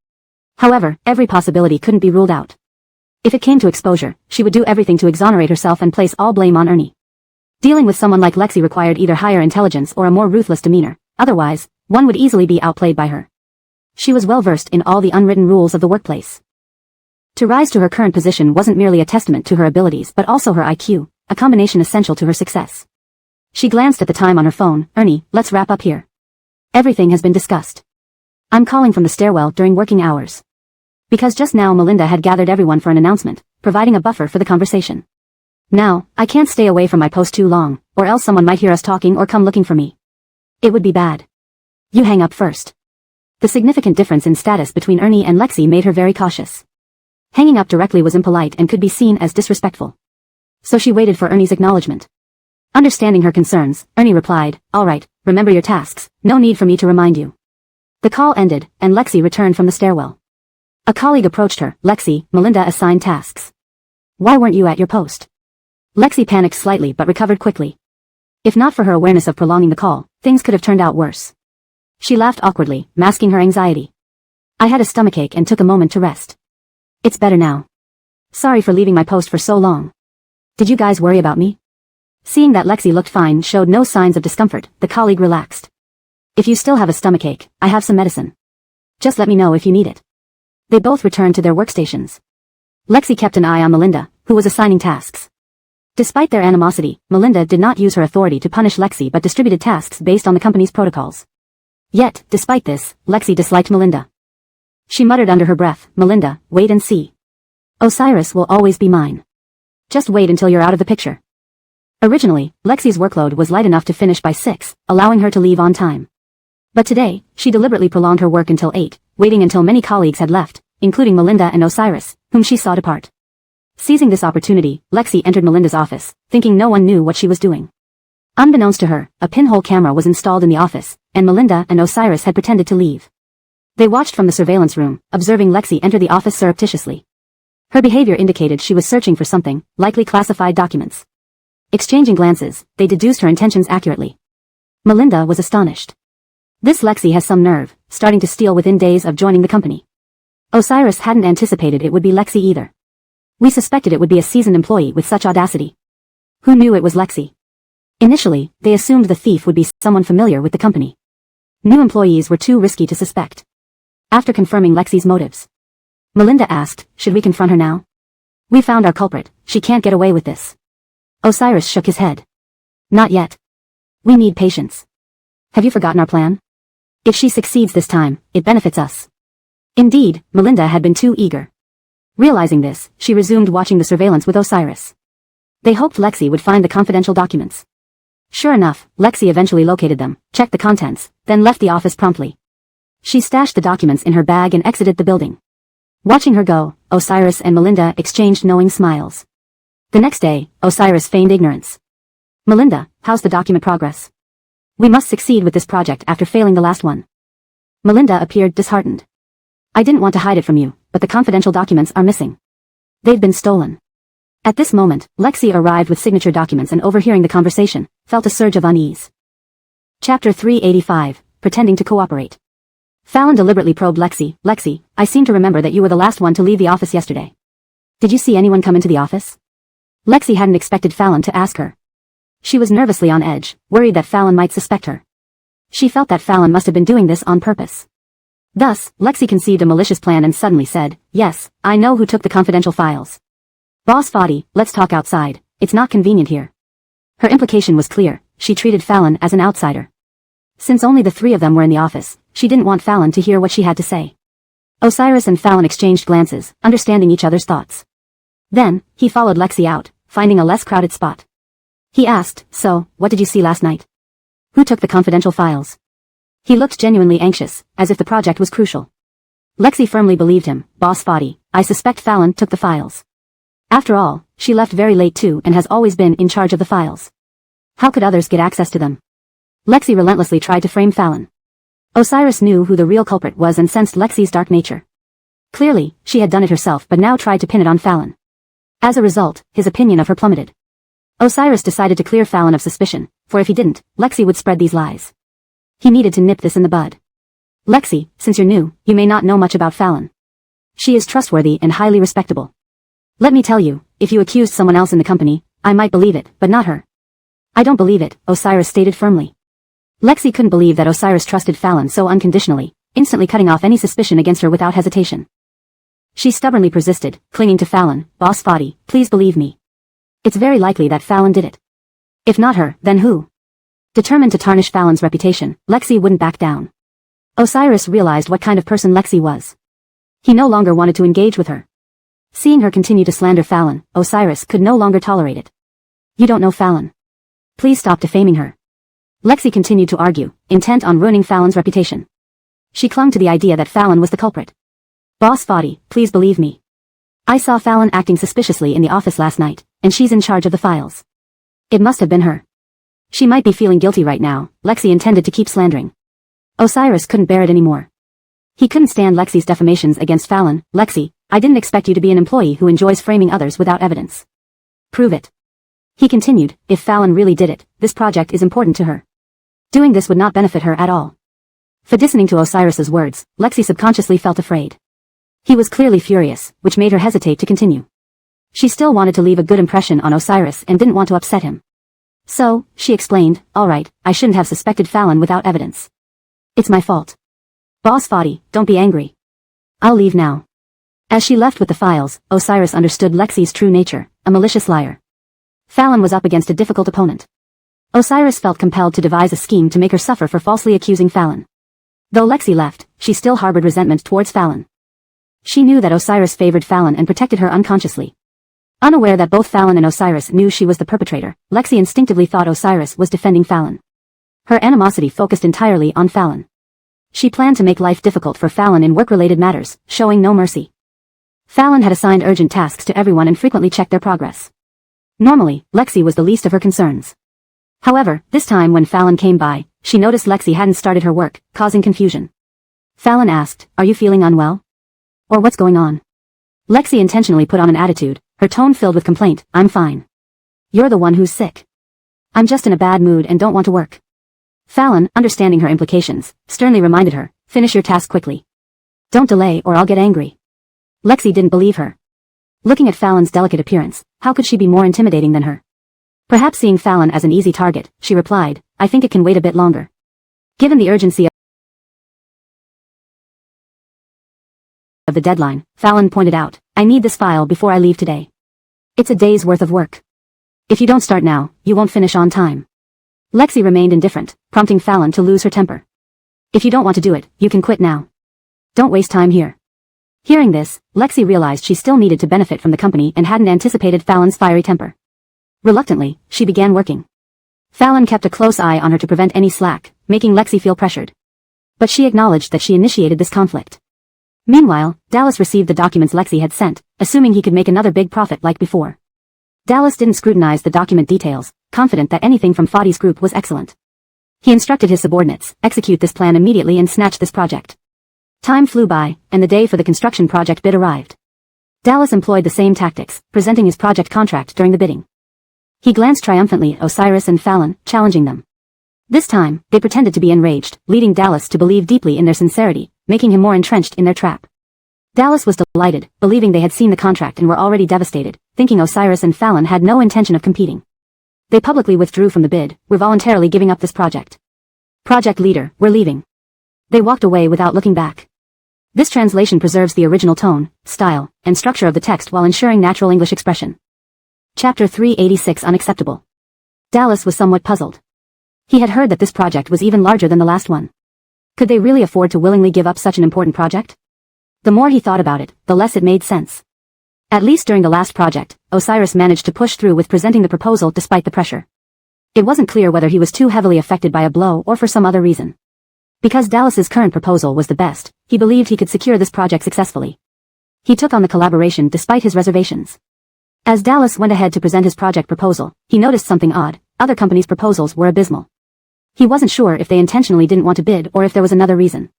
Speaker 1: However, every possibility couldn't be ruled out. If it came to exposure, she would do everything to exonerate herself and place all blame on Ernie. Dealing with someone like Lexi required either higher intelligence or a more ruthless demeanor, otherwise, one would easily be outplayed by her. She was well versed in all the unwritten rules of the workplace. To rise to her current position wasn't merely a testament to her abilities but also her IQ, a combination essential to her success. She glanced at the time on her phone. Ernie, let's wrap up here. Everything has been discussed. I'm calling from the stairwell during working hours. Because just now Melinda had gathered everyone for an announcement, providing a buffer for the conversation. Now, I can't stay away from my post too long, or else someone might hear us talking or come looking for me. It would be bad. You hang up first. The significant difference in status between Ernie and Lexi made her very cautious. Hanging up directly was impolite and could be seen as disrespectful. So she waited for Ernie's acknowledgement. Understanding her concerns, Ernie replied, all right, remember your tasks, no need for me to remind you. The call ended, and Lexi returned from the stairwell. A colleague approached her. Lexi, Melinda assigned tasks. Why weren't you at your post? Lexi panicked slightly but recovered quickly. If not for her awareness of prolonging the call, things could have turned out worse. She laughed awkwardly, masking her anxiety. I had a stomachache and took a moment to rest. It's better now. Sorry for leaving my post for so long. Did you guys worry about me? Seeing that Lexi looked fine, showed no signs of discomfort, the colleague relaxed. If you still have a stomachache, I have some medicine. Just let me know if you need it. They both returned to their workstations. Lexi kept an eye on Melinda, who was assigning tasks. Despite their animosity, Melinda did not use her authority to punish Lexi but distributed tasks based on the company's protocols. Yet, despite this, Lexi disliked Melinda. She muttered under her breath, Melinda, wait and see. Osiris will always be mine. Just wait until you're out of the picture. Originally, Lexi's workload was light enough to finish by 6, allowing her to leave on time. But today, she deliberately prolonged her work until 8, waiting until many colleagues had left, including Melinda and Osiris, whom she saw depart. Seizing this opportunity, Lexi entered Melinda's office, thinking no one knew what she was doing. Unbeknownst to her, a pinhole camera was installed in the office, and Melinda and Osiris had pretended to leave. They watched from the surveillance room, observing Lexi enter the office surreptitiously. Her behavior indicated she was searching for something, likely classified documents. Exchanging glances, they deduced her intentions accurately. Melinda was astonished. This Lexi has some nerve, starting to steal within days of joining the company. Osiris hadn't anticipated it would be Lexi either. We suspected it would be a seasoned employee with such audacity. Who knew it was Lexi? Initially, they assumed the thief would be someone familiar with the company. New employees were too risky to suspect. After confirming Lexi's motives, Melinda asked, should we confront her now? We found our culprit, she can't get away with this. Osiris shook his head. Not yet. We need patience. Have you forgotten our plan? If she succeeds this time, it benefits us. Indeed, Melinda had been too eager. Realizing this, she resumed watching the surveillance with Osiris. They hoped Lexi would find the confidential documents. Sure enough, Lexi eventually located them, checked the contents, then left the office promptly. She stashed the documents in her bag and exited the building. Watching her go, Osiris and Melinda exchanged knowing smiles. The next day, Osiris feigned ignorance. Melinda, how's the document progress? We must succeed with this project after failing the last one. Melinda appeared disheartened. I didn't want to hide it from you, but the confidential documents are missing. They've been stolen. At this moment, Lexi arrived with signature documents and overhearing the conversation, felt a surge of unease. Chapter 385, Pretending to Cooperate. Fallon deliberately probed Lexi. Lexi, I seem to remember that you were the last one to leave the office yesterday. Did you see anyone come into the office? Lexi hadn't expected Fallon to ask her. She was nervously on edge, worried that Fallon might suspect her. She felt that Fallon must have been doing this on purpose. Thus, Lexi conceived a malicious plan and suddenly said, yes, I know who took the confidential files. Boss Foddy, let's talk outside, it's not convenient here. Her implication was clear, she treated Fallon as an outsider. Since only the three of them were in the office, she didn't want Fallon to hear what she had to say. Osiris and Fallon exchanged glances, understanding each other's thoughts. Then, he followed Lexi out, finding a less crowded spot. He asked, so, what did you see last night? Who took the confidential files? He looked genuinely anxious, as if the project was crucial. Lexi firmly believed him. Boss Foddy, I suspect Fallon took the files. After all, she left very late too and has always been in charge of the files. How could others get access to them? Lexi relentlessly tried to frame Fallon. Osiris knew who the real culprit was and sensed Lexi's dark nature. Clearly, she had done it herself but now tried to pin it on Fallon. As a result, his opinion of her plummeted. Osiris decided to clear Fallon of suspicion, for if he didn't, Lexi would spread these lies. He needed to nip this in the bud. Lexi, since you're new, you may not know much about Fallon. She is trustworthy and highly respectable. Let me tell you, if you accused someone else in the company, I might believe it, but not her. I don't believe it, Osiris stated firmly. Lexi couldn't believe that Osiris trusted Fallon so unconditionally, instantly cutting off any suspicion against her without hesitation. She stubbornly persisted, clinging to Fallon. Boss Foddy, please believe me. It's very likely that Fallon did it. If not her, then who? Determined to tarnish Fallon's reputation, Lexi wouldn't back down. Osiris realized what kind of person Lexi was. He no longer wanted to engage with her. Seeing her continue to slander Fallon, Osiris could no longer tolerate it. You don't know Fallon. Please stop defaming her. Lexi continued to argue, intent on ruining Fallon's reputation. She clung to the idea that Fallon was the culprit. Boss Foddy, please believe me. I saw Fallon acting suspiciously in the office last night, and she's in charge of the files. It must have been her. She might be feeling guilty right now. Lexi intended to keep slandering. Osiris couldn't bear it anymore. He couldn't stand Lexi's defamations against Fallon. Lexi, I didn't expect you to be an employee who enjoys framing others without evidence. Prove it. He continued, if Fallon really did it, this project is important to her. Doing this would not benefit her at all. For listening to Osiris's words, Lexi subconsciously felt afraid. He was clearly furious, which made her hesitate to continue. She still wanted to leave a good impression on Osiris and didn't want to upset him. So, she explained, all right, I shouldn't have suspected Fallon without evidence. It's my fault. Boss Foddy, don't be angry. I'll leave now. As she left with the files, Osiris understood Lexi's true nature, a malicious liar. Fallon was up against a difficult opponent. Osiris felt compelled to devise a scheme to make her suffer for falsely accusing Fallon. Though Lexi left, she still harbored resentment towards Fallon. She knew that Osiris favored Fallon and protected her unconsciously. Unaware that both Fallon and Osiris knew she was the perpetrator, Lexi instinctively thought Osiris was defending Fallon. Her animosity focused entirely on Fallon. She planned to make life difficult for Fallon in work-related matters, showing no mercy. Fallon had assigned urgent tasks to everyone and frequently checked their progress. Normally, Lexi was the least of her concerns. However, this time when Fallon came by, she noticed Lexi hadn't started her work, causing confusion. Fallon asked, are you feeling unwell? Or what's going on? Lexi intentionally put on an attitude, her tone filled with complaint, I'm fine. You're the one who's sick. I'm just in a bad mood and don't want to work. Fallon, understanding her implications, sternly reminded her, finish your task quickly. Don't delay or I'll get angry. Lexi didn't believe her. Looking at Fallon's delicate appearance, how could she be more intimidating than her? Perhaps seeing Fallon as an easy target, she replied, I think it can wait a bit longer. Given the urgency of the deadline, Fallon pointed out, I need this file before I leave today. It's a day's worth of work. If you don't start now, you won't finish on time. Lexi remained indifferent, prompting Fallon to lose her temper. If you don't want to do it, you can quit now. Don't waste time here. Hearing this, Lexi realized she still needed to benefit from the company and hadn't anticipated Fallon's fiery temper. Reluctantly, she began working. Fallon kept a close eye on her to prevent any slack, making Lexi feel pressured. But she acknowledged that she initiated this conflict. Meanwhile, Dallas received the documents Lexi had sent, assuming he could make another big profit like before. Dallas didn't scrutinize the document details, confident that anything from Foddy's group was excellent. He instructed his subordinates, execute this plan immediately and snatch this project. Time flew by, and the day for the construction project bid arrived. Dallas employed the same tactics, presenting his project contract during the bidding. He glanced triumphantly at Osiris and Fallon, challenging them. This time, they pretended to be enraged, leading Dallas to believe deeply in their sincerity, making him more entrenched in their trap. Dallas was delighted, believing they had seen the contract and were already devastated, thinking Osiris and Fallon had no intention of competing. They publicly withdrew from the bid, were voluntarily giving up this project. Project leader, we're leaving. They walked away without looking back. This translation preserves the original tone, style, and structure of the text while ensuring natural English expression. Chapter 386 Unacceptable. Dallas was somewhat puzzled. He had heard that this project was even larger than the last one. Could they really afford to willingly give up such an important project? The more he thought about it, the less it made sense. At least during the last project, Osiris managed to push through with presenting the proposal despite the pressure. It wasn't clear whether he was too heavily affected by a blow or for some other reason. Because Dallas's current proposal was the best, he believed he could secure this project successfully. He took on the collaboration despite his reservations. As Dallas went ahead to present his project proposal, he noticed something odd. Other companies' proposals were abysmal. He wasn't sure if they intentionally didn't want to bid or if there was another reason.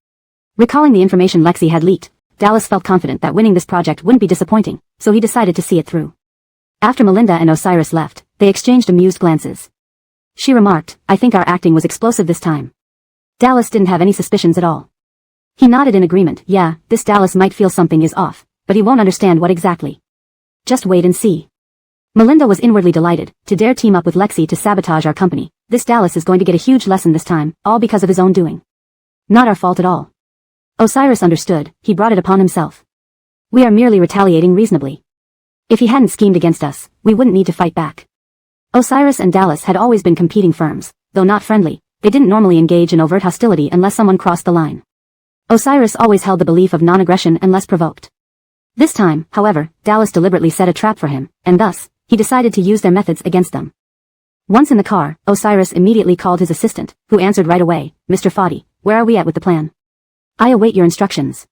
Speaker 1: Recalling the information Lexi had leaked, Dallas felt confident that winning this project wouldn't be disappointing, so he decided to see it through. After Melinda and Osiris left, they exchanged amused glances. She remarked, "I think our acting was explosive this time." Dallas didn't have any suspicions at all. He nodded in agreement. Yeah, this Dallas might feel something is off, but he won't understand what exactly. Just wait and see. Melinda was inwardly delighted to dare team up with Lexi to sabotage our company. This Dallas is going to get a huge lesson this time, all because of his own doing. Not our fault at all. Osiris understood, he brought it upon himself. We are merely retaliating reasonably. If he hadn't schemed against us, we wouldn't need to fight back. Osiris and Dallas had always been competing firms, though not friendly. They didn't normally engage in overt hostility unless someone crossed the line. Osiris always held the belief of non-aggression unless provoked. This time, however, Dallas deliberately set a trap for him, and thus, he decided to use their methods against them. Once in the car, Osiris immediately called his assistant, who answered right away, "Mr. Foddy, where are we at with the plan?" "I await your instructions."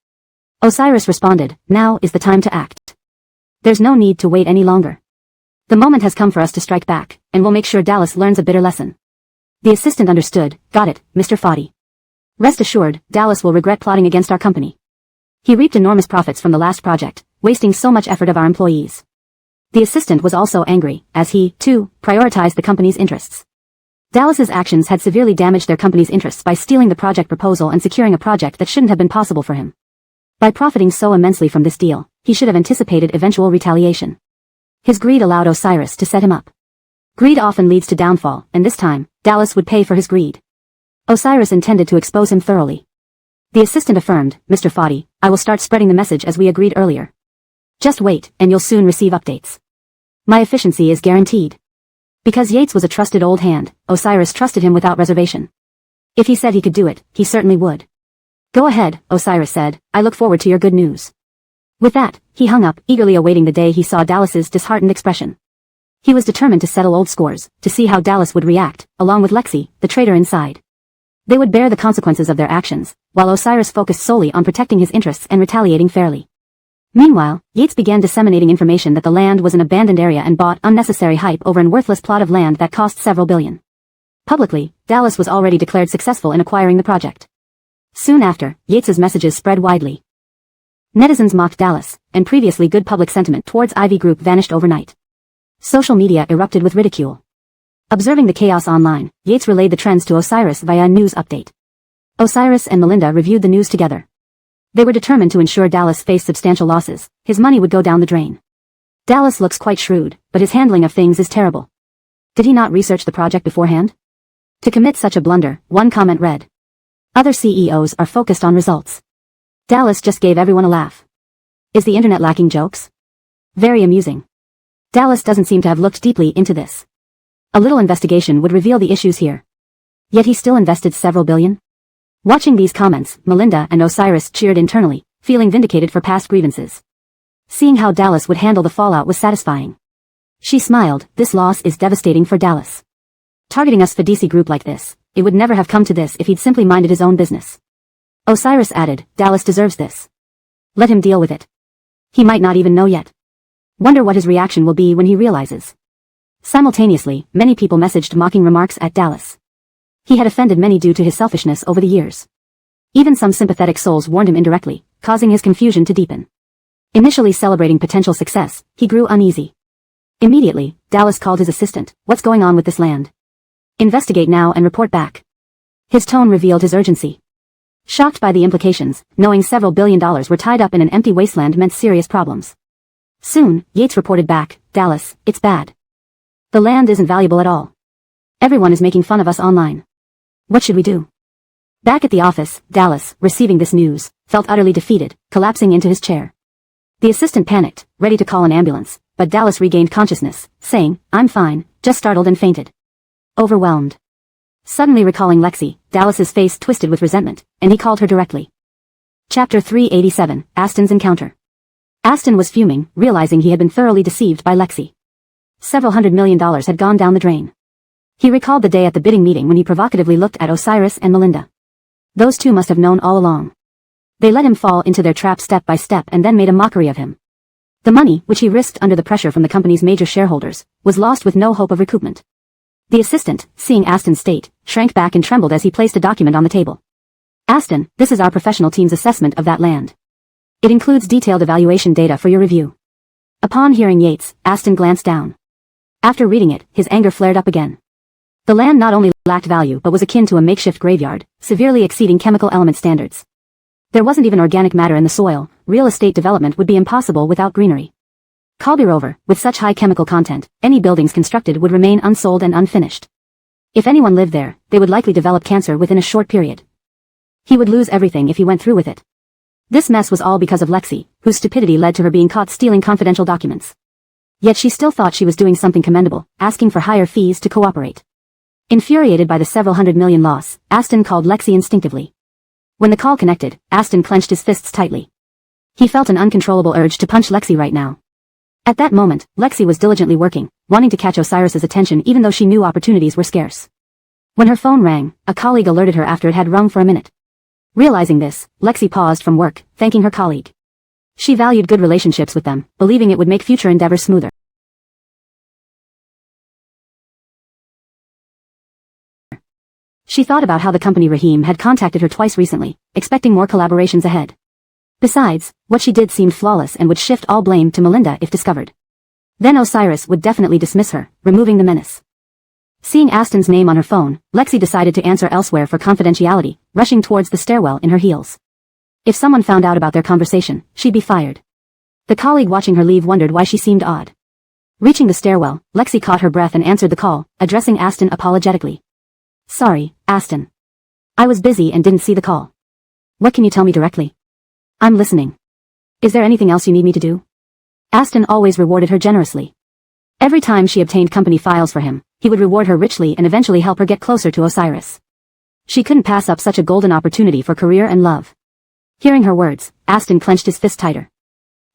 Speaker 1: Osiris responded, "Now is the time to act. There's no need to wait any longer. The moment has come for us to strike back, and we'll make sure Dallas learns a bitter lesson." The assistant understood. "Got it, Mr. Foddy. Rest assured, Dallas will regret plotting against our company. He reaped enormous profits from the last project, wasting so much effort of our employees." The assistant was also angry, as he, too, prioritized the company's interests. Dallas's actions had severely damaged their company's interests by stealing the project proposal and securing a project that shouldn't have been possible for him. By profiting so immensely from this deal, he should have anticipated eventual retaliation. His greed allowed Osiris to set him up. Greed often leads to downfall, and this time, Dallas would pay for his greed. Osiris intended to expose him thoroughly. The assistant affirmed, "Mr. Foddy, I will start spreading the message as we agreed earlier. Just wait, and you'll soon receive updates. My efficiency is guaranteed." Because Yates was a trusted old hand, Osiris trusted him without reservation. If he said he could do it, he certainly would. "Go ahead," Osiris said, "I look forward to your good news." With that, he hung up, eagerly awaiting the day he saw Dallas's disheartened expression. He was determined to settle old scores, to see how Dallas would react, along with Lexi, the traitor inside. They would bear the consequences of their actions, while Osiris focused solely on protecting his interests and retaliating fairly. Meanwhile, Yates began disseminating information that the land was an abandoned area and bought unnecessary hype over an worthless plot of land that cost several billion. Publicly, Dallas was already declared successful in acquiring the project. Soon after, Yates's messages spread widely. Netizens mocked Dallas, and previously good public sentiment towards Ivy Group vanished overnight. Social media erupted with ridicule. Observing the chaos online, Yates relayed the trends to Osiris via a news update. Osiris and Melinda reviewed the news together. They were determined to ensure Dallas faced substantial losses. His money would go down the drain. Dallas looks quite shrewd, but his handling of things is terrible. Did he not research the project beforehand? To commit such a blunder, one comment read. Other CEOs are focused on results. Dallas just gave everyone a laugh. Is the internet lacking jokes? Very amusing. Dallas doesn't seem to have looked deeply into this. A little investigation would reveal the issues here. Yet he still invested several billion? Watching these comments, Melinda and Osiris cheered internally, feeling vindicated for past grievances. Seeing how Dallas would handle the fallout was satisfying. She smiled. This loss is devastating for Dallas. Targeting us Fidici Group like this, it would never have come to this if he'd simply minded his own business. Osiris added, Dallas deserves this. Let him deal with it. He might not even know yet. Wonder what his reaction will be when he realizes. Simultaneously, many people messaged mocking remarks at Dallas. He had offended many due to his selfishness over the years. Even some sympathetic souls warned him indirectly, causing his confusion to deepen. Initially celebrating potential success, he grew uneasy. Immediately, Dallas called his assistant. What's going on with this land? Investigate now and report back. His tone revealed his urgency. Shocked by the implications, knowing several $1 billion were tied up in an empty wasteland meant serious problems. Soon, Yates reported back, Dallas, it's bad. The land isn't valuable at all. Everyone is making fun of us online. What should we do? Back at the office, Dallas, receiving this news, felt utterly defeated, collapsing into his chair. The assistant panicked, ready to call an ambulance, but Dallas regained consciousness, saying, I'm fine, just startled and fainted. Overwhelmed. Suddenly recalling Lexi, Dallas's face twisted with resentment, and he called her directly. Chapter 387, Aston's Encounter. Aston was fuming, realizing he had been thoroughly deceived by Lexi. Several $100 million had gone down the drain. He recalled the day at the bidding meeting when he provocatively looked at Osiris and Melinda. Those two must have known all along. They let him fall into their trap step by step and then made a mockery of him. The money, which he risked under the pressure from the company's major shareholders, was lost with no hope of recoupment. The assistant, seeing Aston's state, shrank back and trembled as he placed a document on the table. Aston, this is our professional team's assessment of that land. It includes detailed evaluation data for your review. Upon hearing Yates, Aston glanced down. After reading it, his anger flared up again. The land not only lacked value but was akin to a makeshift graveyard, severely exceeding chemical element standards. There wasn't even organic matter in the soil. Real estate development would be impossible without greenery. Moreover, with such high chemical content, any buildings constructed would remain unsold and unfinished. If anyone lived there, they would likely develop cancer within a short period. He would lose everything if he went through with it. This mess was all because of Lexi, whose stupidity led to her being caught stealing confidential documents. Yet she still thought she was doing something commendable, asking for higher fees to cooperate. Infuriated by the several hundred million loss, Aston called Lexi instinctively. When the call connected, Aston clenched his fists tightly. He felt an uncontrollable urge to punch Lexi right now. At that moment, Lexi was diligently working, wanting to catch Osiris's attention even though she knew opportunities were scarce. When her phone rang, a colleague alerted her after it had rung for a minute. Realizing this, Lexi paused from work, thanking her colleague. She valued good relationships with them, believing it would make future endeavors smoother. She thought about how the company Rahim had contacted her twice recently, expecting more collaborations ahead. Besides, what she did seemed flawless and would shift all blame to Melinda if discovered. Then Osiris would definitely dismiss her, removing the menace. Seeing Aston's name on her phone, Lexi decided to answer elsewhere for confidentiality, rushing towards the stairwell in her heels. If someone found out about their conversation, she'd be fired. The colleague watching her leave wondered why she seemed odd. Reaching the stairwell, Lexi caught her breath and answered the call, addressing Aston apologetically. Sorry, Aston. I was busy and didn't see the call. What can you tell me directly? I'm listening. Is there anything else you need me to do? Aston always rewarded her generously. Every time she obtained company files for him, he would reward her richly and eventually help her get closer to Osiris. She couldn't pass up such a golden opportunity for career and love. Hearing her words, Aston clenched his fist tighter.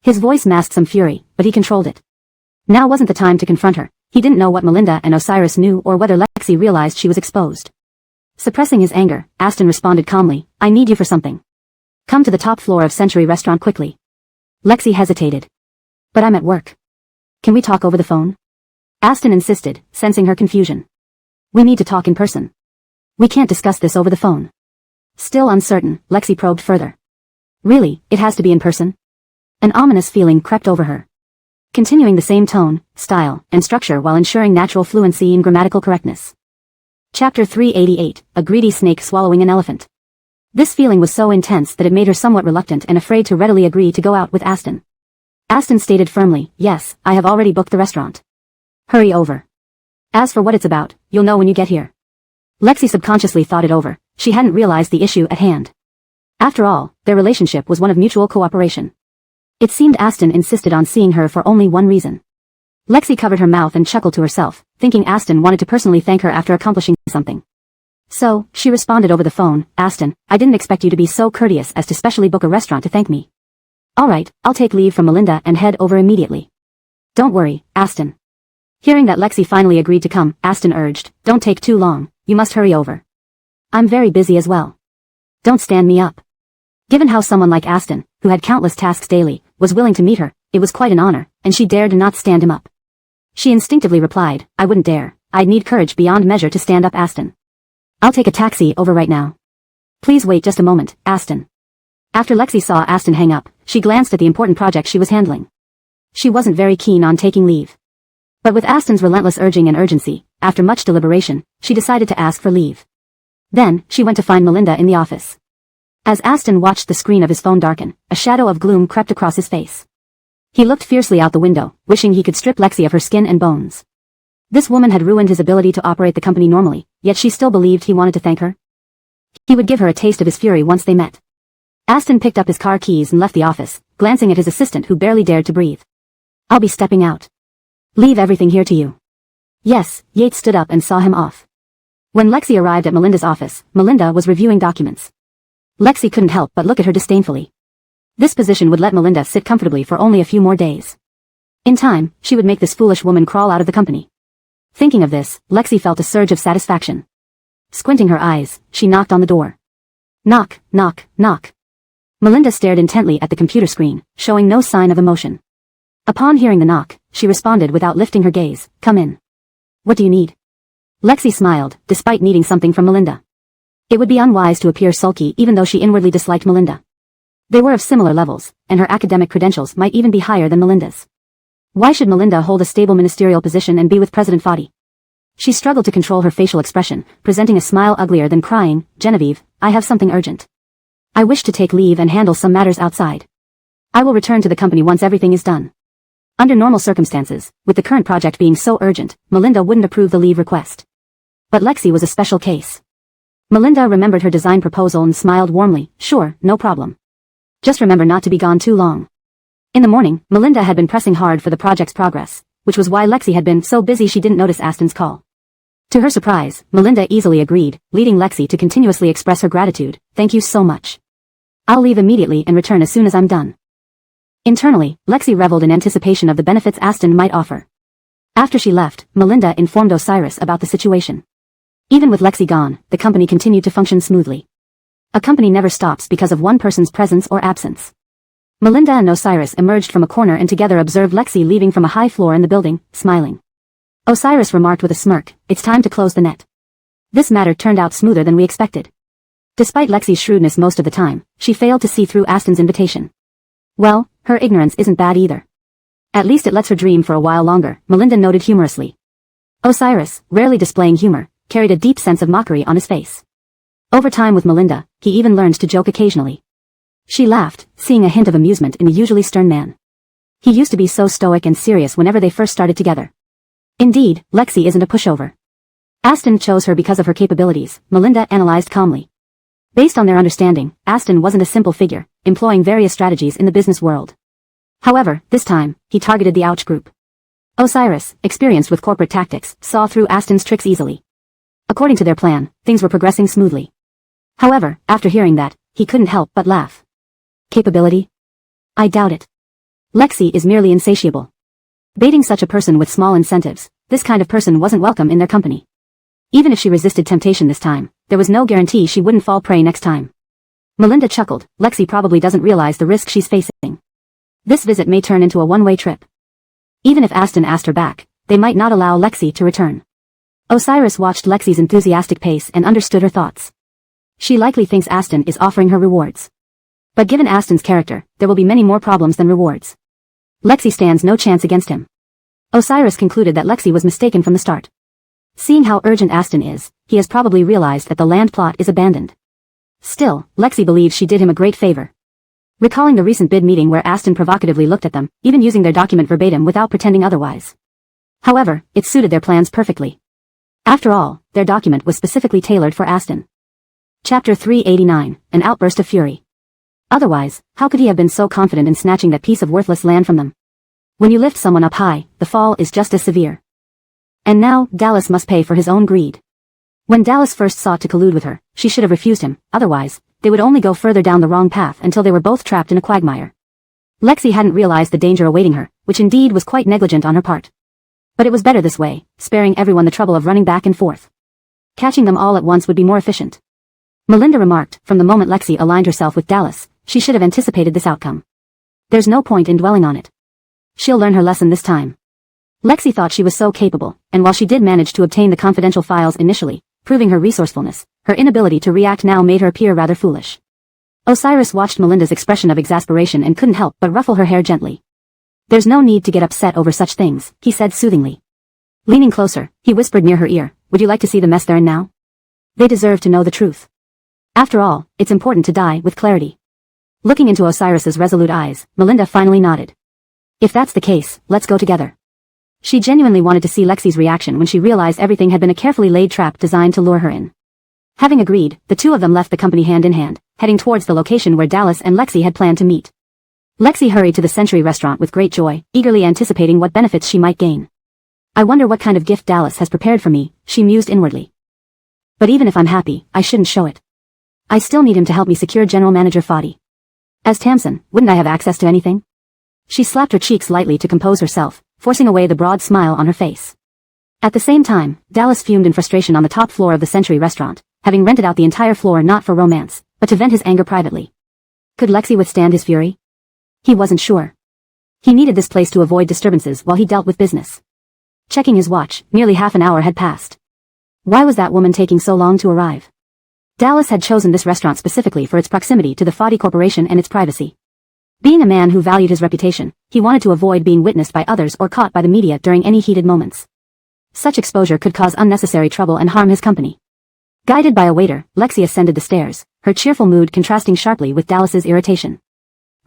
Speaker 1: His voice masked some fury, but he controlled it. Now wasn't the time to confront her. He didn't know what Melinda and Osiris knew or whether Lexi realized she was exposed. Suppressing his anger, Aston responded calmly, I need you for something. Come to the top floor of Century Restaurant quickly. Lexi hesitated. But I'm at work. Can we talk over the phone? Aston insisted, sensing her confusion. We need to talk in person. We can't discuss this over the phone. Still uncertain, Lexi probed further. Really, it has to be in person? An ominous feeling crept over her. Continuing the same tone, style, and structure while ensuring natural fluency and grammatical correctness. Chapter 388, A Greedy Snake Swallowing an Elephant. This feeling was so intense that it made her somewhat reluctant and afraid to readily agree to go out with Aston. Aston stated firmly, yes, I have already booked the restaurant. Hurry over. As for what it's about, you'll know when you get here. Lexi subconsciously thought it over. She hadn't realized the issue at hand. After all, their relationship was one of mutual cooperation. It seemed Aston insisted on seeing her for only one reason. Lexi covered her mouth and chuckled to herself, thinking Aston wanted to personally thank her after accomplishing something. So, she responded over the phone, Aston, I didn't expect you to be so courteous as to specially book a restaurant to thank me. Alright, I'll take leave from Melinda and head over immediately. Don't worry, Aston. Hearing that Lexi finally agreed to come, Aston urged, don't take too long, you must hurry over. I'm very busy as well. Don't stand me up. Given how someone like Aston, who had countless tasks daily, was willing to meet her, it was quite an honor, and she dared not stand him up. She instinctively replied, I wouldn't dare, I'd need courage beyond measure to stand up Aston. I'll take a taxi over right now. Please wait just a moment, Aston. After Lexi saw Aston hang up, she glanced at the important project she was handling. She wasn't very keen on taking leave. But with Aston's relentless urging and urgency, after much deliberation, she decided to ask for leave. Then, she went to find Melinda in the office. As Aston watched the screen of his phone darken, a shadow of gloom crept across his face. He looked fiercely out the window, wishing he could strip Lexi of her skin and bones. This woman had ruined his ability to operate the company normally, yet she still believed he wanted to thank her. He would give her a taste of his fury once they met. Aston picked up his car keys and left the office, glancing at his assistant who barely dared to breathe. I'll be stepping out. Leave everything here to you. Yes, Yates stood up and saw him off. When Lexi arrived at Melinda's office, Melinda was reviewing documents. Lexi couldn't help but look at her disdainfully. This position would let Melinda sit comfortably for only a few more days. In time, she would make this foolish woman crawl out of the company. Thinking of this, Lexi felt a surge of satisfaction. Squinting her eyes, she knocked on the door. Knock, knock, knock. Melinda stared intently at the computer screen, showing no sign of emotion. Upon hearing the knock, she responded without lifting her gaze, "Come in." "What do you need?" Lexi smiled, despite needing something from Melinda. It would be unwise to appear sulky even though she inwardly disliked Melinda. They were of similar levels, and her academic credentials might even be higher than Melinda's. Why should Melinda hold a stable ministerial position and be with President Fadi? She struggled to control her facial expression, presenting a smile uglier than crying. "Genevieve, I have something urgent. I wish to take leave and handle some matters outside. I will return to the company once everything is done." Under normal circumstances, with the current project being so urgent, Melinda wouldn't approve the leave request. But Lexi was a special case. Melinda remembered her design proposal and smiled warmly. "Sure, no problem. Just remember not to be gone too long." In the morning, Melinda had been pressing hard for the project's progress, which was why Lexi had been so busy she didn't notice Aston's call. To her surprise, Melinda easily agreed, leading Lexi to continuously express her gratitude. "Thank you so much. I'll leave immediately and return as soon as I'm done." Internally, Lexi reveled in anticipation of the benefits Aston might offer. After she left, Melinda informed Osiris about the situation. Even with Lexi gone, the company continued to function smoothly. A company never stops because of one person's presence or absence. Melinda and Osiris emerged from a corner and together observed Lexi leaving from a high floor in the building, smiling. Osiris remarked with a smirk, "It's time to close the net." This matter turned out smoother than we expected. Despite Lexi's shrewdness most of the time, she failed to see through Aston's invitation. Well, her ignorance isn't bad either. At least it lets her dream for a while longer, Melinda noted humorously. Osiris, rarely displaying humor, carried a deep sense of mockery on his face. Over time with Melinda, he even learned to joke occasionally. She laughed, seeing a hint of amusement in the usually stern man. He used to be so stoic and serious whenever they first started together. Indeed, Lexi isn't a pushover. Aston chose her because of her capabilities, Melinda analyzed calmly. Based on their understanding, Aston wasn't a simple figure, employing various strategies in the business world. However, this time, he targeted the Ouch group. Osiris, experienced with corporate tactics, saw through Aston's tricks easily. According to their plan, things were progressing smoothly. However, after hearing that, he couldn't help but laugh. Capability? I doubt it. Lexi is merely insatiable. Baiting such a person with small incentives, this kind of person wasn't welcome in their company. Even if she resisted temptation this time, there was no guarantee she wouldn't fall prey next time. Melinda chuckled. Lexi probably doesn't realize the risk she's facing. This visit may turn into a one-way trip. Even if Aston asked her back, they might not allow Lexi to return. Osiris watched Lexi's enthusiastic pace and understood her thoughts. She likely thinks Aston is offering her rewards. But given Aston's character, there will be many more problems than rewards. Lexi stands no chance against him. Osiris concluded that Lexi was mistaken from the start. Seeing how urgent Aston is, he has probably realized that the land plot is abandoned. Still, Lexi believes she did him a great favor. Recalling the recent bid meeting where Aston provocatively looked at them, even using their document verbatim without pretending otherwise. However, it suited their plans perfectly. After all, their document was specifically tailored for Aston. Chapter 389, An Outburst of Fury. Otherwise, how could he have been so confident in snatching that piece of worthless land from them? When you lift someone up high, the fall is just as severe. And now, Dallas must pay for his own greed. When Dallas first sought to collude with her, she should have refused him, otherwise, they would only go further down the wrong path until they were both trapped in a quagmire. Lexi hadn't realized the danger awaiting her, which indeed was quite negligent on her part. But it was better this way, sparing everyone the trouble of running back and forth. Catching them all at once would be more efficient. Melinda remarked, from the moment Lexi aligned herself with Dallas, she should have anticipated this outcome. There's no point in dwelling on it. She'll learn her lesson this time. Lexi thought she was so capable, and while she did manage to obtain the confidential files initially, proving her resourcefulness, her inability to react now made her appear rather foolish. Osiris watched Melinda's expression of exasperation and couldn't help but ruffle her hair gently. There's no need to get upset over such things, he said soothingly. Leaning closer, he whispered near her ear, would you like to see the mess they're in now? They deserve to know the truth. After all, it's important to die with clarity. Looking into Osiris's resolute eyes, Melinda finally nodded. If that's the case, let's go together. She genuinely wanted to see Lexi's reaction when she realized everything had been a carefully laid trap designed to lure her in. Having agreed, the two of them left the company hand in hand, heading towards the location where Dallas and Lexi had planned to meet. Lexi hurried to the Century restaurant with great joy, eagerly anticipating what benefits she might gain. I wonder what kind of gift Dallas has prepared for me, she mused inwardly. But even if I'm happy, I shouldn't show it. I still need him to help me secure General Manager Fadi. As Tamsin, wouldn't I have access to anything? She slapped her cheeks lightly to compose herself, forcing away the broad smile on her face. At the same time, Dallas fumed in frustration on the top floor of the Century restaurant, having rented out the entire floor not for romance, but to vent his anger privately. Could Lexi withstand his fury? He wasn't sure. He needed this place to avoid disturbances while he dealt with business. Checking his watch, nearly half an hour had passed. Why was that woman taking so long to arrive? Dallas had chosen this restaurant specifically for its proximity to the Foddy Corporation and its privacy. Being a man who valued his reputation, he wanted to avoid being witnessed by others or caught by the media during any heated moments. Such exposure could cause unnecessary trouble and harm his company. Guided by a waiter, Lexi ascended the stairs, her cheerful mood contrasting sharply with Dallas's irritation.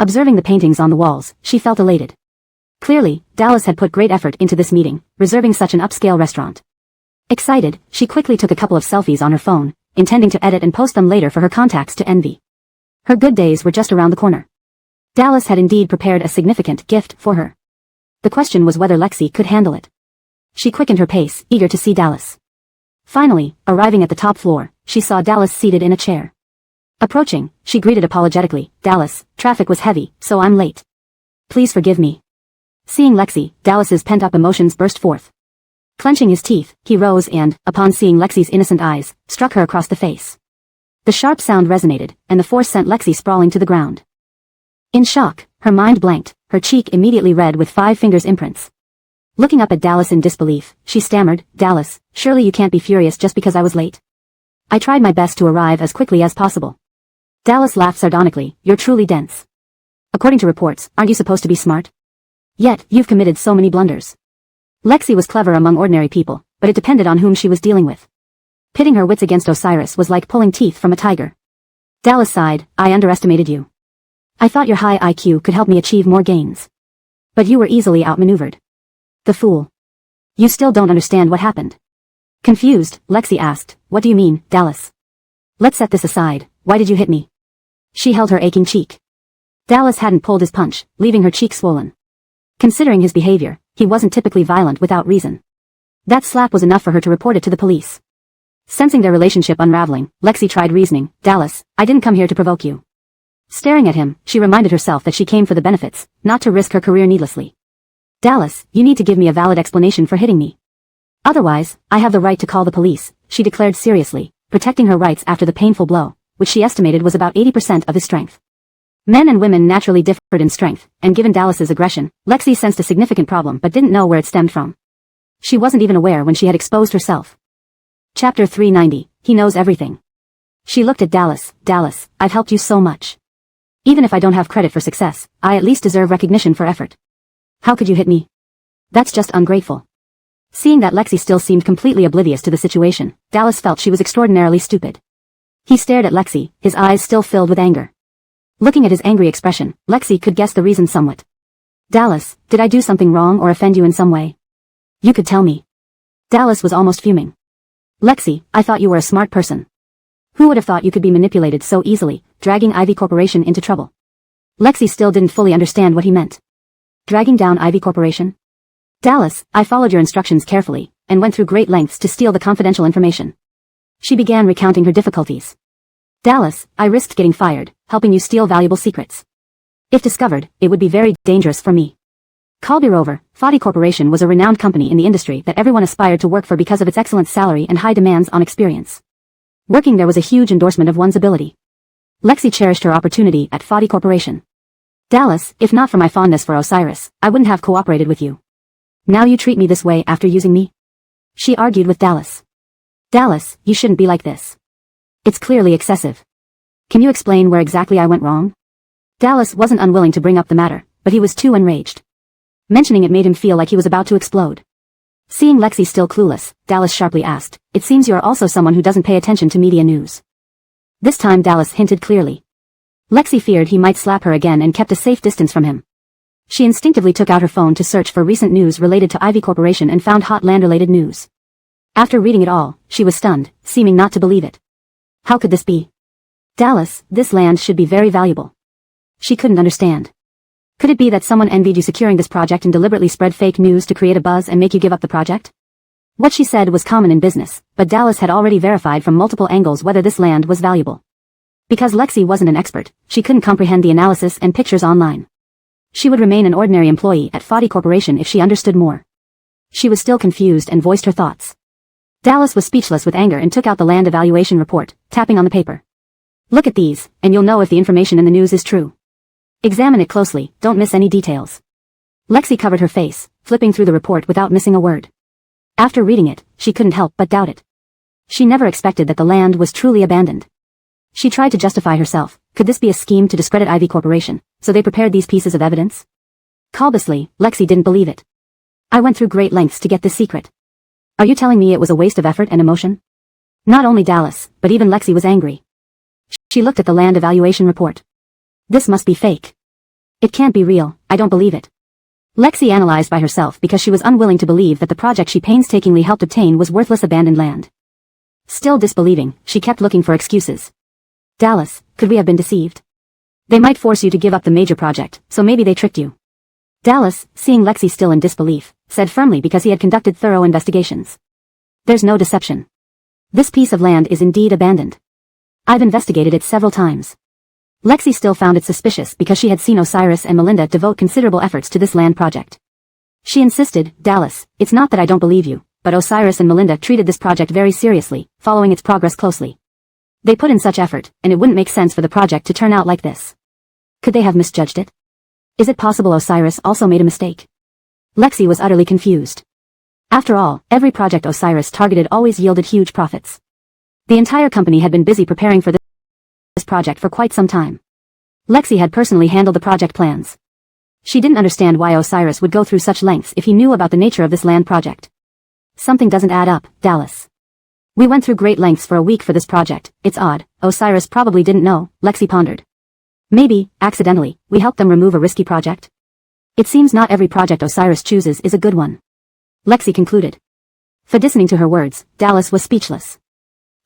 Speaker 1: Observing the paintings on the walls, she felt elated. Clearly, Dallas had put great effort into this meeting, reserving such an upscale restaurant. Excited, she quickly took a couple of selfies on her phone, intending to edit and post them later for her contacts to envy. Her good days were just around the corner. Dallas had indeed prepared a significant gift for her. The question was whether Lexi could handle it. She quickened her pace, eager to see Dallas. Finally, arriving at the top floor, she saw Dallas seated in a chair. Approaching, she greeted apologetically, "Dallas, traffic was heavy, so I'm late. Please forgive me." Seeing Lexi, Dallas's pent-up emotions burst forth. Clenching his teeth, he rose and, upon seeing Lexi's innocent eyes, struck her across the face. The sharp sound resonated, and the force sent Lexi sprawling to the ground. In shock, her mind blanked, her cheek immediately red with 5 fingers imprints. Looking up at Dallas in disbelief, she stammered, "Dallas, surely you can't be furious just because I was late. I tried my best to arrive as quickly as possible." Dallas laughed sardonically, "You're truly dense. According to reports, aren't you supposed to be smart? Yet, you've committed so many blunders." Lexi was clever among ordinary people, but it depended on whom she was dealing with. Pitting her wits against Osiris was like pulling teeth from a tiger. Dallas sighed, "I underestimated you. I thought your high IQ could help me achieve more gains. But you were easily outmaneuvered. The fool. You still don't understand what happened." Confused, Lexi asked, "What do you mean, Dallas? Let's set this aside, why did you hit me?" She held her aching cheek. Dallas hadn't pulled his punch, leaving her cheek swollen. Considering his behavior, he wasn't typically violent without reason. That slap was enough for her to report it to the police. Sensing their relationship unraveling, Lexi tried reasoning, "Dallas, I didn't come here to provoke you." Staring at him, she reminded herself that she came for the benefits, not to risk her career needlessly. "Dallas, you need to give me a valid explanation for hitting me. Otherwise, I have the right to call the police," she declared seriously, protecting her rights after the painful blow, which she estimated was about 80% of his strength. Men and women naturally differed in strength, and given Dallas's aggression, Lexi sensed a significant problem but didn't know where it stemmed from. She wasn't even aware when she had exposed herself. Chapter 390, He Knows Everything. She looked at Dallas, "Dallas, I've helped you so much. Even if I don't have credit for success, I at least deserve recognition for effort. How could you hit me? That's just ungrateful." Seeing that Lexi still seemed completely oblivious to the situation, Dallas felt she was extraordinarily stupid. He stared at Lexi, his eyes still filled with anger. Looking at his angry expression, Lexi could guess the reason somewhat. "Dallas, did I do something wrong or offend you in some way? You could tell me." Dallas was almost fuming. "Lexi, I thought you were a smart person. Who would have thought you could be manipulated so easily, dragging Ivy Corporation into trouble?" Lexi still didn't fully understand what he meant. Dragging down Ivy Corporation? "Dallas, I followed your instructions carefully, and went through great lengths to steal the confidential information." She began recounting her difficulties. "Dallas, I risked getting fired, helping you steal valuable secrets. If discovered, it would be very dangerous for me." Kalbirover, Foddy Corporation was a renowned company in the industry that everyone aspired to work for because of its excellent salary and high demands on experience. Working there was a huge endorsement of one's ability. Lexi cherished her opportunity at Foddy Corporation. "Dallas, if not for my fondness for Osiris, I wouldn't have cooperated with you. Now you treat me this way after using me?" She argued with Dallas. "Dallas, you shouldn't be like this. It's clearly excessive. Can you explain where exactly I went wrong?" Dallas wasn't unwilling to bring up the matter, but he was too enraged. Mentioning it made him feel like he was about to explode. Seeing Lexi still clueless, Dallas sharply asked, "It seems you are also someone who doesn't pay attention to media news." This time Dallas hinted clearly. Lexi feared he might slap her again and kept a safe distance from him. She instinctively took out her phone to search for recent news related to Ivy Corporation and found hot land-related news. After reading it all, she was stunned, seeming not to believe it. How could this be? "Dallas, this land should be very valuable." She couldn't understand. Could it be that someone envied you securing this project and deliberately spread fake news to create a buzz and make you give up the project? What she said was common in business, but Dallas had already verified from multiple angles whether this land was valuable. Because Lexi wasn't an expert, she couldn't comprehend the analysis and pictures online. She would remain an ordinary employee at Foddy Corporation if she understood more. She was still confused and voiced her thoughts. Dallas was speechless with anger and took out the land evaluation report, tapping on the paper. Look at these, and you'll know if the information in the news is true. Examine it closely, don't miss any details. Lexi covered her face, flipping through the report without missing a word. After reading it, she couldn't help but doubt it. She never expected that the land was truly abandoned. She tried to justify herself. Could this be a scheme to discredit Ivy Corporation, so they prepared these pieces of evidence? Callously, Lexi didn't believe it. I went through great lengths to get this secret. Are you telling me it was a waste of effort and emotion? Not only Dallas, but even Lexi was angry. She looked at the land evaluation report. This must be fake. It can't be real, I don't believe it. Lexi analyzed by herself because she was unwilling to believe that the project she painstakingly helped obtain was worthless abandoned land. Still disbelieving, she kept looking for excuses. Dallas, could we have been deceived? They might force you to give up the major project, so maybe they tricked you. Dallas, seeing Lexi still in disbelief, said firmly because he had conducted thorough investigations. There's no deception. This piece of land is indeed abandoned. I've investigated it several times. Lexi still found it suspicious because she had seen Osiris and Melinda devote considerable efforts to this land project. She insisted, Dallas, it's not that I don't believe you, but Osiris and Melinda treated this project very seriously, following its progress closely. They put in such effort, and it wouldn't make sense for the project to turn out like this. Could they have misjudged it? Is it possible Osiris also made a mistake? Lexi was utterly confused. After all, every project Osiris targeted always yielded huge profits. The entire company had been busy preparing for this project for quite some time. Lexi had personally handled the project plans. She didn't understand why Osiris would go through such lengths if he knew about the nature of this land project. Something doesn't add up, Dallas. We went through great lengths for a week for this project. It's odd, Osiris probably didn't know, Lexi pondered. Maybe, accidentally, we helped them remove a risky project. It seems not every project Osiris chooses is a good one. Lexi concluded. For listening to her words, Dallas was speechless.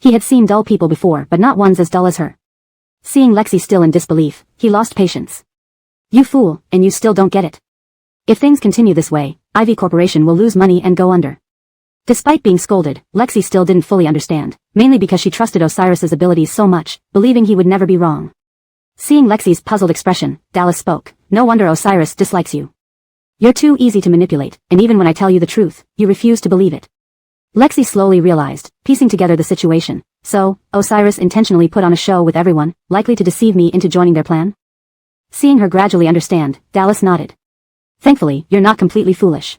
Speaker 1: He had seen dull people before but not ones as dull as her. Seeing Lexi still in disbelief, he lost patience. You fool, and you still don't get it. If things continue this way, Ivy Corporation will lose money and go under. Despite being scolded, Lexi still didn't fully understand, mainly because she trusted Osiris's abilities so much, believing he would never be wrong. Seeing Lexi's puzzled expression, Dallas spoke. No wonder Osiris dislikes you. You're too easy to manipulate, and even when I tell you the truth, you refuse to believe it. Lexi slowly realized, piecing together the situation. So, Osiris intentionally put on a show with everyone, likely to deceive me into joining their plan? Seeing her gradually understand, Dallas nodded. Thankfully, you're not completely foolish.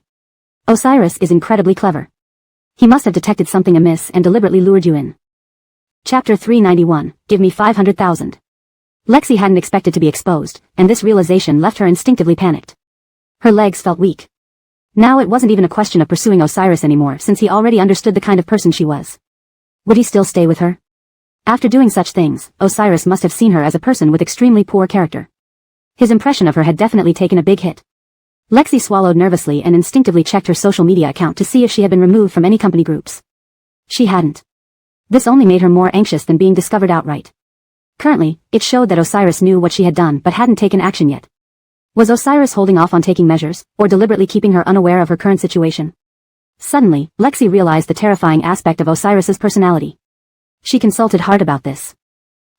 Speaker 1: Osiris is incredibly clever. He must have detected something amiss and deliberately lured you in. Chapter 391, Give me 500,000. Lexi hadn't expected to be exposed, and this realization left her instinctively panicked. Her legs felt weak. Now it wasn't even a question of pursuing Osiris anymore since he already understood the kind of person she was. Would he still stay with her? After doing such things, Osiris must have seen her as a person with extremely poor character. His impression of her had definitely taken a big hit. Lexi swallowed nervously and instinctively checked her social media account to see if she had been removed from any company groups. She hadn't. This only made her more anxious than being discovered outright. Currently, it showed that Osiris knew what she had done but hadn't taken action yet. Was Osiris holding off on taking measures, or deliberately keeping her unaware of her current situation? Suddenly, Lexi realized the terrifying aspect of Osiris's personality. She consulted hard about this.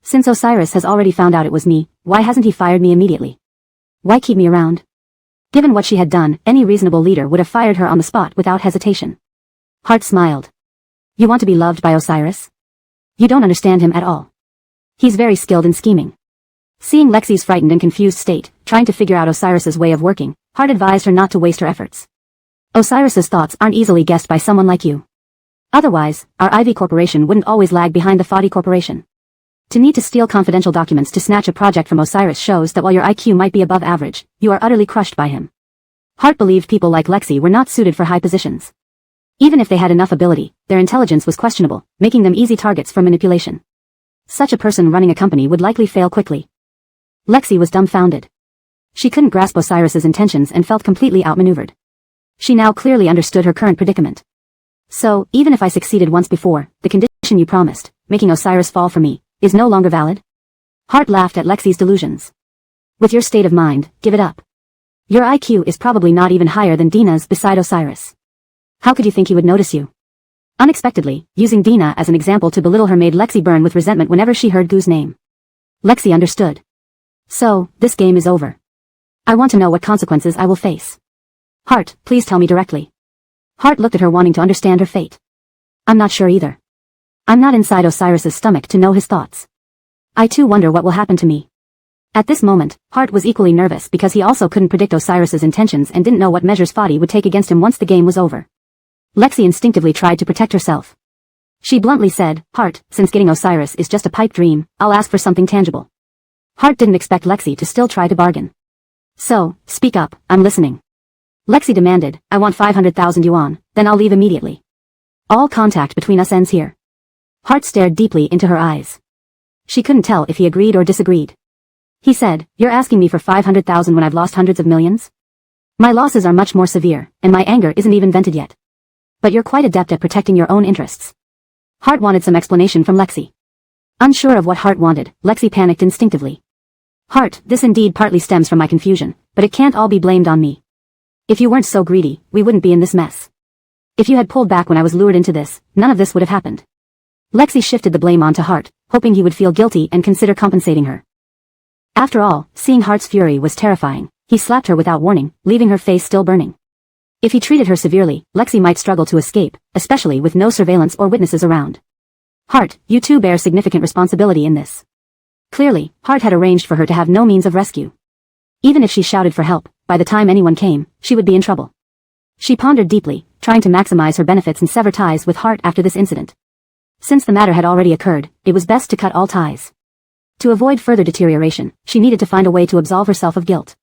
Speaker 1: Since Osiris has already found out it was me, why hasn't he fired me immediately? Why keep me around? Given what she had done, any reasonable leader would have fired her on the spot without hesitation. Hart smiled. You want to be loved by Osiris? You don't understand him at all. He's very skilled in scheming. Seeing Lexi's frightened and confused state, trying to figure out Osiris's way of working, Hart advised her not to waste her efforts. Osiris's thoughts aren't easily guessed by someone like you. Otherwise, our Ivy Corporation wouldn't always lag behind the Foddy Corporation. To need to steal confidential documents to snatch a project from Osiris shows that while your IQ might be above average, you are utterly crushed by him. Hart believed people like Lexi were not suited for high positions. Even if they had enough ability, their intelligence was questionable, making them easy targets for manipulation. Such a person running a company would likely fail quickly. Lexi was dumbfounded. She couldn't grasp Osiris's intentions and felt completely outmaneuvered. She now clearly understood her current predicament. So, even if I succeeded once before, the condition you promised, making Osiris fall for me, is no longer valid? Hart laughed at Lexi's delusions. With your state of mind, give it up. Your IQ is probably not even higher than Dina's beside Osiris. How could you think he would notice you? Unexpectedly, using Dina as an example to belittle her made Lexi burn with resentment whenever she heard Gu's name. Lexi understood. So, this game is over. I want to know what consequences I will face. Hart, please tell me directly. Hart looked at her wanting to understand her fate. I'm not sure either. I'm not inside Osiris's stomach to know his thoughts. I too wonder what will happen to me. At this moment, Hart was equally nervous because he also couldn't predict Osiris's intentions and didn't know what measures Fadi would take against him once the game was over. Lexi instinctively tried to protect herself. She bluntly said, Hart, since getting Osiris is just a pipe dream, I'll ask for something tangible. Hart didn't expect Lexi to still try to bargain. So, speak up, I'm listening. Lexi demanded, I want 500,000 yuan, then I'll leave immediately. All contact between us ends here. Hart stared deeply into her eyes. She couldn't tell if he agreed or disagreed. He said, You're asking me for 500,000 when I've lost hundreds of millions? My losses are much more severe, and my anger isn't even vented yet. But you're quite adept at protecting your own interests. Hart wanted some explanation from Lexi. Unsure of what Hart wanted, Lexi panicked instinctively. Hart, this indeed partly stems from my confusion, but it can't all be blamed on me. If you weren't so greedy, we wouldn't be in this mess. If you had pulled back when I was lured into this, none of this would have happened. Lexi shifted the blame onto Hart, hoping he would feel guilty and consider compensating her. After all, seeing Hart's fury was terrifying. He slapped her without warning, leaving her face still burning. If he treated her severely, Lexi might struggle to escape, especially with no surveillance or witnesses around. Hart, you too bear significant responsibility in this. Clearly, Hart had arranged for her to have no means of rescue. Even if she shouted for help, by the time anyone came, she would be in trouble. She pondered deeply, trying to maximize her benefits and sever ties with Hart after this incident. Since the matter had already occurred, it was best to cut all ties. To avoid further deterioration, she needed to find a way to absolve herself of guilt.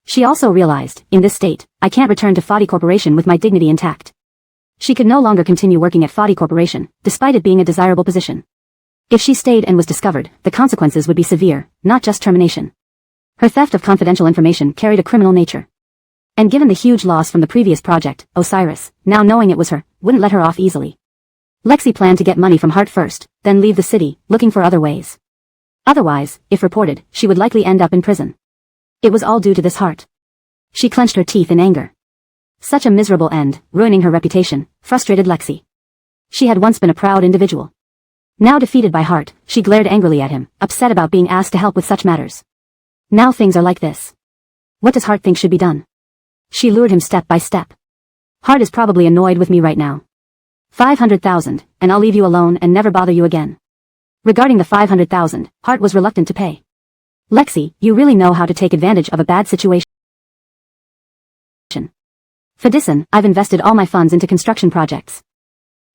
Speaker 1: She also realized, in this state, I can't return to Fadi Corporation with my dignity intact. She could no longer continue working at Fadi Corporation, despite it being a desirable position. If she stayed and was discovered, the consequences would be severe, not just termination. Her theft of confidential information carried a criminal nature. And given the huge loss from the previous project, Osiris, now knowing it was her, wouldn't let her off easily. Lexi planned to get money from Hart first, then leave the city, looking for other ways. Otherwise, if reported, she would likely end up in prison. It was all due to this Hart. She clenched her teeth in anger. Such a miserable end, ruining her reputation, frustrated Lexi. She had once been a proud individual. Now defeated by Hart, she glared angrily at him, upset about being asked to help with such matters. Now things are like this. What does Hart think should be done? She lured him step by step. Hart is probably annoyed with me right now. 500,000, and I'll leave you alone and never bother you again. Regarding the 500,000, Hart was reluctant to pay. Lexi, you really know how to take advantage of a bad situation. Fadison, I've invested all my funds into construction projects.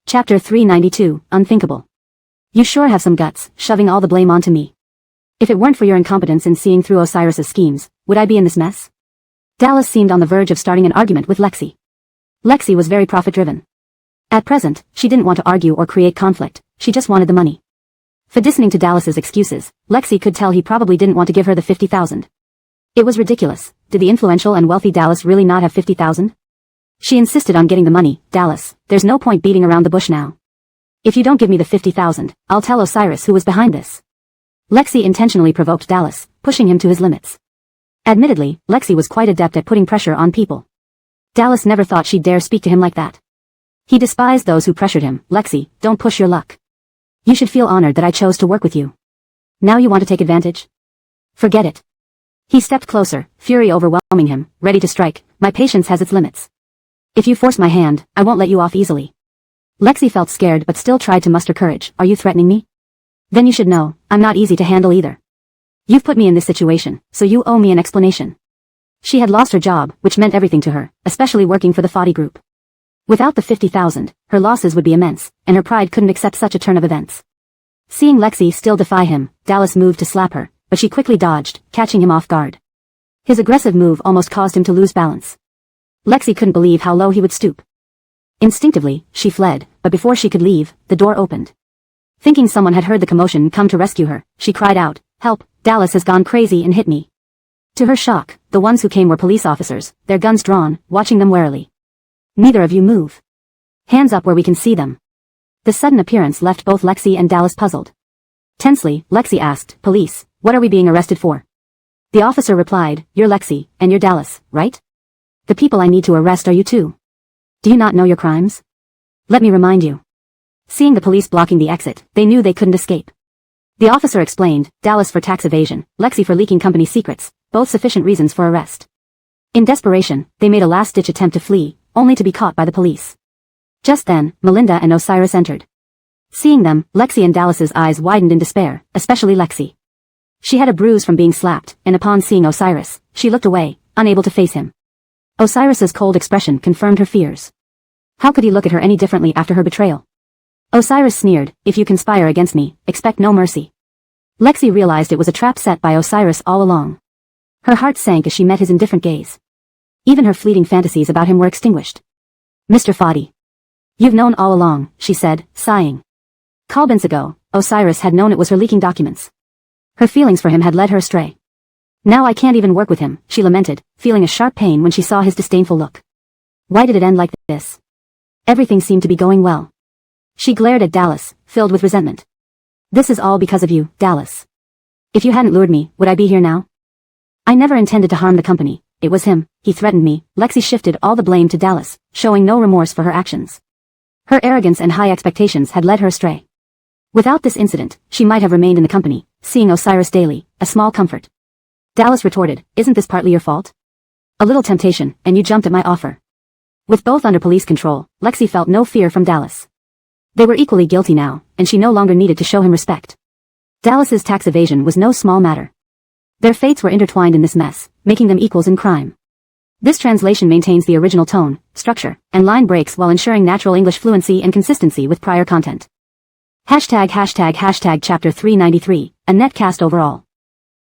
Speaker 1: Chapter 392, Unthinkable. You sure have some guts, shoving all the blame onto me. If it weren't for your incompetence in seeing through Osiris's schemes, would I be in this mess? Dallas seemed on the verge of starting an argument with Lexi. Lexi was very profit-driven. At present, she didn't want to argue or create conflict, she just wanted the money. Listening to Dallas's excuses, Lexi could tell he probably didn't want to give her the 50,000. It was ridiculous. Did the influential and wealthy Dallas really not have 50,000? She insisted on getting the money. Dallas, there's no point beating around the bush now. If you don't give me the 50,000, I'll tell Osiris who was behind this. Lexi intentionally provoked Dallas, pushing him to his limits. Admittedly, Lexi was quite adept at putting pressure on people. Dallas never thought she'd dare speak to him like that. He despised those who pressured him. Lexi, don't push your luck. You should feel honored that I chose to work with you. Now you want to take advantage? Forget it. He stepped closer, fury overwhelming him, ready to strike. My patience has its limits. If you force my hand, I won't let you off easily. Lexi felt scared but still tried to muster courage. Are you threatening me? Then you should know, I'm not easy to handle either. You've put me in this situation, so you owe me an explanation. She had lost her job, which meant everything to her, especially working for the Fadi Group. Without the 50,000, her losses would be immense, and her pride couldn't accept such a turn of events. Seeing Lexi still defy him, Dallas moved to slap her, but she quickly dodged, catching him off guard. His aggressive move almost caused him to lose balance. Lexi couldn't believe how low he would stoop. Instinctively, she fled, but before she could leave, the door opened. Thinking someone had heard the commotion and come to rescue her, she cried out, "Help, Dallas has gone crazy and hit me." To her shock, the ones who came were police officers, their guns drawn, watching them warily. "Neither of you move. Hands up where we can see them." The sudden appearance left both Lexi and Dallas puzzled. Tensely, Lexi asked, "Police, what are we being arrested for?" The officer replied, "You're Lexi, and you're Dallas, right? The people I need to arrest are you too. Do you not know your crimes? Let me remind you." Seeing the police blocking the exit, they knew they couldn't escape. The officer explained, Dallas for tax evasion, Lexi for leaking company secrets, both sufficient reasons for arrest. In desperation, they made a last-ditch attempt to flee, only to be caught by the police. Just then, Melinda and Osiris entered. Seeing them, Lexi and Dallas's eyes widened in despair, especially Lexi. She had a bruise from being slapped, and upon seeing Osiris, she looked away, unable to face him. Osiris's cold expression confirmed her fears. How could he look at her any differently after her betrayal? Osiris sneered, "If you conspire against me, expect no mercy." Lexi realized it was a trap set by Osiris all along. Her heart sank as she met his indifferent gaze. Even her fleeting fantasies about him were extinguished. "Mr. Fadi. You've known all along," she said, sighing. Colbins ago, Osiris had known it was her leaking documents. Her feelings for him had led her astray. "Now I can't even work with him," she lamented, feeling a sharp pain when she saw his disdainful look. Why did it end like this? Everything seemed to be going well. She glared at Dallas, filled with resentment. "This is all because of you, Dallas. If you hadn't lured me, would I be here now? I never intended to harm the company. It was him, he threatened me." Lexi shifted all the blame to Dallas, showing no remorse for her actions. Her arrogance and high expectations had led her astray. Without this incident, she might have remained in the company, seeing Osiris daily, a small comfort. Dallas retorted, "Isn't this partly your fault? A little temptation, and you jumped at my offer." With both under police control, Lexi felt no fear from Dallas. They were equally guilty now, and she no longer needed to show him respect. Dallas's tax evasion was no small matter. Their fates were intertwined in this mess, making them equals in crime. This translation maintains the original tone, structure, and line breaks while ensuring natural English fluency and consistency with prior content. ####Chapter 393, a netcast overall.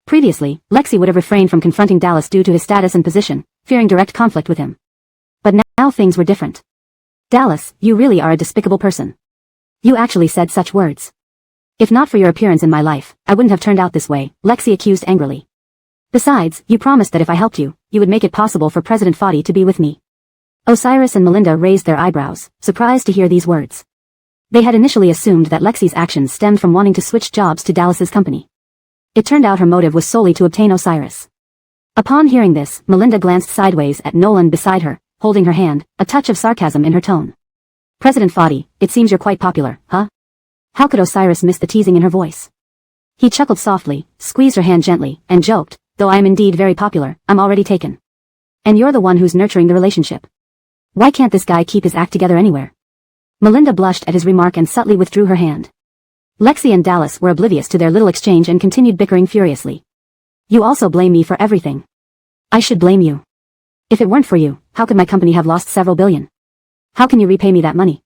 Speaker 1: Previously, Lexi would have refrained from confronting Dallas due to his status and position, fearing direct conflict with him. But now things were different. "Dallas, you really are a despicable person. You actually said such words. If not for your appearance in my life, I wouldn't have turned out this way," Lexi accused angrily. "Besides, you promised that if I helped you, you would make it possible for President Fadi to be with me." Osiris and Melinda raised their eyebrows, surprised to hear these words. They had initially assumed that Lexi's actions stemmed from wanting to switch jobs to Dallas's company. It turned out her motive was solely to obtain Osiris. Upon hearing this, Melinda glanced sideways at Nolan beside her, holding her hand, a touch of sarcasm in her tone. "President Fadi, it seems you're quite popular, huh?" How could Osiris miss the teasing in her voice? He chuckled softly, squeezed her hand gently, and joked, "Though I am indeed very popular, I'm already taken. And you're the one who's nurturing the relationship. Why can't this guy keep his act together anywhere?" Melinda blushed at his remark and subtly withdrew her hand. Lexi and Dallas were oblivious to their little exchange and continued bickering furiously. "You also blame me for everything. I should blame you. If it weren't for you, how could my company have lost several billion? How can you repay me that money?"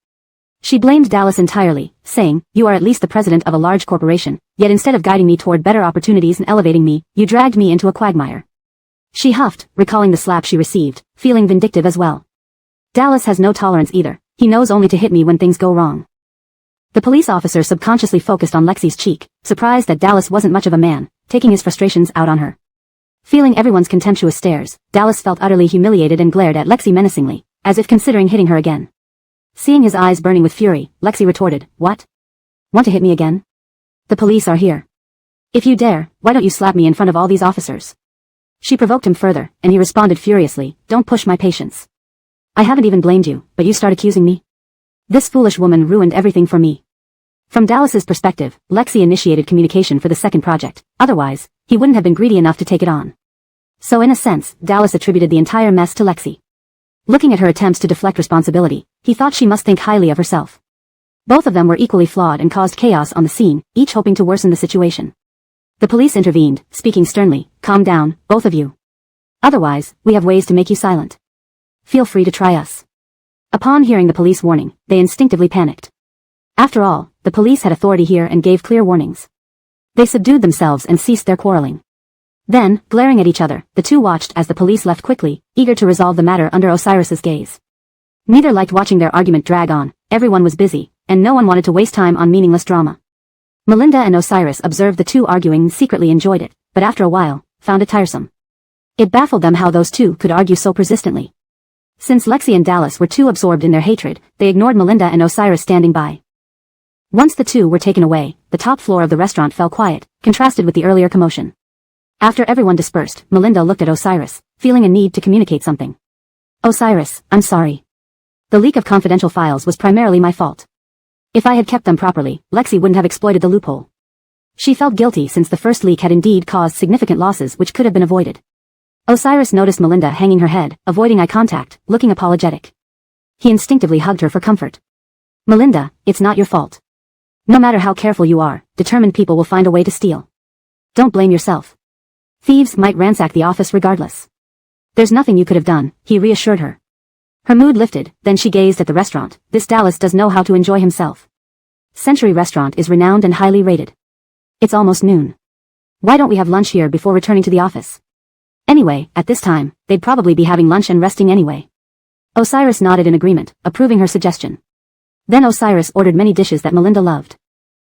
Speaker 1: She blamed Dallas entirely, saying, "You are at least the president of a large corporation, yet instead of guiding me toward better opportunities and elevating me, you dragged me into a quagmire." She huffed, recalling the slap she received, feeling vindictive as well. "Dallas has no tolerance either. He knows only to hit me when things go wrong." The police officer subconsciously focused on Lexi's cheek, surprised that Dallas wasn't much of a man, taking his frustrations out on her. Feeling everyone's contemptuous stares, Dallas felt utterly humiliated and glared at Lexi menacingly, as if considering hitting her again. Seeing his eyes burning with fury, Lexi retorted, "What? Want to hit me again? The police are here. If you dare, why don't you slap me in front of all these officers?" She provoked him further, and he responded furiously, "Don't push my patience. I haven't even blamed you, but you start accusing me? This foolish woman ruined everything for me." From Dallas's perspective, Lexi initiated communication for the second project, otherwise, he wouldn't have been greedy enough to take it on. So in a sense, Dallas attributed the entire mess to Lexi. Looking at her attempts to deflect responsibility, he thought she must think highly of herself. Both of them were equally flawed and caused chaos on the scene, each hoping to worsen the situation. The police intervened, speaking sternly, "Calm down, both of you. Otherwise, we have ways to make you silent. Feel free to try us." Upon hearing the police warning, they instinctively panicked. After all, the police had authority here and gave clear warnings. They subdued themselves and ceased their quarreling. Then, glaring at each other, the two watched as the police left quickly, eager to resolve the matter under Osiris's gaze. Neither liked watching their argument drag on, everyone was busy, and no one wanted to waste time on meaningless drama. Melinda and Osiris observed the two arguing and secretly enjoyed it, but after a while, found it tiresome. It baffled them how those two could argue so persistently. Since Lexi and Dallas were too absorbed in their hatred, they ignored Melinda and Osiris standing by. Once the two were taken away, the top floor of the restaurant fell quiet, contrasted with the earlier commotion. After everyone dispersed, Melinda looked at Osiris, feeling a need to communicate something. "Osiris, I'm sorry. The leak of confidential files was primarily my fault. If I had kept them properly, Lexi wouldn't have exploited the loophole." She felt guilty since the first leak had indeed caused significant losses which could have been avoided. Osiris noticed Melinda hanging her head, avoiding eye contact, looking apologetic. He instinctively hugged her for comfort. Melinda, it's not your fault. No matter how careful you are, determined people will find a way to steal. Don't blame yourself. Thieves might ransack the office regardless. There's nothing you could have done, he reassured her. Her mood lifted, then she gazed at the restaurant. This Dallas does know how to enjoy himself. Century Restaurant is renowned and highly rated. It's almost noon. Why don't we have lunch here before returning to the office? Anyway, at this time, they'd probably be having lunch and resting anyway. Osiris nodded in agreement, approving her suggestion. Then Osiris ordered many dishes that Melinda loved.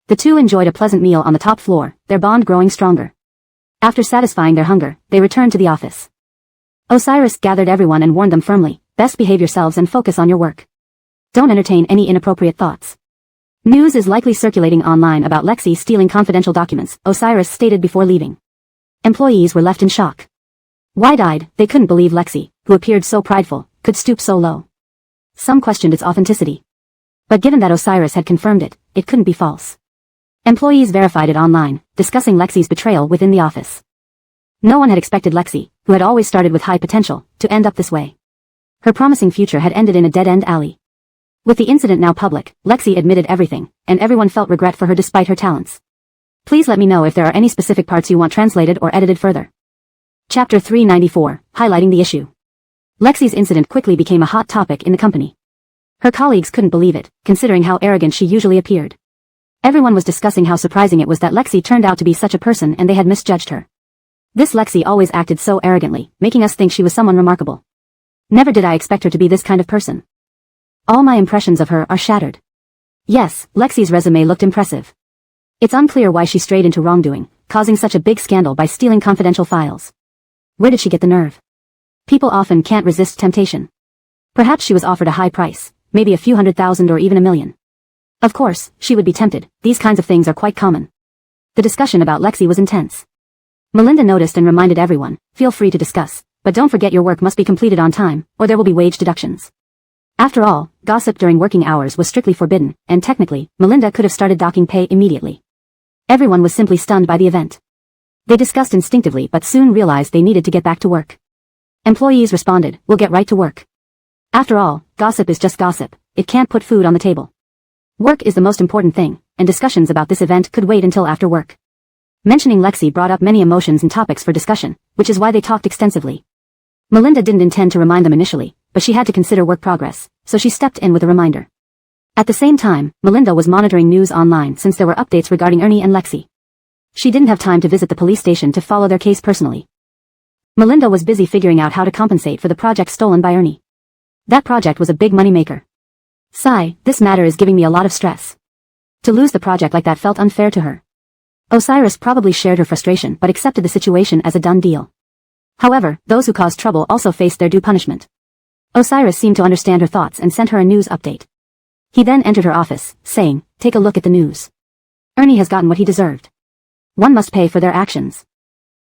Speaker 1: The two enjoyed a pleasant meal on the top floor, their bond growing stronger. After satisfying their hunger, they returned to the office. Osiris gathered everyone and warned them firmly, best behave yourselves and focus on your work. Don't entertain any inappropriate thoughts. News is likely circulating online about Lexi stealing confidential documents, Osiris stated before leaving. Employees were left in shock. Wide-eyed, they couldn't believe Lexi, who appeared so prideful, could stoop so low. Some questioned its authenticity. But given that Osiris had confirmed it, it couldn't be false. Employees verified it online, discussing Lexi's betrayal within the office. No one had expected Lexi, who had always started with high potential, to end up this way. Her promising future had ended in a dead-end alley. With the incident now public, Lexi admitted everything, and everyone felt regret for her despite her talents. Please let me know if there are any specific parts you want translated or edited further. Chapter 394, highlighting the issue. Lexi's incident quickly became a hot topic in the company. Her colleagues couldn't believe it, considering how arrogant she usually appeared. Everyone was discussing how surprising it was that Lexi turned out to be such a person and they had misjudged her. This Lexi always acted so arrogantly, making us think she was someone remarkable. Never did I expect her to be this kind of person. All my impressions of her are shattered. Yes, Lexi's resume looked impressive. It's unclear why she strayed into wrongdoing, causing such a big scandal by stealing confidential files. Where did she get the nerve? People often can't resist temptation. Perhaps she was offered a high price, maybe a few $100,000 or even $1 million. Of course, she would be tempted, these kinds of things are quite common. The discussion about Lexi was intense. Melinda noticed and reminded everyone, feel free to discuss, but don't forget your work must be completed on time, or there will be wage deductions. After all, gossip during working hours was strictly forbidden, and technically, Melinda could have started docking pay immediately. Everyone was simply stunned by the event. They discussed instinctively but soon realized they needed to get back to work. Employees responded, we'll get right to work. After all, gossip is just gossip, it can't put food on the table. Work is the most important thing, and discussions about this event could wait until after work. Mentioning Lexi brought up many emotions and topics for discussion, which is why they talked extensively. Melinda didn't intend to remind them initially, but she had to consider work progress, so she stepped in with a reminder. At the same time, Melinda was monitoring news online since there were updates regarding Ernie and Lexi. She didn't have time to visit the police station to follow their case personally. Melinda was busy figuring out how to compensate for the project stolen by Ernie. That project was a big moneymaker. Sigh, this matter is giving me a lot of stress. To lose the project like that felt unfair to her. Osiris probably shared her frustration but accepted the situation as a done deal. However, those who caused trouble also faced their due punishment. Osiris seemed to understand her thoughts and sent her a news update. He then entered her office, saying, take a look at the news. Ernie has gotten what he deserved. One must pay for their actions.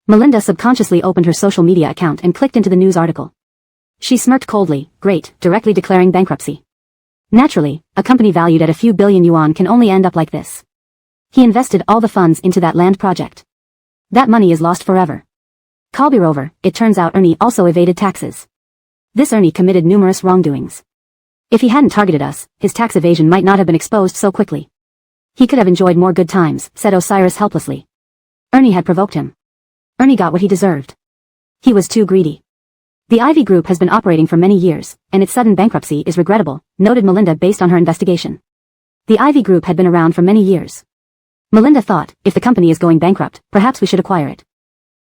Speaker 1: Melinda subconsciously opened her social media account and clicked into the news article. She smirked coldly, great, directly declaring bankruptcy. Naturally, a company valued at a few billion yuan can only end up like this. He invested all the funds into that land project. That money is lost forever. Moreover, it turns out Ernie also evaded taxes. This Ernie committed numerous wrongdoings. If he hadn't targeted us, his tax evasion might not have been exposed so quickly. He could have enjoyed more good times, said Osiris helplessly. Ernie had provoked him. Ernie got what he deserved. He was too greedy. The Ivy Group has been operating for many years, and its sudden bankruptcy is regrettable, noted Melinda based on her investigation. The Ivy Group had been around for many years. Melinda thought, if the company is going bankrupt, perhaps we should acquire it.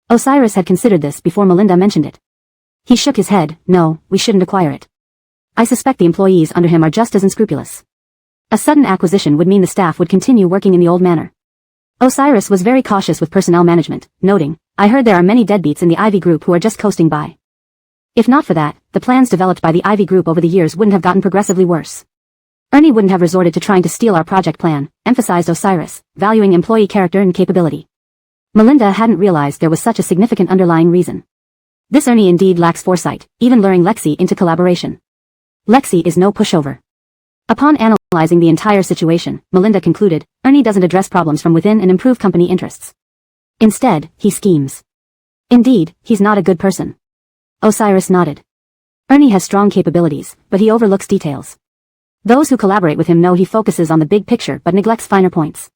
Speaker 1: Osiris had considered this before Melinda mentioned it. He shook his head, no, we shouldn't acquire it. I suspect the employees under him are just as unscrupulous. A sudden acquisition would mean the staff would continue working in the old manner. Osiris was very cautious with personnel management, noting, I heard there are many deadbeats in the Ivy Group who are just coasting by. If not for that, the plans developed by the Ivy Group over the years wouldn't have gotten progressively worse. Ernie wouldn't have resorted to trying to steal our project plan, emphasized Osiris, valuing employee character and capability. Melinda hadn't realized there was such a significant underlying reason. This Ernie indeed lacks foresight, even luring Lexi into collaboration. Lexi is no pushover. Upon analyzing the entire situation, Melinda concluded, Ernie doesn't address problems from within and improve company interests. Instead, he schemes. Indeed, he's not a good person. Osiris nodded. Ernie has strong capabilities, but he overlooks details. Those who collaborate with him know he focuses on the big picture but neglects finer points.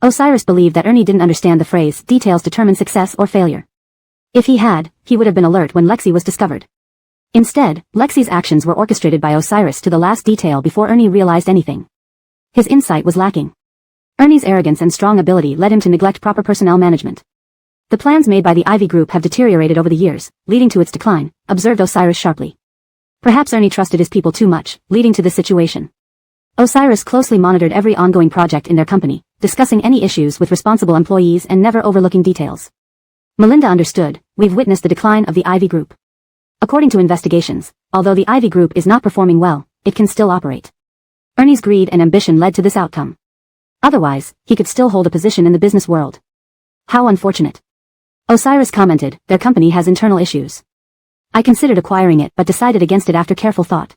Speaker 1: Osiris believed that Ernie didn't understand the phrase, details determine success or failure. If he had, he would have been alert when Lexi was discovered. Instead, Lexi's actions were orchestrated by Osiris to the last detail before Ernie realized anything. His insight was lacking. Ernie's arrogance and strong ability led him to neglect proper personnel management. The plans made by the Ivy Group have deteriorated over the years, leading to its decline, observed Osiris sharply. Perhaps Ernie trusted his people too much, leading to this situation. Osiris closely monitored every ongoing project in their company, discussing any issues with responsible employees and never overlooking details. Melinda understood, we've witnessed the decline of the Ivy Group. According to investigations, although the Ivy Group is not performing well, it can still operate. Ernie's greed and ambition led to this outcome. Otherwise, he could still hold a position in the business world. How unfortunate. Osiris commented, their company has internal issues. I considered acquiring it but decided against it after careful thought.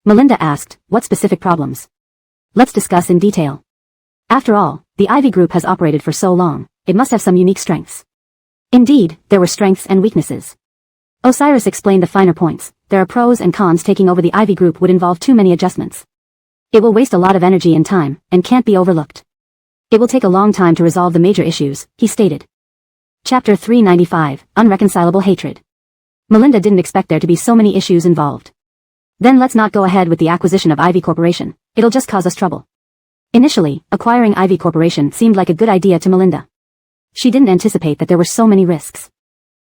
Speaker 1: Melinda asked, what specific problems? Let's discuss in detail. After all, the Ivy Group has operated for so long, it must have some unique strengths. Indeed, there were strengths and weaknesses. Osiris explained the finer points. There are pros and cons. Taking over the Ivy Group would involve too many adjustments. It will waste a lot of energy and time, and can't be overlooked. It will take a long time to resolve the major issues, he stated. Chapter 395, Unreconcilable Hatred. Melinda didn't expect there to be so many issues involved. Then let's not go ahead with the acquisition of Ivy Corporation. It'll just cause us trouble. Initially, acquiring Ivy Corporation seemed like a good idea to Melinda. She didn't anticipate that there were so many risks.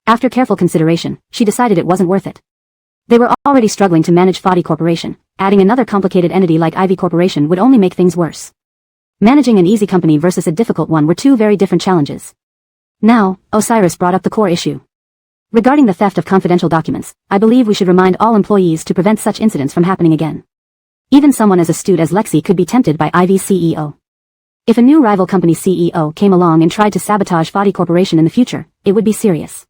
Speaker 1: After careful consideration, she decided it wasn't worth it. They were already struggling to manage Fadi Corporation. Adding another complicated entity like Ivy Corporation would only make things worse. Managing an easy company versus a difficult one were two very different challenges. Now, Osiris brought up the core issue. Regarding the theft of confidential documents, I believe we should remind all employees to prevent such incidents from happening again. Even someone as astute as Lexi could be tempted by Ivy's CEO. If a new rival company CEO came along and tried to sabotage Fadi Corporation in the future, it would be serious.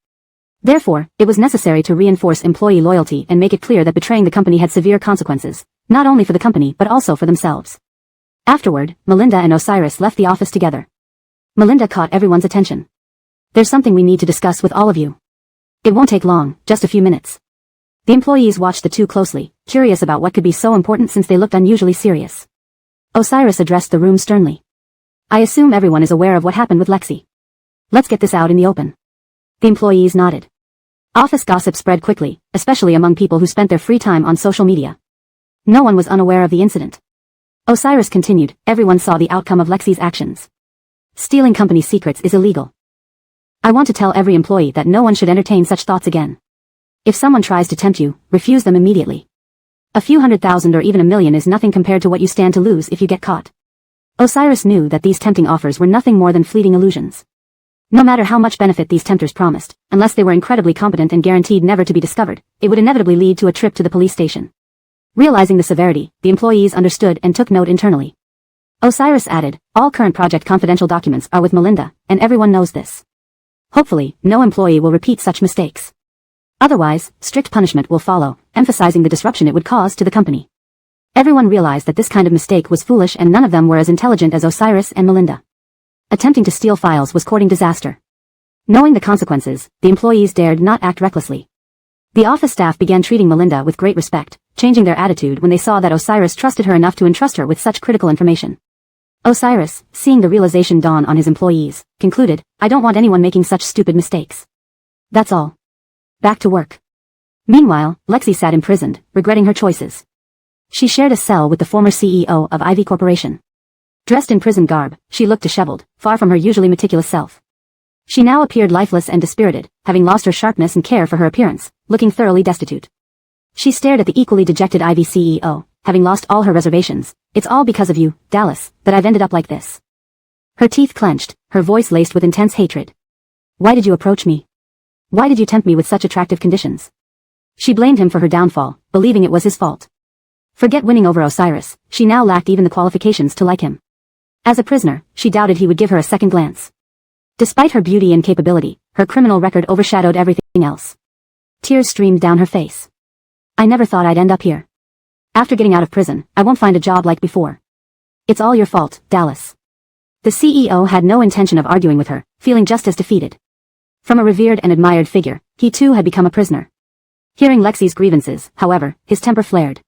Speaker 1: Therefore, it was necessary to reinforce employee loyalty and make it clear that betraying the company had severe consequences, not only for the company but also for themselves. Afterward, Melinda and Osiris left the office together. Melinda caught everyone's attention. There's something we need to discuss with all of you. It won't take long, just a few minutes. The employees watched the two closely, curious about what could be so important since they looked unusually serious. Osiris addressed the room sternly. I assume everyone is aware of what happened with Lexi. Let's get this out in the open. The employees nodded. Office gossip spread quickly, especially among people who spent their free time on social media. No one was unaware of the incident. Osiris continued, everyone saw the outcome of Lexi's actions. Stealing company secrets is illegal. I want to tell every employee that no one should entertain such thoughts again. If someone tries to tempt you, refuse them immediately. A few 100,000 or even 1 million is nothing compared to what you stand to lose if you get caught. Osiris knew that these tempting offers were nothing more than fleeting illusions. No matter how much benefit these tempters promised, unless they were incredibly competent and guaranteed never to be discovered, it would inevitably lead to a trip to the police station. Realizing the severity, the employees understood and took note internally. Osiris added, all current project confidential documents are with Melinda, and everyone knows this. Hopefully, no employee will repeat such mistakes. Otherwise, strict punishment will follow, emphasizing the disruption it would cause to the company. Everyone realized that this kind of mistake was foolish and none of them were as intelligent as Osiris and Melinda. Attempting to steal files was courting disaster. Knowing the consequences, the employees dared not act recklessly. The office staff began treating Melinda with great respect, changing their attitude when they saw that Osiris trusted her enough to entrust her with such critical information. Osiris, seeing the realization dawn on his employees, concluded, I don't want anyone making such stupid mistakes. That's all. Back to work. Meanwhile, Lexi sat imprisoned, regretting her choices. She shared a cell with the former CEO of Ivy Corporation. Dressed in prison garb, she looked disheveled, far from her usually meticulous self. She now appeared lifeless and dispirited, having lost her sharpness and care for her appearance, looking thoroughly destitute. She stared at the equally dejected Ivy CEO, having lost all her reservations. It's all because of you, Dallas, that I've ended up like this. Her teeth clenched, her voice laced with intense hatred. Why did you approach me? Why did you tempt me with such attractive conditions? She blamed him for her downfall, believing it was his fault. Forget winning over Osiris, she now lacked even the qualifications to like him. As a prisoner, she doubted he would give her a second glance. Despite her beauty and capability, her criminal record overshadowed everything else. Tears streamed down her face. I never thought I'd end up here. After getting out of prison, I won't find a job like before. It's all your fault, Dallas. The CEO had no intention of arguing with her, feeling just as defeated. From a revered and admired figure, he too had become a prisoner. Hearing Lexi's grievances, however, his temper flared.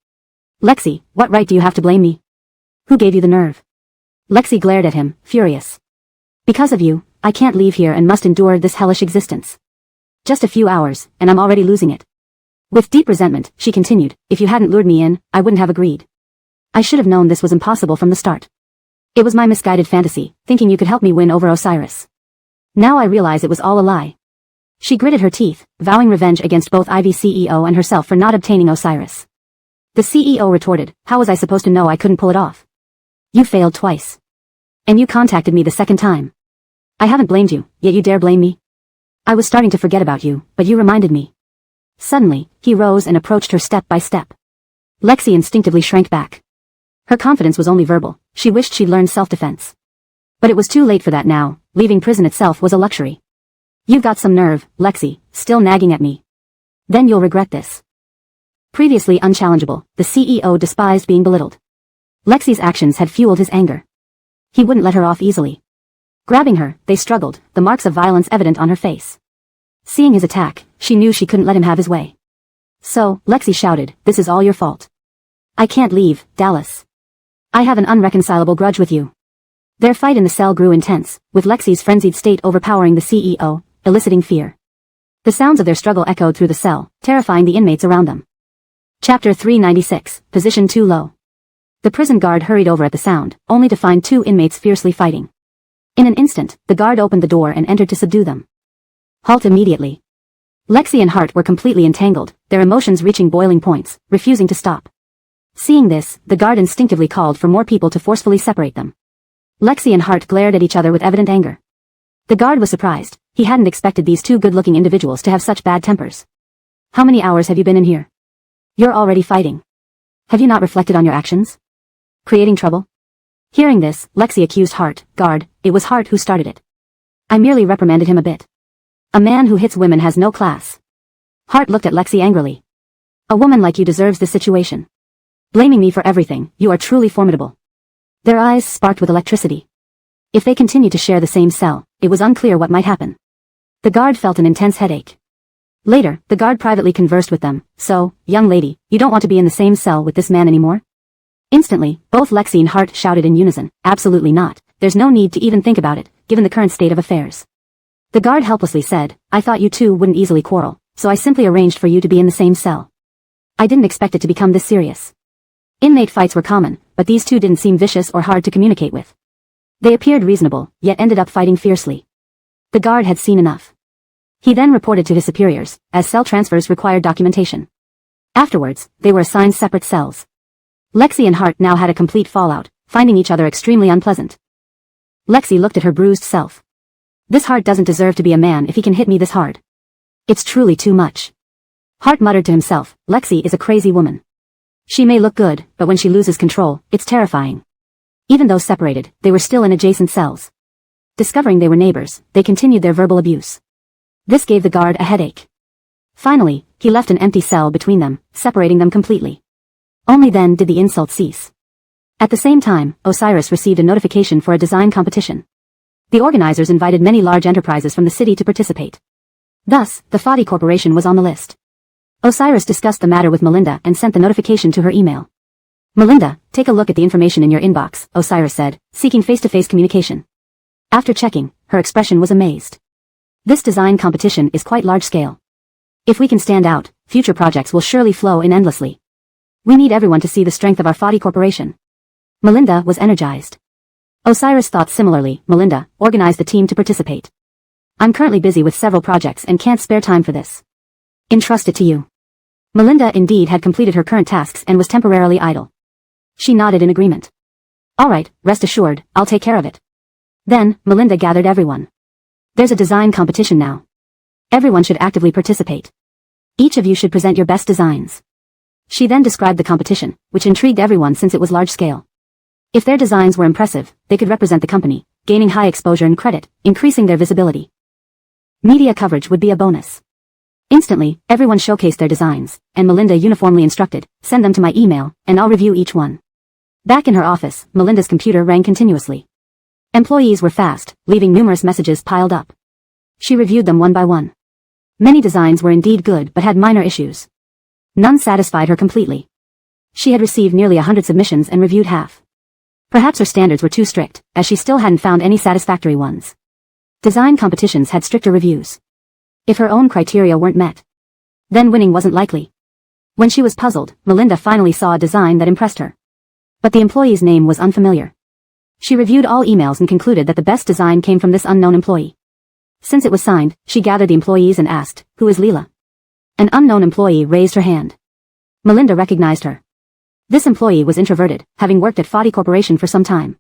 Speaker 1: Lexi, what right do you have to blame me? Who gave you the nerve? Lexi glared at him, furious. Because of you, I can't leave here and must endure this hellish existence. Just a few hours, and I'm already losing it. With deep resentment, she continued, if you hadn't lured me in, I wouldn't have agreed. I should have known this was impossible from the start. It was my misguided fantasy, thinking you could help me win over Osiris. Now I realize it was all a lie. She gritted her teeth, vowing revenge against both Ivy CEO and herself for not obtaining Osiris. The CEO retorted, how was I supposed to know I couldn't pull it off? You failed twice. And you contacted me the second time. I haven't blamed you, yet you dare blame me? I was starting to forget about you, but you reminded me. Suddenly, he rose and approached her step by step. Lexi instinctively shrank back. Her confidence was only verbal, she wished she'd learned self-defense. But it was too late for that now, leaving prison itself was a luxury. You've got some nerve, Lexi, still nagging at me. Then you'll regret this. Previously unchallengeable, the CEO despised being belittled. Lexi's actions had fueled his anger. He wouldn't let her off easily. Grabbing her, they struggled, the marks of violence evident on her face. Seeing his attack, she knew she couldn't let him have his way. So, Lexi shouted, this is all your fault. I can't leave, Dallas. I have an unreconcilable grudge with you. Their fight in the cell grew intense, with Lexi's frenzied state overpowering the CEO, eliciting fear. The sounds of their struggle echoed through the cell, terrifying the inmates around them. Chapter 396, Position Too Low. The prison guard hurried over at the sound, only to find two inmates fiercely fighting. In an instant, the guard opened the door and entered to subdue them. Halt immediately. Lexi and Hart were completely entangled, their emotions reaching boiling points, refusing to stop. Seeing this, the guard instinctively called for more people to forcefully separate them. Lexi and Hart glared at each other with evident anger. The guard was surprised, he hadn't expected these two good-looking individuals to have such bad tempers. How many hours have you been in here? You're already fighting. Have you not reflected on your actions? Creating trouble? Hearing this, Lexi accused Hart, guard, it was Hart who started it. I merely reprimanded him a bit. A man who hits women has no class. Hart looked at Lexi angrily. A woman like you deserves this situation. Blaming me for everything, you are truly formidable. Their eyes sparked with electricity. If they continued to share the same cell, it was unclear what might happen. The guard felt an intense headache. Later, the guard privately conversed with them, so, young lady, you don't want to be in the same cell with this man anymore? Instantly, both Lexi and Hart shouted in unison, absolutely not, there's no need to even think about it, given the current state of affairs. The guard helplessly said, I thought you two wouldn't easily quarrel, so I simply arranged for you to be in the same cell. I didn't expect it to become this serious. Inmate fights were common, but these two didn't seem vicious or hard to communicate with. They appeared reasonable, yet ended up fighting fiercely. The guard had seen enough. He then reported to his superiors, as cell transfers required documentation. Afterwards, they were assigned separate cells. Lexi and Hart now had a complete fallout, finding each other extremely unpleasant. Lexi looked at her bruised self. This Hart doesn't deserve to be a man if he can hit me this hard. It's truly too much. Hart muttered to himself, Lexi is a crazy woman. She may look good, but when she loses control, it's terrifying. Even though separated, they were still in adjacent cells. Discovering they were neighbors, they continued their verbal abuse. This gave the guard a headache. Finally, he left an empty cell between them, separating them completely. Only then did the insult cease. At the same time, Osiris received a notification for a design competition. The organizers invited many large enterprises from the city to participate. Thus, the Fadi Corporation was on the list. Osiris discussed the matter with Melinda and sent the notification to her email. Melinda, take a look at the information in your inbox, Osiris said, seeking face-to-face communication. After checking, her expression was amazed. This design competition is quite large-scale. If we can stand out, future projects will surely flow in endlessly. We need everyone to see the strength of our Fadi Corporation. Melinda was energized. Osiris thought similarly. Melinda, organize the team to participate. I'm currently busy with several projects and can't spare time for this. Entrust it to you. Melinda indeed had completed her current tasks and was temporarily idle. She nodded in agreement. All right, rest assured, I'll take care of it. Then, Melinda gathered everyone. There's a design competition now. Everyone should actively participate. Each of you should present your best designs. She then described the competition, which intrigued everyone since it was large-scale. If their designs were impressive, they could represent the company, gaining high exposure and credit, increasing their visibility. Media coverage would be a bonus. Instantly, everyone showcased their designs, and Melinda uniformly instructed, send them to my email, and I'll review each one. Back in her office, Melinda's computer rang continuously. Employees were fast, leaving numerous messages piled up. She reviewed them one by one. Many designs were indeed good but had minor issues. None satisfied her completely. She had received nearly 100 submissions and reviewed half. Perhaps her standards were too strict, as she still hadn't found any satisfactory ones. Design competitions had stricter reviews. If her own criteria weren't met, then winning wasn't likely. When she was puzzled, Melinda finally saw a design that impressed her. But the employee's name was unfamiliar. She reviewed all emails and concluded that the best design came from this unknown employee. Since it was signed, she gathered the employees and asked, "Who is Leela?" An unknown employee raised her hand. Melinda recognized her. This employee was introverted, having worked at Fadi Corporation for some time.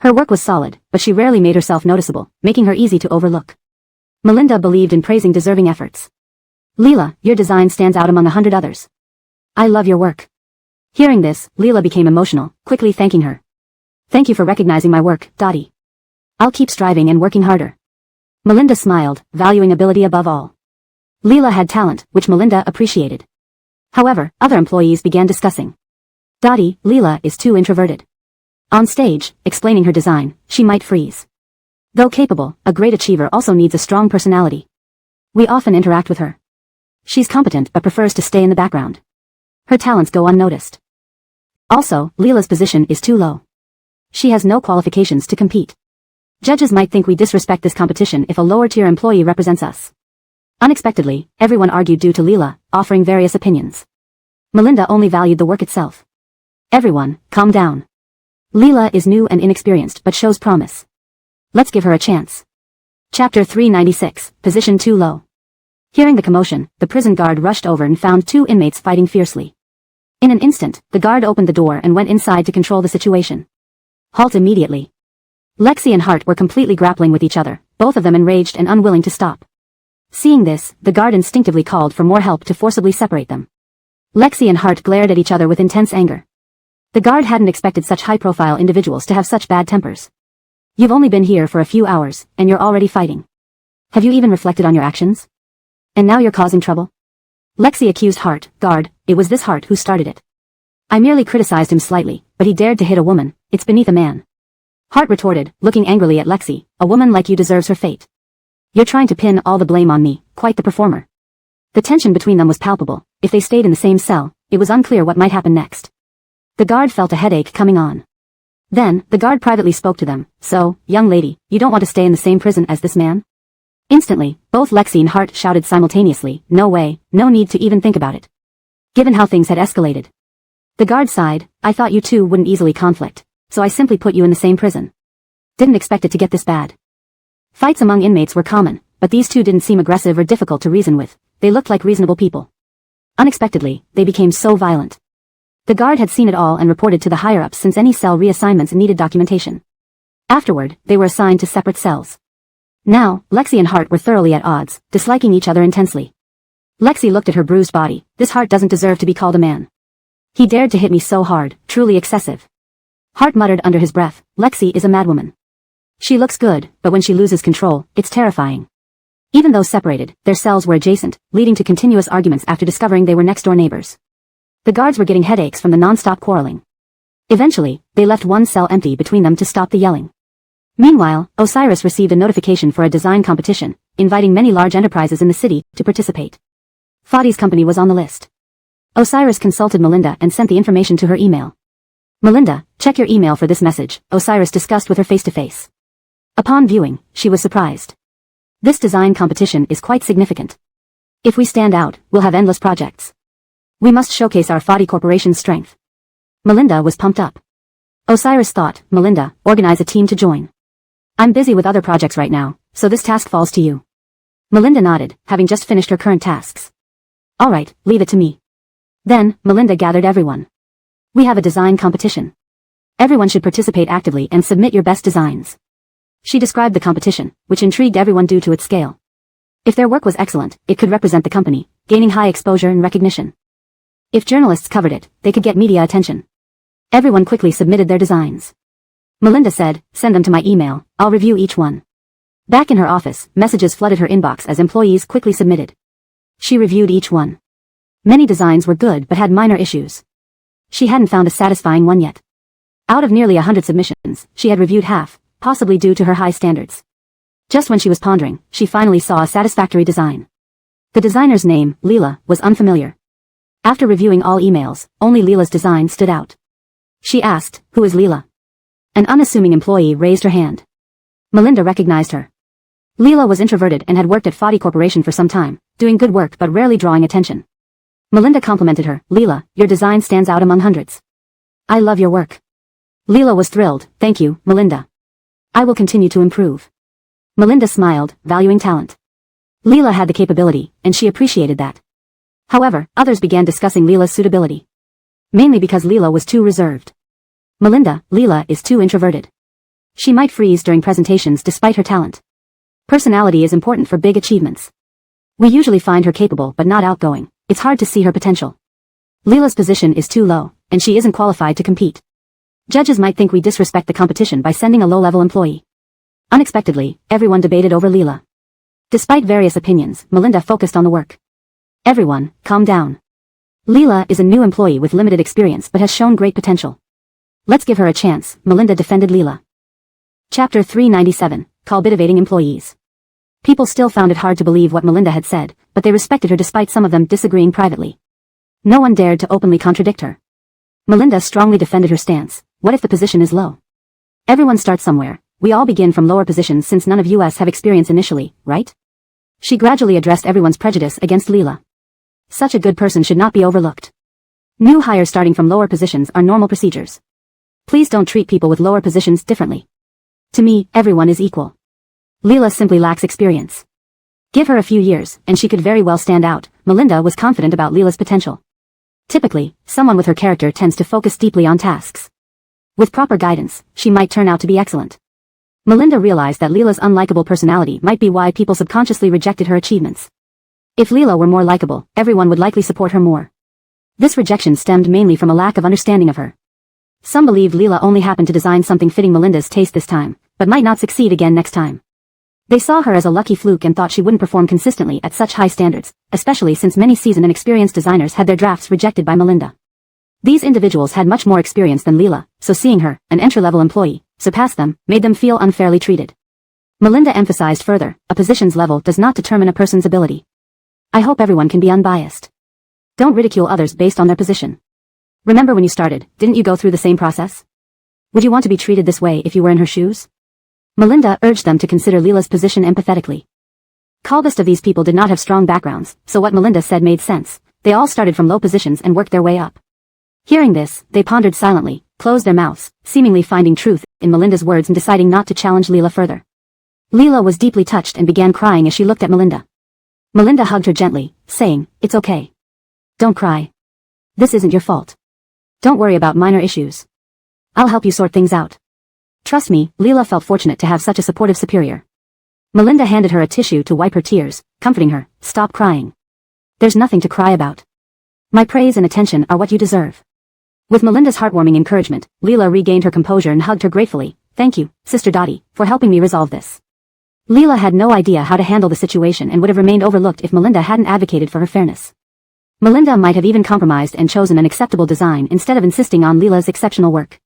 Speaker 1: Her work was solid, but she rarely made herself noticeable, making her easy to overlook. Melinda believed in praising deserving efforts. "Leela, your design stands out among 100 others. I love your work." Hearing this, Leela became emotional, quickly thanking her. "Thank you for recognizing my work, Dottie. I'll keep striving and working harder." Melinda smiled, valuing ability above all. Leela had talent, which Melinda appreciated. However, other employees began discussing. "Dottie, Leela is too introverted. On stage, explaining her design, she might freeze. Though capable, a great achiever also needs a strong personality. We often interact with her. She's competent but prefers to stay in the background. Her talents go unnoticed. Also, Leela's position is too low. She has no qualifications to compete. Judges might think we disrespect this competition if a lower-tier employee represents us." Unexpectedly, everyone argued due to Leela, offering various opinions. Melinda only valued the work itself. "Everyone, calm down. Leela is new and inexperienced but shows promise. Let's give her a chance." Chapter 396, Position Too Low. Hearing the commotion, the prison guard rushed over and found two inmates fighting fiercely. In an instant, the guard opened the door and went inside to control the situation. "Halt immediately." Lexi and Hart were completely grappling with each other, both of them enraged and unwilling to stop. Seeing this, the guard instinctively called for more help to forcibly separate them. Lexi and Hart glared at each other with intense anger. The guard hadn't expected such high-profile individuals to have such bad tempers. "You've only been here for a few hours, and you're already fighting. Have you even reflected on your actions? And now you're causing trouble?" Lexi accused Hart, "Guard, it was this Hart who started it. I merely criticized him slightly, but he dared to hit a woman. It's beneath a man." Hart retorted, looking angrily at Lexi, "A woman like you deserves her fate. You're trying to pin all the blame on me, quite the performer." The tension between them was palpable. If they stayed in the same cell, it was unclear what might happen next. The guard felt a headache coming on. Then, the guard privately spoke to them. "So, young lady, you don't want to stay in the same prison as this man?" Instantly, both Lexi and Hart shouted simultaneously, "No way, no need to even think about it." Given how things had escalated. The guard sighed, "I thought you two wouldn't easily conflict, so I simply put you in the same prison. Didn't expect it to get this bad." Fights among inmates were common, but these two didn't seem aggressive or difficult to reason with. They looked like reasonable people. Unexpectedly, they became so violent. The guard had seen it all and reported to the higher-ups since any cell reassignments needed documentation. Afterward, they were assigned to separate cells. Now, Lexi and Hart were thoroughly at odds, disliking each other intensely. Lexi looked at her bruised body. "This Hart doesn't deserve to be called a man. He dared to hit me so hard, truly excessive." Hart muttered under his breath, "Lexi is a madwoman. She looks good, but when she loses control, it's terrifying." Even though separated, their cells were adjacent, leading to continuous arguments after discovering they were next-door neighbors. The guards were getting headaches from the non-stop quarreling. Eventually, they left one cell empty between them to stop the yelling. Meanwhile, Osiris received a notification for a design competition, inviting many large enterprises in the city to participate. Fadi's company was on the list. Osiris consulted Melinda and sent the information to her email. "Melinda, check your email for this message," Osiris discussed with her face-to-face. Upon viewing, she was surprised. This design competition is quite significant. If we stand out, we'll have endless projects. We must showcase our Fadi Corporation's strength. Melinda was pumped up. Osiris thought, "Melinda, organize a team to join. I'm busy with other projects right now, so this task falls to you." Melinda nodded, having just finished her current tasks. "All right, leave it to me." Then, Melinda gathered everyone. "We have a design competition. Everyone should participate actively and submit your best designs." She described the competition, which intrigued everyone due to its scale. If their work was excellent, it could represent the company, gaining high exposure and recognition. If journalists covered it, they could get media attention. Everyone quickly submitted their designs. Melinda said, "Send them to my email, I'll review each one." Back in her office, messages flooded her inbox as employees quickly submitted. She reviewed each one. Many designs were good but had minor issues. She hadn't found a satisfying one yet. Out of nearly 100 submissions, she had reviewed half, possibly due to her high standards. Just when she was pondering, she finally saw a satisfactory design. The designer's name, Leela, was unfamiliar. After reviewing all emails, only Leela's design stood out. She asked, "Who is Leela?" An unassuming employee raised her hand. Melinda recognized her. Leela was introverted and had worked at Foddy Corporation for some time, doing good work but rarely drawing attention. Melinda complimented her. "Leela, your design stands out among hundreds. I love your work." Leela was thrilled. "Thank you, Melinda. I will continue to improve." Melinda smiled, valuing talent. Leela had the capability, and she appreciated that. However, others began discussing Leela's suitability. Mainly because Leela was too reserved. "Melinda, Leela is too introverted. She might freeze during presentations despite her talent. Personality is important for big achievements. We usually find her capable but not outgoing. It's hard to see her potential. Leela's position is too low, and she isn't qualified to compete. Judges might think we disrespect the competition by sending a low-level employee." Unexpectedly, everyone debated over Leela. Despite various opinions, Melinda focused on the work. "Everyone, calm down. Leela is a new employee with limited experience but has shown great potential. Let's give her a chance," Melinda defended Leela. Chapter 397, Cultivating Employees. People still found it hard to believe what Melinda had said, but they respected her despite some of them disagreeing privately. No one dared to openly contradict her. Melinda strongly defended her stance. "What if the position is low? Everyone starts somewhere. We all begin from lower positions since none of us have experience initially, right?" She gradually addressed everyone's prejudice against Leela. Such a good person should not be overlooked. New hires starting from lower positions are normal procedures. Please don't treat people with lower positions differently. To me, everyone is equal. Leela simply lacks experience. Give her a few years, and she could very well stand out. Melinda was confident about Leela's potential. Typically, someone with her character tends to focus deeply on tasks. With proper guidance, she might turn out to be excellent. Melinda realized that Leela's unlikable personality might be why people subconsciously rejected her achievements. If Leela were more likable, everyone would likely support her more. This rejection stemmed mainly from a lack of understanding of her. Some believed Leela only happened to design something fitting Melinda's taste this time, but might not succeed again next time. They saw her as a lucky fluke and thought she wouldn't perform consistently at such high standards, especially since many seasoned and experienced designers had their drafts rejected by Melinda. These individuals had much more experience than Leela, so seeing her, an entry-level employee, surpass them, made them feel unfairly treated. Melinda emphasized further, a position's level does not determine a person's ability. I hope everyone can be unbiased. Don't ridicule others based on their position. Remember when you started, didn't you go through the same process? Would you want to be treated this way if you were in her shoes? Melinda urged them to consider Leela's position empathetically. Most of these people did not have strong backgrounds, so what Melinda said made sense. They all started from low positions and worked their way up. Hearing this, they pondered silently, closed their mouths, seemingly finding truth in Melinda's words and deciding not to challenge Leela further. Leela was deeply touched and began crying as she looked at Melinda. Melinda hugged her gently, saying, "It's okay. Don't cry. This isn't your fault. Don't worry about minor issues. I'll help you sort things out." Trust me, Leela felt fortunate to have such a supportive superior. Melinda handed her a tissue to wipe her tears, comforting her. "Stop crying. There's nothing to cry about. My praise and attention are what you deserve." With Melinda's heartwarming encouragement, Leela regained her composure and hugged her gratefully. "Thank you, Sister Dottie, for helping me resolve this." Leela had no idea how to handle the situation and would have remained overlooked if Melinda hadn't advocated for her fairness. Melinda might have even compromised and chosen an acceptable design instead of insisting on Leela's exceptional work.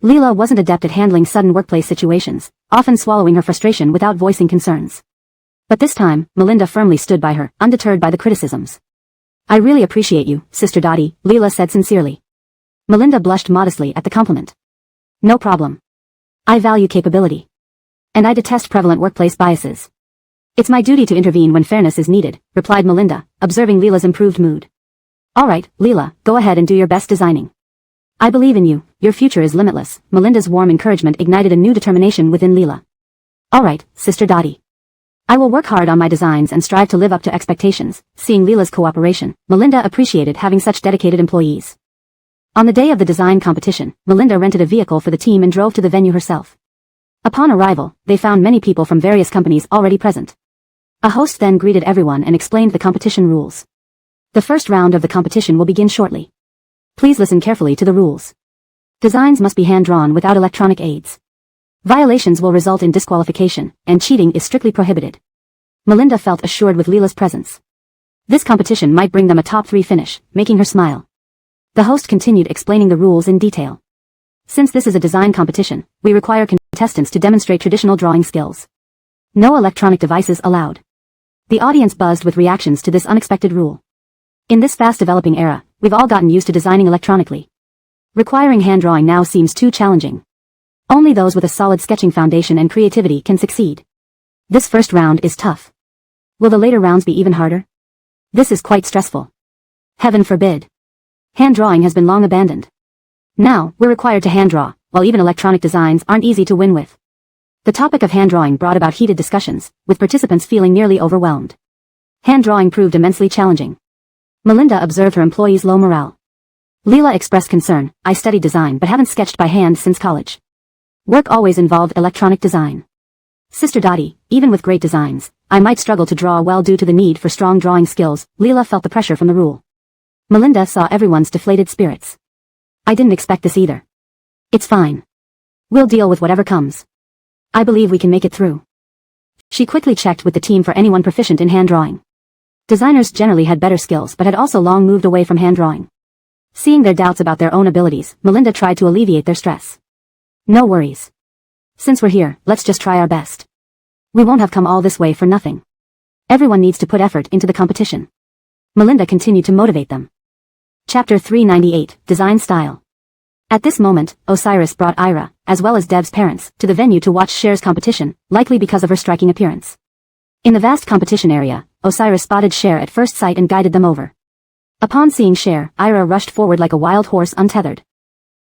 Speaker 1: Leela wasn't adept at handling sudden workplace situations, often swallowing her frustration without voicing concerns. But this time, Melinda firmly stood by her, undeterred by the criticisms. "I really appreciate you, Sister Dottie," Leela said sincerely. Melinda blushed modestly at the compliment. "No problem. I value capability. And I detest prevalent workplace biases. It's my duty to intervene when fairness is needed," replied Melinda, observing Leela's improved mood. "All right, Leela, go ahead and do your best designing. I believe in you, your future is limitless." Melinda's warm encouragement ignited a new determination within Leela. "All right, Sister Dottie. I will work hard on my designs and strive to live up to expectations." Seeing Leela's cooperation, Melinda appreciated having such dedicated employees. On the day of the design competition, Melinda rented a vehicle for the team and drove to the venue herself. Upon arrival, they found many people from various companies already present. A host then greeted everyone and explained the competition rules. The first round of the competition will begin shortly. Please listen carefully to the rules. Designs must be hand-drawn without electronic aids. Violations will result in disqualification, and cheating is strictly prohibited. Melinda felt assured with Leela's presence. This competition might bring them a top 3 finish, making her smile. The host continued explaining the rules in detail. "Since this is a design competition, we require contestants to demonstrate traditional drawing skills. No electronic devices allowed." The audience buzzed with reactions to this unexpected rule. In this fast-developing era, we've all gotten used to designing electronically. Requiring hand drawing now seems too challenging. Only those with a solid sketching foundation and creativity can succeed. This first round is tough. Will the later rounds be even harder? This is quite stressful. Heaven forbid. Hand drawing has been long abandoned. Now, we're required to hand draw, while even electronic designs aren't easy to win with. The topic of hand drawing brought about heated discussions, with participants feeling nearly overwhelmed. Hand drawing proved immensely challenging. Melinda observed her employees' low morale. Leela expressed concern, I studied design but haven't sketched by hand since college. Work always involved electronic design. Sister Dottie, even with great designs, I might struggle to draw well due to the need for strong drawing skills. Leela felt the pressure from the rule. Melinda saw everyone's deflated spirits. I didn't expect this either. It's fine. We'll deal with whatever comes. I believe we can make it through. She quickly checked with the team for anyone proficient in hand drawing. Designers generally had better skills but had also long moved away from hand drawing. Seeing their doubts about their own abilities, Melinda tried to alleviate their stress. No worries. Since we're here, let's just try our best. We won't have come all this way for nothing. Everyone needs to put effort into the competition. Melinda continued to motivate them. Chapter 398, Design Style. At this moment, Osiris brought Ira, as well as Dev's parents, to the venue to watch Cher's competition, likely because of her striking appearance. In the vast competition area, Osiris spotted Cher at first sight and guided them over. Upon seeing Cher, Ira rushed forward like a wild horse untethered.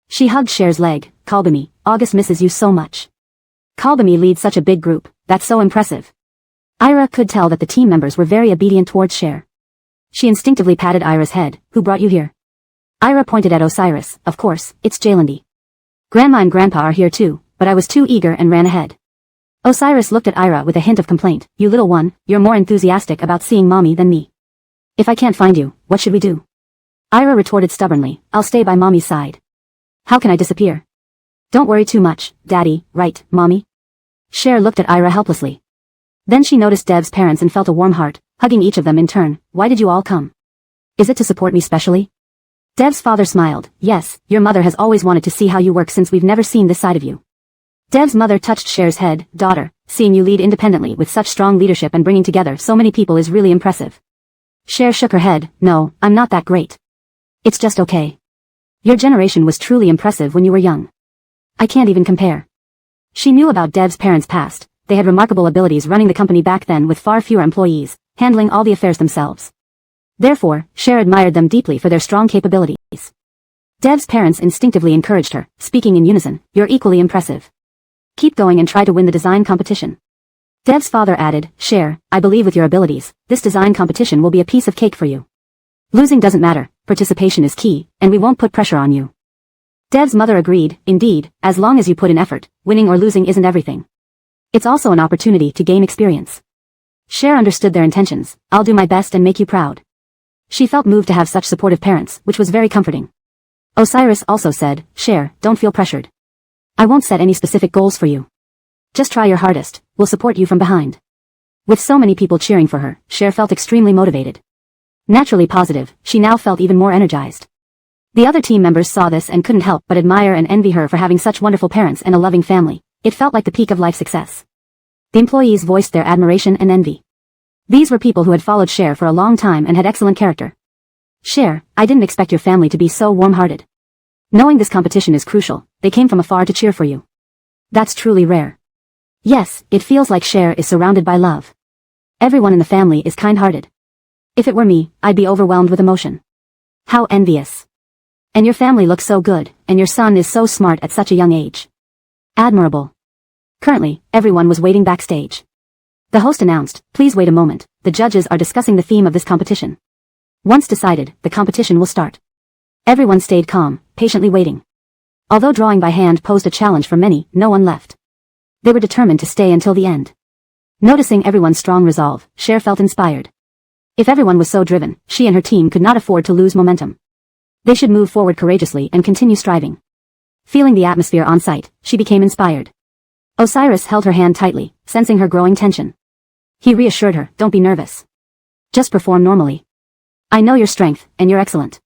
Speaker 1: She hugged Cher's leg. Kalbami, August misses you so much. Kalbami leads such a big group, that's so impressive. Ira could tell that the team members were very obedient towards Cher. She instinctively patted Ira's head. Who brought you here? Ira pointed at Osiris. Of course, it's Jaylandi. Grandma and Grandpa are here too, but I was too eager and ran ahead. Osiris looked at Ira with a hint of complaint. You little one, you're more enthusiastic about seeing Mommy than me. If I can't find you, what should we do? Ira retorted stubbornly. I'll stay by Mommy's side. How can I disappear? Don't worry too much, Daddy, right, Mommy? Cher looked at Ira helplessly. Then she noticed Dev's parents and felt a warm heart, hugging each of them in turn. Why did you all come? Is it to support me specially? Dev's father smiled. Yes, your mother has always wanted to see how you work since we've never seen this side of you. Dev's mother touched Cher's head. Daughter, seeing you lead independently with such strong leadership and bringing together so many people is really impressive. Cher shook her head. No, I'm not that great. It's just okay. Your generation was truly impressive when you were young. I can't even compare. She knew about Dev's parents' past. They had remarkable abilities running the company back then with far fewer employees, handling all the affairs themselves. Therefore, Cher admired them deeply for their strong capabilities. Dev's parents instinctively encouraged her, speaking in unison, you're equally impressive. Keep going and try to win the design competition. Dev's father added, Cher, I believe with your abilities, this design competition will be a piece of cake for you. Losing doesn't matter, participation is key, and we won't put pressure on you. Dev's mother agreed, indeed, as long as you put in effort, winning or losing isn't everything. It's also an opportunity to gain experience. Cher understood their intentions. I'll do my best and make you proud. She felt moved to have such supportive parents, which was very comforting. Osiris also said, Cher, don't feel pressured. I won't set any specific goals for you. Just try your hardest, we'll support you from behind. With so many people cheering for her, Cher felt extremely motivated. Naturally positive, she now felt even more energized. The other team members saw this and couldn't help but admire and envy her for having such wonderful parents and a loving family. It felt like the peak of life success. The employees voiced their admiration and envy. These were people who had followed Cher for a long time and had excellent character. Cher, I didn't expect your family to be so warm-hearted. Knowing this competition is crucial, they came from afar to cheer for you. That's truly rare. Yes, it feels like Cher is surrounded by love. Everyone in the family is kind-hearted. If it were me, I'd be overwhelmed with emotion. How envious. And your family looks so good, and your son is so smart at such a young age. Admirable. Currently, everyone was waiting backstage. The host announced, please wait a moment, the judges are discussing the theme of this competition. Once decided, the competition will start. Everyone stayed calm, patiently waiting. Although drawing by hand posed a challenge for many, no one left. They were determined to stay until the end. Noticing everyone's strong resolve, Cher felt inspired. If everyone was so driven, she and her team could not afford to lose momentum. They should move forward courageously and continue striving. Feeling the atmosphere on site, she became inspired. Osiris held her hand tightly, sensing her growing tension. He reassured her, don't be nervous. Just perform normally. I know your strength, and you're excellent.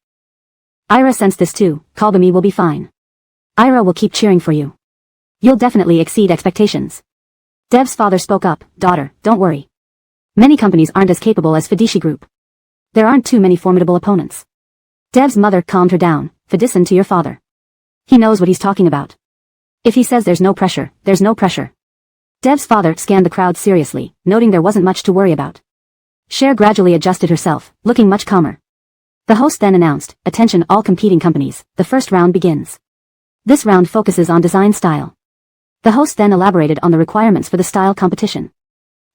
Speaker 1: Ira sensed this too. Kalbami will be fine. Ira will keep cheering for you. You'll definitely exceed expectations. Dev's father spoke up, daughter, don't worry. Many companies aren't as capable as Fidici Group. There aren't too many formidable opponents. Dev's mother calmed her down. Listen to your father. He knows what he's talking about. If he says there's no pressure, there's no pressure. Dev's father scanned the crowd seriously, noting there wasn't much to worry about. Cher gradually adjusted herself, looking much calmer. The host then announced, "Attention all competing companies, the first round begins." This round focuses on design style. The host then elaborated on the requirements for the style competition.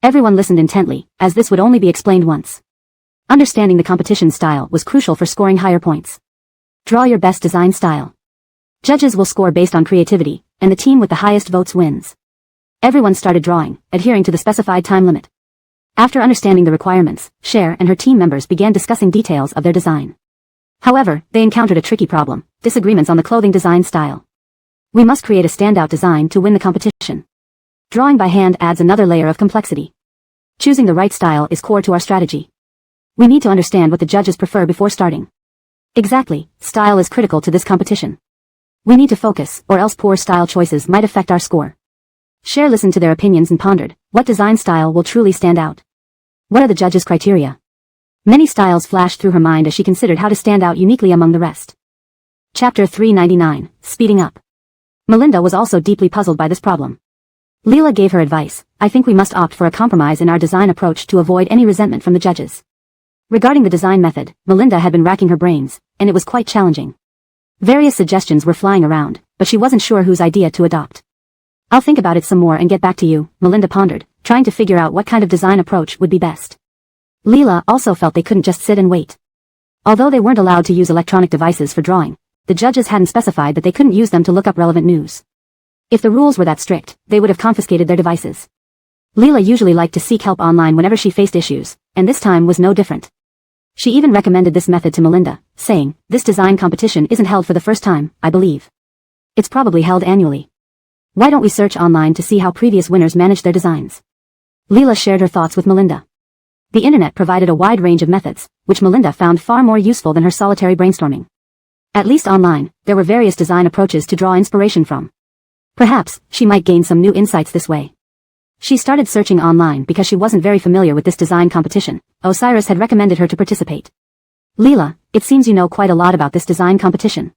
Speaker 1: Everyone listened intently, as this would only be explained once. Understanding the competition style was crucial for scoring higher points. Draw your best design style. Judges will score based on creativity, and the team with the highest votes wins. Everyone started drawing, adhering to the specified time limit. After understanding the requirements, Cher and her team members began discussing details of their design. However, they encountered a tricky problem: disagreements on the clothing design style. We must create a standout design to win the competition. Drawing by hand adds another layer of complexity. Choosing the right style is core to our strategy. We need to understand what the judges prefer before starting. Exactly, style is critical to this competition. We need to focus, or else poor style choices might affect our score. Cher listened to their opinions and pondered, what design style will truly stand out? What are the judges' criteria? Many styles flashed through her mind as she considered how to stand out uniquely among the rest. Chapter 399, Speeding Up. Melinda was also deeply puzzled by this problem. Leela gave her advice, "I think we must opt for a compromise in our design approach to avoid any resentment from the judges." Regarding the design method, Melinda had been racking her brains, and it was quite challenging. Various suggestions were flying around, but she wasn't sure whose idea to adopt. "I'll think about it some more and get back to you," Melinda pondered, trying to figure out what kind of design approach would be best. Leela also felt they couldn't just sit and wait. Although they weren't allowed to use electronic devices for drawing, the judges hadn't specified that they couldn't use them to look up relevant news. If the rules were that strict, they would have confiscated their devices. Leela usually liked to seek help online whenever she faced issues, and this time was no different. She even recommended this method to Melinda, saying, "This design competition isn't held for the first time, I believe. It's probably held annually. Why don't we search online to see how previous winners managed their designs?" Leela shared her thoughts with Melinda. The internet provided a wide range of methods, which Melinda found far more useful than her solitary brainstorming. At least online, there were various design approaches to draw inspiration from. Perhaps, she might gain some new insights this way. She started searching online because she wasn't very familiar with this design competition. Osiris had recommended her to participate. "Leela, it seems you know quite a lot about this design competition."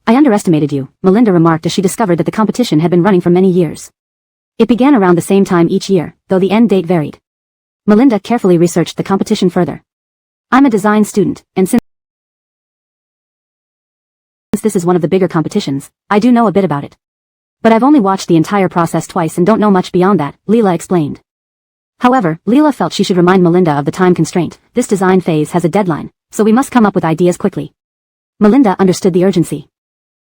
Speaker 1: "I underestimated you," Melinda remarked as she discovered that the competition had been running for many years. It began around the same time each year, though the end date varied. Melinda carefully researched the competition further. "I'm a design student, and since this is one of the bigger competitions, I do know a bit about it. But I've only watched the entire process twice and don't know much beyond that," Leela explained. However, Leela felt she should remind Melinda of the time constraint. This design phase has a deadline, so we must come up with ideas quickly. Melinda understood the urgency.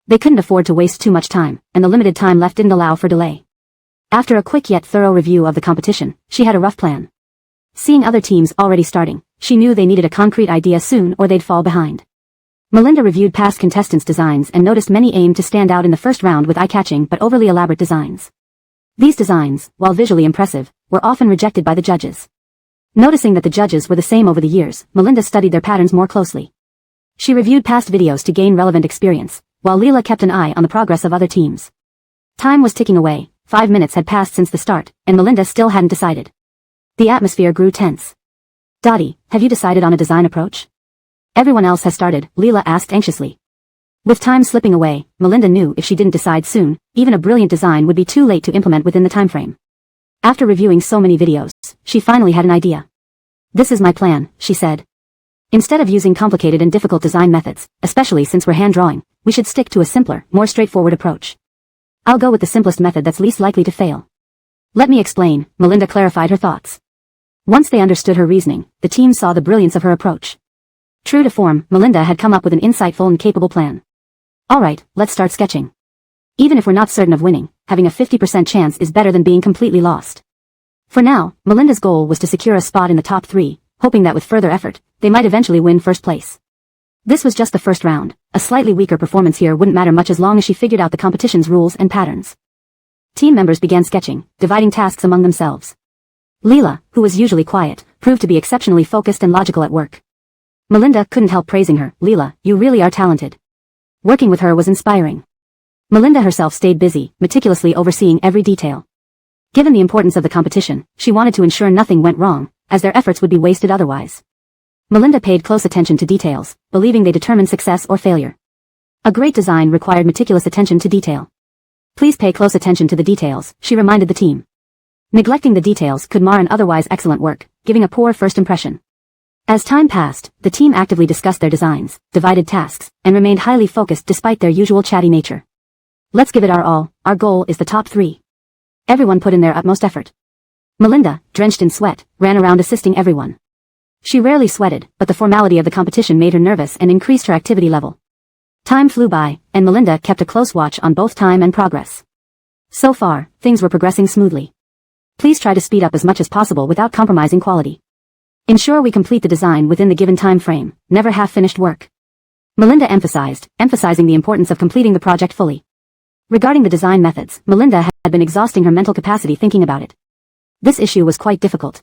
Speaker 1: They couldn't afford to waste too much time, and the limited time left didn't allow for delay. After a quick yet thorough review of the competition, she had a rough plan. Seeing other teams already starting, she knew they needed a concrete idea soon or they'd fall behind. Melinda reviewed past contestants' designs and noticed many aimed to stand out in the first round with eye-catching but overly elaborate designs. These designs, while visually impressive, were often rejected by the judges. Noticing that the judges were the same over the years, Melinda studied their patterns more closely. She reviewed past videos to gain relevant experience, while Leela kept an eye on the progress of other teams. Time was ticking away. 5 minutes had passed since the start, and Melinda still hadn't decided. The atmosphere grew tense. "Dottie, have you decided on a design approach?" "Everyone else has started," Leela asked anxiously. With time slipping away, Melinda knew if she didn't decide soon, even a brilliant design would be too late to implement within the time frame. After reviewing so many videos, she finally had an idea. "This is my plan," she said. "Instead of using complicated and difficult design methods, especially since we're hand-drawing, we should stick to a simpler, more straightforward approach. I'll go with the simplest method that's least likely to fail." "Let me explain," Melinda clarified her thoughts. Once they understood her reasoning, the team saw the brilliance of her approach. True to form, Melinda had come up with an insightful and capable plan. "Alright, let's start sketching. Even if we're not certain of winning, having a 50% chance is better than being completely lost." For now, Melinda's goal was to secure a spot in the top 3, hoping that with further effort, they might eventually win first place. This was just the first round. A slightly weaker performance here wouldn't matter much as long as she figured out the competition's rules and patterns. Team members began sketching, dividing tasks among themselves. Leela, who was usually quiet, proved to be exceptionally focused and logical at work. Melinda couldn't help praising her. "Leela, you really are talented." Working with her was inspiring. Melinda herself stayed busy, meticulously overseeing every detail. Given the importance of the competition, she wanted to ensure nothing went wrong, as their efforts would be wasted otherwise. Melinda paid close attention to details, believing they determined success or failure. A great design required meticulous attention to detail. Please pay close attention to the details, she reminded the team. Neglecting the details could mar an otherwise excellent work, giving a poor first impression. As time passed, the team actively discussed their designs, divided tasks, and remained highly focused despite their usual chatty nature. Let's give it our all, our goal is the top 3. Everyone put in their utmost effort. Melinda, drenched in sweat, ran around assisting everyone. She rarely sweated, but the formality of the competition made her nervous and increased her activity level. Time flew by, and Melinda kept a close watch on both time and progress. So far, things were progressing smoothly. Please try to speed up as much as possible without compromising quality. Ensure we complete the design within the given time frame, never half-finished work. Melinda emphasizing the importance of completing the project fully. Regarding the design methods, Melinda had been exhausting her mental capacity thinking about it. This issue was quite difficult.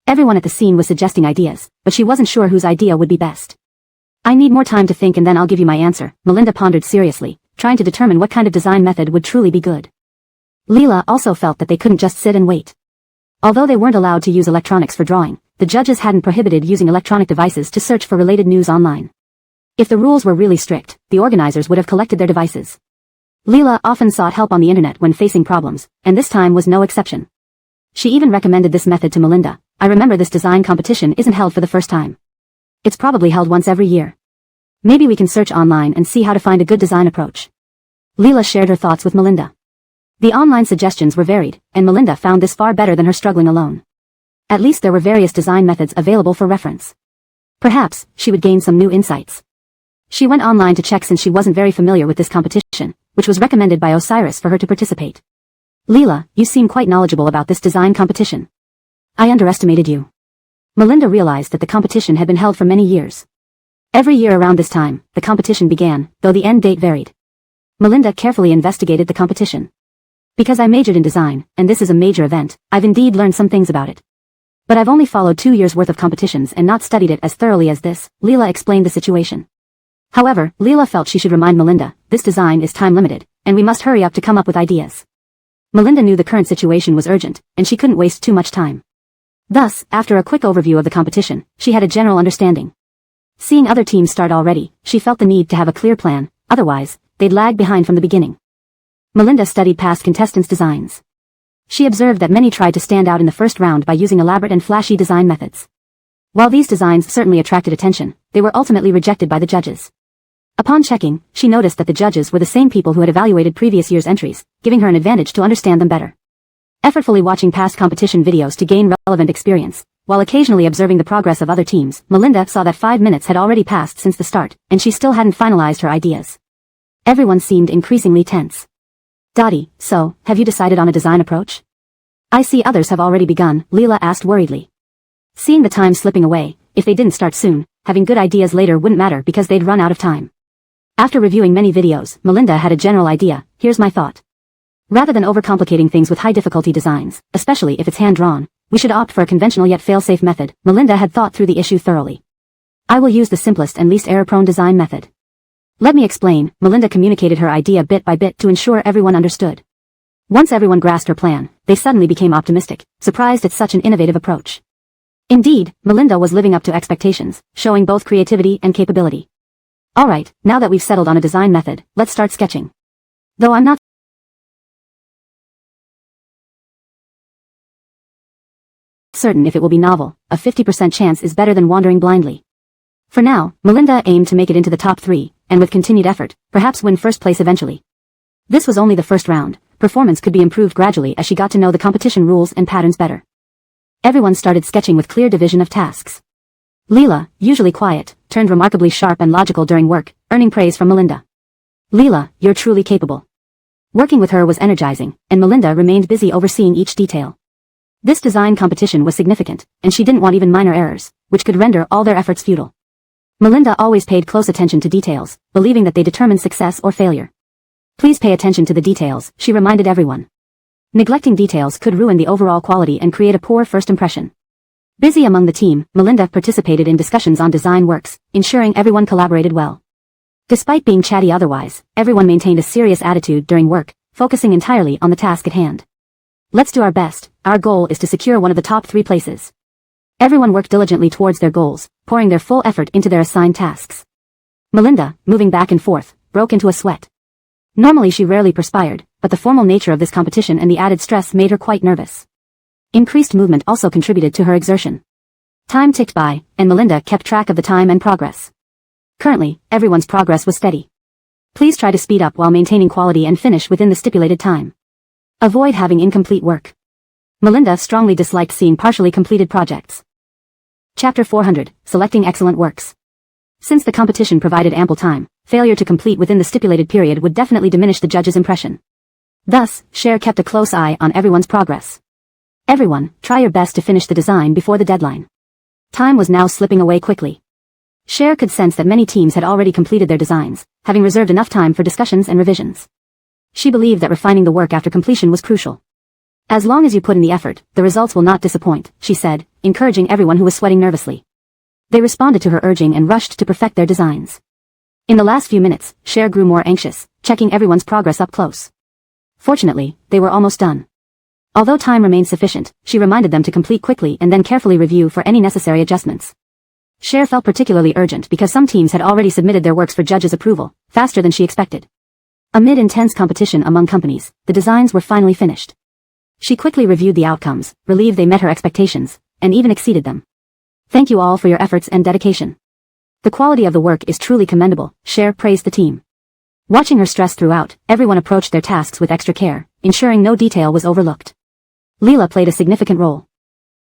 Speaker 1: Everyone at the scene was suggesting ideas, but she wasn't sure whose idea would be best. I need more time to think and then I'll give you my answer, Melinda pondered seriously, trying to determine what kind of design method would truly be good. Leela also felt that they couldn't just sit and wait. Although they weren't allowed to use electronics for drawing, the judges hadn't prohibited using electronic devices to search for related news online. If the rules were really strict, the organizers would have collected their devices. Leela often sought help on the internet when facing problems, and this time was no exception. She even recommended this method to Melinda. I remember this design competition isn't held for the first time. It's probably held once every year. Maybe we can search online and see how to find a good design approach. Leela shared her thoughts with Melinda. The online suggestions were varied, and Melinda found this far better than her struggling alone. At least there were various design methods available for reference. Perhaps, she would gain some new insights. She went online to check since she wasn't very familiar with this competition, which was recommended by Osiris for her to participate. Leela, you seem quite knowledgeable about this design competition. I underestimated you. Melinda realized that the competition had been held for many years. Every year around this time, the competition began, though the end date varied. Melinda carefully investigated the competition. Because I majored in design, and this is a major event, I've indeed learned some things about it. But I've only followed 2 years' worth of competitions and not studied it as thoroughly as this, Leela explained the situation. However, Leela felt she should remind Melinda, this design is time-limited, and we must hurry up to come up with ideas. Melinda knew the current situation was urgent, and she couldn't waste too much time. Thus, after a quick overview of the competition, she had a general understanding. Seeing other teams start already, she felt the need to have a clear plan, otherwise, they'd lag behind from the beginning. Melinda studied past contestants' designs. She observed that many tried to stand out in the first round by using elaborate and flashy design methods. While these designs certainly attracted attention, they were ultimately rejected by the judges. Upon checking, she noticed that the judges were the same people who had evaluated previous year's entries, giving her an advantage to understand them better. Effortfully watching past competition videos to gain relevant experience, while occasionally observing the progress of other teams, Melinda saw that 5 minutes had already passed since the start, and she still hadn't finalized her ideas. Everyone seemed increasingly tense. Dottie, so, have you decided on a design approach? I see others have already begun, Leela asked worriedly. Seeing the time slipping away, if they didn't start soon, having good ideas later wouldn't matter because they'd run out of time. After reviewing many videos, Melinda had a general idea. Here's my thought. Rather than overcomplicating things with high-difficulty designs, especially if it's hand-drawn, we should opt for a conventional yet fail-safe method. Melinda had thought through the issue thoroughly. I will use the simplest and least error-prone design method. Let me explain. Melinda communicated her idea bit by bit to ensure everyone understood. Once everyone grasped her plan, they suddenly became optimistic, surprised at such an innovative approach. Indeed, Melinda was living up to expectations, showing both creativity and capability. Alright, now that we've settled on a design method, let's start sketching. Though I'm not certain if it will be novel, a 50% chance is better than wandering blindly. For now, Melinda aimed to make it into the top 3, and with continued effort, perhaps win first place eventually. This was only the first round. Performance could be improved gradually as she got to know the competition rules and patterns better. Everyone started sketching with clear division of tasks. Leela, usually quiet, turned remarkably sharp and logical during work, earning praise from Melinda. Leela, you're truly capable. Working with her was energizing, and Melinda remained busy overseeing each detail. This design competition was significant, and she didn't want even minor errors, which could render all their efforts futile. Melinda always paid close attention to details, believing that they determined success or failure. Please pay attention to the details, she reminded everyone. Neglecting details could ruin the overall quality and create a poor first impression. Busy among the team, Melinda participated in discussions on design works, ensuring everyone collaborated well. Despite being chatty otherwise, everyone maintained a serious attitude during work, focusing entirely on the task at hand. Let's do our best. Our goal is to secure one of the top 3 places. Everyone worked diligently towards their goals, pouring their full effort into their assigned tasks. Melinda, moving back and forth, broke into a sweat. Normally she rarely perspired, but the formal nature of this competition and the added stress made her quite nervous. Increased movement also contributed to her exertion. Time ticked by, and Melinda kept track of the time and progress. Currently, everyone's progress was steady. Please try to speed up while maintaining quality and finish within the stipulated time. Avoid having incomplete work. Melinda strongly disliked seeing partially completed projects. Chapter 400, Selecting Excellent Works. Since the competition provided ample time, failure to complete within the stipulated period would definitely diminish the judge's impression. Thus, Cher kept a close eye on everyone's progress. Everyone, try your best to finish the design before the deadline. Time was now slipping away quickly. Cher could sense that many teams had already completed their designs, having reserved enough time for discussions and revisions. She believed that refining the work after completion was crucial. As long as you put in the effort, the results will not disappoint, she said, encouraging everyone who was sweating nervously. They responded to her urging and rushed to perfect their designs. In the last few minutes, Cher grew more anxious, checking everyone's progress up close. Fortunately, they were almost done. Although time remained sufficient, she reminded them to complete quickly and then carefully review for any necessary adjustments. Cher felt particularly urgent because some teams had already submitted their works for judges' approval, faster than she expected. Amid intense competition among companies, the designs were finally finished. She quickly reviewed the outcomes, relieved they met her expectations, and even exceeded them. Thank you all for your efforts and dedication. The quality of the work is truly commendable, Cher praised the team. Watching her stress throughout, everyone approached their tasks with extra care, ensuring no detail was overlooked. Leela played a significant role.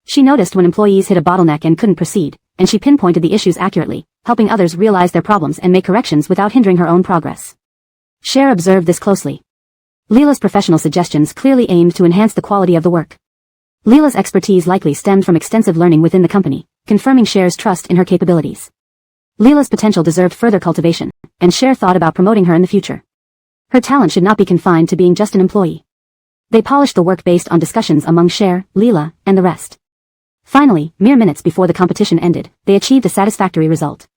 Speaker 1: She noticed when employees hit a bottleneck and couldn't proceed, and she pinpointed the issues accurately, helping others realize their problems and make corrections without hindering her own progress. Cher observed this closely. Leela's professional suggestions clearly aimed to enhance the quality of the work. Leela's expertise likely stemmed from extensive learning within the company, confirming Cher's trust in her capabilities. Leela's potential deserved further cultivation, and Cher thought about promoting her in the future. Her talent should not be confined to being just an employee. They polished the work based on discussions among Cher, Leela, and the rest. Finally, mere minutes before the competition ended, they achieved a satisfactory result.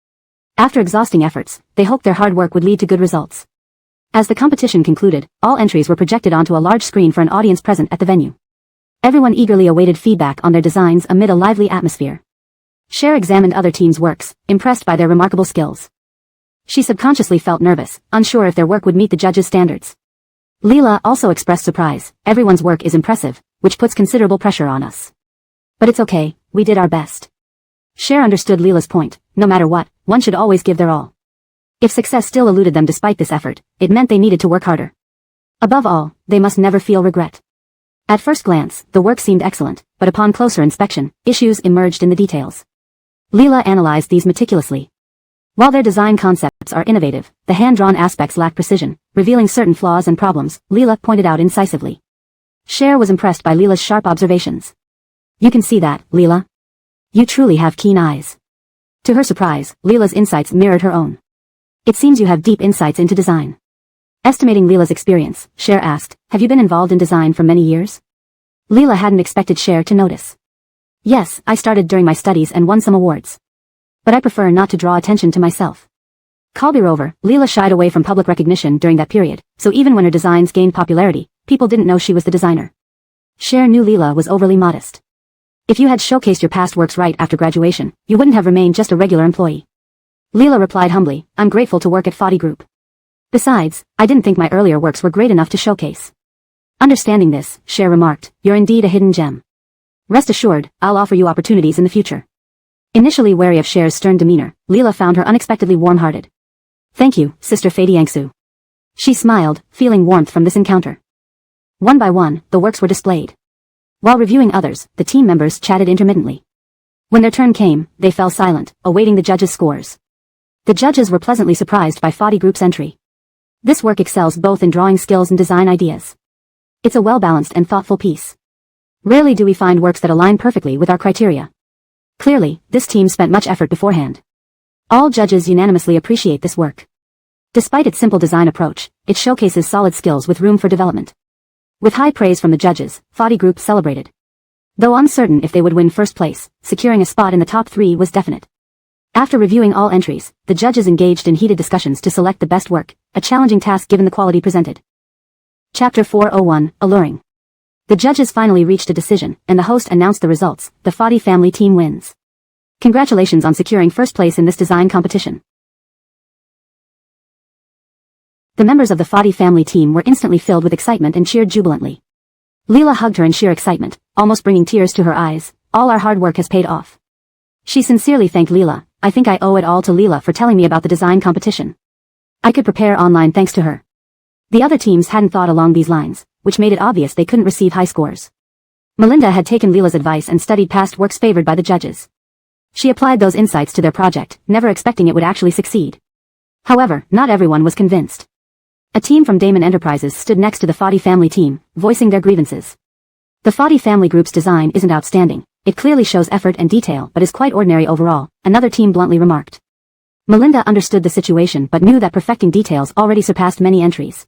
Speaker 1: After exhausting efforts, they hoped their hard work would lead to good results. As the competition concluded, all entries were projected onto a large screen for an audience present at the venue. Everyone eagerly awaited feedback on their designs amid a lively atmosphere. Cher examined other teams' works, impressed by their remarkable skills. She subconsciously felt nervous, unsure if their work would meet the judges' standards. Leela also expressed surprise. Everyone's work is impressive, which puts considerable pressure on us. But it's okay, we did our best. Cher understood Leela's point. No matter what, one should always give their all. If success still eluded them despite this effort, it meant they needed to work harder. Above all, they must never feel regret. At first glance, the work seemed excellent, but upon closer inspection, issues emerged in the details. Leela analyzed these meticulously. While their design concepts are innovative, the hand-drawn aspects lack precision, revealing certain flaws and problems, Leela pointed out incisively. Cher was impressed by Leela's sharp observations. You can see that, Leela. You truly have keen eyes. To her surprise, Leela's insights mirrored her own. It seems you have deep insights into design. Estimating Leela's experience, Cher asked, have you been involved in design for many years? Leela hadn't expected Cher to notice. Yes, I started during my studies and won some awards. But I prefer not to draw attention to myself. Moreover, Leela shied away from public recognition during that period, so even when her designs gained popularity, people didn't know she was the designer. Cher knew Leela was overly modest. If you had showcased your past works right after graduation, you wouldn't have remained just a regular employee. Leela replied humbly, I'm grateful to work at Foddy Group. Besides, I didn't think my earlier works were great enough to showcase. Understanding this, Cher remarked, you're indeed a hidden gem. Rest assured, I'll offer you opportunities in the future. Initially wary of Cher's stern demeanor, Leela found her unexpectedly warm-hearted. Thank you, Sister Fadi Yangsu. She smiled, feeling warmth from this encounter. One by one, the works were displayed. While reviewing others, the team members chatted intermittently. When their turn came, they fell silent, awaiting the judges' scores. The judges were pleasantly surprised by Foddy Group's entry. This work excels both in drawing skills and design ideas. It's a well-balanced and thoughtful piece. Rarely do we find works that align perfectly with our criteria. Clearly, this team spent much effort beforehand. All judges unanimously appreciate this work. Despite its simple design approach, it showcases solid skills with room for development. With high praise from the judges, Foddy Group celebrated. Though uncertain if they would win first place, securing a spot in the top 3 was definite. After reviewing all entries, the judges engaged in heated discussions to select the best work, a challenging task given the quality presented. Chapter 401, Alluring. The judges finally reached a decision, and the host announced the results. The Fadi family team wins. Congratulations on securing first place in this design competition. The members of the Fadi family team were instantly filled with excitement and cheered jubilantly. Leela hugged her in sheer excitement, almost bringing tears to her eyes. All our hard work has paid off. She sincerely thanked Leela. I think I owe it all to Leela for telling me about the design competition. I could prepare online thanks to her. The other teams hadn't thought along these lines, which made it obvious they couldn't receive high scores. Melinda had taken Leela's advice and studied past works favored by the judges. She applied those insights to their project, never expecting it would actually succeed. However, not everyone was convinced. A team from Damon Enterprises stood next to the Fadi family team, voicing their grievances. The Fadi family group's design isn't outstanding. It clearly shows effort and detail but is quite ordinary overall, another team bluntly remarked. Melinda understood the situation but knew that perfecting details already surpassed many entries.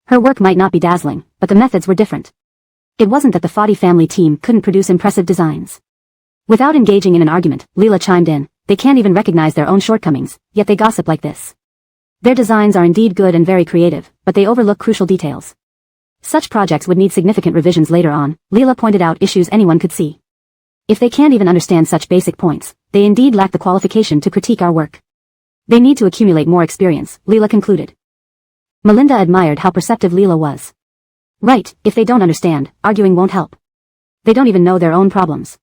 Speaker 1: Her work might not be dazzling, but the methods were different. It wasn't that the Fadi family team couldn't produce impressive designs. Without engaging in an argument, Leela chimed in. They can't even recognize their own shortcomings, yet they gossip like this. Their designs are indeed good and very creative, but they overlook crucial details. Such projects would need significant revisions later on. Leela pointed out issues anyone could see. If they can't even understand such basic points, they indeed lack the qualification to critique our work. They need to accumulate more experience, Leela concluded. Melinda admired how perceptive Leela was. Right, if they don't understand, arguing won't help. They don't even know their own problems.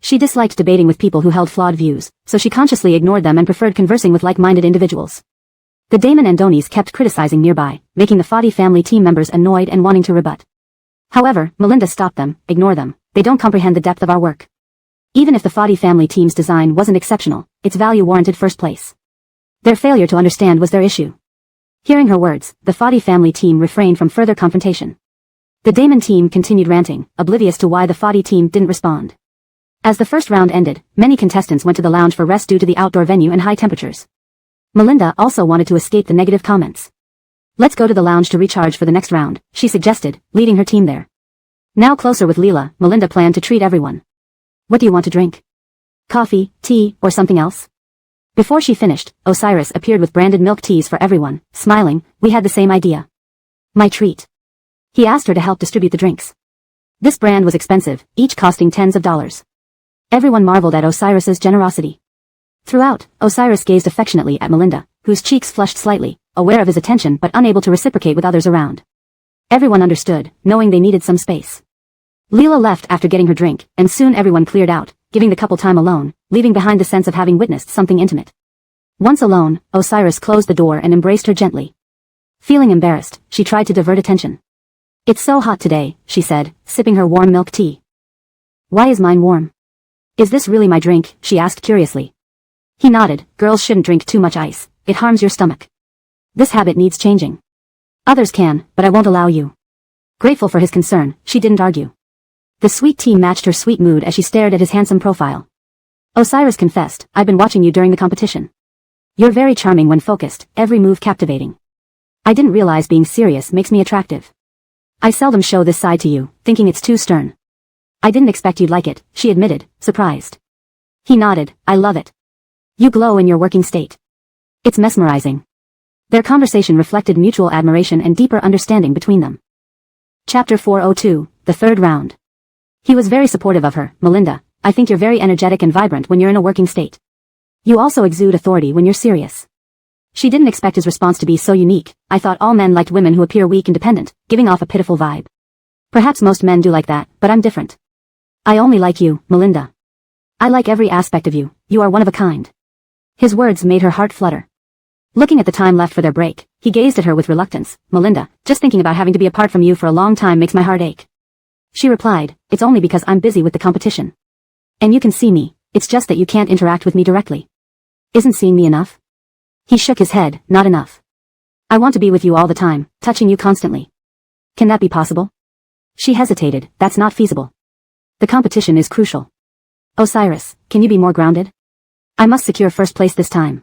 Speaker 1: She disliked debating with people who held flawed views, so she consciously ignored them and preferred conversing with like-minded individuals. The Damon and Donis kept criticizing nearby, making the Fadi family team members annoyed and wanting to rebut. However, Melinda stopped them. Ignore them. They don't comprehend the depth of our work. Even if the Fadi family team's design wasn't exceptional, its value warranted first place. Their failure to understand was their issue. Hearing her words, the Fadi family team refrained from further confrontation. The Damon team continued ranting, oblivious to why the Fadi team didn't respond. As the first round ended, many contestants went to the lounge for rest due to the outdoor venue and high temperatures. Melinda also wanted to escape the negative comments. Let's go to the lounge to recharge for the next round, she suggested, leading her team there. Now closer with Leela, Melinda planned to treat everyone. What do you want to drink? Coffee, tea, or something else? Before she finished, Osiris appeared with branded milk teas for everyone, smiling. We had the same idea. My treat. He asked her to help distribute the drinks. This brand was expensive, each costing tens of dollars. Everyone marveled at Osiris's generosity. Throughout, Osiris gazed affectionately at Melinda, whose cheeks flushed slightly, aware of his attention but unable to reciprocate with others around. Everyone understood, knowing they needed some space. Leela left after getting her drink, and soon everyone cleared out, giving the couple time alone, leaving behind the sense of having witnessed something intimate. Once alone, Osiris closed the door and embraced her gently. Feeling embarrassed, she tried to divert attention. It's so hot today, she said, sipping her warm milk tea. Why is mine warm? Is this really my drink? She asked curiously. He nodded. Girls shouldn't drink too much ice. It harms your stomach. This habit needs changing. Others can, but I won't allow you. Grateful for his concern, she didn't argue. The sweet tea matched her sweet mood as she stared at his handsome profile. Osiris confessed, I've been watching you during the competition. You're very charming when focused, every move captivating. I didn't realize being serious makes me attractive. I seldom show this side to you, thinking it's too stern. I didn't expect you'd like it, she admitted, surprised. He nodded, I love it. You glow in your working state. It's mesmerizing. Their conversation reflected mutual admiration and deeper understanding between them. Chapter 402, The Third Round. He was very supportive of her. Melinda, I think you're very energetic and vibrant when you're in a working state. You also exude authority when you're serious. She didn't expect his response to be so unique. I thought all men liked women who appear weak and dependent, giving off a pitiful vibe. Perhaps most men do like that, but I'm different. I only like you, Melinda. I like every aspect of you. You are one of a kind. His words made her heart flutter. Looking at the time left for their break, he gazed at her with reluctance. Melinda, just thinking about having to be apart from you for a long time makes my heart ache. She replied, it's only because I'm busy with the competition. And you can see me, it's just that you can't interact with me directly. Isn't seeing me enough? He shook his head, not enough. I want to be with you all the time, touching you constantly. Can that be possible? She hesitated, that's not feasible. The competition is crucial. Osiris, can you be more grounded? I must secure first place this time.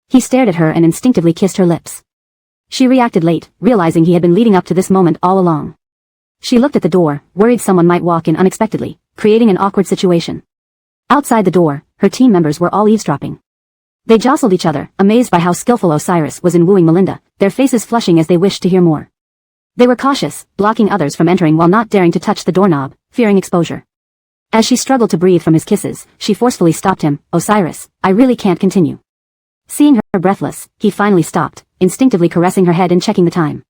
Speaker 1: He stared at her and instinctively kissed her lips. She reacted late, realizing he had been leading up to this moment all along. She looked at the door, worried someone might walk in unexpectedly, creating an awkward situation. Outside the door, her team members were all eavesdropping. They jostled each other, amazed by how skillful Osiris was in wooing Melinda, their faces flushing as they wished to hear more. They were cautious, blocking others from entering while not daring to touch the doorknob, fearing exposure. As she struggled to breathe from his kisses, she forcefully stopped him. Osiris, I really can't continue. Seeing her breathless, he finally stopped, instinctively caressing her head and checking the time.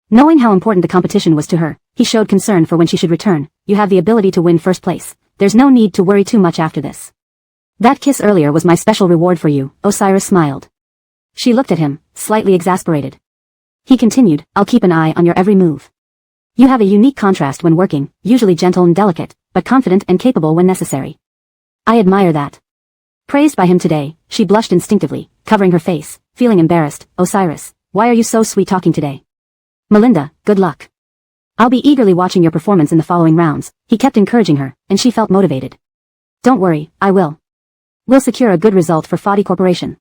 Speaker 1: Knowing how important the competition was to her, he showed concern for when she should return. You have the ability to win first place. There's no need to worry too much after this. That kiss earlier was my special reward for you, Osiris smiled. She looked at him, slightly exasperated. He continued, I'll keep an eye on your every move. You have a unique contrast when working, usually gentle and delicate, but confident and capable when necessary. I admire that. Praised by him today, she blushed instinctively, covering her face, feeling embarrassed. Osiris, why are you so sweet-talking today? Melinda, good luck. I'll be eagerly watching your performance in the following rounds. He kept encouraging her, and she felt motivated. Don't worry, I will. We'll secure a good result for Fadi Corporation.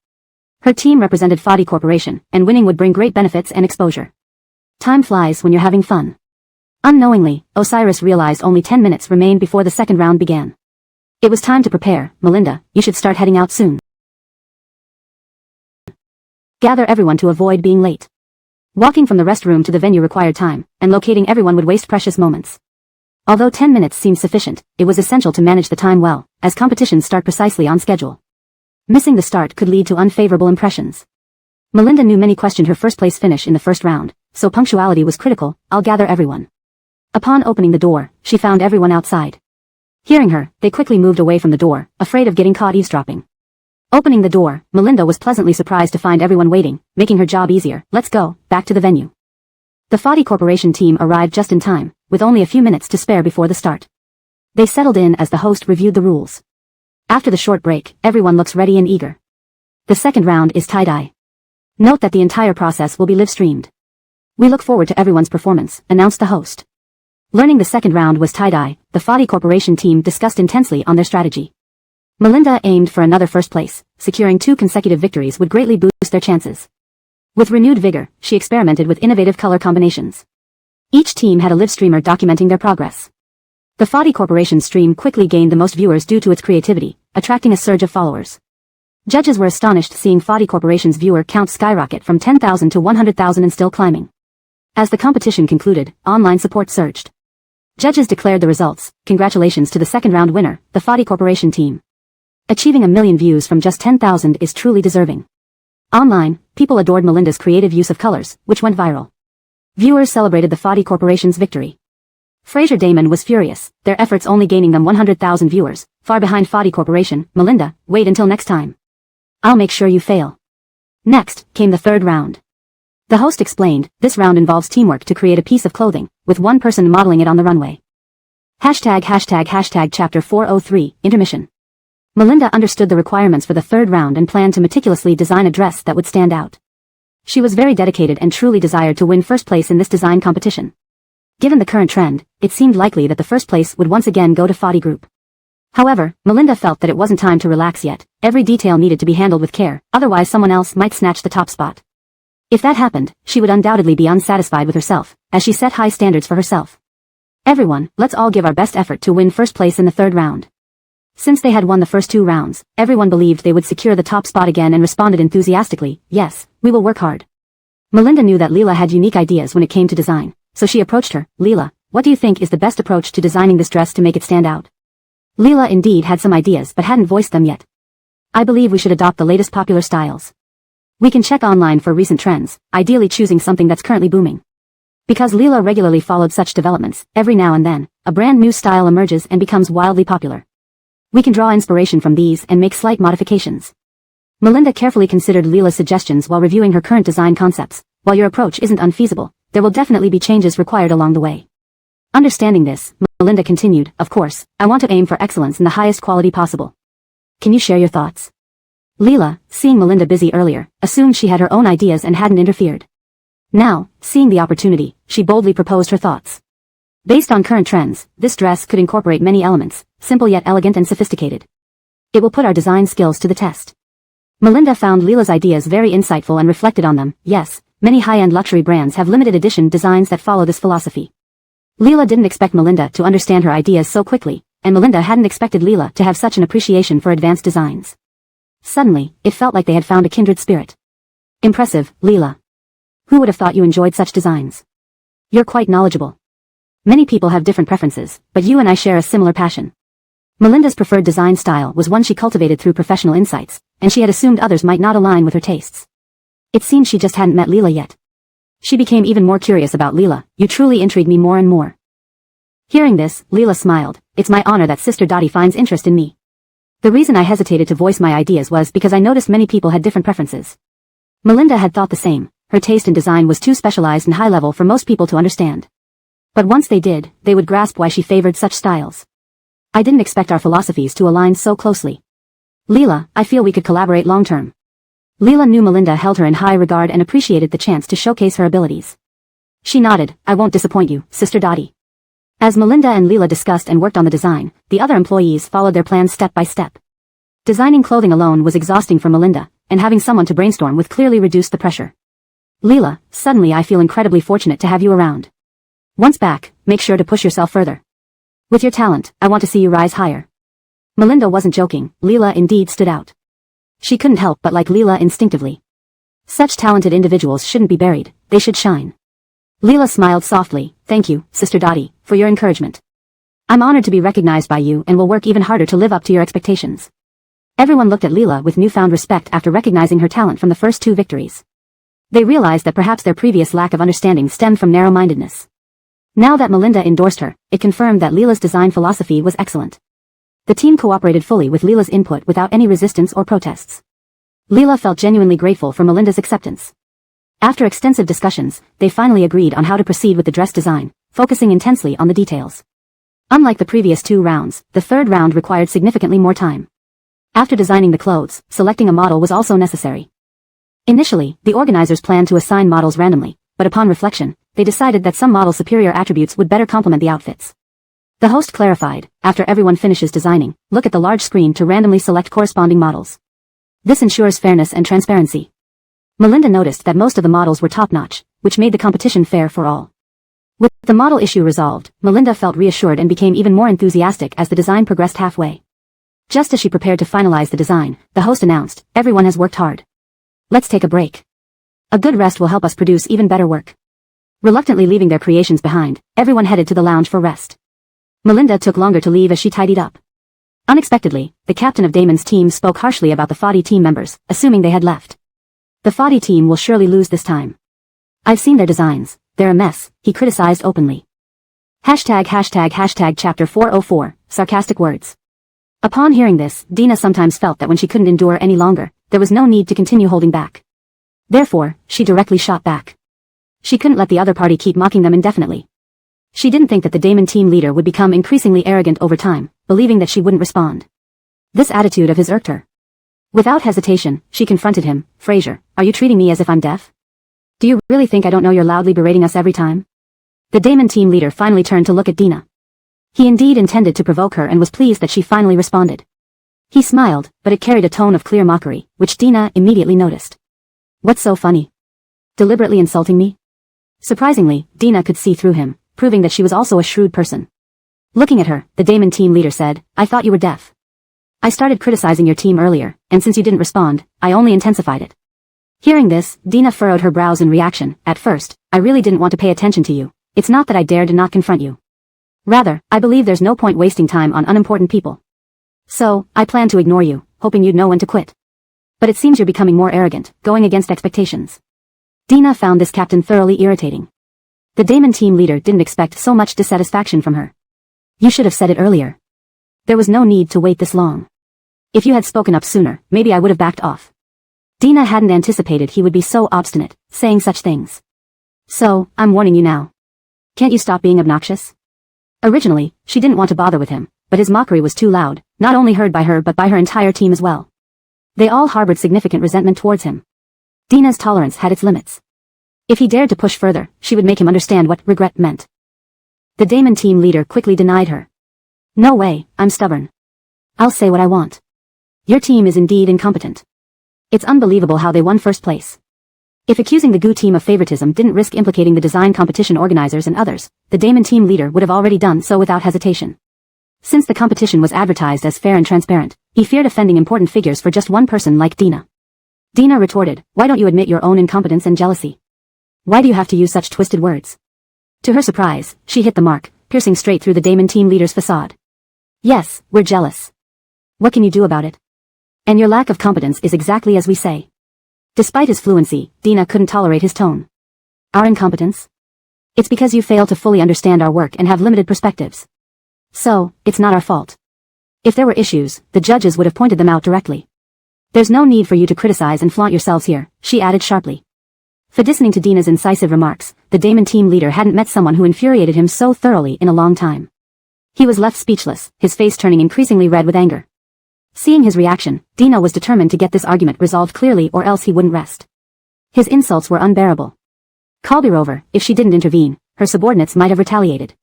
Speaker 1: Her team represented Fadi Corporation, and winning would bring great benefits and exposure. Time flies when you're having fun. Unknowingly, Osiris realized only 10 minutes remained before the second round began. It was time to prepare. Melinda, you should start heading out soon. Gather everyone to avoid being late. Walking from the restroom to the venue required time, and locating everyone would waste precious moments. Although 10 minutes seemed sufficient, it was essential to manage the time well, as competitions start precisely on schedule. Missing the start could lead to unfavorable impressions. Melinda knew many questioned her first-place finish in the first round, so punctuality was critical. I'll gather everyone. Upon opening the door, she found everyone outside. Hearing her, they quickly moved away from the door, afraid of getting caught eavesdropping. Opening the door, Melinda was pleasantly surprised to find everyone waiting, making her job easier. Let's go, back to the venue. The Fadi Corporation team arrived just in time, with only a few minutes to spare before the start. They settled in as the host reviewed the rules. After the short break, everyone looks ready and eager. The second round is tie-dye. Note that the entire process will be live-streamed. We look forward to everyone's performance, announced the host. Learning the second round was tie-dye, the Fadi Corporation team discussed intensely on their strategy. Melinda aimed for another first place. Securing 2 consecutive victories would greatly boost their chances. With renewed vigor, she experimented with innovative color combinations. Each team had a live streamer documenting their progress. The Fadi Corporation stream quickly gained the most viewers due to its creativity, attracting a surge of followers. Judges were astonished seeing Fadi Corporation's viewer count skyrocket from 10,000 to 100,000 and still climbing. As the competition concluded, online support surged. Judges declared the results. Congratulations to the second round winner, the Fadi Corporation team. Achieving 1 million views from just 10,000 is truly deserving. Online, people adored Melinda's creative use of colors, which went viral. Viewers celebrated the Fadi Corporation's victory. Fraser Damon was furious, their efforts only gaining them 100,000 viewers, far behind Fadi Corporation. Melinda, wait until next time. I'll make sure you fail. Next, came the third round. The host explained, this round involves teamwork to create a piece of clothing, with one person modeling it on the runway. ####Chapter 403, Intermission. Melinda understood the requirements for the third round and planned to meticulously design a dress that would stand out. She was very dedicated and truly desired to win first place in this design competition. Given the current trend, it seemed likely that the first place would once again go to Fadi Group. However, Melinda felt that it wasn't time to relax yet. Every detail needed to be handled with care, otherwise someone else might snatch the top spot. If that happened, she would undoubtedly be unsatisfied with herself, as she set high standards for herself. Everyone, let's all give our best effort to win first place in the third round. Since they had won the first 2 rounds, everyone believed they would secure the top spot again and responded enthusiastically, yes, we will work hard. Melinda knew that Leela had unique ideas when it came to design, so she approached her. Leela, what do you think is the best approach to designing this dress to make it stand out? Leela indeed had some ideas but hadn't voiced them yet. I believe we should adopt the latest popular styles. We can check online for recent trends, ideally choosing something that's currently booming. Because Leela regularly followed such developments, every now and then, a brand new style emerges and becomes wildly popular. We can draw inspiration from these and make slight modifications. Melinda carefully considered Leela's suggestions while reviewing her current design concepts. While your approach isn't unfeasible, there will definitely be changes required along the way. Understanding this, Melinda continued, of course, I want to aim for excellence in the highest quality possible. Can you share your thoughts? Leela, seeing Melinda busy earlier, assumed she had her own ideas and hadn't interfered. Now, seeing the opportunity, she boldly proposed her thoughts. Based on current trends, this dress could incorporate many elements, simple yet elegant and sophisticated. It will put our design skills to the test. Melinda found Leela's ideas very insightful and reflected on them. Yes, many high-end luxury brands have limited edition designs that follow this philosophy. Leela didn't expect Melinda to understand her ideas so quickly, and Melinda hadn't expected Leela to have such an appreciation for advanced designs. Suddenly, it felt like they had found a kindred spirit. Impressive, Leela. Who would have thought you enjoyed such designs? You're quite knowledgeable. Many people have different preferences, but you and I share a similar passion. Melinda's preferred design style was one she cultivated through professional insights, and she had assumed others might not align with her tastes. It seemed she just hadn't met Leela yet. She became even more curious about Leela. You truly intrigue me more and more. Hearing this, Leela smiled. It's my honor that Sister Dottie finds interest in me. The reason I hesitated to voice my ideas was because I noticed many people had different preferences. Melinda had thought the same. Her taste in design was too specialized and high level for most people to understand. But once they did, they would grasp why she favored such styles. I didn't expect our philosophies to align so closely. Leela, I feel we could collaborate long-term. Leela knew Melinda held her in high regard and appreciated the chance to showcase her abilities. She nodded. I won't disappoint you, Sister Dottie. As Melinda and Leela discussed and worked on the design, the other employees followed their plans step by step. Designing clothing alone was exhausting for Melinda, and having someone to brainstorm with clearly reduced the pressure. Leela, suddenly I feel incredibly fortunate to have you around. Once back, make sure to push yourself further. With your talent, I want to see you rise higher. Melinda wasn't joking. Leela indeed stood out. She couldn't help but like Leela instinctively. Such talented individuals shouldn't be buried, they should shine. Leela smiled softly. Thank you, Sister Dottie, for your encouragement. I'm honored to be recognized by you and will work even harder to live up to your expectations. Everyone looked at Leela with newfound respect after recognizing her talent from the first two victories. They realized that perhaps their previous lack of understanding stemmed from narrow-mindedness. Now that Melinda endorsed her, it confirmed that Leela's design philosophy was excellent. The team cooperated fully with Leela's input without any resistance or protests. Leela felt genuinely grateful for Melinda's acceptance. After extensive discussions, they finally agreed on how to proceed with the dress design, focusing intensely on the details. Unlike the previous two rounds, the third round required significantly more time. After designing the clothes, selecting a model was also necessary. Initially, the organizers planned to assign models randomly, but upon reflection, they decided that some models' superior attributes would better complement the outfits. The host clarified, after everyone finishes designing, look at the large screen to randomly select corresponding models. This ensures fairness and transparency. Melinda noticed that most of the models were top-notch, which made the competition fair for all. With the model issue resolved, Melinda felt reassured and became even more enthusiastic as the design progressed halfway. Just as she prepared to finalize the design, the host announced, everyone has worked hard. Let's take a break. A good rest will help us produce even better work. Reluctantly leaving their creations behind, everyone headed to the lounge for rest. Melinda took longer to leave as she tidied up. Unexpectedly, the captain of Damon's team spoke harshly about the Fadi team members, assuming they had left. The Fadi team will surely lose this time. I've seen their designs. They're a mess, he criticized openly. ####Chapter 404, Sarcastic Words. Upon hearing this, Dina sometimes felt that when she couldn't endure any longer, there was no need to continue holding back. Therefore, she directly shot back. She couldn't let the other party keep mocking them indefinitely. She didn't think that the Damon team leader would become increasingly arrogant over time, believing that she wouldn't respond. This attitude of his irked her. Without hesitation, she confronted him. Fraser, are you treating me as if I'm deaf? Do you really think I don't know you're loudly berating us every time? The Damon team leader finally turned to look at Dina. He indeed intended to provoke her and was pleased that she finally responded. He smiled, but it carried a tone of clear mockery, which Dina immediately noticed. What's so funny? Deliberately insulting me? Surprisingly, Dina could see through him, proving that she was also a shrewd person. Looking at her, the Damon team leader said, I thought you were deaf. I started criticizing your team earlier, and since you didn't respond, I only intensified it. Hearing this, Dina furrowed her brows in reaction. At first, I really didn't want to pay attention to you. It's not that I dared to not confront you. Rather, I believe there's no point wasting time on unimportant people. So, I planned to ignore you, hoping you'd know when to quit. But it seems you're becoming more arrogant, going against expectations. Dina found this captain thoroughly irritating. The Damon team leader didn't expect so much dissatisfaction from her. You should have said it earlier. There was no need to wait this long. If you had spoken up sooner, maybe I would have backed off. Dina hadn't anticipated he would be so obstinate, saying such things. So, I'm warning you now. Can't you stop being obnoxious? Originally, she didn't want to bother with him, but his mockery was too loud, not only heard by her but by her entire team as well. They all harbored significant resentment towards him. Dina's tolerance had its limits. If he dared to push further, she would make him understand what regret meant. The Damon team leader quickly denied her. No way, I'm stubborn. I'll say what I want. Your team is indeed incompetent. It's unbelievable how they won first place. If accusing the GU team of favoritism didn't risk implicating the design competition organizers and others, the Damon team leader would have already done so without hesitation. Since the competition was advertised as fair and transparent, he feared offending important figures for just one person like Dina. Dina retorted, why don't you admit your own incompetence and jealousy? Why do you have to use such twisted words? To her surprise, she hit the mark, piercing straight through the Damon team leader's facade. Yes, we're jealous. What can you do about it? And your lack of competence is exactly as we say. Despite his fluency, Dina couldn't tolerate his tone. Our incompetence? It's because you fail to fully understand our work and have limited perspectives. So, it's not our fault. If there were issues, the judges would have pointed them out directly. There's no need for you to criticize and flaunt yourselves here, she added sharply. For listening to Dina's incisive remarks, the Damon team leader hadn't met someone who infuriated him so thoroughly in a long time. He was left speechless, his face turning increasingly red with anger. Seeing his reaction, Dina was determined to get this argument resolved clearly or else he wouldn't rest. His insults were unbearable. Moreover, if she didn't intervene, her subordinates might have retaliated.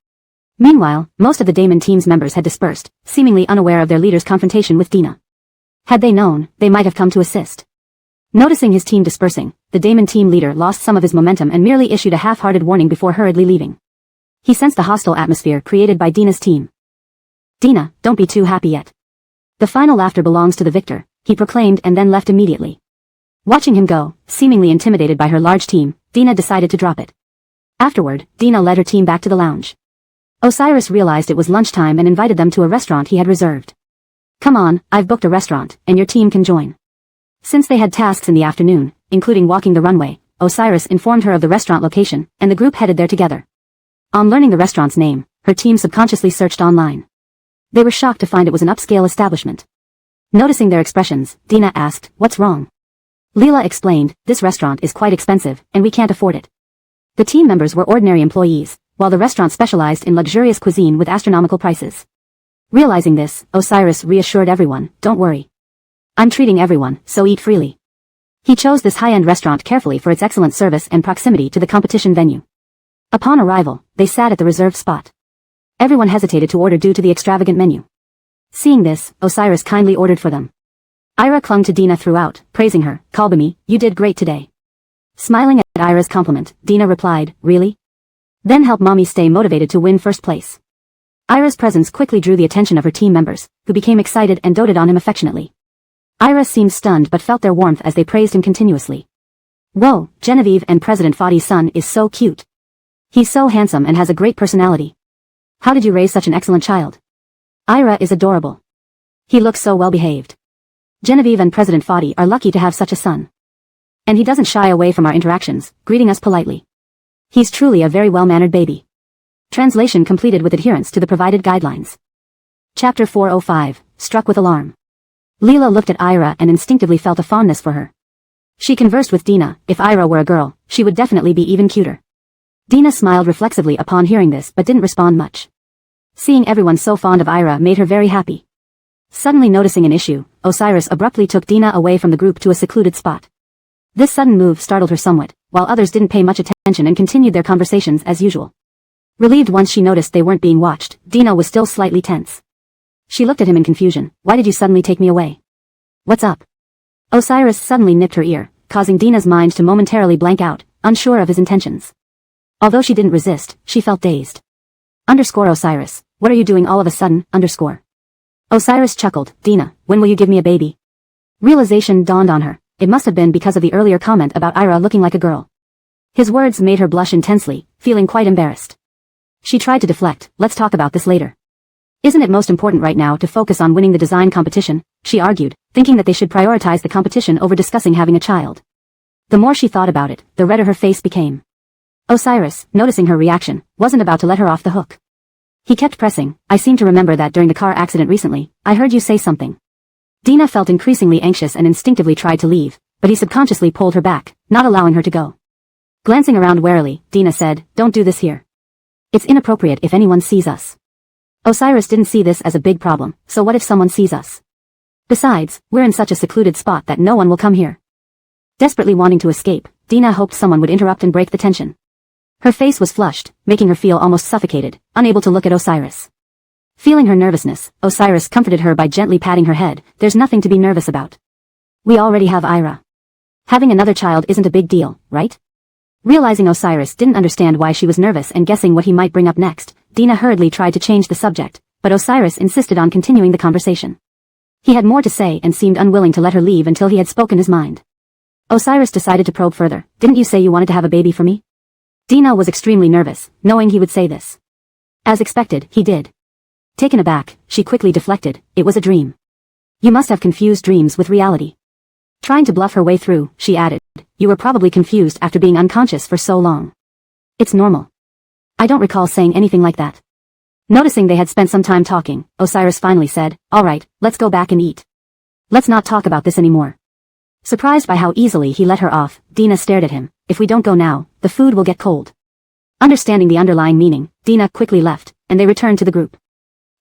Speaker 1: Meanwhile, most of the Damon team's members had dispersed, seemingly unaware of their leader's confrontation with Dina. Had they known, they might have come to assist. Noticing his team dispersing, the Damon team leader lost some of his momentum and merely issued a half-hearted warning before hurriedly leaving. He sensed the hostile atmosphere created by Dina's team. Dina, don't be too happy yet. The final laughter belongs to the victor, he proclaimed and then left immediately. Watching him go, seemingly intimidated by her large team, Dina decided to drop it. Afterward, Dina led her team back to the lounge. Osiris realized it was lunchtime and invited them to a restaurant he had reserved. Come on, I've booked a restaurant, and your team can join. Since they had tasks in the afternoon, including walking the runway, Osiris informed her of the restaurant location, and the group headed there together. On learning the restaurant's name, her team subconsciously searched online. They were shocked to find it was an upscale establishment. Noticing their expressions, Dina asked, "What's wrong?" Leela explained, "This restaurant is quite expensive, and we can't afford it." The team members were ordinary employees, while the restaurant specialized in luxurious cuisine with astronomical prices. Realizing this, Osiris reassured everyone, "Don't worry. I'm treating everyone, so eat freely." He chose this high-end restaurant carefully for its excellent service and proximity to the competition venue. Upon arrival, they sat at the reserved spot. Everyone hesitated to order due to the extravagant menu. Seeing this, Osiris kindly ordered for them. Ira clung to Dina throughout, praising her, "Kalbami, you did great today." Smiling at Ira's compliment, Dina replied, "Really? Then help mommy stay motivated to win first place." Ira's presence quickly drew the attention of her team members, who became excited and doted on him affectionately. Ira seemed stunned but felt their warmth as they praised him continuously. "Whoa, Genevieve and President Fadi's son is so cute. He's so handsome and has a great personality. How did you raise such an excellent child? Ira is adorable. He looks so well behaved. Genevieve and President Fadi are lucky to have such a son. And he doesn't shy away from our interactions, greeting us politely. He's truly a very well-mannered baby." Translation completed with adherence to the provided guidelines. Chapter 405, Struck with Alarm. Leela looked at Ira and instinctively felt a fondness for her. She conversed with Dina, if Ira were a girl, she would definitely be even cuter. Dina smiled reflexively upon hearing this but didn't respond much. Seeing everyone so fond of Ira made her very happy. Suddenly noticing an issue, Osiris abruptly took Dina away from the group to a secluded spot. This sudden move startled her somewhat, while others didn't pay much attention and continued their conversations as usual. Relieved once she noticed they weren't being watched, Dina was still slightly tense. She looked at him in confusion. "Why did you suddenly take me away? What's up?" Osiris suddenly nipped her ear, causing Dina's mind to momentarily blank out, unsure of his intentions. Although she didn't resist, she felt dazed. Osiris, what are you doing all of a sudden, Osiris chuckled, "Dina, when will you give me a baby?" Realization dawned on her. It must have been because of the earlier comment about Ira looking like a girl. His words made her blush intensely, feeling quite embarrassed. She tried to deflect, "Let's talk about this later. Isn't it most important right now to focus on winning the design competition?" she argued, thinking that they should prioritize the competition over discussing having a child. The more she thought about it, the redder her face became. Osiris, noticing her reaction, wasn't about to let her off the hook. He kept pressing, "I seem to remember that during the car accident recently, I heard you say something." Dina felt increasingly anxious and instinctively tried to leave, but he subconsciously pulled her back, not allowing her to go. Glancing around warily, Dina said, "Don't do this here. It's inappropriate if anyone sees us." Osiris didn't see this as a big problem, so what if someone sees us? Besides, we're in such a secluded spot that no one will come here. Desperately wanting to escape, Dina hoped someone would interrupt and break the tension. Her face was flushed, making her feel almost suffocated, unable to look at Osiris. Feeling her nervousness, Osiris comforted her by gently patting her head. "There's nothing to be nervous about. We already have Ira. Having another child isn't a big deal, right?" Realizing Osiris didn't understand why she was nervous and guessing what he might bring up next, Dina hurriedly tried to change the subject, but Osiris insisted on continuing the conversation. He had more to say and seemed unwilling to let her leave until he had spoken his mind. Osiris decided to probe further. "Didn't you say you wanted to have a baby for me?" Dina was extremely nervous, knowing he would say this. As expected, he did. Taken aback, she quickly deflected. It was a dream. You must have confused dreams with reality. Trying to bluff her way through, she added, you were probably confused after being unconscious for so long. It's normal. I don't recall saying anything like that. Noticing they had spent some time talking, Osiris finally said, all right, let's go back and eat. Let's not talk about this anymore. Surprised by how easily he let her off, Dina stared at him. If we don't go now, the food will get cold. Understanding the underlying meaning, Dina quickly left, and they returned to the group.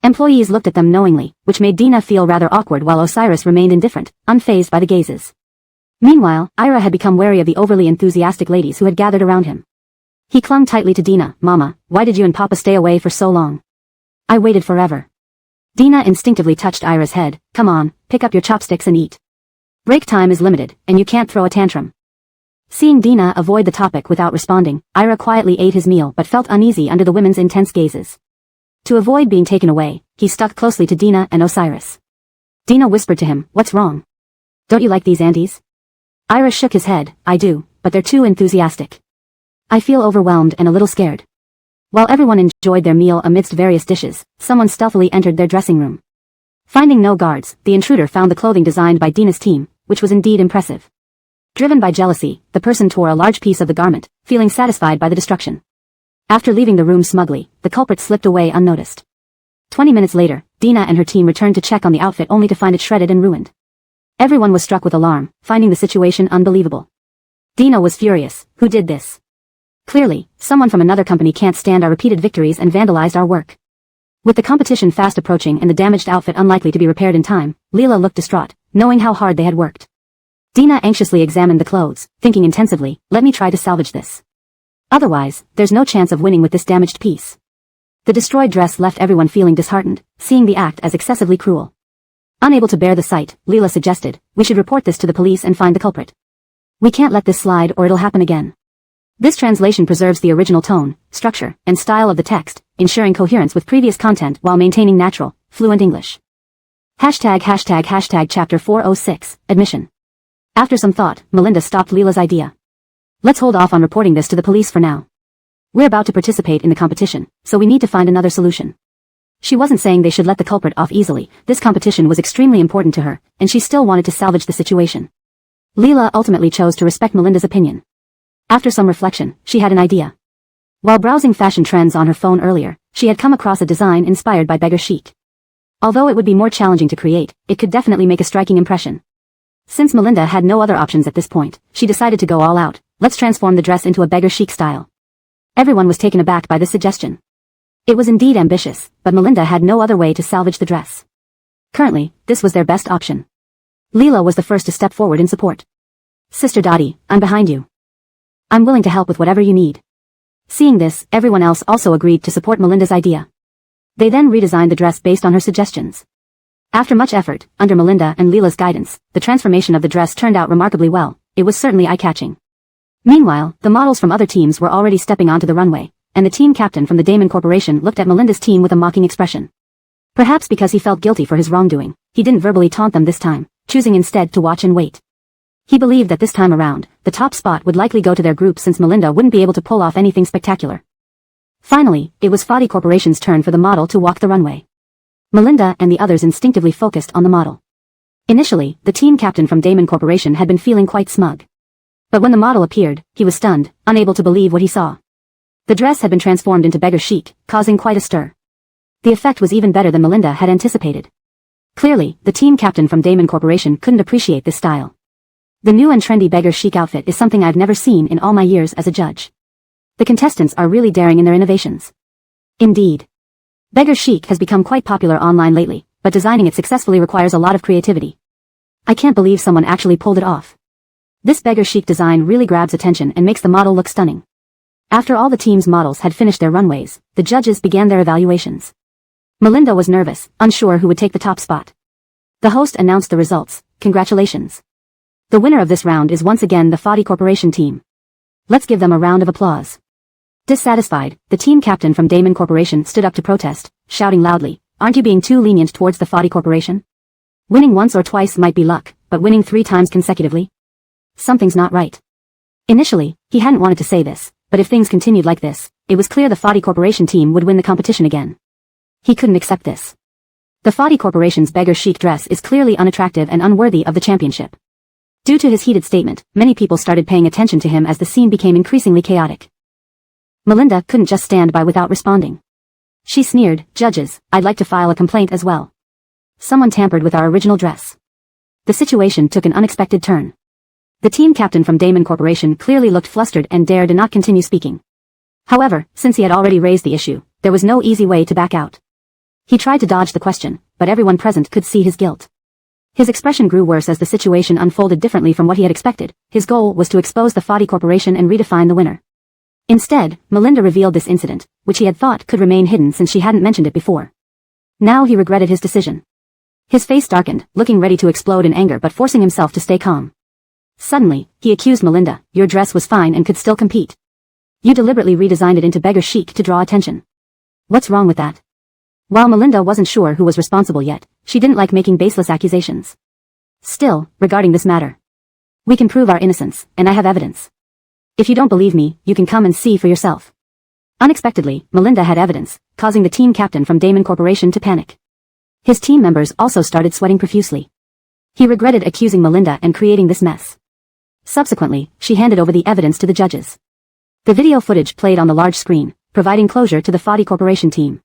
Speaker 1: Employees looked at them knowingly, which made Dina feel rather awkward while Osiris remained indifferent, unfazed by the gazes. Meanwhile, Ira had become wary of the overly enthusiastic ladies who had gathered around him. He clung tightly to Dina. Mama, why did you and Papa stay away for so long? I waited forever. Dina instinctively touched Ira's head. Come on, pick up your chopsticks and eat. Break time is limited, and you can't throw a tantrum. Seeing Dina avoid the topic without responding, Ira quietly ate his meal but felt uneasy under the women's intense gazes. To avoid being taken away, he stuck closely to Dina and Osiris. Dina whispered to him, what's wrong? Don't you like these aunties? Ira shook his head, I do, but they're too enthusiastic. I feel overwhelmed and a little scared. While everyone enjoyed their meal amidst various dishes, someone stealthily entered their dressing room. Finding no guards, the intruder found the clothing designed by Dina's team, which was indeed impressive. Driven by jealousy, the person tore a large piece of the garment, feeling satisfied by the destruction. After leaving the room smugly, the culprit slipped away unnoticed. 20 minutes later, Dina and her team returned to check on the outfit only to find it shredded and ruined. Everyone was struck with alarm, finding the situation unbelievable. Dina was furious. Who did this? Clearly, someone from another company can't stand our repeated victories and vandalized our work. With the competition fast approaching and the damaged outfit unlikely to be repaired in time, Leela looked distraught, knowing how hard they had worked. Dina anxiously examined the clothes, thinking intensively, let me try to salvage this. Otherwise, there's no chance of winning with this damaged piece. The destroyed dress left everyone feeling disheartened, seeing the act as excessively cruel. Unable to bear the sight, Leela suggested, we should report this to the police and find the culprit. We can't let this slide or it'll happen again. This translation preserves the original tone, structure, and style of the text, ensuring coherence with previous content while maintaining natural, fluent English. ####Chapter 406, Admission. After some thought, Melinda stopped Leela's idea. Let's hold off on reporting this to the police for now. We're about to participate in the competition, so we need to find another solution. She wasn't saying they should let the culprit off easily. This competition was extremely important to her, and she still wanted to salvage the situation. Leela ultimately chose to respect Melinda's opinion. After some reflection, she had an idea. While browsing fashion trends on her phone earlier, she had come across a design inspired by beggar chic. Although it would be more challenging to create, it could definitely make a striking impression. Since Melinda had no other options at this point, she decided to go all out. Let's transform the dress into a beggar chic style. Everyone was taken aback by this suggestion. It was indeed ambitious, but Melinda had no other way to salvage the dress. Currently, this was their best option. Leela was the first to step forward in support. Sister Dottie, I'm behind you. I'm willing to help with whatever you need. Seeing this, everyone else also agreed to support Melinda's idea. They then redesigned the dress based on her suggestions. After much effort, under Melinda and Leela's guidance, the transformation of the dress turned out remarkably well. It was certainly eye-catching. Meanwhile, the models from other teams were already stepping onto the runway, and the team captain from the Damon Corporation looked at Melinda's team with a mocking expression. Perhaps because he felt guilty for his wrongdoing, he didn't verbally taunt them this time, choosing instead to watch and wait. He believed that this time around, the top spot would likely go to their group since Melinda wouldn't be able to pull off anything spectacular. Finally, it was Fadi Corporation's turn for the model to walk the runway. Melinda and the others instinctively focused on the model. Initially, the team captain from Damon Corporation had been feeling quite smug. But when the model appeared, he was stunned, unable to believe what he saw. The dress had been transformed into beggar chic, causing quite a stir. The effect was even better than Melinda had anticipated. Clearly, the team captain from Damon Corporation couldn't appreciate this style. The new and trendy beggar chic outfit is something I've never seen in all my years as a judge. The contestants are really daring in their innovations. Indeed. Beggar chic has become quite popular online lately, but designing it successfully requires a lot of creativity. I can't believe someone actually pulled it off. This beggar chic design really grabs attention and makes the model look stunning. After all the team's models had finished their runways, the judges began their evaluations. Melinda was nervous, unsure who would take the top spot. The host announced the results. Congratulations. The winner of this round is once again the Fadi Corporation team. Let's give them a round of applause. Dissatisfied, the team captain from Damon Corporation stood up to protest, shouting loudly, aren't you being too lenient towards the Fadi Corporation? Winning once or twice might be luck, but winning 3 times consecutively? Something's not right. Initially, he hadn't wanted to say this, but if things continued like this, it was clear the Fadi Corporation team would win the competition again. He couldn't accept this. The Fadi Corporation's beggar chic dress is clearly unattractive and unworthy of the championship. Due to his heated statement, many people started paying attention to him as the scene became increasingly chaotic. Melinda couldn't just stand by without responding. She sneered, "Judges, I'd like to file a complaint as well. Someone tampered with our original dress." The situation took an unexpected turn. The team captain from Damon Corporation clearly looked flustered and dared not continue speaking. However, since he had already raised the issue, there was no easy way to back out. He tried to dodge the question, but everyone present could see his guilt. His expression grew worse as the situation unfolded differently from what he had expected. His goal was to expose the Fadi Corporation and redefine the winner. Instead, Melinda revealed this incident, which he had thought could remain hidden since she hadn't mentioned it before. Now he regretted his decision. His face darkened, looking ready to explode in anger but forcing himself to stay calm. Suddenly, he accused Melinda, "Your dress was fine and could still compete. You deliberately redesigned it into beggar chic to draw attention. What's wrong with that?" While Melinda wasn't sure who was responsible yet, she didn't like making baseless accusations. "Still, regarding this matter, we can prove our innocence, and I have evidence. If you don't believe me, you can come and see for yourself." Unexpectedly, Melinda had evidence, causing the team captain from Damon Corporation to panic. His team members also started sweating profusely. He regretted accusing Melinda and creating this mess. Subsequently, she handed over the evidence to the judges. The video footage played on the large screen, providing closure to the Fadi Corporation team.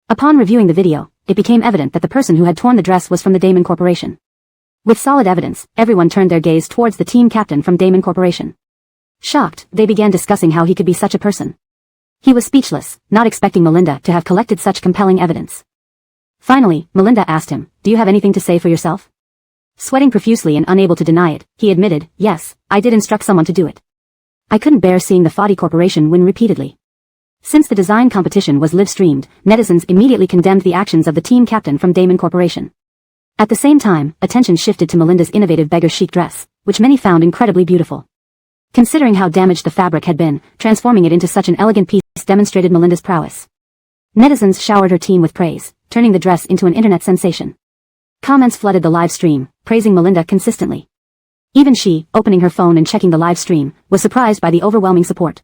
Speaker 1: Upon reviewing the video, it became evident that the person who had torn the dress was from the Damon Corporation. With solid evidence, everyone turned their gaze towards the team captain from Damon Corporation. Shocked, they began discussing how he could be such a person. He was speechless, not expecting Melinda to have collected such compelling evidence. Finally, Melinda asked him, "Do you have anything to say for yourself?" Sweating profusely and unable to deny it, he admitted, "Yes, I did instruct someone to do it. I couldn't bear seeing the Fadi Corporation win repeatedly." Since the design competition was live-streamed, netizens immediately condemned the actions of the team captain from Damon Corporation. At the same time, attention shifted to Melinda's innovative beggar chic dress, which many found incredibly beautiful. Considering how damaged the fabric had been, transforming it into such an elegant piece demonstrated Melinda's prowess. Netizens showered her team with praise, turning the dress into an internet sensation. Comments flooded the live stream, praising Melinda consistently. Even she, opening her phone and checking the live stream, was surprised by the overwhelming support.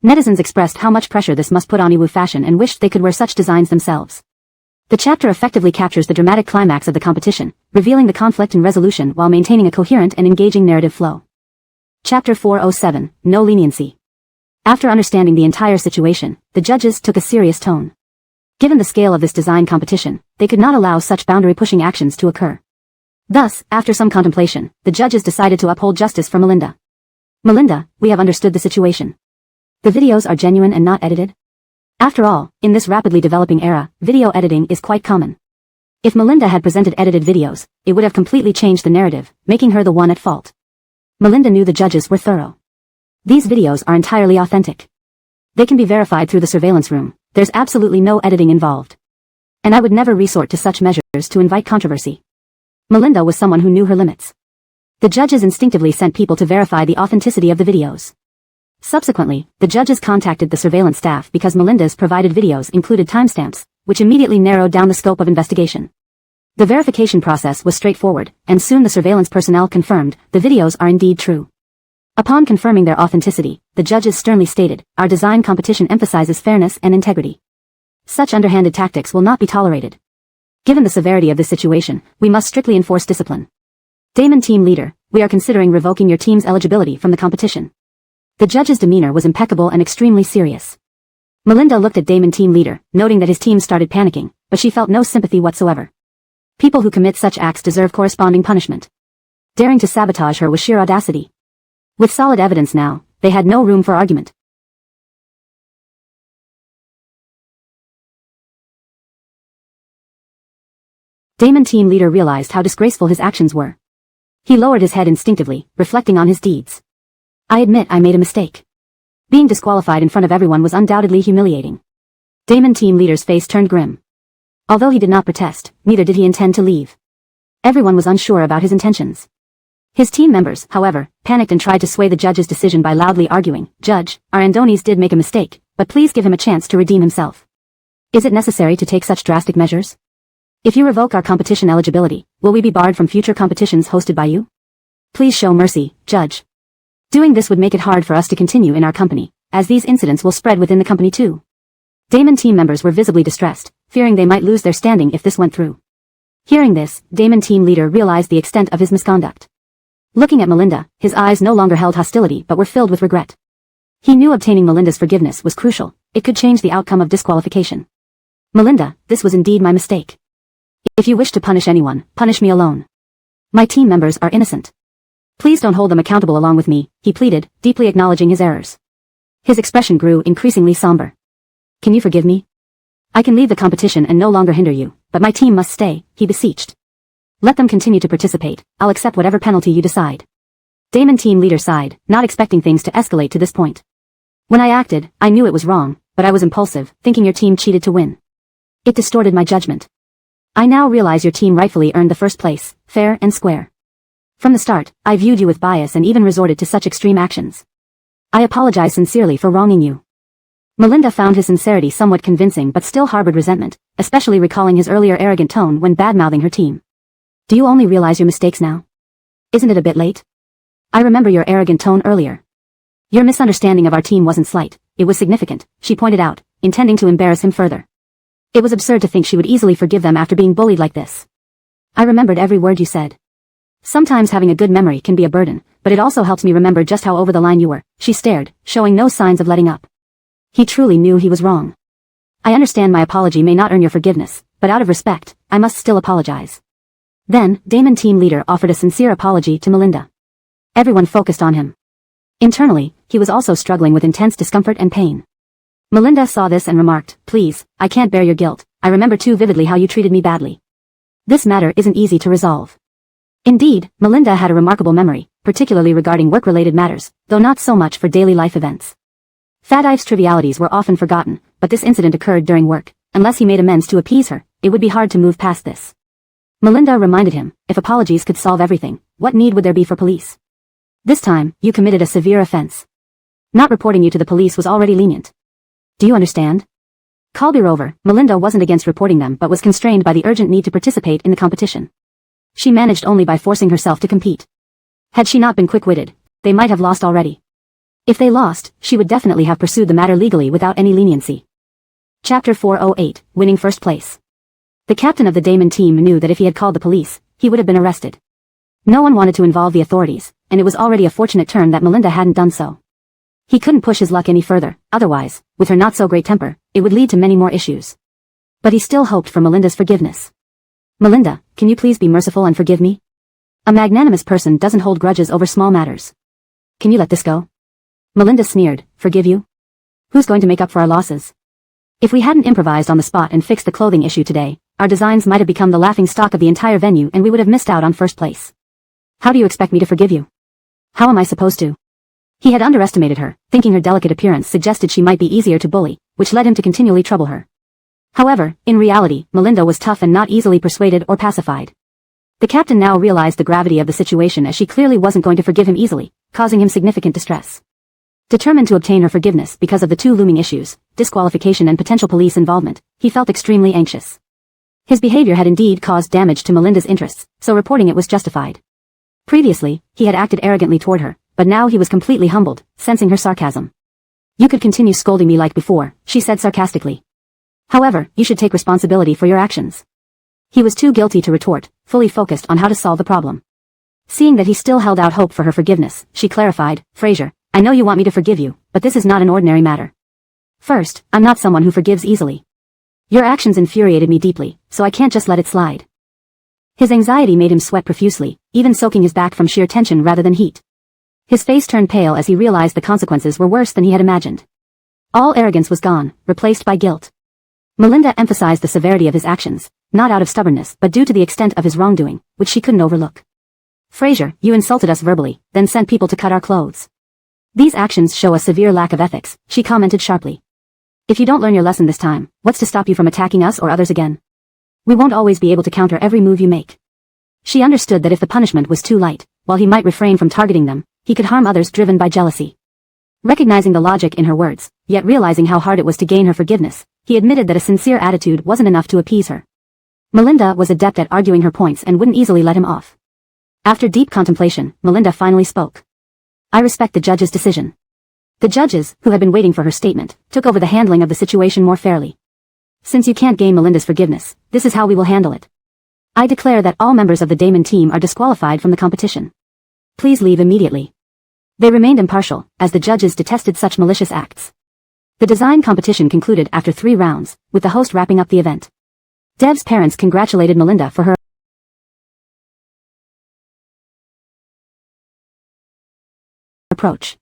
Speaker 1: Netizens expressed how much pressure this must put on Iwu fashion and wished they could wear such designs themselves. The chapter effectively captures the dramatic climax of the competition, revealing the conflict and resolution while maintaining a coherent and engaging narrative flow. Chapter 407, No Leniency. After understanding the entire situation, the judges took a serious tone. Given the scale of this design competition, they could not allow such boundary-pushing actions to occur. Thus, after some contemplation, the judges decided to uphold justice for Melinda. "Melinda, we have understood the situation. The videos are genuine and not edited. After all, in this rapidly developing era, video editing is quite common. If Melinda had presented edited videos, it would have completely changed the narrative, making her the one at fault." Melinda knew the judges were thorough. "These videos are entirely authentic. They can be verified through the surveillance room. There's absolutely no editing involved. And I would never resort to such measures to invite controversy." Melinda was someone who knew her limits. The judges instinctively sent people to verify the authenticity of the videos. Subsequently, the judges contacted the surveillance staff because Melinda's provided videos included timestamps, which immediately narrowed down the scope of investigation. The verification process was straightforward, and soon the surveillance personnel confirmed the videos are indeed true. Upon confirming their authenticity, the judges sternly stated, "Our design competition emphasizes fairness and integrity. Such underhanded tactics will not be tolerated. Given the severity of this situation, we must strictly enforce discipline. Damon team leader, we are considering revoking your team's eligibility from the competition." The judge's demeanor was impeccable and extremely serious. Melinda looked at Damon team leader, noting that his team started panicking, but she felt no sympathy whatsoever. People who commit such acts deserve corresponding punishment. Daring to sabotage her was sheer audacity. With solid evidence now, they had no room for argument. Damon team leader realized how disgraceful his actions were. He lowered his head instinctively, reflecting on his deeds. "I admit I made a mistake. Being disqualified in front of everyone was undoubtedly humiliating." Damon team leader's face turned grim. Although he did not protest, neither did he intend to leave. Everyone was unsure about his intentions. His team members, however, panicked and tried to sway the judge's decision by loudly arguing, "Judge, our Andonis did make a mistake, but please give him a chance to redeem himself. Is it necessary to take such drastic measures? If you revoke our competition eligibility, will we be barred from future competitions hosted by you? Please show mercy, Judge. Doing this would make it hard for us to continue in our company, as these incidents will spread within the company too. Damon team members were visibly distressed, fearing they might lose their standing if this went through. Hearing this, Damon team leader realized the extent of his misconduct. Looking at Melinda, his eyes no longer held hostility but were filled with regret. He knew obtaining Melinda's forgiveness was crucial. It could change the outcome of disqualification. Melinda, this was indeed my mistake. If you wish to punish anyone, punish me alone. My team members are innocent. Please don't hold them accountable along with me, he pleaded, deeply acknowledging his errors. His expression grew increasingly somber. Can you forgive me? I can leave the competition and no longer hinder you, but my team must stay, he beseeched. Let them continue to participate, I'll accept whatever penalty you decide. Damon team leader sighed, not expecting things to escalate to this point. When I acted, I knew it was wrong, but I was impulsive, thinking your team cheated to win. It distorted my judgment. I now realize your team rightfully earned the first place, fair and square. From the start, I viewed you with bias and even resorted to such extreme actions. I apologize sincerely for wronging you. Melinda found his sincerity somewhat convincing but still harbored resentment, especially recalling his earlier arrogant tone when bad-mouthing her team. Do you only realize your mistakes now? Isn't it a bit late? I remember your arrogant tone earlier. Your misunderstanding of our team wasn't slight, it was significant, she pointed out, intending to embarrass him further. It was absurd to think she would easily forgive them after being bullied like this. I remembered every word you said. Sometimes having a good memory can be a burden, but it also helps me remember just how over the line you were. She stared, showing no signs of letting up. He truly knew he was wrong. I understand my apology may not earn your forgiveness, but out of respect, I must still apologize. Then, Damon team leader offered a sincere apology to Melinda. Everyone focused on him. Internally, he was also struggling with intense discomfort and pain. Melinda saw this and remarked, please, I can't bear your guilt, I remember too vividly how you treated me badly. This matter isn't easy to resolve. Indeed, Melinda had a remarkable memory, particularly regarding work-related matters, though not so much for daily life events. Fadife's trivialities were often forgotten, but this incident occurred during work. Unless he made amends to appease her, it would be hard to move past this. Melinda reminded him, if apologies could solve everything, what need would there be for police? This time, you committed a severe offense. Not reporting you to the police was already lenient. Do you understand? Moreover, Melinda wasn't against reporting them but was constrained by the urgent need to participate in the competition. She managed only by forcing herself to compete. Had she not been quick-witted, they might have lost already. If they lost, she would definitely have pursued the matter legally without any leniency. Chapter 408, Winning First Place. The captain of the Damon team knew that if he had called the police, he would have been arrested. No one wanted to involve the authorities, and it was already a fortunate turn that Melinda hadn't done so. He couldn't push his luck any further, otherwise, with her not-so-great temper, it would lead to many more issues. But he still hoped for Melinda's forgiveness. Melinda, can you please be merciful and forgive me? A magnanimous person doesn't hold grudges over small matters. Can you let this go? Melinda sneered, forgive you? Who's going to make up for our losses? If we hadn't improvised on the spot and fixed the clothing issue today, our designs might have become the laughing stock of the entire venue and we would have missed out on first place. How do you expect me to forgive you? How am I supposed to? He had underestimated her, thinking her delicate appearance suggested she might be easier to bully, which led him to continually trouble her. However, in reality, Melinda was tough and not easily persuaded or pacified. The captain now realized the gravity of the situation as she clearly wasn't going to forgive him easily, causing him significant distress. Determined to obtain her forgiveness because of the two looming issues, disqualification and potential police involvement, he felt extremely anxious. His behavior had indeed caused damage to Melinda's interests, so reporting it was justified. Previously, he had acted arrogantly toward her, but now he was completely humbled, sensing her sarcasm. You could continue scolding me like before, she said sarcastically. However, you should take responsibility for your actions. He was too guilty to retort, fully focused on how to solve the problem. Seeing that he still held out hope for her forgiveness, she clarified, Fraser, I know you want me to forgive you, but this is not an ordinary matter. First, I'm not someone who forgives easily. Your actions infuriated me deeply, so I can't just let it slide. His anxiety made him sweat profusely, even soaking his back from sheer tension rather than heat. His face turned pale as he realized the consequences were worse than he had imagined. All arrogance was gone, replaced by guilt. Melinda emphasized the severity of his actions, not out of stubbornness but due to the extent of his wrongdoing, which she couldn't overlook. Fraser, you insulted us verbally, then sent people to cut our clothes. These actions show a severe lack of ethics, she commented sharply. If you don't learn your lesson this time, what's to stop you from attacking us or others again? We won't always be able to counter every move you make. She understood that if the punishment was too light, while he might refrain from targeting them, he could harm others driven by jealousy. Recognizing the logic in her words, yet realizing how hard it was to gain her forgiveness, he admitted that a sincere attitude wasn't enough to appease her. Melinda was adept at arguing her points and wouldn't easily let him off. After deep contemplation, Melinda finally spoke. I respect the judge's decision. The judges, who had been waiting for her statement, took over the handling of the situation more fairly. Since you can't gain Melinda's forgiveness, this is how we will handle it. I declare that all members of the Damon team are disqualified from the competition. Please leave immediately. They remained impartial, as the judges detested such malicious acts. The design competition concluded after 3 rounds, with the host wrapping up the event. Dev's parents congratulated Melinda for her approach.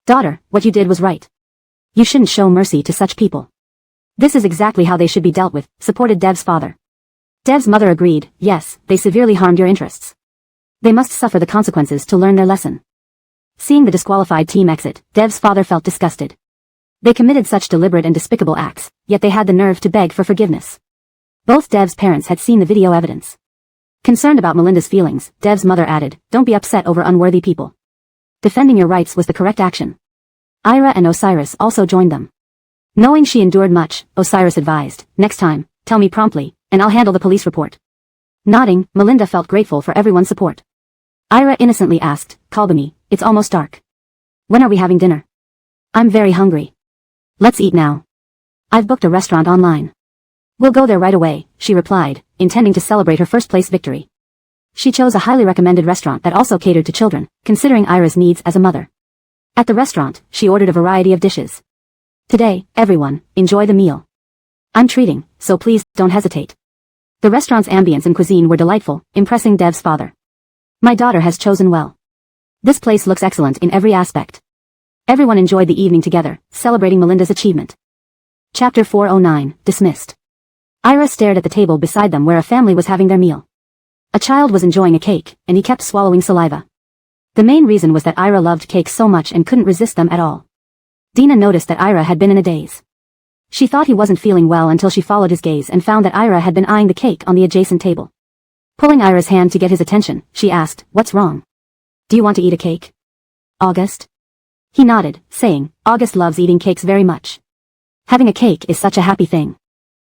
Speaker 1: Daughter, what you did was right. You shouldn't show mercy to such people. This is exactly how they should be dealt with, supported Dev's father. Dev's mother agreed, yes, they severely harmed your interests. They must suffer the consequences to learn their lesson. Seeing the disqualified team exit, Dev's father felt disgusted. They committed such deliberate and despicable acts, yet they had the nerve to beg for forgiveness. Both Dev's parents had seen the video evidence. Concerned about Melinda's feelings, Dev's mother added, don't be upset over unworthy people. Defending your rights was the correct action. Ira and Osiris also joined them. Knowing she endured much, Osiris advised, next time, tell me promptly, and I'll handle the police report. Nodding, Melinda felt grateful for everyone's support. Ira innocently asked, Kalbami, it's almost dark. When are we having dinner? I'm very hungry. Let's eat now. I've booked a restaurant online. We'll go there right away, she replied, intending to celebrate her first-place victory. She chose a highly recommended restaurant that also catered to children, considering Ira's needs as a mother. At the restaurant, she ordered a variety of dishes. Today, everyone, enjoy the meal. I'm treating, so please, don't hesitate. The restaurant's ambience and cuisine were delightful, impressing Dev's father. My daughter has chosen well. This place looks excellent in every aspect. Everyone enjoyed the evening together, celebrating Melinda's achievement. Chapter 409, Dismissed. Ira stared at the table beside them where a family was having their meal. A child was enjoying a cake, and he kept swallowing saliva. The main reason was that Ira loved cakes so much and couldn't resist them at all. Dina noticed that Ira had been in a daze. She thought he wasn't feeling well until she followed his gaze and found that Ira had been eyeing the cake on the adjacent table. Pulling Ira's hand to get his attention, she asked, what's wrong? Do you want to eat a cake? August? He nodded, saying, August loves eating cakes very much. Having a cake is such a happy thing.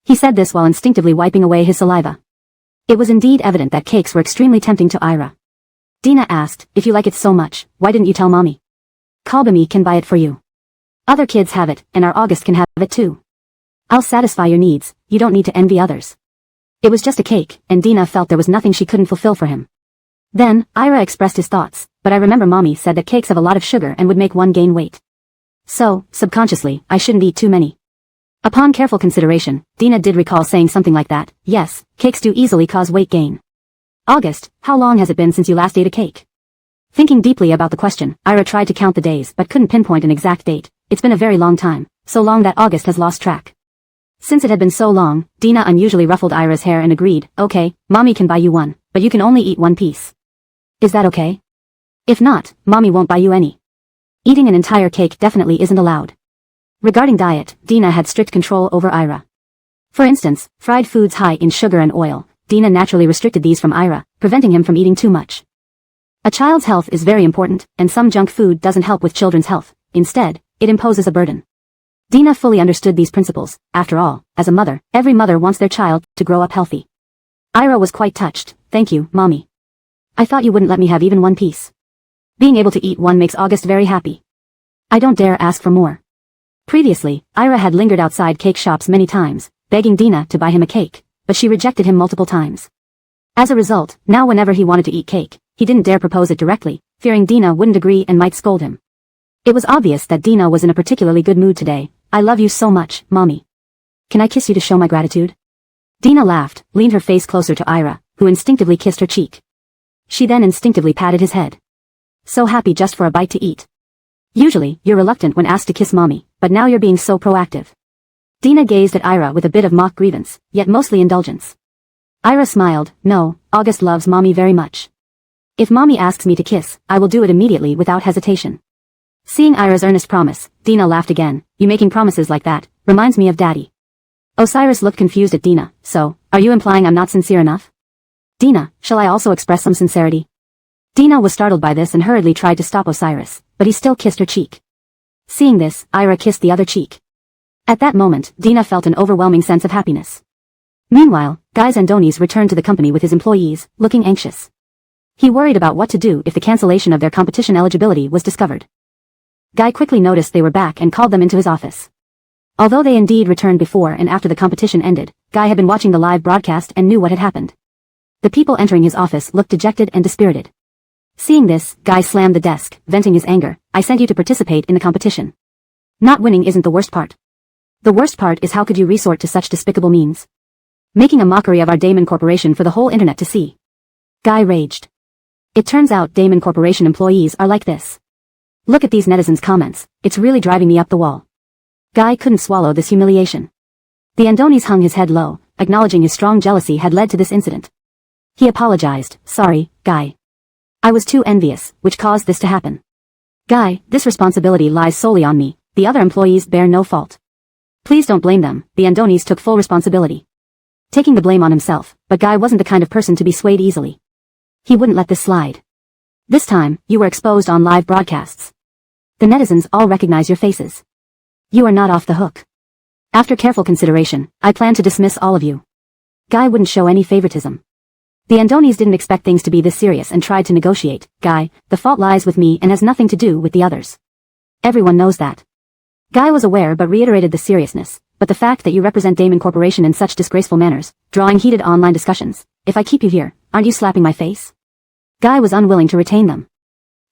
Speaker 1: He said this while instinctively wiping away his saliva. It was indeed evident that cakes were extremely tempting to Ira. Dina asked, if you like it so much, why didn't you tell mommy? Kalbami can buy it for you. Other kids have it, and our August can have it too. I'll satisfy your needs, you don't need to envy others. It was just a cake, and Dina felt there was nothing she couldn't fulfill for him. Then, Ira expressed his thoughts, but I remember mommy said that cakes have a lot of sugar and would make one gain weight. So, subconsciously, I shouldn't eat too many. Upon careful consideration, Dina did recall saying something like that, yes, cakes do easily cause weight gain. August, how long has it been since you last ate a cake? Thinking deeply about the question, Ira tried to count the days but couldn't pinpoint an exact date. It's been a very long time, so long that August has lost track. Since it had been so long, Dina unusually ruffled Ira's hair and agreed, okay, mommy can buy you one, but you can only eat one piece. Is that okay? If not, mommy won't buy you any. Eating an entire cake definitely isn't allowed. Regarding diet, Dina had strict control over Ira. For instance, fried foods high in sugar and oil, Dina naturally restricted these from Ira, preventing him from eating too much. A child's health is very important, and some junk food doesn't help with children's health. Instead, it imposes a burden. Dina fully understood these principles. After all, as a mother, every mother wants their child to grow up healthy. Ira was quite touched. Thank you, mommy. I thought you wouldn't let me have even one piece. Being able to eat one makes August very happy. I don't dare ask for more. Previously, Ira had lingered outside cake shops many times, begging Dina to buy him a cake, but she rejected him multiple times. As a result, now whenever he wanted to eat cake, he didn't dare propose it directly, fearing Dina wouldn't agree and might scold him. It was obvious that Dina was in a particularly good mood today. I love you so much, mommy. Can I kiss you to show my gratitude? Dina laughed, leaned her face closer to Ira, who instinctively kissed her cheek. She then instinctively patted his head. So happy just for a bite to eat. Usually, you're reluctant when asked to kiss mommy, but now you're being so proactive. Dina gazed at Ira with a bit of mock grievance, yet mostly indulgence. Ira smiled, no, August loves mommy very much. If mommy asks me to kiss, I will do it immediately without hesitation. Seeing Ira's earnest promise, Dina laughed again. You making promises like that reminds me of daddy. Osiris looked confused at Dina. So, are you implying I'm not sincere enough? Dina, shall I also express some sincerity? Dina was startled by this and hurriedly tried to stop Osiris, but he still kissed her cheek. Seeing this, Ira kissed the other cheek. At that moment, Dina felt an overwhelming sense of happiness. Meanwhile, Guy Zandonis returned to the company with his employees, looking anxious. He worried about what to do if the cancellation of their competition eligibility was discovered. Guy quickly noticed they were back and called them into his office. Although they indeed returned before and after the competition ended, Guy had been watching the live broadcast and knew what had happened. The people entering his office looked dejected and dispirited. Seeing this, Guy slammed the desk, venting his anger. I sent you to participate in the competition. Not winning isn't the worst part. The worst part is how could you resort to such despicable means? Making a mockery of our Damon Corporation for the whole internet to see. Guy raged. It turns out Damon Corporation employees are like this. Look at these netizens' comments, it's really driving me up the wall. Guy couldn't swallow this humiliation. The Andonis hung his head low, acknowledging his strong jealousy had led to this incident. He apologized. Sorry, Guy. I was too envious, which caused this to happen. Guy, this responsibility lies solely on me, the other employees bear no fault. Please don't blame them, the Andonis took full responsibility. Taking the blame on himself, but Guy wasn't the kind of person to be swayed easily. He wouldn't let this slide. This time, you were exposed on live broadcasts. The netizens all recognize your faces. You are not off the hook. After careful consideration, I plan to dismiss all of you. Guy wouldn't show any favoritism. The Andonis didn't expect things to be this serious and tried to negotiate. Guy, the fault lies with me and has nothing to do with the others. Everyone knows that. Guy was aware but reiterated the seriousness, but the fact that you represent Damon Corporation in such disgraceful manners, drawing heated online discussions, if I keep you here, aren't you slapping my face? Guy was unwilling to retain them.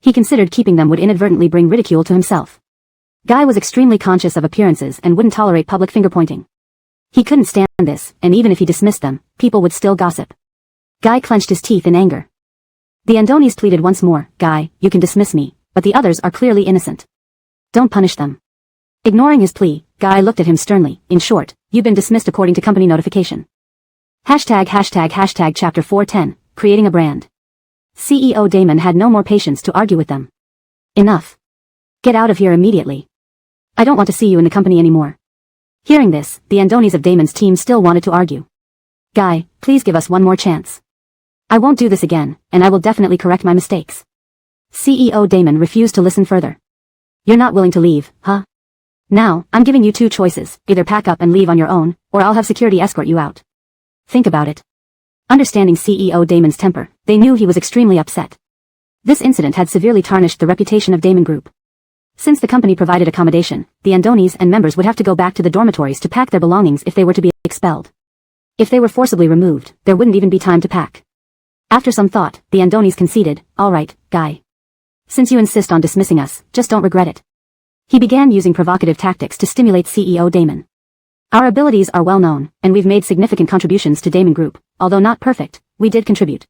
Speaker 1: He considered keeping them would inadvertently bring ridicule to himself. Guy was extremely conscious of appearances and wouldn't tolerate public finger-pointing. He couldn't stand this, and even if he dismissed them, people would still gossip. Guy clenched his teeth in anger. The Andonis pleaded once more, Guy, you can dismiss me, but the others are clearly innocent. Don't punish them. Ignoring his plea, Guy looked at him sternly. In short, you've been dismissed according to company notification. ###Chapter 410, Creating a Brand. CEO Damon had no more patience to argue with them. Enough. Get out of here immediately. I don't want to see you in the company anymore. Hearing this, the Andonis of Damon's team still wanted to argue. Guy, please give us one more chance. I won't do this again, and I will definitely correct my mistakes. CEO Damon refused to listen further. You're not willing to leave, huh? Now, I'm giving you two choices, either pack up and leave on your own, or I'll have security escort you out. Think about it. Understanding CEO Damon's temper, they knew he was extremely upset. This incident had severely tarnished the reputation of Damon Group. Since the company provided accommodation, the Andonis and members would have to go back to the dormitories to pack their belongings if they were to be expelled. If they were forcibly removed, there wouldn't even be time to pack. After some thought, the Andonis conceded, all right, Guy. Since you insist on dismissing us, just don't regret it. He began using provocative tactics to stimulate CEO Damon. Our abilities are well known, and we've made significant contributions to Damon Group. Although not perfect, we did contribute.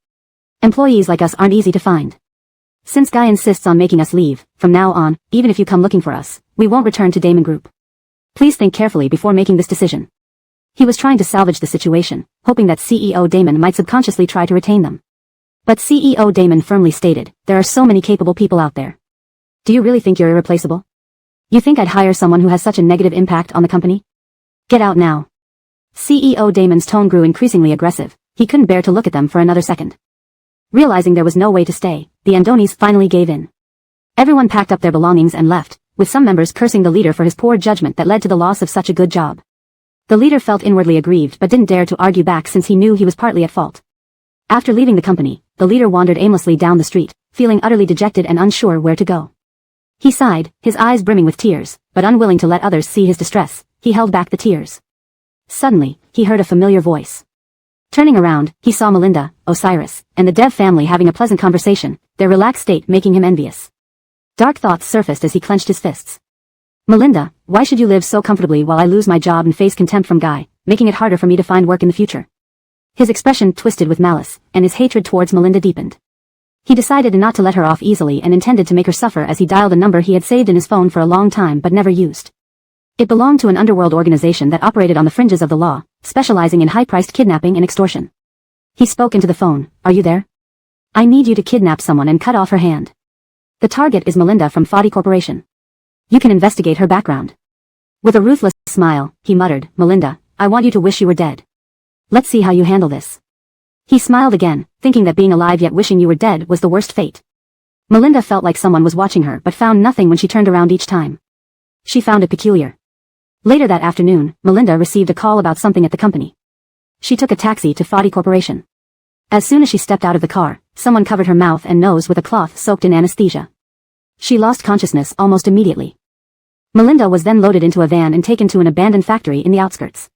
Speaker 1: Employees like us aren't easy to find. Since Guy insists on making us leave, from now on, even if you come looking for us, we won't return to Damon Group. Please think carefully before making this decision. He was trying to salvage the situation, hoping that CEO Damon might subconsciously try to retain them. But CEO Damon firmly stated, there are so many capable people out there. Do you really think you're irreplaceable? You think I'd hire someone who has such a negative impact on the company? Get out now. CEO Damon's tone grew increasingly aggressive. He couldn't bear to look at them for another second. Realizing there was no way to stay, the Andonis finally gave in. Everyone packed up their belongings and left, with some members cursing the leader for his poor judgment that led to the loss of such a good job. The leader felt inwardly aggrieved but didn't dare to argue back since he knew he was partly at fault. After leaving the company, the leader wandered aimlessly down the street, feeling utterly dejected and unsure where to go. He sighed, his eyes brimming with tears, but unwilling to let others see his distress, he held back the tears. Suddenly, he heard a familiar voice. Turning around, he saw Melinda, Osiris, and the Dev family having a pleasant conversation, their relaxed state making him envious. Dark thoughts surfaced as he clenched his fists. Melinda, why should you live so comfortably while I lose my job and face contempt from Guy, making it harder for me to find work in the future? His expression twisted with malice, and his hatred towards Melinda deepened. He decided not to let her off easily and intended to make her suffer as he dialed a number he had saved in his phone for a long time but never used. It belonged to an underworld organization that operated on the fringes of the law, specializing in high-priced kidnapping and extortion. He spoke into the phone, are you there? I need you to kidnap someone and cut off her hand. The target is Melinda from Fadi Corporation. You can investigate her background. With a ruthless smile, he muttered, Melinda, I want you to wish you were dead. Let's see how you handle this. He smiled again, thinking that being alive yet wishing you were dead was the worst fate. Melinda felt like someone was watching her but found nothing when she turned around each time. She found it peculiar. Later that afternoon, Melinda received a call about something at the company. She took a taxi to Fadi Corporation. As soon as she stepped out of the car, someone covered her mouth and nose with a cloth soaked in anesthesia. She lost consciousness almost immediately. Melinda was then loaded into a van and taken to an abandoned factory in the outskirts.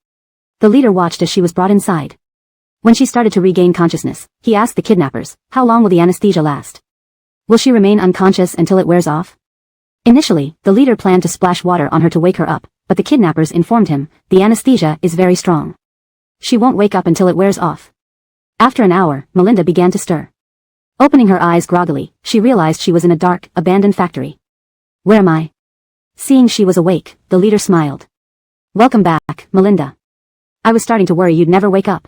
Speaker 1: The leader watched as she was brought inside. When she started to regain consciousness, he asked the kidnappers, "How long will the anesthesia last? Will she remain unconscious until it wears off?" Initially, the leader planned to splash water on her to wake her up, but the kidnappers informed him, "The anesthesia is very strong. She won't wake up until it wears off." After an hour, Melinda began to stir. Opening her eyes groggily, she realized she was in a dark, abandoned factory. "Where am I?" Seeing she was awake, the leader smiled. "Welcome back, Melinda. I was starting to worry you'd never wake up."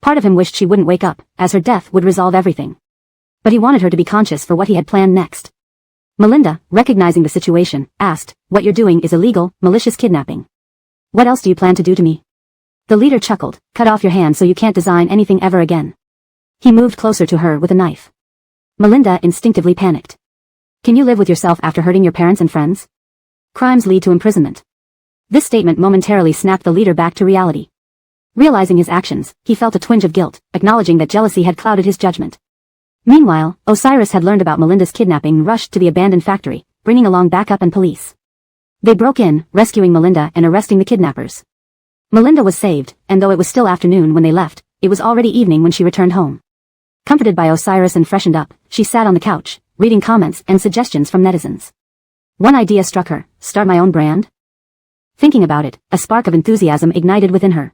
Speaker 1: Part of him wished she wouldn't wake up, as her death would resolve everything. But he wanted her to be conscious for what he had planned next. Melinda, recognizing the situation, asked, "What you're doing is illegal, malicious kidnapping. What else do you plan to do to me?" The leader chuckled, "Cut off your hand so you can't design anything ever again." He moved closer to her with a knife. Melinda instinctively panicked. "Can you live with yourself after hurting your parents and friends? Crimes lead to imprisonment." This statement momentarily snapped the leader back to reality. Realizing his actions, he felt a twinge of guilt, acknowledging that jealousy had clouded his judgment. Meanwhile, Osiris had learned about Melinda's kidnapping and rushed to the abandoned factory, bringing along backup and police. They broke in, rescuing Melinda and arresting the kidnappers. Melinda was saved, and though it was still afternoon when they left, it was already evening when she returned home. Comforted by Osiris and freshened up, she sat on the couch, reading comments and suggestions from netizens. One idea struck her: start my own brand? Thinking about it, a spark of enthusiasm ignited within her.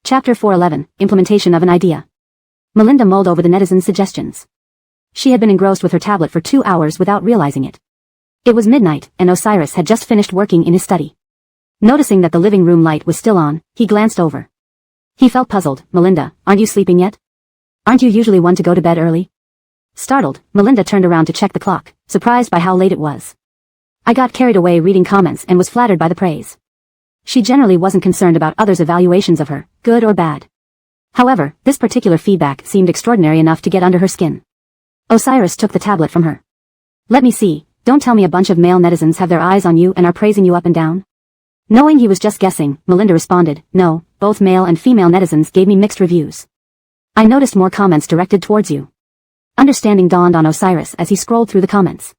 Speaker 1: Chapter 411, Implementation of an Idea. Melinda mulled over the netizens' suggestions. She had been engrossed with her tablet for 2 hours without realizing it. It was midnight, and Osiris had just finished working in his study. Noticing that the living room light was still on, he glanced over. He felt puzzled. "Melinda, aren't you sleeping yet? Aren't you usually one to go to bed early?" Startled, Melinda turned around to check the clock, surprised by how late it was. "I got carried away reading comments and was flattered by the praise." She generally wasn't concerned about others' evaluations of her, good or bad. However, this particular feedback seemed extraordinary enough to get under her skin. Osiris took the tablet from her. "Let me see, don't tell me a bunch of male netizens have their eyes on you and are praising you up and down?" Knowing he was just guessing, Melinda responded, "No, both male and female netizens gave me mixed reviews. I noticed more comments directed towards you." Understanding dawned on Osiris as he scrolled through the comments.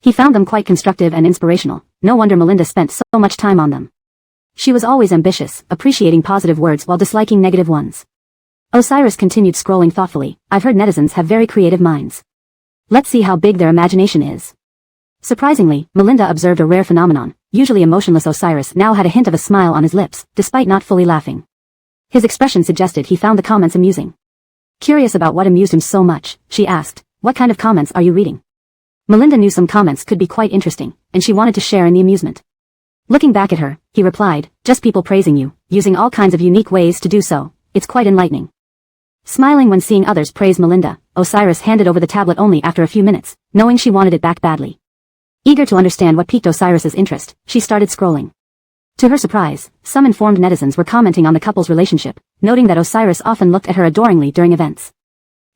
Speaker 1: He found them quite constructive and inspirational. No wonder Melinda spent so much time on them. She was always ambitious, appreciating positive words while disliking negative ones. Osiris continued scrolling thoughtfully. "I've heard netizens have very creative minds. Let's see how big their imagination is." Surprisingly, Melinda observed a rare phenomenon. Usually emotionless Osiris now had a hint of a smile on his lips, despite not fully laughing. His expression suggested he found the comments amusing. Curious about what amused him so much, she asked, "What kind of comments are you reading?" Melinda knew some comments could be quite interesting, and she wanted to share in the amusement. Looking back at her, he replied, "Just people praising you, using all kinds of unique ways to do so. It's quite enlightening." Smiling when seeing others praise Melinda, Osiris handed over the tablet only after a few minutes, knowing she wanted it back badly. Eager to understand what piqued Osiris's interest, she started scrolling. To her surprise, some informed netizens were commenting on the couple's relationship, noting that Osiris often looked at her adoringly during events.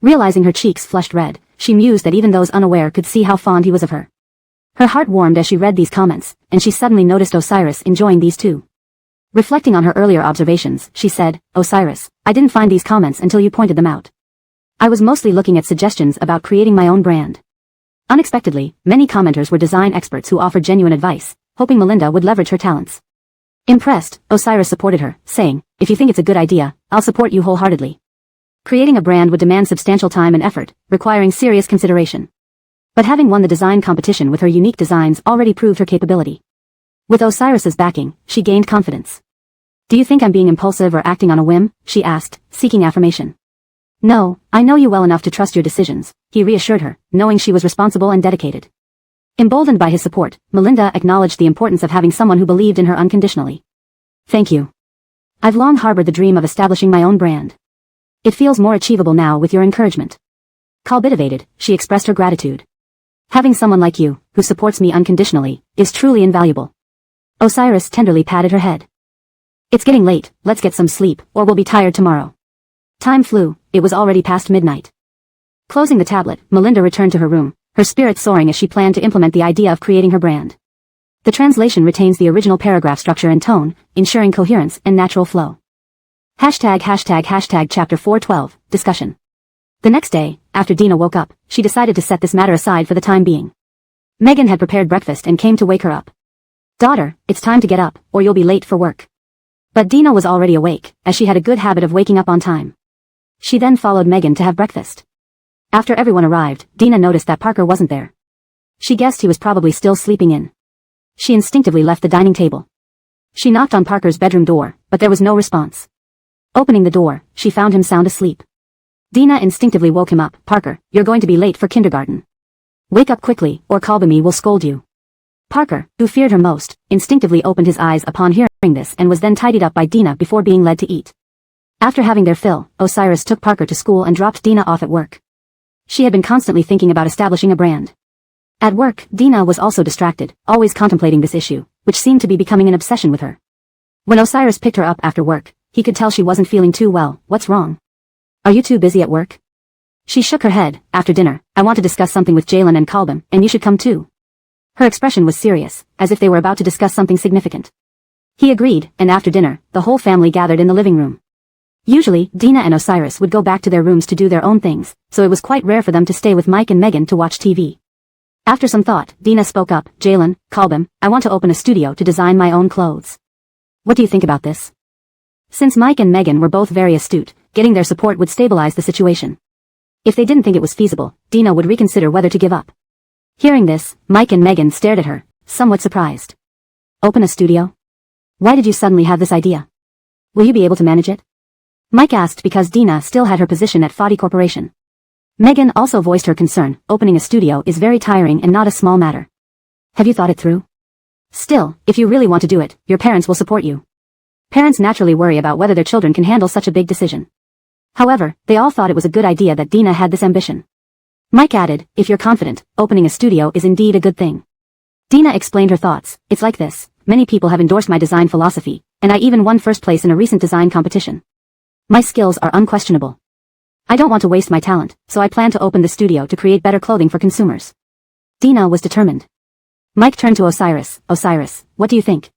Speaker 1: Realizing her cheeks flushed red, she mused that even those unaware could see how fond he was of her. Her heart warmed as she read these comments, and she suddenly noticed Osiris enjoying these too. Reflecting on her earlier observations, she said, "Osiris, I didn't find these comments until you pointed them out. I was mostly looking at suggestions about creating my own brand." Unexpectedly, many commenters were design experts who offered genuine advice, hoping Melinda would leverage her talents. Impressed, Osiris supported her, saying, "If you think it's a good idea, I'll support you wholeheartedly. Creating a brand would demand substantial time and effort, requiring serious consideration." But having won the design competition with her unique designs already proved her capability. With Osiris's backing, she gained confidence. "Do you think I'm being impulsive or acting on a whim?" she asked, seeking affirmation. "No, I know you well enough to trust your decisions," he reassured her, knowing she was responsible and dedicated. Emboldened by his support, Melinda acknowledged the importance of having someone who believed in her unconditionally. "Thank you. I've long harbored the dream of establishing my own brand. It feels more achievable now with your encouragement." Cultivated, she expressed her gratitude. "Having someone like you, who supports me unconditionally, is truly invaluable." Osiris tenderly patted her head. "It's getting late, let's get some sleep, or we'll be tired tomorrow." Time flew, it was already past midnight. Closing the tablet, Melinda returned to her room, her spirits soaring as she planned to implement the idea of creating her brand. The translation retains the original paragraph structure and tone, ensuring coherence and natural flow. ####Chapter 412, Discussion. The next day, after Dina woke up, she decided to set this matter aside for the time being. Megan had prepared breakfast and came to wake her up. "Daughter, it's time to get up, or you'll be late for work." But Dina was already awake, as she had a good habit of waking up on time. She then followed Megan to have breakfast. After everyone arrived, Dina noticed that Parker wasn't there. She guessed he was probably still sleeping in. She instinctively left the dining table. She knocked on Parker's bedroom door, but there was no response. Opening the door, she found him sound asleep. Dina instinctively woke him up. "Parker, you're going to be late for kindergarten. Wake up quickly, or Kalbami will scold you." Parker, who feared her most, instinctively opened his eyes upon hearing this and was then tidied up by Dina before being led to eat. After having their fill, Osiris took Parker to school and dropped Dina off at work. She had been constantly thinking about establishing a brand. At work, Dina was also distracted, always contemplating this issue, which seemed to be becoming an obsession with her. When Osiris picked her up after work, he could tell she wasn't feeling too well. "What's wrong? Are you too busy at work?" She shook her head. "After dinner, I want to discuss something with Jalen and Kalbam, and you should come too." Her expression was serious, as if they were about to discuss something significant. He agreed, and after dinner, the whole family gathered in the living room. Usually, Dina and Osiris would go back to their rooms to do their own things, so it was quite rare for them to stay with Mike and Megan to watch TV. After some thought, Dina spoke up. "Jalen, Kalbam, I want to open a studio to design my own clothes. What do you think about this?" Since Mike and Megan were both very astute, getting their support would stabilize the situation. If they didn't think it was feasible, Dina would reconsider whether to give up. Hearing this, Mike and Megan stared at her, somewhat surprised. "Open a studio? Why did you suddenly have this idea? Will you be able to manage it?" Mike asked because Dina still had her position at Fadi Corporation. Megan also voiced her concern. "Opening a studio is very tiring and not a small matter. Have you thought it through? Still, if you really want to do it, your parents will support you." Parents naturally worry about whether their children can handle such a big decision. However, they all thought it was a good idea that Dina had this ambition. Mike added, "If you're confident, opening a studio is indeed a good thing." Dina explained her thoughts. "It's like this. Many people have endorsed my design philosophy, and I even won first place in a recent design competition. My skills are unquestionable. I don't want to waste my talent, so I plan to open the studio to create better clothing for consumers." Dina was determined. Mike turned to Osiris. "Osiris, what do you think?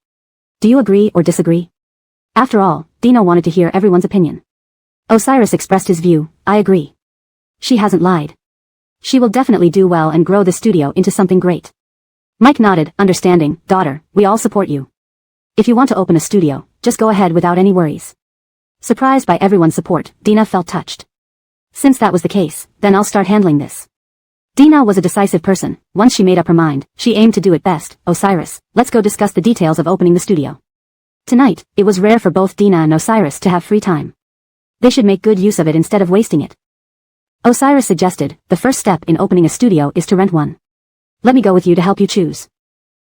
Speaker 1: Do you agree or disagree?" After all, Dina wanted to hear everyone's opinion. Osiris expressed his view. "I agree. She hasn't lied. She will definitely do well and grow the studio into something great." Mike nodded, understanding. "Daughter, we all support you. If you want to open a studio, just go ahead without any worries." Surprised by everyone's support, Dina felt touched. "Since that was the case, then I'll start handling this." Dina was a decisive person. Once she made up her mind, she aimed to do it best. "Osiris, let's go discuss the details of opening the studio." Tonight, it was rare for both Dina and Osiris to have free time. They should make good use of it instead of wasting it. Osiris suggested, "The first step in opening a studio is to rent one. Let me go with you to help you choose."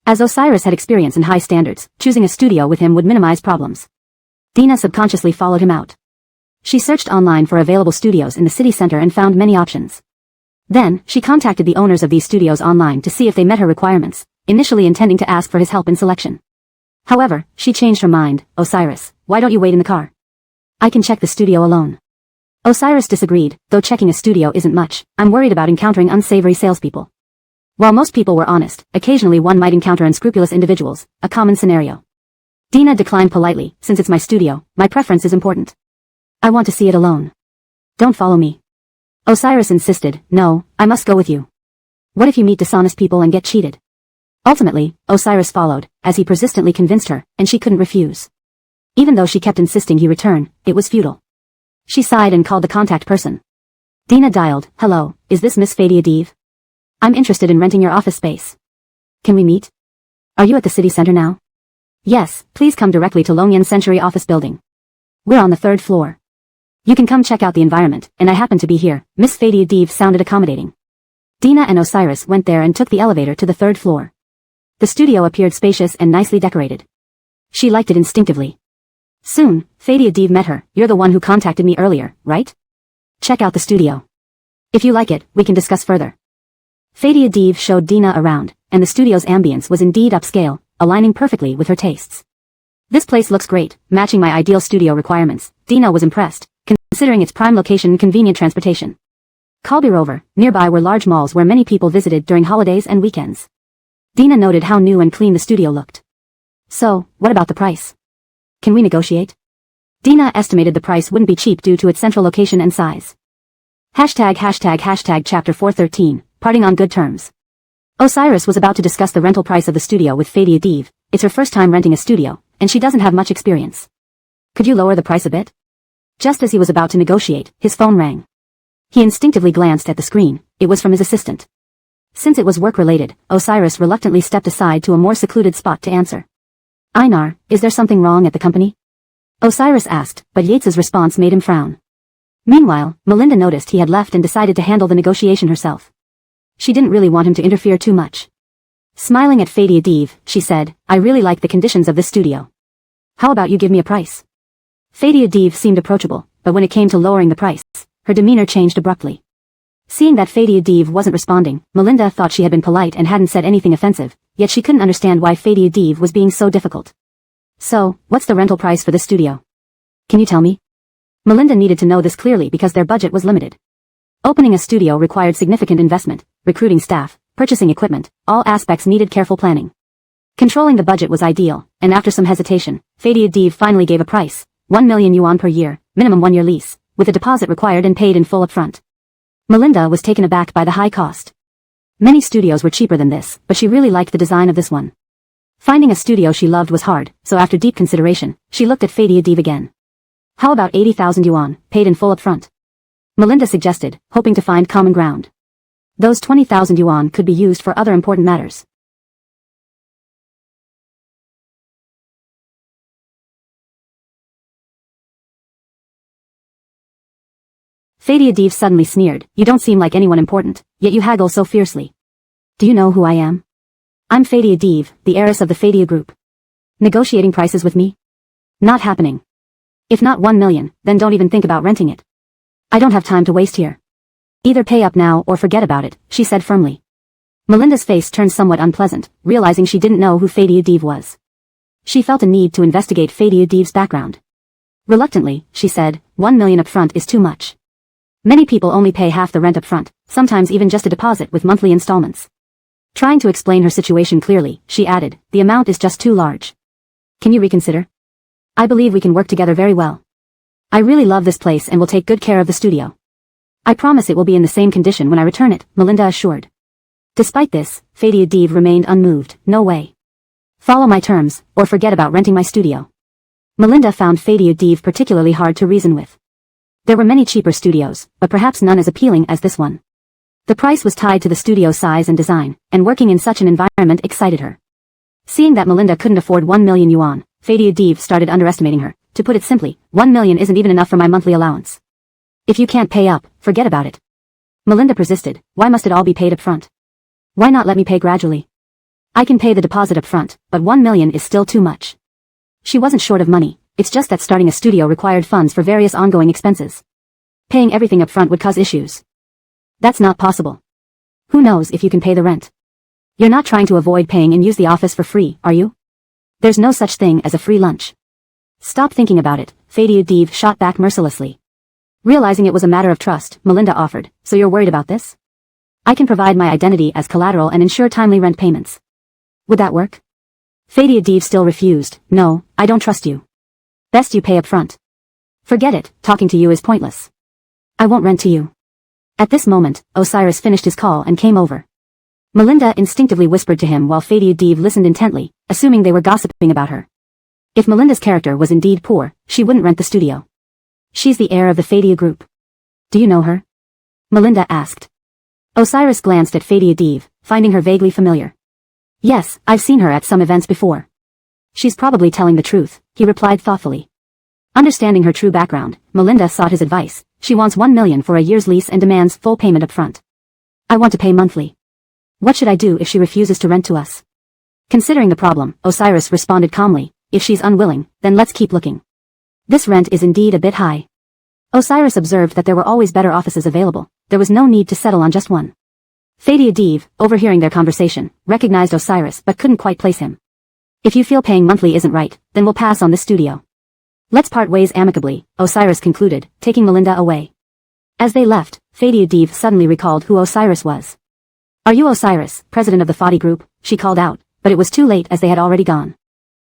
Speaker 1: As Osiris had experience in high standards, choosing a studio with him would minimize problems. Dina subconsciously followed him out. She searched online for available studios in the city center and found many options. Then, she contacted the owners of these studios online to see if they met her requirements, initially intending to ask for his help in selection. However, she changed her mind. "Osiris, why don't you wait in the car? I can check the studio alone." Osiris disagreed. "Though checking a studio isn't much, I'm worried about encountering unsavory salespeople." While most people were honest, occasionally one might encounter unscrupulous individuals, a common scenario. Dina declined politely. "Since it's my studio, my preference is important. I want to see it alone. Don't follow me." Osiris insisted. "No, I must go with you. What if you meet dishonest people and get cheated?" Ultimately, Osiris followed, as he persistently convinced her, and she couldn't refuse. Even though she kept insisting he return, it was futile. She sighed and called the contact person. Dina dialed. "Hello, is this Miss Fadia Dev? I'm interested in renting your office space. Can we meet? Are you at the city center now?" "Yes, please come directly to Longyan Century office building. We're on the 3rd floor. You can come check out the environment, and I happen to be here." Miss Fadia Dev sounded accommodating. Dina and Osiris went there and took the elevator to the 3rd floor. The studio appeared spacious and nicely decorated. She liked it instinctively. Soon, Fadia Dev met her. "You're the one who contacted me earlier, right? Check out the studio. If you like it, we can discuss further." Fadia Dev showed Dina around, and the studio's ambience was indeed upscale, aligning perfectly with her tastes. "This place looks great, matching my ideal studio requirements." Dina was impressed, considering its prime location and convenient transportation. Kalbirover, nearby were large malls where many people visited during holidays and weekends. Dina noted how new and clean the studio looked. "So, what about the price? Can we negotiate?" Dina estimated the price wouldn't be cheap due to its central location and size. Chapter 413, Parting on Good Terms. Osiris was about to discuss the rental price of the studio with Fadia Div. It's her first time renting a studio, and she doesn't have much experience. Could you lower the price a bit? Just as he was about to negotiate, his phone rang. He instinctively glanced at the screen. It was from his assistant. Since it was work-related, Osiris reluctantly stepped aside to a more secluded spot to answer. Einar, is there something wrong at the company? Osiris asked, but Yates's response made him frown. Meanwhile, Melinda noticed he had left and decided to handle the negotiation herself. She didn't really want him to interfere too much. Smiling at Fadia Div, she said, I really like the conditions of this studio. How about you give me a price? Fadia Div seemed approachable, but when it came to lowering the price, her demeanor changed abruptly. Seeing that Fadia Div wasn't responding, Melinda thought she had been polite and hadn't said anything offensive, yet she couldn't understand why Fadia Div was being so difficult. So, what's the rental price for this studio? Can you tell me? Melinda needed to know this clearly because their budget was limited. Opening a studio required significant investment, recruiting staff, purchasing equipment, all aspects needed careful planning. Controlling the budget was ideal, and after some hesitation, Fadia Div finally gave a price, 1 million yuan per year, minimum 1-year lease, with a deposit required and paid in full upfront. Melinda was taken aback by the high cost. Many studios were cheaper than this, but she really liked the design of this one. Finding a studio she loved was hard, so after deep consideration, she looked at Fadia Div again. How about 80,000 yuan, paid in full upfront? Melinda suggested, hoping to find common ground. Those 20,000 yuan could be used for other important matters. Fadia Div suddenly sneered, you don't seem like anyone important, yet you haggle so fiercely. Do you know who I am? I'm Fadia Div, the heiress of the Fadia Group. Negotiating prices with me? Not happening. If not 1 million, then don't even think about renting it. I don't have time to waste here. Either pay up now or forget about it, she said firmly. Melinda's face turned somewhat unpleasant, realizing she didn't know who Fadia Div was. She felt a need to investigate Fadia Div's background. Reluctantly, she said, 1 million up front is too much. Many people only pay half the rent up front, sometimes even just a deposit with monthly installments. Trying to explain her situation clearly, she added, the amount is just too large. Can you reconsider? I believe we can work together very well. I really love this place and will take good care of the studio. I promise it will be in the same condition when I return it, Melinda assured. Despite this, Fadia Div remained unmoved, no way. Follow my terms, or forget about renting my studio. Melinda found Fadia Div particularly hard to reason with. There were many cheaper studios, but perhaps none as appealing as this one. The price was tied to the studio's size and design, and working in such an environment excited her. Seeing that Melinda couldn't afford 1 million yuan, Fadia Div started underestimating her. To put it simply, 1 million isn't even enough for my monthly allowance. If you can't pay up, forget about it. Melinda persisted, why must it all be paid up front? Why not let me pay gradually? I can pay the deposit up front, but 1 million is still too much. She wasn't short of money. It's just that starting a studio required funds for various ongoing expenses. Paying everything up front would cause issues. That's not possible. Who knows if you can pay the rent? You're not trying to avoid paying and use the office for free, are you? There's no such thing as a free lunch. Stop thinking about it, Fadia Div shot back mercilessly. Realizing it was a matter of trust, Melinda offered, so you're worried about this? I can provide my identity as collateral and ensure timely rent payments. Would that work? Fadia Div still refused, no, I don't trust you. Best you pay up front. Forget it, talking to you is pointless. I won't rent to you. At this moment, Osiris finished his call and came over. Melinda instinctively whispered to him while Fadia Div listened intently, assuming they were gossiping about her. If Melinda's character was indeed poor, she wouldn't rent the studio. She's the heir of the Fadia Group. Do you know her? Melinda asked. Osiris glanced at Fadia Div, finding her vaguely familiar. Yes, I've seen her at some events before. She's probably telling the truth, he replied thoughtfully. Understanding her true background, Melinda sought his advice. She wants 1 million for a year's lease and demands full payment up front. I want to pay monthly. What should I do if she refuses to rent to us? Considering the problem, Osiris responded calmly, if she's unwilling, then let's keep looking. This rent is indeed a bit high. Osiris observed that there were always better offices available. There was no need to settle on just one. Fadia Div, overhearing their conversation, recognized Osiris but couldn't quite place him. If you feel paying monthly isn't right, then we'll pass on this studio. Let's part ways amicably, Osiris concluded, taking Melinda away. As they left, Fadia Div suddenly recalled who Osiris was. Are you Osiris, president of the Fadia Group? She called out, but it was too late as they had already gone.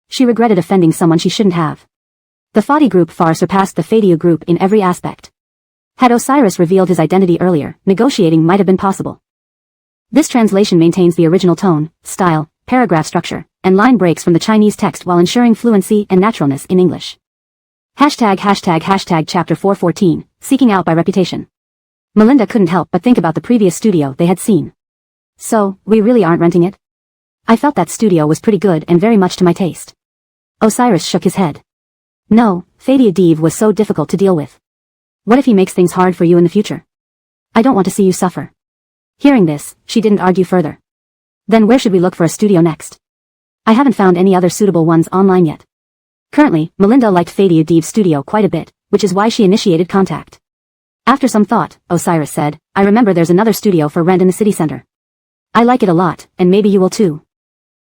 Speaker 1: She regretted offending someone she shouldn't have. The Fadia Group far surpassed the Fadia Group in every aspect. Had Osiris revealed his identity earlier, negotiating might have been possible. This translation maintains the original tone, style, paragraph structure, and line breaks from the Chinese text while ensuring fluency and naturalness in English. ####Chapter 414, Seeking Out by Reputation. Melinda couldn't help but think about the previous studio they had seen. So, we really aren't renting it? I felt that studio was pretty good and very much to my taste. Osiris shook his head. No, Fadia Dev was so difficult to deal with. What if he makes things hard for you in the future? I don't want to see you suffer. Hearing this, she didn't argue further. Then where should we look for a studio next? I haven't found any other suitable ones online yet. Currently, Melinda liked Fadia Dev's studio quite a bit, which is why she initiated contact. After some thought, Osiris said, I remember there's another studio for rent in the city center. I like it a lot, and maybe you will too.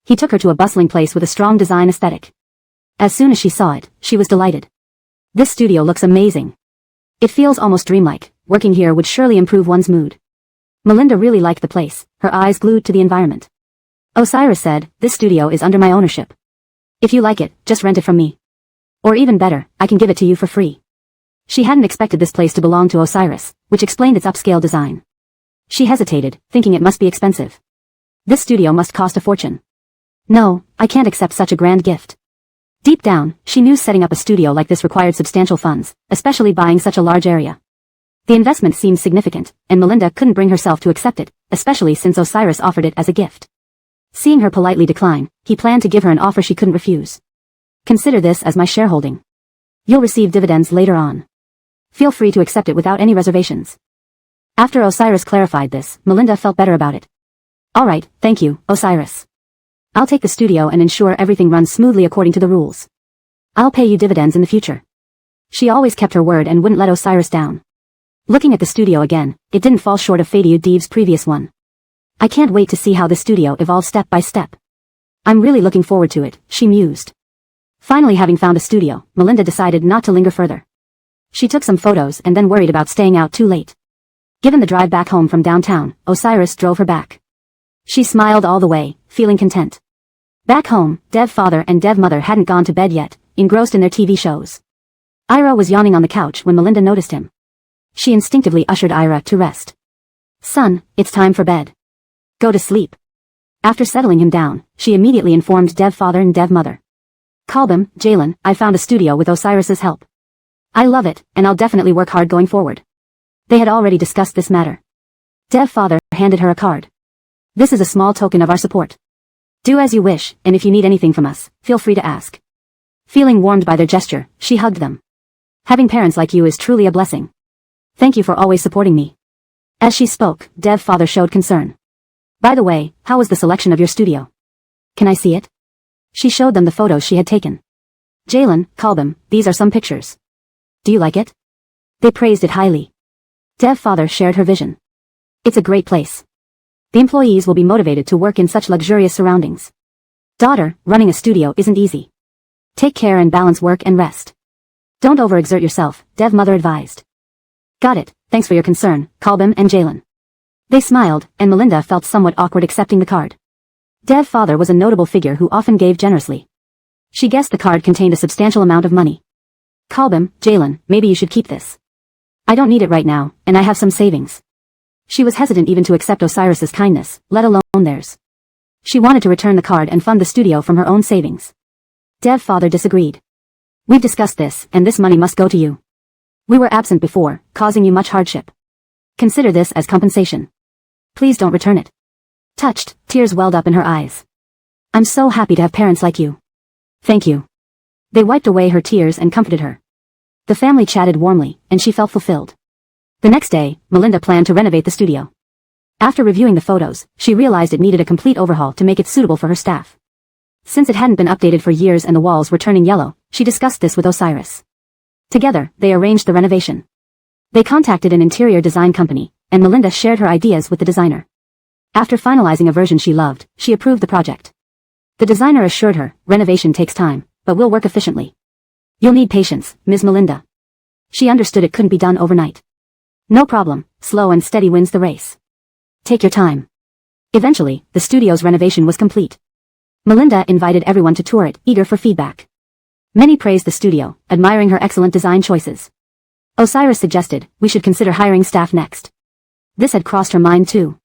Speaker 1: He took her to a bustling place with a strong design aesthetic. As soon as she saw it, she was delighted. This studio looks amazing. It feels almost dreamlike. Working here would surely improve one's mood. Melinda really liked the place, her eyes glued to the environment. Osiris said, this studio is under my ownership. If you like it, just rent it from me. Or even better, I can give it to you for free. She hadn't expected this place to belong to Osiris, which explained its upscale design. She hesitated, thinking it must be expensive. This studio must cost a fortune. No, I can't accept such a grand gift. Deep down, she knew setting up a studio like this required substantial funds, especially buying such a large area. The investment seemed significant, and Melinda couldn't bring herself to accept it, especially since Osiris offered it as a gift. Seeing her politely decline, he planned to give her an offer she couldn't refuse. Consider this as my shareholding. You'll receive dividends later on. Feel free to accept it without any reservations. After Osiris clarified this, Melinda felt better about it. Alright, thank you, Osiris. I'll take the studio and ensure everything runs smoothly according to the rules. I'll pay you dividends in the future. She always kept her word and wouldn't let Osiris down. Looking at the studio again, it didn't fall short of Fadia Dev's previous one. I can't wait to see how this studio evolves step by step. I'm really looking forward to it, she mused. Finally having found a studio, Melinda decided not to linger further. She took some photos and then worried about staying out too late. Given the drive back home from downtown, Osiris drove her back. She smiled all the way, feeling content. Back home, Dev father and Dev mother hadn't gone to bed yet, engrossed in their TV shows. Ira was yawning on the couch when Melinda noticed him. She instinctively ushered Ira to rest. Son, it's time for bed. Go to sleep. After settling him down, she immediately informed Dev father and Dev mother. Kalbam, Jalen, I found a studio with Osiris's help. I love it, and I'll definitely work hard going forward. They had already discussed this matter. Dev father handed her a card. This is a small token of our support. Do as you wish, and if you need anything from us, feel free to ask. Feeling warmed by their gesture, she hugged them. Having parents like you is truly a blessing. Thank you for always supporting me. As she spoke, Dev father showed concern. By the way, how was the selection of your studio? Can I see it? She showed them the photos she had taken. Jalen, Kalbam, these are some pictures. Do you like it? They praised it highly. Dev father shared her vision. It's a great place. The employees will be motivated to work in such luxurious surroundings. Daughter, running a studio isn't easy. Take care and balance work and rest. Don't overexert yourself, Dev mother advised. Got it, thanks for your concern, Kalbam and Jalen. They smiled, and Melinda felt somewhat awkward accepting the card. Dev father was a notable figure who often gave generously. She guessed the card contained a substantial amount of money. Kalbam, Jalen, maybe you should keep this. I don't need it right now, and I have some savings. She was hesitant even to accept Osiris's kindness, let alone theirs. She wanted to return the card and fund the studio from her own savings. Dev father disagreed. We've discussed this, and this money must go to you. We were absent before, causing you much hardship. Consider this as compensation. Please don't return it. Touched, tears welled up in her eyes. I'm so happy to have parents like you. Thank you. They wiped away her tears and comforted her. The family chatted warmly, and she felt fulfilled. The next day, Melinda planned to renovate the studio. After reviewing the photos, she realized it needed a complete overhaul to make it suitable for her staff. Since it hadn't been updated for years and the walls were turning yellow, she discussed this with Osiris. Together, they arranged the renovation. They contacted an interior design company, and Melinda shared her ideas with the designer. After finalizing a version she loved, she approved the project. The designer assured her, renovation takes time, but will work efficiently. You'll need patience, Ms. Melinda. She understood it couldn't be done overnight. No problem, slow and steady wins the race. Take your time. Eventually, the studio's renovation was complete. Melinda invited everyone to tour it, eager for feedback. Many praised the studio, admiring her excellent design choices. Osiris suggested, we should consider hiring staff next. This had crossed her mind too.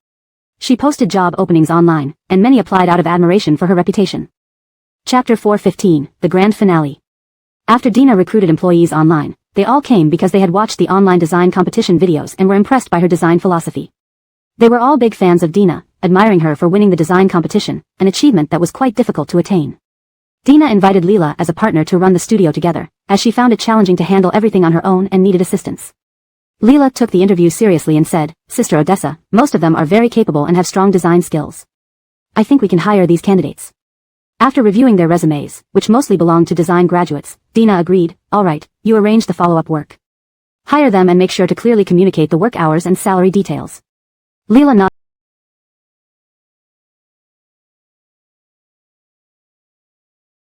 Speaker 1: She posted job openings online, and many applied out of admiration for her reputation. Chapter 4:15, The Grand Finale. After Dina recruited employees online, they all came because they had watched the online design competition videos and were impressed by her design philosophy. They were all big fans of Dina, admiring her for winning the design competition, an achievement that was quite difficult to attain. Dina invited Leela as a partner to run the studio together, as she found it challenging to handle everything on her own and needed assistance. Leela took the interview seriously and said, "Sister Odessa, most of them are very capable and have strong design skills. I think we can hire these candidates." After reviewing their resumes, which mostly belonged to design graduates, Dina agreed, "All right, you arrange the follow-up work. Hire them and make sure to clearly communicate the work hours and salary details." Leela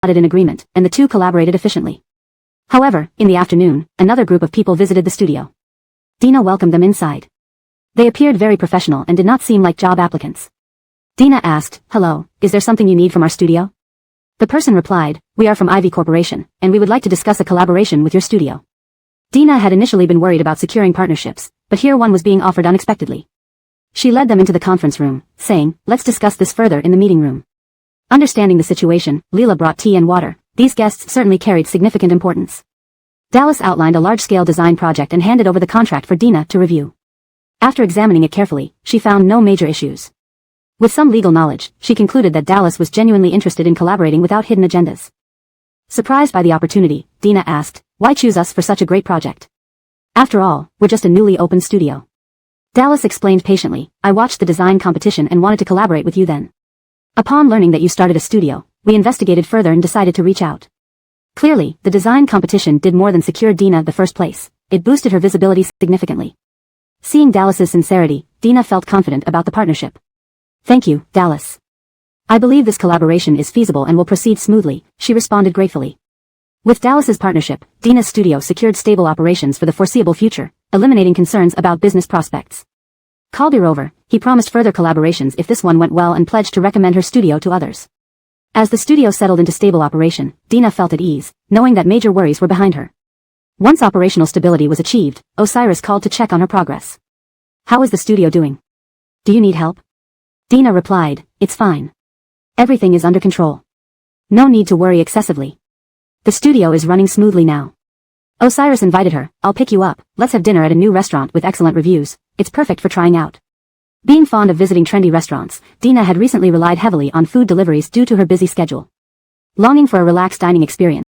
Speaker 1: nodded in agreement, and the two collaborated efficiently. However, in the afternoon, another group of people visited the studio. Dina welcomed them inside. They appeared very professional and did not seem like job applicants. Dina asked, "Hello, is there something you need from our studio?" The person replied, "We are from Ivy Corporation, and we would like to discuss a collaboration with your studio." Dina had initially been worried about securing partnerships, but here one was being offered unexpectedly. She led them into the conference room, saying, "Let's discuss this further in the meeting room." Understanding the situation, Leela brought tea and water. These guests certainly carried significant importance. Dallas outlined a large-scale design project and handed over the contract for Dina to review. After examining it carefully, she found no major issues. With some legal knowledge, she concluded that Dallas was genuinely interested in collaborating without hidden agendas. Surprised by the opportunity, Dina asked, "Why choose us for such a great project? After all, we're just a newly opened studio." Dallas explained patiently, "I watched the design competition and wanted to collaborate with you then. Upon learning that you started a studio, we investigated further and decided to reach out." Clearly, the design competition did more than secure Dina the first place. It boosted her visibility significantly. Seeing Dallas's sincerity, Dina felt confident about the partnership. "Thank you, Dallas. I believe this collaboration is feasible and will proceed smoothly," she responded gratefully. With Dallas's partnership, Dina's studio secured stable operations for the foreseeable future, eliminating concerns about business prospects. Call over, he promised further collaborations if this one went well and pledged to recommend her studio to others. As the studio settled into stable operation, Dina felt at ease, knowing that major worries were behind her. Once operational stability was achieved, Osiris called to check on her progress. "How is the studio doing? Do you need help?" Dina replied, "It's fine. Everything is under control. No need to worry excessively. The studio is running smoothly now." Osiris invited her, "I'll pick you up, let's have dinner at a new restaurant with excellent reviews. It's perfect for trying out." Being fond of visiting trendy restaurants, Dina had recently relied heavily on food deliveries due to her busy schedule. Longing for a relaxed dining experience,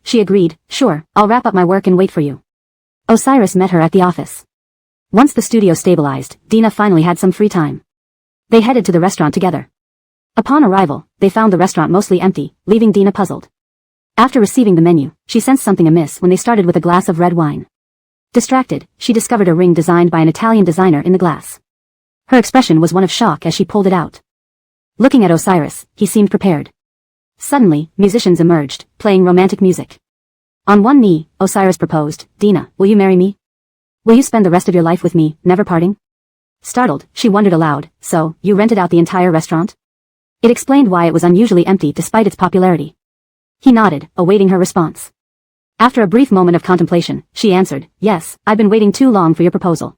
Speaker 1: she agreed, "Sure, I'll wrap up my work and wait for you." Osiris met her at the office. Once the studio stabilized, Dina finally had some free time. They headed to the restaurant together. Upon arrival, they found the restaurant mostly empty, leaving Dina puzzled. After receiving the menu, she sensed something amiss when they started with a glass of red wine. Distracted, she discovered a ring designed by an Italian designer in the glass. Her expression was one of shock as she pulled it out. Looking at Osiris, he seemed prepared. Suddenly, musicians emerged, playing romantic music. On one knee, Osiris proposed, "Dina, will you marry me? Will you spend the rest of your life with me, never parting?" Startled, she wondered aloud, "So, you rented out the entire restaurant?" It explained why it was unusually empty despite its popularity. He nodded, awaiting her response. After a brief moment of contemplation, she answered, "Yes, I've been waiting too long for your proposal."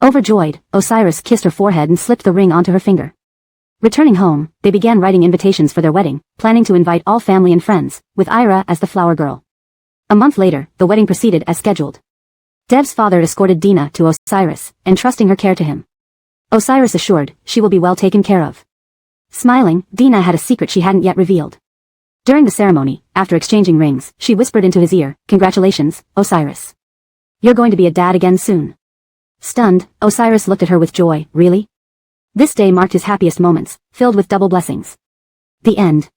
Speaker 1: Overjoyed, Osiris kissed her forehead and slipped the ring onto her finger. Returning home, they began writing invitations for their wedding, planning to invite all family and friends, with Ira as the flower girl. A month later, the wedding proceeded as scheduled. Dev's father escorted Dina to Osiris, entrusting her care to him. Osiris assured, she will be well taken care of. Smiling, Dina had a secret she hadn't yet revealed. During the ceremony, after exchanging rings, she whispered into his ear, "Congratulations, Osiris. You're going to be a dad again soon." Stunned, Osiris looked at her with joy, "Really?" This day marked his happiest moments, filled with double blessings. The end.